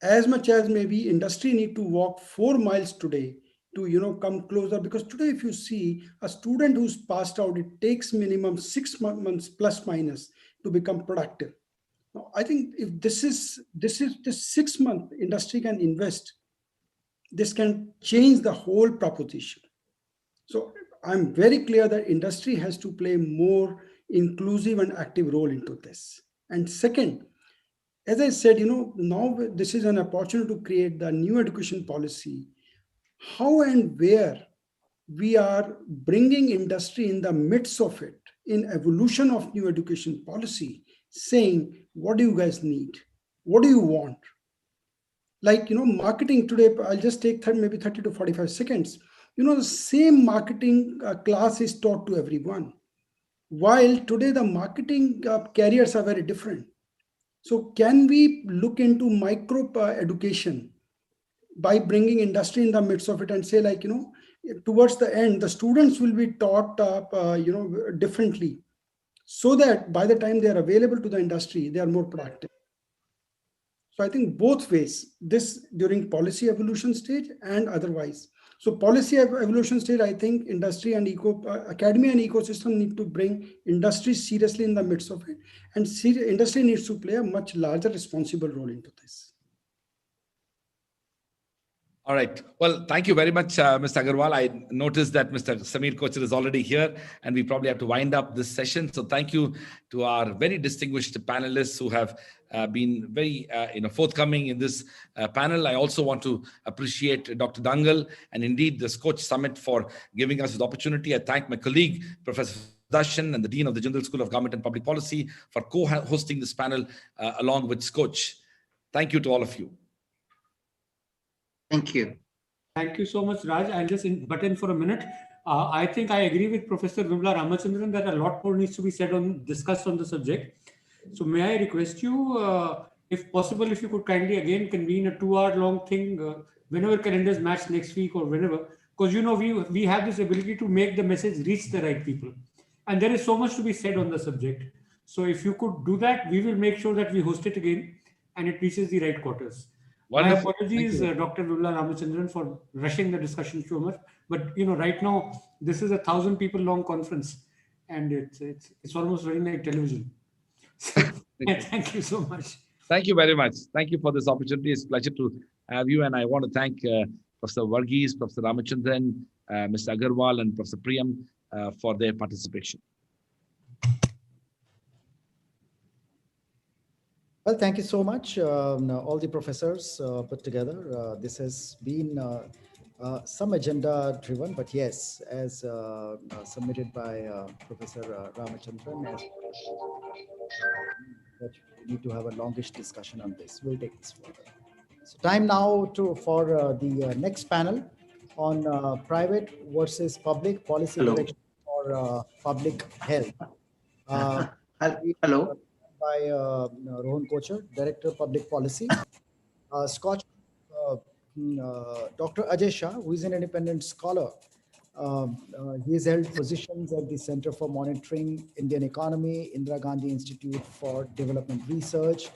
as much as maybe industry need to walk 4 miles today to, come closer. Because today, if you see a student who's passed out, it takes minimum 6 months plus minus to become productive. Now, I think if this is the 6 month industry can invest, this can change the whole proposition. So I'm very clear that industry has to play more inclusive and active role into this. And second, as I said, now this is an opportunity to create the new education policy. How and where we are bringing industry in the midst of it, in evolution of new education policy, saying, what do you guys need? What do you want? Like, marketing today, I'll just take maybe 30 to 45 seconds. The same marketing class is taught to everyone. While today the marketing careers are very different. So can we look into micro education by bringing industry in the midst of it and say, like, towards the end, the students will be taught, differently, so that by the time they are available to the industry, they are more productive. So I think both ways, this during policy evolution stage and otherwise. So policy evolution stage, I think industry and academia and ecosystem need to bring industry seriously in the midst of it. And industry needs to play a much larger responsible role into this. All right. Well, thank you very much, Mr. Agarwal. I noticed that Mr. Samir Kochar is already here, and we probably have to wind up this session. So thank you to our very distinguished panelists who have been very forthcoming in this panel. I also want to appreciate Dr. Dangal and indeed the SKOCH Summit for giving us the opportunity. I thank my colleague, Professor Darshan, and the Dean of the General School of Government and Public Policy for co-hosting this panel along with SKOCH. Thank you to all of you. Thank you. Thank you so much, Raj. I'll just butt in for a minute. I think I agree with Professor Vimla Ramachandran that a lot more needs to be discussed on the subject. So may I request you, if possible, if you could kindly again convene a 2-hour long thing whenever calendars match next week or whenever, because we have this ability to make the message reach the right people. And there is so much to be said on the subject. So if you could do that, we will make sure that we host it again and it reaches the right quarters. Wonderful. My apologies, Dr. Vimla Ramachandran, for rushing the discussion so much. But right now, this is a 1,000 people long conference, and it's almost running like television. So, thank you so much. Thank you very much. Thank you for this opportunity. It's a pleasure to have you. And I want to thank Professor Varghese, Professor Ramachandran, Mr. Agarwal, and Professor Priyam for their participation. Well, thank you so much, all the professors put together. This has been some agenda driven, but yes, as submitted by Professor Ramachandran, that we need to have a longish discussion on this. We'll take this forward. So time now for the next panel on private versus public policy direction for public health. Hello. By Rohan Kochar, Director of Public Policy. Scotch, Dr. Ajay Shah, who is an independent scholar. He has held positions at the Center for Monitoring Indian Economy, Indira Gandhi Institute for Development Research,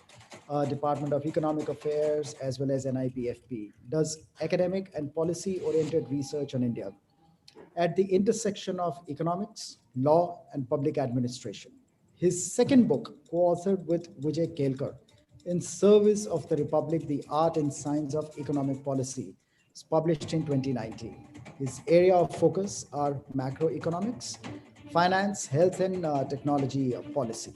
Department of Economic Affairs, as well as NIPFP. Does academic and policy-oriented research on India at the intersection of economics, law, and public administration. His second book, co-authored with Vijay Kelkar, In Service of the Republic, The Art and Science of Economic Policy, is published in 2019. His area of focus are macroeconomics, finance, health, and technology policy.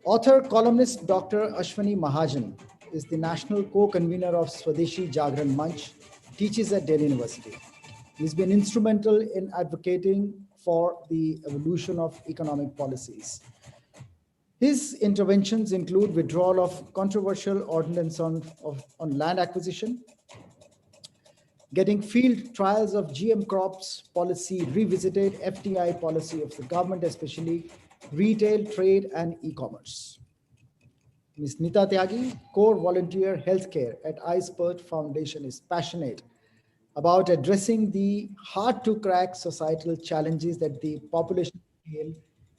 Author, columnist Dr. Ashwani Mahajan is the national co-convener of Swadeshi Jagran Manch, teaches at Delhi University. He's been instrumental in advocating for the evolution of economic policies. His interventions include withdrawal of controversial ordinance on land acquisition, getting field trials of GM crops policy revisited, FDI policy of the government, especially retail, trade, and e-commerce. Ms. Nita Tyagi, core volunteer healthcare at iSpurt Foundation, is passionate about addressing the hard-to-crack societal challenges that the population scale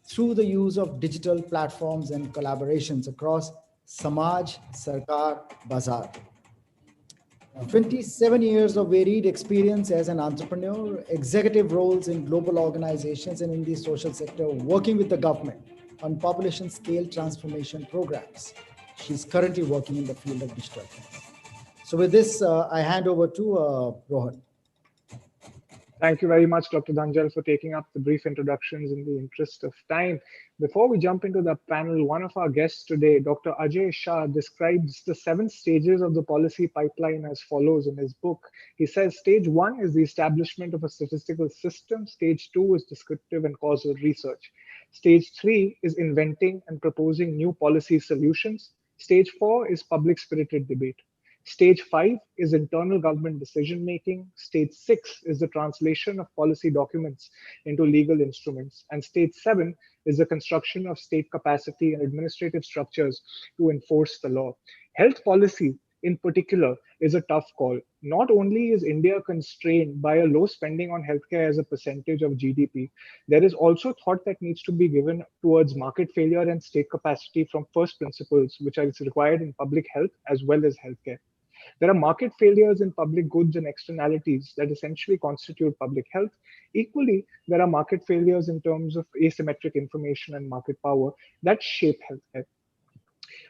through the use of digital platforms and collaborations across Samaj, Sarkar, Bazaar. 27 years of varied experience as an entrepreneur, executive roles in global organizations and in the social sector, working with the government on population scale transformation programs. She's currently working in the field of digital health. So with this, I hand over to Rohan. Thank you very much, Dr. Dhanjal, for taking up the brief introductions in the interest of time. Before we jump into the panel, one of our guests today, Dr. Ajay Shah, describes the 7 stages of the policy pipeline as follows in his book. He says, stage 1 is the establishment of a statistical system. Stage 2 is descriptive and causal research. Stage 3 is inventing and proposing new policy solutions. Stage 4 is public-spirited debate. Stage 5 is internal government decision-making. Stage 6 is the translation of policy documents into legal instruments. And stage 7 is the construction of state capacity and administrative structures to enforce the law. Health policy, in particular, is a tough call. Not only is India constrained by a low spending on healthcare as a percentage of GDP, there is also thought that needs to be given towards market failure and state capacity from first principles, which are required in public health as well as healthcare. There are market failures in public goods and externalities that essentially constitute public health. Equally, there are market failures in terms of asymmetric information and market power that shape healthcare.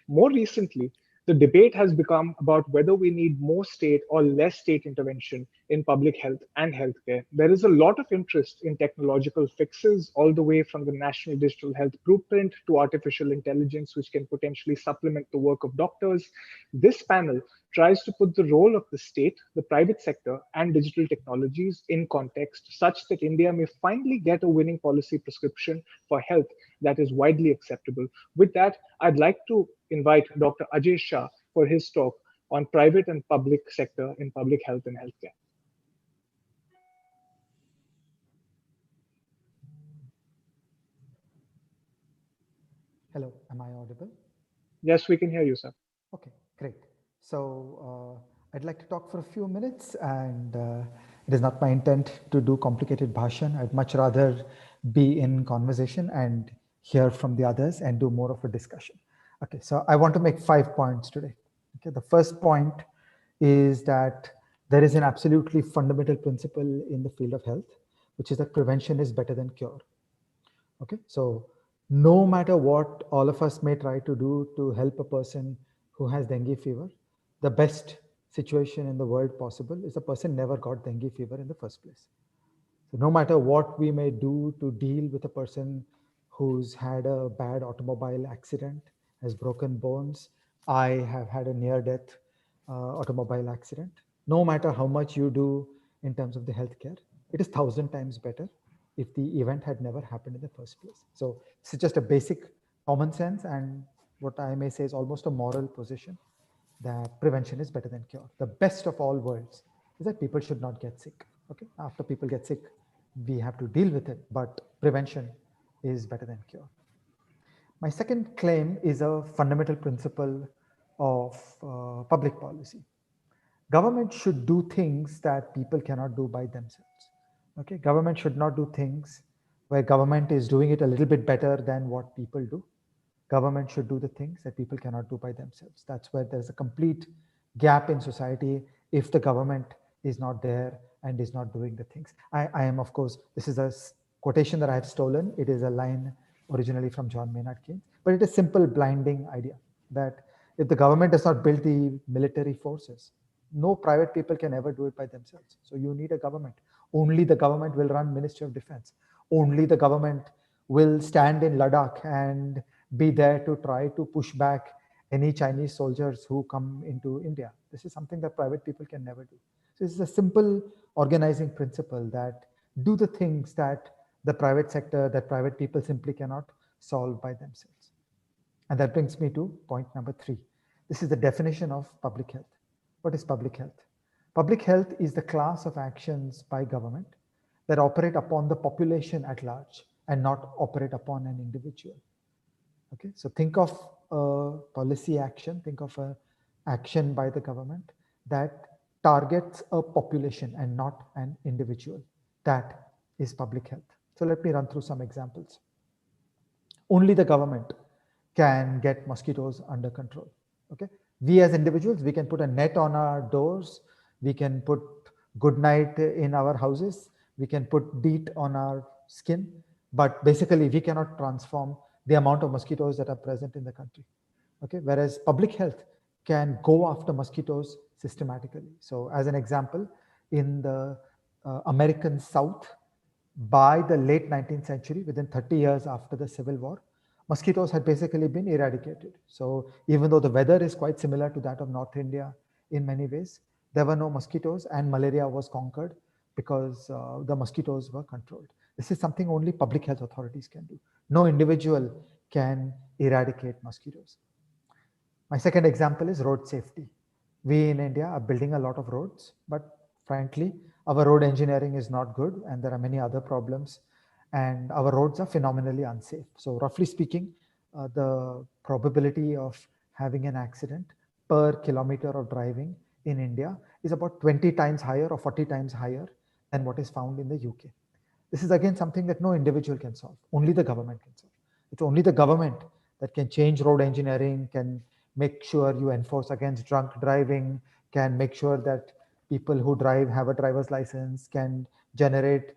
More recently, the debate has become about whether we need more state or less state intervention in public health and healthcare. There is a lot of interest in technological fixes, all the way from the National Digital Health Blueprint to artificial intelligence, which can potentially supplement the work of doctors. This panel tries to put the role of the state, the private sector, and digital technologies in context such that India may finally get a winning policy prescription for health that is widely acceptable. With that, I'd like to invite Dr. Ajay Shah for his talk on private and public sector in public health and healthcare. Hello, am I audible? Yes, we can hear you, sir. Okay, great. So I'd like to talk for a few minutes, and it is not my intent to do complicated bhashan. I'd much rather be in conversation and hear from the others and do more of a discussion. Okay, so I want to make 5 points today. Okay, the first point is that there is an absolutely fundamental principle in the field of health, which is that prevention is better than cure. Okay, so no matter what all of us may try to do to help a person who has dengue fever, the best situation in the world possible is the person never got dengue fever in the first place. So no matter what we may do to deal with a person who's had a bad automobile accident, has broken bones, I have had a near-death automobile accident. No matter how much you do in terms of the healthcare, it is 1,000 times better if the event had never happened in the first place. So this is just a basic common sense, and what I may say is almost a moral position, that prevention is better than cure. The best of all worlds is that people should not get sick. Okay, after people get sick, we have to deal with it, but prevention is better than cure. My second claim is a fundamental principle of public policy. Government should do things that people cannot do by themselves. Okay, government should not do things where government is doing it a little bit better than what people do. Government should do the things that people cannot do by themselves. That's where there's a complete gap in society if the government is not there and is not doing the things. I am, of course, this is a quotation that I have stolen. It is a line originally from John Maynard Keynes, but it is a simple blinding idea that if the government does not build the military forces, No private people can ever do it by themselves. So you need a government. Only the government will run Ministry of Defense. Only the government will stand in Ladakh and be there to try to push back any Chinese soldiers who come into India. This is something that private people can never do. So this is a simple organizing principle that do the things that the private sector, that private people simply cannot solve by themselves. And that brings me to point number 3. This is the definition of public health. What is public health? Public health is the class of actions by government that operate upon the population at large and not operate upon an individual. Okay, so think of a policy action, think of an action by the government that targets a population and not an individual. That is public health. So let me run through some examples. Only the government can get mosquitoes under control. Okay, we as individuals, we can put a net on our doors, we can put good night in our houses, we can put DEET on our skin, but basically we cannot transform the amount of mosquitoes that are present in the country. Okay, whereas public health can go after mosquitoes systematically. So as an example, in the American South, by the late 19th century, within 30 years after the Civil War, mosquitoes had basically been eradicated. So even though the weather is quite similar to that of North India in many ways, there were no mosquitoes and malaria was conquered because the mosquitoes were controlled. This is something only public health authorities can do. No individual can eradicate mosquitoes. My second example is road safety. We in India are building a lot of roads, but frankly, our road engineering is not good and there are many other problems and our roads are phenomenally unsafe. So roughly speaking, the probability of having an accident per kilometer of driving in India is about 20 times higher or 40 times higher than what is found in the UK. This is again something that no individual can solve, only the government can solve. It's only the government that can change road engineering, can make sure you enforce against drunk driving, can make sure that people who drive have a driver's license, can generate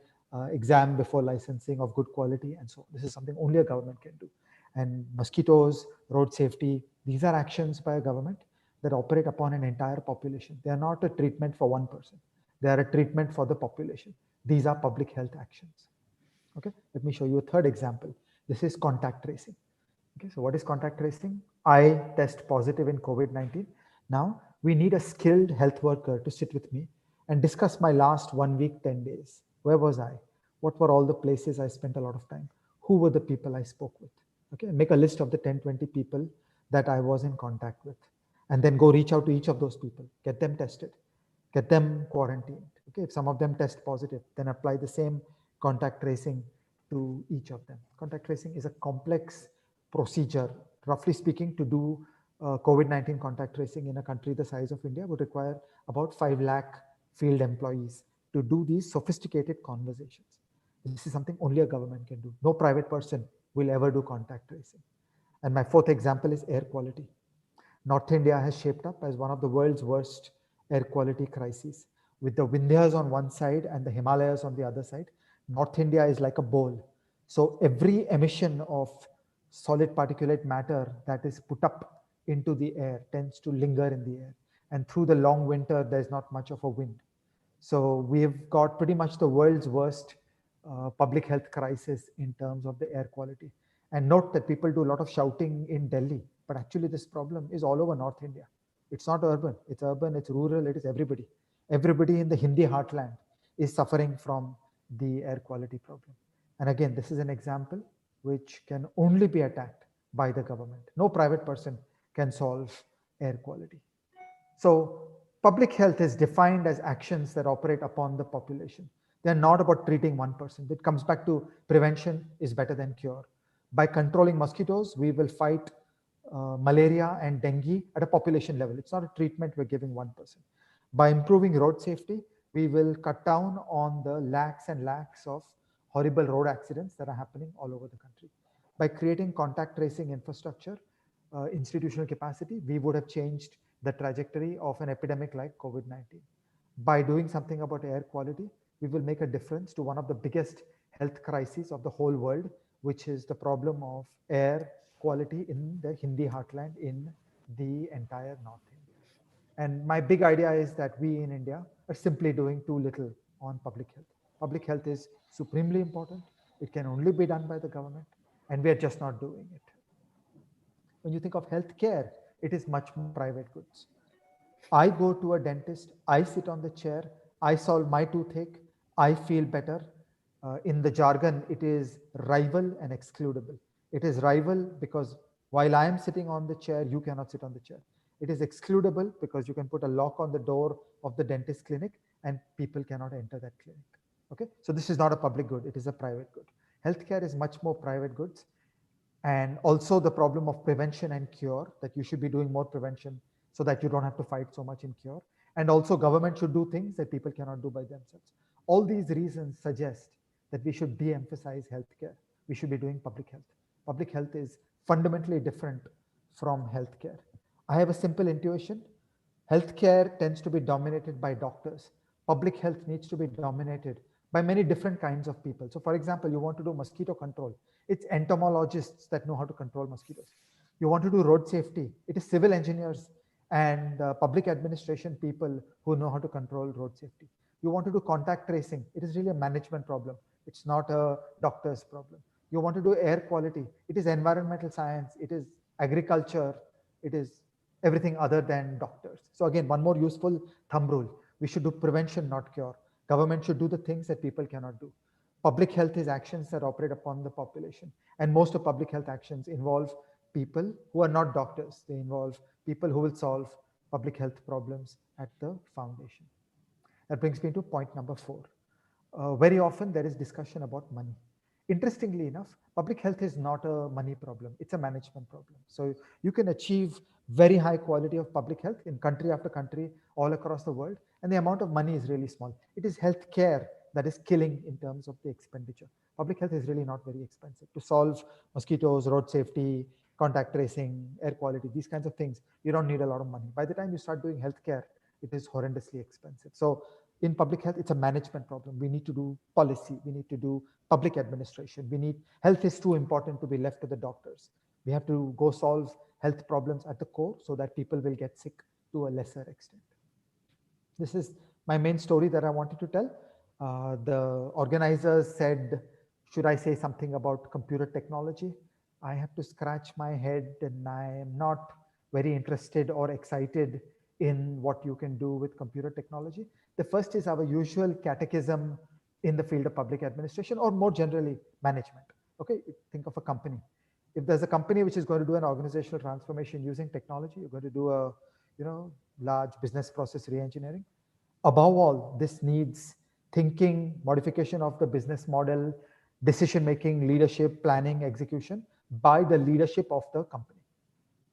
exam before licensing of good quality and so on. This is something only a government can do. And mosquitoes, road safety, these are actions by a government that operate upon an entire population. They are not a treatment for one person. They are a treatment for the population. These are public health actions. Okay, let me show you a third example. This is contact tracing. Okay, so what is contact tracing? I test positive in COVID-19. Now we need a skilled health worker to sit with me and discuss my last 1 week, 10 days. Where was I? What were all the places I spent a lot of time? Who were the people I spoke with? Okay, make a list of the 10, 20 people that I was in contact with, and then go reach out to each of those people, get them tested, get them quarantined. Okay, if some of them test positive, then apply the same contact tracing to each of them. Contact tracing is a complex procedure. Roughly speaking, to do COVID-19 contact tracing in a country the size of India would require about 5 lakh field employees to do these sophisticated conversations. This is something only a government can do. No private person will ever do contact tracing. And my fourth example is air quality. North India has shaped up as one of the world's worst air quality crises. With the Vindhyas on one side and the Himalayas on the other side, North India is like a bowl. So every emission of solid particulate matter that is put up into the air tends to linger in the air. And through the long winter, there's not much of a wind. So we've got pretty much the world's worst public health crisis in terms of the air quality. And note that people do a lot of shouting in Delhi, but actually this problem is all over North India. It's not urban, it's rural, it is everybody. Everybody in the Hindi heartland is suffering from the air quality problem. And again, this is an example which can only be attacked by the government. No private person can solve air quality. So public health is defined as actions that operate upon the population. They're not about treating one person. It comes back to prevention is better than cure. By controlling mosquitoes, we will fight malaria and dengue at a population level. It's not a treatment we're giving one person. By improving road safety, we will cut down on the lakhs and lakhs of horrible road accidents that are happening all over the country. By creating contact tracing infrastructure, institutional capacity, we would have changed the trajectory of an epidemic like COVID-19. By doing something about air quality, we will make a difference to one of the biggest health crises of the whole world, which is the problem of air quality in the Hindi heartland in the entire North India. And my big idea is that we in India are simply doing too little on public health. Public health is supremely important. It can only be done by the government, and we are just not doing it. When you think of healthcare, it is much more private goods. I go to a dentist, I sit on the chair, I solve my toothache, I feel better. In the jargon, it is rival and excludable. It is rival because while I am sitting on the chair, you cannot sit on the chair. It is excludable because you can put a lock on the door of the dentist clinic and people cannot enter that clinic. Okay, so this is not a public good, it is a private good. Healthcare is much more private goods. And also the problem of prevention and cure, that you should be doing more prevention so that you don't have to fight so much in cure. And also government should do things that people cannot do by themselves. All these reasons suggest that we should de-emphasize healthcare. We should be doing public health. Public health is fundamentally different from healthcare. I have a simple intuition. Healthcare tends to be dominated by doctors. Public health needs to be dominated by many different kinds of people. So for example, you want to do mosquito control. It's entomologists that know how to control mosquitoes. You want to do road safety. It is civil engineers and public administration people who know how to control road safety. You want to do contact tracing. It is really a management problem. It's not a doctor's problem. You want to do air quality. It is environmental science. It is agriculture. It is everything other than doctors. So again, one more useful thumb rule. We should do prevention, not cure. Government should do the things that people cannot do. Public health is actions that operate upon the population. And most of public health actions involve people who are not doctors. They involve people who will solve public health problems at the foundation. That brings me to point number 4. Very often there is discussion about money. Interestingly enough, public health is not a money problem. It's a management problem. So you can achieve very high quality of public health in country after country all across the world. And the amount of money is really small. It is healthcare that is killing in terms of the expenditure. Public health is really not very expensive. To solve mosquitoes, road safety, contact tracing, air quality, these kinds of things, you don't need a lot of money. By the time you start doing healthcare, it is horrendously expensive. So in public health, it's a management problem. We need to do policy. We need to do public administration. Health is too important to be left to the doctors. We have to go solve health problems at the core so that people will get sick to a lesser extent. This is my main story that I wanted to tell. The organizers said, should I say something about computer technology? I have to scratch my head, and I am not very interested or excited in what you can do with computer technology. The first is our usual catechism in the field of public administration, or more generally management. Okay, think of a company. If there's a company which is going to do an organizational transformation using technology, you're going to do a large business process re-engineering. Above all, this needs thinking, modification of the business model, decision-making, leadership, planning, execution by the leadership of the company.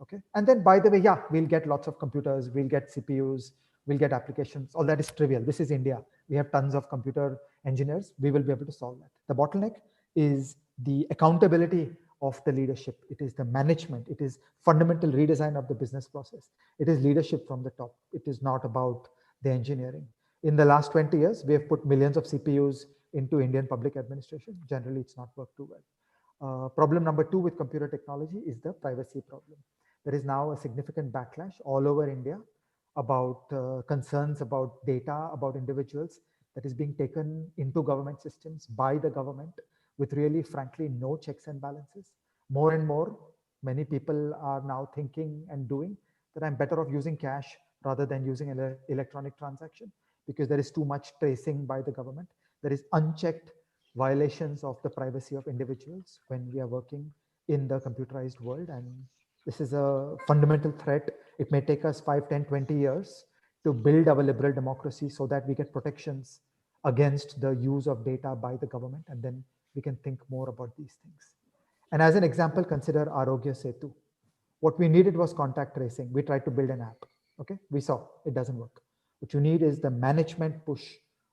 Okay, and then by the way, yeah, we'll get lots of computers, we'll get CPUs, we'll get applications. All that is trivial. This is India. We have tons of computer engineers. We will be able to solve that. The bottleneck is the accountability of the leadership. It is the management. It is fundamental redesign of the business process. It is leadership from the top. It is not about the engineering. In the last 20 years, we have put millions of CPUs into Indian public administration. Generally, it's not worked too well. Problem number 2 with computer technology is the privacy problem. There is now a significant backlash all over India about concerns about data, about individuals that is being taken into government systems by the government with really, frankly, no checks and balances. More and more, many people are now thinking and doing that I'm better off using cash rather than using an electronic transaction because there is too much tracing by the government. There is unchecked violations of the privacy of individuals when we are working in the computerized world. And this is a fundamental threat. It may take us 5, 10, 20 years to build our liberal democracy so that we get protections against the use of data by the government. And then we can think more about these things. And as an example, consider Arogya Setu. What we needed was contact tracing. We tried to build an app. Okay, we saw it doesn't work. What you need is the management push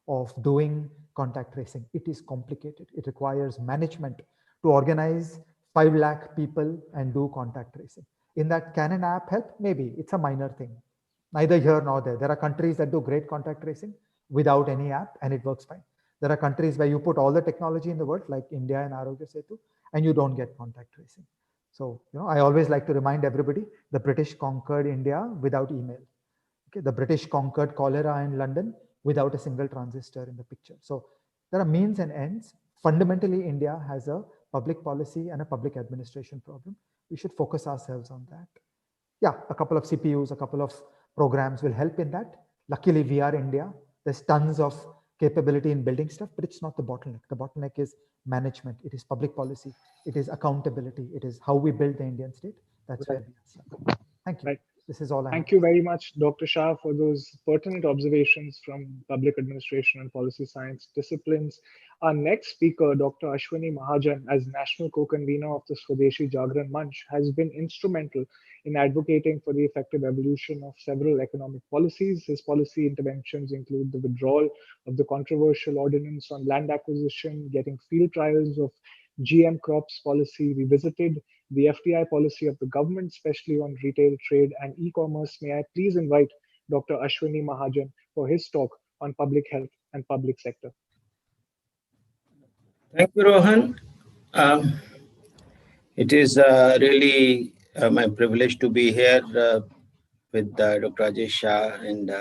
of doing contact tracing. It is complicated. It requires management to organize 5 lakh people and do contact tracing. In that, can an app help? Maybe. It's a minor thing. Neither here nor there. There are countries that do great contact tracing without any app and it works fine. There are countries where you put all the technology in the world, like India and Arogya Setu, and you don't get contact tracing. So, I always like to remind everybody, the British conquered India without email. Okay, the British conquered cholera in London without a single transistor in the picture. So there are means and ends. Fundamentally, India has a public policy and a public administration problem. We should focus ourselves on that. Yeah, a couple of CPUs, a couple of programs will help in that. Luckily, we are India. There's tons of capability in building stuff, but it's not the bottleneck. The bottleneck is management. It is public policy. It is accountability. It is how we build the Indian state. That's where we are stuck. Thank you. Right. This is all I Thank you very much, Dr. Shah, for those pertinent observations from public administration and policy science disciplines. Our next speaker, Dr. Ashwini Mahajan, as national co-convener of the Swadeshi Jagran Manch, has been instrumental in advocating for the effective evolution of several economic policies. His policy interventions include the withdrawal of the controversial ordinance on land acquisition, getting field trials of GM crops policy revisited, the FDI policy of the government, especially on retail, trade, and e-commerce. May I please invite Dr. Ashwini Mahajan for his talk on public health and public sector. Thank you, Rohan. It is really my privilege to be here with Dr. Rajesh Shah and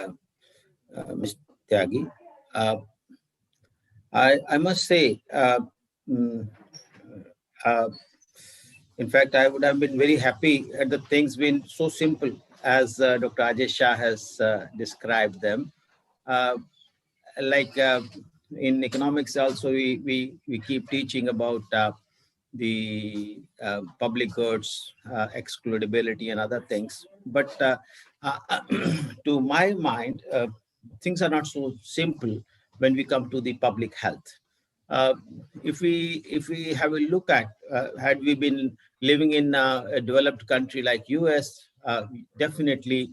Ms. Tyagi. I must say, in fact, I would have been very happy had the things been so simple as Dr. Rajesh Shah has described them. In economics also, we keep teaching about the public goods, excludability and other things. But to my mind, things are not so simple when we come to the public health. If we have a look at, had we been living in a developed country like US, definitely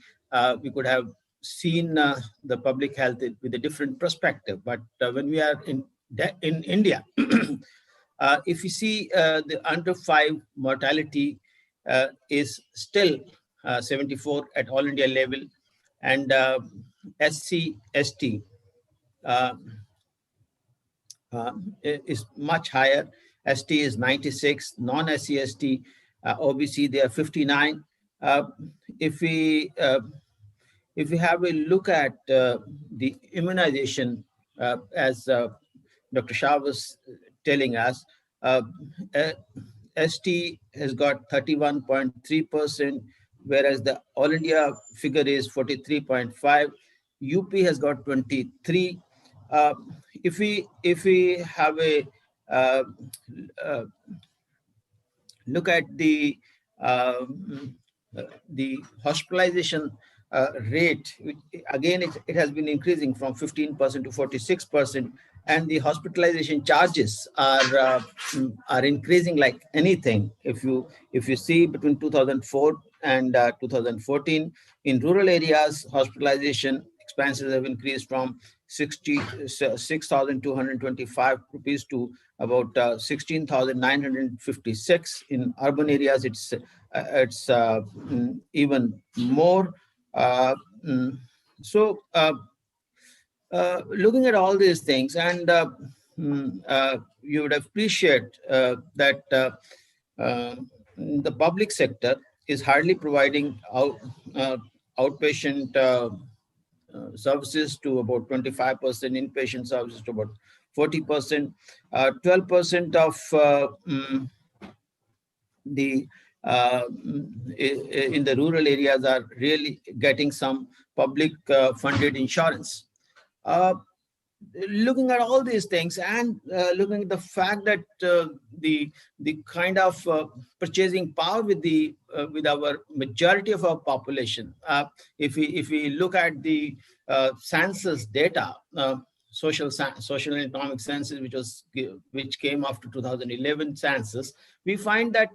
we could have seen the public health with a different perspective. But when we are in India, if you see the under 5 mortality is still 74 at all India level, and SC, ST is much higher. ST is 96, non-SC, ST, OBC, they are 59. If we have a look at the immunization, as Dr. Shah was telling us, ST has got 31.3%, whereas the all India figure is 43.5. UP has got 23. If we have a look at the hospitalization rate, again it has been increasing from 15% to 46%, and the hospitalization charges are increasing like anything. If you see between 2004 and 2014, in rural areas, hospitalization expenses have increased from 6,225 rupees to about 16,956. In urban areas, it's even more. Looking at all these things, and you would appreciate that the public sector is hardly providing outpatient services to about 25%, inpatient services to about 40%, 12% of the in the rural areas are really getting some public funded insurance. Looking at all these things, and looking at the fact that the kind of purchasing power with our majority of our population, if we look at the census data, social and economic census, which came after 2011 census, we find that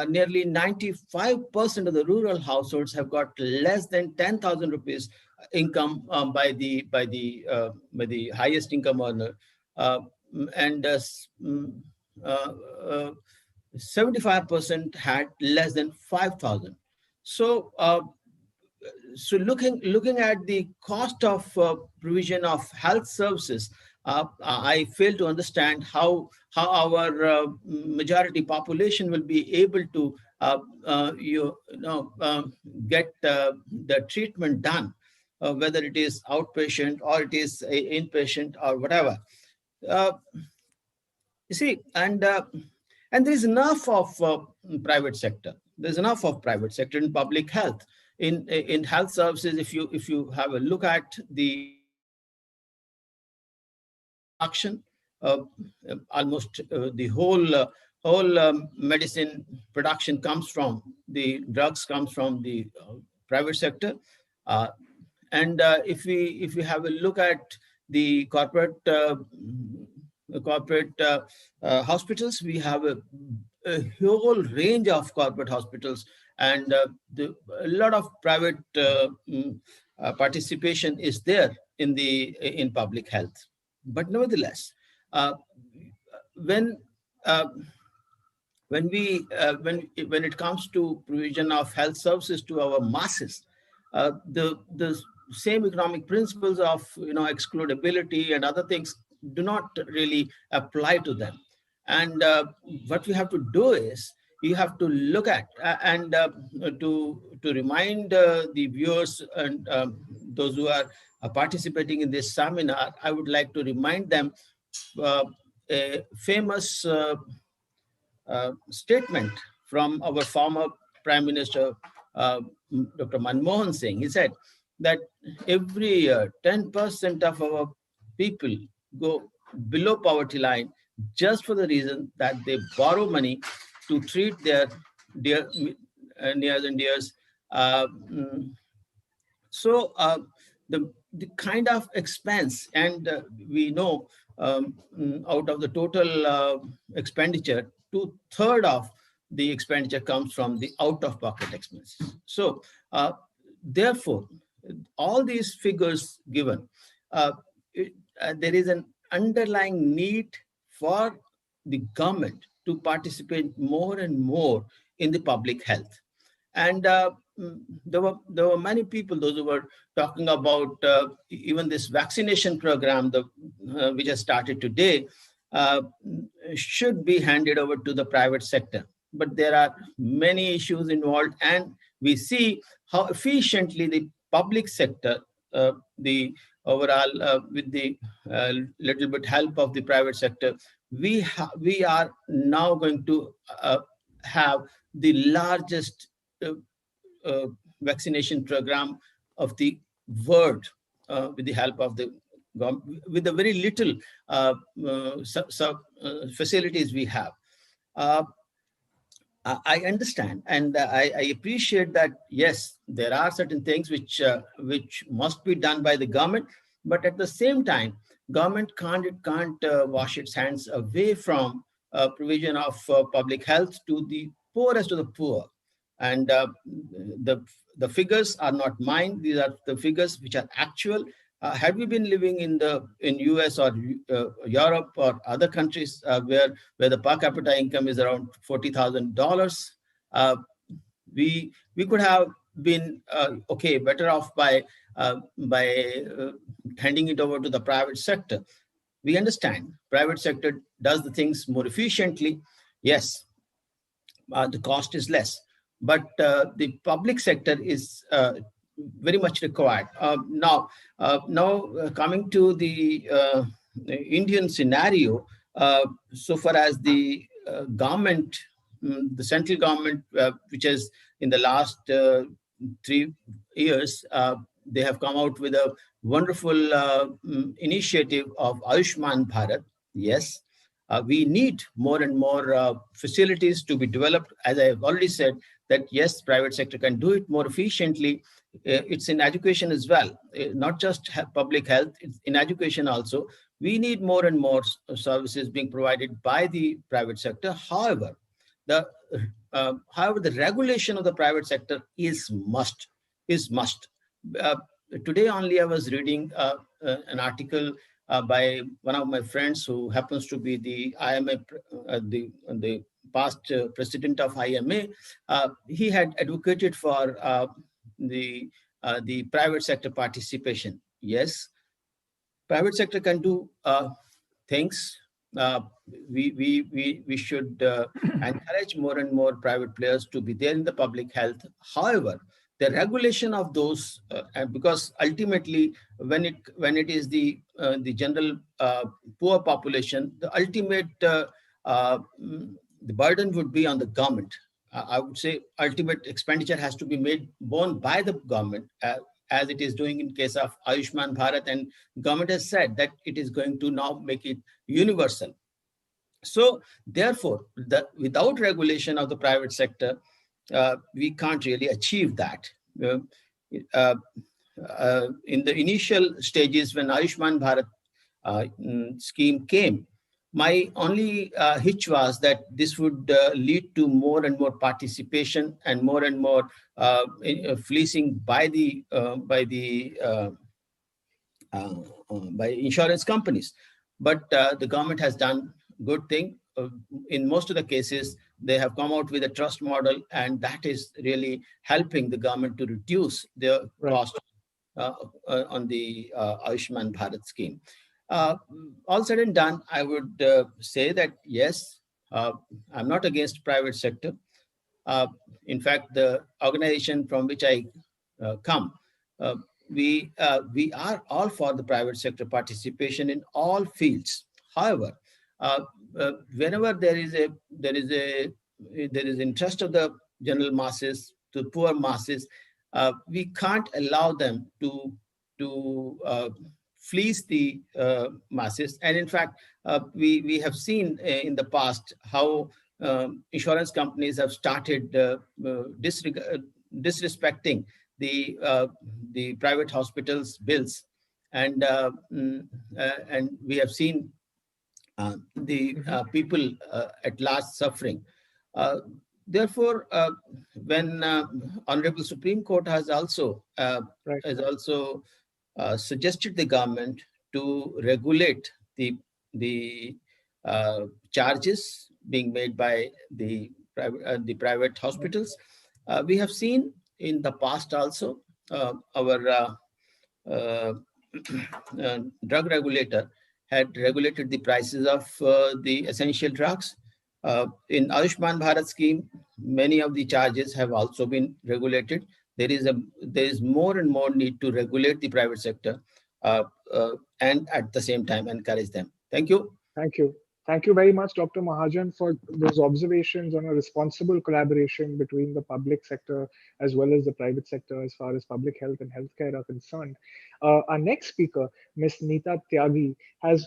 nearly 95% of the rural households have got less than 10,000 rupees income by the highest income earner, and 75% had less than 5,000. So looking at the cost of provision of health services I fail to understand how our majority population will be able to get the treatment done, whether it is outpatient or it is inpatient or whatever. You see, and there is enough of private sector. There's enough of private sector in public health. In health services, if you have a look at the production, almost the whole medicine production comes from the drugs, comes from the private sector. And if we have a look at the corporate hospitals, we have a whole range of corporate hospitals, and a lot of private participation is there in public health. But nevertheless, when it comes to provision of health services to our masses, the same economic principles of excludability and other things do not really apply to them. And what we have to do is you have to look at and to remind the viewers and those who are participating in this seminar, I would like to remind them a famous statement from our former Prime Minister, Dr. Manmohan Singh. He said that every year 10% of our people go below poverty line just for the reason that they borrow money to treat their nears and dears. So the kind of expense, and we know out of the total expenditure, 2/3 of the expenditure comes from the out-of-pocket expenses. So therefore, all these figures given, there is an underlying need for the government to participate more and more in the public health. And there were many people, those who were talking about even this vaccination program which has started today should be handed over to the private sector. But there are many issues involved, and we see how efficiently the public sector, the overall with the little bit help of the private sector, we are now going to have the largest vaccination program of the world with the help of the government, with the very little facilities we have. I understand and I appreciate that, yes, there are certain things which must be done by the government, but at the same time, government can't wash its hands away from provision of public health to the poorest of the poor. And the figures are not mine; these are the figures which are actual. Had we been living in US or Europe or other countries where the per capita income is around $40,000, we could have been better off by handing it over to the private sector. We understand private sector does the things more efficiently. Yes, the cost is less, but the public sector is very much required. Now coming to the Indian scenario, so far as the government, the central government, which is in the last 3 years, they have come out with a wonderful initiative of Ayushman Bharat. Yes, we need more and more facilities to be developed. As I have already said, that yes, private sector can do it more efficiently. It's in education as well, not just public health, it's in education also. We need more and more services being provided by the private sector. However, the regulation of the private sector is must. Today only I was reading an article by one of my friends who happens to be the IMA, the past president of IMA. He had advocated for the private sector participation. Yes, private sector can do things. We should encourage more and more private players to be there in the public health. However, the regulation of those, because ultimately, when it is the general poor population, the ultimate the burden would be on the government. I would say ultimate expenditure has to be borne by the government, as it is doing in case of Ayushman Bharat, and government has said that it is going to now make it universal. So therefore, without regulation of the private sector, we can't really achieve that. In the initial stages when Ayushman Bharat scheme came, my only hitch was that this would lead to more and more participation and more fleecing by insurance companies. But the government has done good thing. In most of the cases, they have come out with a trust model, and that is really helping the government to reduce their cost on the Ayushman Bharat scheme. All said and done, I would say that yes, I'm not against private sector. In fact, the organization from which I come, we are all for the private sector participation in all fields. However, whenever there is interest of the general masses, to poor masses, we can't allow them to fleece the masses. And in fact, we have seen in the past how insurance companies have started disrespecting the private hospitals' bills, and we have seen the people at large suffering. Therefore, when Honorable Supreme Court has also suggested the government to regulate the charges being made by the private hospitals, we have seen in the past also our drug regulator had regulated the prices of the essential drugs. In Ayushman Bharat scheme, many of the charges have also been regulated. There is more and more need to regulate the private sector and at the same time encourage them. Thank you. Thank you. Thank you very much, Dr. Mahajan, for those observations on a responsible collaboration between the public sector as well as the private sector as far as public health and healthcare are concerned. Our next speaker, Ms. Neeta Tyagi, has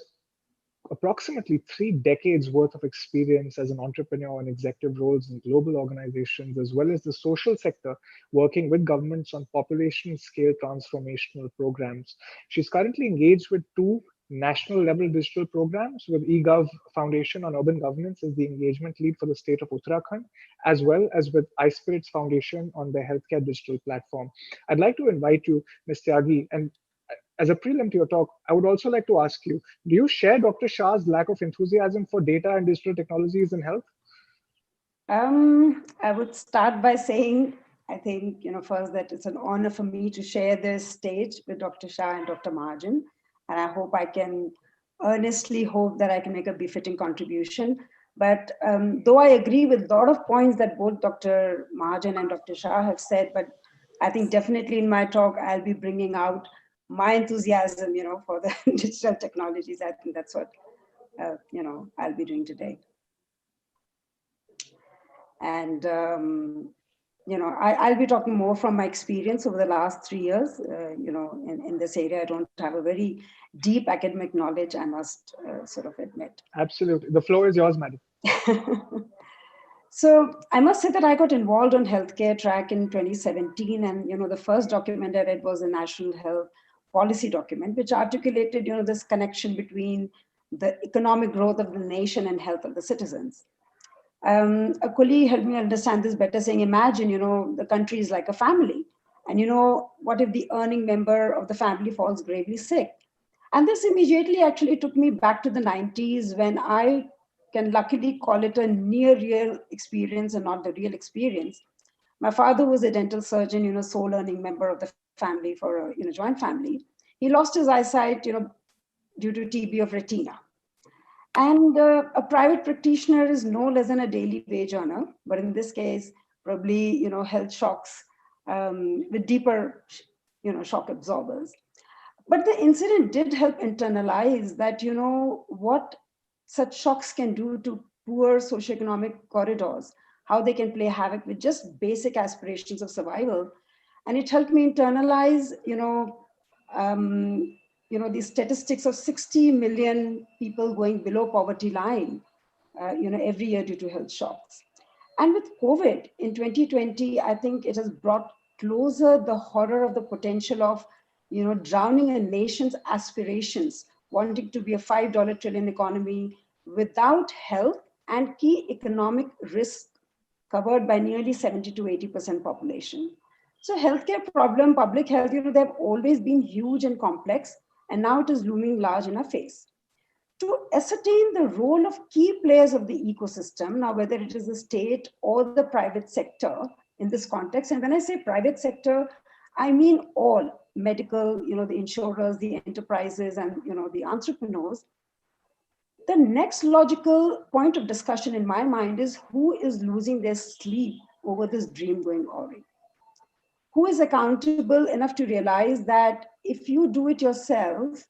approximately 3 decades worth of experience as an entrepreneur in executive roles in global organizations, as well as the social sector, working with governments on population scale transformational programs. She's currently engaged with 2 national level digital programs with eGov Foundation on Urban Governance as the engagement lead for the state of Uttarakhand, as well as with iSpirits Foundation on their healthcare digital platform. I'd like to invite you, Ms. Tyagi, and as a prelim to your talk, I would also like to ask you, do you share Dr. Shah's lack of enthusiasm for data and digital technologies in health? I would start by saying, I think, first that it's an honor for me to share this stage with Dr. Shah and Dr. Mahajan. And I hope I can earnestly hope that I can make a befitting contribution. But though I agree with a lot of points that both Dr. Mahajan and Dr. Shah have said, but I think definitely in my talk, I'll be bringing out my enthusiasm, for the digital technologies. I think that's what, I'll be doing today. And, I'll be talking more from my experience over the last 3 years, in this area. I don't have a very deep academic knowledge, I must sort of admit. Absolutely. The floor is yours, madam. So I must say that I got involved on healthcare track in 2017. And, the first document I read was a national health policy document, which articulated, this connection between the economic growth of the nation and health of the citizens. A colleague helped me understand this better, saying, imagine, the country is like a family. And, what if the earning member of the family falls gravely sick? And this immediately actually took me back to the 90s, when I can luckily call it a near real experience and not the real experience. My father was a dental surgeon, sole earning member of the family for a joint family. He lost his eyesight, due to TB of retina. And a private practitioner is no less than a daily wage earner, but in this case, probably, health shocks with deeper, shock absorbers. But the incident did help internalize that, what such shocks can do to poor socioeconomic corridors, how they can play havoc with just basic aspirations of survival. And it helped me internalize, these statistics of 60 million people going below poverty line, every year due to health shocks. And with COVID in 2020, I think it has brought closer the horror of the potential of, drowning a nation's aspirations, wanting to be a $5 trillion economy without health and key economic risks covered by nearly 70 to 80% population. So healthcare problem, public health, they've always been huge and complex, and now it is looming large in our face. To ascertain the role of key players of the ecosystem, now whether it is the state or the private sector in this context, and when I say private sector, I mean all medical, the insurers, the enterprises, and the entrepreneurs. The next logical point of discussion in my mind is who is losing their sleep over this dream going awry? Who is accountable enough to realize that if you do it yourself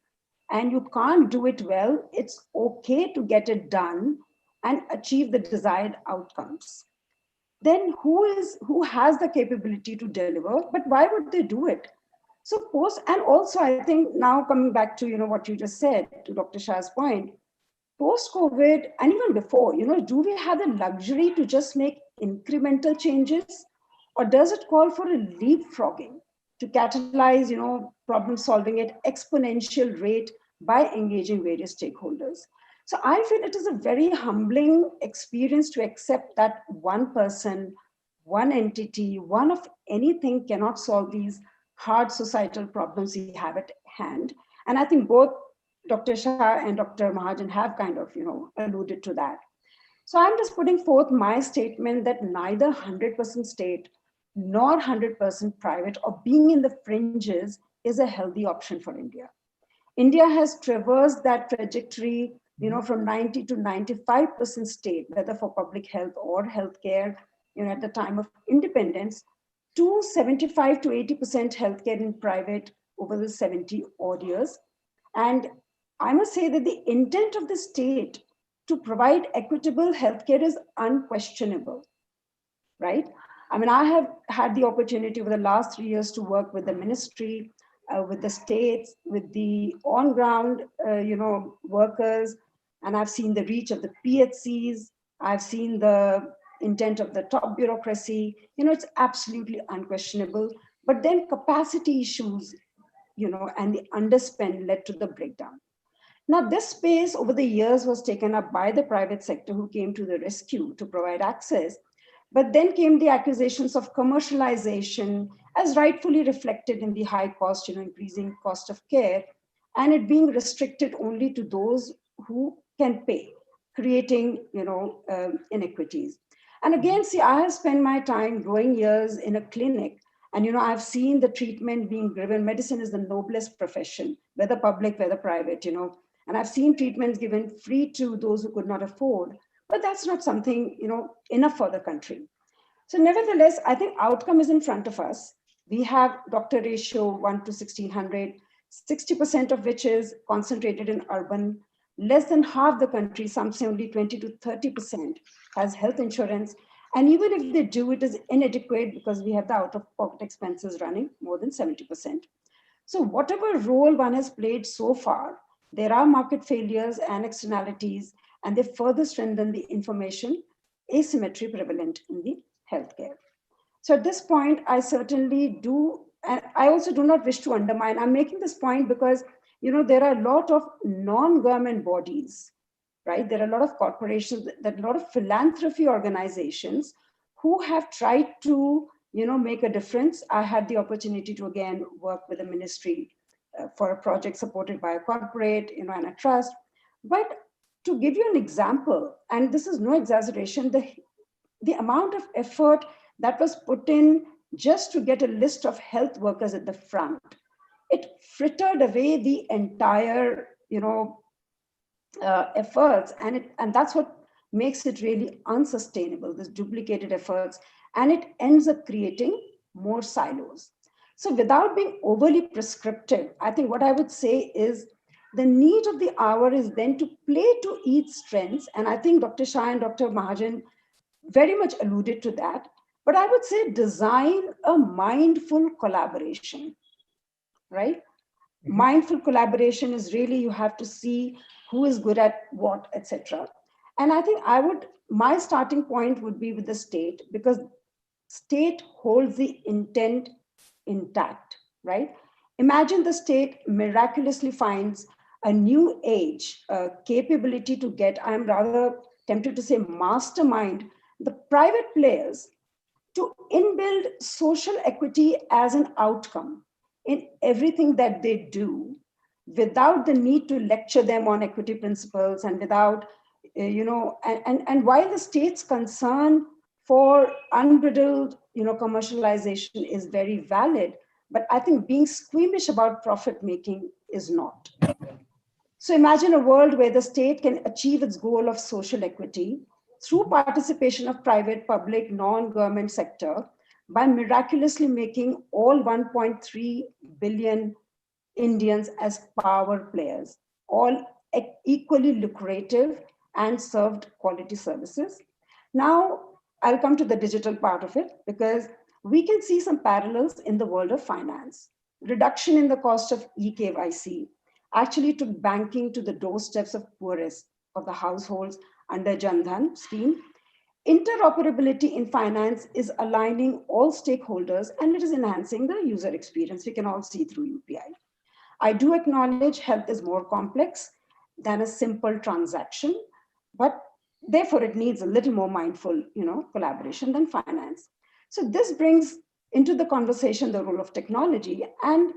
and you can't do it well, it's okay to get it done and achieve the desired outcomes? Then who has the capability to deliver, but why would they do it? So and also I think now coming back to, what you just said, to Dr. Shah's point, post-COVID and even before, do we have the luxury to just make incremental changes? Or does it call for a leapfrogging to catalyze, problem solving at exponential rate by engaging various stakeholders? So I feel it is a very humbling experience to accept that one person, one entity, one of anything cannot solve these hard societal problems we have at hand. And I think both Dr. Shah and Dr. Mahajan have kind of, alluded to that. So I'm just putting forth my statement that neither 100% state nor 100% private or being in the fringes is a healthy option for India. India has traversed that trajectory, from 90 to 95% state, whether for public health or healthcare, at the time of independence, to 75 to 80% healthcare in private over the 70 odd years. And I must say that the intent of the state to provide equitable healthcare is unquestionable, right? I mean, I have had the opportunity over the last 3 years to work with the ministry, with the states, with the on-ground, workers, and I've seen the reach of the PHCs. I've seen the intent of the top bureaucracy. It's absolutely unquestionable. But then capacity issues, and the underspend led to the breakdown. Now, this space over the years was taken up by the private sector, who came to the rescue to provide access. But then came the accusations of commercialization, as rightfully reflected in the high cost, increasing cost of care, and it being restricted only to those who can pay, creating, inequities. And again, see, I have spent my time growing years in a clinic, and, I've seen the treatment being driven. Medicine is the noblest profession, whether public, whether private, and I've seen treatments given free to those who could not afford. But that's not something, enough for the country. So nevertheless, I think outcome is in front of us. We have doctor ratio 1 to 1600, 60% of which is concentrated in urban. Less than half the country, some say only 20 to 30%, has health insurance. And even if they do, it is inadequate because we have the out-of-pocket expenses running more than 70%. So whatever role one has played so far, there are market failures and externalities, and they further strengthen the information asymmetry prevalent in the healthcare. So at this point, I certainly do, and I also do not wish to undermine. I'm making this point because, there are a lot of non-government bodies, right? There are a lot of corporations, a lot of philanthropy organizations who have tried to, make a difference. I had the opportunity to, again, work with the ministry for a project supported by a corporate, and a trust. But to give you an example, and this is no exaggeration, the amount of effort that was put in just to get a list of health workers at the front, it frittered away the entire, efforts, and that's what makes it really unsustainable, this duplicated efforts, and it ends up creating more silos. So without being overly prescriptive, I think what I would say is the need of the hour is then to play to each strengths. And I think Dr. Shah and Dr. Mahajan very much alluded to that. But I would say design a mindful collaboration, right? Mm-hmm. Mindful collaboration is really, you have to see who is good at what, etc. And I think my starting point would be with the state, because state holds the intent intact, right? Imagine the state miraculously finds a new age capability to get, I'm rather tempted to say mastermind, the private players to inbuild social equity as an outcome in everything that they do, without the need to lecture them on equity principles, and without, and while the state's concern for unbridled, commercialization is very valid, but I think being squeamish about profit making is not. So imagine a world where the state can achieve its goal of social equity through participation of private, public, non-government sector by miraculously making all 1.3 billion Indians as power players, all equally lucrative and served quality services. Now, I'll come to the digital part of it, because we can see some parallels in the world of finance. Reduction in the cost of eKYC actually took banking to the doorsteps of poorest of the households under Jan Dhan scheme. Interoperability in finance is aligning all stakeholders, and it is enhancing the user experience. We can all see through UPI. I do acknowledge health is more complex than a simple transaction, but therefore it needs a little more mindful, collaboration than finance. So this brings into the conversation the role of technology. And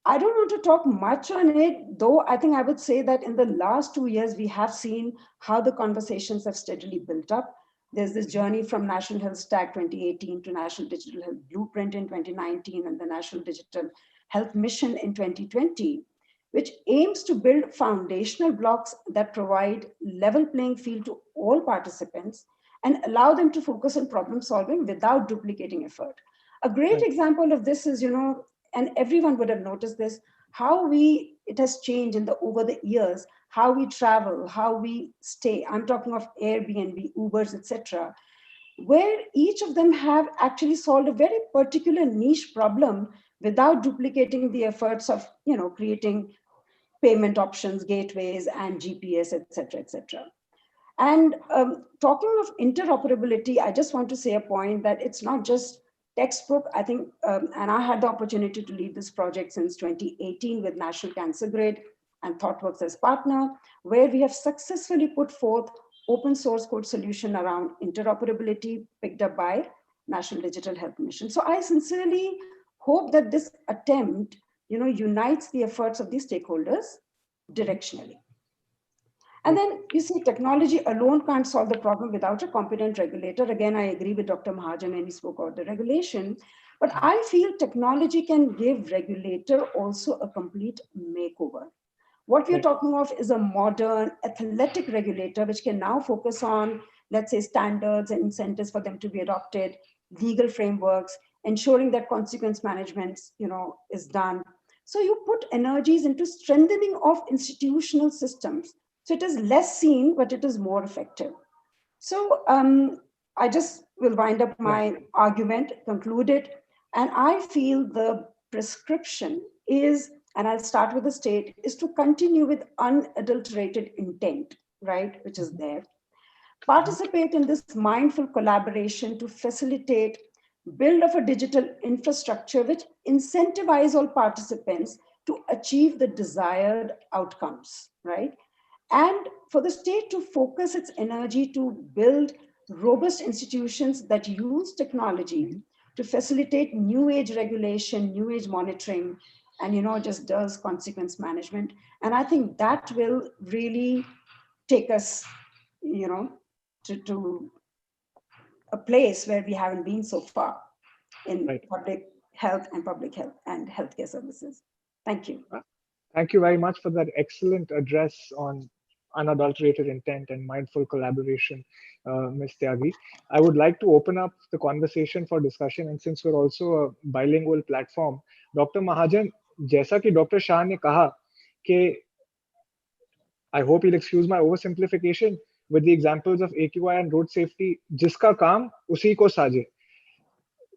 I don't want to talk much on it, though I think I would say that in the last 2 years, we have seen how the conversations have steadily built up. There's this journey from National Health Stack 2018 to National Digital Health Blueprint in 2019 and the National Digital Health Mission in 2020, which aims to build foundational blocks that provide level playing field to all participants and allow them to focus on problem solving without duplicating effort. A great example of this is, and everyone would have noticed this, how it has changed over the years, how we travel, how we stay. I'm talking of Airbnb, Ubers, etc., where each of them have actually solved a very particular niche problem without duplicating the efforts of, creating payment options, gateways, and GPS, etc., etc. And talking of interoperability, I just want to say a point that it's not just textbook. I think, and I had the opportunity to lead this project since 2018 with National Cancer Grid and ThoughtWorks as partner, where we have successfully put forth open source code solution around interoperability picked up by National Digital Health Mission. So I sincerely hope that this attempt, unites the efforts of these stakeholders directionally. And then you see, technology alone can't solve the problem without a competent regulator. Again, I agree with Dr. Mahajan when he spoke about the regulation, but I feel technology can give regulator also a complete makeover. What we're talking of is a modern, athletic regulator, which can now focus on, let's say, standards and incentives for them to be adopted, legal frameworks, ensuring that consequence management, is done. So you put energies into strengthening of institutional systems. So it is less seen, but it is more effective. So I just will wind up my argument, conclude it. And I feel the prescription is, and I'll start with the state, is to continue with unadulterated intent, right, which is there. Participate in this mindful collaboration to facilitate build of a digital infrastructure which incentivize all participants to achieve the desired outcomes, right? And for the state to focus its energy to build robust institutions that use technology to facilitate new age regulation, new age monitoring, and just does consequence management. And I think that will really take us, to a place where we haven't been so far in public health and healthcare services. Thank you. Thank you very much for that excellent address on unadulterated intent and mindful collaboration, Ms. Tyagi. I would like to open up the conversation for discussion, and since we're also a bilingual platform, Dr. Mahajan, जैसा कि Dr. Shah ने कहा कि I hope you'll excuse my oversimplification with the examples of AQI and road safety, जिसका काम उसी को साजे.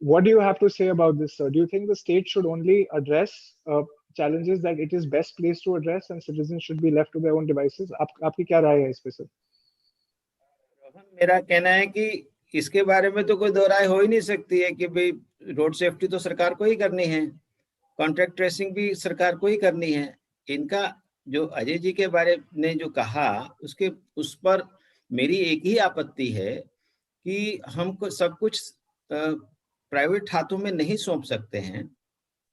What do you have to say about this, sir? Do you think the state should only address challenges that it is best placed to address and citizens should be left to their own devices? आपकी क्या राय है इस पे, sir? मेरा कहना है कि इसके बारे में तो कोई दो राय हो ही नहीं सकती है कि भाई रोड सेफ्टी तो सरकार को ही करनी है, कॉन्ट्रैक्ट ट्रेसिंग भी सरकार को ही करनी है. इनका जो अजय जी के बारे में जो कहा उस पर मेरी एक ही आपत्ति है कि हमको सब कुछ प्राइवेट हाथों में नहीं सौंप सकते हैं,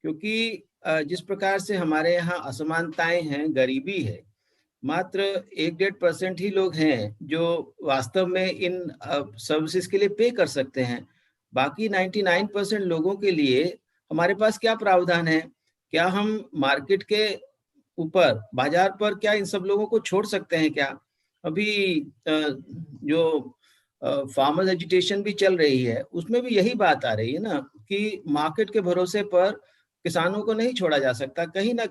क्योंकि जिस प्रकार से हमारे यहाँ असमानताएं हैं, गरीबी है, मात्र 1-1.5% ही लोग हैं जो वास्तव में इन सर्विसेज के लिए पे कर सकते हैं. बाकी 99% लोगों के लिए हमारे पास क्या प्रावधान है? क्या हम मार्केट के ऊपर, बाजार पर क्या इन सब लोगों को छोड़ सकते हैं क्या? अभी जो फार्मर्स एजुटेशन भी चल रही है, उसमें भी यही बात आ रही है ना कि मार्केट के भरोसे पर किसानों को नहीं छोड़ा जा सकता. कहीं ना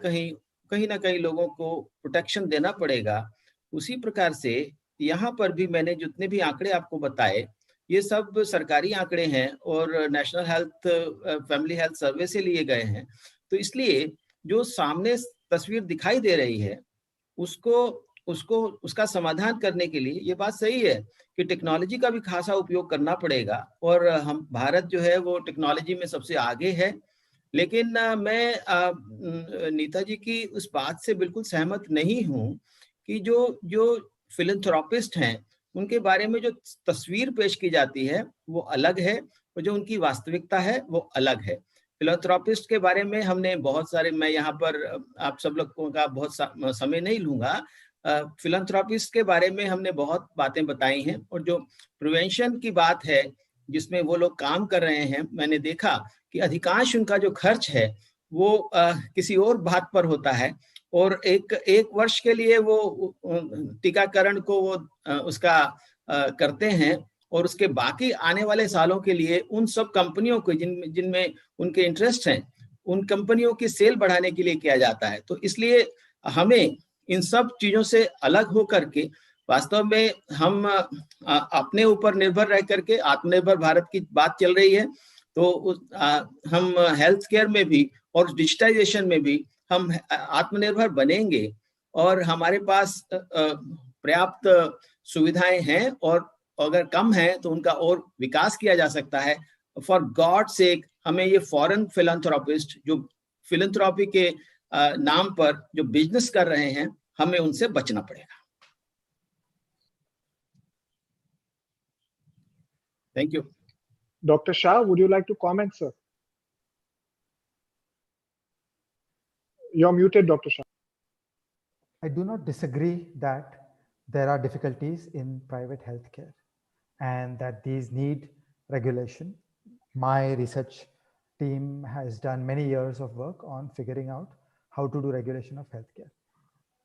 कहीं लोगों को प्रोटेक्शन देना पड़ेगा. उसी प्रकार से यहाँ पर भी मैंने जितने भी आंकड़े आपको बताए, ये सब सरकारी आंकड़े हैं और national health family health survey से लिए गए हैं. तो इसलिए जो सामने तस्वीर दिखाई दे रही है उसका समाधान करने के लिए ये बात सही है कि टेक्नोलॉजी का भी खासा उपयोग करना पड़ेगा. और हम भारत जो है वो टेक्नोलॉजी में सबसे आगे है. लेकिन मैं नीता जी की उस बात से बिल्कुल सहमत नहीं हूँ कि जो फिलैंथ्रोपिस्ट हैं उनके बारे में जो तस्वीर पेश की जाती है वो अलग है और जो उनकी वास्तविकता है वो अलग है. फिलैंथ्रोपिस्ट के बारे में हमने बहुत सारे, मैं यहाँ पर आप सब लोगों का बहुत समय नहीं लूंगा. फिलैंथ्रोपिस्ट के बारे में हमने बहुत बातें बताई हैं और जो प्रिवेंशन की बात है जिसमें वो लोग काम कर रहे हैं, मैंने देखा कि अधिकांश उनका जो खर्च है वो किसी और बात पर होता है और एक वर्ष के लिए वो टीकाकरण को वो उसका करते हैं और उसके बाकी आने वाले सालों के लिए उन सब कंपनियों को जिनमें उनके इंटरेस्ट हैं, उन कंपनियों की सेल बढ़ाने के लिए किया जाता है. तो इसलिए हमें इन सब चीजों से अलग हो करके वास्तव में हम अपने ऊपर निर्भर रह करके, आत्मनिर्भर भारत की बात चल रही है, तो हम हेल्थ केयर में भी और डिजिटाइजेशन में भी हम आत्मनिर्भर बनेंगे और हमारे पास पर्याप्त सुविधाएं हैं और अगर कम है तो उनका और विकास किया जा सकता है. फॉर गॉड सेक हमें ये फॉरेन फिलैंथ्रोपिस्ट जो फिलैंथ्रोपी के नाम पर जो बिजनेस कर रहे हैं, हमें उनसे बचना पड़ेगा. Thank you. Dr. Shah, would you like to comment, sir? You're muted, Dr. Shah. I do not disagree that there are difficulties in private healthcare and that these need regulation. My research team has done many years of work on figuring out how to do regulation of healthcare.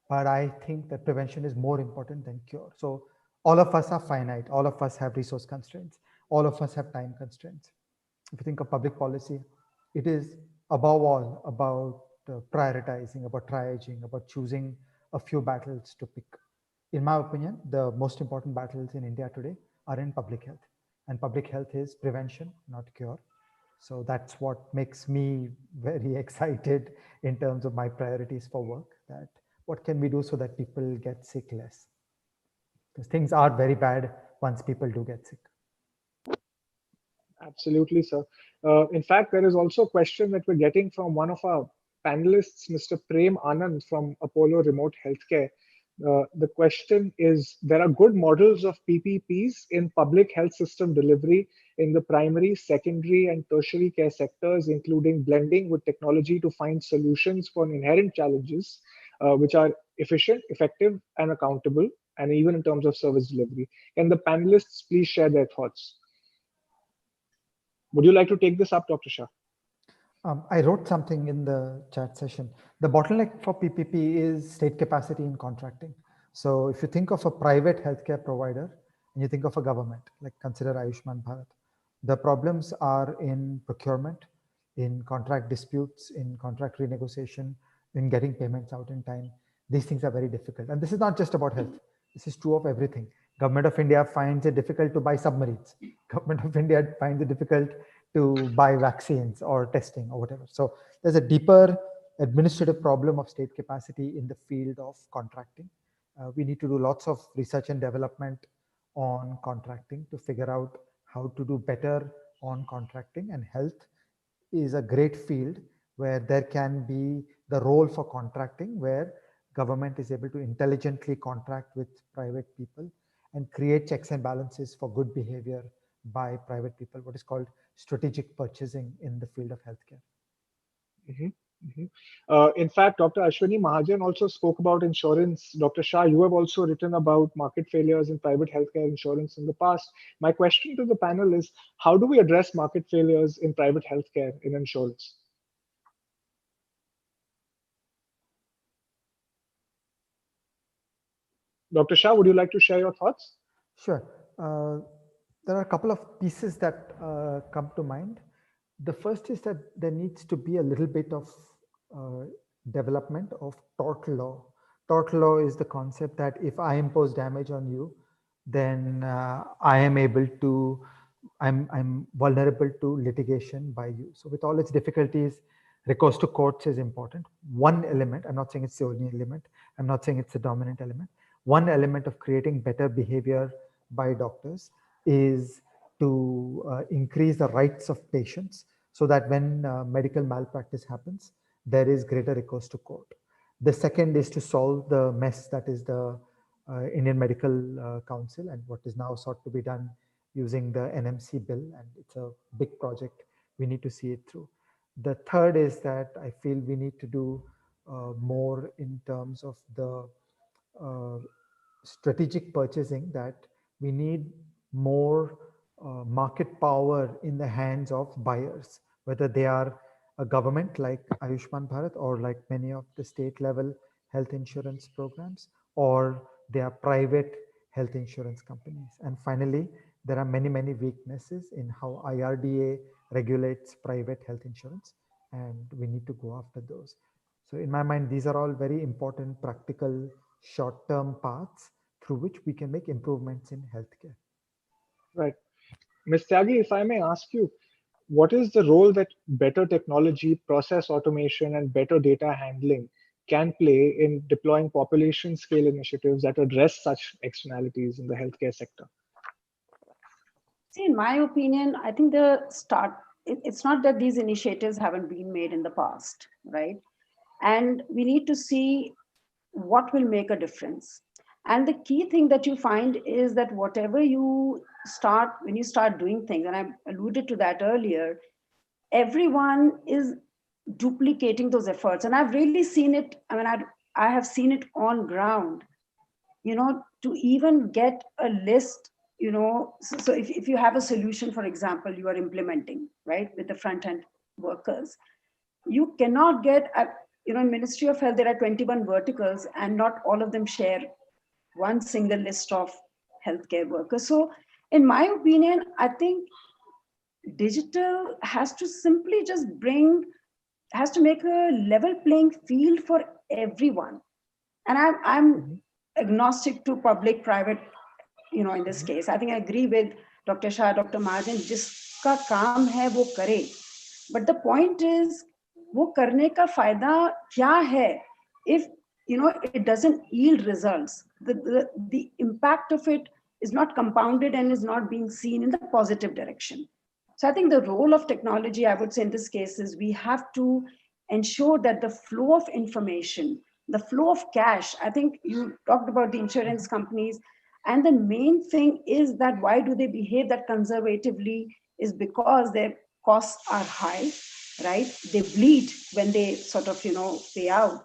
But I think that prevention is more important than cure. So all of us are finite. All of us have resource constraints. All of us have time constraints. If you think of public policy, it is above all about prioritizing, about triaging, about choosing a few battles to pick. In my opinion, the most important battles in India today are in public health. And public health is prevention, not cure. So that's what makes me very excited in terms of my priorities for work, that what can we do so that people get sick less? Because things are very bad once people do get sick. Absolutely, sir. In fact, there is also a question that we're getting from one of our panelists, Mr. Prem Anand from Apollo Remote Healthcare. The question is, there are good models of PPPs in public health system delivery in the primary, secondary, and tertiary care sectors, including blending with technology to find solutions for inherent challenges, which are efficient, effective, and accountable, and even in terms of service delivery. Can the panelists please share their thoughts? Would you like to take this up, Dr. Shah? I wrote something in the chat session. The bottleneck for PPP is state capacity in contracting. So if you think of a private healthcare provider and you think of a government, like consider Ayushman Bharat, the problems are in procurement, in contract disputes, in contract renegotiation, in getting payments out in time. These things are very difficult. And this is not just about health. This is true of everything. Government of India finds it difficult to buy submarines. Government of India finds it difficult to buy vaccines or testing or whatever. So there's a deeper administrative problem of state capacity in the field of contracting. We need to do lots of research and development on contracting to figure out how to do better on contracting, and health is a great field where there can be the role for contracting, where government is able to intelligently contract with private people and create checks and balances for good behavior by private people, what is called strategic purchasing in the field of healthcare. In fact, Dr. Ashwini Mahajan also spoke about insurance. Dr. Shah, you have also written about market failures in private healthcare insurance in the past. My question to the panel is, how do we address market failures in private healthcare in insurance? Dr. Shah, would you like to share your thoughts? Sure. There are a couple of pieces that come to mind. The first is that there needs to be a little bit of development of tort law. Tort law is the concept that if I impose damage on you, then I'm vulnerable to litigation by you. So with all its difficulties, recourse to courts is important. One element, I'm not saying it's the only element, I'm not saying it's the dominant element. One element of creating better behavior by doctors is to increase the rights of patients, so that when medical malpractice happens, there is greater recourse to court. The second is to solve the mess that is the Indian Medical Council, and what is now sought to be done using the NMC bill, and it's a big project. We need to see it through. The third is that I feel we need to do more in terms of the strategic purchasing, that we need more market power in the hands of buyers, whether they are a government like Ayushman Bharat or like many of the state level health insurance programs, or they are private health insurance companies. And finally, there are many, many weaknesses in how IRDA regulates private health insurance, and we need to go after those. So in my mind, these are all very important, practical, short-term paths through which we can make improvements in healthcare. Right. Ms. Tyagi, if I may ask you, what is the role that better technology, process automation, and better data handling can play in deploying population scale initiatives that address such externalities in the healthcare sector? See, in my opinion, I think it's not that these initiatives haven't been made in the past, right? And we need to see what will make a difference. And the key thing that you find is that whatever you start, when you start doing things, and I alluded to that earlier, everyone is duplicating those efforts. And I've really seen it, I mean, I have seen it on ground, to even get a list, so if you have a solution, for example, you are implementing, right, with the front end workers, you cannot get, in Ministry of Health, there are 21 verticals and not all of them share one single list of healthcare workers. So in my opinion, I think digital has to simply just has to make a level playing field for everyone. And I'm agnostic to public, private, in this case. I think I agree with Dr. Shah, Dr. Mahajan, jiska kaam hai wo kare. But the point is, wo karne ka fayda kya hai if it doesn't yield results? The impact of it is not compounded and is not being seen in the positive direction. So I think the role of technology, I would say in this case, is we have to ensure that the flow of information, the flow of cash, I think you talked about the insurance companies, and the main thing is that why do they behave that conservatively is because their costs are high, right? They bleed when they sort of, pay out,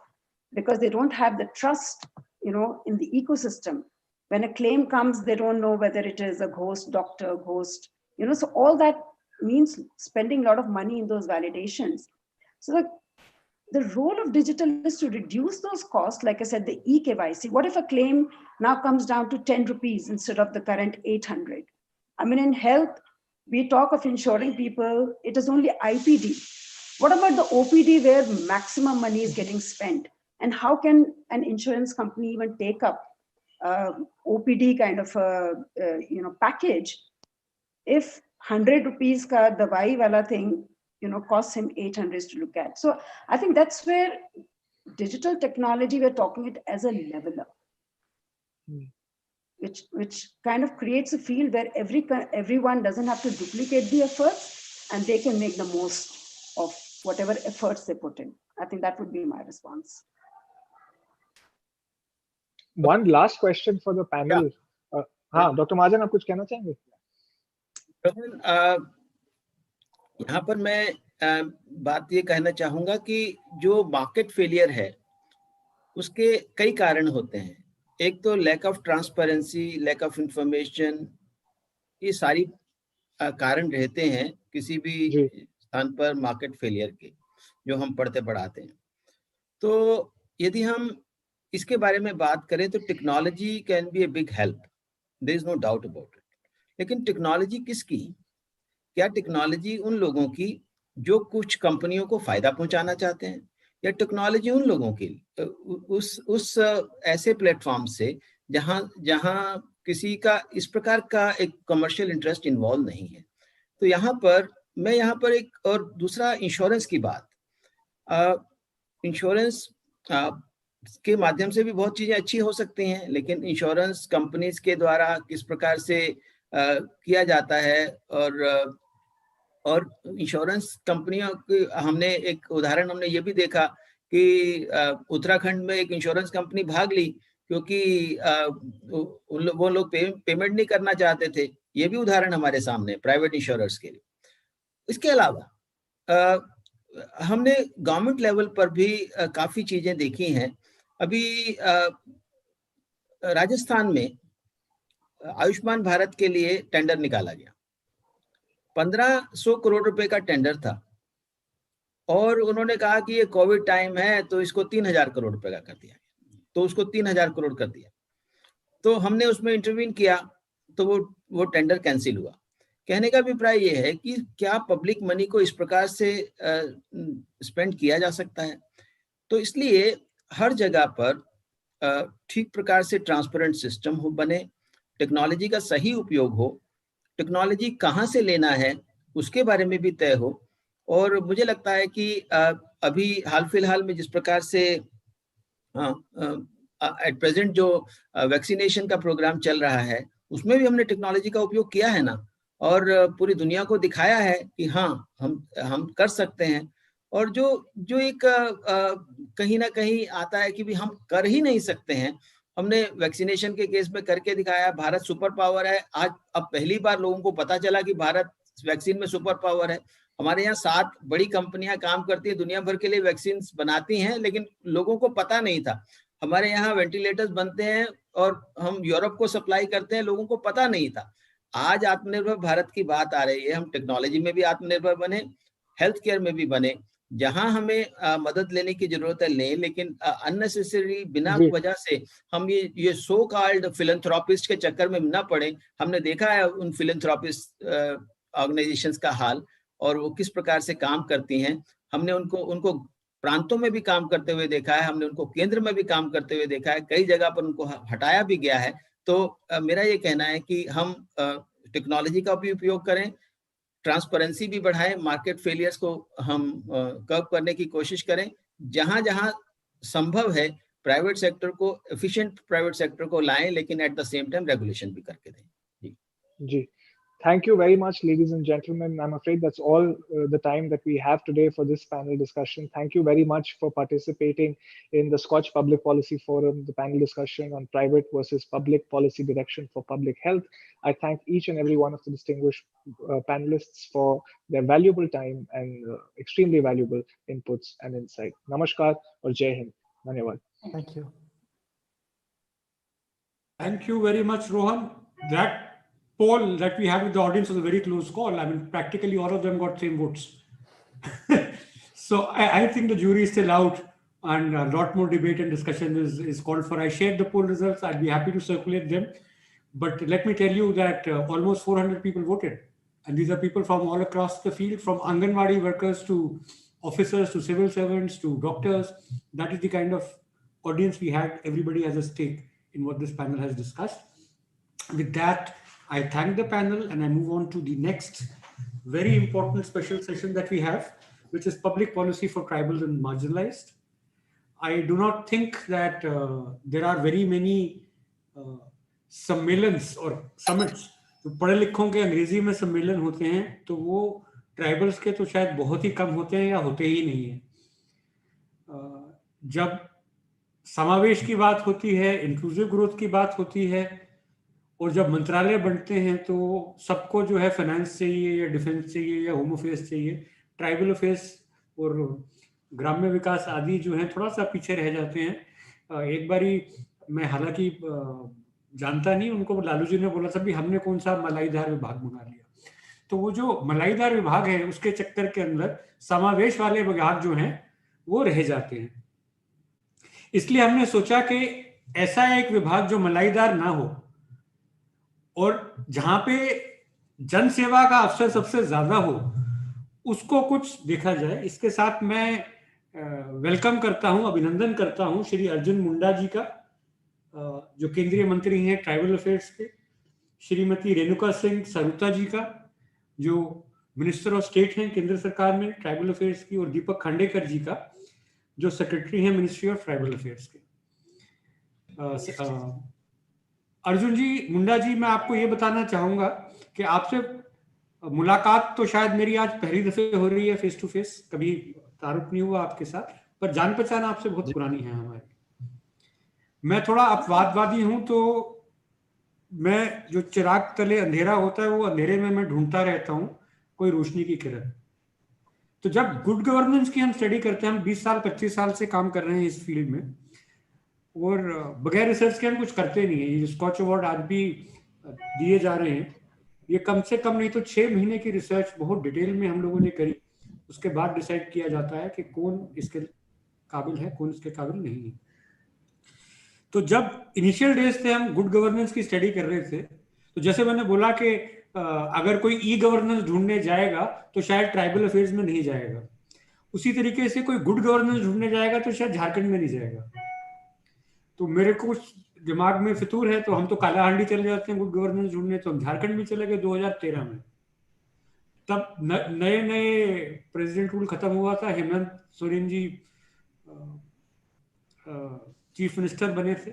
because they don't have the trust, in the ecosystem. When a claim comes, they don't know whether it is a ghost doctor, so all that means spending a lot of money in those validations. So the role of digital is to reduce those costs. Like I said, the eKYC. What if a claim now comes down to 10 rupees instead of the current 800? I mean, in health, we talk of insuring people, it is only IPD. What about the OPD where maximum money is getting spent? And how can an insurance company even take up OPD kind of a package if 100 rupees ka dawai wala thing costs him 800 to look at? So I think that's where digital technology, we're talking it as a leveler, which kind of creates a field where everyone doesn't have to duplicate the efforts and they can make the most of whatever efforts they put in. I think that would be my response. One last question for the panel. Dr. Mahajan, आप कुछ कहना चाहेंगे? यहाँ पर मैं बात ये कहना चाहूंगा कि जो मार्केट फेलियर है उसके कई कारण होते हैं. एक तो lack of transparency, lack of information, ये सारी कारण रहते हैं किसी भी स्थान पर मार्केट फेलियर के, जो हम पढ़ते पढ़ाते हैं. तो यदि हम इसके बारे में बात करें तो technology can be a big help, there is no doubt about it. लेकिन टेक्नोलॉजी किसकी? क्या टेक्नोलॉजी उन लोगों की जो कुछ कंपनियों को फायदा पहुंचाना चाहते हैं, या टेक्नोलॉजी उन लोगों की उस ऐसे प्लेटफॉर्म से जहां किसी का इस प्रकार का एक कमर्शियल इंटरेस्ट इन्वॉल्व नहीं है? तो यहाँ पर एक और दूसरा इंश्योरेंस की बात. इंश्योरेंस के माध्यम से भी बहुत चीजें अच्छी हो सकती हैं, लेकिन इंश्योरेंस कंपनीज के द्वारा किस प्रकार से किया जाता है, और इंश्योरेंस कंपनियों की हमने एक उदाहरण हमने ये भी देखा कि उत्तराखंड में एक इंश्योरेंस कंपनी भाग ली क्योंकि वो लोग पेमेंट नहीं करना चाहते थे. ये भी उदाहरण हमारे सामने प्राइवेट इंश्योरर्स के लिए. इसके अलावा हमने गवर्नमेंट लेवल पर भी काफी चीजें देखी हैं. अभी राजस्थान में आयुष्मान भारत के लिए टेंडर निकाला गया. 1500 करोड़ रुपए का टेंडर था और उन्होंने कहा कि ये कोविड टाइम है तो इसको 3000 करोड़ रुपए का कर दिया, तो उसको 3000 करोड़ कर दिया. तो हमने उसमें इंटरवीन किया तो वो टेंडर कैंसिल हुआ. कहने का अभिप्राय ये है कि क्या पब्लिक मनी को इस प्रकार से स्पेंड किया जा सकता है? तो इसलिए हर जगह पर ठीक प्रकार से ट्रांसपेरेंट सिस्टम हो बने, टेक्नोलॉजी का सही उपयोग हो, टेक्नोलॉजी कहाँ से लेना है उसके बारे में भी तय हो. और मुझे लगता है कि अभी हाल फिलहाल में जिस प्रकार से एट प्रेजेंट जो वैक्सीनेशन का प्रोग्राम चल रहा है उसमें भी हमने टेक्नोलॉजी का उपयोग किया है ना, और पूरी दुनिया को दिखाया है कि हाँ हम कर सकते हैं. और जो एक कहीं ना कहीं आता है कि भी हम कर ही नहीं सकते हैं, हमने वैक्सीनेशन के केस में करके दिखाया. भारत सुपर पावर है. आज अब पहली बार लोगों को पता चला कि भारत वैक्सीन में सुपर पावर है. हमारे यहाँ 7 बड़ी कंपनियां काम करती है, दुनिया भर के लिए वैक्सीन बनाती हैं, लेकिन लोगों को पता नहीं था. हमारे यहाँ वेंटिलेटर्स बनते हैं और हम यूरोप को सप्लाई करते हैं, लोगों को पता नहीं था. आज आत्मनिर्भर भारत की बात आ रही है. हम टेक्नोलॉजी में भी आत्मनिर्भर बने, हेल्थ केयर में भी बने. जहां हमें मदद लेने की जरूरत है लें, लेकिन अननेसेसरी बिना वजह से हम ये सो कॉल्ड फिलैंथ्रोपिस्ट के चक्कर में न पड़े. हमने देखा है उन फिलैंथ्रोपिस्ट ऑर्गेनाइजेशंस का हाल और वो किस प्रकार से काम करती हैं. हमने उनको प्रांतों में भी काम करते हुए देखा है, हमने उनको केंद्र में भी काम करते हुए देखा है, कई जगह पर उनको हटाया भी गया है. तो मेरा ये कहना है कि हम टेक्नोलॉजी का भी उपयोग करें, ट्रांसपेरेंसी भी बढ़ाएं, मार्केट फेलियर्स को हम कर्व करने की कोशिश करें. जहां जहां संभव है प्राइवेट सेक्टर को, एफिशिएंट प्राइवेट सेक्टर को लाएं, लेकिन at the same time regulation भी करके दें. जी. Thank you very much, ladies and gentlemen. I'm afraid that's all the time that we have today for this panel discussion. Thank you very much for participating in the Scotch Public Policy Forum, the panel discussion on private versus public policy direction for public health. I thank each and every one of the distinguished panelists for their valuable time and extremely valuable inputs and insight. Namaskar or Jai Hind. Dhanyawad. Thank you. Thank you very much, Rohan. That poll that we have with the audience was a very close call. I mean, practically all of them got same votes. So I think the jury is still out, and a lot more debate and discussion is called for. I shared the poll results. I'd be happy to circulate them. But let me tell you that almost 400 people voted. And these are people from all across the field, from Anganwadi workers to officers to civil servants to doctors. That is the kind of audience we had. Everybody has a stake in what this panel has discussed. With that, I thank the panel and I move on to the next very important special session that we have, which is public policy for tribal and marginalized. I do not think that there are very many सम्मेलन्स और summits तो पढ़े लिखों के अंग्रेजी में सम्मेलन होते हैं तो वो ट्राइबल्स के तो शायद बहुत ही कम होते हैं या होते ही नहीं है। जब समावेश की बात होती है, इंक्लूसिव ग्रोथ की बात होती है और जब मंत्रालय बनते हैं तो सबको जो है फाइनेंस चाहिए या डिफेंस चाहिए या होम अफेयर्स चाहिए, ट्राइबल अफेयर्स और ग्राम्य विकास आदि जो है थोड़ा सा पीछे रह जाते हैं। एक बारी मैं हालांकि जानता नहीं, उनको लालू जी ने बोला था भी हमने कौन सा मलाईदार विभाग बना लिया, तो वो जो मलाईदार विभाग है उसके चक्कर के अंदर समावेश वाले विभाग जो हैं वो रह जाते हैं। इसलिए हमने सोचा कि ऐसा एक विभाग जो मलाईदार ना हो और जहां पे जन सेवा का अवसर सबसे ज्यादा हो उसको कुछ देखा जाए। इसके साथ मैं वेलकम करता हूं, अभिनंदन करता हूं श्री अर्जुन मुंडा जी का, जो केंद्रीय मंत्री हैं ट्राइबल अफेयर्स के, श्रीमती रेणुका सिंह सरुता जी का जो मिनिस्टर ऑफ स्टेट हैं केंद्र सरकार में ट्राइबल अफेयर्स की, और दीपक खांडेकर जी का जो सेक्रेटरी हैं मिनिस्ट्री ऑफ ट्राइबल अफेयर्स के। अर्जुन जी, मुंडा जी, मैं आपको ये बताना चाहूंगा कि आपसे मुलाकात तो शायद मेरी आज पहली दफे हो रही है फेस टू फेस, कभी तारुफ नहीं हुआ आपके साथ, पर जान पहचान आपसे बहुत पुरानी है हमारी। मैं थोड़ा अपवादवादी हूं तो मैं जो चिराग तले अंधेरा होता है वो अंधेरे में मैं ढूंढता रहता हूं कोई रोशनी की किरण। तो जब गुड गवर्नेंस की हम स्टडी करते हैं, हम 20 साल 25 साल से काम कर रहे हैं इस फील्ड में और बगैर रिसर्च के हम कुछ करते नहीं है। ये स्कॉच अवार्ड आज भी दिए जा रहे हैं, ये कम से कम नहीं तो 6 महीने की रिसर्च बहुत डिटेल में हम लोगों ने करी, उसके बाद डिसाइड किया जाता है कि कौन इसके काबिल है कौन इसके काबिल नहीं है। तो जब इनिशियल डेज थे हम गुड गवर्नेंस की स्टडी कर रहे थे, तो जैसे मैंने बोला कि अगर कोई ई गवर्नेंस ढूंढने जाएगा तो शायद ट्राइबल अफेयर्स में नहीं जाएगा, उसी तरीके से कोई गुड गवर्नेंस ढूंढने जाएगा तो शायद झारखंड में नहीं जाएगा। तो मेरे को दिमाग में फितूर है तो हम तो कालाहांडी चले जाते हैं गुड गवर्नेंस ढूंढने, तो हम झारखंड में चले गए 2013 में। तब नए नए प्रेसिडेंट रूल खत्म हुआ था, हेमंत सोरेन जी चीफ मिनिस्टर बने थे।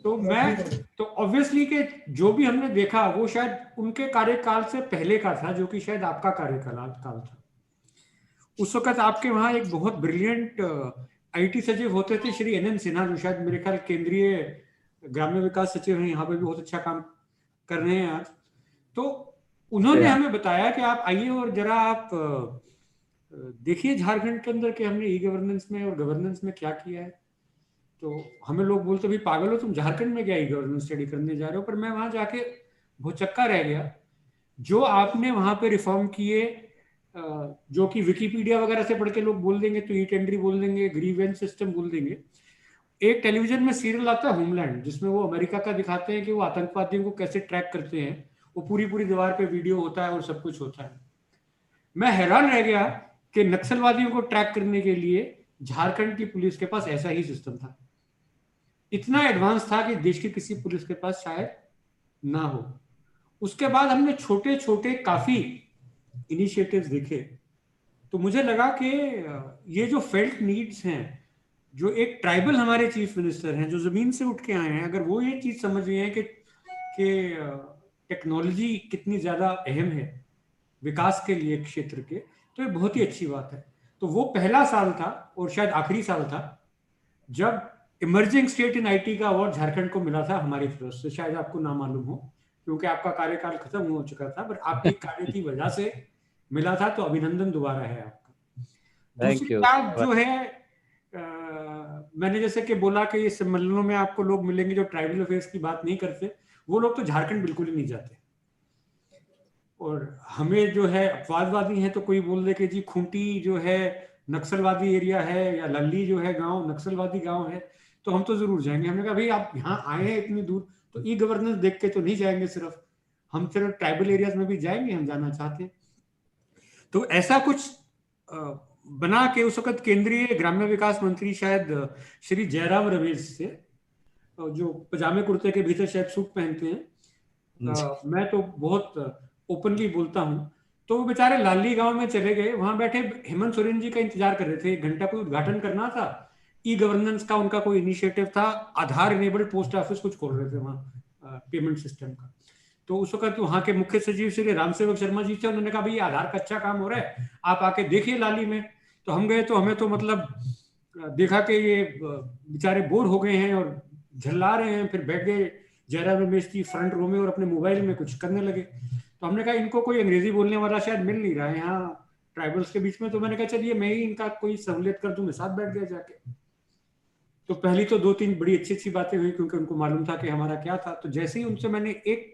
तो ऑब्वियसली कि जो भी हमने देखा वो शायद उनके कार्यकाल से पहले का था, जो कि शायद आपका कार्यकाल था। उस वक्त आपके वहां एक बहुत ब्रिलियंट आईटी सचिव होते थे श्री NN सिन्हा, जो शायद मेरे ख्याल केंद्रीय ग्राम्य विकास सचिव हैं, यहाँ पे भी बहुत अच्छा काम कर रहे हैं आज। तो उन्होंने हमें बताया कि आप आइए और जरा आप देखिए झारखंड के अंदर कि हमने ई गवर्नेंस में और गवर्नेंस में क्या किया है। तो हमें लोग बोलते भी पागल हो तुम झारखंड में क्या ई गवर्नेंस स्टडी करने जा रहे हो, पर मैं वहां जाके भौचक्का रह गया। जो आपने वहां पे रिफॉर्म किए, जो कि विकिपीडिया वगैरह से पढ़ के लोग बोल देंगे तो ई टेंडरी बोल देंगे, ग्रीवेंस सिस्टम बोल देंगे। एक टेलीविजन में सीरियल आता है होमलैंड, जिसमें वो अमेरिका का दिखाते हैं कि वो आतंकवादियों को कैसे ट्रैक करते हैं, वो पूरी दीवार पे वीडियो होता है और सब कुछ होता है। मैं हैरान रह गया कि नक्सलवादियों को ट्रैक करने के लिए झारखंड की पुलिस के पास ऐसा ही सिस्टम था, इतना एडवांस था कि देश की किसी पुलिस के पास शायद ना हो। उसके बाद हमने छोटे छोटे काफी इनिशिएटिव्स देखे, तो मुझे लगा कि ये जो फेल्ट नीड्स हैं, जो एक ट्राइबल हमारे चीफ मिनिस्टर हैं जो जमीन से उठ के आए हैं, अगर वो ये चीज समझ रहे हैं कि टेक्नोलॉजी कितनी ज्यादा अहम है विकास के लिए क्षेत्र के, तो ये बहुत ही अच्छी बात है। तो वो पहला साल था और शायद आखिरी साल था जब इमर्जिंग स्टेट इन आईटी का अवार्ड झारखंड को मिला था हमारी तरफ से। शायद आपको ना मालूम हो क्योंकि आपका कार्यकाल खत्म हो चुका था, पर आपके कार्य की वजह से मिला था, तो अभिनंदन दोबारा है आपका। दूसरी बात जो है, मैंने जैसे कि बोला कि ये सम्मेलनों में आपको लोग मिलेंगे जो ट्राइबल अफेयर्स की बात नहीं करते, वो लोग तो झारखंड बिल्कुल ही नहीं जाते। और हमें जो है अपवादवादी है तो कोई बोल दे कि जी खूंटी जो है नक्सलवादी एरिया है या लल्ली जो है गांव नक्सलवादी गांव है, तो हम तो जरूर जाएंगे। हमने कहा भाई आप यहाँ आए हैं इतनी दूर, तो ई गवर्नेंस देख के तो नहीं जाएंगे, हम सिर्फ ट्राइबल एरियाज में भी जाएंगे, हम जाना चाहते हैं। तो ऐसा कुछ बना के उस वक्त केंद्रीय ग्राम्य विकास मंत्री शायद श्री जयराम रमेश थे, जो पजामे कुर्ते के भीतर शायद सूट पहनते हैं, मैं तो बहुत ओपनली बोलता हूँ। तो वो बेचारे लाली गांव में चले गए, वहां बैठे हेमंत सोरेन जी का इंतजार कर रहे थे, 1 घंटा कोई उद्घाटन करना था, ई गवर्नेंस का उनका कोई इनिशिएटिव था, आधार इनेबल्ड पोस्ट ऑफिस कुछ खोल रहे थे वहाँ पेमेंट सिस्टम का। तो उस वक्त वहां के मुख्य सचिव श्री राम सेवक शर्मा जी थे, उन्होंने कहा भाई आधार का अच्छा काम हो रहा है, आप आके देखिए लाली में। तो हम गए, तो हमें तो मतलब देखा कि ये बेचारे बोर हो गए हैं और झल्ला रहे हैं, फिर बैठ गए जयराम रमेश जी फ्रंट रो में और अपने मोबाइल में कुछ करने लगे। तो हमने कहा इनको कोई अंग्रेजी बोलने वाला शायद मिल नहीं रहा है यहाँ ट्राइबल्स के बीच में, तो मैंने कहा चलिए मैं ही इनका कोई सहूलियत कर दूं, मैं साथ बैठ गया जाके। तो पहली तो 2-3 बड़ी अच्छी बातें हुई, क्योंकि उनको मालूम था कि हमारा क्या था। तो जैसे ही उनसे मैंने एक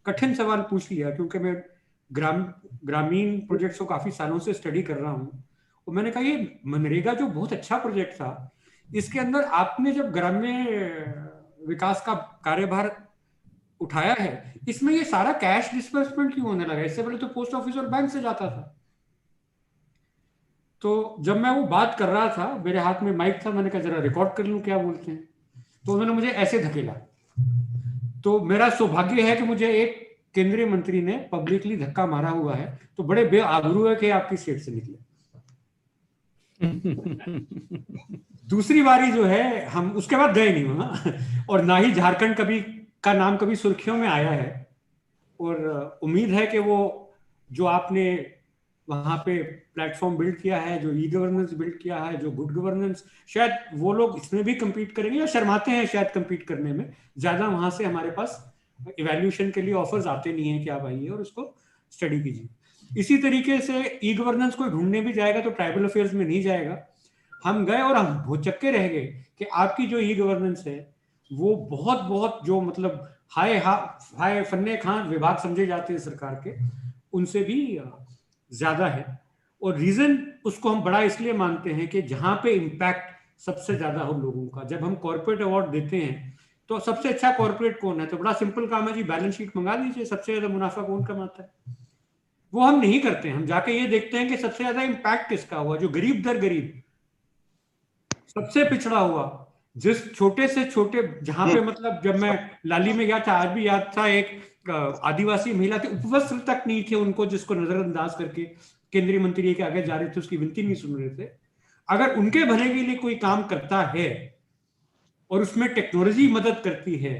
कठिन सवाल पूछ लिया, क्योंकि मैं ग्रामीण प्रोजेक्ट्स को काफी सालों से स्टडी कर रहा हूँ, और मैंने कहा ये मनरेगा जो बहुत अच्छा प्रोजेक्ट था, इसके अंदर आपने जब ग्राम्य विकास का कार्यभार उठाया है, इसमें ये सारा कैश डिस्बर्समेंट क्यों होने लगा? इससे पहले तो पोस्ट ऑफिस और बैंक से जाता था। तो जब मैं वो बात कर रहा था, मेरे हाथ में माइक था, मैंने कहा जरा रिकॉर्ड कर लूं क्या बोलते हैं। तो उन्होंने मुझे ऐसे धकेला। तो मेरा सौभाग्य है कि मुझे एक केंद्रीय मंत्री ने पब्लिकली धक्का मारा हुआ है, तो बड़े बेआबरू है कि आपकी सीट से निकले। दूसरी बारी जो है, हम उसके बाद गए नहीं वहां, और ना ही झारखंड का नाम कभी सुर्खियों में आया है। और उम्मीद है कि वो जो आपने वहां पे प्लेटफॉर्म बिल्ड किया है, जो ई गवर्नेंस बिल्ड किया है, जो गुड गवर्नेंस, शायद वो लोग इसमें भी compete करेंगे, या शर्माते हैं शायद compete करने में ज्यादा। वहां से हमारे पास इवैल्यूएशन के लिए ऑफर्स आते नहीं है कि आप आइए और उसको स्टडी कीजिए। इसी तरीके से ई गवर्नेंस को ढूंढने भी जाएगा तो ट्राइबल अफेयर्स में नहीं जाएगा। हम गए और हम भौचक्के रह गए कि आपकी जो ई गवर्नेंस है वो बहुत जो मतलब हाय फन्ने खान विभाग समझे जाते हैं सरकार के, उनसे भी ज्यादा है। और रीजन उसको हम बड़ा इसलिए मानते हैं कि जहां पे इम्पैक्ट सबसे ज्यादा हो लोगों का। जब हम कॉर्पोरेट अवार्ड देते हैं तो सबसे अच्छा कॉर्पोरेट कौन है, तो बड़ा सिंपल काम है जी, बैलेंस शीट मंगा लीजिए, सबसे ज्यादा मुनाफा कौन कमाता है। वो हम नहीं करते, हम जाके ये देखते हैं कि सबसे ज्यादा इम्पैक्ट किसका हुआ, जो गरीब दर गरीब, सबसे पिछड़ा हुआ, जिस छोटे से छोटे, जहां पे मतलब जब मैं लाली में गया था, आज भी याद था, एक आदिवासी महिला थी, उपवस्त्र तक नहीं थे उनको, जिसको नजरअंदाज करके केंद्रीय मंत्री के आगे जा रहे थे, उसकी विनती नहीं सुन रहे थे। अगर उनके भले के लिए कोई काम करता है और उसमें टेक्नोलॉजी मदद करती है,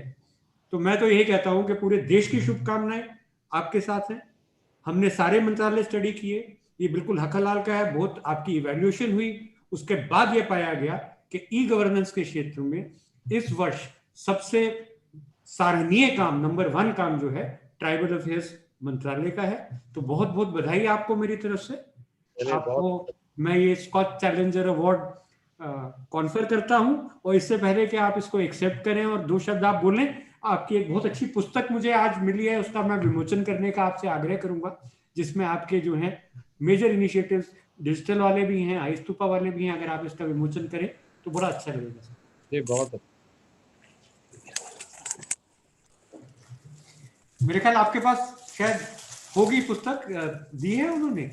तो मैं तो यही कहता हूं कि पूरे देश की शुभकामनाएं आपके साथ हैं। हमने सारे मंत्रालय स्टडी किए, ये बिल्कुल हक हलाल का है, बहुत आपकी इवैल्यूएशन हुई, उसके बाद ये पाया गया कि ई गवर्नेंस के क्षेत्र में इस वर्ष सबसे सराहनीय काम, नंबर 1 काम जो है ट्राइबल अफेयर्स मंत्रालय का है। तो बहुत बहुत बधाई आपको मेरी तरफ से। आपको मैं ये स्कॉच चैलेंजर अवार्ड कॉन्फर करता हूं, और इससे पहले कि आप इसको एक्सेप्ट करें और 2 शब्द आप बोलें, आपकी एक बहुत अच्छी पुस्तक मुझे आज मिली है, उसका मैं विमोचन करने का आपसे आग्रह करूंगा, जिसमें आपके जो है मेजर इनिशिएटिव्स, डिजिटल वाले भी हैं, आईस्तूपा वाले भी हैं, अगर आप इसका विमोचन करें तो बड़ा अच्छा लगेगा। जी बहुत मेरे ख्याल आपके पास शायद होगी पुस्तक, दी है उन्होंने।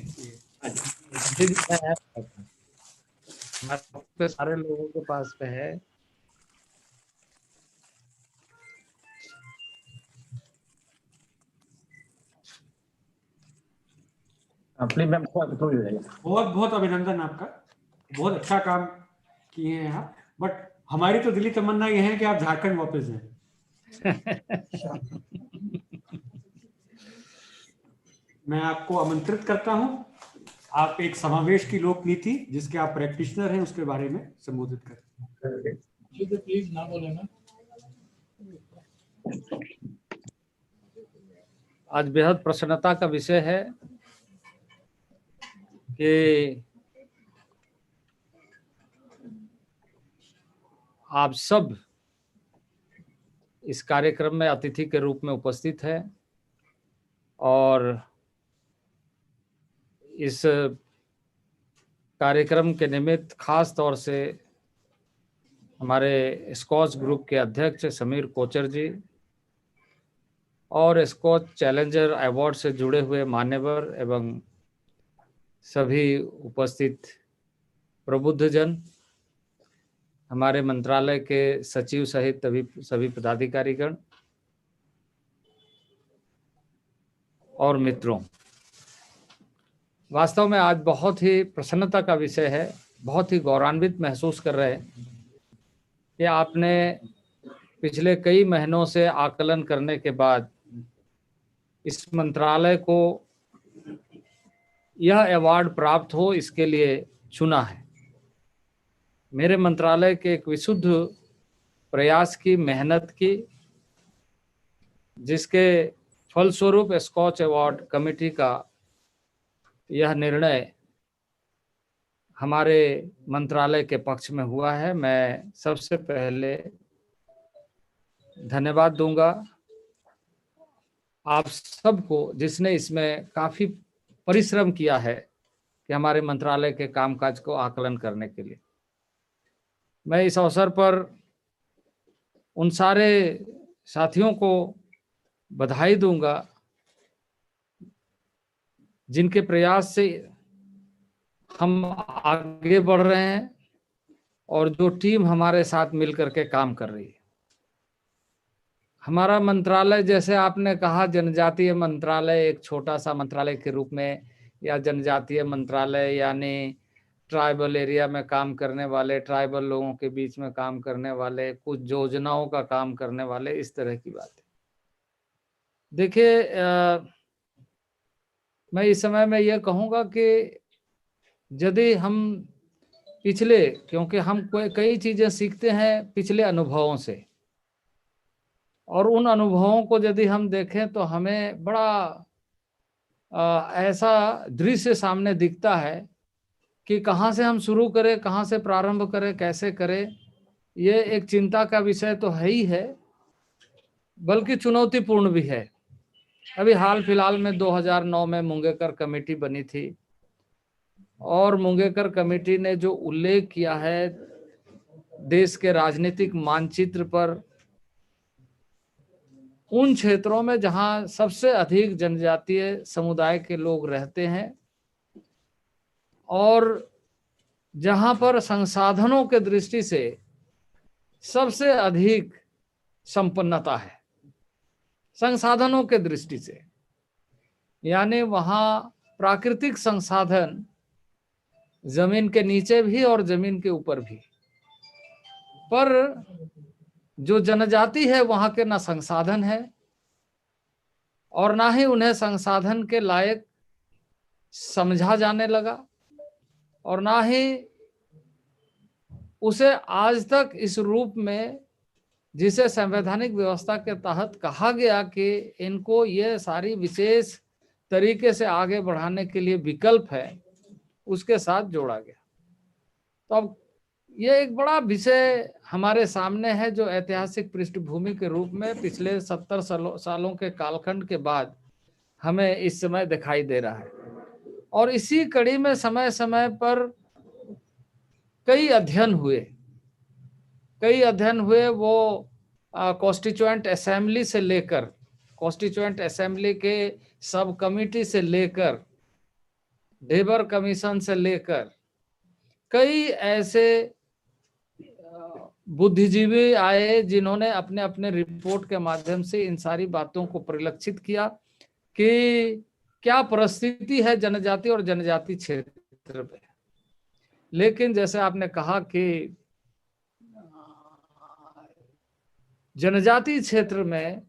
सारे लोगों के पास पे है। बहुत बहुत अभिनंदन आपका, बहुत अच्छा काम किए हैं आप। बट हमारी तो दिली तमन्ना ये है कि आप झारखंड वापस जाएं। मैं आपको आमंत्रित करता हूं, आप एक समावेश की लोक नीति जिसके आप प्रैक्टिशनर हैं उसके बारे में संबोधित करें। प्लीज ना बोले ना। आज बेहद प्रसन्नता का विषय है कि आप सब इस कार्यक्रम में अतिथि के रूप में उपस्थित हैं, और इस कार्यक्रम के निमित्त खास तौर से हमारे स्कॉच ग्रुप के अध्यक्ष समीर कोचर जी और स्कॉच चैलेंजर अवार्ड से जुड़े हुए मान्यवर एवं सभी उपस्थित प्रबुद्धजन, हमारे मंत्रालय के सचिव सहित सभी पदाधिकारीगण और मित्रों, वास्तव में आज बहुत ही प्रसन्नता का विषय है। बहुत ही गौरवान्वित महसूस कर रहे हैं कि आपने पिछले कई महीनों से आकलन करने के बाद इस मंत्रालय को यह अवार्ड प्राप्त हो, इसके लिए चुना है। मेरे मंत्रालय के एक विशुद्ध प्रयास की, मेहनत की, जिसके फलस्वरूप स्कॉच अवार्ड कमेटी का यह निर्णय हमारे मंत्रालय के पक्ष में हुआ है। मैं सबसे पहले धन्यवाद दूंगा आप सबको, जिसने इसमें काफी परिश्रम किया है कि हमारे मंत्रालय के कामकाज को आकलन करने के लिए। मैं इस अवसर पर उन सारे साथियों को बधाई दूंगा जिनके प्रयास से हम आगे बढ़ रहे हैं और जो टीम हमारे साथ मिलकर के काम कर रही है। हमारा मंत्रालय, जैसे आपने कहा, जनजातीय मंत्रालय एक छोटा सा मंत्रालय के रूप में, या जनजातीय मंत्रालय यानी ट्राइबल एरिया में काम करने वाले, ट्राइबल लोगों के बीच में काम करने वाले, कुछ योजनाओं का काम करने वाले, इस तरह की बात है। देखिए, मैं इस समय में यह कहूँगा कि यदि हम पिछले, क्योंकि हम कई चीज़ें सीखते हैं पिछले अनुभवों से, और उन अनुभवों को यदि हम देखें तो हमें बड़ा ऐसा दृश्य सामने दिखता है कि कहाँ से हम शुरू करें, कहाँ से प्रारंभ करें, कैसे करें। ये एक चिंता का विषय तो है ही है, बल्कि चुनौतीपूर्ण भी है। अभी हाल फिलहाल में 2009 में मुंगेकर कमेटी बनी थी, और मुंगेकर कमेटी ने जो उल्लेख किया है देश के राजनीतिक मानचित्र पर, उन क्षेत्रों में जहां सबसे अधिक जनजातीय समुदाय के लोग रहते हैं और जहां पर संसाधनों के दृष्टि से सबसे अधिक संपन्नता है, संसाधनों के दृष्टि से, यानी वहां प्राकृतिक संसाधन जमीन के नीचे भी और जमीन के ऊपर भी, पर जो जनजाति है वहां के ना संसाधन है और ना ही उन्हें संसाधन के लायक समझा जाने लगा, और ना ही उसे आज तक इस रूप में, जिसे संवैधानिक व्यवस्था के तहत कहा गया कि इनको ये सारी विशेष तरीके से आगे बढ़ाने के लिए विकल्प है, उसके साथ जोड़ा गया। तो अब ये एक बड़ा विषय हमारे सामने है, जो ऐतिहासिक पृष्ठभूमि के रूप में पिछले 70 सालों के कालखंड के बाद हमें इस समय दिखाई दे रहा है। और इसी कड़ी में समय समय पर कई अध्ययन हुए। वो कॉन्स्टिट्यूएंट असेंबली से लेकर, कॉन्स्टिट्यूएंट असेंबली के सब कमिटी से लेकर, डेबर कमीशन से लेकर, कई ऐसे बुद्धिजीवी आए जिन्होंने अपने अपने रिपोर्ट के माध्यम से इन सारी बातों को परिलक्षित किया कि क्या परिस्थिति है जनजाति और जनजाति क्षेत्र में। लेकिन जैसे आपने कहा कि जनजाति क्षेत्र में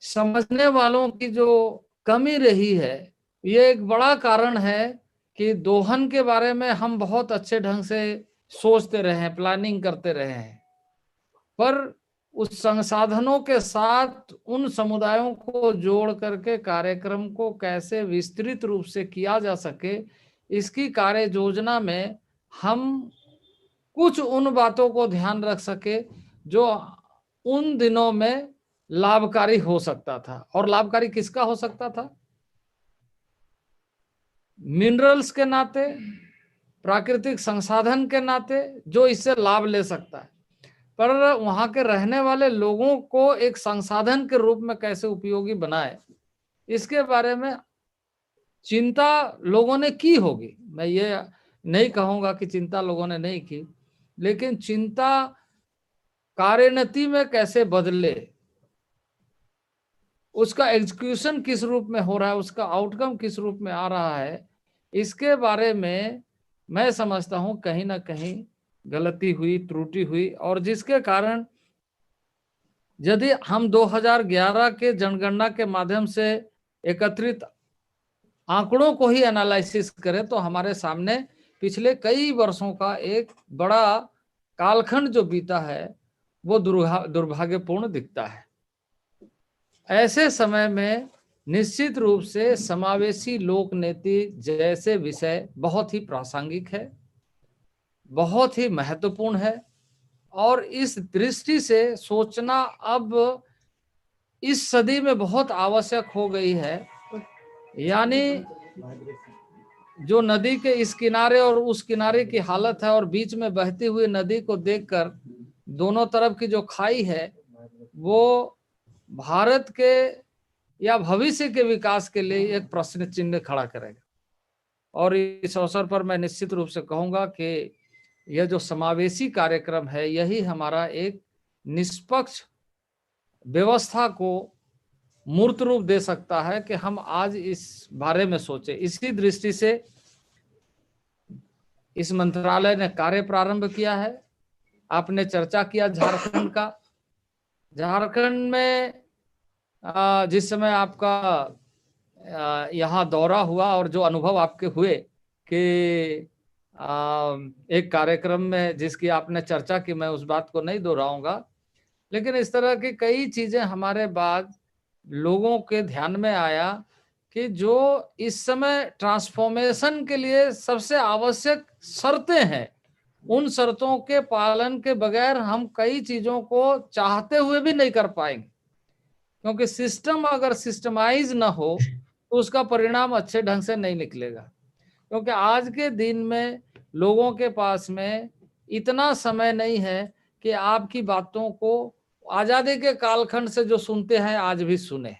समझने वालों की जो कमी रही है, ये एक बड़ा कारण है कि दोहन के बारे में हम बहुत अच्छे ढंग से सोचते रहे हैं, प्लानिंग करते रहे हैं, पर उस संसाधनों के साथ उन समुदायों को जोड़ करके कार्यक्रम को कैसे विस्तृत रूप से किया जा सके, इसकी कार्य योजना में हम कुछ उन बातों को ध्यान रख सके जो उन दिनों में लाभकारी हो सकता था। और लाभकारी किसका हो सकता था? मिनरल्स के नाते, प्राकृतिक संसाधन के नाते जो इससे लाभ ले सकता है, पर वहां के रहने वाले लोगों को एक संसाधन के रूप में कैसे उपयोगी बनाए, इसके बारे में चिंता लोगों ने की होगी। मैं ये नहीं कहूंगा कि चिंता लोगों ने नहीं की, लेकिन चिंता कार्यनीति में कैसे बदले, उसका एग्जीक्यूशन किस रूप में हो रहा है, उसका आउटकम किस रूप में आ रहा है, इसके बारे में मैं समझता हूं कहीं ना कहीं गलती हुई, त्रुटि हुई। और जिसके कारण यदि हम 2011 के जनगणना के माध्यम से एकत्रित आंकड़ों को ही एनालिसिस करें तो हमारे सामने पिछले कई वर्षों का एक बड़ा कालखंड जो बीता है वो दुर्भाग्यपूर्ण दिखता है। ऐसे समय में निश्चित रूप से समावेशी लोक नीति जैसे विषय बहुत ही प्रासंगिक है, बहुत ही महत्वपूर्ण है, और इस दृष्टि से सोचना अब इस सदी में बहुत आवश्यक हो गई है। यानी जो नदी के इस किनारे और उस किनारे की हालत है और बीच में बहती हुई नदी को देखकर दोनों तरफ की जो खाई है वो भारत के या भविष्य के विकास के लिए एक प्रश्न चिन्ह खड़ा करेगा। और इस अवसर पर मैं निश्चित रूप से कहूंगा कि यह जो समावेशी कार्यक्रम है यही हमारा एक निष्पक्ष व्यवस्था को मूर्त रूप दे सकता है कि हम आज इस बारे में सोचें। इसी दृष्टि से इस मंत्रालय ने कार्य प्रारंभ किया है। आपने चर्चा किया झारखंड का। झारखंड में जिस समय आपका यहाँ दौरा हुआ और जो अनुभव आपके हुए कि एक कार्यक्रम में जिसकी आपने चर्चा की, मैं उस बात को नहीं दोहराऊंगा, लेकिन इस तरह की कई चीजें हमारे बाद लोगों के ध्यान में आया कि जो इस समय ट्रांसफॉर्मेशन के लिए सबसे आवश्यक शर्तें हैं, उन शर्तों के पालन के बगैर हम कई चीजों को चाहते हुए भी नहीं कर पाएंगे, क्योंकि सिस्टम अगर सिस्टमाइज ना हो तो उसका परिणाम अच्छे ढंग से नहीं निकलेगा। क्योंकि आज के दिन में लोगों के पास में इतना समय नहीं है कि आपकी बातों को आजादी के कालखंड से जो सुनते हैं आज भी सुने,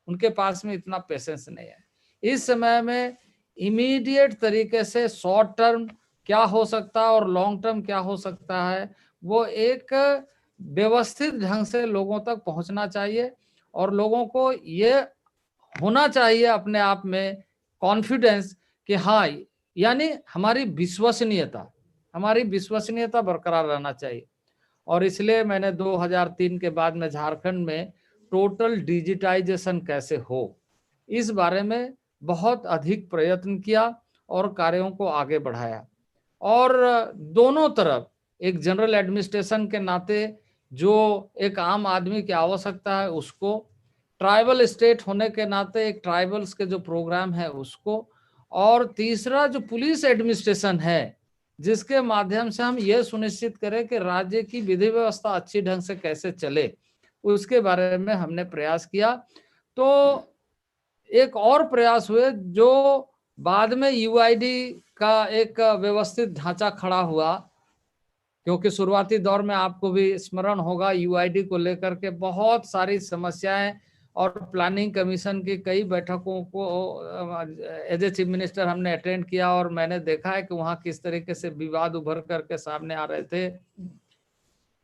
उनके पास में इतना पेशेंस नहीं है। इस समय में इमीडिएट तरीके से शॉर्ट टर्म क्या हो सकता है और लॉन्ग टर्म क्या हो सकता है, वो एक व्यवस्थित ढंग से लोगों तक पहुंचना चाहिए। और लोगों को ये होना चाहिए अपने आप में कॉन्फिडेंस कि हाँ, यानी हमारी विश्वसनीयता बरकरार रहना चाहिए। और इसलिए मैंने 2003 के बाद में झारखंड में टोटल डिजिटाइजेशन कैसे हो, इस बारे में बहुत अधिक प्रयत्न किया और कार्यों को आगे बढ़ाया। और दोनों तरफ एक जनरल एडमिनिस्ट्रेशन के नाते जो एक आम आदमी की आवश्यकता है उसको, ट्राइबल स्टेट होने के नाते एक ट्राइबल्स के जो प्रोग्राम है उसको, और तीसरा जो पुलिस एडमिनिस्ट्रेशन है जिसके माध्यम से हम ये सुनिश्चित करें कि राज्य की विधि व्यवस्था अच्छी ढंग से कैसे चले, उसके बारे में हमने प्रयास किया। तो एक और प्रयास हुए जो बाद में यूआईडी का एक व्यवस्थित ढांचा खड़ा हुआ, क्योंकि शुरुआती दौर में आपको भी स्मरण होगा यूआईडी को लेकर के बहुत सारी समस्याएं और प्लानिंग कमीशन की कई बैठकों को एज ए चीफ मिनिस्टर हमने अटेंड किया और मैंने देखा है कि वहाँ किस तरीके से विवाद उभर करके सामने आ रहे थे।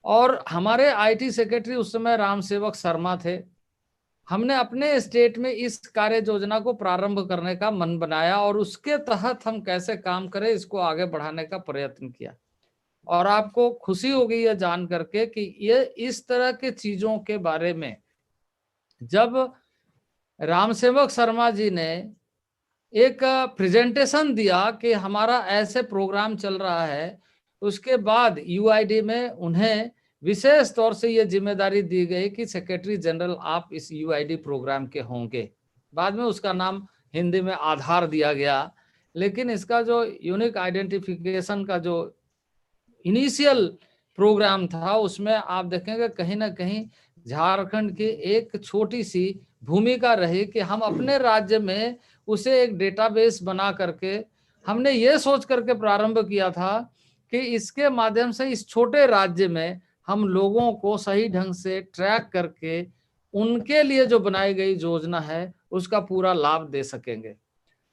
और हमारे आईटी सेक्रेटरी उस समय राम सेवक शर्मा थे। हमने अपने स्टेट में इस कार्य योजना को प्रारंभ करने का मन बनाया और उसके तहत हम कैसे काम करें इसको आगे बढ़ाने का प्रयत्न किया। और आपको खुशी होगी यह जान करके कि ये इस तरह के चीजों के बारे में जब रामसेवक शर्मा जी ने एक प्रेजेंटेशन दिया कि हमारा ऐसे प्रोग्राम चल रहा है, उसके बाद यूआईडी में उन्हें विशेष तौर से ये जिम्मेदारी दी गई कि सेक्रेटरी जनरल आप इस यूआईडी प्रोग्राम के होंगे। बाद में उसका नाम हिंदी में आधार दिया गया, लेकिन इसका जो यूनिक आइडेंटिफिकेशन का जो इनिशियल प्रोग्राम था उसमें आप देखेंगे कहीं ना कहीं झारखंड की एक छोटी सी भूमिका रही कि हम अपने राज्य में उसे एक डेटाबेस बना करके हमने ये सोच करके प्रारंभ किया था कि इसके माध्यम से इस छोटे राज्य में हम लोगों को सही ढंग से ट्रैक करके उनके लिए जो बनाई गई योजना है उसका पूरा लाभ दे सकेंगे।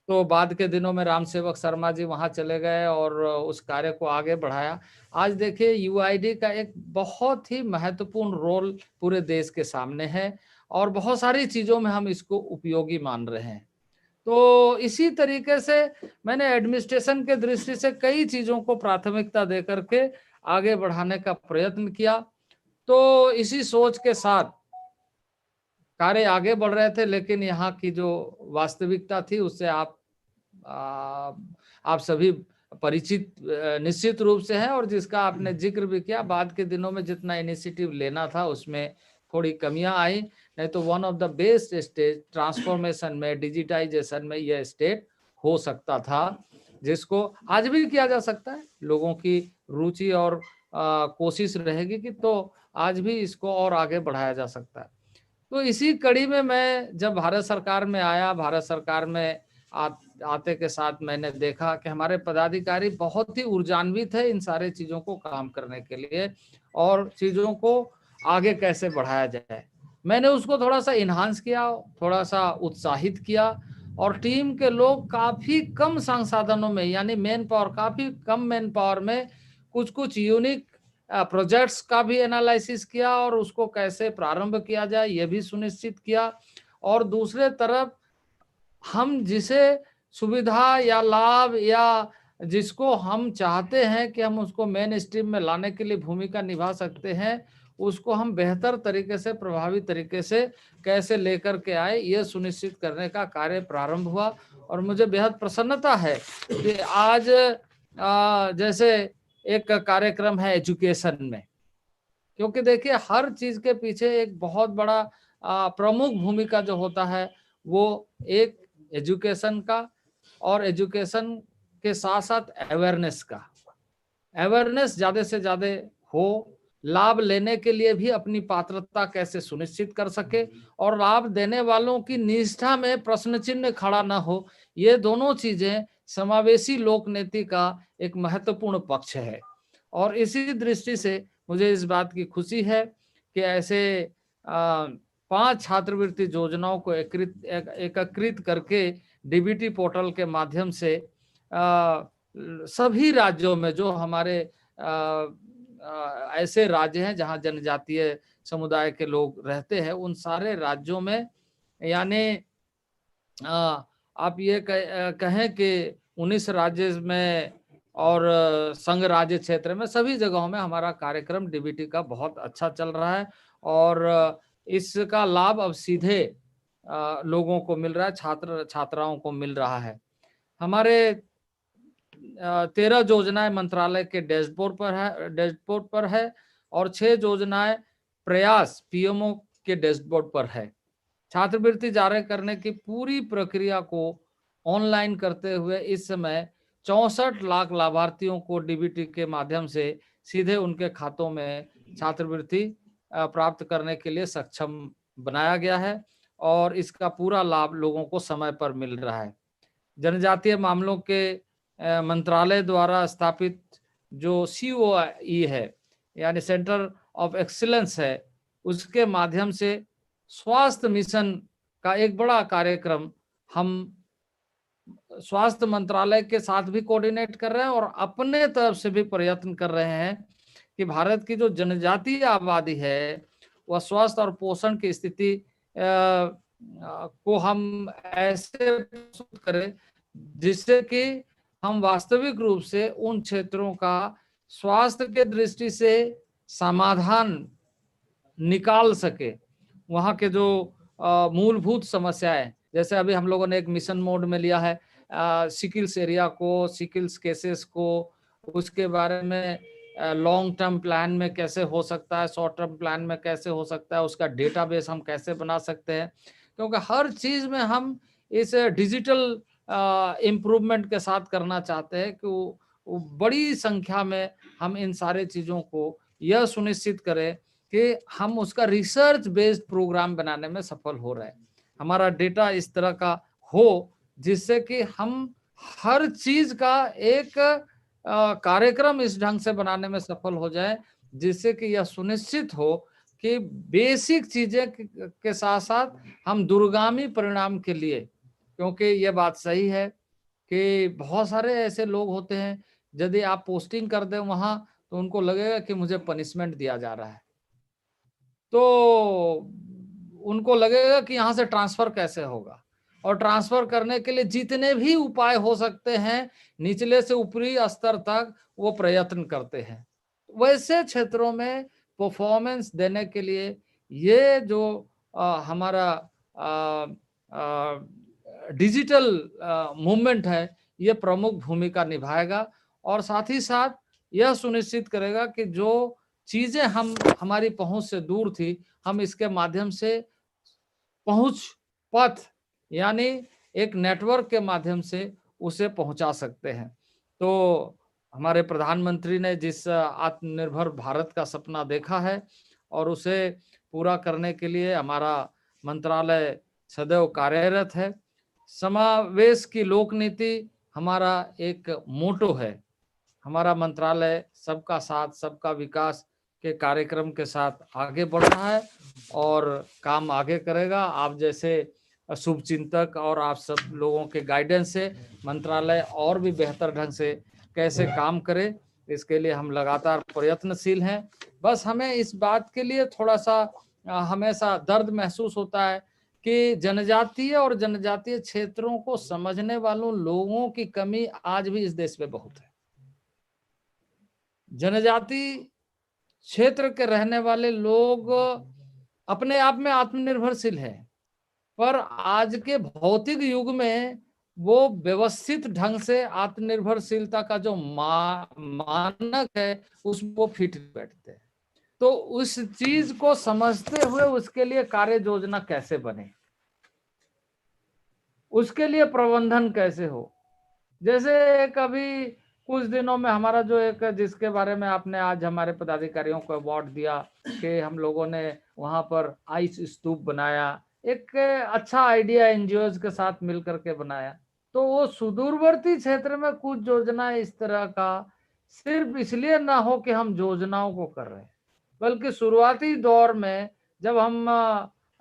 तो बाद के दिनों में राम सेवक शर्मा जी वहां चले गए और उस कार्य को आगे बढ़ाया। आज देखिए यूआईडी का एक बहुत ही महत्वपूर्ण रोल पूरे देश के सामने है और बहुत सारी चीजों में हम इसको उपयोगी मान रहे हैं। तो इसी तरीके से मैंने एडमिनिस्ट्रेशन के दृष्टि से कई चीजों को प्राथमिकता दे करके आगे बढ़ाने का प्रयत्न किया। तो इसी सोच के साथ कार्य आगे बढ़ रहे थे, लेकिन यहाँ की जो वास्तविकता थी उससे आप सभी परिचित निश्चित रूप से हैं और जिसका आपने जिक्र भी किया। बाद के दिनों में जितना इनिशिएटिव लेना था उसमें थोड़ी कमियां आई, नहीं तो one of the best state transformation में, डिजिटाइजेशन में यह स्टेट हो सकता था, जिसको आज भी किया जा सकता है। लोगों की रुचि और कोशिश रहेगी कि तो आज भी इसको और आगे बढ़ाया जा सकता है। तो इसी कड़ी में मैं जब भारत सरकार में आया, भारत सरकार में आते के साथ मैंने देखा कि हमारे पदाधिकारी बहुत ही ऊर्जान्वित है इन सारे चीजों को काम करने के लिए और चीजों को आगे कैसे बढ़ाया जाए। मैंने उसको थोड़ा सा इन्हांस किया, थोड़ा सा उत्साहित किया और टीम के लोग काफी कम संसाधनों में, यानी मैन पावर काफी कम मैन पावर में कुछ यूनिक प्रोजेक्ट्स का भी एनालिसिस किया और उसको कैसे प्रारंभ किया जाए ये भी सुनिश्चित किया। और दूसरे तरफ हम जिसे सुविधा या लाभ या जिसको हम चाहते हैं कि हम उसको मेन स्ट्रीम में लाने के लिए भूमिका निभा सकते हैं, उसको हम बेहतर तरीके से, प्रभावी तरीके से कैसे लेकर के आए, ये सुनिश्चित करने का कार्य प्रारंभ हुआ। और मुझे बेहद प्रसन्नता है कि आज जैसे एक कार्यक्रम है एजुकेशन में, क्योंकि देखिए हर चीज के पीछे एक बहुत बड़ा प्रमुख भूमिका जो होता है वो एक एजुकेशन का, और एजुकेशन के साथ साथ अवेयरनेस का। अवेयरनेस ज्यादा से ज्यादा हो, लाभ लेने के लिए भी अपनी पात्रता कैसे सुनिश्चित कर सके और लाभ देने वालों की निष्ठा में प्रश्न चिन्ह खड़ा ना हो, ये दोनों चीजें समावेशी लोक नीति का एक महत्वपूर्ण पक्ष है। और इसी दृष्टि से मुझे इस बात की खुशी है कि ऐसे 5 छात्रवृत्ति योजनाओं को एकत्रित करके डीबीटी पोर्टल के माध्यम से सभी राज्यों में, जो हमारे ऐसे राज्य हैं जहां जनजातीय समुदाय के लोग रहते हैं, उन सारे राज्यों में, यानी आप ये कहें कि 19 राज्य में और संघ राज्य क्षेत्र में सभी जगहों में हमारा कार्यक्रम डीबीटी का बहुत अच्छा चल रहा है और इसका लाभ अब सीधे लोगों को मिल रहा है, छात्राओं को मिल रहा है। हमारे 13 योजनाएं मंत्रालय के डैशबोर्ड पर है और 6 योजनाएं प्रयास पीएमओ के डैशबोर्ड पर है। छात्रवृत्ति जारी करने की पूरी प्रक्रिया को ऑनलाइन करते हुए इस समय 64 लाख लाभार्थियों को डीबीटी के माध्यम से सीधे उनके खातों में छात्रवृत्ति प्राप्त करने के लिए सक्षम बनाया गया है और इसका पूरा लाभ लोगों को समय पर मिल रहा है। जनजातीय मामलों के मंत्रालय द्वारा स्थापित जो COE है, यानी सेंटर ऑफ एक्सीलेंस है, उसके माध्यम से स्वास्थ्य मिशन का एक बड़ा कार्यक्रम हम स्वास्थ्य मंत्रालय के साथ भी कोऑर्डिनेट कर रहे हैं और अपने तरफ से भी प्रयत्न कर रहे हैं कि भारत की जो जनजातीय आबादी है वह स्वास्थ्य और पोषण की स्थिति को हम ऐसे प्रस्तुत करें जिससे कि हम वास्तविक रूप से उन क्षेत्रों का स्वास्थ्य के दृष्टि से समाधान निकाल सके। वहाँ के जो मूलभूत समस्याएं, जैसे अभी हम लोगों ने एक मिशन मोड में लिया है सिकिल्स एरिया को, सिकिल्स केसेस को, उसके बारे में लॉन्ग टर्म प्लान में कैसे हो सकता है, शॉर्ट टर्म प्लान में कैसे हो सकता है, उसका डेटाबेस हम कैसे बना सकते हैं, क्योंकि हर चीज में हम इस डिजिटल इम्प्रूवमेंट के साथ करना चाहते हैं कि वो बड़ी संख्या में हम इन सारे चीजों को यह सुनिश्चित करें कि हम उसका रिसर्च बेस्ड प्रोग्राम बनाने में सफल हो रहे हैं। हमारा डेटा इस तरह का हो जिससे कि हम हर चीज का एक कार्यक्रम इस ढंग से बनाने में सफल हो जाए, जिससे कि यह सुनिश्चित हो कि बेसिक चीजें के साथ साथ हम दूरगामी परिणाम के लिए, क्योंकि यह बात सही है कि बहुत सारे ऐसे लोग होते हैं, यदि आप पोस्टिंग कर दें वहां तो उनको लगेगा कि मुझे पनिशमेंट दिया जा रहा है, तो उनको लगेगा कि यहाँ से ट्रांसफर कैसे होगा, और ट्रांसफर करने के लिए जितने भी उपाय हो सकते हैं निचले से ऊपरी स्तर तक वो प्रयत्न करते हैं। वैसे क्षेत्रों में परफॉर्मेंस देने के लिए ये जो हमारा डिजिटल मूवमेंट है ये प्रमुख भूमिका निभाएगा, और साथ ही साथ यह सुनिश्चित करेगा कि जो चीजें हमारी पहुंच से दूर थी हम इसके माध्यम से पहुंच पथ यानी एक नेटवर्क के माध्यम से उसे पहुंचा सकते हैं। तो हमारे प्रधानमंत्री ने जिस आत्मनिर्भर भारत का सपना देखा है और उसे पूरा करने के लिए हमारा मंत्रालय सदैव कार्यरत है। समावेश की लोक नीति हमारा एक मोटो है। हमारा मंत्रालय सबका साथ सबका विकास के कार्यक्रम के साथ आगे बढ़ रहा है और काम आगे करेगा। आप जैसे शुभचिंतक और आप सब लोगों के गाइडेंस से मंत्रालय और भी बेहतर ढंग से कैसे काम करे, इसके लिए हम लगातार प्रयत्नशील हैं। बस हमें इस बात के लिए थोड़ा सा हमेशा दर्द महसूस होता है कि जनजातीय और जनजातीय क्षेत्रों को समझने वालों लोगों की कमी आज भी इस देश में बहुत है। जनजाति क्षेत्र के रहने वाले लोग अपने आप में आत्मनिर्भरशील है, पर आज के भौतिक युग में वो व्यवस्थित ढंग से आत्मनिर्भरशीलता का जो मानक है उसको फिट बैठते हैं। तो उस चीज को समझते हुए उसके लिए कार्य योजना कैसे बने, उसके लिए प्रबंधन कैसे हो। जैसे कभी कुछ दिनों में हमारा जो एक जिसके बारे में आपने आज हमारे पदाधिकारियों को अवार्ड दिया कि हम लोगों ने वहां पर आइस स्तूप बनाया, एक अच्छा आइडिया एनजीओज के साथ मिलकर के बनाया। तो वो सुदूरवर्ती क्षेत्र में कुछ योजना इस तरह का सिर्फ इसलिए ना हो कि हम योजनाओं को कर रहे हैं, बल्कि शुरुआती दौर में जब हम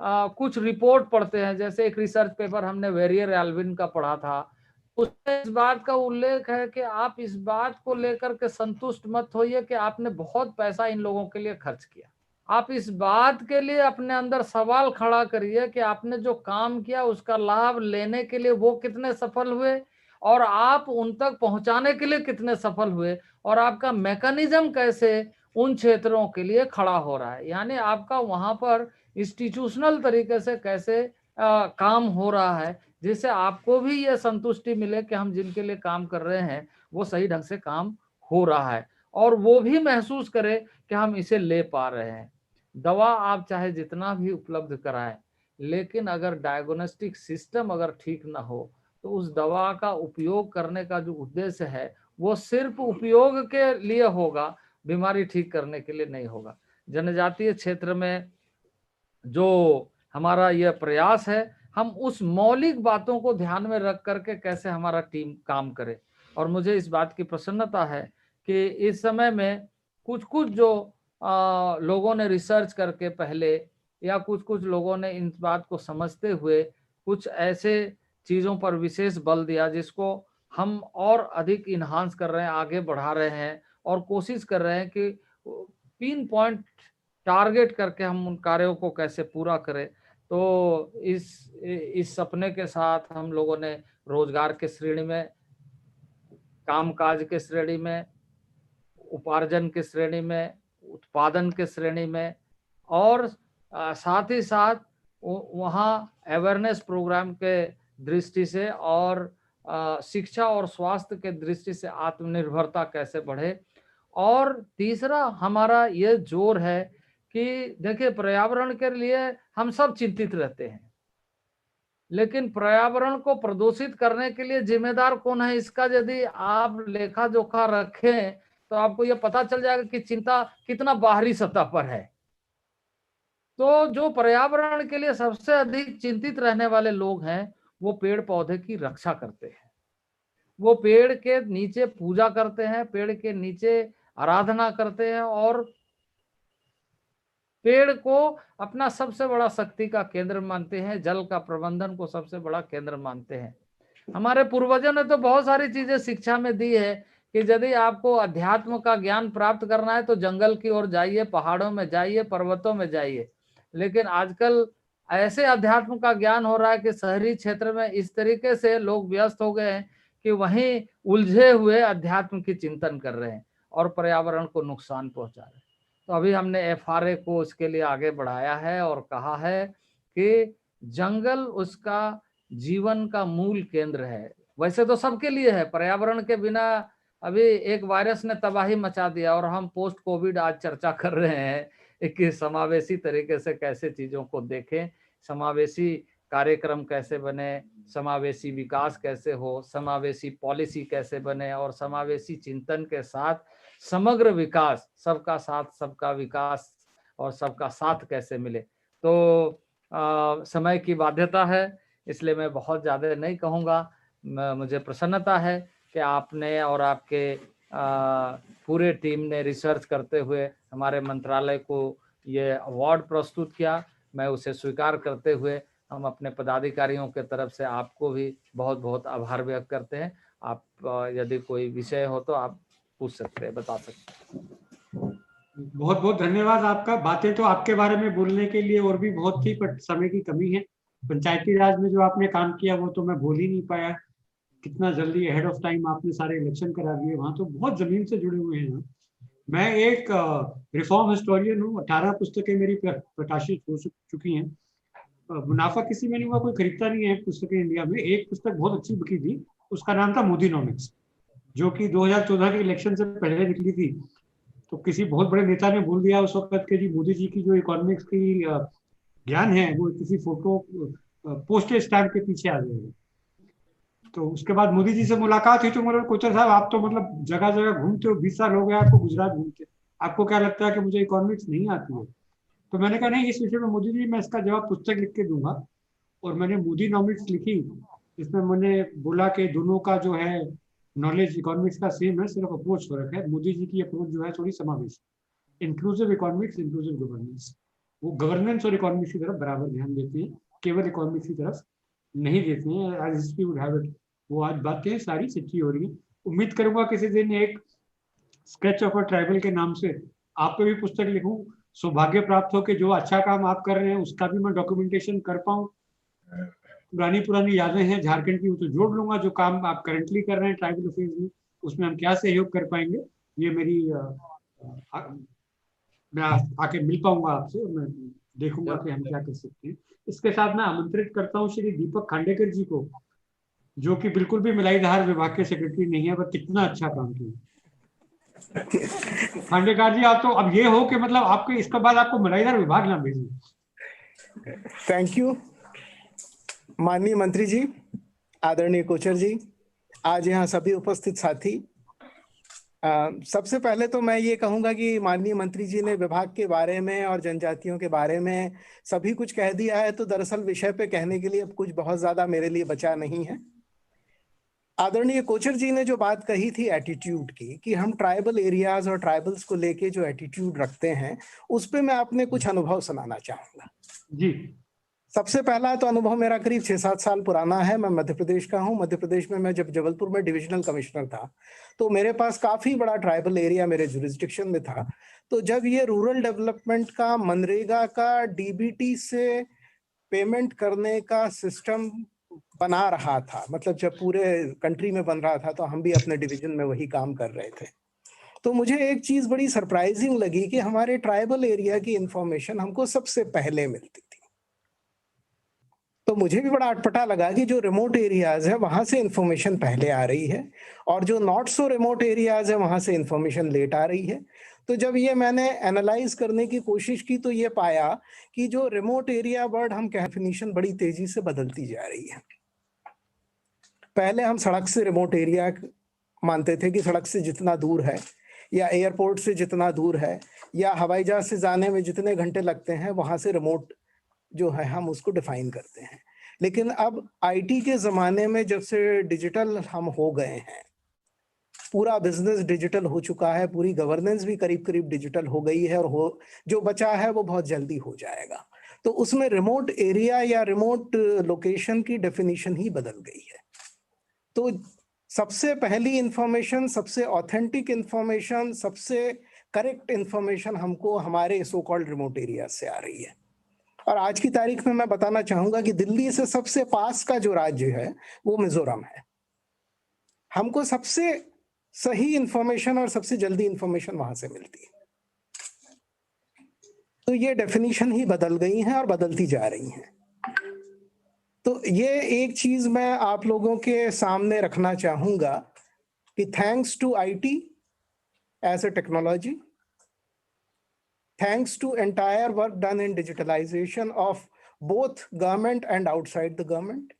कुछ रिपोर्ट पढ़ते हैं, जैसे एक रिसर्च पेपर हमने वेरियर एल्विन का पढ़ा था, उसमें इस बात का उल्लेख है कि आप इस बात को लेकर के संतुष्ट मत होइए कि आपने बहुत पैसा इन लोगों के लिए खर्च किया। आप इस बात के लिए अपने अंदर सवाल खड़ा करिए कि आपने जो काम किया उसका लाभ लेने के लिए वो कितने सफल हुए और आप उन तक पहुंचाने के लिए कितने सफल हुए, और आपका मैकेनिज्म कैसे उन क्षेत्रों के लिए खड़ा हो रहा है। यानी आपका वहां पर इंस्टीट्यूशनल तरीके से कैसे काम हो रहा है, जिससे आपको भी ये संतुष्टि मिले कि हम जिनके लिए काम कर रहे हैं वो सही ढंग से काम हो रहा है, और वो भी महसूस करे कि हम इसे ले पा रहे हैं। दवा आप चाहे जितना भी उपलब्ध कराएं, लेकिन अगर डायग्नोस्टिक सिस्टम अगर ठीक ना हो तो उस दवा का उपयोग करने का जो उद्देश्य है वो सिर्फ उपयोग के लिए होगा, बीमारी ठीक करने के लिए नहीं होगा। जनजातीय क्षेत्र में जो हमारा यह प्रयास है, हम उस मौलिक बातों को ध्यान में रख करके कैसे हमारा टीम काम करे। और मुझे इस बात की प्रसन्नता है कि इस समय में कुछ कुछ जो लोगों ने रिसर्च करके पहले, या कुछ कुछ लोगों ने इन बात को समझते हुए कुछ ऐसे चीज़ों पर विशेष बल दिया जिसको हम और अधिक इन्हांस कर रहे हैं, आगे बढ़ा रहे हैं और कोशिश कर रहे हैं कि पिन पॉइंट टारगेट करके हम उन कार्यों को कैसे पूरा करें। तो इस सपने के साथ हम लोगों ने रोजगार के श्रेणी में, कामकाज के श्रेणी में, उपार्जन के श्रेणी में, उत्पादन के श्रेणी में, और साथ ही साथ वहाँ अवेयरनेस प्रोग्राम के दृष्टि से और शिक्षा और स्वास्थ्य के दृष्टि से आत्मनिर्भरता कैसे बढ़े। और तीसरा हमारा ये जोर है कि देखिए, पर्यावरण के लिए हम सब चिंतित रहते हैं, लेकिन पर्यावरण को प्रदूषित करने के लिए जिम्मेदार कौन है, इसका यदि आप लेखा जोखा रखें तो आपको यह पता चल जाएगा कि चिंता कितना बाहरी सतह पर है। तो जो पर्यावरण के लिए सबसे अधिक चिंतित रहने वाले लोग हैं वो पेड़ पौधे की रक्षा करते हैं, वो पेड़ के नीचे पूजा करते हैं, पेड़ के नीचे आराधना करते हैं और पेड़ को अपना सबसे बड़ा शक्ति का केंद्र मानते हैं, जल का प्रबंधन को सबसे बड़ा केंद्र मानते हैं। हमारे पूर्वजों ने तो बहुत सारी चीजें शिक्षा में दी है कि यदि आपको अध्यात्म का ज्ञान प्राप्त करना है तो जंगल की ओर जाइए, पहाड़ों में जाइए, पर्वतों में जाइए। लेकिन आजकल ऐसे अध्यात्म का ज्ञान हो रहा है कि शहरी क्षेत्र में इस तरीके से लोग व्यस्त हो गए हैं कि वहीं उलझे हुए अध्यात्म की चिंतन कर रहे हैं और पर्यावरण को नुकसान पहुंचा रहे हैं। तो अभी हमने FRA को उसके लिए आगे बढ़ाया है और कहा है कि जंगल उसका जीवन का मूल केंद्र है। वैसे तो सबके लिए है, पर्यावरण के बिना अभी एक वायरस ने तबाही मचा दिया और हम पोस्ट कोविड आज चर्चा कर रहे हैं कि समावेशी तरीके से कैसे चीजों को देखें, समावेशी कार्यक्रम कैसे बने, समावेशी विकास कैसे हो, समावेशी पॉलिसी कैसे बने और समावेशी चिंतन के साथ समग्र विकास, सबका साथ सबका विकास और सबका साथ कैसे मिले। तो समय की बाध्यता है इसलिए मैं बहुत ज़्यादा नहीं कहूँगा। मुझे प्रसन्नता है कि आपने और आपके पूरे टीम ने रिसर्च करते हुए हमारे मंत्रालय को ये अवार्ड प्रस्तुत किया। मैं उसे स्वीकार करते हुए हम अपने पदाधिकारियों के तरफ से आपको भी बहुत बहुत आभार व्यक्त करते हैं। आप यदि कोई विषय हो तो आप पूछ सकते हैं, बता सकते हैं। बहुत बहुत धन्यवाद आपका। बातें तो आपके बारे में बोलने के लिए और भी बहुत थी, पर समय की कमी है। पंचायती राज में जो आपने काम किया वो तो मैं बोल ही नहीं पाया। कितना जल्दी अहेड ऑफ टाइम आपने सारे इलेक्शन करा दिए, वहां तो बहुत जमीन से जुड़े हुए हैं। मैं एक रिफॉर्म हिस्टोरियन हूँ, 18 पुस्तकें मेरी प्रकाशित हो चुकी हैं। मुनाफा किसी में नहीं हुआ, कोई खरीदता नहीं है पुस्तकें इंडिया में। एक पुस्तक बहुत अच्छी बिकी थी, उसका नाम था मोदीनॉमिक्स, जो कि 2014 के इलेक्शन से पहले निकली थी। तो किसी बहुत बड़े नेता ने बोल दिया उस वक्त के जी मोदी जी की जो इकोनॉमिक्स की ज्ञान है वो किसी फोटो पोस्टेज स्टैम्प के पीछे आ जाएगा। तो उसके बाद मोदी जी से मुलाकात हुई तो मेरे कोचर साहब आप तो मतलब जगह जगह घूमते हो, 20 साल हो गए आपको गुजरात घूमते, आपको क्या लगता है कि मुझे इकोनॉमिक्स नहीं आती है? तो मैंने कहा नहीं, इस विषय में मोदी जी मैं इसका जवाब पुस्तक लिख के दूंगा। और मैंने मोदीनॉमिक्स लिखी, जिसमें मैंने बोला कि दोनों का जो है नॉलेज इकोनॉमिक्स का सेम है, सिर्फ अप्रोच फर्क है। मोदी जी की अप्रोच जो है थोड़ी समावेशी, इंक्लूसिव इकोनॉमिक्स, इंक्लूसिव गवर्नेंस। वो गवर्नेंस और इकोनॉमिक्स की तरफ बराबर ध्यान देते हैं, केवल इकोनॉमिक्स की तरफ नहीं देते हैं। As history would have it, वो आज बातें सारी सच्ची हो रही है। उम्मीद करूंगा किसी दिन एक स्केच ऑफ अ ट्राइबल के नाम से आप पे भी पुस्तक लिखूं, सौभाग्य प्राप्त हो कि जो अच्छा काम आप कर रहे हैं उसका भी मैं डॉक्यूमेंटेशन कर पाऊं। पुरानी यादें हैं झारखंड की, वो तो जोड़ लूंगा। जो काम आप करंटली कर रहे हैं ट्राइबल अफेयर्स में, उसमें हम क्या सहयोग कर पाएंगे, ये मेरी मैं आके मिल पाऊंगा आपसे और मैं देखूंगा कि हम क्या कर सकते हैं। इसके साथ मैं आमंत्रित करता हूँ श्री दीपक खांडेकर जी को, जो कि बिल्कुल भी मिलाईधार विभाग के सेक्रेटरी नहीं है, पर कितना अच्छा काम किया। खांडेकर जी आप तो अब ये हो कि मतलब आपके इसके बाद आपको मिलाईधार विभाग ना भेजें। थैंक यू माननीय मंत्री जी, आदरणीय कोचर जी, आज यहाँ सभी उपस्थित साथी। सबसे पहले तो मैं ये कहूंगा कि माननीय मंत्री जी ने विभाग के बारे में और जनजातियों के बारे में सभी कुछ कह दिया है, तो दरअसल विषय पे कहने के लिए अब कुछ बहुत ज्यादा मेरे लिए बचा नहीं है। आदरणीय कोचर जी ने जो बात कही थी एटीट्यूड की, कि हम ट्राइबल एरियाज और ट्राइबल्स को लेके जो एटीट्यूड रखते हैं, उस पे मैं अपने कुछ अनुभव सुनाना चाहूंगा जी। सबसे पहला तो अनुभव मेरा करीब 6-7 साल पुराना है। मैं मध्य प्रदेश का हूँ। मध्य प्रदेश में मैं जब जबलपुर में डिविजनल कमिश्नर था तो मेरे पास काफी बड़ा ट्राइबल एरिया मेरे जुरिस्डिक्शन में था। तो जब ये रूरल डेवलपमेंट का मनरेगा का डीबीटी से पेमेंट करने का सिस्टम बना रहा था, मतलब जब पूरे कंट्री में बन रहा था, तो हम भी अपने डिवीजन में वही काम कर रहे थे। तो मुझे एक चीज बड़ी सरप्राइजिंग लगी कि हमारे ट्राइबल एरिया की इंफॉर्मेशन हमको सबसे पहले मिलती थी। तो मुझे भी बड़ा अटपटा लगा कि जो रिमोट एरियाज है वहां से इंफॉर्मेशन पहले आ रही है और जो नॉट सो रिमोट एरियाज है वहां से इंफॉर्मेशन लेट आ रही है। तो जब ये मैंने एनालाइज करने की कोशिश की तो ये पाया कि जो रिमोट एरिया वर्ड हम डेफिनेशन बड़ी तेजी से बदलती जा रही है। पहले हम सड़क से रिमोट एरिया मानते थे कि सड़क से जितना दूर है, या एयरपोर्ट से जितना दूर है या हवाई जहाज से जाने में जितने घंटे लगते हैं, वहां से रिमोट जो है हम उसको डिफाइन करते हैं। लेकिन अब आईटी के जमाने में जब से डिजिटल हम हो गए हैं, पूरा बिजनेस डिजिटल हो चुका है, पूरी गवर्नेंस भी करीब करीब डिजिटल हो गई है, और जो बचा है वो बहुत जल्दी हो जाएगा। तो उसमें रिमोट एरिया या रिमोट लोकेशन की डेफिनेशन ही बदल गई है। तो सबसे पहली इंफॉर्मेशन, सबसे ऑथेंटिक इंफॉर्मेशन, सबसे करेक्ट इंफॉर्मेशन हमको हमारे सो कॉल्ड रिमोट एरिया से आ रही है। और आज की तारीख में मैं बताना चाहूंगा कि दिल्ली से सबसे पास का जो राज्य है वो मिजोरम है। हमको सबसे सही इंफॉर्मेशन और सबसे जल्दी इंफॉर्मेशन वहां से मिलती है। तो ये डेफिनेशन ही बदल गई हैं और बदलती जा रही हैं। तो ये एक चीज मैं आप लोगों के सामने रखना चाहूंगा कि thanks to IT as a technology, thanks to entire work done in digitalisation of both government and outside the government.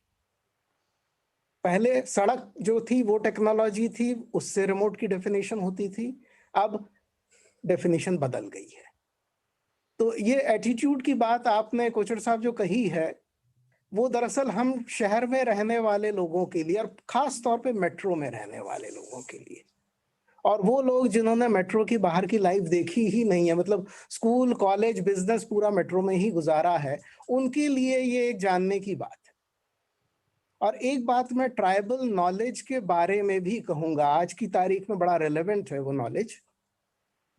पहले सड़क जो थी वो टेक्नोलॉजी थी, उससे रिमोट की डेफिनेशन होती थी, अब डेफिनेशन बदल गई है। तो ये एटीट्यूड की बात आपने कोचर साहब जो कही है, वो दरअसल हम शहर में रहने वाले लोगों के लिए और खास तौर पे मेट्रो में रहने वाले लोगों के लिए, और वो लोग जिन्होंने मेट्रो की बाहर की लाइफ देखी ही नहीं है, मतलब स्कूल कॉलेज बिजनेस पूरा मेट्रो में ही गुजारा है, उनके लिए ये एक जानने की बात है। और एक बात मैं ट्राइबल नॉलेज के बारे में भी कहूंगा, आज की तारीख में बड़ा रेलेवेंट है वो नॉलेज।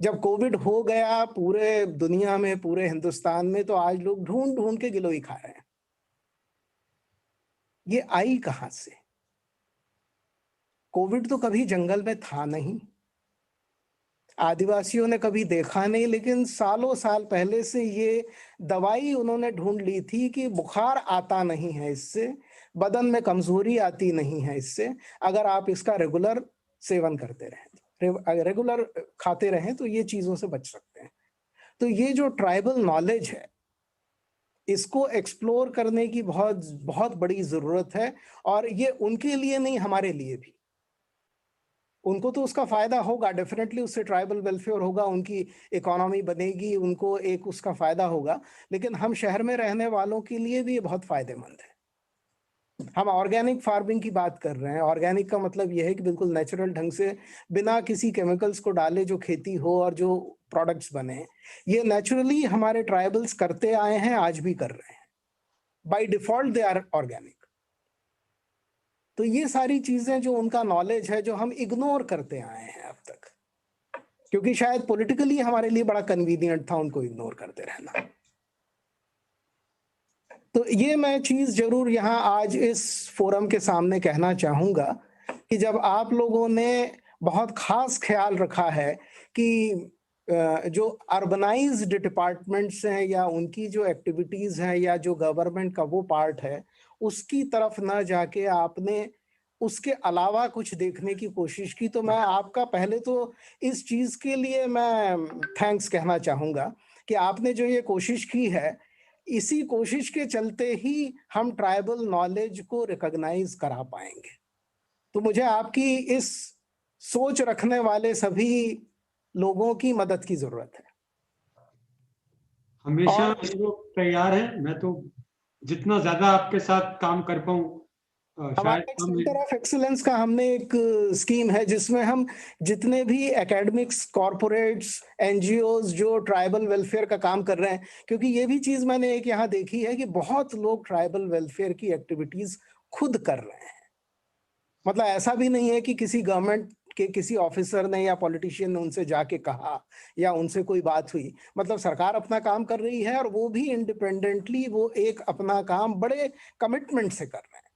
जब कोविड हो गया पूरे दुनिया में, पूरे हिंदुस्तान में, तो आज लोग ढूंढ ढूंढ के गिलोई खा रहे हैं। ये आई कहां से? कोविड तो कभी जंगल में था नहीं, आदिवासियों ने कभी देखा नहीं, लेकिन सालों साल पहले से ये दवाई उन्होंने ढूंढ ली थी कि बुखार आता नहीं है इससे, बदन में कमजोरी आती नहीं है इससे, अगर आप इसका रेगुलर सेवन करते रहें, रेगुलर खाते रहें, तो ये चीजों से बच सकते हैं। तो ये जो ट्राइबल नॉलेज है, इसको एक्सप्लोर करने की बहुत बहुत बड़ी जरूरत है। और ये उनके लिए नहीं, हमारे लिए भी। उनको तो उसका फायदा होगा डेफिनेटली, उससे ट्राइबल वेलफेयर होगा, उनकी इकोनॉमी बनेगी, उनको एक उसका फायदा होगा। लेकिन हम शहर में रहने वालों के लिए भी ये बहुत फायदेमंद है। हम ऑर्गेनिक फार्मिंग की बात कर रहे हैं। ऑर्गेनिक का मतलब यह है कि बिल्कुल नेचुरल ढंग से, बिना किसी केमिकल्स को डाले जो खेती हो और जो प्रोडक्ट्स बने, ये नेचुरली हमारे ट्राइबल्स करते आए हैं, आज भी कर रहे हैं। By default they are organic. तो ये सारी चीजें जो उनका नॉलेज है, जो हम इग्नोर करते आए हैं अब तक, क्योंकि शायद पॉलिटिकली हमारे लिए बड़ा कन्वीनियंट था उनको इग्नोर करते रहना। तो ये मैं चीज जरूर यहाँ आज इस फोरम के सामने कहना चाहूंगा कि जब आप लोगों ने बहुत खास ख्याल रखा है कि जो अर्बनाइज्ड डिपार्टमेंट्स हैं या उनकी जो एक्टिविटीज हैं या जो गवर्नमेंट का वो पार्ट है, उसकी तरफ ना जाके आपने उसके अलावा कुछ देखने की कोशिश की, तो मैं आपका पहले तो इस चीज के लिए मैं थैंक्स कहना चाहूंगा कि आपने जो ये कोशिश की है, इसी कोशिश के चलते ही हम ट्राइबल नॉलेज को रिकॉग्नाइज करा पाएंगे। तो मुझे आपकी इस सोच रखने वाले सभी लोगों की मदद की जरूरत है। हमेशा हम लोग तैयार हैं। मैं तो जितना ज्यादा आपके साथ काम कर पाऊं, हमारे सेंटर ऑफ एक्सीलेंस का हमने एक स्कीम है जिसमें हम जितने भी एकेडमिक्स, कॉरपोरेट्स, एनजीओज जो ट्राइबल वेलफेयर का काम कर रहे हैं, क्योंकि ये भी चीज मैंने एक यहाँ देखी है कि बहुत लोग ट्राइबल वेलफेयर की एक्टिविटीज खुद कर रहे हैं। मतलब ऐसा भी नहीं है कि किसी गवर्नमेंट के किसी ऑफिसर ने या पॉलिटिशियन ने उनसे जाके कहा या उनसे कोई बात हुई। मतलब सरकार अपना काम कर रही है और वो भी इंडिपेंडेंटली वो एक अपना काम बड़े कमिटमेंट से कर रहे हैं।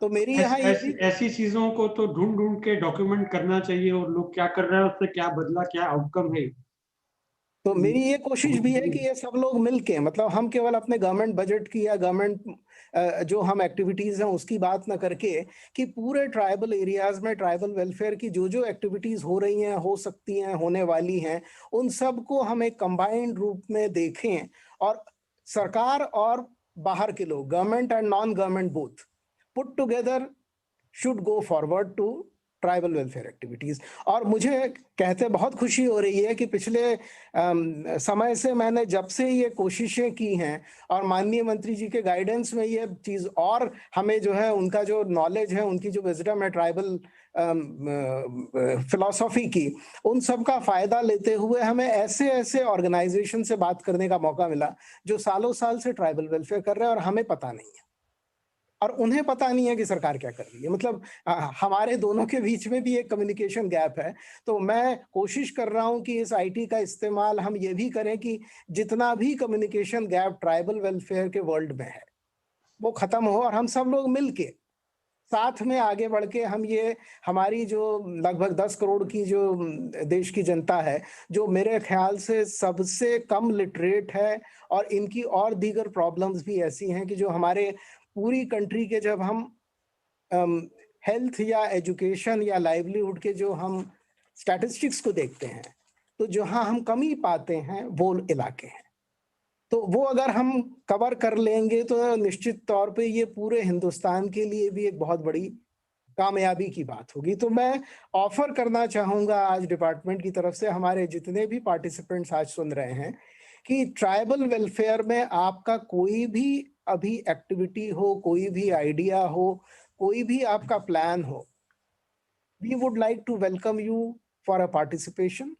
तो मेरी यहाँ ऐसी चीजों को तो ढूंढ ढूंढ के डॉक्यूमेंट करना चाहिए, और लोग क्या कर रहे हैं, उससे क्या बदला, क्या आउटकम है। तो मेरी ये कोशिश भी है कि ये सब लोग मिलके, मतलब हम केवल अपने गवर्नमेंट बजट की या गवर्नमेंट जो हम एक्टिविटीज हैं उसकी बात ना करके, कि पूरे ट्राइबल एरियाज में ट्राइबल वेलफेयर की जो जो एक्टिविटीज हो रही हैं, हो सकती हैं, होने वाली हैं, उन सब को हम एक कंबाइंड रूप में देखें। और सरकार और बाहर के लोग, government and non government both, put together should go forward to tribal welfare activities. और मुझे कहते बहुत खुशी हो रही है कि पिछले समय से मैंने जब से ये कोशिशें की हैं और माननीय मंत्री जी के गाइडेंस में ये चीज और हमें जो है उनका जो नॉलेज है, उनकी जो विजडम है ट्राइबल फिलॉसफी की, उन सब का फायदा लेते हुए हमें ऐसे ऐसे ऑर्गेनाइजेशन से बात करने का मौका मिला जो सालों साल से ट्राइबल वेलफेयर कर रहे हैं और हमें पता नहीं है और उन्हें पता नहीं है कि सरकार क्या कर रही है। मतलब हमारे दोनों के बीच में भी एक कम्युनिकेशन गैप है। तो मैं कोशिश कर रहा हूं कि इस आईटी का इस्तेमाल हम ये भी करें कि जितना भी कम्युनिकेशन गैप ट्राइबल वेलफेयर के वर्ल्ड में है वो खत्म हो और हम सब लोग मिलके साथ में आगे बढ़ के हम ये हमारी जो लगभग 10 करोड़ की जो देश की जनता है, जो मेरे ख्याल से सबसे कम लिटरेट है और इनकी और दीगर प्रॉब्लम्स भी ऐसी हैं कि जो हमारे पूरी कंट्री के जब हम हेल्थ या एजुकेशन या लाइवलीहुड के जो हम स्टैटिस्टिक्स को देखते हैं तो जहां हम कमी पाते हैं वो इलाके हैं। तो वो अगर हम कवर कर लेंगे तो निश्चित तौर पे ये पूरे हिंदुस्तान के लिए भी एक बहुत बड़ी कामयाबी की बात होगी। तो मैं ऑफर करना चाहूंगा आज डिपार्टमेंट की तरफ से हमारे जितने भी पार्टिसिपेंट्स आज सुन रहे हैं कि ट्राइबल वेलफेयर में आपका कोई भी अभी एक्टिविटी हो, कोई भी आइडिया हो, कोई भी आपका प्लान हो, we would like to welcome you for a participation.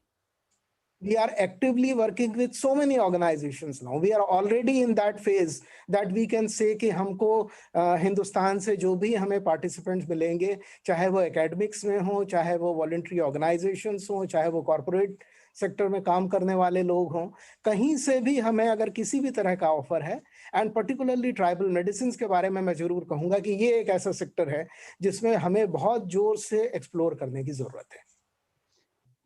We are actively working with so many organizations now. We are already in that phase that we can say कि हमको हिंदुस्तान से जो भी हमें participants मिलेंगे, चाहे वो academics में हो, चाहे वो voluntary organizations हो, चाहे वो corporate सेक्टर में काम करने वाले लोग हों, कहीं से भी हमें अगर किसी भी तरह का ऑफर है, एंड पर्टिकुलरली ट्राइबल मेडिसिन के बारे में मैं जरूर कहूंगा कि ये एक ऐसा सेक्टर है जिसमें हमें बहुत जोर से एक्सप्लोर करने की जरूरत है।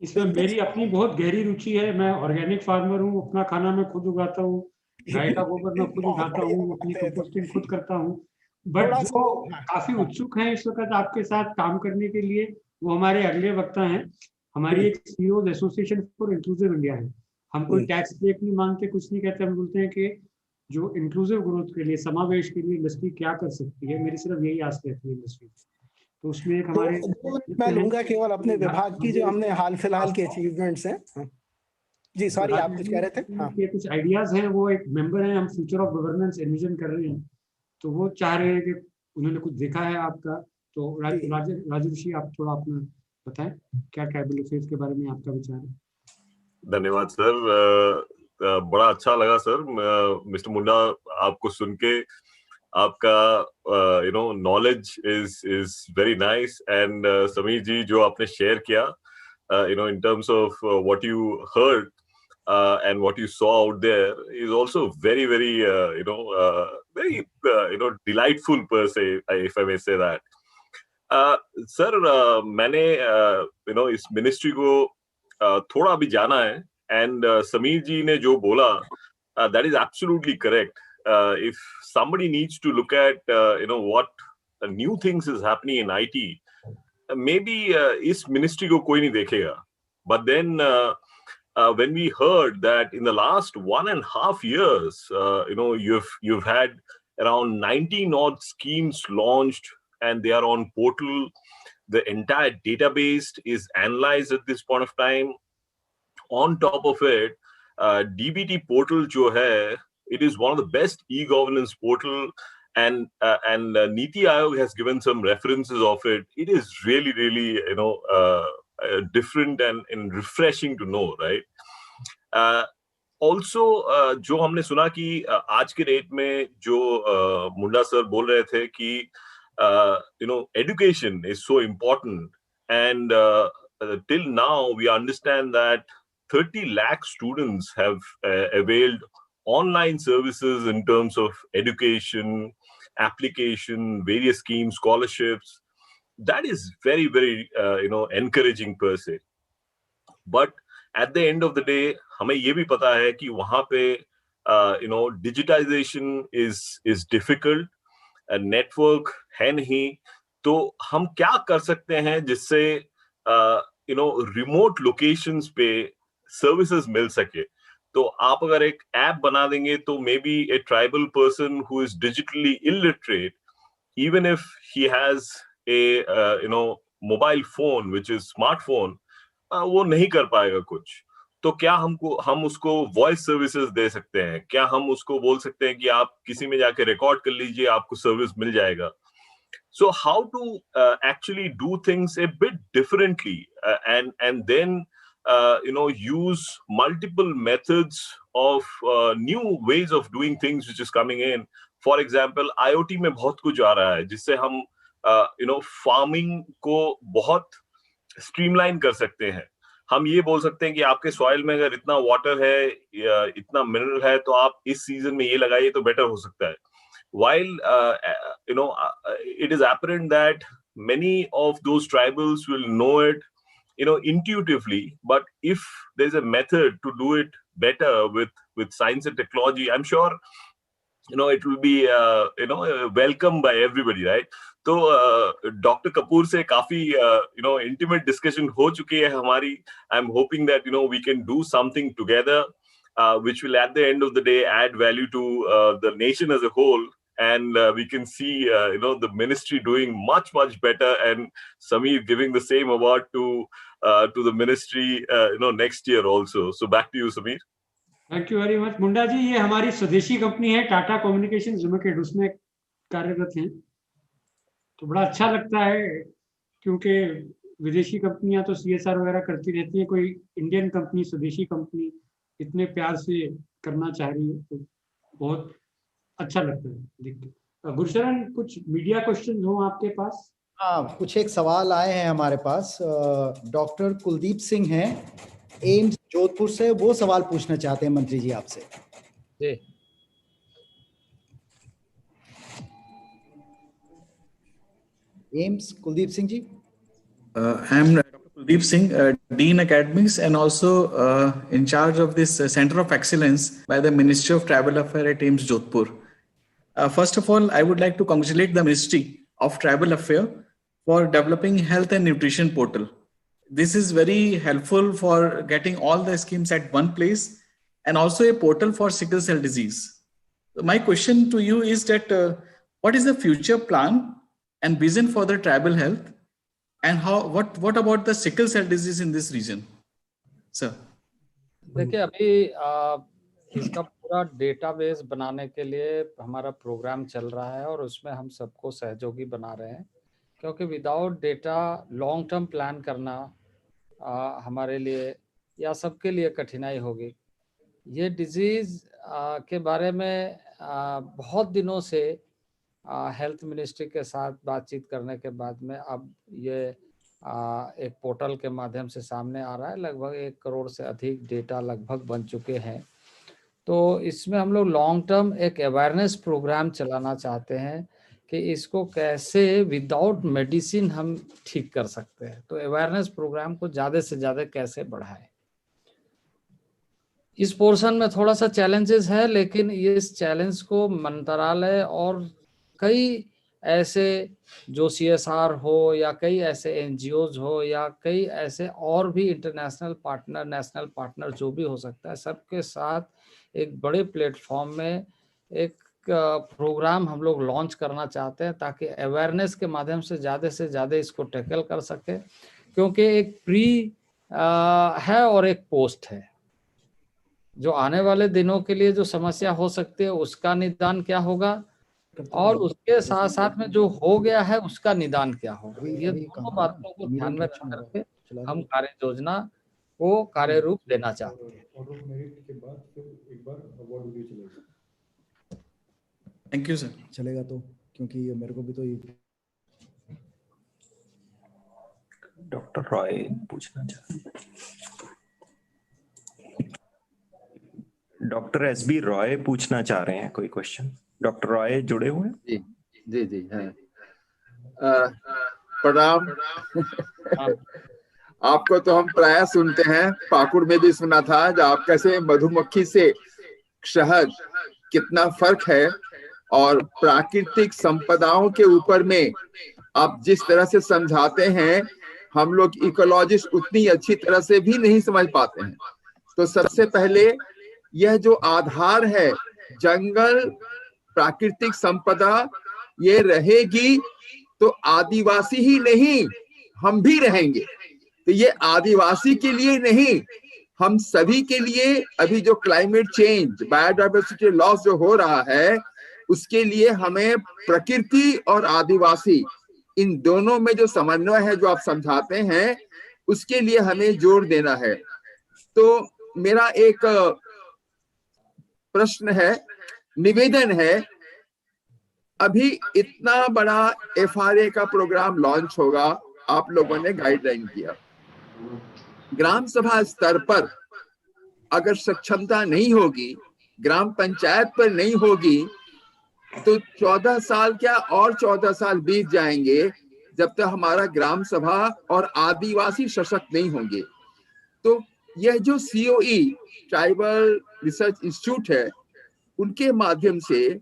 इसमें मेरी अपनी बहुत गहरी रुचि है। मैं ऑर्गेनिक फार्मर हूँ, अपना खाना मैं खुद उगाता हूँ, गाय का गोबर मैं खुद उठाता हूँ, अपनी कंपोस्टिंग खुद करता हूँ। बट जो काफी उत्सुक हैं इस वक्त आपके साथ काम करने के लिए वो हमारे अगले वक्ता हैं। हमारी एक CEO association for inclusive India है। हम कोई टैक्स ब्रेक नहीं मांगते, कुछ नहीं कहते। हम बोलते हैं कि जो इंक्लूसिव ग्रोथ के लिए, समावेश के लिए इंडस्ट्री क्या कर सकती है। मेरी सिर्फ यही आस रहती है इंडस्ट्री। तो उसमें एक हमारे मैं लूंगा केवल अपने विभाग की जो हमने हाल फिलहाल के अचीवमेंट्स हैं। जी सॉरी, आप कुछ कह रहे थे? हाँ, ये कुछ आइडियाज हैं। वो एक मेंबर हैं, हम फ्यूचर ऑफ गवर्नेंस एनविजन कर रहे हैं। तो वो चाह रहे हैं कि उन्होंने कुछ देखा है आपका। तो राजू ऋषि, आप थोड़ा अपना बताएं क्या ट्राइबल अफेयर्स के बारे में आपका विचार है। धन्यवाद सर, बड़ा अच्छा लगा सर। मिस्टर मुंडा, आपको सुन के आपका knowledge is very nice. And Sameer ji, जो आपने शेयर किया in terms of what you heard and what you saw out there is also very delightful per se, if I may say that. Sir, मैंने इस ministry को थोड़ा अभी जाना है, एंड समीर जी ने जो बोला that is absolutely correct. If somebody needs to look at what new things is happening in IT, maybe इस मिनिस्ट्री को कोई नहीं देखेगा. But then when we heard that in the last 1.5 years, you've had around 19 odd schemes launched, and they are on portal. The entire database is analyzed at this point of time. On top of it, DBT portal जो है, it is one of the best e-governance portal, and Niti Aayog has given some references of it. It is really different and refreshing to know, right? Also, जो हमने सुना कि आज के date में जो मुंडा सर बोल रहे थे कि education is so important, and till now we understand that 30 lakh students have availed online services in terms of education, application, various schemes, scholarships. That is very encouraging per se. But at the end of the day, हमें ये भी पता है कि वहाँ पे digitization is difficult, network है नहीं. तो हम क्या कर सकते हैं जिससे remote locations पे services मिल सके. तो आप अगर एक ऐप बना देंगे तो maybe a tribal person who is digitally illiterate, even if he has a mobile phone which is smartphone, वो नहीं कर पाएगा कुछ। तो क्या हम उसको वॉइस सर्विसेज दे सकते हैं? क्या हम उसको बोल सकते हैं कि आप किसी में जाके रिकॉर्ड कर लीजिए, आपको सर्विस मिल जाएगा? So how to actually do things a bit differently, and then use multiple methods of new ways of doing things which is coming in. For example, IoT में बहुत कुछ आ रहा है जिससे हम फार्मिंग को बहुत स्ट्रीमलाइन कर सकते हैं। हम ये बोल सकते हैं कि आपके सॉइल में अगर इतना वाटर है या इतना मिनरल है तो आप इस सीजन में ये लगाइए तो बेटर हो सकता है। While it is apparent that many of those tribals will know it, intuitively, but if there's a method to do it better with science and technology, I'm sure it will be welcomed by everybody, right? तो doctor Kapoor से काफी intimate discussion हो चुकी है हमारी। I am hoping that we can do something together which will at the end of the day add value to the nation as a whole, and we can see the ministry doing much better, and Sameer giving the same award to the ministry next year also. So back to you, Sameer. Thank you very much Munda ji. ये हमारी स्वदेशी company है Tata communications limited, उसमें कार्यरत हैं। तो बड़ा अच्छा लगता है क्योंकि विदेशी कंपनियां तो CSR वगैरह करती रहती हैं, कोई इंडियन कंपनी, स्वदेशी कंपनी इतने प्यार से करना चाह रही है, तो बहुत अच्छा लगता है देख के। गुरशरण, कुछ मीडिया क्वेश्चन हो आपके पास? हाँ, कुछ एक सवाल आए हैं हमारे पास। डॉक्टर कुलदीप सिंह हैं एम्स जोधपुर से, वो सवाल पूछना चाहते हैं मंत्री जी आपसे। जी। AIIMS, Kuldeep Singh ji. I am Dr. Kuldeep Singh, Dean Academics, and also in charge of this Center of Excellence by the Ministry of Tribal Affairs at AIIMS Jodhpur. First of all, I would like to congratulate the Ministry of Tribal Affairs for developing Health and Nutrition Portal. This is very helpful for getting all the schemes at one place, and also a portal for sickle cell disease. My question to you is that what is the future plan and vision for the tribal health, and what about the sickle cell disease in this region, sir? देखिए, अभी इसका पूरा database बनाने के लिए हमारा programme चल रहा है और उसमें हम सबको सहयोगी बना रहे हैं, क्योंकि without data long term plan करना हमारे लिए या सबके लिए कठिनाई होगी। ये डिजीज़ के बारे में बहुत दिनों से हेल्थ मिनिस्ट्री के साथ बातचीत करने के बाद में अब ये एक पोर्टल के माध्यम से सामने आ रहा है। लगभग 1 करोड़ से अधिक डेटा लगभग बन चुके हैं। तो इसमें हम लोग लॉन्ग टर्म एक अवेयरनेस प्रोग्राम चलाना चाहते हैं कि इसको कैसे विदाउट मेडिसिन हम ठीक कर सकते हैं। तो अवेयरनेस प्रोग्राम को ज़्यादा से ज़्यादा कैसे बढ़ाएं, इस पोर्शन में थोड़ा सा चैलेंजेस है, लेकिन इस चैलेंज को मंत्रालय और कई ऐसे जो CSR हो या कई ऐसे NGOs हो या कई ऐसे और भी इंटरनेशनल पार्टनर, नेशनल पार्टनर जो भी हो सकता है, सबके साथ एक बड़े प्लेटफॉर्म में एक प्रोग्राम हम लोग लॉन्च करना चाहते हैं ताकि अवेयरनेस के माध्यम से ज़्यादा इसको टैकल कर सके। क्योंकि एक प्री है और एक पोस्ट है। जो आने वाले दिनों के लिए जो समस्या हो सकती है उसका निदान क्या होगा, और उसके साथ साथ में जो हो गया है उसका निदान क्या होगा। ये दोनों बातों को ध्यान में रख करके हम कार्य योजना को कार्य रूप देना चाहते हैं। Thank you sir. चलेगा तो, क्योंकि मेरे को भी तो ये डॉक्टर रॉय पूछना चाहते हैं। डॉक्टर SB रॉय पूछना चाह रहे हैं कोई क्वेश्चन। डॉक्टर रॉय जुड़े हुए हैं? जी जी हाँ। प्रणाम। आपको तो हम प्राय सुनते हैं, पाकुड़ में भी सुना था, जब आप कैसे मधुमक्खी से शहद कितना फर्क है, और प्राकृतिक संपदाओं के ऊपर में आप जिस तरह से समझाते हैं, हम लोग इकोलॉजिस्ट उतनी अच्छी तरह से भी नहीं समझ पाते हैं। तो सबसे पहले यह जो आधार है, जंगल, प्राकृतिक संपदा, ये रहेगी तो आदिवासी ही नहीं हम भी रहेंगे। तो ये आदिवासी के लिए नहीं, हम सभी के लिए। अभी जो क्लाइमेट चेंज, बायोडाइवर्सिटी लॉस जो हो रहा है, उसके लिए हमें प्रकृति और आदिवासी इन दोनों में जो समन्वय है जो आप समझाते हैं, उसके लिए हमें जोर देना है। तो मेरा एक प्रश्न है, निवेदन है, अभी इतना बड़ा FRA का प्रोग्राम लॉन्च होगा, आप लोगों ने गाइडलाइन किया, ग्राम सभा स्तर पर अगर सक्षमता नहीं होगी, ग्राम पंचायत पर नहीं होगी, तो 14 साल क्या और 14 साल बीत जाएंगे जब तक हमारा ग्राम सभा और आदिवासी सशक्त नहीं होंगे। तो यह जो COE ट्राइबल रिसर्च इंस्टीट्यूट है, उनके माध्यम से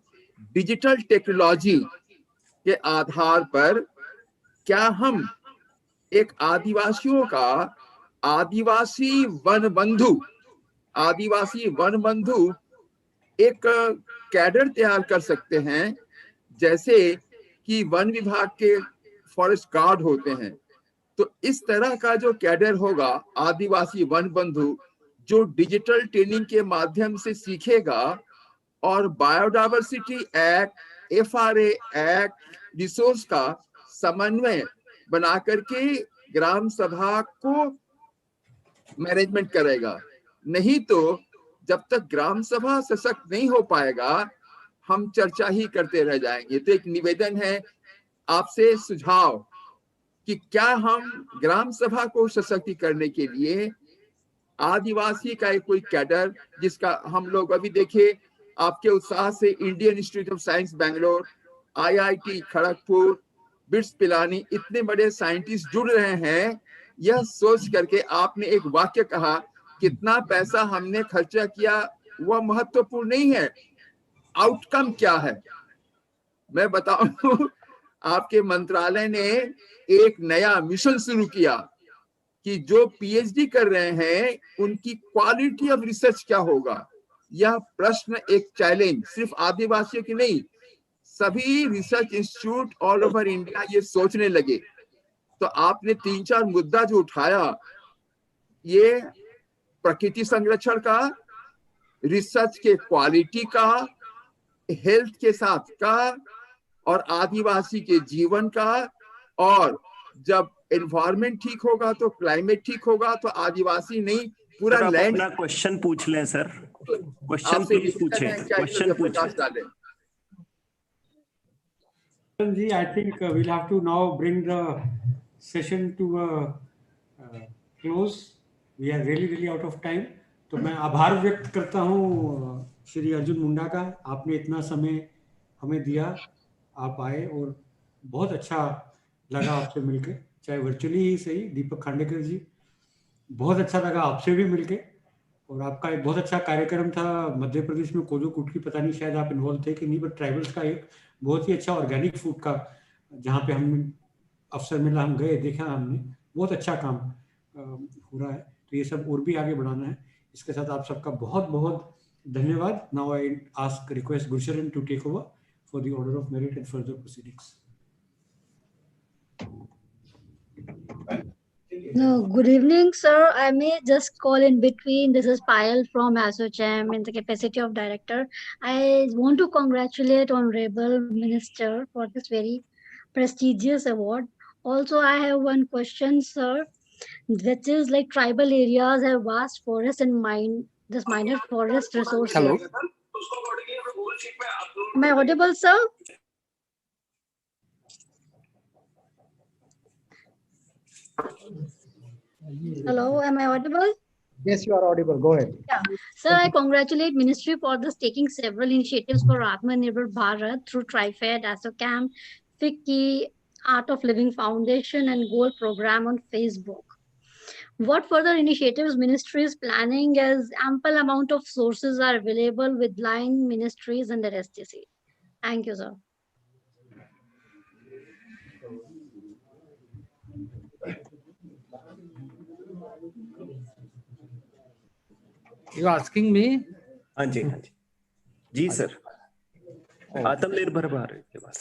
डिजिटल टेक्नोलॉजी के आधार पर क्या हम एक आदिवासियों का आदिवासी वन बंधु एक कैडर तैयार कर सकते हैं, जैसे कि वन विभाग के फॉरेस्ट गार्ड होते हैं। तो इस तरह का जो कैडर होगा आदिवासी वन बंधु, जो डिजिटल ट्रेनिंग के माध्यम से सीखेगा और biodiversity act, FRA act, resource का समन्वय बना करके ग्राम सभा को मैनेजमेंट करेगा। नहीं तो जब तक ग्राम सभा सशक्त नहीं हो पाएगा, हम चर्चा ही करते रह जाएंगे। तो एक निवेदन है आपसे, सुझाव कि क्या हम ग्राम सभा को सशक्त करने के लिए आदिवासी का एक कोई कैडर, जिसका हम लोग अभी देखे आपके उत्साह से Indian institute of science Bangalore, IIT Kharagpur, bits Pilani, इतने बड़े साइंटिस्ट जुड़ रहे हैं। यह सोच करके आपने एक वाक्य कहा, कितना पैसा हमने खर्चा किया वह महत्वपूर्ण नहीं है, आउटकम क्या है। मैं बताऊं, आपके मंत्रालय ने एक नया मिशन शुरू किया कि जो PhD कर रहे हैं उनकी क्वालिटी ऑफ रिसर्च क्या होगा। यह प्रश्न, एक चैलेंज सिर्फ आदिवासियों की नहीं, सभी research institute all over India ये सोचने लगे। तो आपने 3-4 मुद्दा जो उठाया, ये प्रकृति संरक्षण का, रिसर्च के क्वालिटी का, हेल्थ के साथ का, और आदिवासी के जीवन का, और जब एनवायरमेंट ठीक होगा तो क्लाइमेट ठीक होगा, तो आदिवासी नहीं पूरा लैंड। अपना क्वेश्चन पूछ लें सर, क्वेश्चन प्लीज पूछें, क्वेश्चन पूछें। जी, I think we'll have to now bring the session to a close. We are really out of time. तो मैं आभार व्यक्त करता हूँ श्री अर्जुन मुंडा का, आपने इतना समय हमें दिया, आप आए और बहुत अच्छा लगा आपसे मिलके, चाहे वर्चुअली ही सही। दीपक खांडेकर जी, बहुत अच्छा लगा आपसे भी मिलके, और आपका एक बहुत अच्छा कार्यक्रम था मध्य प्रदेश में, कोजो कूट की, पता नहीं शायद आप इन्वॉल्व थे कि नहीं, बट ट्राइबल्स का एक बहुत ही अच्छा ऑर्गेनिक फूड का, जहाँ पे हम अवसर मिला, हम गए, देखा हमने, बहुत अच्छा काम हो रहा है। तो ये सब और भी आगे बढ़ाना है। इसके साथ आप सबका बहुत बहुत धन्यवाद। Now I ask request Gursharan to take over for the order of merit and further proceedings. No, good evening, sir. I may just call in between. This is Payal from ASOCHAM in the capacity of director. I want to congratulate Honorable Minister for this very prestigious award. Also, I have one question, sir, which is like tribal areas have vast forest and this minor forest resources. Hello. Am I audible, sir? Hello, am I audible? Yes, you are audible. Go ahead. Yeah. Sir, I congratulate Ministry for this taking several initiatives for Atmanirbhar Bharat through TriFed, ASOCAM, FICCI, Art of Living Foundation, and Goal Program on Facebook. What further initiatives Ministry is planning, as ample amount of sources are available with line ministries and the STC? Thank you, sir. You asking me? हाँ जी, हाँ जी, जी sir. आत्मनिर्भर भारत के बाद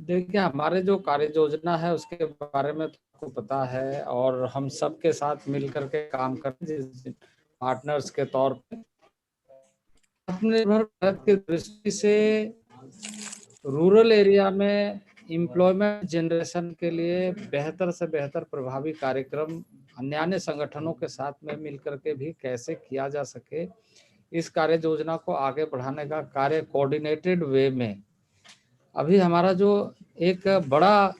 देखिए, हमारे जो कार्य योजना है उसके बारे में तो आपको पता है, और हम सबके साथ मिलकर के काम करते हैं पार्टनर्स के तौर पे। आत्मनिर्भर भारत की दृष्टि से रूरल एरिया में एम्प्लॉयमेंट जनरेशन के लिए बेहतर से बेहतर प्रभावी कार्यक्रम अन्य संगठनों के साथ में मिलकर के भी कैसे किया जा सके, इस कार्य योजना को आगे बढ़ाने का कार्य कोऑर्डिनेटेड वे में अभी हमारा जो एक बड़ा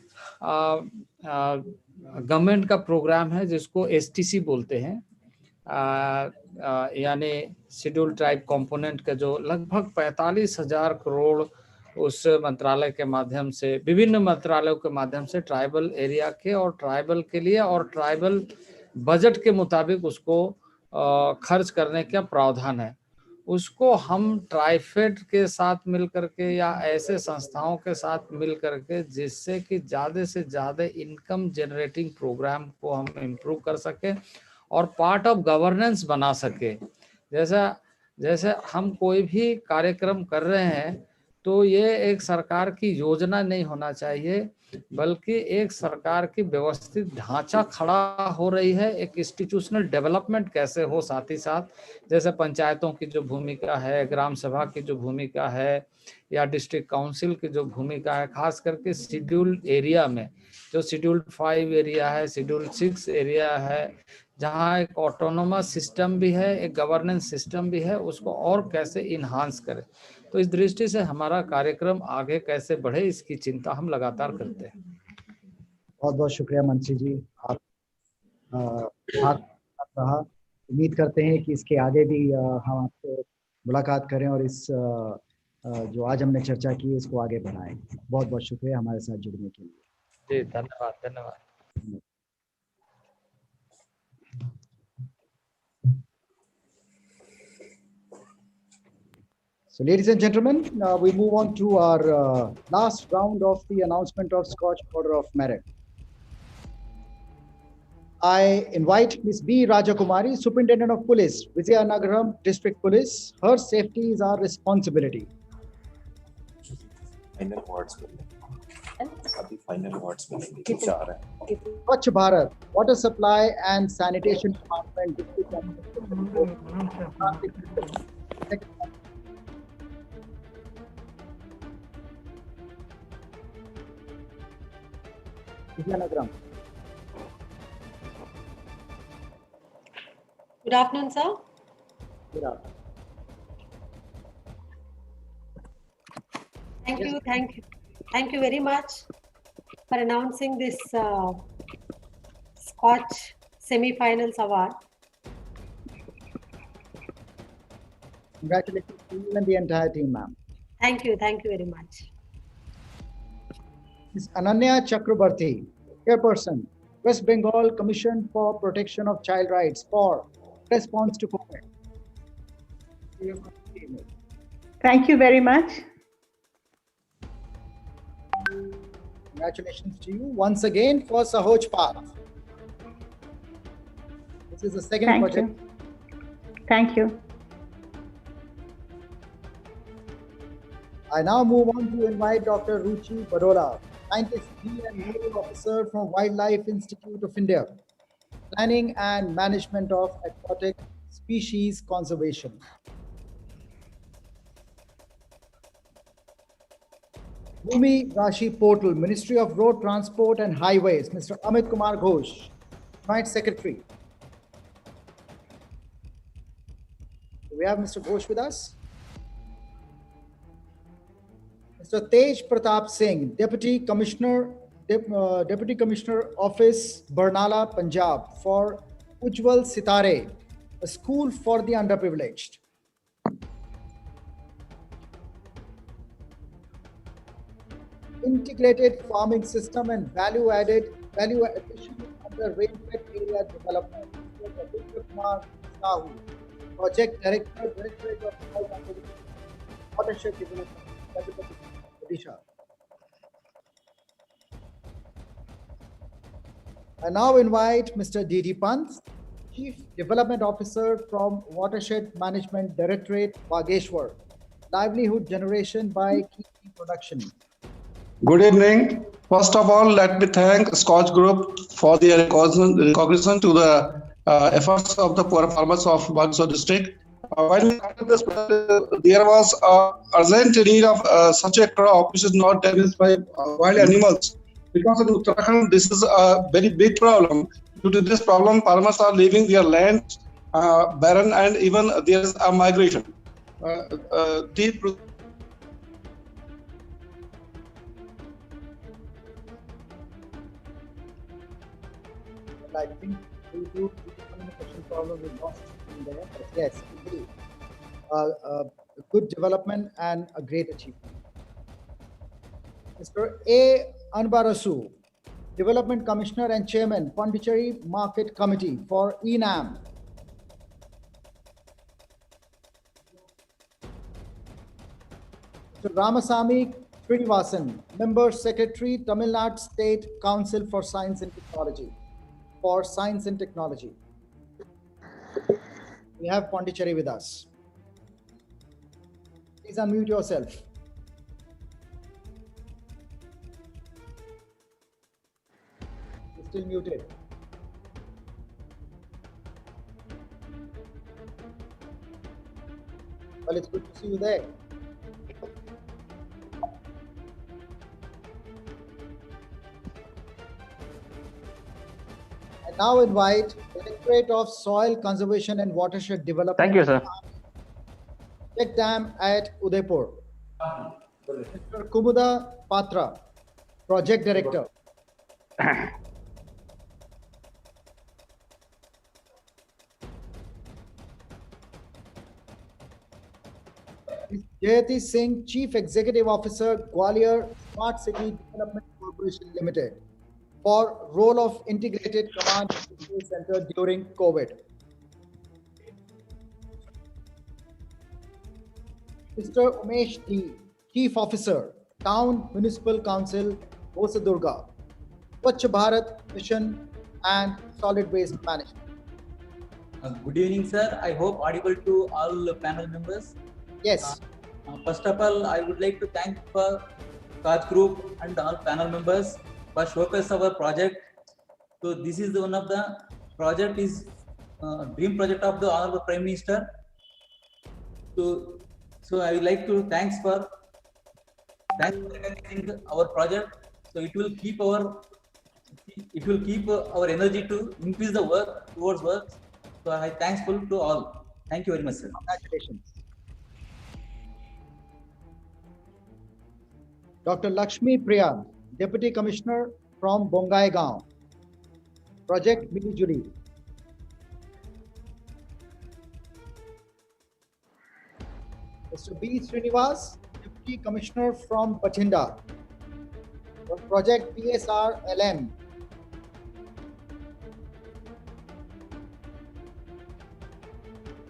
गवर्नमेंट का प्रोग्राम है जिसको एसटीसी बोलते हैं, यानी शेड्यूल ट्राइब कंपोनेंट का, जो लगभग 45,000 करोड़ उस मंत्रालय के माध्यम से, विभिन्न मंत्रालयों के माध्यम से ट्राइबल एरिया के और ट्राइबल के लिए और ट्राइबल बजट के मुताबिक उसको खर्च करने का प्रावधान है। उसको हम ट्राइफेड के साथ मिल करके या ऐसे संस्थाओं के साथ मिल करके, जिससे कि ज़्यादा से ज़्यादा इनकम जनरेटिंग प्रोग्राम को हम इम्प्रूव कर सकें और पार्ट ऑफ गवर्नेंस बना सके। जैसे हम कोई भी कार्यक्रम कर रहे हैं तो ये एक सरकार की योजना नहीं होना चाहिए, बल्कि एक सरकार की व्यवस्थित ढांचा खड़ा हो रही है। एक इंस्टीट्यूशनल डेवलपमेंट कैसे हो, साथ ही साथ जैसे पंचायतों की जो भूमिका है, ग्राम सभा की जो भूमिका है, या डिस्ट्रिक्ट काउंसिल की जो भूमिका है, खास करके शेड्यूल्ड एरिया में, जो शेड्यूल्ड 5 एरिया है, शेड्यूल्ड 6 एरिया है, जहाँ एक ऑटोनोमस सिस्टम भी है, एक गवर्नेंस सिस्टम भी है, उसको और कैसे इन्हांस करें। तो इस दृष्टि से हमारा कार्यक्रम आगे कैसे बढ़े, इसकी चिंता हम लगातार करते हैं। बहुत बहुत शुक्रिया मंत्री जी, आप रहा। उम्मीद करते हैं कि इसके आगे भी हम आपसे मुलाकात करें और इस जो आज हमने चर्चा की इसको आगे बढ़ाएं। बहुत बहुत शुक्रिया हमारे साथ जुड़ने के लिए। जी, धन्यवाद धन्यवाद। So, ladies and gentlemen, we move on to our last round of the announcement of Scotch Order of Merit. I invite Ms. B. Rajakumari, Superintendent of Police, Vizianagaram District Police. Her safety is our responsibility. Final words. अभी final words मिलेंगे, कुछ आ रहा है। Scotch Bharat, Water Supply and Sanitation Department. Vizianagaram. Good afternoon, sir. Good afternoon. Thank you very much for announcing this Scotch semi-finals award. Congratulations to you and the entire team, ma'am. Thank you very much. Ms. Ananya Chakrabarti, Chairperson, West Bengal Commission for Protection of Child Rights for response to COVID. Thank you very much. Congratulations to you once again for Sahoj Path. This is the second project. Thank you. I now move on to invite Dr. Ruchi Barola, Scientist Bee and Naval Officer from Wildlife Institute of India, Planning and Management of Aquatic Species Conservation. Bhumi Rashi Portal, Ministry of Road Transport and Highways, Mr. Amit Kumar Ghosh, Joint Secretary. Do we have Mr. Ghosh with us? Mr. Tej Pratap Singh, Deputy Commissioner Office, Barnala, Punjab, for Ujjwal Sitare, a school for the underprivileged. Integrated farming system and value addition under rainfed area development. Project Director, Directorate of Watershed Development. I now invite Mr. D.D. Pant, Chief Development Officer from Watershed Management Directorate, Bageshwar, Livelihood Generation by Key Production. Good evening. First of all, let me thank Scotch Group for the recognition to the efforts of the poor farmers of Bagsar district. While we started this, there was urgent need of such a crop which is not damaged by wild animals. Because in Uttarakhand, this is a very big problem. Due to this problem, farmers are leaving their land barren, and even there is a migration. I think due to communication problem we lost in there, but yes, indeed, a good development and a great achievement. Mr. A. Anbarasu, Development Commissioner and Chairman, Pondicherry Market Committee for ENAM. Mr. Ramasamy Srinivasan, Member Secretary, Tamil Nadu State Council for Science and Technology. We have Pondicherry with us. Please unmute yourself. You're still muted. Well, it's good to see you there. I now invite the Directorate of Soil Conservation and Watershed Development. Thank you, sir. Check dam at Udaipur. Mr. Kumuda Patra, Project Director. Ms. Jayati Singh, Chief Executive Officer, Gwalior Smart City Development Corporation Limited, for role of Integrated Command and Control Center during COVID. Mr. Umesh D, Chief Officer, Town Municipal Council, Hosadurga, Swachh Bharat Mission and Solid Waste Management. Good evening, sir. I hope audible to all panel members. Yes. First of all, I would like to thank for Scotch Group and all panel members for showcase our project. So this is one of the project is dream project of the Honorable Prime Minister. So I would like to thanks for recognizing our project. So it will keep our energy to increase the work towards work. So I thankful to all. Thank you very much, sir. Congratulations. Dr. Lakshmi Priya, Deputy Commissioner from Bongaigaon, Project Mili Juli. Mr. B. Srinivas, Deputy Commissioner from Bathinda, Project PSR LM.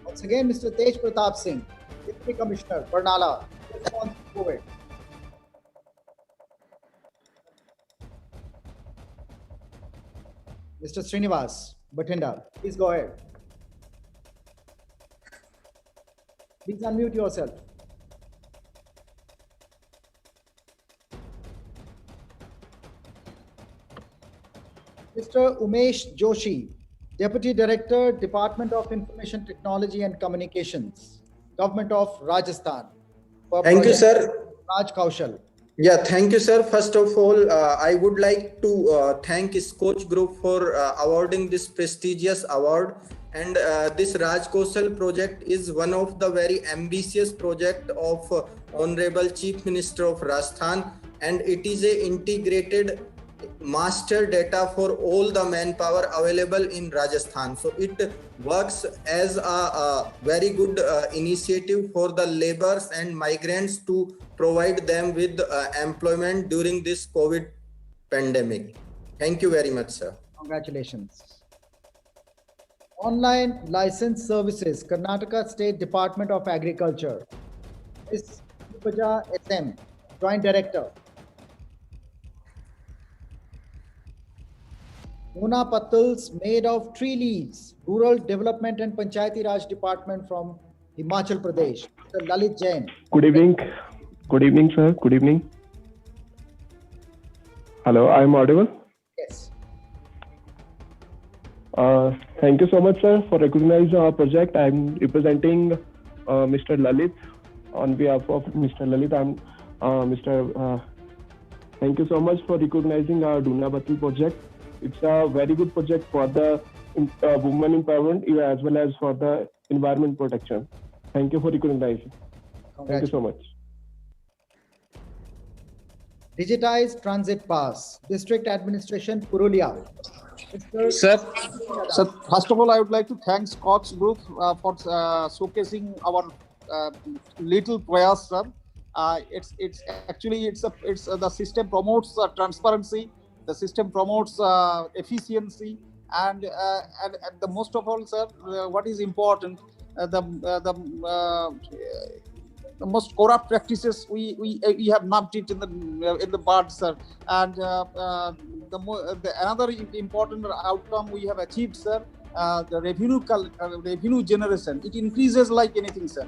Once again, Mr. Tej Pratap Singh, Deputy Commissioner, Barnala, response to COVID. Mr. Srinivas, Bathinda, please go ahead. Please unmute yourself. Mr. Umesh Joshi, Deputy Director, Department of Information Technology and Communications, Government of Rajasthan. Thank you, sir. Raj Kaushal. Yeah, thank you, sir. First of all, I would like to thank Scotch Group for awarding this prestigious award. And this Raj Kaushal project is one of the very ambitious project of Honorable Chief Minister of Rajasthan, and it is a integrated master data for all the manpower available in Rajasthan. So it works as a very good initiative for the laborers and migrants to provide them with employment during this COVID pandemic. Thank you very much, sir. Congratulations. Online License Services, Karnataka State Department of Agriculture. Ms. Upaja SM, Joint Director. Mona Patals made of tree leaves, Rural Development and Panchayati Raj Department from Himachal Pradesh. Mr. Lalit Jain. Good evening. Good evening, sir. Good evening. Hello, I'm audible. Yes. Thank you so much, sir, for recognizing our project. I'm representing Mr. Lalit. On behalf of Mr. Lalit, thank you so much for recognizing our Duna Batul project. It's a very good project for the women empowerment as well as for the environment protection. Thank you for recognizing. Thank you so much. Digitized transit pass, district administration, Purulia. Sir, first of all, I would like to thank Scotch Group for showcasing our little prayers, sir. It's actually the system promotes transparency. The system promotes efficiency, and the most of all, sir, what is important, the most corrupt practices we have nabbed it in the bud, sir. And another important outcome we have achieved, sir, the revenue generation. It increases like anything, sir.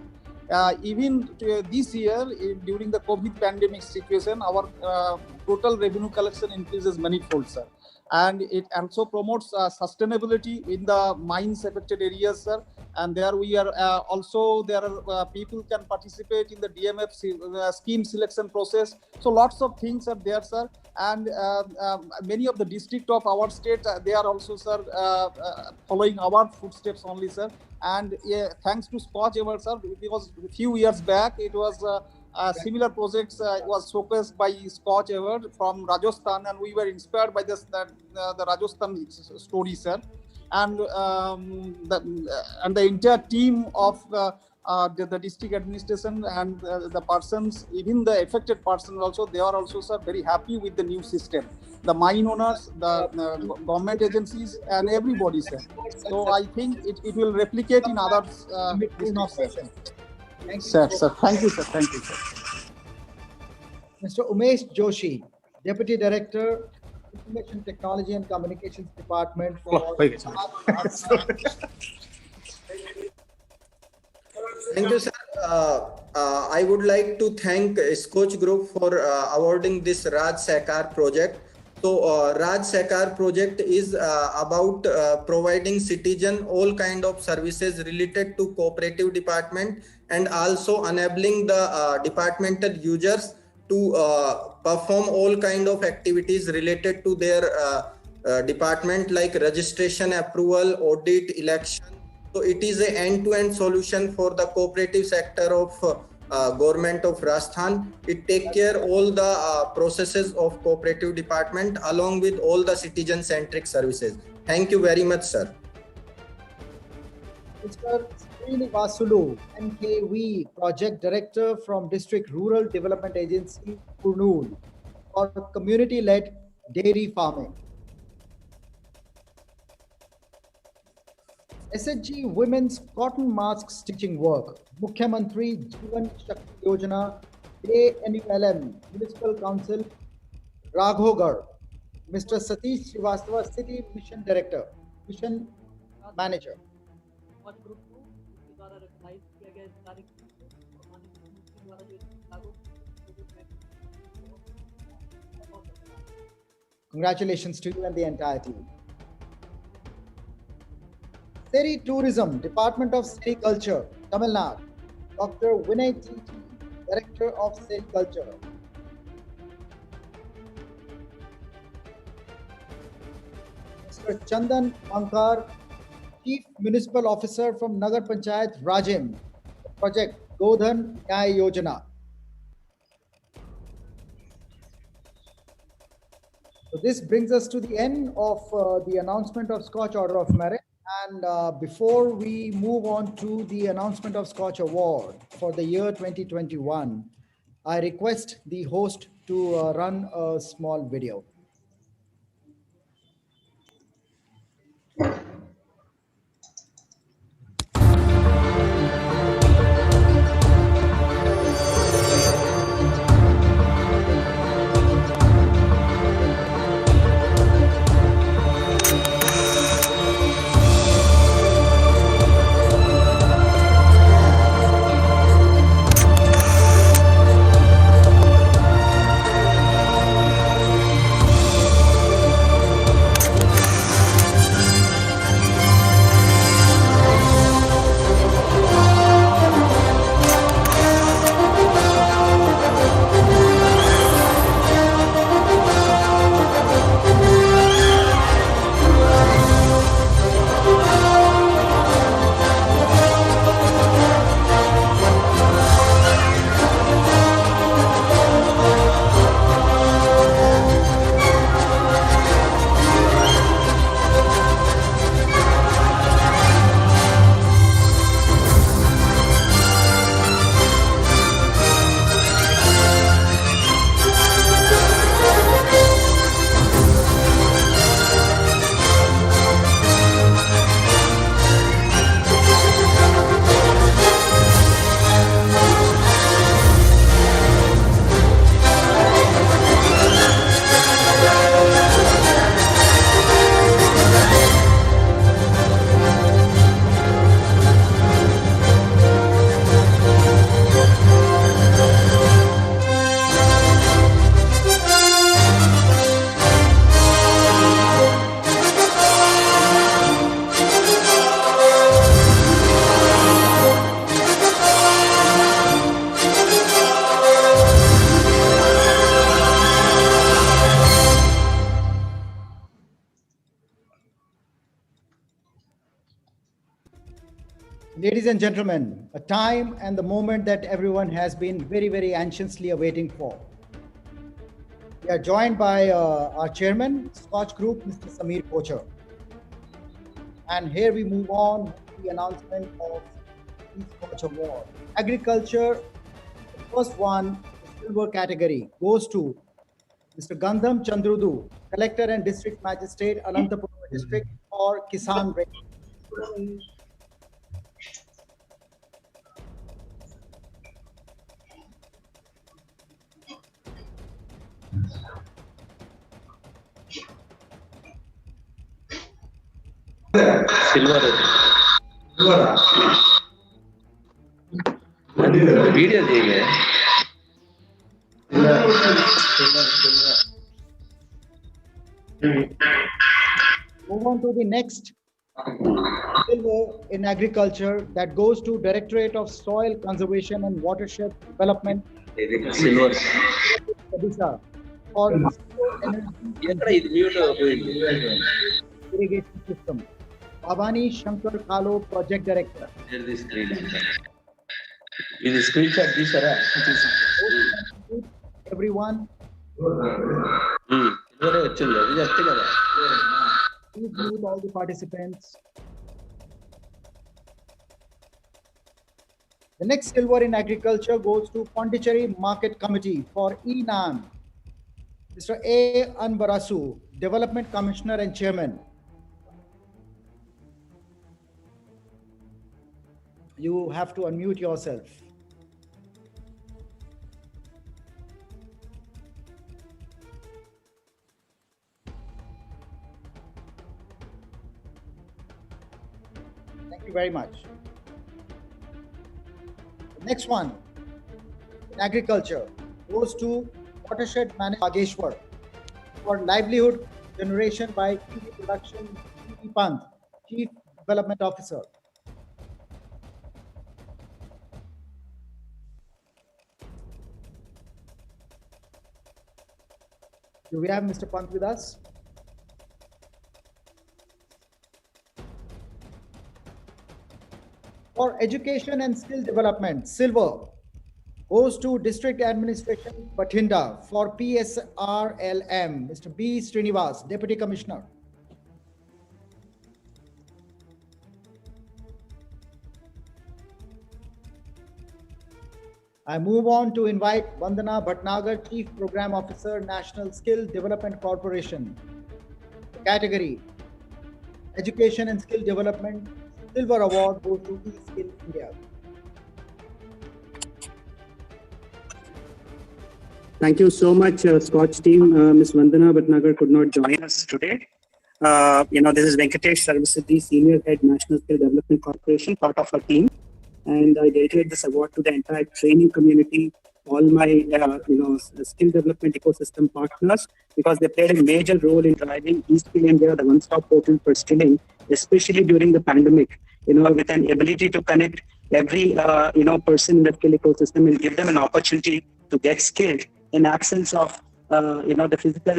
Even this year, during the COVID pandemic situation, our total revenue collection increases manifold, sir. And it also promotes sustainability in the mines affected areas, sir. And there we are also, there are people can participate in the DMF scheme selection process. So lots of things are there, sir. And many of the district of our state, they are also, sir, following our footsteps only, sir. And thanks to Scotch Award, sir, because a few years back, it was similar projects was focused by Scotch Award from Rajasthan, and we were inspired by the Rajasthan story, sir. And the entire team of the district administration and the persons, even the affected persons also, they are also, sir, very happy with the new system. The mine owners, the government agencies, and everybody, sir. So I think it will replicate in other districts. Sir, thank you, sir. Thank you, sir. Mr. Umesh Joshi, Deputy Director, Information Technology and Communications Department. Thank you, sir. I would like to thank Scotch Group for awarding this Raj Sahkar project. So Raj Sahkar project is about providing citizen all kind of services related to cooperative department, and also enabling the departmental users to perform all kind of activities related to their department, like registration, approval, audit, election. So it is an end-to-end solution for the cooperative sector of government of Rajasthan. It take care all the processes of cooperative department along with all the citizen-centric services. Thank you very much, sir. Mr. Srinivasulu, NKV, Project Director from District Rural Development Agency, Kurnool, for community-led dairy farming. SHG Women's Cotton Mask Stitching Work, Mukhyamantri Jeevan Shakti Yojana, ANULM, Municipal Council, Raghogarh. Mr. Satish Srivastava, City Mission Director, Mission Manager. Congratulations to you and the entire team. Seri Tourism, Department of Sericulture, Tamil Nadu, Dr. Vinay T. Director of Sericulture. Mr. Chandan Mankar, Chief Municipal Officer from Nagar Panchayat, Rajim, Project Godhan Nyay Yojana. So this brings us to the end of the announcement of Scotch Order of Merit. And before we move on to the announcement of Scotch Award for the year 2021, I request the host to run a small video. Ladies and gentlemen, a time and the moment that everyone has been very, very anxiously awaiting for. We are joined by our chairman, Scotch Group, Mr. Sameer Kochar. And here we move on with the announcement of the Scotch Award. Agriculture, the first one, the silver category, goes to Mr. Gandham Chandrudu, Collector and District Magistrate, Anantapur District, for Kisan Rail. Silver. Video देंगे. Move on to the next silver in agriculture that goes to Directorate of Soil Conservation and Watershed Development. Silver. Odisha, for irrigation system. Bhavani Shankar Kalo, Project Director. Here's the screen. In the screenshot, this Everyone. Please mute all the participants. The next silver in agriculture goes to Pondicherry Market Committee for ENAM. Mr. A. Anbarasu, Development Commissioner and Chairman. You have to unmute yourself. Thank you very much. The next one in agriculture goes to Watershed Manager Bageshwar for livelihood generation by TV production, TV Pant, Chief Development Officer. Do we have Mr. Pant with us? For education and skill development, silver goes to District Administration Bathinda for PSRLM, Mr. B. Srinivas, Deputy Commissioner. I move on to invite Vandana Bhatnagar, Chief Program Officer, National Skill Development Corporation. Category, Education and Skill Development, Silver Award goes to eSkill India. Thank you so much, Scotch team. Ms. Vandana Bhatnagar could not join us today. This is Venkatesh Sarvasiddhi, Senior Head, National Skill Development Corporation, part of our team. And I dedicate this award to the entire training community, all my skill development ecosystem partners, because they played a major role in driving eSkill India, the one-stop portal for skilling, especially during the pandemic, with an ability to connect every person in the skill ecosystem and give them an opportunity to get skilled in absence of the physical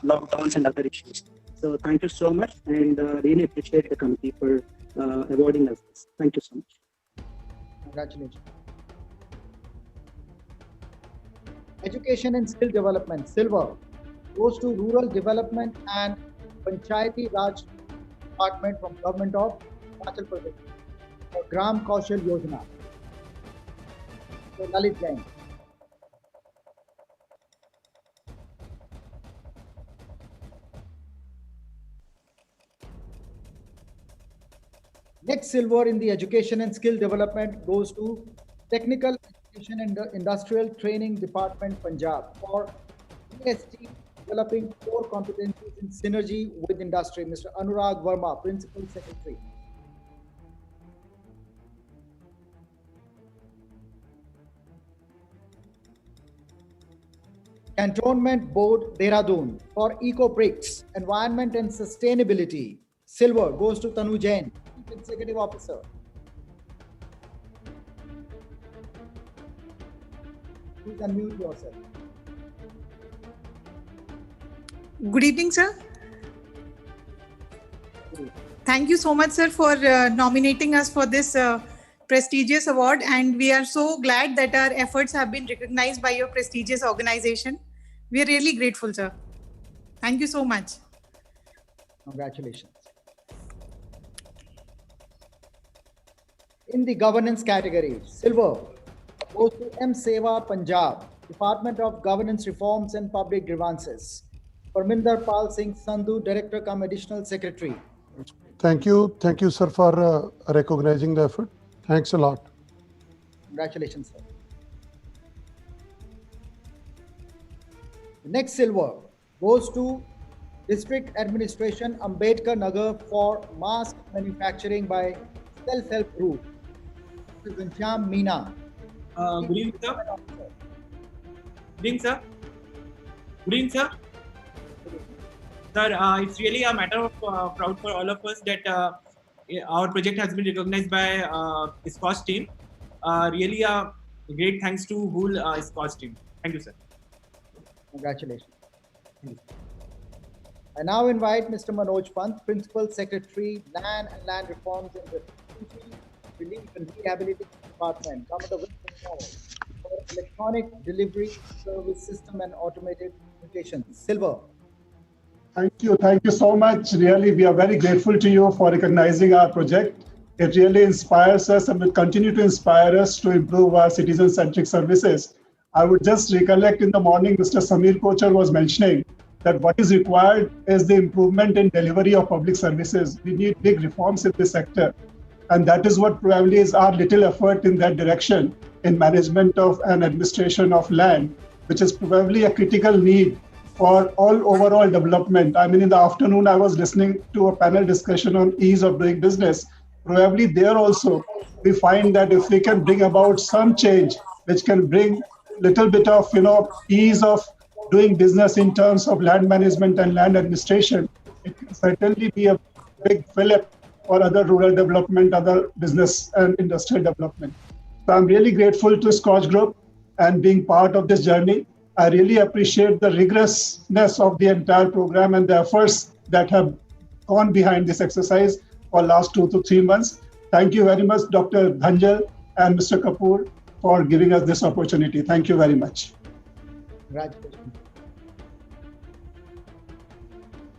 lockdowns and other issues. So thank you so much, and really appreciate the committee for awarding us this. Thank you so much. Congratulations. Education and skill development, silver, goes to Rural Development and Panchayati Raj Department from Government of Himachal Pradesh for Gram Kaushal Yojana. So Lalit Jain. Next silver in the education and skill development goes to Technical Education and Industrial Training Department, Punjab for EST, developing core competencies in synergy with industry. Mr. Anurag Verma, Principal Secretary. Cantonment Board, Dehradun for Eco-Bricks, Environment and Sustainability. Silver goes to Tanu Jain, Chief Executive Officer. Please unmute yourself. Good evening, sir. Thank you so much, sir, for nominating us for this prestigious award, and we are so glad that our efforts have been recognized by your prestigious organization. We are really grateful, sir. Thank you so much. Congratulations. In the governance category, silver goes to M. Seva Punjab, Department of Governance Reforms and Public Grievances. Parminder Pal Singh Sandhu, Director cum Additional Secretary. Thank you, sir, for recognizing the effort. Thanks a lot. Congratulations, sir. The next silver goes to District Administration Ambedkar Nagar for mask manufacturing by self-help group. Ghanshyam Meena. Good evening, sir. Good evening, sir. Good evening, sir. Sir, it's really a matter of proud for all of us that our project has been recognized by Scotch team. Really a great thanks to whole Scotch team. Thank you, sir. Congratulations. I now invite Mr. Manoj Pant, Principal Secretary, Land and Land Reforms in the Relief and Rehabilitation Department, Government of West Bengal, for Electronic Delivery Service System and Automated Communications. Silver. Thank you so much. Really, we are very grateful to you for recognizing our project. It really inspires us and will continue to inspire us to improve our citizen-centric services. I would just recollect in the morning, Mr. Samir Kochar was mentioning that what is required is the improvement in delivery of public services. We need big reforms in this sector. And that is what probably is our little effort in that direction in management of and administration of land, which is probably a critical need for all overall development. I mean, in the afternoon, I was listening to a panel discussion on ease of doing business. Probably there also, we find that if we can bring about some change, which can bring little bit of, ease of doing business in terms of land management and land administration, it can certainly be a big fillip for other rural development, other business and industrial development. So I'm really grateful to Scotch Group and being part of this journey. I really appreciate the rigorousness of the entire program and the efforts that have gone behind this exercise for last 2 to 3 months. Thank you very much, Dr. Dhanjal and Mr. Kapoor, for giving us this opportunity. Thank you very much. Congratulations.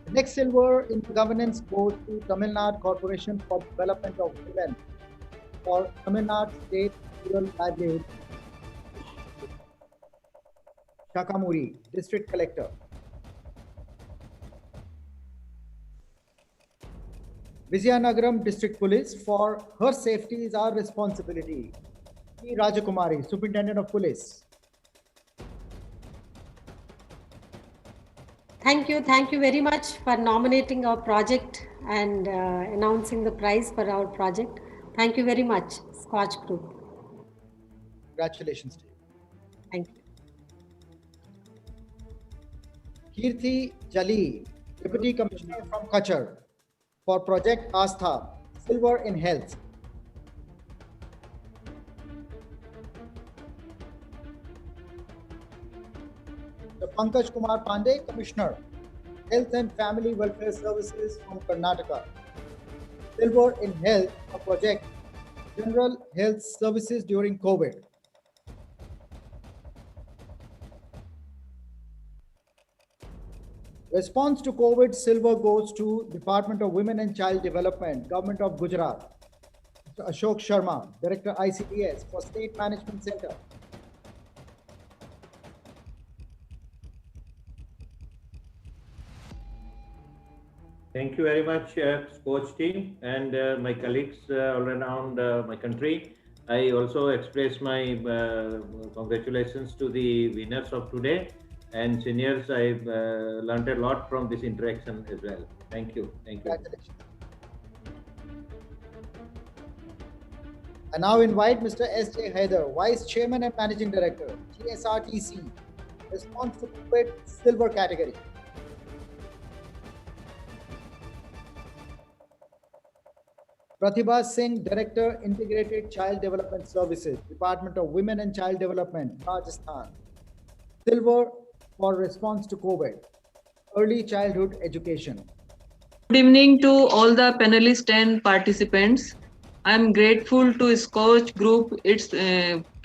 The next silver in governance goes to Tamil Nadu Corporation for Development of Women for Tamil Nadu State Rural Livelihood. Shakamuri, District Collector. Vizianagaram District Police, for her safety is our responsibility. P. Rajakumari, Superintendent of Police. Thank you very much for nominating our project and announcing the prize for our project. Thank you very much, Scotch Group. Congratulations to you. Thank you. Kirti Jali, Deputy Commissioner from Kachar, for Project Astha, Silver in Health. Pankaj Kumar Pandey, Commissioner, Health and Family Welfare Services from Karnataka. Silver in Health, a project, General Health Services during COVID. Response to COVID, silver goes to Department of Women and Child Development, Government of Gujarat. Mr. Ashok Sharma, Director ICDS for State Management Center. Thank you very much, Scotch team and my colleagues all around my country. I also express my congratulations to the winners of today. And seniors, I've learned a lot from this interaction as well. Thank you. Thank you. I now invite Mr. S.J. Haider, Vice Chairman and Managing Director, GSRTC, Response to COVID Silver category. Pratibha Singh, Director, Integrated Child Development Services, Department of Women and Child Development, Rajasthan. Silver for response to COVID, early childhood education. Good evening to all the panelists and participants. I'm grateful to Scotch Group, its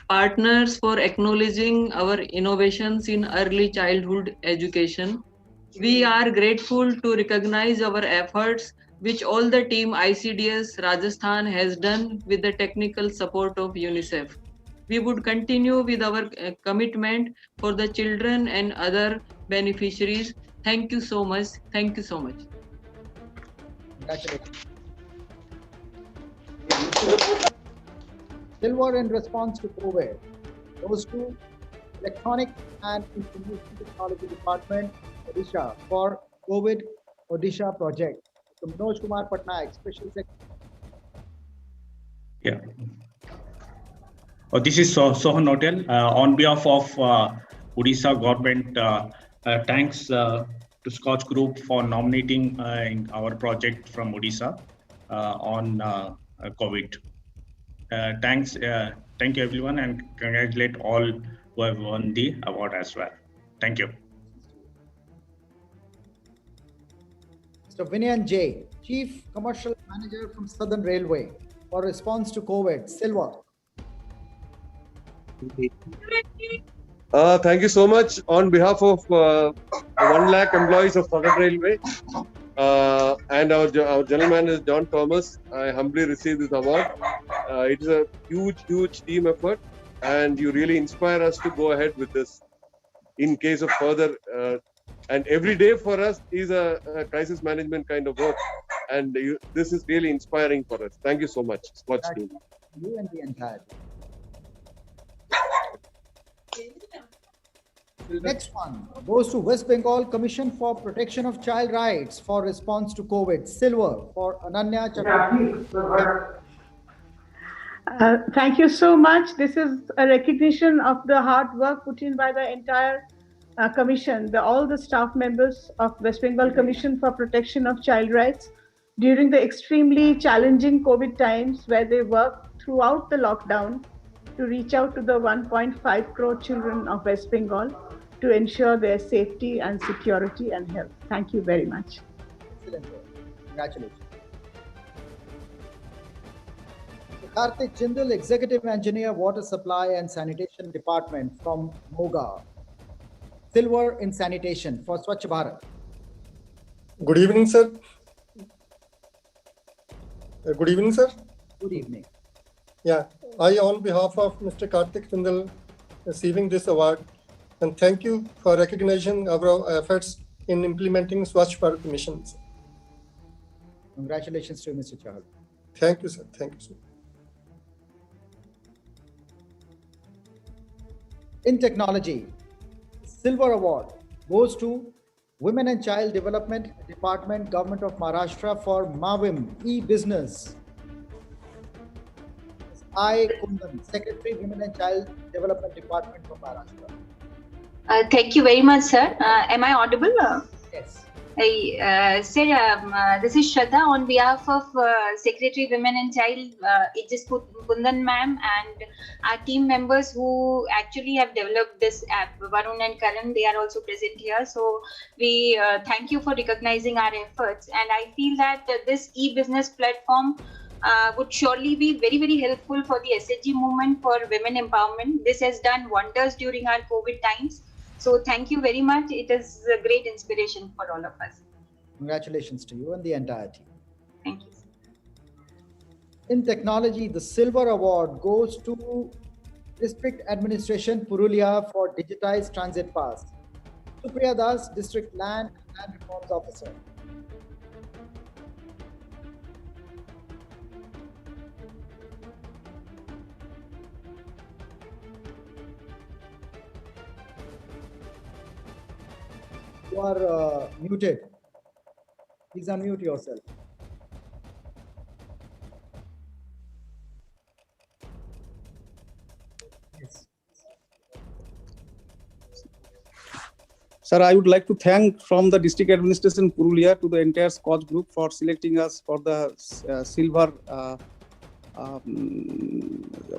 partners for acknowledging our innovations in early childhood education. We are grateful to recognize our efforts, which all the team ICDS Rajasthan has done with the technical support of UNICEF. We would continue with our commitment for the children and other beneficiaries. Thank you so much. Thank you so much. Congratulations. Silver in response to COVID goes to Electronic and Information Technology Department, Odisha, for COVID Odisha project. So Manoj Kumar Patnaik, Special Secretary. Yeah. This is Sohan Hotel. On behalf of Odisha government, thanks to Scotch Group for nominating in our project from Odisha on COVID. Thanks, thank you everyone, and congratulate all who have won the award as well. Thank you. Mr. Vinayan J, Chief Commercial Manager from Southern Railway, for response to COVID, Silver. Thank you so much. On behalf of 1 lakh employees of Southern Railway and our general manager John Thomas, I humbly receive this award. It is a huge team effort, and you really inspire us to go ahead with this in case of further. And every day for us is a crisis management kind of work, and this is really inspiring for us. Thank you so much, Scotch team. You and the entire team. Next one goes to West Bengal Commission for Protection of Child Rights for response to COVID. Silver for Ananya Chakraborty. Thank you so much. This is a recognition of the hard work put in by the entire Commission, all the staff members of West Bengal Commission for Protection of Child Rights during the extremely challenging COVID times, where they worked throughout the lockdown to reach out to the 1.5 crore children of West Bengal to ensure their safety and security and health. Thank you very much. Excellent work. Congratulations. Karthik Jindal, Executive Engineer, Water Supply and Sanitation Department from Moga. Silver in Sanitation for Swachh Bharat. Good evening, sir. Good evening, sir. Good evening. Yeah, I, on behalf of Mr. Karthik Jindal, receiving this award, and thank you for recognition of our efforts in implementing Swachh Bharat missions. Congratulations to Mr. Chahal. Thank you, sir. Thank you, sir. In technology, Silver Award goes to Women and Child Development Department, Government of Maharashtra for MAVIM e-Business. I. Kundan, Secretary, Women and Child Development Department from Maharashtra. Thank you very much, sir. Am I audible? Yes. Sir, this is Shraddha on behalf of Secretary Women and Child, Aegis Kundan ma'am, and our team members who actually have developed this app, Varun and Karan, they are also present here. So we thank you for recognizing our efforts, and I feel that this e-business platform would surely be very helpful for the SHG movement for women empowerment. This has done wonders during our COVID times. So thank you very much. It is a great inspiration for all of us. Congratulations to you and the entire team. Thank you. In technology, the Silver Award goes to District Administration Purulia for Digitized Transit Pass. Supriya Das, District Land and Land Reforms Officer. You are muted. Please unmute yourself. Yes. Sir, I would like to thank from the District Administration Purulia to the entire Scotch Group for selecting us for the Silver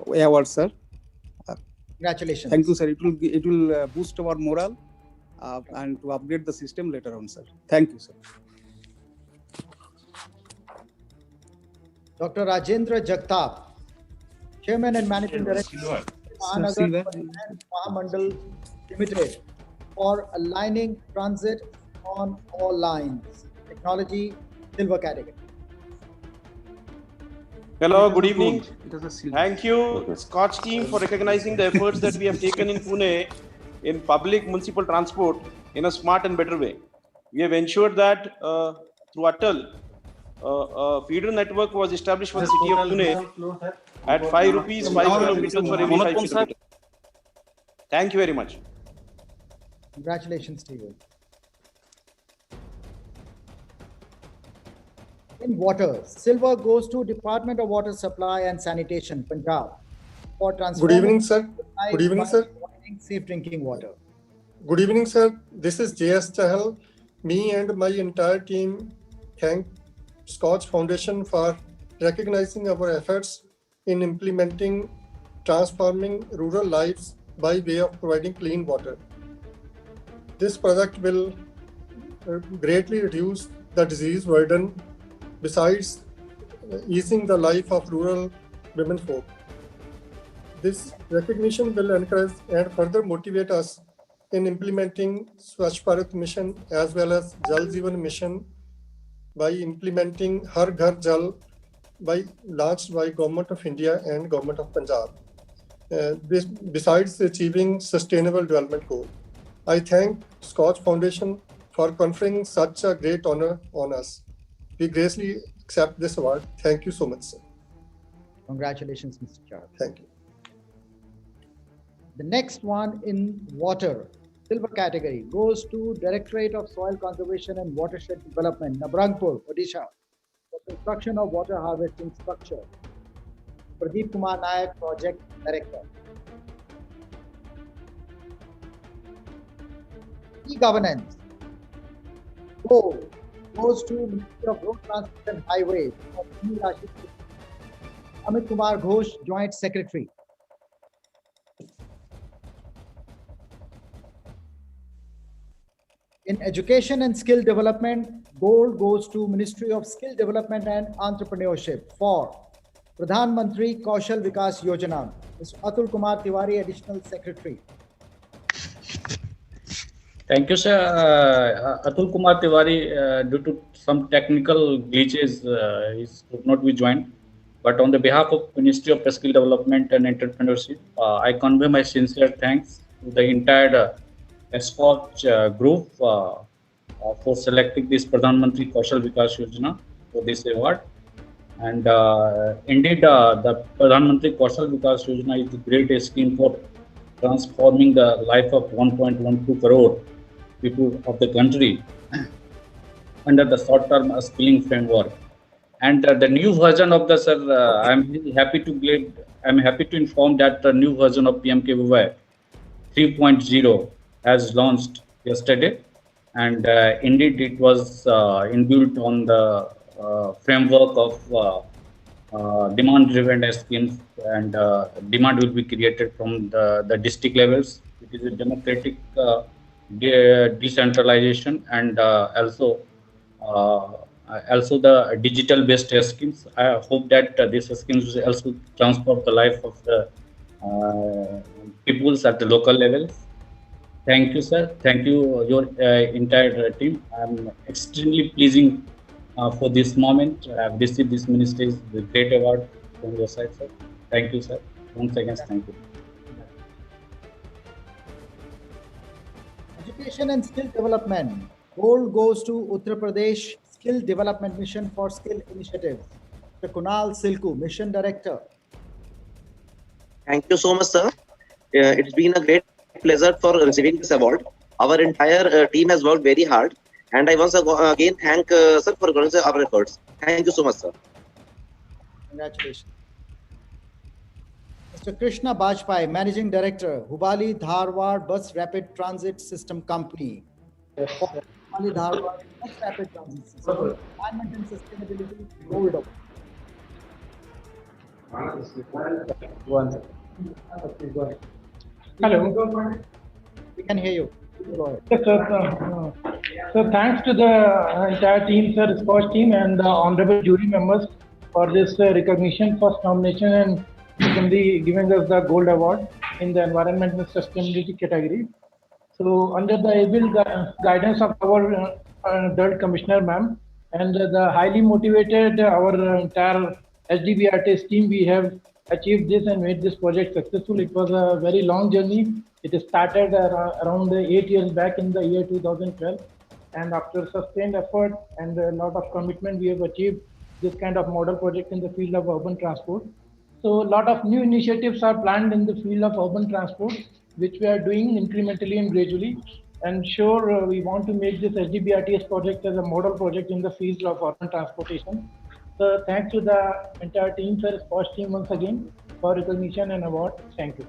award, sir. Congratulations. Thank you, sir. It will boost our morale and to upgrade the system later on, sir. Thank you, sir. Dr. Rajendra Jagtap, Chairman and Managing Director, Mahanagar Mahamandal Limited, for aligning transit on all lines. Technology, silver category. Hello, good evening. Thank you, Scotch team, for recognizing the efforts that we have taken in Pune in public municipal transport in a smart and better way. We have ensured that through Atal, a feeder network was established for the city of Pune at 5 rupees 5 kilometers for every 5 kilometers. Thank you very much. Congratulations to you. In water, silver goes to Department of Water Supply and Sanitation, Punjab, for transforming. Good evening, sir. Good evening, sir. Safe drinking water. Good evening, sir. This is J.S. Chahal. Me and my entire team thank Scotch Foundation for recognizing our efforts in implementing transforming rural lives by way of providing clean water. This project will greatly reduce the disease burden, besides easing the life of rural women folk. This recognition will encourage and further motivate us in implementing Swachh Bharat mission as well as Jal Jeevan mission by implementing Har Ghar Jal launched by Government of India and Government of Punjab. Besides achieving sustainable development goal. I thank Scotch Foundation for conferring such a great honor on us. We graciously accept this award. Thank you so much, sir. Congratulations, Mr. Char. Thank you. The next one in water, silver category, goes to Directorate of Soil Conservation and Watershed Development, Nabrangpur, Odisha, for construction of water harvesting structure. Pradeep Kumar Nayak, Project Director. E-governance goes to Ministry of Road Transport and Highways, Amit Kumar Ghosh, Joint Secretary. In education and skill development, gold goes to Ministry of Skill Development and Entrepreneurship for Pradhan Mantri Kaushal Vikas Yojana, Mr. Atul Kumar Tiwari, Additional Secretary. Thank you, sir. Atul Kumar Tiwari, due to some technical glitches, could not be joined. But on the behalf of Ministry of Skill Development and Entrepreneurship, I convey my sincere thanks to the entire SKOCH group for selecting this Pradhan Mantri Kaushal Vikas Yojana for this award. And indeed, the Pradhan Mantri Kaushal Vikas Yojana is a great scheme for transforming the life of 1.12 crore people of the country under the short-term skilling framework. And the new version of the, sir, I'm really happy to inform that the new version of PMKVY 3.0 has launched yesterday, and indeed it was inbuilt on the framework of demand-driven schemes, and demand will be created from the district levels. It is a democratic decentralization, and also the digital-based schemes. I hope that these schemes will also transform the life of the peoples at the local levels. Thank you, sir. Thank you, your entire team. I'm extremely pleasing for this moment. I've received this minister's great award from your side, sir. Thank you, sir. Once again, thank you. Education and skill development. Gold goes to Uttar Pradesh Skill Development Mission for Skill Initiatives. Mr. Kunal Silku, Mission Director. Thank you so much, sir. It's been a great pleasure for receiving this award. Our entire team has worked very hard, and I once again thank sir for our efforts. Thank you so much, sir. Congratulations. Mr. Krishna Bajpai, Managing Director, Hubali Dharwad Bus Rapid Transit System Company. Hubali Dharwad Bus Rapid Transit System. Environment and Sustainability Gold. Hello. We can hear you. Go ahead. Yes, sir. So thanks to the entire team, sir, Scotch team, and the honorable jury members for this recognition, first nomination, and secondly giving us the gold award in the environment and sustainability category. So under the able guidance of our third commissioner ma'am and the highly motivated our entire SDBRT's team, we have achieved this and made this project successful. It was a very long journey. It started around 8 years back in the year 2012, and after sustained effort and a lot of commitment, we have achieved this kind of model project in the field of urban transport. So a lot of new initiatives are planned in the field of urban transport, which we are doing incrementally and gradually. And sure, we want to make this SDBRTS project as a model project in the field of urban transportation. So thanks to the entire team, sir, Scotch team once again for recognition and award. Thank you.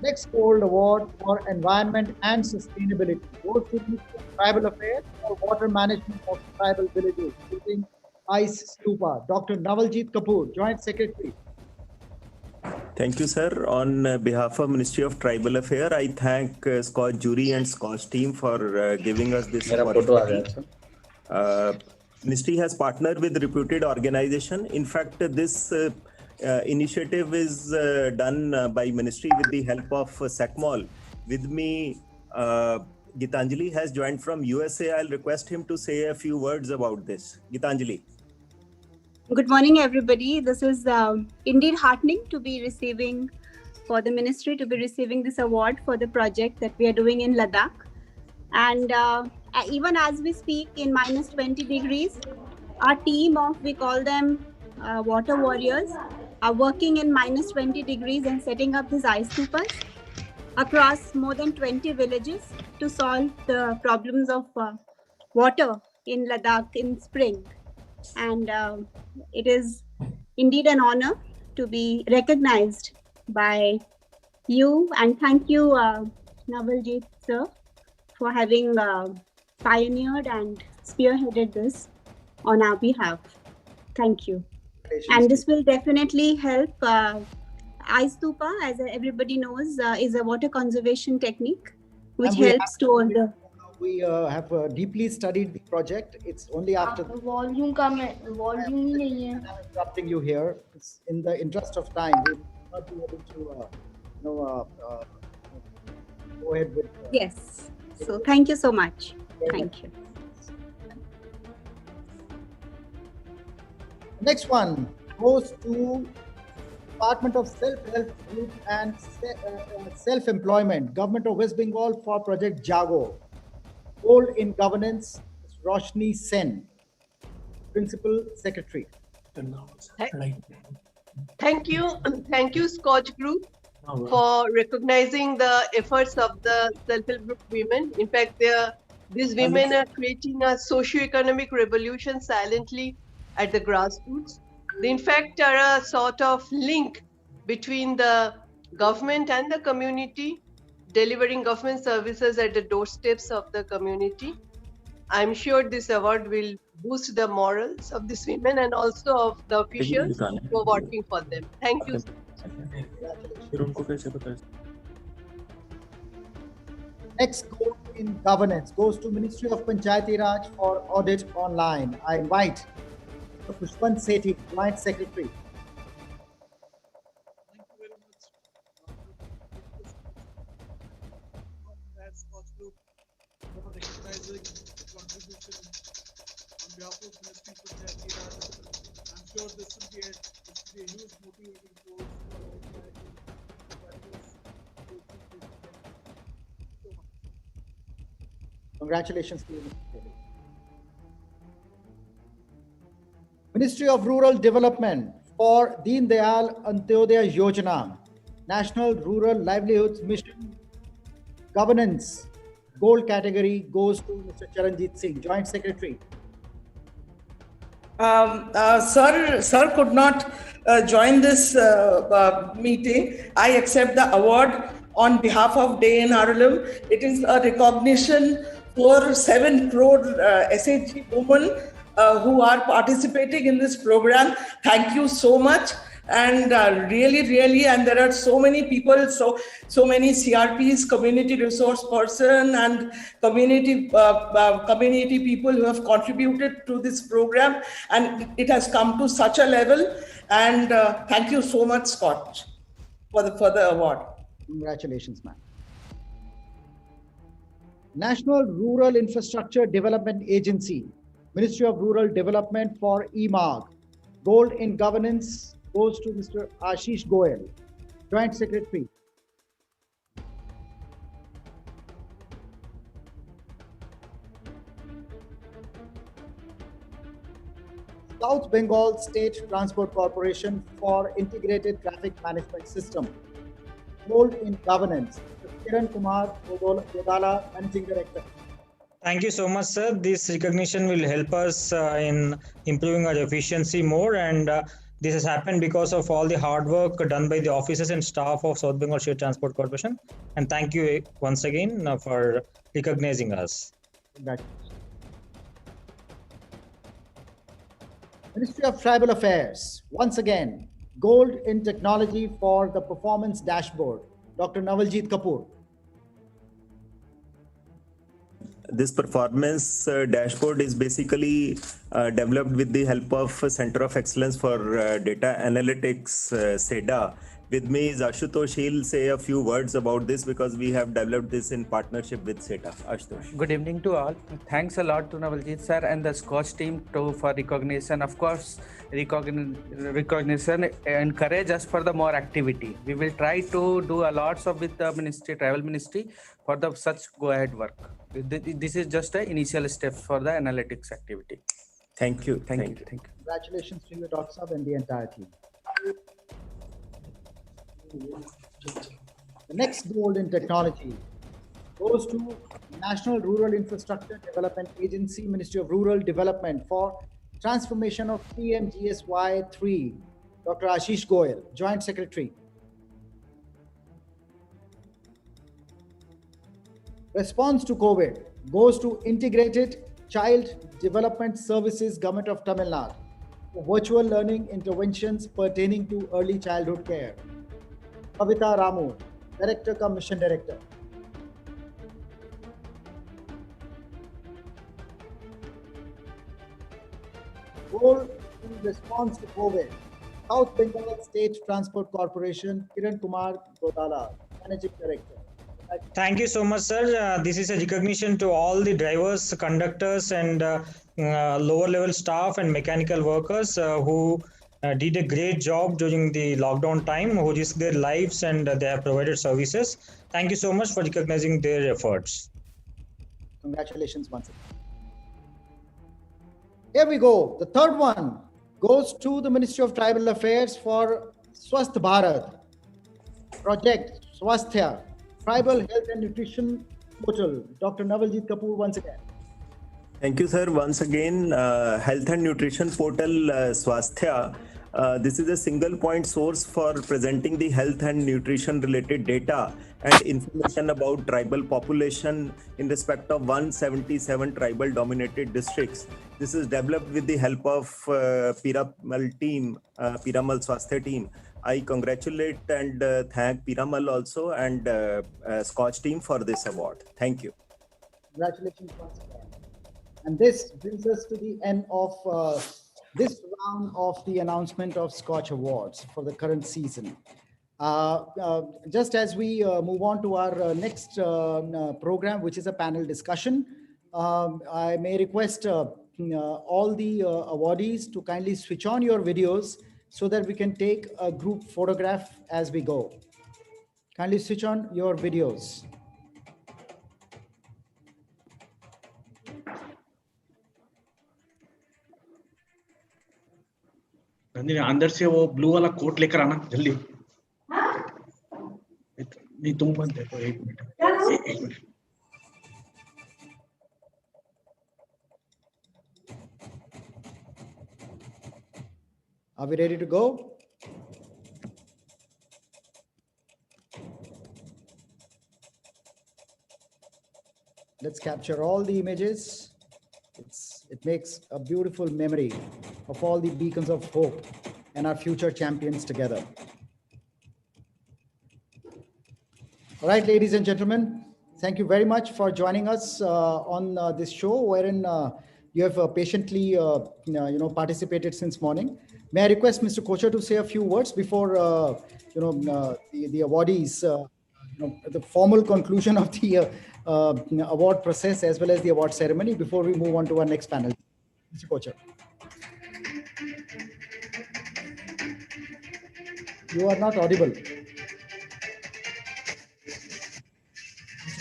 Next gold award for environment and sustainability goes to the Tribal Affairs for water management of tribal villages using ice stupa. Dr. Navaljeet Kapoor, Joint Secretary. Thank you, sir. On behalf of Ministry of Tribal Affairs, I thank Scotch jury and Scotch team for giving us this opportunity. Ministry has partnered with reputed organization. In fact, this initiative is done by Ministry with the help of SECMOL. With me, Gitanjali has joined from USA. I'll request him to say a few words about this. Gitanjali. Good morning, everybody. This is indeed heartening to be receiving, for the ministry to be receiving this award for the project that we are doing in Ladakh. And even as we speak in minus 20 degrees, our team of, we call them water warriors, are working in minus 20 degrees and setting up these ice stupas across more than 20 villages to solve the problems of water in Ladakh in spring. And it is indeed an honor to be recognized by you, and thank you, Navaljeet sir, for having pioneered and spearheaded this on our behalf. Thank you. And this will definitely help. Ice stupa, as everybody knows, is a water conservation technique which helps to all the. We have deeply studied the project. It's only after volume ही नहीं है. I'm interrupting you here. It's in the interest of time. We will not be able to go ahead with. Yes. So thank you so much. Thank you. Next one goes to Department of Self-Help Group and Self-Employment, Government of West Bengal for Project Jago. Gold in Governance, Roshni Sen, Principal Secretary. Thank you, Scotch Group, for recognizing the efforts of the self-help group women. In fact, these women are creating a socio-economic revolution silently at the grassroots. They, in fact, are a sort of link between the government and the community, delivering government services at the doorsteps of the community. I'm sure this award will boost the morals of these women and also of the officials who are working for them. Thank you. Next gold in governance goes to Ministry of Panchayati Raj for audit online. I invite Pushpan Sethi, Joint Secretary. Recognizing the contribution on behalf of Ministry of Panchayati Raj. I'm sure this will be a huge motivating force for Congratulations to you. Ministry of Rural Development for Deen Dayal Antyodaya Yojana, National Rural Livelihoods Mission Governance. Gold category goes to Mr. Charanjit Singh, Joint Secretary. Sir could not join this meeting. I accept the award on behalf of Day in Harlem. It is a recognition for 7 crore SHG women who are participating in this program. Thank you so much. and really, and there are so many people, so many CRPs, community resource person, and community people who have contributed to this program, and it has come to such a level. And thank you so much, Scotch, for the award. Congratulations, ma'am. National Rural Infrastructure Development Agency, Ministry of Rural Development for EMAG. Gold in Governance goes to Mr. Ashish Goel, Joint Secretary. South Bengal State Transport Corporation for Integrated Traffic Management System. Gold in Governance, Kiran Kumar Godala, Managing Director. Thank you so much, sir. This recognition will help us in improving our efficiency more, and this has happened because of all the hard work done by the officers and staff of South Bengal State Transport Corporation. And thank you once again for recognizing us. Ministry of Tribal Affairs, once again, Gold in Technology for the Performance Dashboard, Dr. Navaljeet Kapoor. This performance dashboard is basically developed with the help of Center of Excellence for Data Analytics, SEDA. With me is Ashutosh. He'll say a few words about this because we have developed this in partnership with SEDA. Ashutosh. Good evening to all. Thanks a lot to Navaljeet sir and the Scotch team for recognition. Of course, recognition encourage us for the more activity. We will try to do a lots of with the ministry, tribal ministry, for the such go ahead work. This is just an initial step for the analytics activity. Thank you. Thank you. Congratulations to you, Dr. Sab, and the entire team. The next gold in technology goes to National Rural Infrastructure Development Agency, Ministry of Rural Development for transformation of PMGSY3, Dr. Ashish Goel, Joint Secretary. Response to COVID goes to Integrated Child Development Services, Government of Tamil Nadu, for virtual learning interventions pertaining to early childhood care. Kavita Ramu, Director cum Mission Director. Goal in response to COVID, South Bengal State Transport Corporation, Kiran Kumar Godala, Managing Director. Thank you so much, sir. This is a recognition to all the drivers, conductors, and lower level staff and mechanical workers who did a great job during the lockdown time, who risked their lives and they have provided services. Thank you so much for recognizing their efforts. Congratulations once again. Here we go. The third one goes to the Ministry of Tribal Affairs for Swasth Bharat project, Swasthya, Tribal Health and Nutrition Portal. Dr. Navaljeet Kapoor once again. Thank you, sir. Once again, Health and Nutrition Portal Swasthya. This is a single point source for presenting the health and nutrition related data and information about tribal population in respect of 177 tribal dominated districts. This is developed with the help of Piramal team, Piramal Swasthya team. I congratulate and thank Piramal also and Scotch team for this award. Thank you. Congratulations once again. And this brings us to the end of this round of the announcement of Scotch Awards for the current season. Just as we move on to our next program, which is a panel discussion, I may request all the awardees to kindly switch on your videos so that we can take a group photograph as we go. Kindly switch on your videos. अंदर से वो blue वाला coat लेकर आना जल्दी। नहीं तुम बंद देखो, एक minute. Are we ready to go? Let's capture all the images. It makes a beautiful memory of all the beacons of hope and our future champions together. All right, ladies and gentlemen, thank you very much for joining us on this show, wherein you have patiently participated since morning. May I request Mr. Kocher to say a few words before the awardees, the formal conclusion of the award process as well as the award ceremony before we move on to our next panel. Mr. Kocher. You are not audible.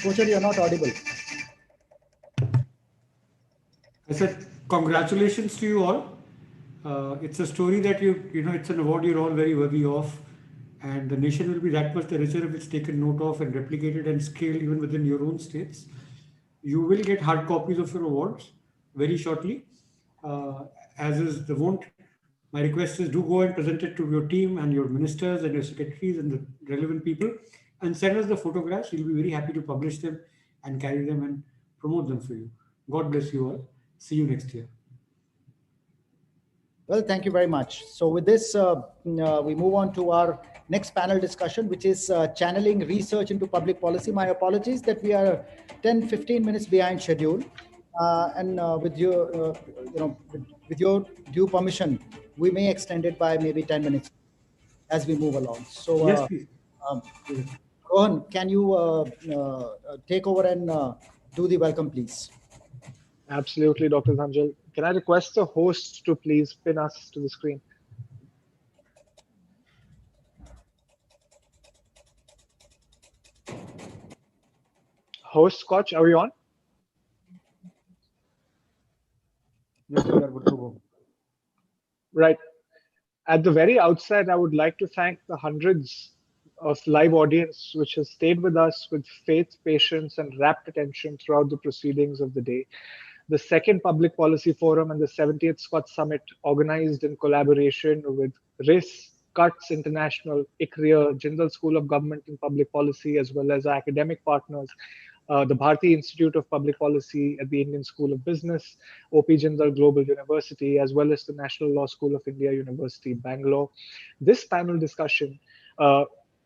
Kocher, you are not audible. I said, congratulations to you all. It's a story that it's an award you're all very worthy of. And the nation will be that much the richer if it's taken note of and replicated and scaled even within your own states. You will get hard copies of your awards very shortly. As is the wont, my request is do go and present it to your team and your ministers and your secretaries and the relevant people and send us the photographs. We'll be very happy to publish them and carry them and promote them for you. God bless you all. See you next year. Well, thank you very much. So with this, we move on to our next panel discussion, which is channeling research into public policy. My apologies that we are 10-15 minutes behind schedule. With your, with your due permission, we may extend it by maybe 10 minutes as we move along. So, yes, please. Rohan, can you take over and do the welcome, please? Absolutely, Dr. Zanjal. Can I request the host to please pin us to the screen? Host Scotch, are we on? Yes, we are good to go. Right. At the very outset, I would like to thank the hundreds of live audience which has stayed with us with faith, patience, and rapt attention throughout the proceedings of the day. The second Public Policy Forum and the 70th SKOCH Summit, organized in collaboration with RIS, CUTS International, ICRIA, Jindal School of Government and Public Policy, as well as our academic partners, the Bharati Institute of Public Policy at the Indian School of Business, OP Jindal Global University, as well as the National Law School of India, University, Bangalore. This panel discussion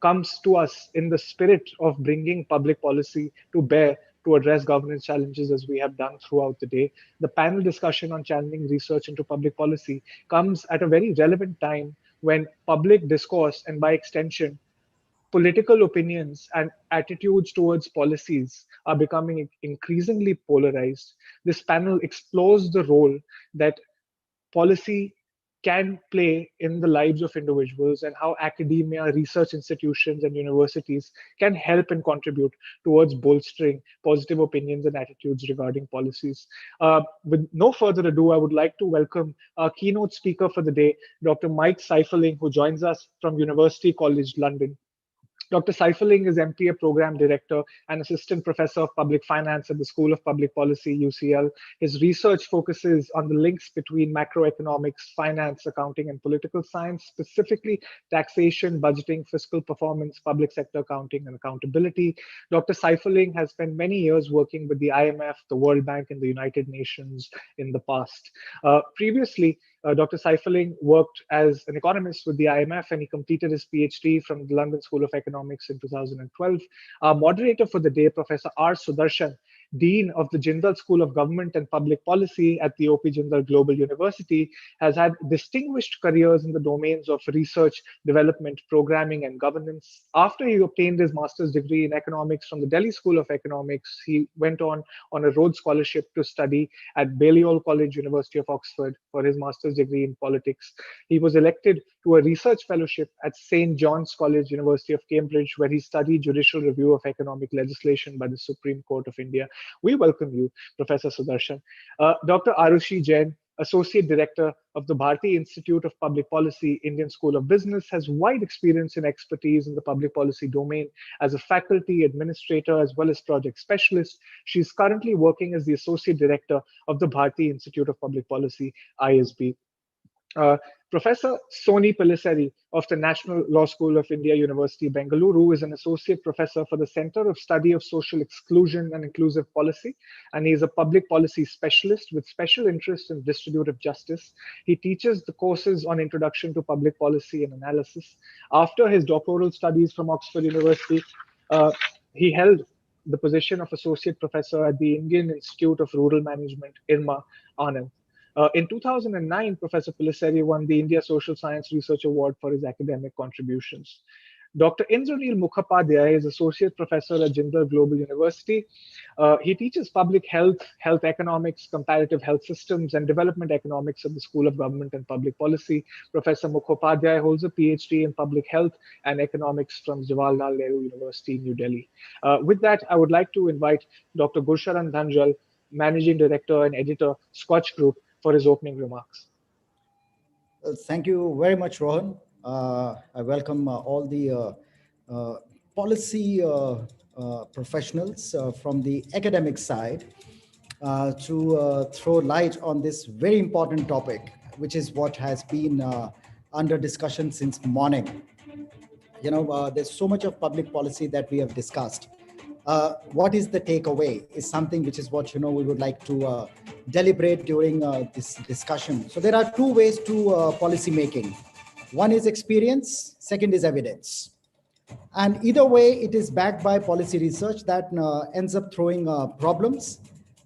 comes to us in the spirit of bringing public policy to bear to address governance challenges as we have done throughout the day. The panel discussion on channeling research into public policy comes at a very relevant time when public discourse and by extension, political opinions and attitudes towards policies are becoming increasingly polarized. This panel explores the role that policy can play in the lives of individuals and how academia, research institutions, and universities can help and contribute towards bolstering positive opinions and attitudes regarding policies. With no further ado, I would like to welcome our keynote speaker for the day, Dr. Mike Seiferling, who joins us from University College London. Dr. Seiferling is MPA Program Director and Assistant Professor of Public Finance at the School of Public Policy, UCL. His research focuses on the links between macroeconomics, finance, accounting, and political science, specifically taxation, budgeting, fiscal performance, public sector accounting, and accountability. Dr. Seiferling has spent many years working with the IMF, the World Bank, and the United Nations in the past. Previously, Dr. Seiferling worked as an economist with the IMF, and he completed his PhD from the London School of Economics in 2012. Our moderator for the day, Professor R. Sudarshan, Dean of the Jindal School of Government and Public Policy at the OP Jindal Global University, has had distinguished careers in the domains of research, development, programming, and governance. After he obtained his master's degree in economics from the Delhi School of Economics, he went on a Rhodes Scholarship to study at Balliol College, University of Oxford, for his master's degree in politics. He was elected to a research fellowship at St. John's College, University of Cambridge, where he studied judicial review of economic legislation by the Supreme Court of India. We welcome you, Professor Sudarshan. Dr. Arushi Jain, Associate Director of the Bharati Institute of Public Policy, Indian School of Business, has wide experience and expertise in the public policy domain as a faculty administrator as well as project specialist. She is currently working as the Associate Director of the Bharati Institute of Public Policy, ISB. Professor Soni Pallissery of the National Law School of India, University, Bengaluru, is an associate professor for the Center of Study of Social Exclusion and Inclusive Policy, and he is a public policy specialist with special interest in distributive justice. He teaches the courses on Introduction to Public Policy and Analysis. After his doctoral studies from Oxford University, he held the position of associate professor at the Indian Institute of Rural Management, IRMA, Anand. In 2009, Professor Pallissery won the India Social Science Research Award for his academic contributions. Dr. Indraneel Mukhopadhyay is Associate Professor at Jindal Global University. He teaches public health, health economics, comparative health systems, and development economics at the School of Government and Public Policy. Professor Mukhopadhyay holds a PhD in public health and economics from Jawaharlal Nehru University, New Delhi. With that, I would like to invite Dr. Gursharan Dhanjal, Managing Director and Editor, Scotch Group, for his opening remarks. Thank you very much, Rohan. I welcome all the policy professionals from the academic side to throw light on this very important topic, which is what has been under discussion since morning. You know, there's so much of public policy that we have discussed. What is the takeaway is something which is what, we would like to deliberate during this discussion. So there are two ways to policy making. One is experience, second is evidence. And either way, it is backed by policy research that ends up throwing problems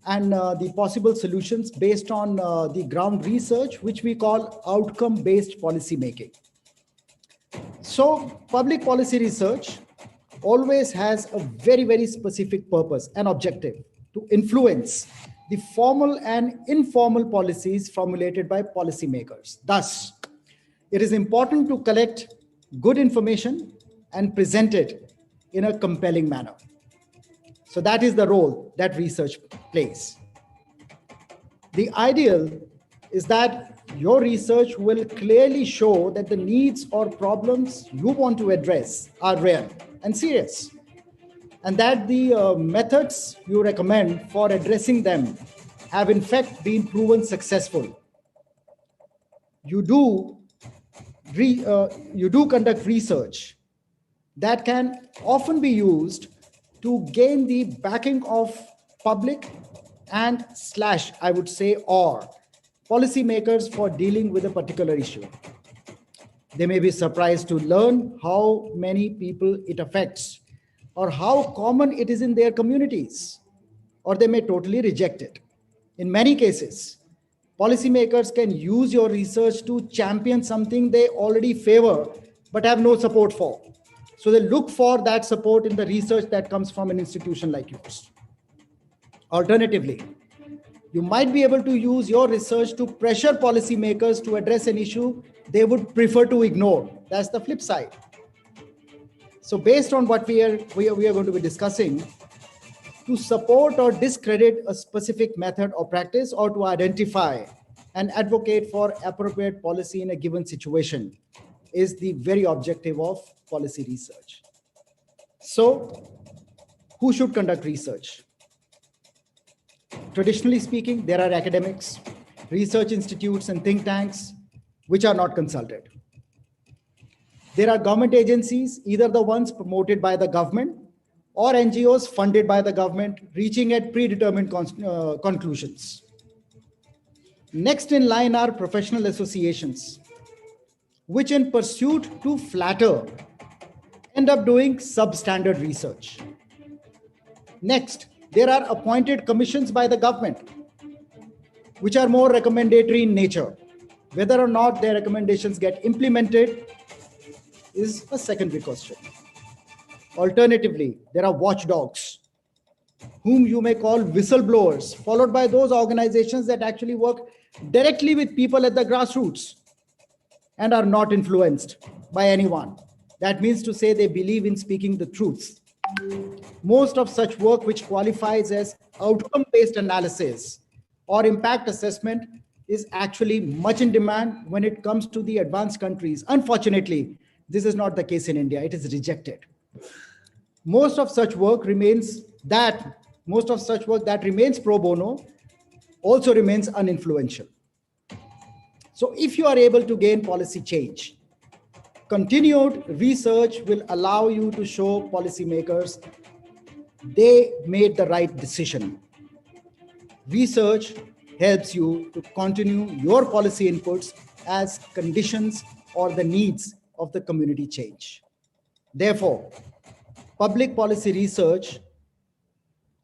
and the possible solutions based on the ground research, which we call outcome-based policy making. So public policy research always has a very, very specific purpose and objective to influence the formal and informal policies formulated by policymakers. Thus, it is important to collect good information and present it in a compelling manner. So that is the role that research plays. The ideal is that your research will clearly show that the needs or problems you want to address are real and serious, and that the methods you recommend for addressing them have in fact been proven successful. You do conduct research that can often be used to gain the backing of public and / I would say, or policymakers for dealing with a particular issue. They may be surprised to learn how many people it affects or how common it is in their communities, or they may totally reject it. In many cases, policymakers can use your research to champion something they already favor but have no support for. So they look for that support in the research that comes from an institution like yours. Alternatively, you might be able to use your research to pressure policymakers to address an issue they would prefer to ignore. That's the flip side. So based on what we are going to be discussing, to support or discredit a specific method or practice, or to identify and advocate for appropriate policy in a given situation, is the very objective of policy research. So who should conduct research? Traditionally speaking, there are academics, research institutes, and think tanks which are not consulted. There are government agencies, either the ones promoted by the government or NGOs funded by the government, reaching at predetermined conclusions. Next in line are professional associations, which in pursuit to flatter, end up doing substandard research. Next, there are appointed commissions by the government, which are more recommendatory in nature. Whether or not their recommendations get implemented is a secondary question. Alternatively, there are watchdogs, whom you may call whistleblowers, followed by those organizations that actually work directly with people at the grassroots and are not influenced by anyone. That means to say they believe in speaking the truth. Most of such work, which qualifies as outcome-based analysis or impact assessment, is actually much in demand when it comes to the advanced countries. Unfortunately, this is not the case in India. It is rejected. Most of such work that remains pro bono also remains uninfluential. So if you are able to gain policy change, continued research will allow you to show policymakers they made the right decision. Research helps you to continue your policy inputs as conditions or the needs of the community change. Therefore, public policy research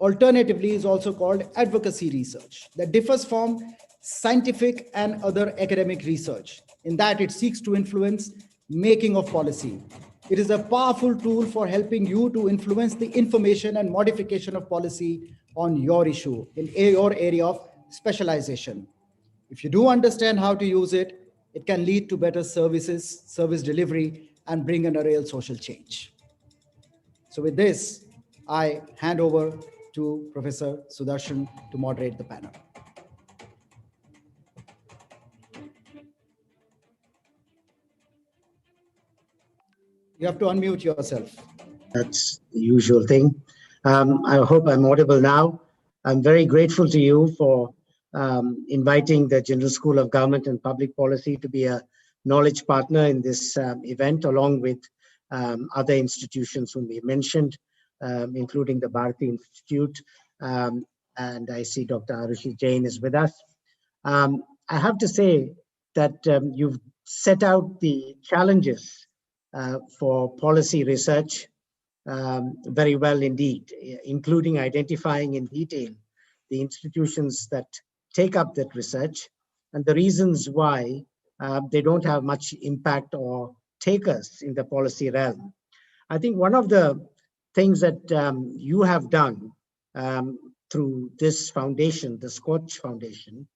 alternatively is also called advocacy research, that differs from scientific and other academic research in that it seeks to influence making of policy. It is a powerful tool for helping you to influence the information and modification of policy on your issue in your area of specialization. If you do understand how to use it, it can lead to better services, service delivery, and bring in a real social change. So with this, I hand over to Professor Sudarshan to moderate the panel. You have to unmute yourself. That's the usual thing. I hope I'm audible now. I'm very grateful to you for inviting the General School of Government and Public Policy to be a knowledge partner in this event, along with other institutions whom we mentioned, including the Bharati Institute, and I see Dr. Arushi Jain is with us. I have to say that you've set out the challenges for policy research very well indeed, including identifying in detail the institutions that take up that research and the reasons why they don't have much impact or takers in the policy realm. I think one of the things that you have done through this foundation, the Scotch Foundation,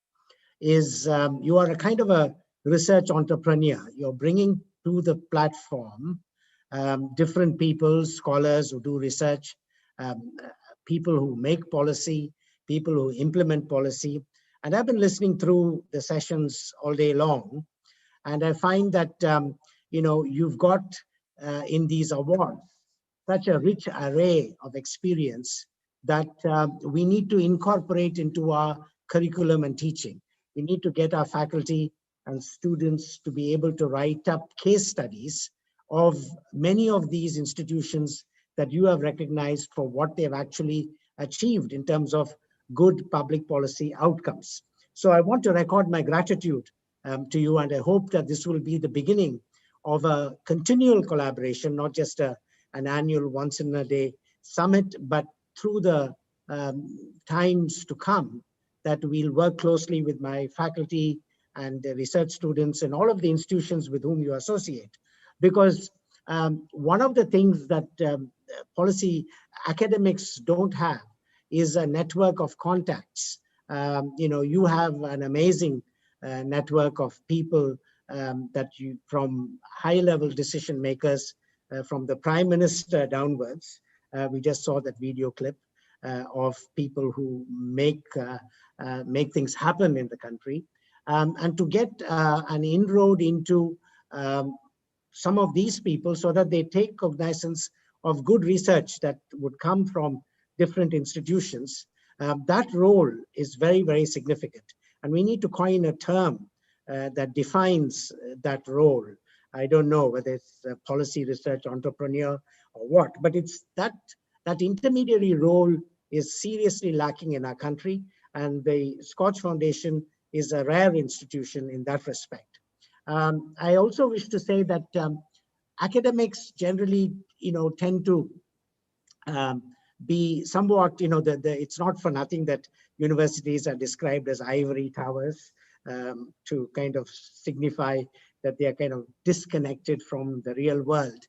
is you are a kind of a research entrepreneur. You're bringing to the platform different people, scholars who do research, people who make policy, people who implement policy. And I've been listening through the sessions all day long, and I find that you've got in these awards such a rich array of experience that we need to incorporate into our curriculum and teaching. We need to get our faculty and students to be able to write up case studies of many of these institutions that you have recognized for what they've actually achieved in terms of good public policy outcomes. So I want to record my gratitude to you, and I hope that this will be the beginning of a continual collaboration, not just an annual once-in-a-day summit, but through the times to come, that we'll work closely with my faculty and the research students and all of the institutions with whom you associate. Because one of the things that policy academics don't have is a network of contacts. You have an amazing network of people that you, from high-level decision makers, from the Prime Minister downwards. We just saw that video clip of people who make things happen in the country. And to get an inroad into some of these people so that they take cognizance of good research that would come from different institutions, that role is very, very significant. And we need to coin a term that defines that role. I don't know whether it's a policy research entrepreneur or what, but it's that intermediary role is seriously lacking in our country. And the Scotch Foundation is a rare institution in that respect. I also wish to say that academics generally, tend to be somewhat, it's not for nothing that universities are described as ivory towers to kind of signify that they are kind of disconnected from the real world.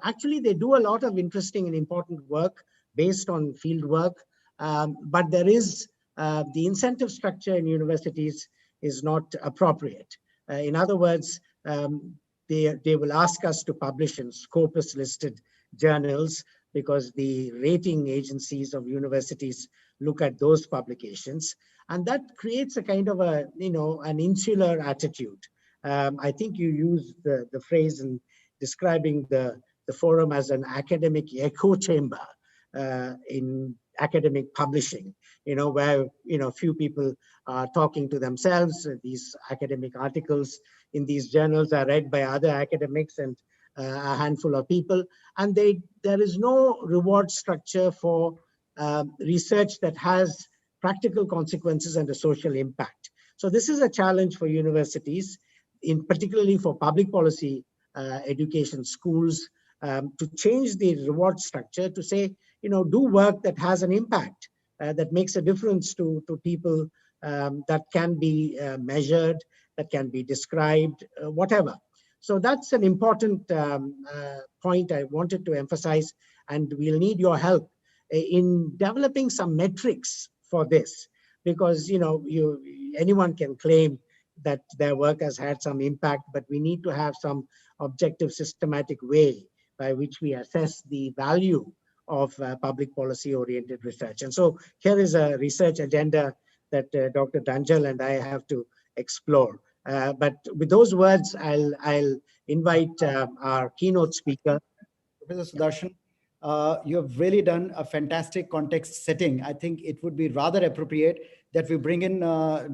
Actually, they do a lot of interesting and important work based on field work, but there is the incentive structure in universities is not appropriate. In other words, they will ask us to publish in Scopus listed journals because the rating agencies of universities look at those publications, and that creates a kind of an insular attitude. I think you used the phrase in describing the forum as an academic echo chamber in academic publishing, where, few people are talking to themselves. These academic articles in these journals are read by other academics and a handful of people. And there is no reward structure for research that has practical consequences and a social impact. So this is a challenge for universities, particularly for public policy education schools, to change the reward structure to say, do work that has an impact, that makes a difference to people, that can be measured, that can be described, whatever. So that's an important point I wanted to emphasize, and we'll need your help in developing some metrics for this, because anyone can claim that their work has had some impact, but we need to have some objective, systematic way by which we assess the value of public policy oriented research. And so here is a research agenda that Dr. Danjal and I have to explore. But with those words, I'll invite our keynote speaker. Professor Sudarshan, you have really done a fantastic context setting. I think it would be rather appropriate that we bring in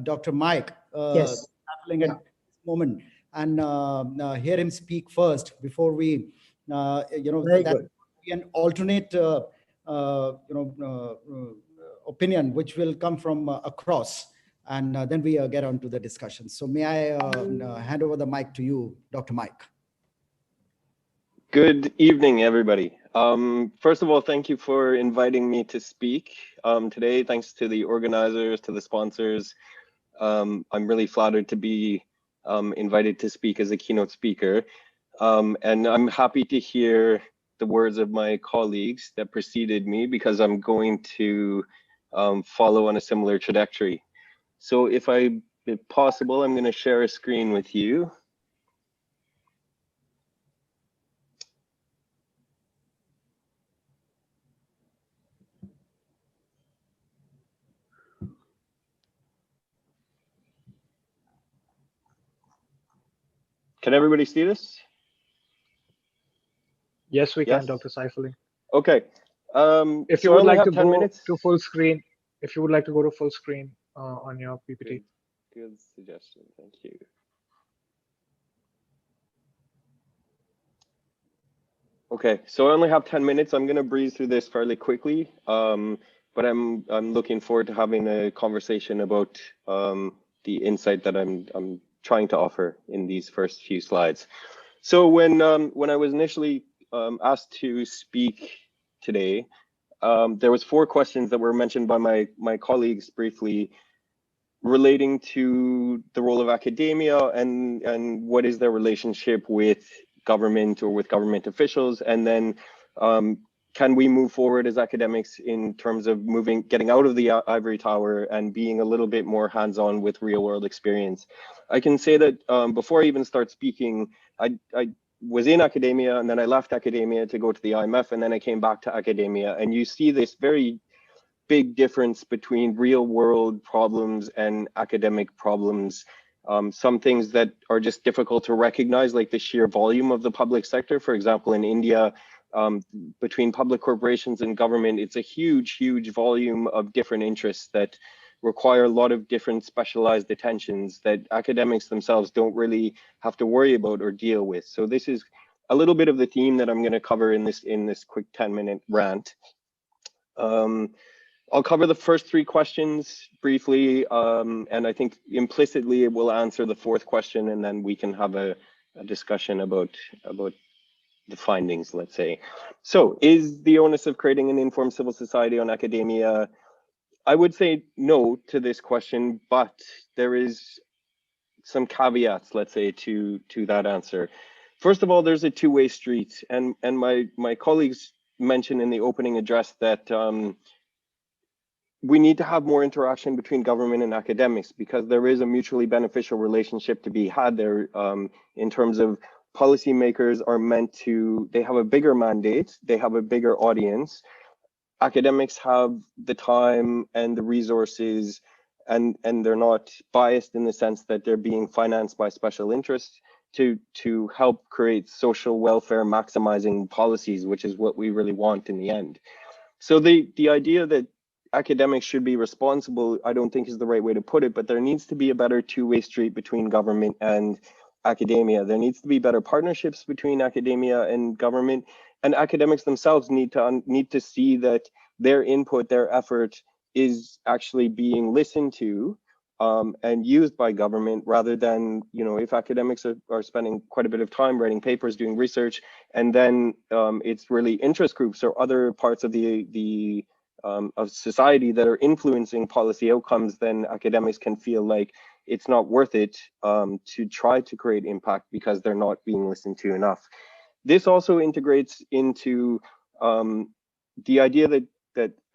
Dr. Mike yes. at this moment and hear him speak first before we, Very that good. be an alternate, opinion which will come from across, and then we get on to the discussion. So may I hand over the mic to you, Dr. Mike. Good evening, everybody. First of all, thank you for inviting me to speak today. Thanks to the organizers, to the sponsors. I'm really flattered to be invited to speak as a keynote speaker. And I'm happy to hear the words of my colleagues that preceded me, because I'm going to follow on a similar trajectory. So if possible, I'm going to share a screen with you. Can everybody see this? Yes, we can, Dr. Saifullah. Okay. If you would like to go to full screen, if you would like to go to full screen on your PPT. Good suggestion. Thank you. Okay, so I only have 10 minutes. I'm going to breeze through this fairly quickly, but I'm looking forward to having a conversation about the insight that I'm trying to offer in these first few slides. So when I was initially asked to speak today, there was 4 questions that were mentioned by my colleagues briefly, relating to the role of academia and what is their relationship with government or with government officials, and then can we move forward as academics in terms of getting out of the ivory tower and being a little bit more hands-on with real world experience. I can say that before I even start speaking, I was in academia, and then I left academia to go to the IMF, and then I came back to academia, and you see this very big difference between real world problems and academic problems. Some things that are just difficult to recognize, like the sheer volume of the public sector. For example, in India, between public corporations and government, it's a huge, huge volume of different interests that require a lot of different specialized attentions that academics themselves don't really have to worry about or deal with. So this is a little bit of the theme that I'm going to cover in this quick 10-minute rant. I'll cover the first 3 questions briefly, and I think implicitly it will answer the 4th question, and then we can have a discussion about the findings, let's say. So, is the onus of creating an informed civil society on academia? I would say no to this question, but there is some caveats, let's say, to that answer. First of all, there's a 2-way street, and my colleagues mentioned in the opening address that we need to have more interaction between government and academics, because there is a mutually beneficial relationship to be had there, in terms of policymakers are meant to, they have a bigger mandate, they have a bigger audience. Academics have the time and the resources, and they're not biased in the sense that they're being financed by special interests to help create social welfare maximizing policies, which is what we really want in the end. So the idea that academics should be responsible, I don't think is the right way to put it, but there needs to be a better two-way street between government and academia. There needs to be better partnerships between academia and government, and academics themselves need to see that their input, their effort is actually being listened to and used by government, rather than, if academics are spending quite a bit of time writing papers, doing research, and then it's really interest groups or other parts of of society that are influencing policy outcomes, then academics can feel like it's not worth it to try to create impact because they're not being listened to enough. This also integrates into the idea that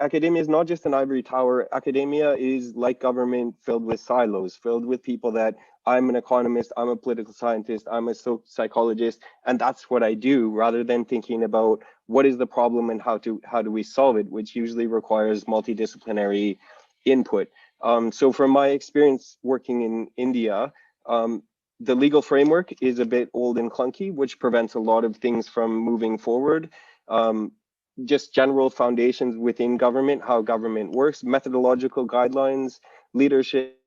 academia is not just an ivory tower. Academia is like government, filled with silos, filled with people that I'm an economist, I'm a political scientist, I'm a psychologist, and that's what I do, rather than thinking about what is the problem and how do we solve it, which usually requires multidisciplinary input. So from my experience working in India, the legal framework is a bit old and clunky, which prevents a lot of things from moving forward. Just general foundations within government, how government works, methodological guidelines, leadership.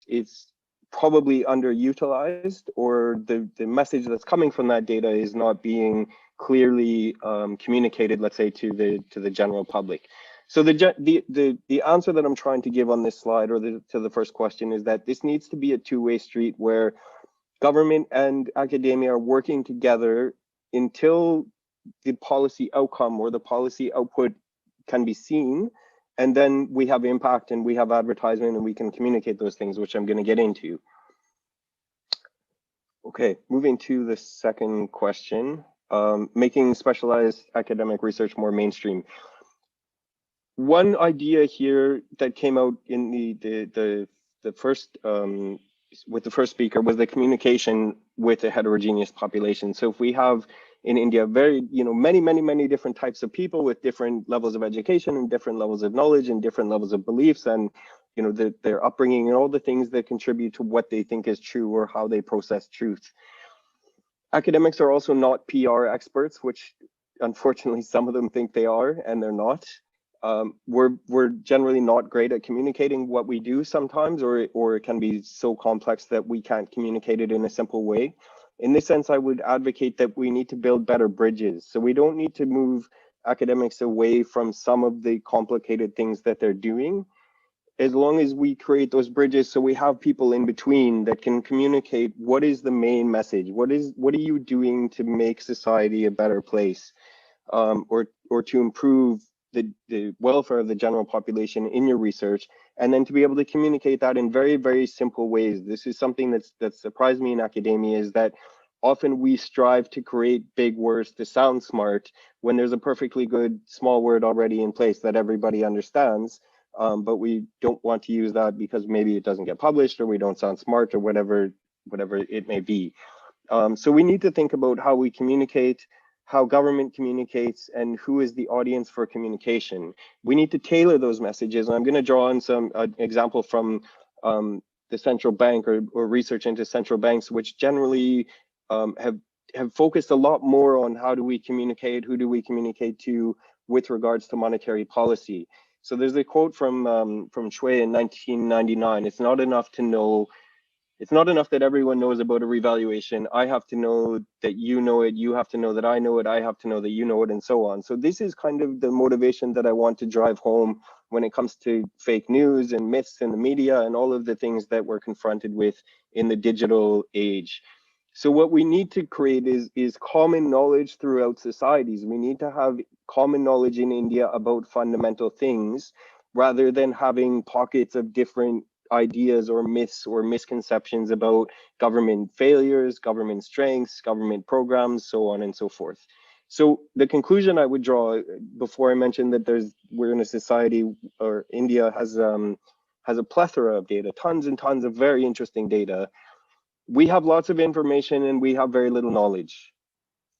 It's probably underutilized, or the message that's coming from that data is not being clearly communicated, let's say, to the general public. So the answer that I'm trying to give on this slide, or to the first question, is that this needs to be a two-way street where government and academia are working together until the policy outcome or the policy output can be seen, and then we have impact and we have advertisement and we can communicate those things, which I'm going to get into. Okay, moving to the second question, making specialized academic research more mainstream. One idea here that came out in the first with the first speaker was the communication with a heterogeneous population. So if we have in India many different types of people with different levels of education and different levels of knowledge and different levels of beliefs, and their upbringing and all the things that contribute to what they think is true or how they process truth. Academics are also not PR experts, which unfortunately some of them think they are, and they're not. We're generally not great at communicating what we do sometimes, or it can be so complex that we can't communicate it in a simple way. In this sense, I would advocate that we need to build better bridges. So we don't need to move academics away from some of the complicated things that they're doing, as long as we create those bridges so we have people in between that can communicate what is the main message, what are you doing to make society a better place, or to improve the welfare of the general population in your research, and then to be able to communicate that in very, very simple ways. This is something that surprised me in academia, is that often we strive to create big words to sound smart when there's a perfectly good small word already in place that everybody understands, but we don't want to use that because maybe it doesn't get published or we don't sound smart or whatever it may be. So we need to think about how we communicate, how government communicates, and who is the audience for communication. We need to tailor those messages. And I'm going to draw on some example from the central bank or research into central banks, which generally have focused a lot more on how do we communicate, who do we communicate to with regards to monetary policy. So there's a quote from Shui in 1999. It's not enough to know. It's not enough that everyone knows about a revaluation. I have to know that you know it. You have to know that I know it. I have to know that you know it, and so on. So this is kind of the motivation that I want to drive home when it comes to fake news and myths in the media and all of the things that we're confronted with in the digital age. So what we need to create is common knowledge throughout societies. We need to have common knowledge in India about fundamental things, rather than having pockets of different ideas or myths or misconceptions about government failures, government strengths, government programs, so on and so forth. So the conclusion I would draw, before I mention that we're in a society, or India has a plethora of data, tons and tons of very interesting data. We have lots of information and we have very little knowledge,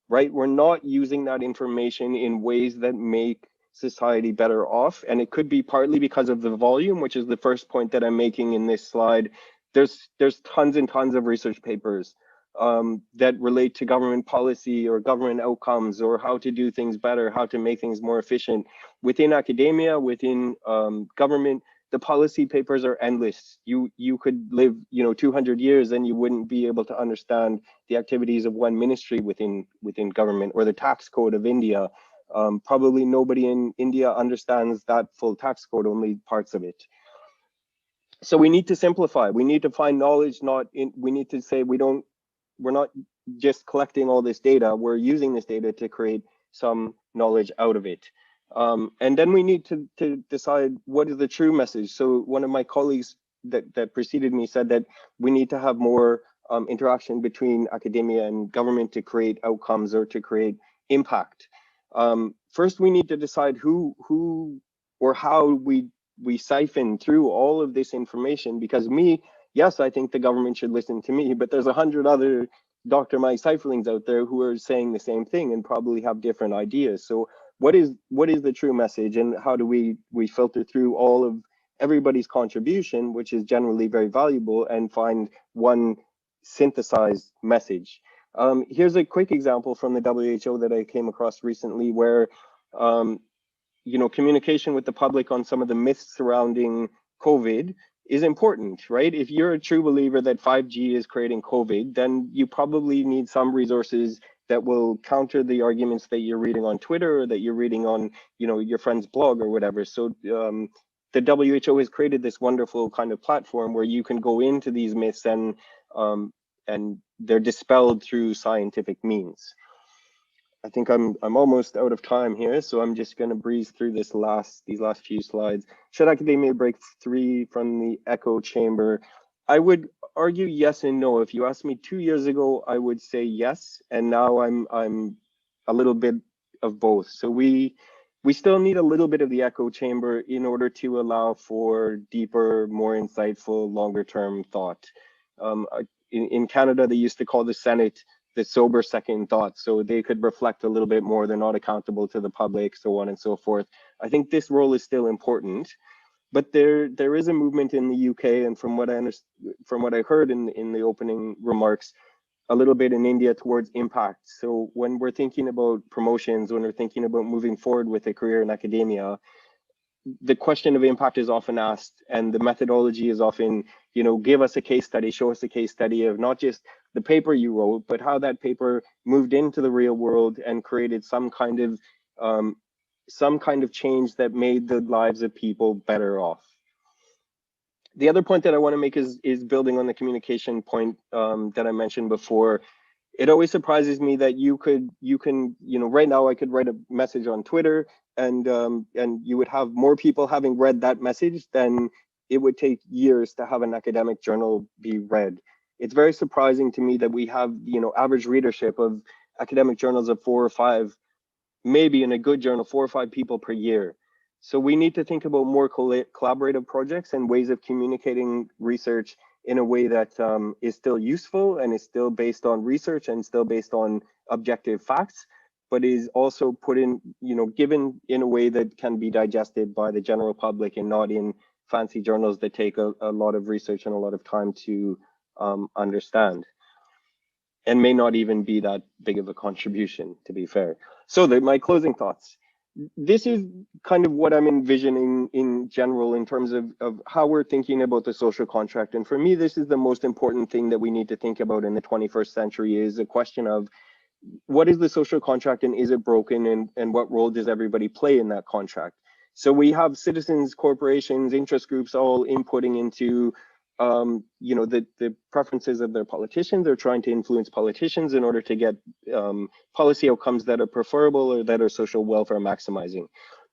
right? We're not using that information in ways that make society better off. And it could be partly because of the volume, which is the first point that I'm making in this slide. there's tons and tons of research papers that relate to government policy or government outcomes or how to do things better, how to make things more efficient within academia, within government. The policy papers are endless. You could live 200 years and you wouldn't be able to understand the activities of one ministry within government, or the tax code of India. Probably nobody in India understands that full tax code, only parts of it. So we need to simplify. We need to find knowledge. We need to say we're not just collecting all this data. We're using this data to create some knowledge out of it. And then we need to decide what is the true message. So one of my colleagues that preceded me said that we need to have more interaction between academia and government to create outcomes or to create impact. First, we need to decide who or how we siphon through all of this information, because yes, I think the government should listen to me, but there's 100 other Dr. Mike Seiferlings out there who are saying the same thing and probably have different ideas. So what is the true message, and how do we filter through all of everybody's contribution, which is generally very valuable, and find one synthesized message? Here's a quick example from the WHO that I came across recently, where communication with the public on some of the myths surrounding COVID is important, right? If you're a true believer that 5G is creating COVID, then you probably need some resources that will counter the arguments that you're reading on Twitter or that you're reading on, your friend's blog or whatever. So the WHO has created this wonderful kind of platform where you can go into these myths and they're dispelled through scientific means. I think I'm almost out of time here, so I'm just going to breeze through these last few slides. Should academia break free from the echo chamber? I would argue yes and no. If you asked me 2 years ago, I would say yes, and now I'm a little bit of both. So we still need a little bit of the echo chamber in order to allow for deeper, more insightful, longer-term thought. In Canada, they used to call the Senate the sober second thought, so they could reflect a little bit more. They're not accountable to the public, so on and so forth. I think this role is still important, but there is a movement in the UK, and from what I heard in the opening remarks, a little bit in India towards impact. So when we're thinking about promotions, when we're thinking about moving forward with a career in academia, the question of impact is often asked, and the methodology is often, give us a case study, show us a case study of not just the paper you wrote, but how that paper moved into the real world and created some kind of change that made the lives of people better off. The other point that I want to make is building on the communication point that I mentioned before. It always surprises me that you can, right now I could write a message on Twitter and you would have more people having read that message than it would take years to have an academic journal be read. It's very surprising to me that we have, average readership of academic journals of 4 or 5, maybe in a good journal, 4 or 5 people per year. So we need to think about more collaborative projects and ways of communicating research in a way that is still useful and is still based on research and still based on objective facts, but is also put in, given in a way that can be digested by the general public and not in fancy journals that take a lot of research and a lot of time to understand, and may not even be that big of a contribution, to be fair. So my closing thoughts. This is kind of what I'm envisioning in general in terms of how we're thinking about the social contract. And for me, this is the most important thing that we need to think about in the 21st century, is a question of what is the social contract and is it broken, and what role does everybody play in that contract? So we have citizens, corporations, interest groups all inputting into the preferences of their politicians. They're trying to influence politicians in order to get policy outcomes that are preferable or that are social welfare maximizing.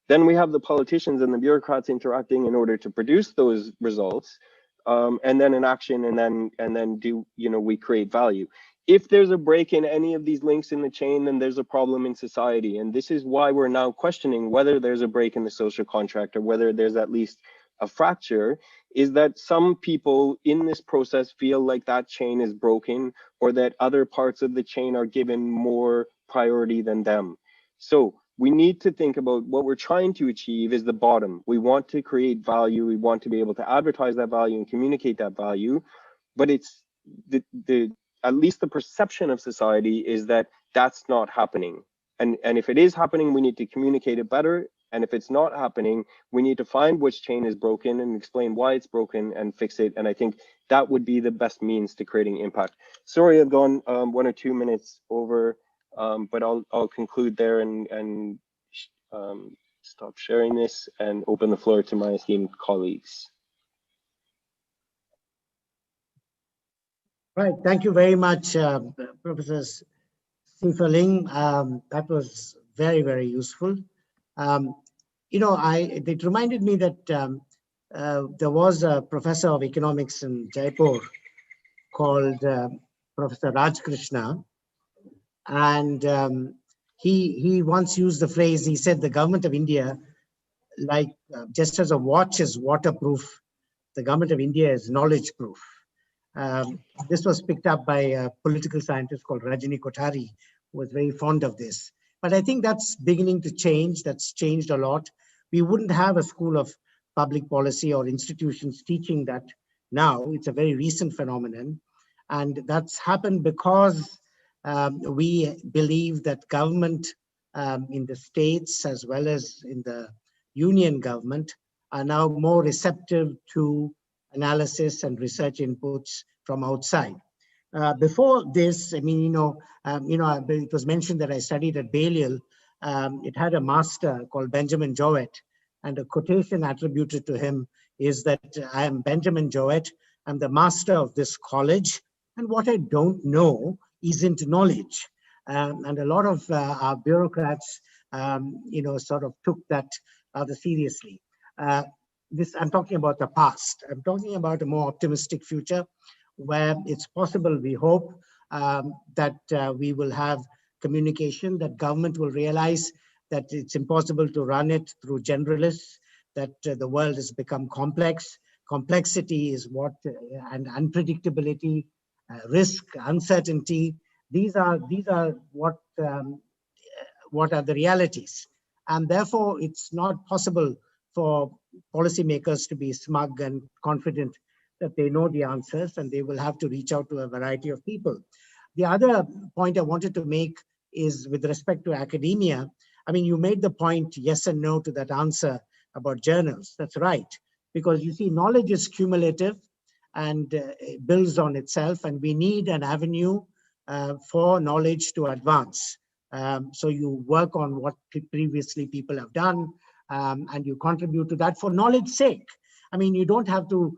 Then we have the politicians and the bureaucrats interacting in order to produce those results, and then an action, and then we create value. If there's a break in any of these links in the chain, then there's a problem in society. And this is why we're now questioning whether there's a break in the social contract or whether there's at least a fracture, is that some people in this process feel like that chain is broken, or that other parts of the chain are given more priority than them. So we need to think about what we're trying to achieve is the bottom. We want to create value. We want to be able to advertise that value and communicate that value. but it's the at least the perception of society is that that's not happening. And if it is happening, we need to communicate it better. And if it's not happening, we need to find which chain is broken and explain why it's broken and fix it. And I think that would be the best means to creating impact. Sorry, I've gone 1 or 2 minutes over, but I'll conclude there and stop sharing this and open the floor to my esteemed colleagues. Right. Thank you very much, Professor Sifaling. That was very, very useful. It reminded me that there was a professor of economics in Jaipur called Professor Raj Krishna, and he once used the phrase, he said the government of India, like just as a watch is waterproof, the government of India is knowledge proof. This was picked up by a political scientist called Rajini Kothari, who was very fond of this. But I think that's beginning to change. That's changed a lot. We wouldn't have a school of public policy or institutions teaching that now. It's a very recent phenomenon. And that's happened because we believe that government in the states as well as in the union government are now more receptive to analysis and research inputs from outside. Before this, I mean, it was mentioned that I studied at Balliol. It had a master called Benjamin Jowett, and a quotation attributed to him is that I am Benjamin Jowett, I'm the master of this college, and what I don't know isn't knowledge. And a lot of our bureaucrats, sort of took that rather seriously. I'm talking about the past. I'm talking about a more optimistic future where it's possible, we hope, that we will have communication, that government will realize that it's impossible to run it through generalists, that the world has become complex. Complexity is what, and unpredictability, risk, uncertainty, these are what are the realities. And therefore, it's not possible for policymakers to be smug and confident that they know the answers, and they will have to reach out to a variety of people. The other point I wanted to make is with respect to academia. I mean, you made the point, yes and no, to that answer about journals. That's right, because you see, knowledge is cumulative and builds on itself, and we need an avenue for knowledge to advance. So you work on what previously people have done, and you contribute to that for knowledge's sake. I mean, you don't have to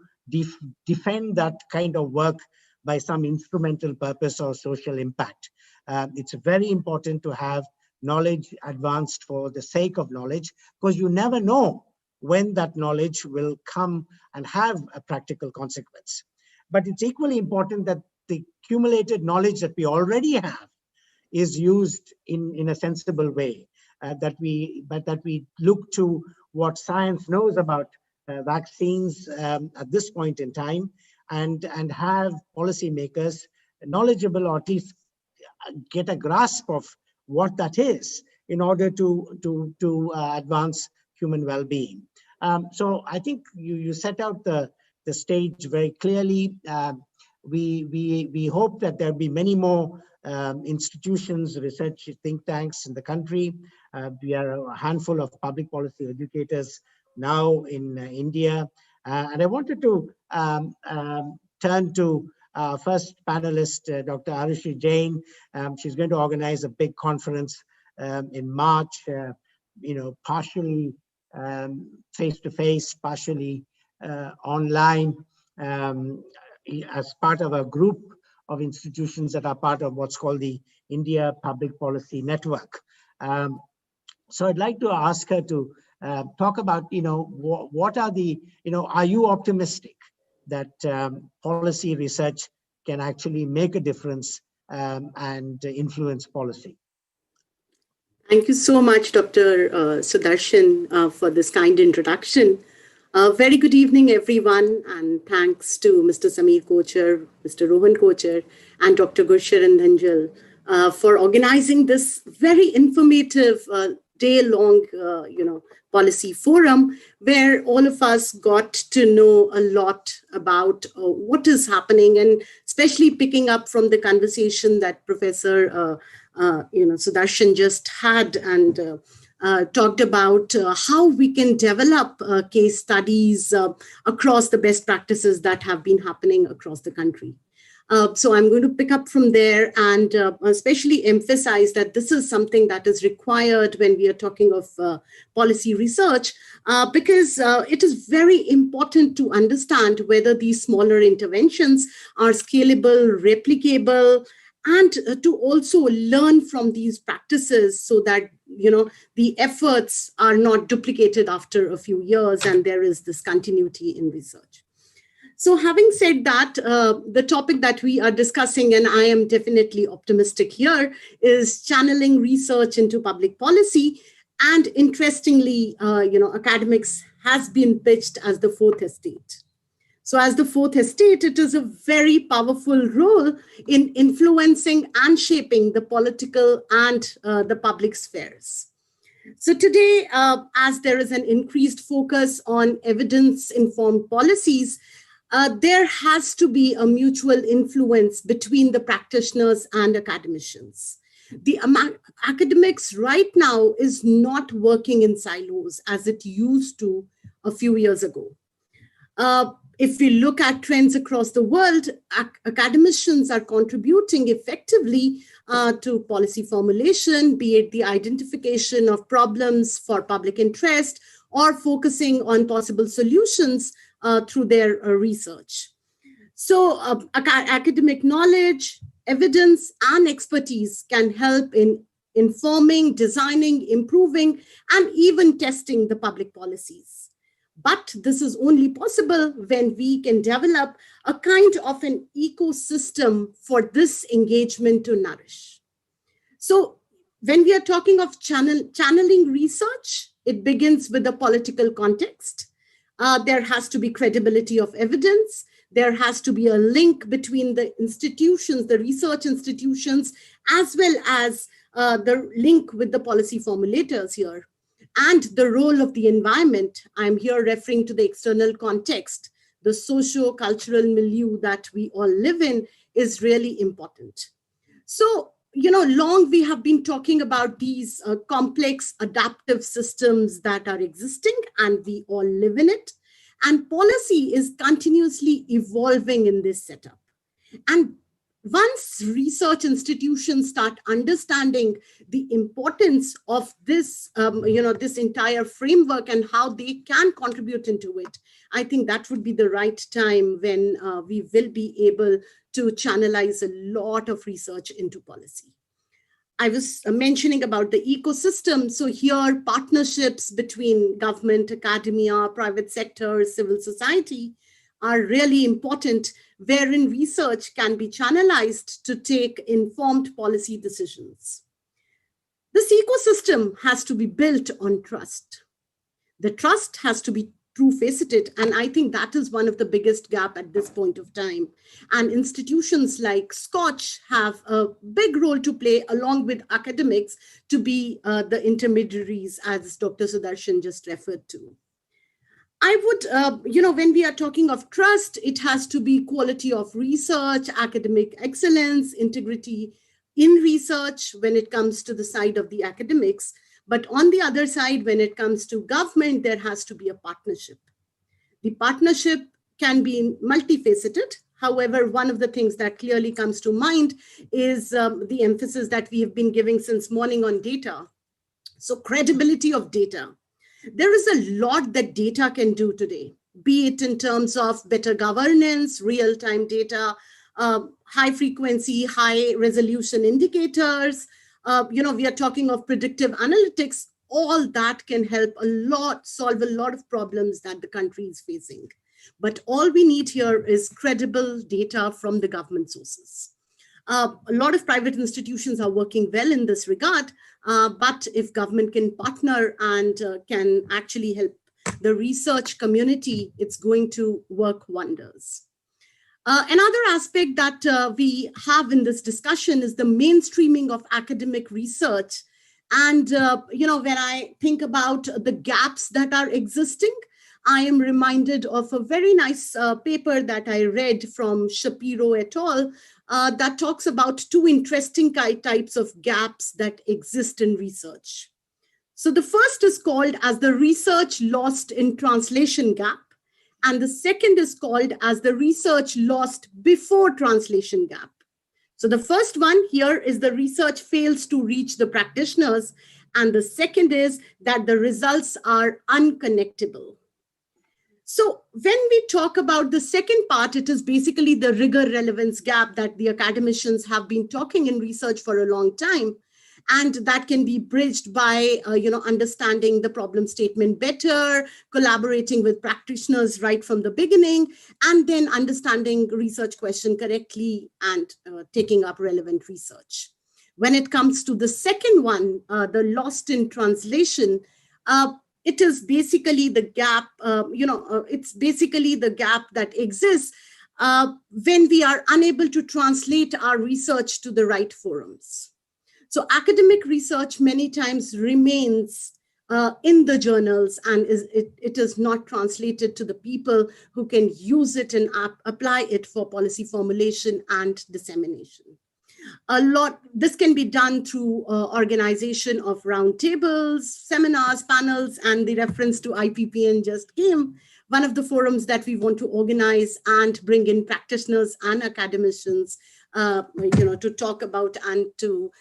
defend that kind of work by some instrumental purpose or social impact. It's very important to have knowledge advanced for the sake of knowledge, because you never know when that knowledge will come and have a practical consequence. But it's equally important that the accumulated knowledge that we already have is used in a sensible way, that we look to what science knows about vaccines at this point in time, and have policymakers knowledgeable, or at least get a grasp of what that is in order to advance human well-being. So I think you set out the stage very clearly. We hope that there'll be many more institutions, research think tanks in the country. We are a handful of public policy educators now in India. And I wanted to turn to our first panelist, Dr. Arushi Jain. She's going to organize a big conference in March, partially face-to-face, partially online, as part of a group of institutions that are part of what's called the India Public Policy Network. So I'd like to ask her to talk about, what are the, are you optimistic that policy research can actually make a difference and influence policy? Thank you so much, Dr. Sudarshan, for this kind introduction. Very good evening, everyone, and thanks to Mr. Sameer Kochhar, Mr. Rohan Kochhar, and Dr. Gursharan Dhanjal for organizing this very informative day-long, policy forum, where all of us got to know a lot about what is happening, and especially picking up from the conversation that Professor Sudarshan just had, and talked about how we can develop case studies across the best practices that have been happening across the country. So I'm going to pick up from there and especially emphasize that this is something that is required when we are talking of policy research, because it is very important to understand whether these smaller interventions are scalable, replicable, and to also learn from these practices so that, the efforts are not duplicated after a few years and there is this continuity in research. So having said that, the topic that we are discussing, and I am definitely optimistic here, is channeling research into public policy. And interestingly, academics has been pitched as the fourth estate. So as the fourth estate, it is a very powerful role in influencing and shaping the political and the public spheres. So today, as there is an increased focus on evidence-informed policies, there has to be a mutual influence between the practitioners and academicians. The academics right now is not working in silos as it used to a few years ago. If we look at trends across the world, academicians are contributing effectively to policy formulation, be it the identification of problems for public interest or focusing on possible solutions through their research. So academic knowledge, evidence, and expertise can help in informing, designing, improving, and even testing the public policies. But this is only possible when we can develop a kind of an ecosystem for this engagement to nourish. So when we are talking of channeling research, it begins with the political context. There has to be credibility of evidence. There has to be a link between the institutions, the research institutions, as well as the link with the policy formulators here. And the role of the environment, I'm here referring to the external context, the socio-cultural milieu that we all live in, is really important. So, long we have been talking about these complex adaptive systems that are existing and we all live in it. And policy is continuously evolving in this setup. And once research institutions start understanding the importance of this, this entire framework and how they can contribute into it, I think that would be the right time when we will be able to channelize a lot of research into policy. I was mentioning about the ecosystem. So here, partnerships between government, academia, private sector, civil society are really important, wherein research can be channelized to take informed policy decisions. This ecosystem has to be built on trust. The trust has to be true-faceted, and I think that is one of the biggest gap at this point of time. And institutions like Scotch have a big role to play along with academics to be the intermediaries, as Dr. Sudarshan just referred to. I would, when we are talking of trust, it has to be quality of research, academic excellence, integrity in research when it comes to the side of the academics. But on the other side, when it comes to government, there has to be a partnership. The partnership can be multifaceted. However, one of the things that clearly comes to mind is the emphasis that we have been giving since morning on data. So credibility of data. There is a lot that data can do today, be it in terms of better governance, real-time data, high frequency, high resolution indicators. We are talking of predictive analytics. All that can help a lot, solve a lot of problems that the country is facing. But all we need here is credible data from the government sources. A lot of private institutions are working well in this regard, but if government can partner and can actually help the research community, it's going to work wonders. Another aspect that we have in this discussion is the mainstreaming of academic research And, when I think about the gaps that are existing, I am reminded of a very nice paper that I read from Shapiro et al. That talks about two interesting types of gaps that exist in research. So the first is called as the research lost in translation gap, and the second is called as the research lost before translation gap. So the first one here is the research fails to reach the practitioners, and the second is that the results are unconnectable. So when we talk about the second part, it is basically the rigor relevance gap that the academicians have been talking in research for a long time. And that can be bridged by, understanding the problem statement better, collaborating with practitioners right from the beginning, and then understanding research question correctly and taking up relevant research. When it comes to the second one, the lost in translation, it is basically the gap, it's basically the gap that exists when we are unable to translate our research to the right forums. So academic research many times remains in the journals, and it is not translated to the people who can use it and apply it for policy formulation and dissemination. This can be done through organization of roundtables, seminars, panels, and the reference to IPPN just came. One of the forums that we want to organize and bring in practitioners and academicians to talk about and to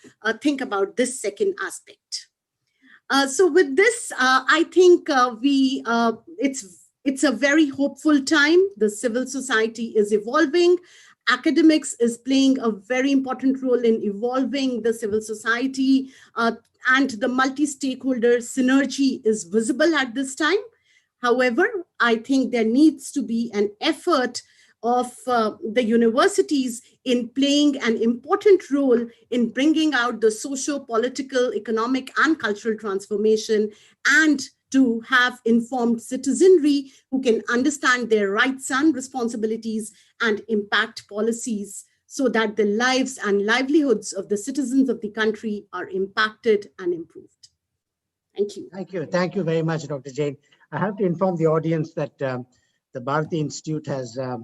think about this second aspect. So with this, I think it's a very hopeful time. The civil society is evolving. Academics is playing a very important role in evolving the civil society, and the multi-stakeholder synergy is visible at this time. However, I think there needs to be an effort of the universities in playing an important role in bringing out the socio-political, economic, and cultural transformation, and to have informed citizenry who can understand their rights and responsibilities and impact policies so that the lives and livelihoods of the citizens of the country are impacted and improved. Thank you. Thank you. Thank you very much, Dr. Jain. I have to inform the audience that the Bharati Institute has a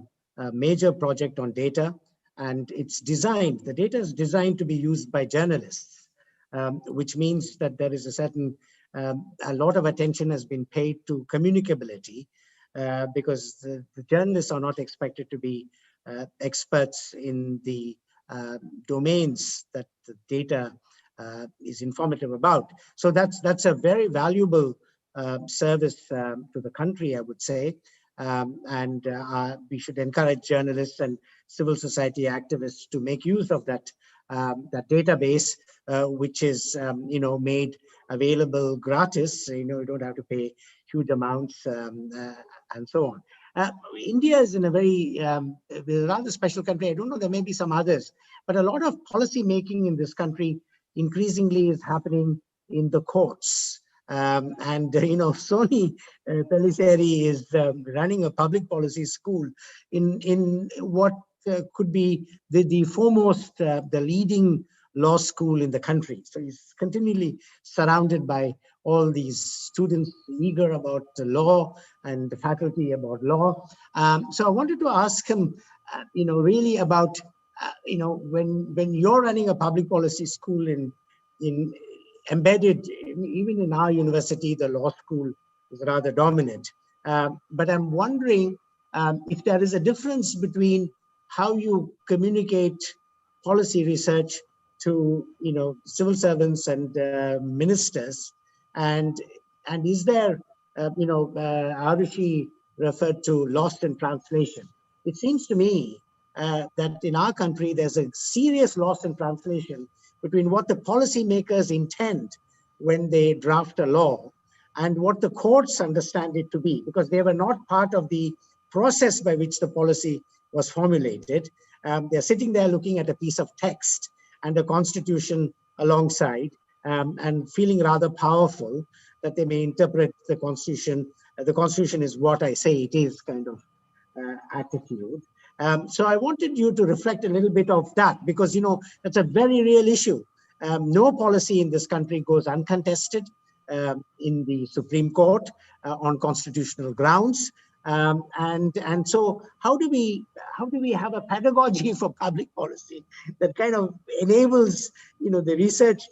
major project on data, and the data is designed to be used by journalists, which means that there is a lot of attention has been paid to communicability, because the journalists are not expected to be experts in the domains that the data is informative about. So that's a very valuable service to the country, I would say. And we should encourage journalists and civil society activists to make use of that database, which is made available gratis. You don't have to pay huge amounts and so on. India is in a very rather special country. I don't know, there may be some others, but a lot of policy making in this country increasingly is happening in the courts. Soni Pellissieri is running a public policy school in what could be the foremost, the leading law school in the country. So he's continually surrounded by all these students eager about the law and the faculty about law. So I wanted to ask him, really about, when you're running a public policy school embedded, even in our university, the law school is rather dominant. But I'm wondering if there is a difference between how you communicate policy research to civil servants and ministers, and is there Arushi referred to lost in translation. It seems to me that in our country there's a serious loss in translation between what the policymakers intend when they draft a law and what the courts understand it to be, because they were not part of the process by which the policy was formulated. They're sitting there looking at a piece of text and a constitution alongside, and feeling rather powerful that they may interpret the constitution. The constitution is what I say it is kind of attitude. So I wanted you to reflect a little bit of that, because that's a very real issue. No policy in this country goes uncontested in the Supreme Court on constitutional grounds. And so how do we have a pedagogy for public policy that kind of enables the research